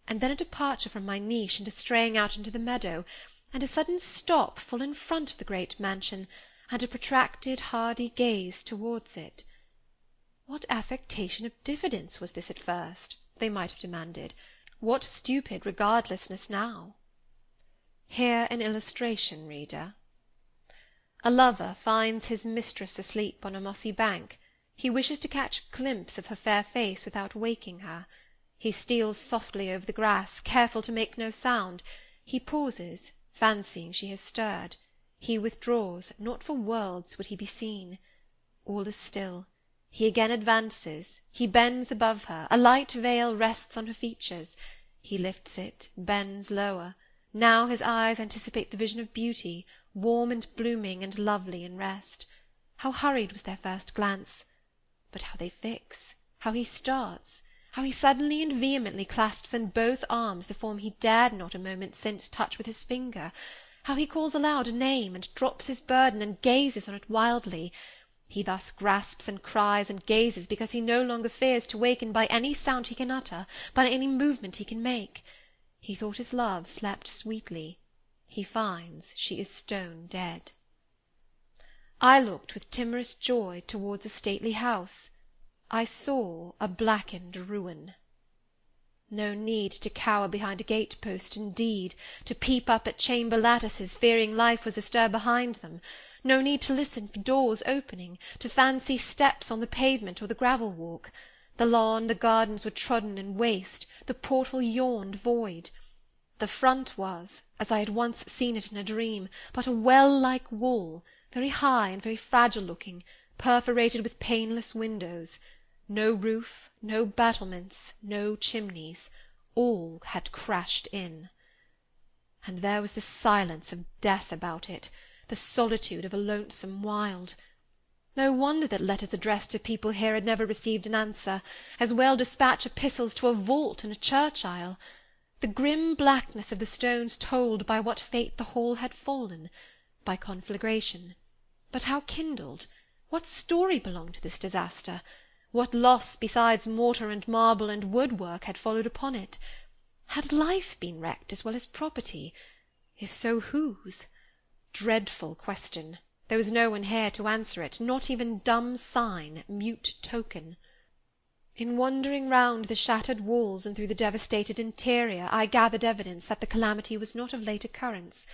and then a departure from my niche and a straying out into the meadow, and a sudden stop full in front of the great mansion, and a protracted hardy gaze towards it. What affectation of diffidence was this at first? They might have demanded. What stupid regardlessness now? Hear an illustration, reader. A lover finds his mistress asleep on a mossy bank. He wishes to catch a glimpse of her fair face without waking her. He steals softly over the grass, careful to make no sound. He pauses, fancying she has stirred. He withdraws, not for worlds would he be seen. All is still. He again advances, he bends above her, a light veil rests on her features. He lifts it, bends lower. Now his eyes anticipate the vision of beauty, warm and blooming and lovely in rest. How hurried was their first glance! But how they fix! How he starts! How he suddenly and vehemently clasps in both arms the form he dared not a moment since touch with his finger! How he calls aloud a name, and drops his burden, and gazes on it wildly! He thus grasps and cries and gazes because he no longer fears to waken by any sound he can utter, by any movement he can make. He thought his love slept sweetly. He finds she is stone dead. I looked with timorous joy towards a stately house. I saw a blackened ruin. No need to cower behind a gate-post, indeed, to peep up at chamber lattices, fearing life was astir behind them. No need to listen for doors opening, to fancy steps on the pavement or the gravel-walk. The lawn, the gardens were trodden and waste, the portal yawned void. The front was, as I had once seen it in a dream, but a well-like wall, very high and very fragile-looking, perforated with paneless windows. No roof, no battlements, no chimneys. All had crashed in. And there was the silence of death about it, the solitude of a lonesome wild. No wonder that letters addressed to people here had never received an answer. As well dispatch epistles to a vault in a church-aisle. The grim blackness of the stones told by what fate the hall had fallen, by conflagration. But how kindled? What story belonged to this disaster? What loss besides mortar and marble and woodwork had followed upon it? Had life been wrecked as well as property? If so, whose? Dreadful question! There was no one here to answer it, not even dumb sign, mute token. In wandering round the shattered walls and through the devastated interior, I gathered evidence that the calamity was not of late occurrence.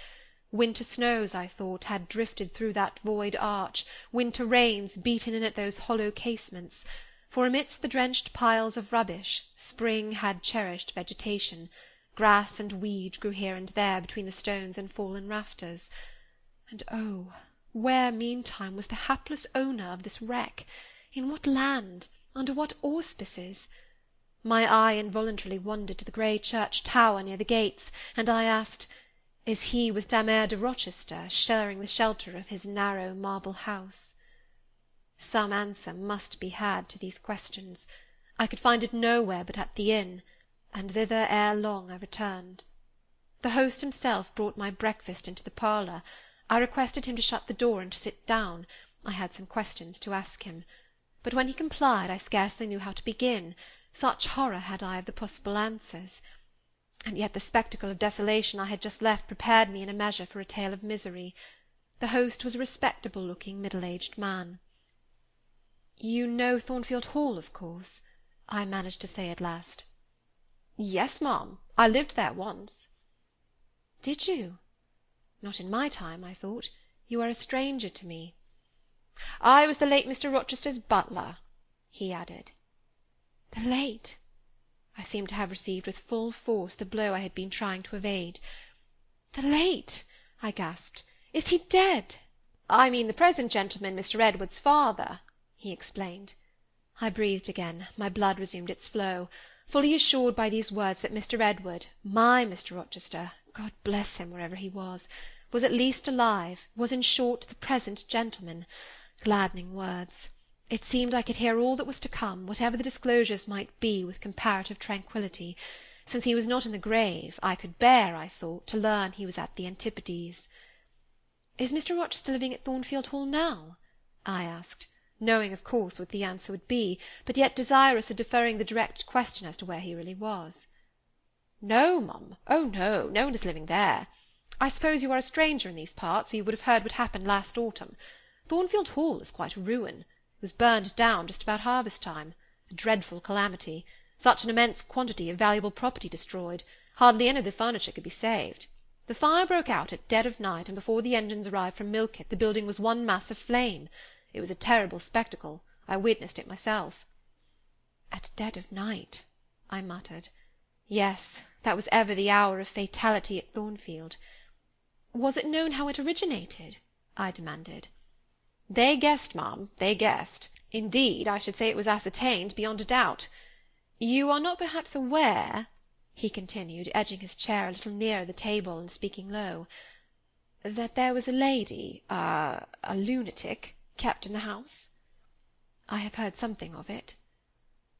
Winter snows, I thought, had drifted through that void arch, winter rains beaten in at those hollow casements, for amidst the drenched piles of rubbish, spring had cherished vegetation. Grass and weed grew here and there between the stones and fallen rafters. And oh, where, meantime, was the hapless owner of this wreck? In what land? Under what auspices? My eye involuntarily wandered to the grey church tower near the gates, and I asked, is he with Dame Eyre de Rochester sharing the shelter of his narrow marble house? Some answer must be had to these questions. I could find it nowhere but at the inn, and thither ere long I returned. The host himself brought my breakfast into the parlour. I requested him to shut the door and to sit down. I had some questions to ask him. But when he complied, I scarcely knew how to begin, such horror had I of the possible answers. And yet the spectacle of desolation I had just left prepared me in a measure for a tale of misery. The host was a respectable-looking, middle-aged man. "You know Thornfield Hall, of course?" I managed to say at last. "Yes, ma'am. I lived there once." "Did you? Not in my time, I thought. You are a stranger to me." "I was the late Mr. Rochester's butler," he added. The late! I seemed to have received with full force the blow I had been trying to evade. "The late!" I gasped. "Is he dead?" "I mean the present gentleman, Mr. Edward's father," he explained. I breathed again, my blood resumed its flow, fully assured by these words that Mr. Edward, my Mr. Rochester, God bless him wherever he was at least alive, was in short the present gentleman. Gladdening words! It seemed I could hear all that was to come, whatever the disclosures might be, with comparative tranquillity. Since he was not in the grave, I could bear, I thought, to learn he was at the Antipodes. "Is Mr. Rochester living at Thornfield Hall now?" I asked, knowing, of course, what the answer would be, but yet desirous of deferring the direct question as to where he really was. "No, mum. Oh, no, no one is living there. I suppose you are a stranger in these parts, or you would have heard what happened last autumn. Thornfield Hall is quite a ruin. It was burned down just about harvest-time. A dreadful calamity. Such an immense quantity of valuable property destroyed. Hardly any of the furniture could be saved. The fire broke out at dead of night, and before the engines arrived from Millcote the building was one mass of flame. It was a terrible spectacle, I witnessed it myself." "At dead of night," I muttered. Yes, that was ever the hour of fatality at Thornfield. "Was it known how it originated?" I demanded. "They guessed, ma'am, they guessed. Indeed, I should say it was ascertained beyond a doubt. You are not perhaps aware," he continued, edging his chair a little nearer the table and speaking low, "that there was a lady, a lunatic, kept in the house?" "I have heard something of it."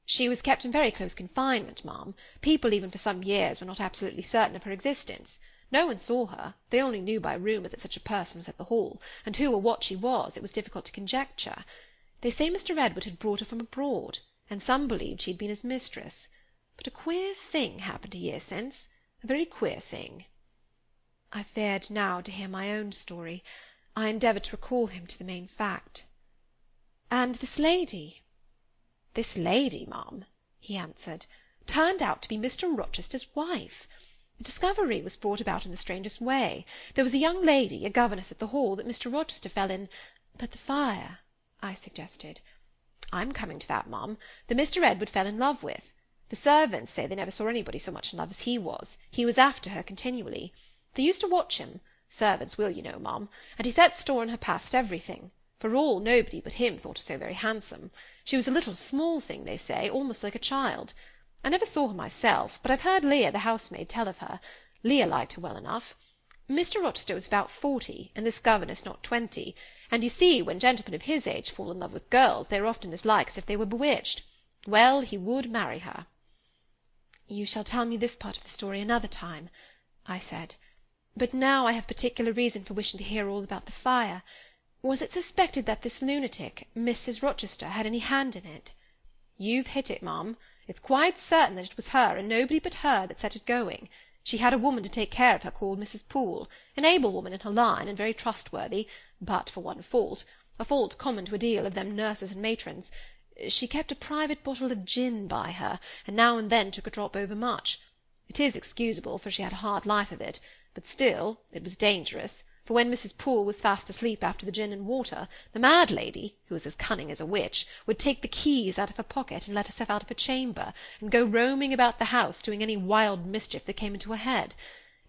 "She was kept in very close confinement, ma'am. People even for some years were not absolutely certain of her existence. No one saw her. They only knew by rumour that such a person was at the Hall, and who or what she was it was difficult to conjecture. They say Mr. Edward had brought her from abroad, and some believed she had been his mistress. But a queer thing happened a year since, a very queer thing." I feared now to hear my own story. I endeavoured to recall him to the main fact. "And this lady?" "This lady, ma'am," he answered, "turned out to be Mr. Rochester's wife. The discovery was brought about in the strangest way. There was a young lady, a governess at the Hall, that Mr. Rochester fell in—" "But the fire," I suggested. "I'm coming to that, ma'am. The Mr. Edward fell in love with. The servants say they never saw anybody so much in love as he was. He was after her continually. They used to watch him. Servants will, you know, ma'am. And he set store on her past everything. For all, nobody but him thought her so very handsome. She was a little small thing, they say, almost like a child. I never saw her myself, but I've heard Leah, the housemaid, tell of her. Leah liked her well enough. Mr. Rochester was about 40, and this governess not 20, and you see, when gentlemen of his age fall in love with girls, they are often as like as if they were bewitched. Well, he would marry her." "You shall tell me this part of the story another time," I said. "But now I have particular reason for wishing to hear all about the fire. Was it suspected that this lunatic, Mrs. Rochester, had any hand in it?" "You've hit it, ma'am. It's quite certain that it was her, and nobody but her, that set it going. She had a woman to take care of her called Mrs. Poole, an able woman in her line, and very trustworthy, but for one fault, a fault common to a deal of them nurses and matrons. She kept a private bottle of gin by her, and now and then took a drop overmuch. It is excusable, for she had a hard life of it, but still it was dangerous, for when Mrs. Poole was fast asleep after the gin and water, the mad lady, who was as cunning as a witch, would take the keys out of her pocket and let herself out of her chamber, and go roaming about the house, doing any wild mischief that came into her head.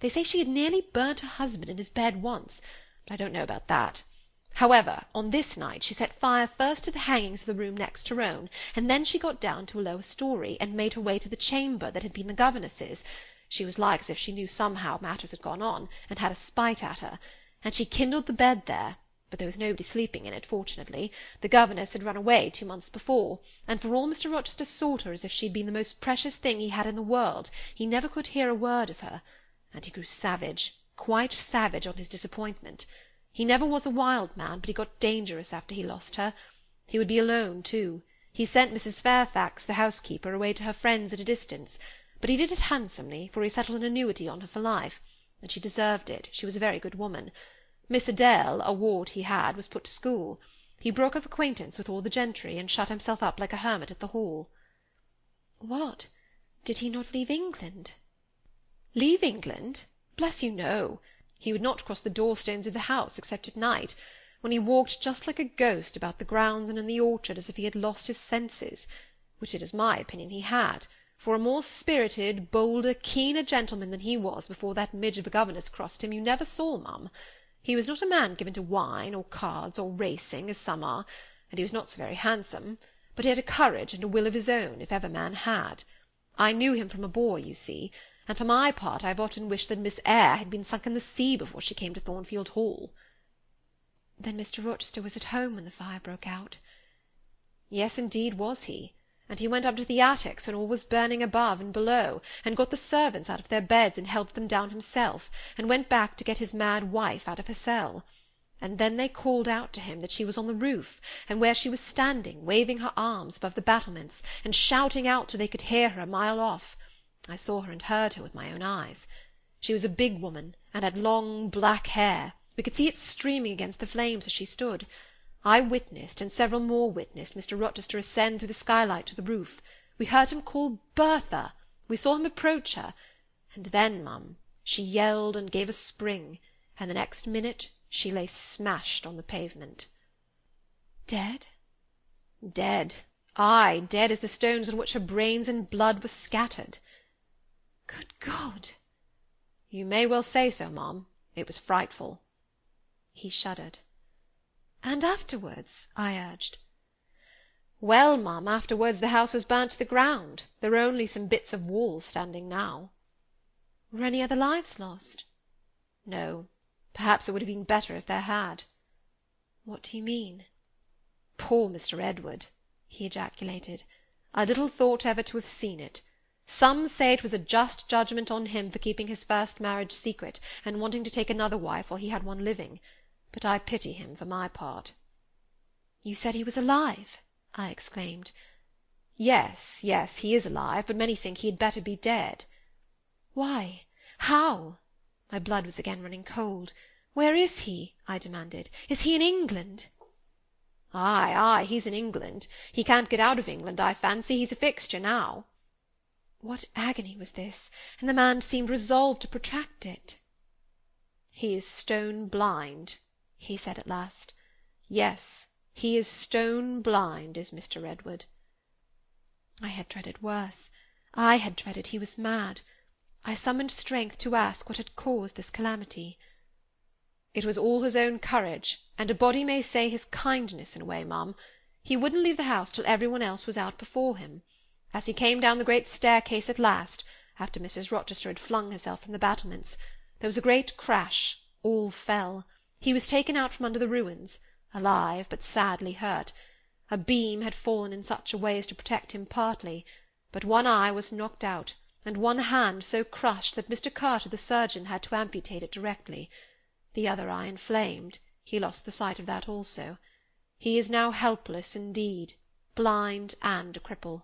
They say she had nearly burnt her husband in his bed once, but I don't know about that. However, on this night she set fire first to the hangings of the room next her own, and then she got down to a lower story, and made her way to the chamber that had been the governess's. She was like as if she knew somehow matters had gone on, and had a spite at her, and she kindled the bed there, but there was nobody sleeping in it, fortunately. The governess had run away 2 months before, and for all Mr. Rochester sought her as if she'd been the most precious thing he had in the world, he never could hear a word of her, and he grew savage, quite savage, on his disappointment. He never was a wild man, but he got dangerous after he lost her. He would be alone, too. He sent Mrs. Fairfax, the housekeeper, away to her friends at a distance, but he did it handsomely, for he settled an annuity on her for life, and she deserved it. She was a very good woman. Miss Adele, a ward he had, was put to school. He broke off acquaintance with all the gentry, and shut himself up like a hermit at the Hall." "What? Did he not leave England?" "Leave England? Bless you, no. He would not cross the door-stones of the house, except at night, when he walked just like a ghost about the grounds and in the orchard, as if he had lost his senses, which it is my opinion he had, for a more spirited, bolder, keener gentleman than he was before that midge of a governess crossed him you never saw, ma'am. He was not a man given to wine, or cards, or racing, as some are, and he was not so very handsome, but he had a courage and a will of his own, if ever man had. I knew him from a boy, you see, and for my part I have often wished that Miss Eyre had been sunk in the sea before she came to Thornfield Hall." "Then Mr. Rochester was at home when the fire broke out?" "Yes, indeed was he. And he went up to the attics when all was burning above and below, and got the servants out of their beds and helped them down himself, and went back to get his mad wife out of her cell. And then they called out to him that she was on the roof, and where she was standing, waving her arms above the battlements, and shouting out till they could hear her a mile off. I saw her and heard her with my own eyes. She was a big woman, and had long black hair. We could see it streaming against the flames as she stood. I witnessed, and several more witnessed, Mr. Rochester ascend through the skylight to the roof. We heard him call Bertha. We saw him approach her. And then, ma'am, she yelled and gave a spring, and the next minute she lay smashed on the pavement." "Dead?" Dead, ay, dead as the stones on which her brains and blood were scattered. Good God! You may well say so, ma'am. It was frightful. He shuddered. And afterwards? I urged. Well, ma'am, afterwards the house was burnt to the ground. There are only some bits of walls standing now. Were any other lives lost? No. Perhaps it would have been better if there had. What do you mean? Poor Mr. Edward, he ejaculated. I little thought ever to have seen it. Some say it was a just judgment on him for keeping his first marriage secret, and wanting to take another wife while he had one living. But I pity him for my part. You said he was alive? I exclaimed. Yes, yes, he is alive, but many think he had better be dead. Why? How? My blood was again running cold. Where is he? I demanded. Is he in England? Ay, ay, he's in England. He can't get out of England, I fancy. He's a fixture now. What agony was this? And the man seemed resolved to protract it. He is stone blind, he said at last. Yes, he is stone blind, is Mr. Edward. I had dreaded worse. I had dreaded he was mad. I summoned strength to ask what had caused this calamity. It was all his own courage, and a body may say his kindness in a way, ma'am. He wouldn't leave the house till every one else was out before him. As he came down the great staircase at last, after Mrs. Rochester had flung herself from the battlements, there was a great crash, all fell. He was taken out from under the ruins, alive, but sadly hurt. A beam had fallen in such a way as to protect him partly, but one eye was knocked out, and one hand so crushed that Mr. Carter the surgeon had to amputate it directly. The other eye inflamed, he lost the sight of that also. He is now helpless indeed, blind and a cripple.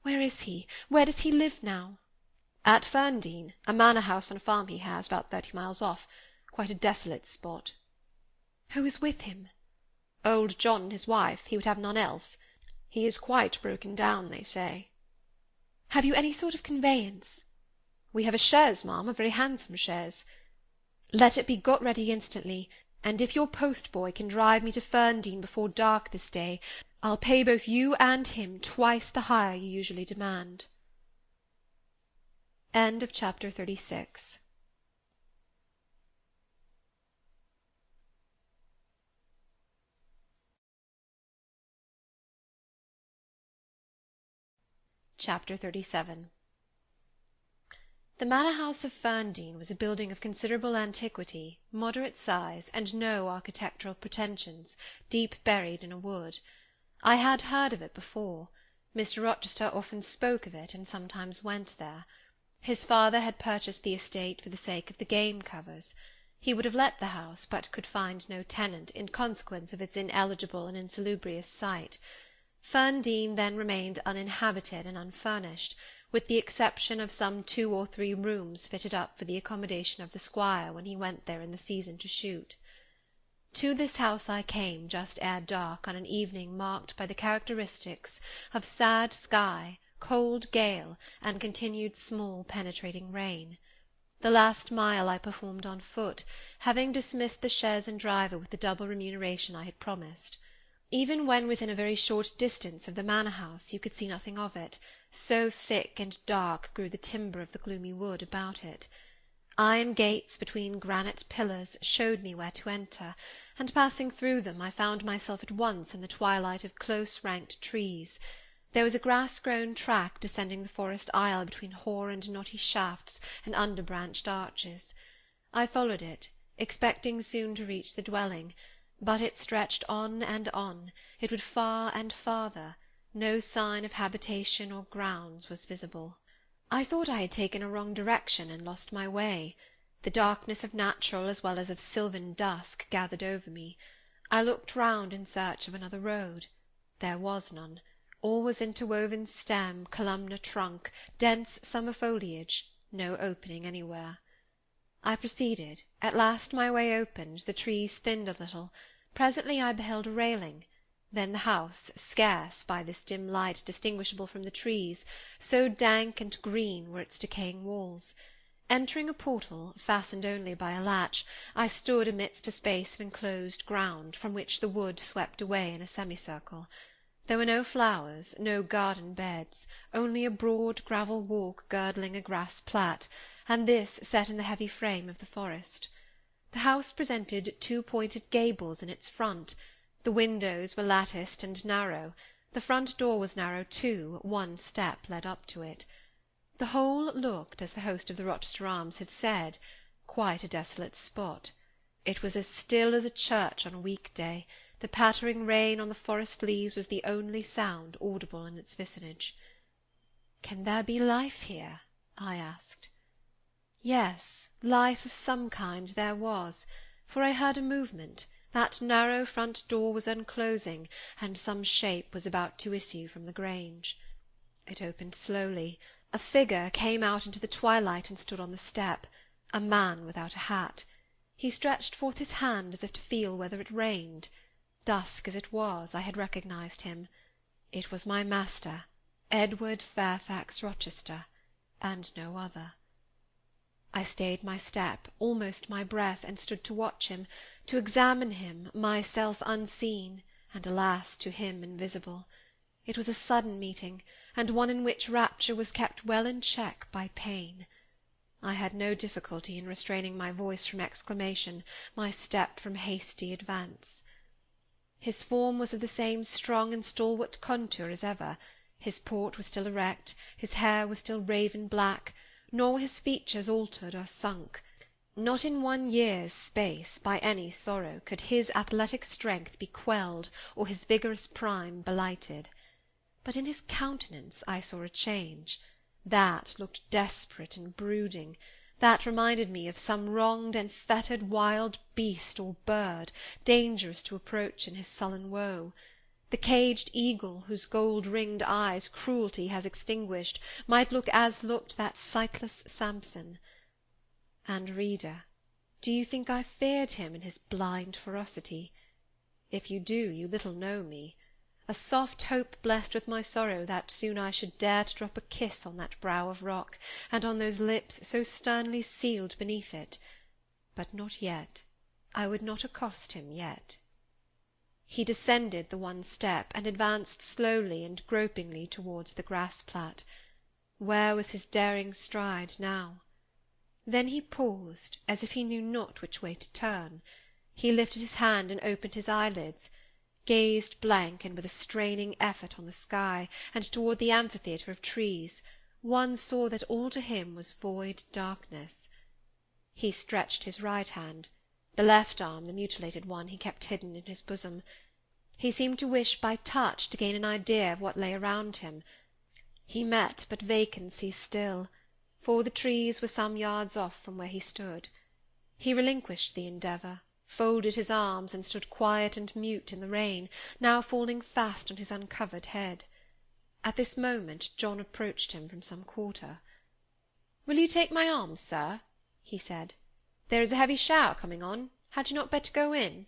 Where is he? Where does he live now? At Ferndean, a manor house on a farm he has, about 30 miles off. Quite a desolate spot. Who is with him? Old John and his wife. He would have none else. He is quite broken down, they say. Have you any sort of conveyance? We have a chaise, ma'am, a very handsome chaise. Let it be got ready instantly, and if your post-boy can drive me to Ferndean before dark this day, I'll pay both you and him twice the hire you usually demand. End of chapter 36. Chapter 37. The manor-house of Ferndean was a building of considerable antiquity, moderate size, and no architectural pretensions, deep buried in a wood. I had heard of it before. Mr. Rochester often spoke of it, and sometimes went there. His father had purchased the estate for the sake of the game-covers. He would have let the house, but could find no tenant, in consequence of its ineligible and insalubrious site. Ferndean then remained uninhabited and unfurnished, with the exception of some 2 or 3 rooms fitted up for the accommodation of the squire when he went there in the season to shoot. To this house I came just ere dark on an evening marked by the characteristics of sad sky, cold gale, and continued small penetrating rain. The last mile I performed on foot, having dismissed the chaise and driver with the double remuneration I had promised. Even when within a very short distance of the manor-house you could see nothing of it, so thick and dark grew the timber of the gloomy wood about it. Iron gates between granite pillars showed me where to enter, and passing through them I found myself at once in the twilight of close-ranked trees. There was a grass-grown track descending the forest aisle between hoar and knotty shafts and under-branched arches. I followed it, expecting soon to reach the dwelling, but it stretched on and on, it would far and farther. No sign of habitation or grounds was visible. I thought I had taken a wrong direction and lost my way. The darkness of natural as well as of sylvan dusk gathered over me. I looked round in search of another road. There was none. All was interwoven stem, columnar trunk, dense summer foliage, no opening anywhere. I proceeded. At last my way opened, the trees thinned a little. Presently I beheld a railing. Then the house, scarce, by this dim light, distinguishable from the trees, so dank and green were its decaying walls. Entering a portal, fastened only by a latch, I stood amidst a space of enclosed ground, from which the wood swept away in a semicircle. There were no flowers, no garden beds, only a broad gravel walk girdling a grass plat, and this set in the heavy frame of the forest. The house presented two pointed gables in its front. The windows were latticed and narrow. The front door was narrow too, one step led up to it. The whole looked, as the host of the Rochester Arms had said, quite a desolate spot. It was as still as a church on a week-day. The pattering rain on the forest leaves was the only sound audible in its vicinage. "Can there be life here?" I asked. Yes, life of some kind there was, for I heard a movement. That narrow front door was unclosing, and some shape was about to issue from the grange. It opened slowly. A figure came out into the twilight and stood on the step, a man without a hat. He stretched forth his hand as if to feel whether it rained. Dusk as it was, I had recognized him. It was my master, Edward Fairfax Rochester, and no other. I stayed my step, almost my breath, and stood to watch him, to examine him, myself unseen, and, alas, to him invisible. It was a sudden meeting, and one in which rapture was kept well in check by pain. I had no difficulty in restraining my voice from exclamation, my step from hasty advance. His form was of the same strong and stalwart contour as ever. His port was still erect, his hair was still raven black, nor were his features altered or sunk. Not in 1 year's space, by any sorrow, could his athletic strength be quelled, or his vigorous prime blighted. But in his countenance I saw a change. That looked desperate and brooding. That reminded me of some wronged and fettered wild beast or bird, dangerous to approach in his sullen woe. The caged eagle, whose gold-ringed eyes cruelty has extinguished, might look as looked that sightless Samson. And, reader, do you think I feared him in his blind ferocity? If you do, you little know me. A soft hope blessed with my sorrow that soon I should dare to drop a kiss on that brow of rock, and on those lips so sternly sealed beneath it. But not yet. I would not accost him yet. He descended the one step, and advanced slowly and gropingly towards the grass-plat. Where was his daring stride now? Then he paused, as if he knew not which way to turn. He lifted his hand and opened his eyelids, gazed blank and with a straining effort on the sky, and toward the amphitheatre of trees. One saw that all to him was void darkness. He stretched his right hand. The left arm, the mutilated one, he kept hidden in his bosom. He seemed to wish by touch to gain an idea of what lay around him. He met but vacancy still, for the trees were some yards off from where he stood. He relinquished the endeavour, folded his arms, and stood quiet and mute in the rain, now falling fast on his uncovered head. At this moment John approached him from some quarter. "Will you take my arm, sir?" he said. "There is a heavy shower coming on. Had you not better go in?"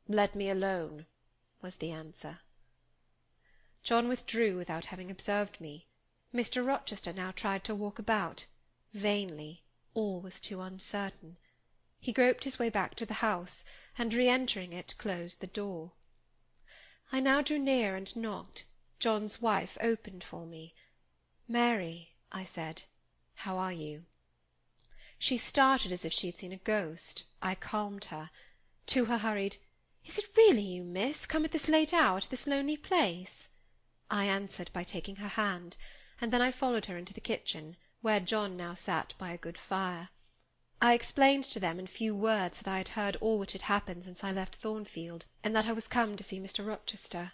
"Let me alone," was the answer. John withdrew without having observed me. Mr. Rochester now tried to walk about. Vainly. All was too uncertain. He groped his way back to the house, and re-entering it, closed the door. I now drew near and knocked. John's wife opened for me. "Mary," I said, "how are you?" She started as if she had seen a ghost. I calmed her. To her hurried, "Is it really you, miss, come at this late hour to this lonely place?" I answered by taking her hand, and then I followed her into the kitchen, where John now sat by a good fire. I explained to them in few words that I had heard all which had happened since I left Thornfield, and that I was come to see Mr. Rochester.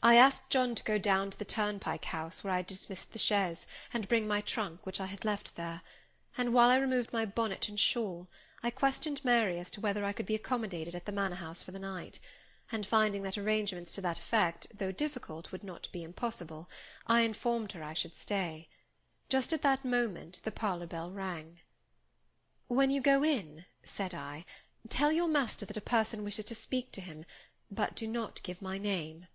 I asked John to go down to the turnpike house where I had dismissed the chaise, and bring my trunk, which I had left there, and while I removed my bonnet and shawl, I questioned Mary as to whether I could be accommodated at the manor house for the night, and finding that arrangements to that effect, though difficult, would not be impossible, I informed her I should stay. Just at that moment the parlour bell rang. "When you go in," said I, "tell your master that a person wishes to speak to him, but do not give my name."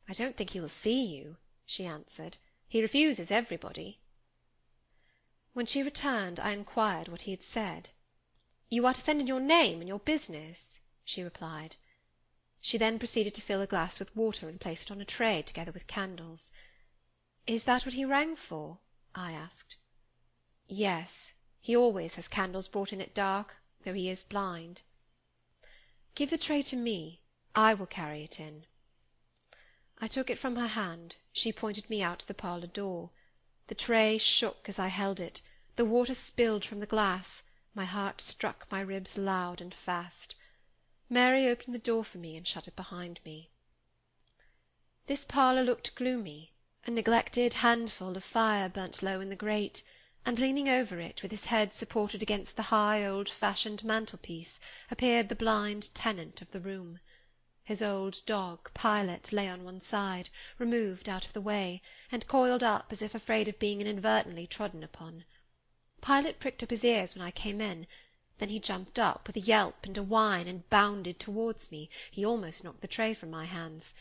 "I don't think he will see you," she answered. "He refuses everybody." When she returned, I inquired what he had said. "You are to send in your name and your business," she replied. She then proceeded to fill a glass with water and place it on a tray, together with candles. "Is that what he rang for?" I asked. "Yes, he always has candles brought in at dark, though he is blind." "Give the tray to me. I will carry it in." I took it from her hand. She pointed me out to the parlour door. The tray shook as I held it. The water spilled from the glass. My heart struck my ribs loud and fast. Mary opened the door for me and shut it behind me. This parlour looked gloomy. A neglected handful of fire burnt low in the grate, and leaning over it, with his head supported against the high old-fashioned mantelpiece, appeared the blind tenant of the room. His old dog, Pilot, lay on one side, removed out of the way, and coiled up as if afraid of being inadvertently trodden upon. Pilot pricked up his ears when I came in. Then he jumped up with a yelp and a whine and bounded towards me. He almost knocked the tray from my hands.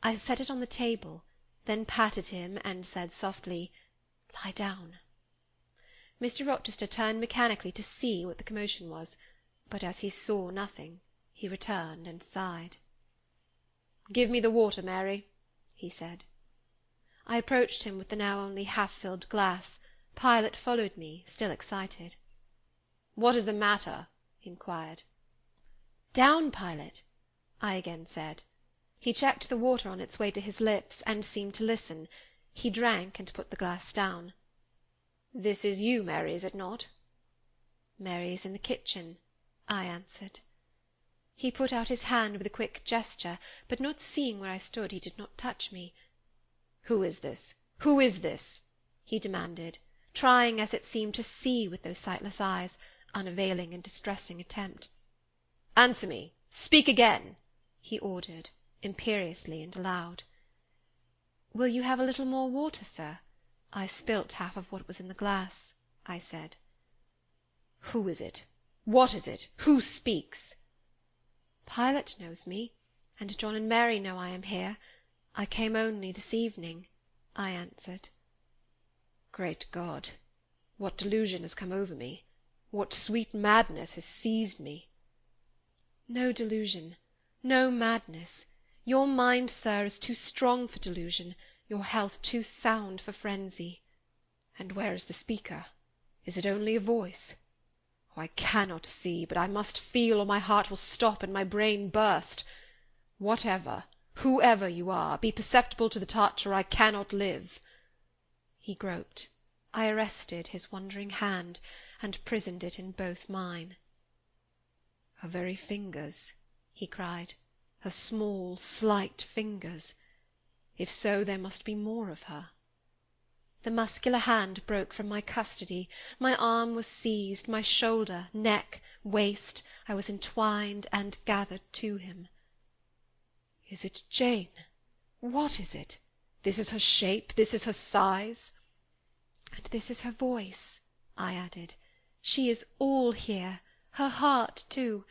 I set it on the table, then patted him and said softly, "Lie down." Mr. Rochester turned mechanically to see what the commotion was, but as he saw nothing, he returned and sighed. "Give me the water, Mary," he said. I approached him with the now only half-filled glass. Pilot followed me, still excited. "What is the matter?" he inquired. "Down, Pilot," I again said. He checked the water on its way to his lips, and seemed to listen. He drank, and put the glass down. "This is you, Mary, is it not?" "Mary is in the kitchen," I answered. He put out his hand with a quick gesture, but not seeing where I stood, he did not touch me. "Who is this? Who is this?" he demanded, trying, as it seemed, to see with those sightless eyes, unavailing and distressing attempt. "Answer me! Speak again!" he ordered, imperiously and aloud. "Will you have a little more water, sir? I spilt half of what was in the glass," I said. "Who is it? What is it? Who speaks?" "Pilot knows me, and John and Mary know I am here. I came only this evening," I answered. Great God! What delusion has come over me? What sweet madness has seized me? No delusion, no madness. Your mind, sir, is too strong for delusion, your health too sound for frenzy. And where is the speaker? Is it only a voice? Oh, I cannot see, but I must feel, or my heart will stop and my brain burst. Whatever, whoever you are, be perceptible to the touch, or I cannot live. He groped. I arrested his wandering hand, and prisoned it in both mine. Her very fingers, he cried, her small, slight fingers. If so, there must be more of her. The muscular hand broke from my custody. My arm was seized, my shoulder, neck, waist. I was entwined and gathered to him. Is it Jane? What is it? This is her shape, this is her size. And this is her voice, I added. She is all here, her heart too.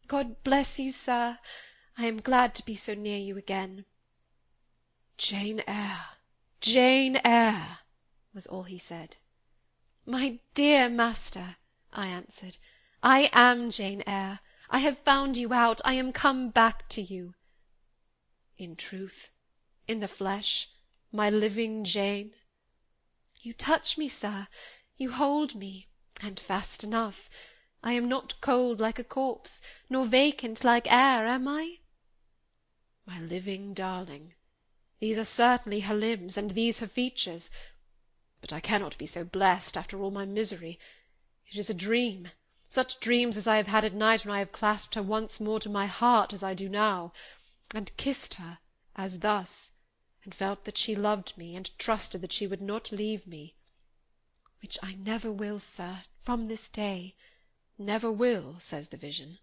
God bless you, sir. I am glad to be so near you again. Jane Eyre, Jane Eyre, was all he said. My dear master, I answered, I am Jane Eyre. I have found you out. I am come back to you. In truth, in the flesh, my living Jane? You touch me, sir. You hold me, and fast enough. I am not cold like a corpse, nor vacant like air, am I? My living darling, these are certainly her limbs, and these her features. But I cannot be so blessed after all my misery. It is a dream, such dreams as I have had at night when I have clasped her once more to my heart, as I do now, and kissed her, as thus, and felt that she loved me, and trusted that she would not leave me. Which I never will, sir, from this day. Never will, says the vision.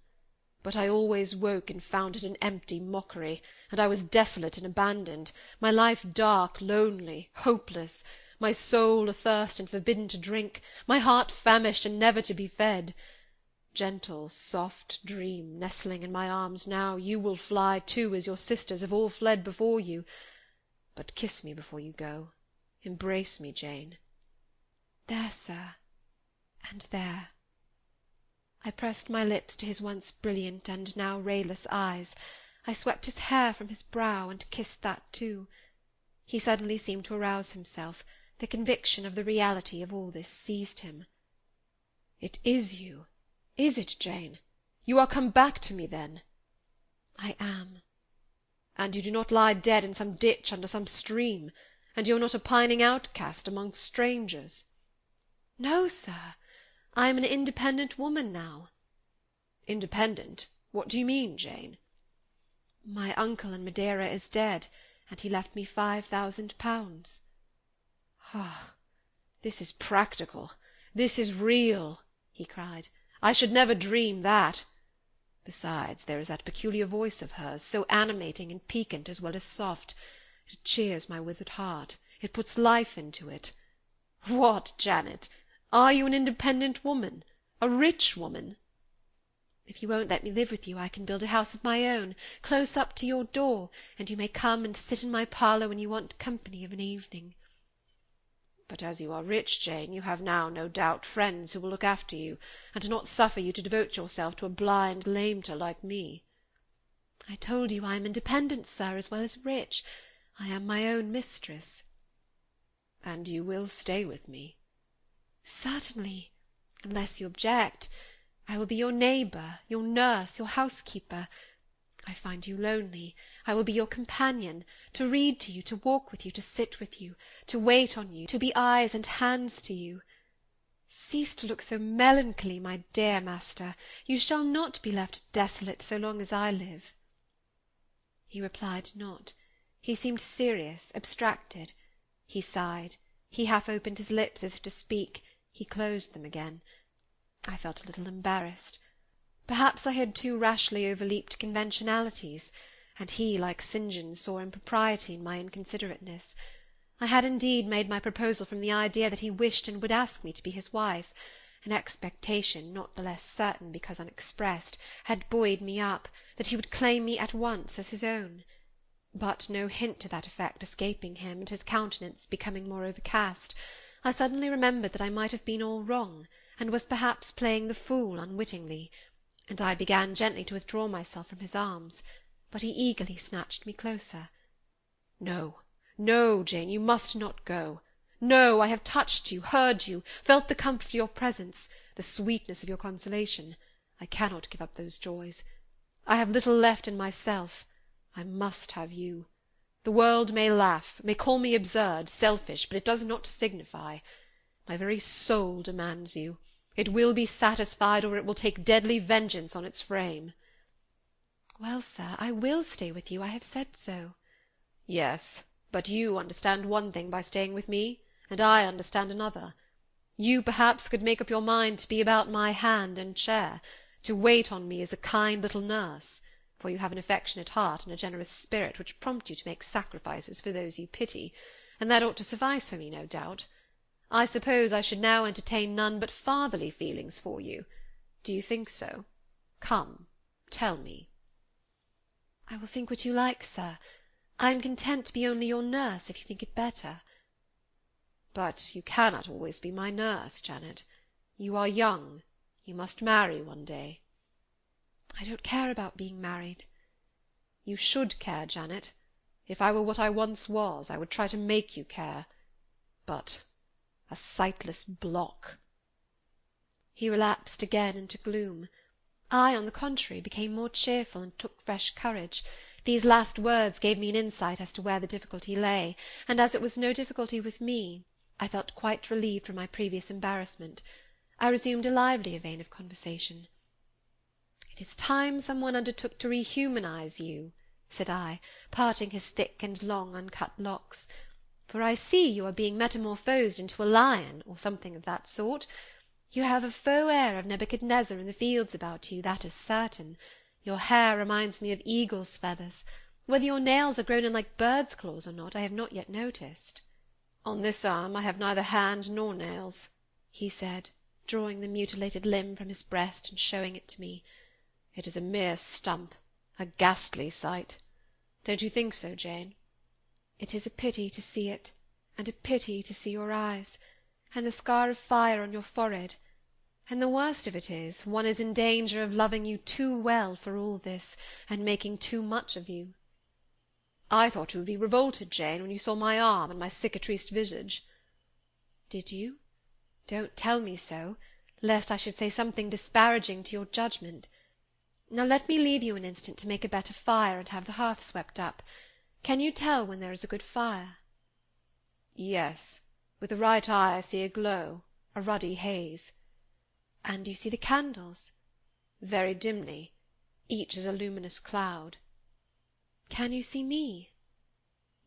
But I always woke and found it an empty mockery, and I was desolate and abandoned, my life dark, lonely, hopeless, my soul athirst and forbidden to drink, my heart famished and never to be fed. Gentle, soft dream, nestling in my arms now, you will fly too, as your sisters have all fled before you. But kiss me before you go. Embrace me, Jane. There, sir, and there. I pressed my lips to his once brilliant and now rayless eyes. I swept his hair from his brow, and kissed that too. He suddenly seemed to arouse himself. The conviction of the reality of all this seized him. "It is you, is it, Jane? You are come back to me, then?" "I am." "And you do not lie dead in some ditch under some stream, and you are not a pining outcast among strangers?" "No, sir. I am an independent woman now." "Independent? What do you mean, Jane?" "My uncle in Madeira is dead, and he left me £5,000. "Ah, this is practical, this is real," he cried. "I should never dream that. Besides, there is that peculiar voice of hers, so animating and piquant as well as soft. It cheers my withered heart. It puts life into it. What, Janet? Are you an independent woman? A rich woman?" "If you won't let me live with you, I can build a house of my own, close up to your door, and you may come and sit in my parlour when you want company of an evening." "But as you are rich, Jane, you have now, no doubt, friends who will look after you, and not suffer you to devote yourself to a blind lamenter like me." "I told you I am independent, sir, as well as rich. I am my own mistress." "And you will stay with me?" "Certainly, unless you object. I will be your neighbour, your nurse, your housekeeper. I find you lonely. I will be your companion, to read to you, to walk with you, to sit with you, to wait on you, to be eyes and hands to you. Cease to look so melancholy, my dear master. You shall not be left desolate so long as I live." He replied not. He seemed serious, abstracted. He sighed. He half opened his lips as if to speak. He closed them again. I felt a little embarrassed. Perhaps I had too rashly overleaped conventionalities, and he, like St. John, saw impropriety in my inconsiderateness. I had indeed made my proposal from the idea that he wished and would ask me to be his wife. An expectation, not the less certain because unexpressed, had buoyed me up, that he would claim me at once as his own. But no hint to that effect escaping him, and his countenance becoming more overcast, I suddenly remembered that I might have been all wrong, and was perhaps playing the fool unwittingly, and I began gently to withdraw myself from his arms, but he eagerly snatched me closer. "No, no, Jane, you must not go. No, I have touched you, heard you, felt the comfort of your presence, the sweetness of your consolation. I cannot give up those joys. I have little left in myself. I must have you. The world may laugh, may call me absurd, selfish, but it does not signify. My very soul demands you. It will be satisfied, or it will take deadly vengeance on its frame." "Well, sir, I will stay with you. I have said so." "Yes, but you understand one thing by staying with me, and I understand another. You, perhaps, could make up your mind to be about my hand and chair, to wait on me as a kind little nurse, for you have an affectionate heart and a generous spirit which prompt you to make sacrifices for those you pity, and that ought to suffice for me, no doubt. I suppose I should now entertain none but fatherly feelings for you. Do you think so? Come, tell me." "I will think what you like, sir. I am content to be only your nurse, if you think it better." "But you cannot always be my nurse, Janet. You are young. You must marry one day." "I don't care about being married." "You should care, Janet. If I were what I once was, I would try to make you care. But a sightless block." He relapsed again into gloom. I, on the contrary, became more cheerful and took fresh courage. These last words gave me an insight as to where the difficulty lay, and as it was no difficulty with me, I felt quite relieved from my previous embarrassment. I resumed a livelier vein of conversation. "It is time some one undertook to rehumanize you," said I, parting his thick and long uncut locks, "for I see you are being metamorphosed into a lion, or something of that sort. You have a faux air of Nebuchadnezzar in the fields about you, that is certain. Your hair reminds me of eagle's feathers. Whether your nails are grown in like birds' claws or not, I have not yet noticed." "On this arm I have neither hand nor nails," he said, drawing the mutilated limb from his breast and showing it to me. "It is a mere stump, a ghastly sight. Don't you think so, Jane?" "It is a pity to see it, and a pity to see your eyes. and the scar of fire on your forehead, and the worst of it is, one is in danger of loving you too well for all this, and making too much of you." "I thought you would be revolted, Jane, when you saw my arm and my cicatriced visage." "Did you? Don't tell me so, lest I should say something disparaging to your judgment. Now let me leave you an instant to make a better fire and have the hearth swept up. Can you tell when there is a good fire?" "Yes. With the right eye I see a glow, a ruddy haze." "And you see the candles?" "Very dimly. Each is a luminous cloud." "Can you see me?"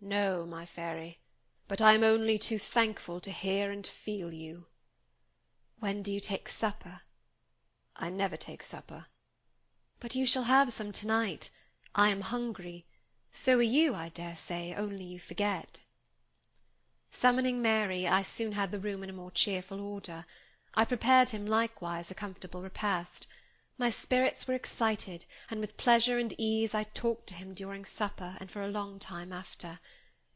"No, my fairy, but I am only too thankful to hear and feel you." "When do you take supper?" "I never take supper." "But you shall have some tonight. I am hungry. So are you, I dare say, only you forget." Summoning Mary, I soon had the room in a more cheerful order. I prepared him likewise a comfortable repast. My spirits were excited, and with pleasure and ease I talked to him during supper, and for a long time after.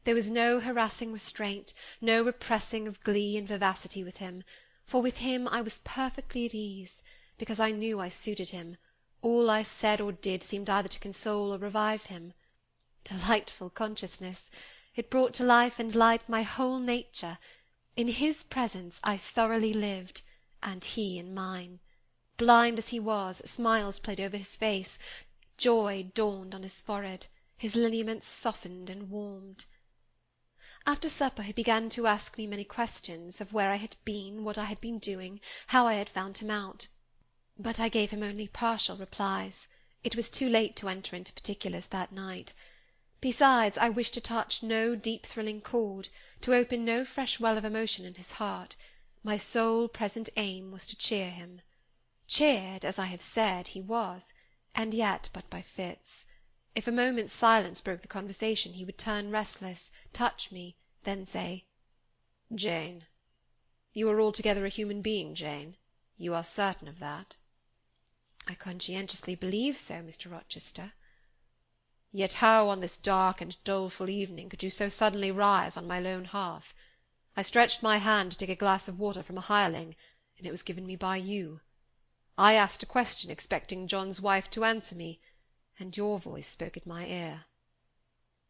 There was no harassing restraint, no repressing of glee and vivacity with him, for with him I was perfectly at ease, because I knew I suited him. All I said or did seemed either to console or revive him. Delightful consciousness! It brought to life and light my whole nature. In his presence I thoroughly lived, and he in mine. Blind as he was, smiles played over his face, joy dawned on his forehead, his lineaments softened and warmed. After supper he began to ask me many questions, of where I had been, what I had been doing, how I had found him out. But I gave him only partial replies. It was too late to enter into particulars that night. Besides, I wished to touch no deep-thrilling chord, to open no fresh well of emotion in his heart. My sole present aim was to cheer him. Cheered, as I have said, he was, and yet but by fits. If a moment's silence broke the conversation, he would turn restless, touch me, then say, "Jane, you are altogether a human being, Jane. You are certain of that?" "I conscientiously believe so, Mr. Rochester." "Yet how on this dark and doleful evening could you so suddenly rise on my lone hearth? I stretched my hand to take a glass of water from a hireling, and it was given me by you. I asked a question, expecting John's wife to answer me, and your voice spoke at my ear."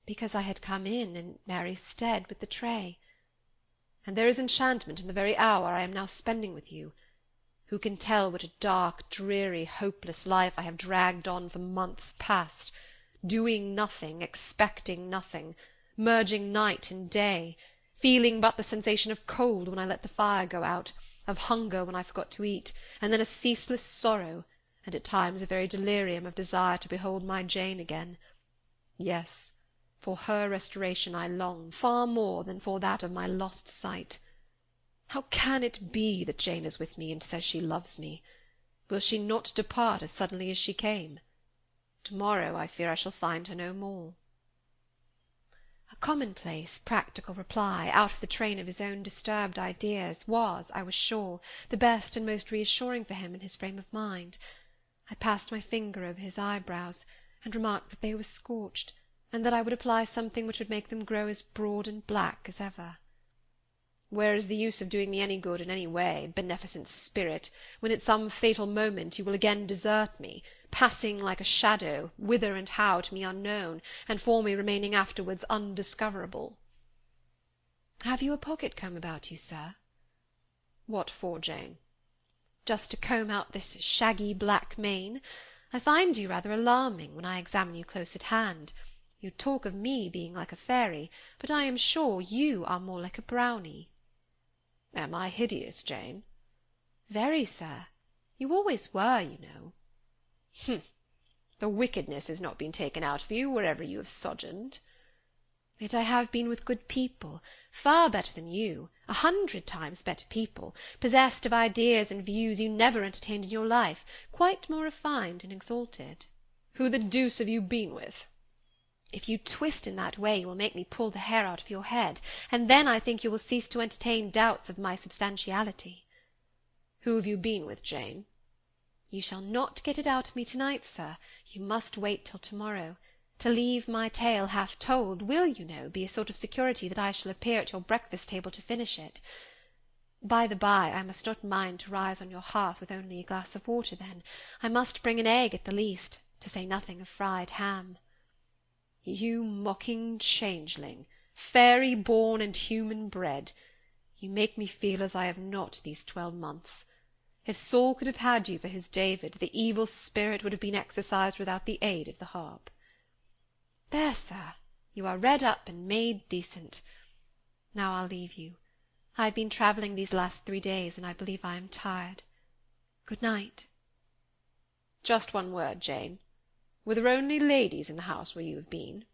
"Because I had come in Mary's stead with the tray." "And there is enchantment in the very hour I am now spending with you. Who can tell what a dark, dreary, hopeless life I have dragged on for months past, doing nothing, expecting nothing, merging night in day, feeling but the sensation of cold when I let the fire go out, of hunger when I forgot to eat, and then a ceaseless sorrow, and at times a very delirium of desire to behold my Jane again. Yes, for her restoration I long, far more than for that of my lost sight. How can it be that Jane is with me and says she loves me? Will she not depart as suddenly as she came? To-morrow I fear I shall find her no more." A commonplace, practical reply, out of the train of his own disturbed ideas, was, I was sure, the best and most reassuring for him in his frame of mind. I passed my finger over his eyebrows, and remarked that they were scorched, and that I would apply something which would make them grow as broad and black as ever. "Where is the use of doing me any good in any way, beneficent spirit, when at some fatal moment you will again desert me, passing like a shadow, whither and how to me unknown, and for me remaining afterwards undiscoverable?" "Have you a pocket-comb about you, sir?" "What for, Jane?" "Just to comb out this shaggy black mane. I find you rather alarming when I examine you close at hand. You talk of me being like a fairy, but I am sure you are more like a brownie." "Am I hideous, Jane?" "Very, sir. You always were, you know." "Humph! The wickedness has not been taken out of you, wherever you have sojourned." "Yet I have been with good people, far better than you, 100 times better people, possessed of ideas and views you never entertained in your life, quite more refined and exalted." "Who the deuce have you been with?" "If you twist in that way, you will make me pull the hair out of your head, and then I think you will cease to entertain doubts of my substantiality." "Who have you been with, Jane?" "You shall not get it out of me tonight, sir. You must wait till tomorrow. To leave my tale half told will, you know, be a sort of security that I shall appear at your breakfast-table to finish it. By the by, I must not mind to rise on your hearth with only a glass of water then. I must bring an egg at the least, to say nothing of fried ham." "You mocking changeling, fairy born and human bred, you make me feel as I have not these 12 months. If Saul could have had you for his David, the evil spirit would have been exorcised without the aid of the harp." "There, sir, you are redd up and made decent. Now I'll leave you. I have been travelling these last 3 days, and I believe I am tired. Good night." "Just one word, Jane. Were there only ladies in the house where you have been?"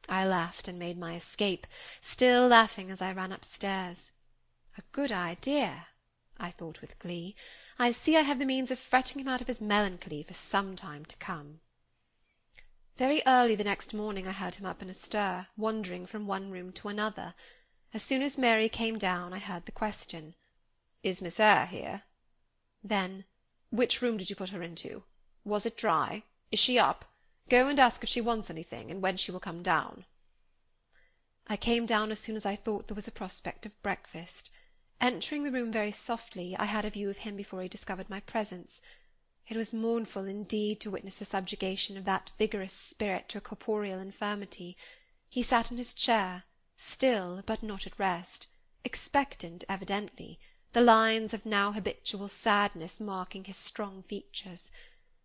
I laughed and made my escape, still laughing as I ran upstairs. A good idea, I thought with glee. I see I have the means of fretting him out of his melancholy for some time to come. Very early the next morning I heard him up and astir, wandering from one room to another. As soon as Mary came down, I heard the question, "Is Miss Eyre here?" Then, "Which room did you put her into? Was it dry? Is she up? Go and ask if she wants anything, and when she will come down." I came down as soon as I thought there was a prospect of breakfast. Entering the room very softly, I had a view of him before he discovered my presence. It was mournful indeed to witness the subjugation of that vigorous spirit to a corporeal infirmity. He sat in his chair, still, but not at rest, expectant evidently, the lines of now habitual sadness marking his strong features.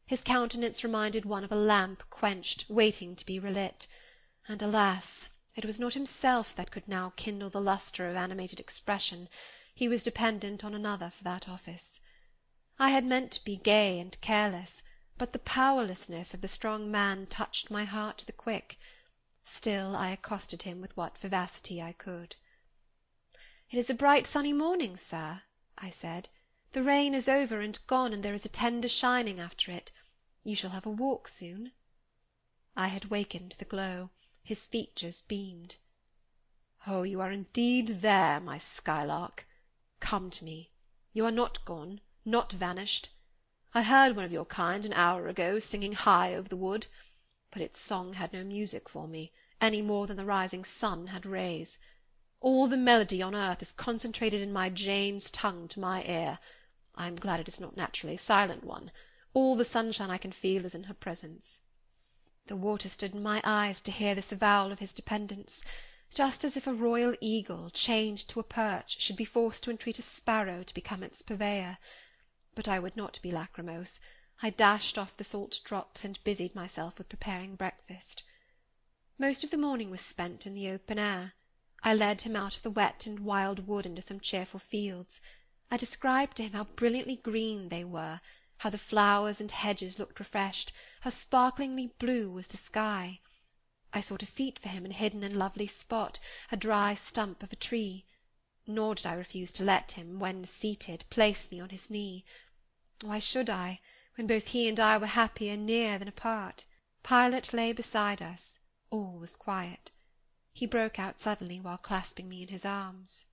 His countenance reminded one of a lamp quenched, waiting to be relit, and alas! it was not himself that could now kindle the lustre of animated expression. He was dependent on another for that office. I had meant to be gay and careless, but the powerlessness of the strong man touched my heart to the quick. Still I accosted him with what vivacity I could. "It is a bright sunny morning, sir," I said. "The rain is over and gone, and there is a tender shining after it. You shall have a walk soon." I had wakened the glow. His features beamed. "Oh, you are indeed there, my skylark. Come to me. You are not gone, not vanished. I heard one of your kind an hour ago singing high over the wood, but its song had no music for me, any more than the rising sun had rays. All the melody on earth is concentrated in my Jane's tongue to my ear. I am glad it is not naturally a silent one. All the sunshine I can feel is in her presence." The water stood in my eyes to hear this avowal of his dependence, just as if a royal eagle, chained to a perch, should be forced to entreat a sparrow to become its purveyor. But I would not be lachrymose. I dashed off the salt drops and busied myself with preparing breakfast. Most of the morning was spent in the open air. I led him out of the wet and wild wood into some cheerful fields. I described to him how brilliantly green they were, how the flowers and hedges looked refreshed, how sparklingly blue was the sky. I sought a seat for him in a hidden and lovely spot, a dry stump of a tree. Nor did I refuse to let him, when seated, place me on his knee. Why should I, when both he and I were happier near than apart? Pilot lay beside us. All was quiet. He broke out suddenly while clasping me in his arms.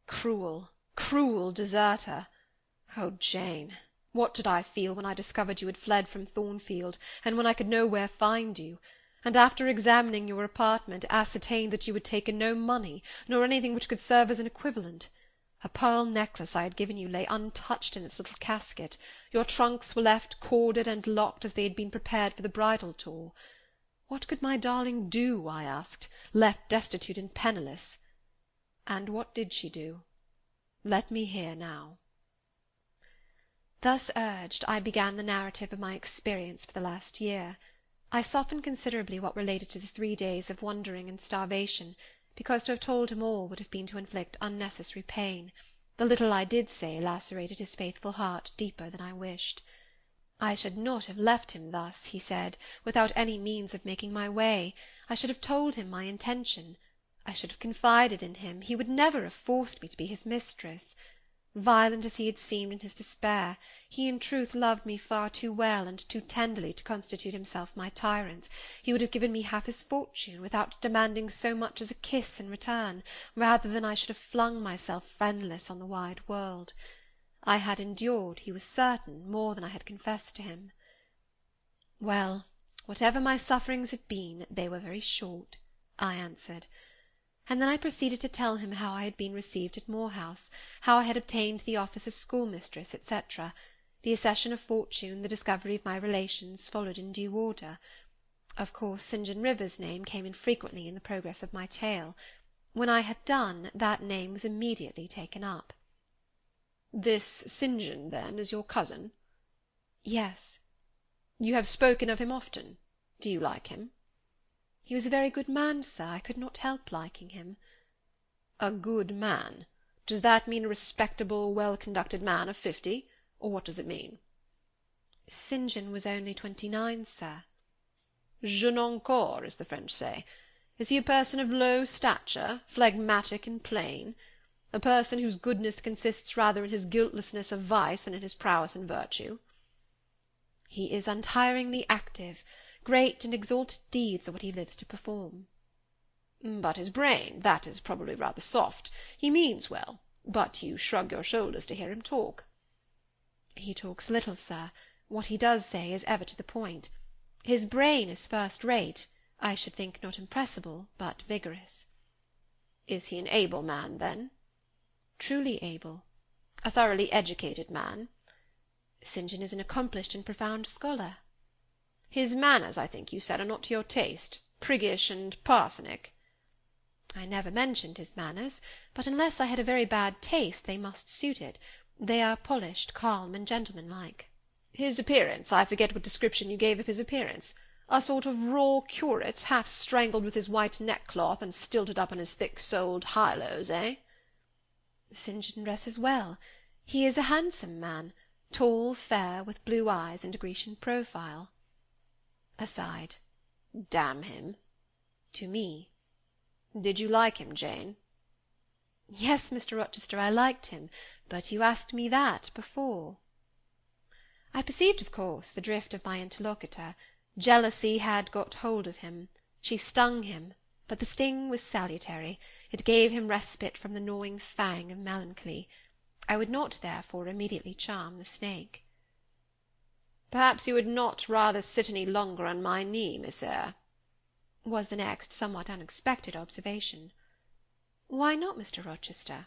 "Cruel, cruel deserter! Oh, Jane, what did I feel when I discovered you had fled from Thornfield, and when I could nowhere find you, and after examining your apartment, ascertained that you had taken no money, nor anything which could serve as an equivalent. A pearl necklace I had given you lay untouched in its little casket. Your trunks were left corded and locked as they had been prepared for the bridal tour. What could my darling do, I asked, left destitute and penniless? And what did she do? Let me hear now." Thus urged, I began the narrative of my experience for the last year. I softened considerably what related to the 3 days of wandering and starvation, because to have told him all would have been to inflict unnecessary pain. The little I did say lacerated his faithful heart deeper than I wished. I should not have left him thus, he said, without any means of making my way. I should have told him my intention. I should have confided in him. He would never have forced me to be his mistress. Violent as he had seemed in his despair, he in truth loved me far too well and too tenderly to constitute himself my tyrant. He would have given me half his fortune, without demanding so much as a kiss in return, rather than I should have flung myself friendless on the wide world. I had endured, he was certain, more than I had confessed to him. Well, whatever my sufferings had been, they were very short, I answered. and then I proceeded to tell him how I had been received at Moor House, how I had obtained the office of schoolmistress, etc. The accession of fortune, the discovery of my relations, followed in due order. Of course, St. John Rivers' name came in frequently in the progress of my tale. When I had done, that name was immediately taken up. "This St. John, then, is your cousin?" "Yes." "You have spoken of him often. Do you like him?" "He was a very good man, sir. I could not help liking him." "A good man. Does that mean a respectable, well-conducted man of 50, or what does it mean?" "St. John was only 29, sir." "Jeune encore, as the French say. Is he a person of low stature, phlegmatic and plain? A person whose goodness consists rather in his guiltlessness of vice than in his prowess in virtue?" "He is untiringly active. Great and exalted deeds are what he lives to perform." "But his brain, that is probably rather soft. He means well, but you shrug your shoulders to hear him talk." "He talks little, sir. What he does say is ever to the point. His brain is first-rate. I should think not impressible, but vigorous." "Is he an able man, then?" "Truly able." "A thoroughly educated man?" "St. John is an accomplished and profound scholar." "His manners, I think you said, are not to your taste, priggish and parsonic?" "I never mentioned his manners, but unless I had a very bad taste, they must suit it. They are polished, calm, and gentlemanlike." "His appearance, I forget what description you gave of his appearance. A sort of raw curate, half strangled with his white neckcloth, and stilted up on his thick-soled high-lows, eh?" "St. John dresses well. He is a handsome man, tall, fair, with blue eyes and a Grecian profile." Aside. "Damn him." "To me." "Did you like him, Jane?" "Yes, Mr. Rochester, I liked him, but you asked me that before." I perceived, of course, the drift of my interlocutor. Jealousy had got hold of him. She stung him, but the sting was salutary. It gave him respite from the gnawing fang of melancholy. I would not, therefore, immediately charm the snake. "Perhaps you would not rather sit any longer on my knee, Miss Eyre?" was the next somewhat unexpected observation. "Why not, Mr. Rochester?"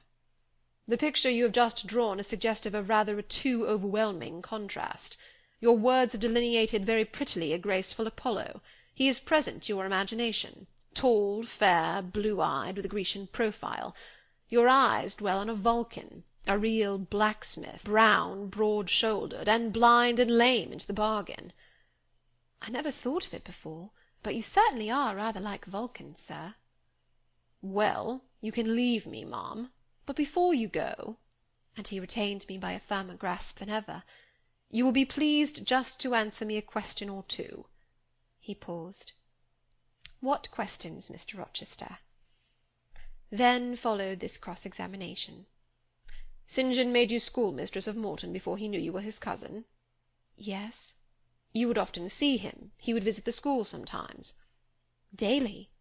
"The picture you have just drawn is suggestive of rather a too overwhelming contrast. Your words have delineated very prettily a graceful Apollo. He is present to your imagination, tall, fair, blue-eyed, with a Grecian profile. Your eyes dwell on a Vulcan, a real blacksmith, brown, broad-shouldered, and blind and lame into the bargain." "I never thought of it before, but you certainly are rather like Vulcan, sir." "Well, you can leave me, ma'am, but before you go," and he retained me by a firmer grasp than ever, "you will be pleased just to answer me a question or two." He paused. "What questions, Mr. Rochester?" Then followed this cross-examination. "St. John made you schoolmistress of Morton before he knew you were his cousin?" "Yes." "You would often see him? He would visit the school sometimes?" "Daily."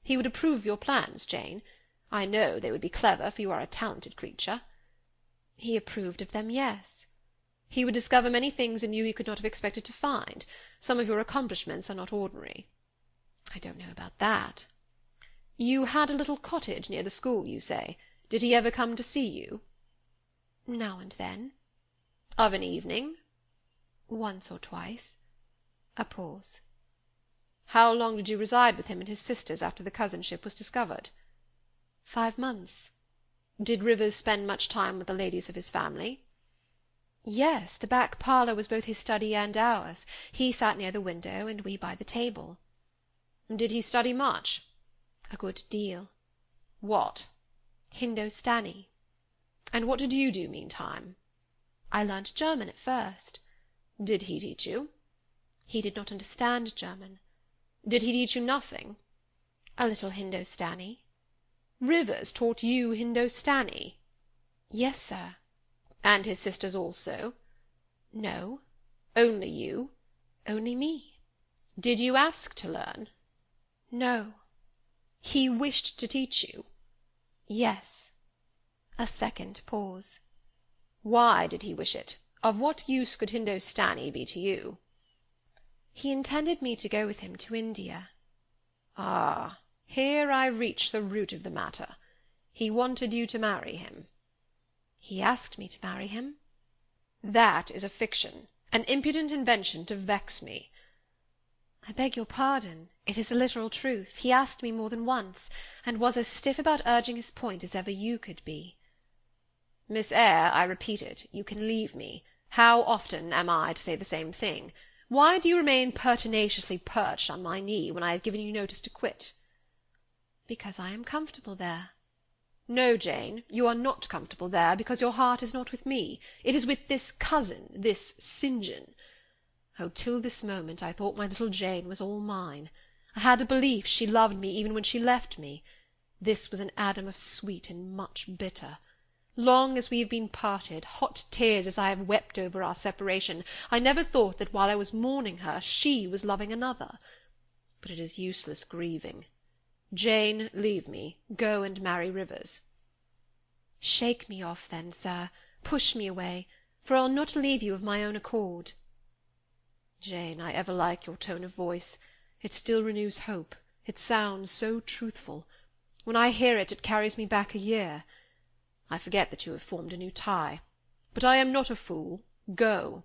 "He would approve your plans, Jane? I know they would be clever, for you are a talented creature." "He approved of them, yes." "He would discover many things in you he could not have expected to find. Some of your accomplishments are not ordinary." "I don't know about that." "You had a little cottage near the school, you say. Did he ever come to see you?" "Now and then." "Of an evening?" "Once or twice." A pause. "How long did you reside with him and his sisters after the cousinship was discovered?" 5 months. "Did Rivers spend much time with the ladies of his family?" "Yes, the back parlour was both his study and ours. He sat near the window, and we by the table." "Did he study much?" "A good deal." "What?" "Hindostani." "And what did you do meantime?" "I learnt German at first." "Did he teach you?" "He did not understand German." "Did he teach you nothing?" "A little Hindostani." "Rivers taught you Hindostani?" "Yes, sir." "And his sisters also?" "No." "Only you?" "Only me." "Did you ask to learn?" "No." "He wished to teach you?" "Yes." A second pause. "Why did he wish it? Of what use could Hindostani be to you?" "He intended me to go with him to India." "Ah, Here I reach the root of the matter. He wanted you to marry him." "He asked me to marry him." "That is a fiction, an impudent invention to vex me." "I beg your pardon. It is the literal truth. He asked me more than once, and was as stiff about urging his point as ever you could be." "Miss Eyre, I repeat it, you can leave me. How often am I to say the same thing? Why do you remain pertinaciously perched on my knee, when I have given you notice to quit?" "Because I am comfortable there." "No, Jane, you are not comfortable there, because your heart is not with me. It is with this cousin, this St. John. Oh, till this moment I thought my little Jane was all mine. I had a belief she loved me even when she left me. This was an Adam of sweet and much bitter. Long as we have been parted, hot tears as I have wept over our separation, I never thought that while I was mourning her, she was loving another. But it is useless grieving. Jane, leave me. Go and marry Rivers." "Shake me off, then, sir. Push me away, for I'll not leave you of my own accord." "Jane, I ever like your tone of voice. It still renews hope. It sounds so truthful. When I hear it, it carries me back a year. I forget that you have formed a new tie. But I am not a fool. Go."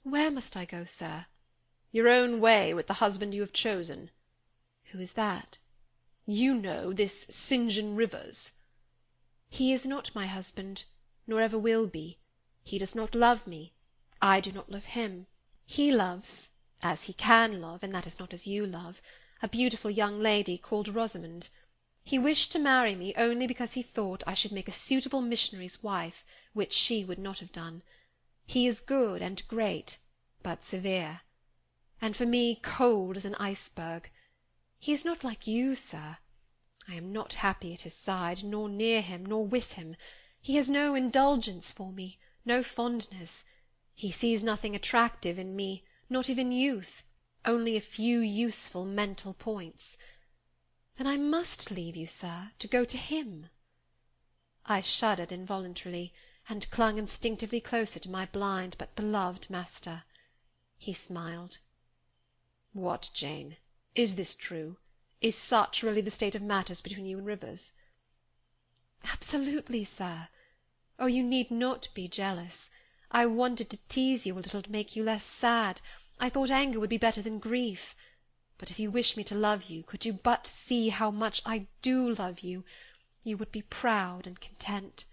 "Where must I go, sir?" "Your own way, with the husband you have chosen." "Who is that?" "You know, this St. John Rivers." "He is not my husband, nor ever will be. He does not love me. I do not love him. He loves, as he can love, and that is not as you love, a beautiful young lady called Rosamond. He wished to marry me only because he thought I should make a suitable missionary's wife, which she would not have done. He is good and great, but severe, and for me cold as an iceberg. He is not like you, sir. I am not happy at his side, nor near him, nor with him. He has no indulgence for me, no fondness. He sees nothing attractive in me, not even youth, only a few useful mental points. Then I must leave you, sir, to go to him." I shuddered involuntarily, and clung instinctively closer to my blind but beloved master. He smiled. "What, Jane? Is this true? Is such really the state of matters between you and Rivers?" "Absolutely, sir. Oh, you need not be jealous. I wanted to tease you a little to make you less sad. I thought anger would be better than grief. But if you wish me to love you, could you but see how much I do love you, you would be proud and content.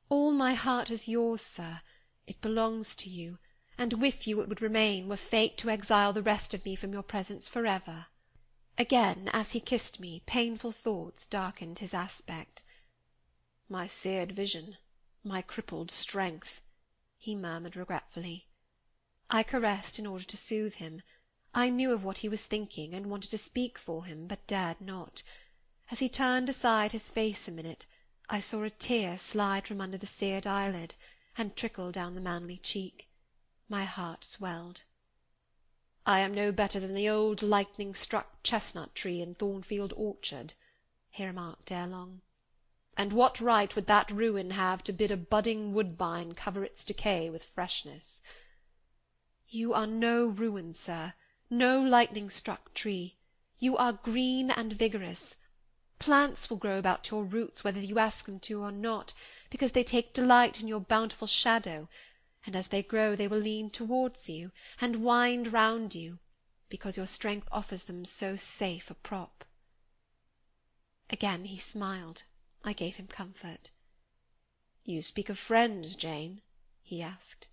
All my heart is yours, sir. It belongs to you, and with you it would remain, were fate to exile the rest of me from your presence for ever." Again, as he kissed me, painful thoughts darkened his aspect. "My seared vision, my crippled strength," he murmured regretfully. I caressed in order to soothe him. I knew of what he was thinking, and wanted to speak for him, but dared not. As he turned aside his face a minute, I saw a tear slide from under the seared eyelid, and trickle down the manly cheek. My heart swelled. "I am no better than the old lightning-struck chestnut tree in Thornfield orchard," he remarked ere long. "And what right would that ruin have to bid a budding woodbine cover its decay with freshness?" "You are no ruin, sir, no lightning-struck tree. You are green and vigorous. Plants will grow about your roots whether you ask them to or not, because they take delight in your bountiful shadow, and as they grow they will lean towards you, and wind round you, because your strength offers them so safe a prop." Again he smiled. I gave him comfort. "You speak of friends, Jane?" he asked.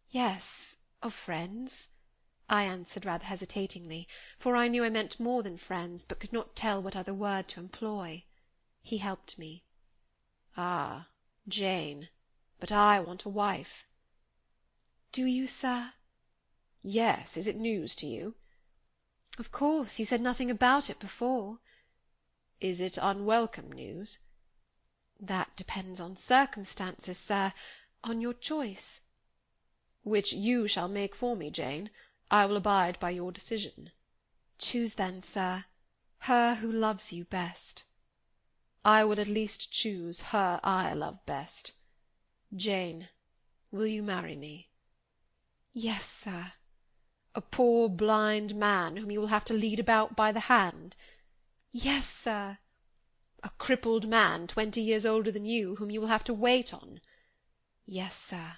"Yes, of friends," I answered rather hesitatingly, for I knew I meant more than friends, but could not tell what other word to employ. He helped me. "Ah, Jane, but I want a wife." "Do you, sir?" "Yes. Is it news to you?" "Of course. You said nothing about it before." "Is it unwelcome news?" "That depends on circumstances, sir, on your choice." "Which you shall make for me, Jane. I will abide by your decision." "Choose then, sir, her who loves you best." "I will at least choose her I love best. Jane, will you marry me?" "Yes, sir." "A poor blind man whom you will have to lead about by the hand?" Yes, sir. A crippled man 20 years older than you, whom you will have to wait on? Yes, sir.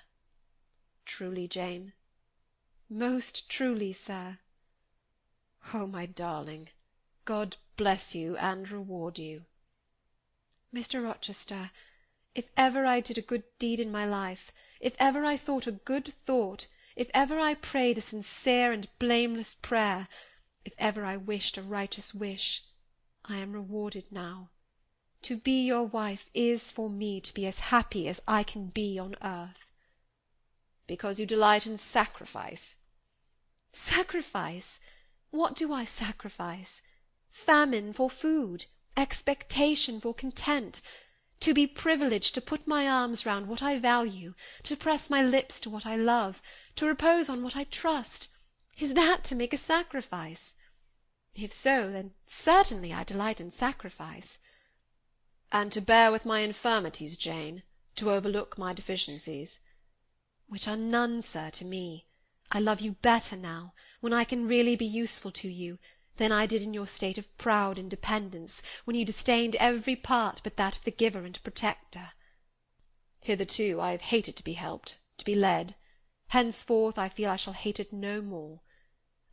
Truly, Jane? Most truly, sir. Oh, my darling, God bless you and reward you. Mr. Rochester, if ever I did a good deed in my life, if ever I thought a good thought, if ever I prayed a sincere and blameless prayer, if ever I wished a righteous wish, I am rewarded now. To be your wife is for me to be as happy as I can be on earth. Because you delight in sacrifice. Sacrifice? What do I sacrifice? Famine for food, expectation for content, to be privileged to put my arms round what I value, to press my lips to what I love, to repose on what I trust. Is that to make a sacrifice? If so, then certainly I delight in sacrifice. And to bear with my infirmities, Jane, to overlook my deficiencies. Which are none, sir, to me. I love you better now, when I can really be useful to you, than I did in your state of proud independence, when you disdained every part but that of the giver and protector. Hitherto I have hated to be helped, to be led. Henceforth I feel I shall hate it no more.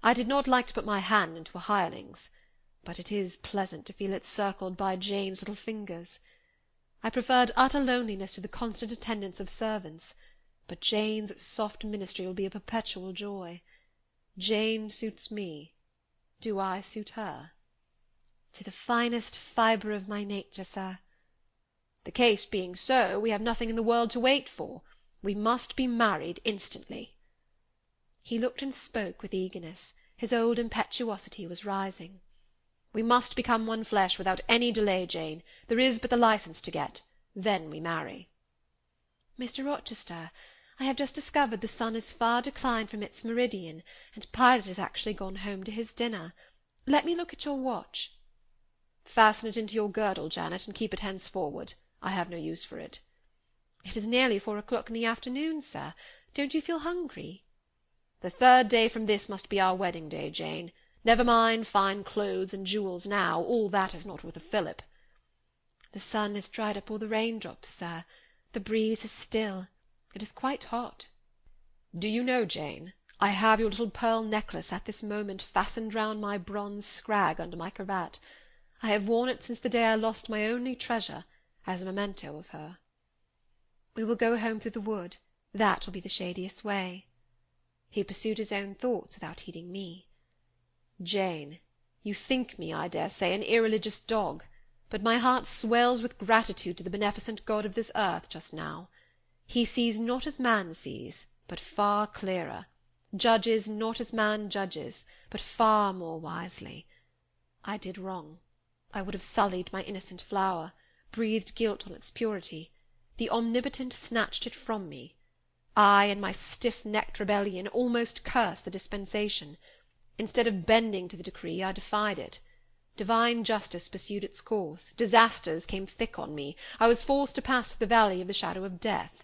I did not like to put my hand into a hireling's, but it is pleasant to feel it circled by Jane's little fingers. I preferred utter loneliness to the constant attendance of servants, but Jane's soft ministry will be a perpetual joy. Jane suits me. Do I suit her? To the finest fibre of my nature, sir. The case being so, we have nothing in the world to wait for. We must be married instantly. He looked and spoke with eagerness. His old impetuosity was rising. We must become one flesh without any delay, Jane. There is but the licence to get. Then we marry. Mr. Rochester, I have just discovered the sun is far declined from its meridian, and Pilot has actually gone home to his dinner. Let me look at your watch. Fasten it into your girdle, Janet, and keep it henceforward. I have no use for it. It is nearly 4 o'clock in the afternoon, sir. Don't you feel hungry? The 3rd day from this must be our wedding day, Jane. Never mind fine clothes and jewels now. All that is not worth a fillip. The sun has dried up all the raindrops, sir. The breeze is still. It is quite hot. Do you know, Jane, I have your little pearl necklace at this moment fastened round my bronze scrag under my cravat. I have worn it since the day I lost my only treasure, as a memento of her. We will go home through the wood. That will be the shadiest way. He pursued his own thoughts without heeding me. Jane, you think me, I dare say, an irreligious dog, but my heart swells with gratitude to the beneficent God of this earth just now. He sees not as man sees, but far clearer, judges not as man judges, but far more wisely. I did wrong. I would have sullied my innocent flower, breathed guilt on its purity. The Omnipotent snatched it from me. I, in my stiff-necked rebellion, almost cursed the dispensation. Instead of bending to the decree, I defied it. Divine justice pursued its course. Disasters came thick on me. I was forced to pass through the valley of the shadow of death.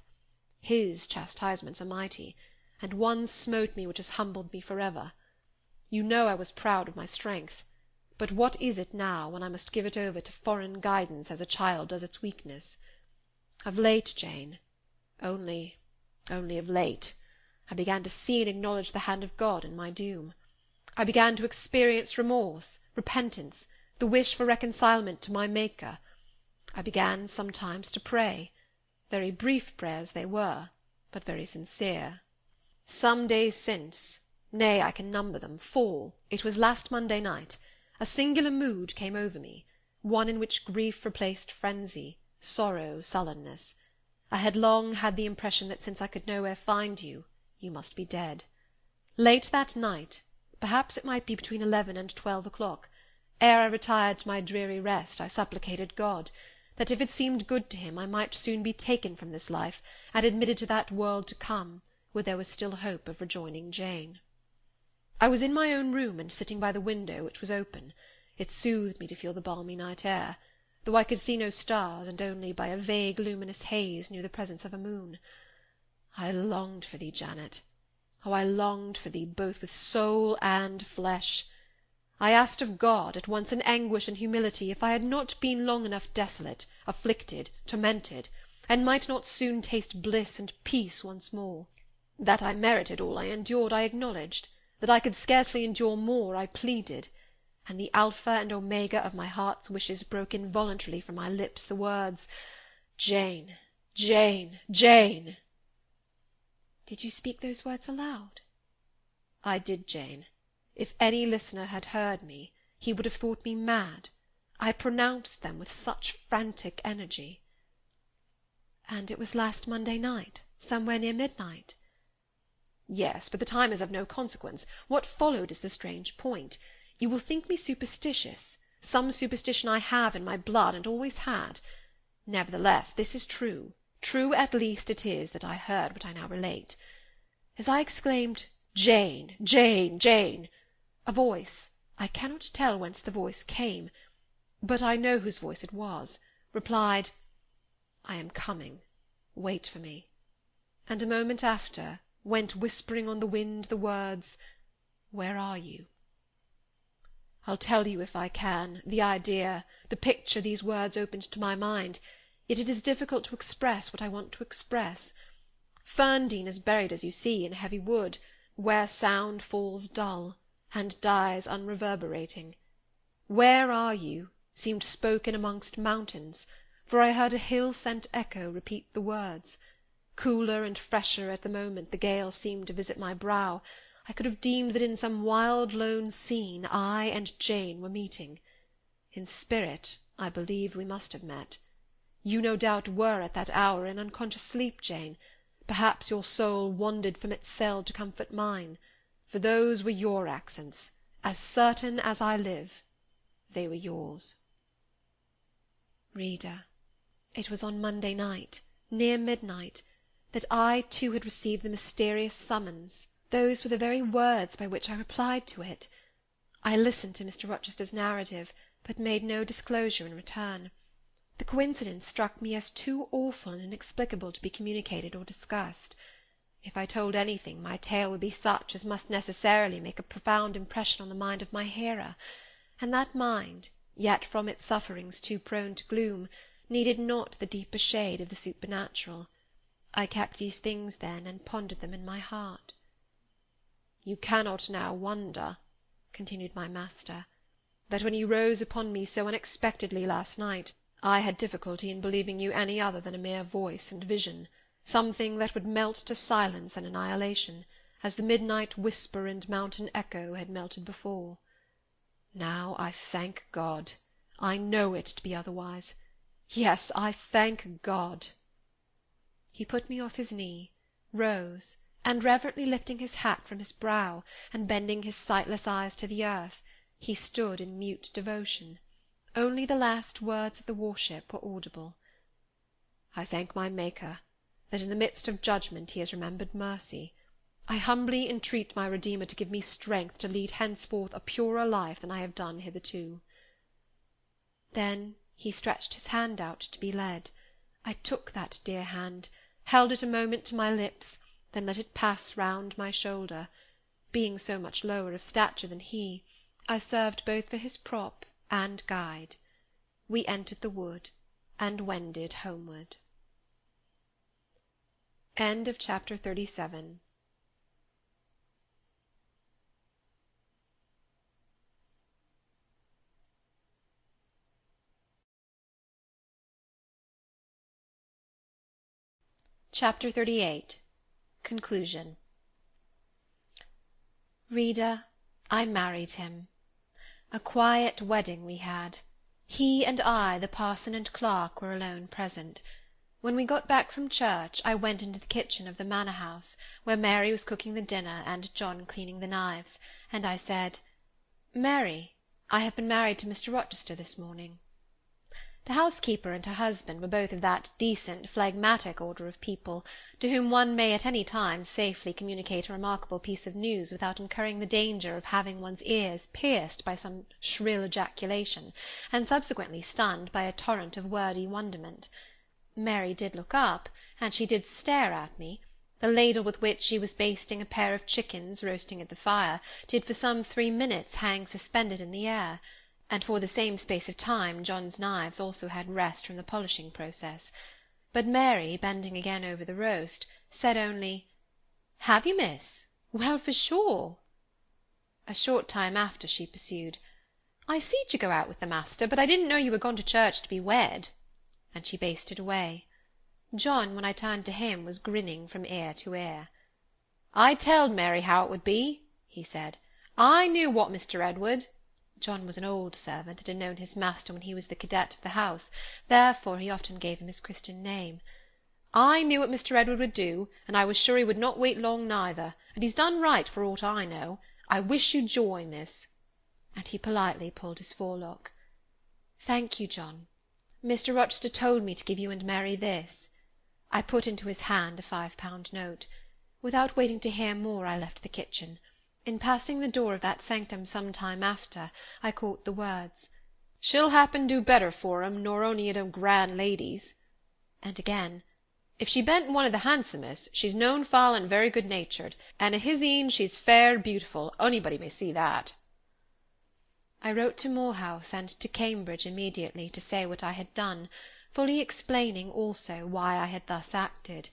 His chastisements are mighty, and one smote me which has humbled me forever. You know I was proud of my strength. But what is it now, when I must give it over to foreign guidance as a child does its weakness? Of late, Jane, only of late, I began to see and acknowledge the hand of God in my doom. I began to experience remorse, repentance, the wish for reconcilement to my Maker. I began sometimes to pray. Very brief prayers they were, but very sincere. Some days since, nay, I can number them, 4, it was last Monday night, a singular mood came over me, one in which grief replaced frenzy, sorrow sullenness. I had long had the impression that since I could nowhere find you, you must be dead. Late that night, perhaps it might be between 11 and 12 o'clock, ere I retired to my dreary rest, I supplicated God, that if it seemed good to him, I might soon be taken from this life, and admitted to that world to come, where there was still hope of rejoining Jane. I was in my own room, and sitting by the window, which was open. It soothed me to feel the balmy night air, though I could see no stars, and only by a vague luminous haze knew the presence of a moon. I longed for thee, Janet. Oh, I longed for thee both with soul and flesh. I asked of God, at once in anguish and humility, if I had not been long enough desolate, afflicted, tormented, and might not soon taste bliss and peace once more. That I merited all I endured, I acknowledged; that I could scarcely endure more, I pleaded; and the alpha and omega of my heart's wishes broke involuntarily from my lips the words, Jane, Jane, Jane. Did you speak those words aloud? I did, Jane. If any listener had heard me, he would have thought me mad. I pronounced them with such frantic energy. And it was last Monday night, somewhere near midnight? Yes, but the time is of no consequence. What followed is the strange point. You will think me superstitious. Some superstition I have in my blood, and always had. Nevertheless, this is true. True at least it is that I heard what I now relate. As I exclaimed, Jane, Jane, Jane, a voice, I cannot tell whence the voice came, but I know whose voice it was, replied, I am coming, wait for me, and a moment after went whispering on the wind the words, Where are you? I'll tell you, if I can, the idea, the picture these words opened to my mind, yet it is difficult to express what I want to express. Ferndean is buried, as you see, in heavy wood, where sound falls dull, and dies unreverberating. Where are you? Seemed spoken amongst mountains, for I heard a hill-sent echo repeat the words. Cooler and fresher at the moment the gale seemed to visit my brow. I could have deemed that in some wild lone scene I and Jane were meeting. In spirit, I believe we must have met. You no doubt were at that hour in unconscious sleep, Jane. Perhaps your soul wandered from its cell to comfort mine, for those were your accents, as certain as I live, they were yours. Reader, it was on Monday night, near midnight, that I too had received the mysterious summons. Those were the very words by which I replied to it. I listened to Mr. Rochester's narrative, but made no disclosure in return. The coincidence struck me as too awful and inexplicable to be communicated or discussed. If I told anything, my tale would be such as must necessarily make a profound impression on the mind of my hearer, and that mind, yet from its sufferings too prone to gloom, needed not the deeper shade of the supernatural. I kept these things then, and pondered them in my heart. You cannot now wonder, continued my master, that when you rose upon me so unexpectedly last night, I had difficulty in believing you any other than a mere voice and vision, something that would melt to silence and annihilation, as the midnight whisper and mountain echo had melted before. Now I thank God. I know it to be otherwise. Yes, I thank God. He put me off his knee, rose, and reverently lifting his hat from his brow, and bending his sightless eyes to the earth, he stood in mute devotion. Only the last words of the worship were audible. I thank my Maker, that in the midst of judgment he has remembered mercy. I humbly entreat my Redeemer to give me strength to lead henceforth a purer life than I have done hitherto. Then he stretched his hand out to be led. I took that dear hand, held it a moment to my lips, then let it pass round my shoulder. Being so much lower of stature than he, I served both for his prop and guide. We entered the wood, and wended homeward. End of chapter 37. Chapter 38. Conclusion. Reader, I married him. A quiet wedding we had. He and I, the parson and clerk, were alone present. When we got back from church, I went into the kitchen of the manor-house, where Mary was cooking the dinner and John cleaning the knives, and I said, "Mary, I have been married to Mr. Rochester this morning." The housekeeper and her husband were both of that decent, phlegmatic order of people, to whom one may at any time safely communicate a remarkable piece of news without incurring the danger of having one's ears pierced by some shrill ejaculation, and subsequently stunned by a torrent of wordy wonderment. Mary did look up, and she did stare at me, The ladle with which she was basting a pair of chickens roasting at the fire did for some 3 minutes hang suspended in the air, and for the same space of time John's knives also had rest from the polishing process. But Mary, bending again over the roast, said only, "Have you, miss? Well, for sure." A short time after she pursued, "I seed you go out with the master, but I didn't know you were gone to church to be wed," and she basted away. John, when I turned to him, was grinning from ear to ear. "I telled Mary how it would be," he said. "I knew what Mr. Edward—" John was an old servant, and had known his master when he was the cadet of the house, therefore he often gave him his Christian name. "I knew what Mr. Edward would do, and I was sure he would not wait long neither, and he's done right for aught I know. I wish you joy, miss." And he politely pulled his forelock. "Thank you, John. Mr. Rochester told me to give you and Mary this." I put into his hand a £5 note. Without waiting to hear more, I left the kitchen. In passing the door of that sanctum some time after, I caught the words, "She'll happen do better for 'em nor ony of them grand ladies." And again, "If she ben't one of the handsomest, she's known foul and very good-natured, and a his een she's fair beautiful, onybody may see that." I wrote to Moor House and to Cambridge immediately to say what I had done, fully explaining also why I had thus acted.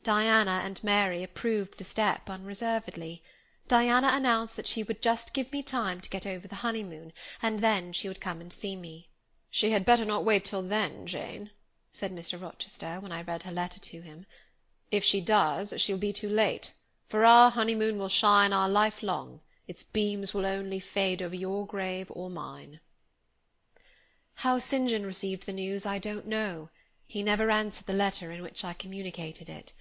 Diana and Mary approved the step unreservedly. Diana announced that she would just give me time to get over the honeymoon, and then she would come and see me. "She had better not wait till then, Jane," said Mr. Rochester, when I read her letter to him. "If she does, she'll be too late, for our honeymoon will shine our life long. Its beams will only fade over your grave or mine." How St. John received the news I don't know. He never answered the letter in which I communicated it.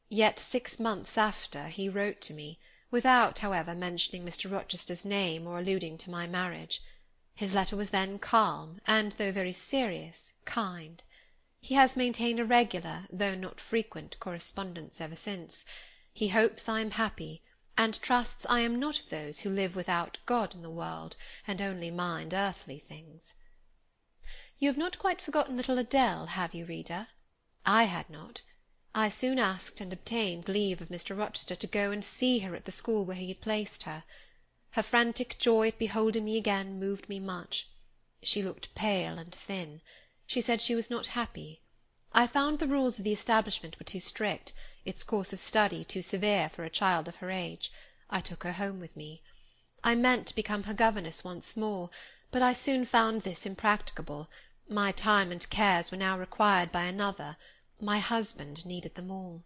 Yet 6 months after he wrote to me, without, however, mentioning Mr. Rochester's name or alluding to my marriage. His letter was then calm, and, though very serious, kind. He has maintained a regular, though not frequent, correspondence ever since. He hopes I am happy, and trusts I am not of those who live without God in the world, and only mind earthly things. You have not quite forgotten little Adele, have you, reader? I had not. I soon asked and obtained leave of Mr. Rochester to go and see her at the school where he had placed her. Her frantic joy at beholding me again moved me much. She looked pale and thin. She said she was not happy. I found the rules of the establishment were too strict, its course of study too severe for a child of her age. I took her home with me. I meant to become her governess once more, but I soon found this impracticable. My time and cares were now required by another. My husband needed them all.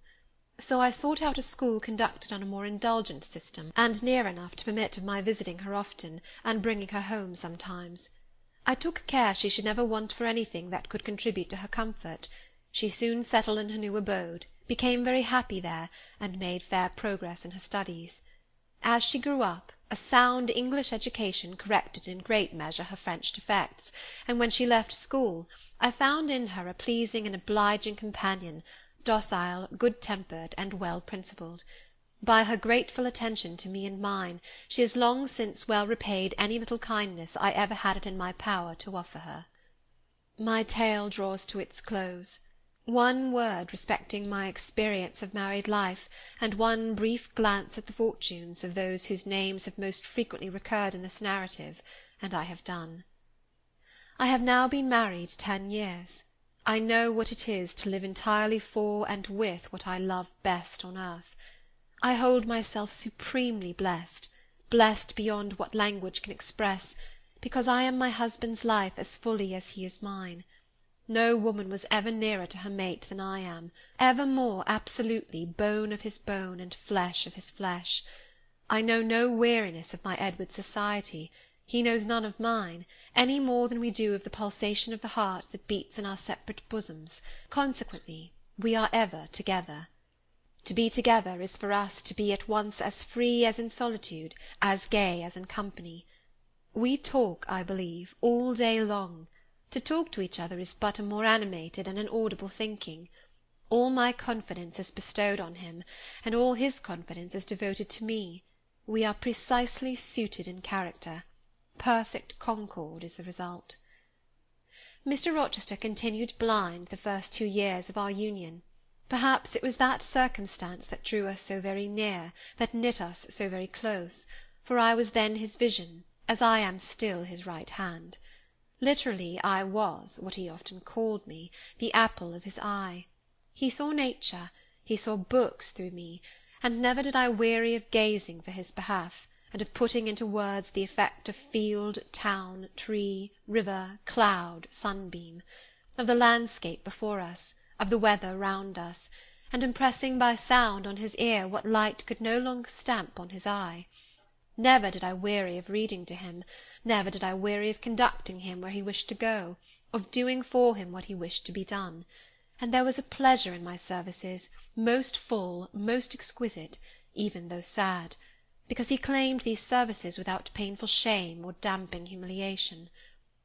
So I sought out a school conducted on a more indulgent system, and near enough to permit of my visiting her often, and bringing her home sometimes. I took care she should never want for anything that could contribute to her comfort. She soon settled in her new abode, became very happy there, and made fair progress in her studies. As she grew up, a sound English education corrected in great measure her French defects, and when she left school, I found in her a pleasing and obliging companion, docile, good-tempered, and well-principled. By her grateful attention to me and mine, she has long since well repaid any little kindness I ever had it in my power to offer her. My tale draws to its close. One word respecting my experience of married life, and one brief glance at the fortunes of those whose names have most frequently recurred in this narrative, and I have done. I have now been married 10 years. I know what it is to live entirely for and with what I love best on earth. I hold myself supremely blessed, blessed beyond what language can express, because I am my husband's life as fully as he is mine. No woman was ever nearer to her mate than I am, ever more absolutely bone of his bone and flesh of his flesh. I know no weariness of my Edward's society, he knows none of mine, any more than we do of the pulsation of the heart that beats in our separate bosoms. Consequently, we are ever together. To be together is for us to be at once as free as in solitude, as gay as in company. We talk, I believe, all day long. To talk to each other is but a more animated and an audible thinking. All my confidence is bestowed on him, and all his confidence is devoted to me. We are precisely suited in character. Perfect concord is the result. Mr. Rochester continued blind the first 2 years of our union, Perhaps it was that circumstance that drew us so very near, that knit us so very close, for I was then his vision, as I am still his right hand. Literally, I was, what he often called me, the apple of his eye. He saw nature, he saw books through me, and never did I weary of gazing for his behalf, and of putting into words the effect of field, town, tree, river, cloud, sunbeam, of the landscape before us, of the weather round us, and impressing by sound on his ear what light could no longer stamp on his eye. Never did I weary of reading to him, never did I weary of conducting him where he wished to go, of doing for him what he wished to be done. And there was a pleasure in my services, most full, most exquisite, even though sad, because he claimed these services without painful shame or damping humiliation.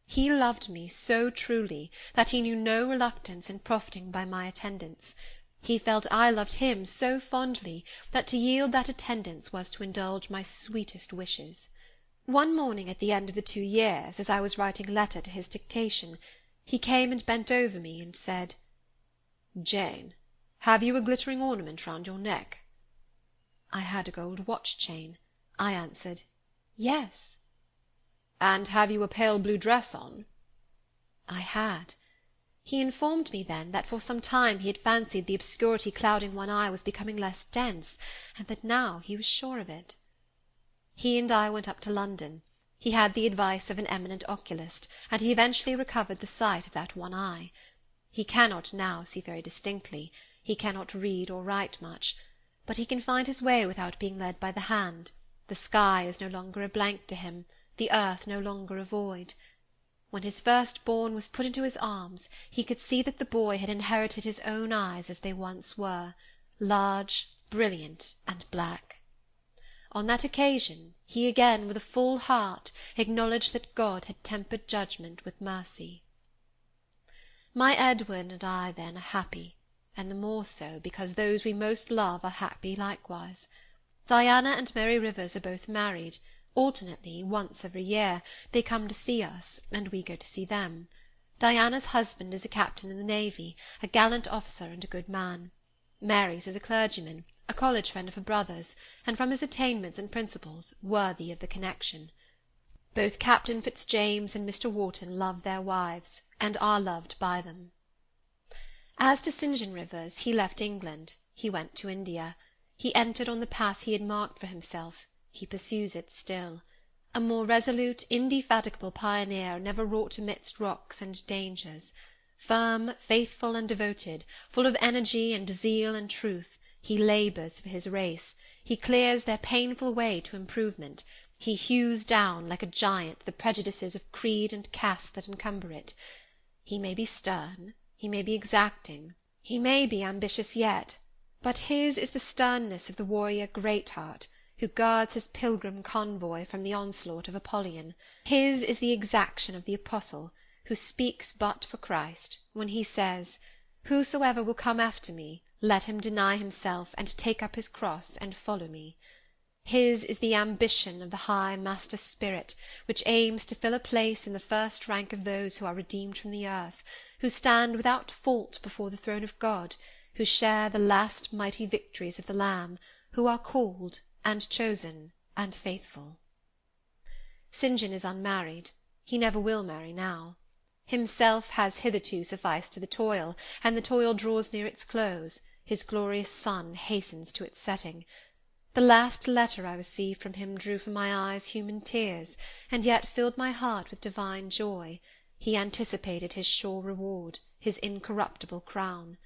He loved me so truly that he knew no reluctance in profiting by my attendance. He felt I loved him so fondly that to yield that attendance was to indulge my sweetest wishes. One morning at the end of the 2 years, as I was writing a letter to his dictation, he came and bent over me and said, "Jane, have you a glittering ornament round your neck?" I had a gold watch-chain. I answered, "Yes." "And have you a pale blue dress on?" I had. He informed me then that for some time he had fancied the obscurity clouding one eye was becoming less dense, and that now he was sure of it. He and I went up to London. He had the advice of an eminent oculist, and he eventually recovered the sight of that one eye. He cannot now see very distinctly, he cannot read or write much, but he can find his way without being led by the hand. The sky is no longer a blank to him, the earth no longer a void. When his first-born was put into his arms, he could see that the boy had inherited his own eyes as they once were, large, brilliant, and black. On that occasion, he again, with a full heart, acknowledged that God had tempered judgment with mercy. My Edward and I, then, are happy, and the more so, because those we most love are happy likewise. Diana and Mary Rivers are both married. Alternately, once every year, they come to see us, and we go to see them. Diana's husband is a captain in the navy, a gallant officer and a good man. Mary's is a clergyman, a college friend of her brother's, and from his attainments and principles, worthy of the connection. Both Captain Fitzjames and Mr. Wharton love their wives, and are loved by them. As to St. John Rivers, he left England, he went to India. He entered on the path he had marked for himself. He pursues it still. A more resolute, indefatigable pioneer never wrought amidst rocks and dangers. Firm, faithful, and devoted, full of energy and zeal and truth, he labours for his race. He clears their painful way to improvement. He hews down, like a giant, the prejudices of creed and caste that encumber it. He may be stern, he may be exacting, he may be ambitious yet, but his is the sternness of the warrior Greatheart, who guards his pilgrim convoy from the onslaught of Apollyon. His is the exaction of the apostle, who speaks but for Christ, when he says, "Whosoever will come after me, let him deny himself, and take up his cross, and follow me." His is the ambition of the high master spirit, which aims to fill a place in the first rank of those who are redeemed from the earth, who stand without fault before the throne of God, who share the last mighty victories of the Lamb, who are called, and chosen, and faithful. St. John is unmarried. He never will marry now. Himself has hitherto sufficed to the toil, and the toil draws near its close, his glorious sun hastens to its setting. The last letter I received from him drew from my eyes human tears, and yet filled my heart with divine joy. He anticipated his sure reward, his incorruptible crown.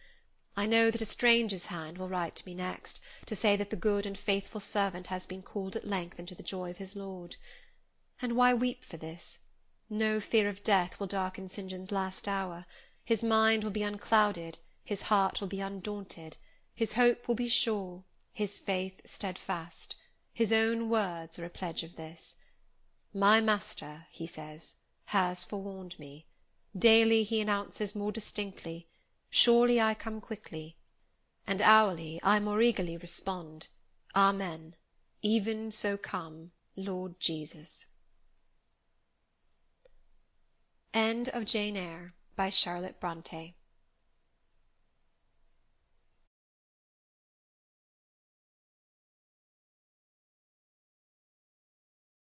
I know that a stranger's hand will write to me next, to say that the good and faithful servant has been called at length into the joy of his Lord. And why weep for this? No fear of death will darken St. John's last hour. His mind will be unclouded, his heart will be undaunted, his hope will be sure, his faith steadfast. His own words are a pledge of this. "My master," he says, "has forewarned me. Daily he announces more distinctly, 'Surely I come quickly,' and hourly I more eagerly respond, 'Amen, even so come, Lord Jesus.'" End of Jane Eyre, by Charlotte Brontë.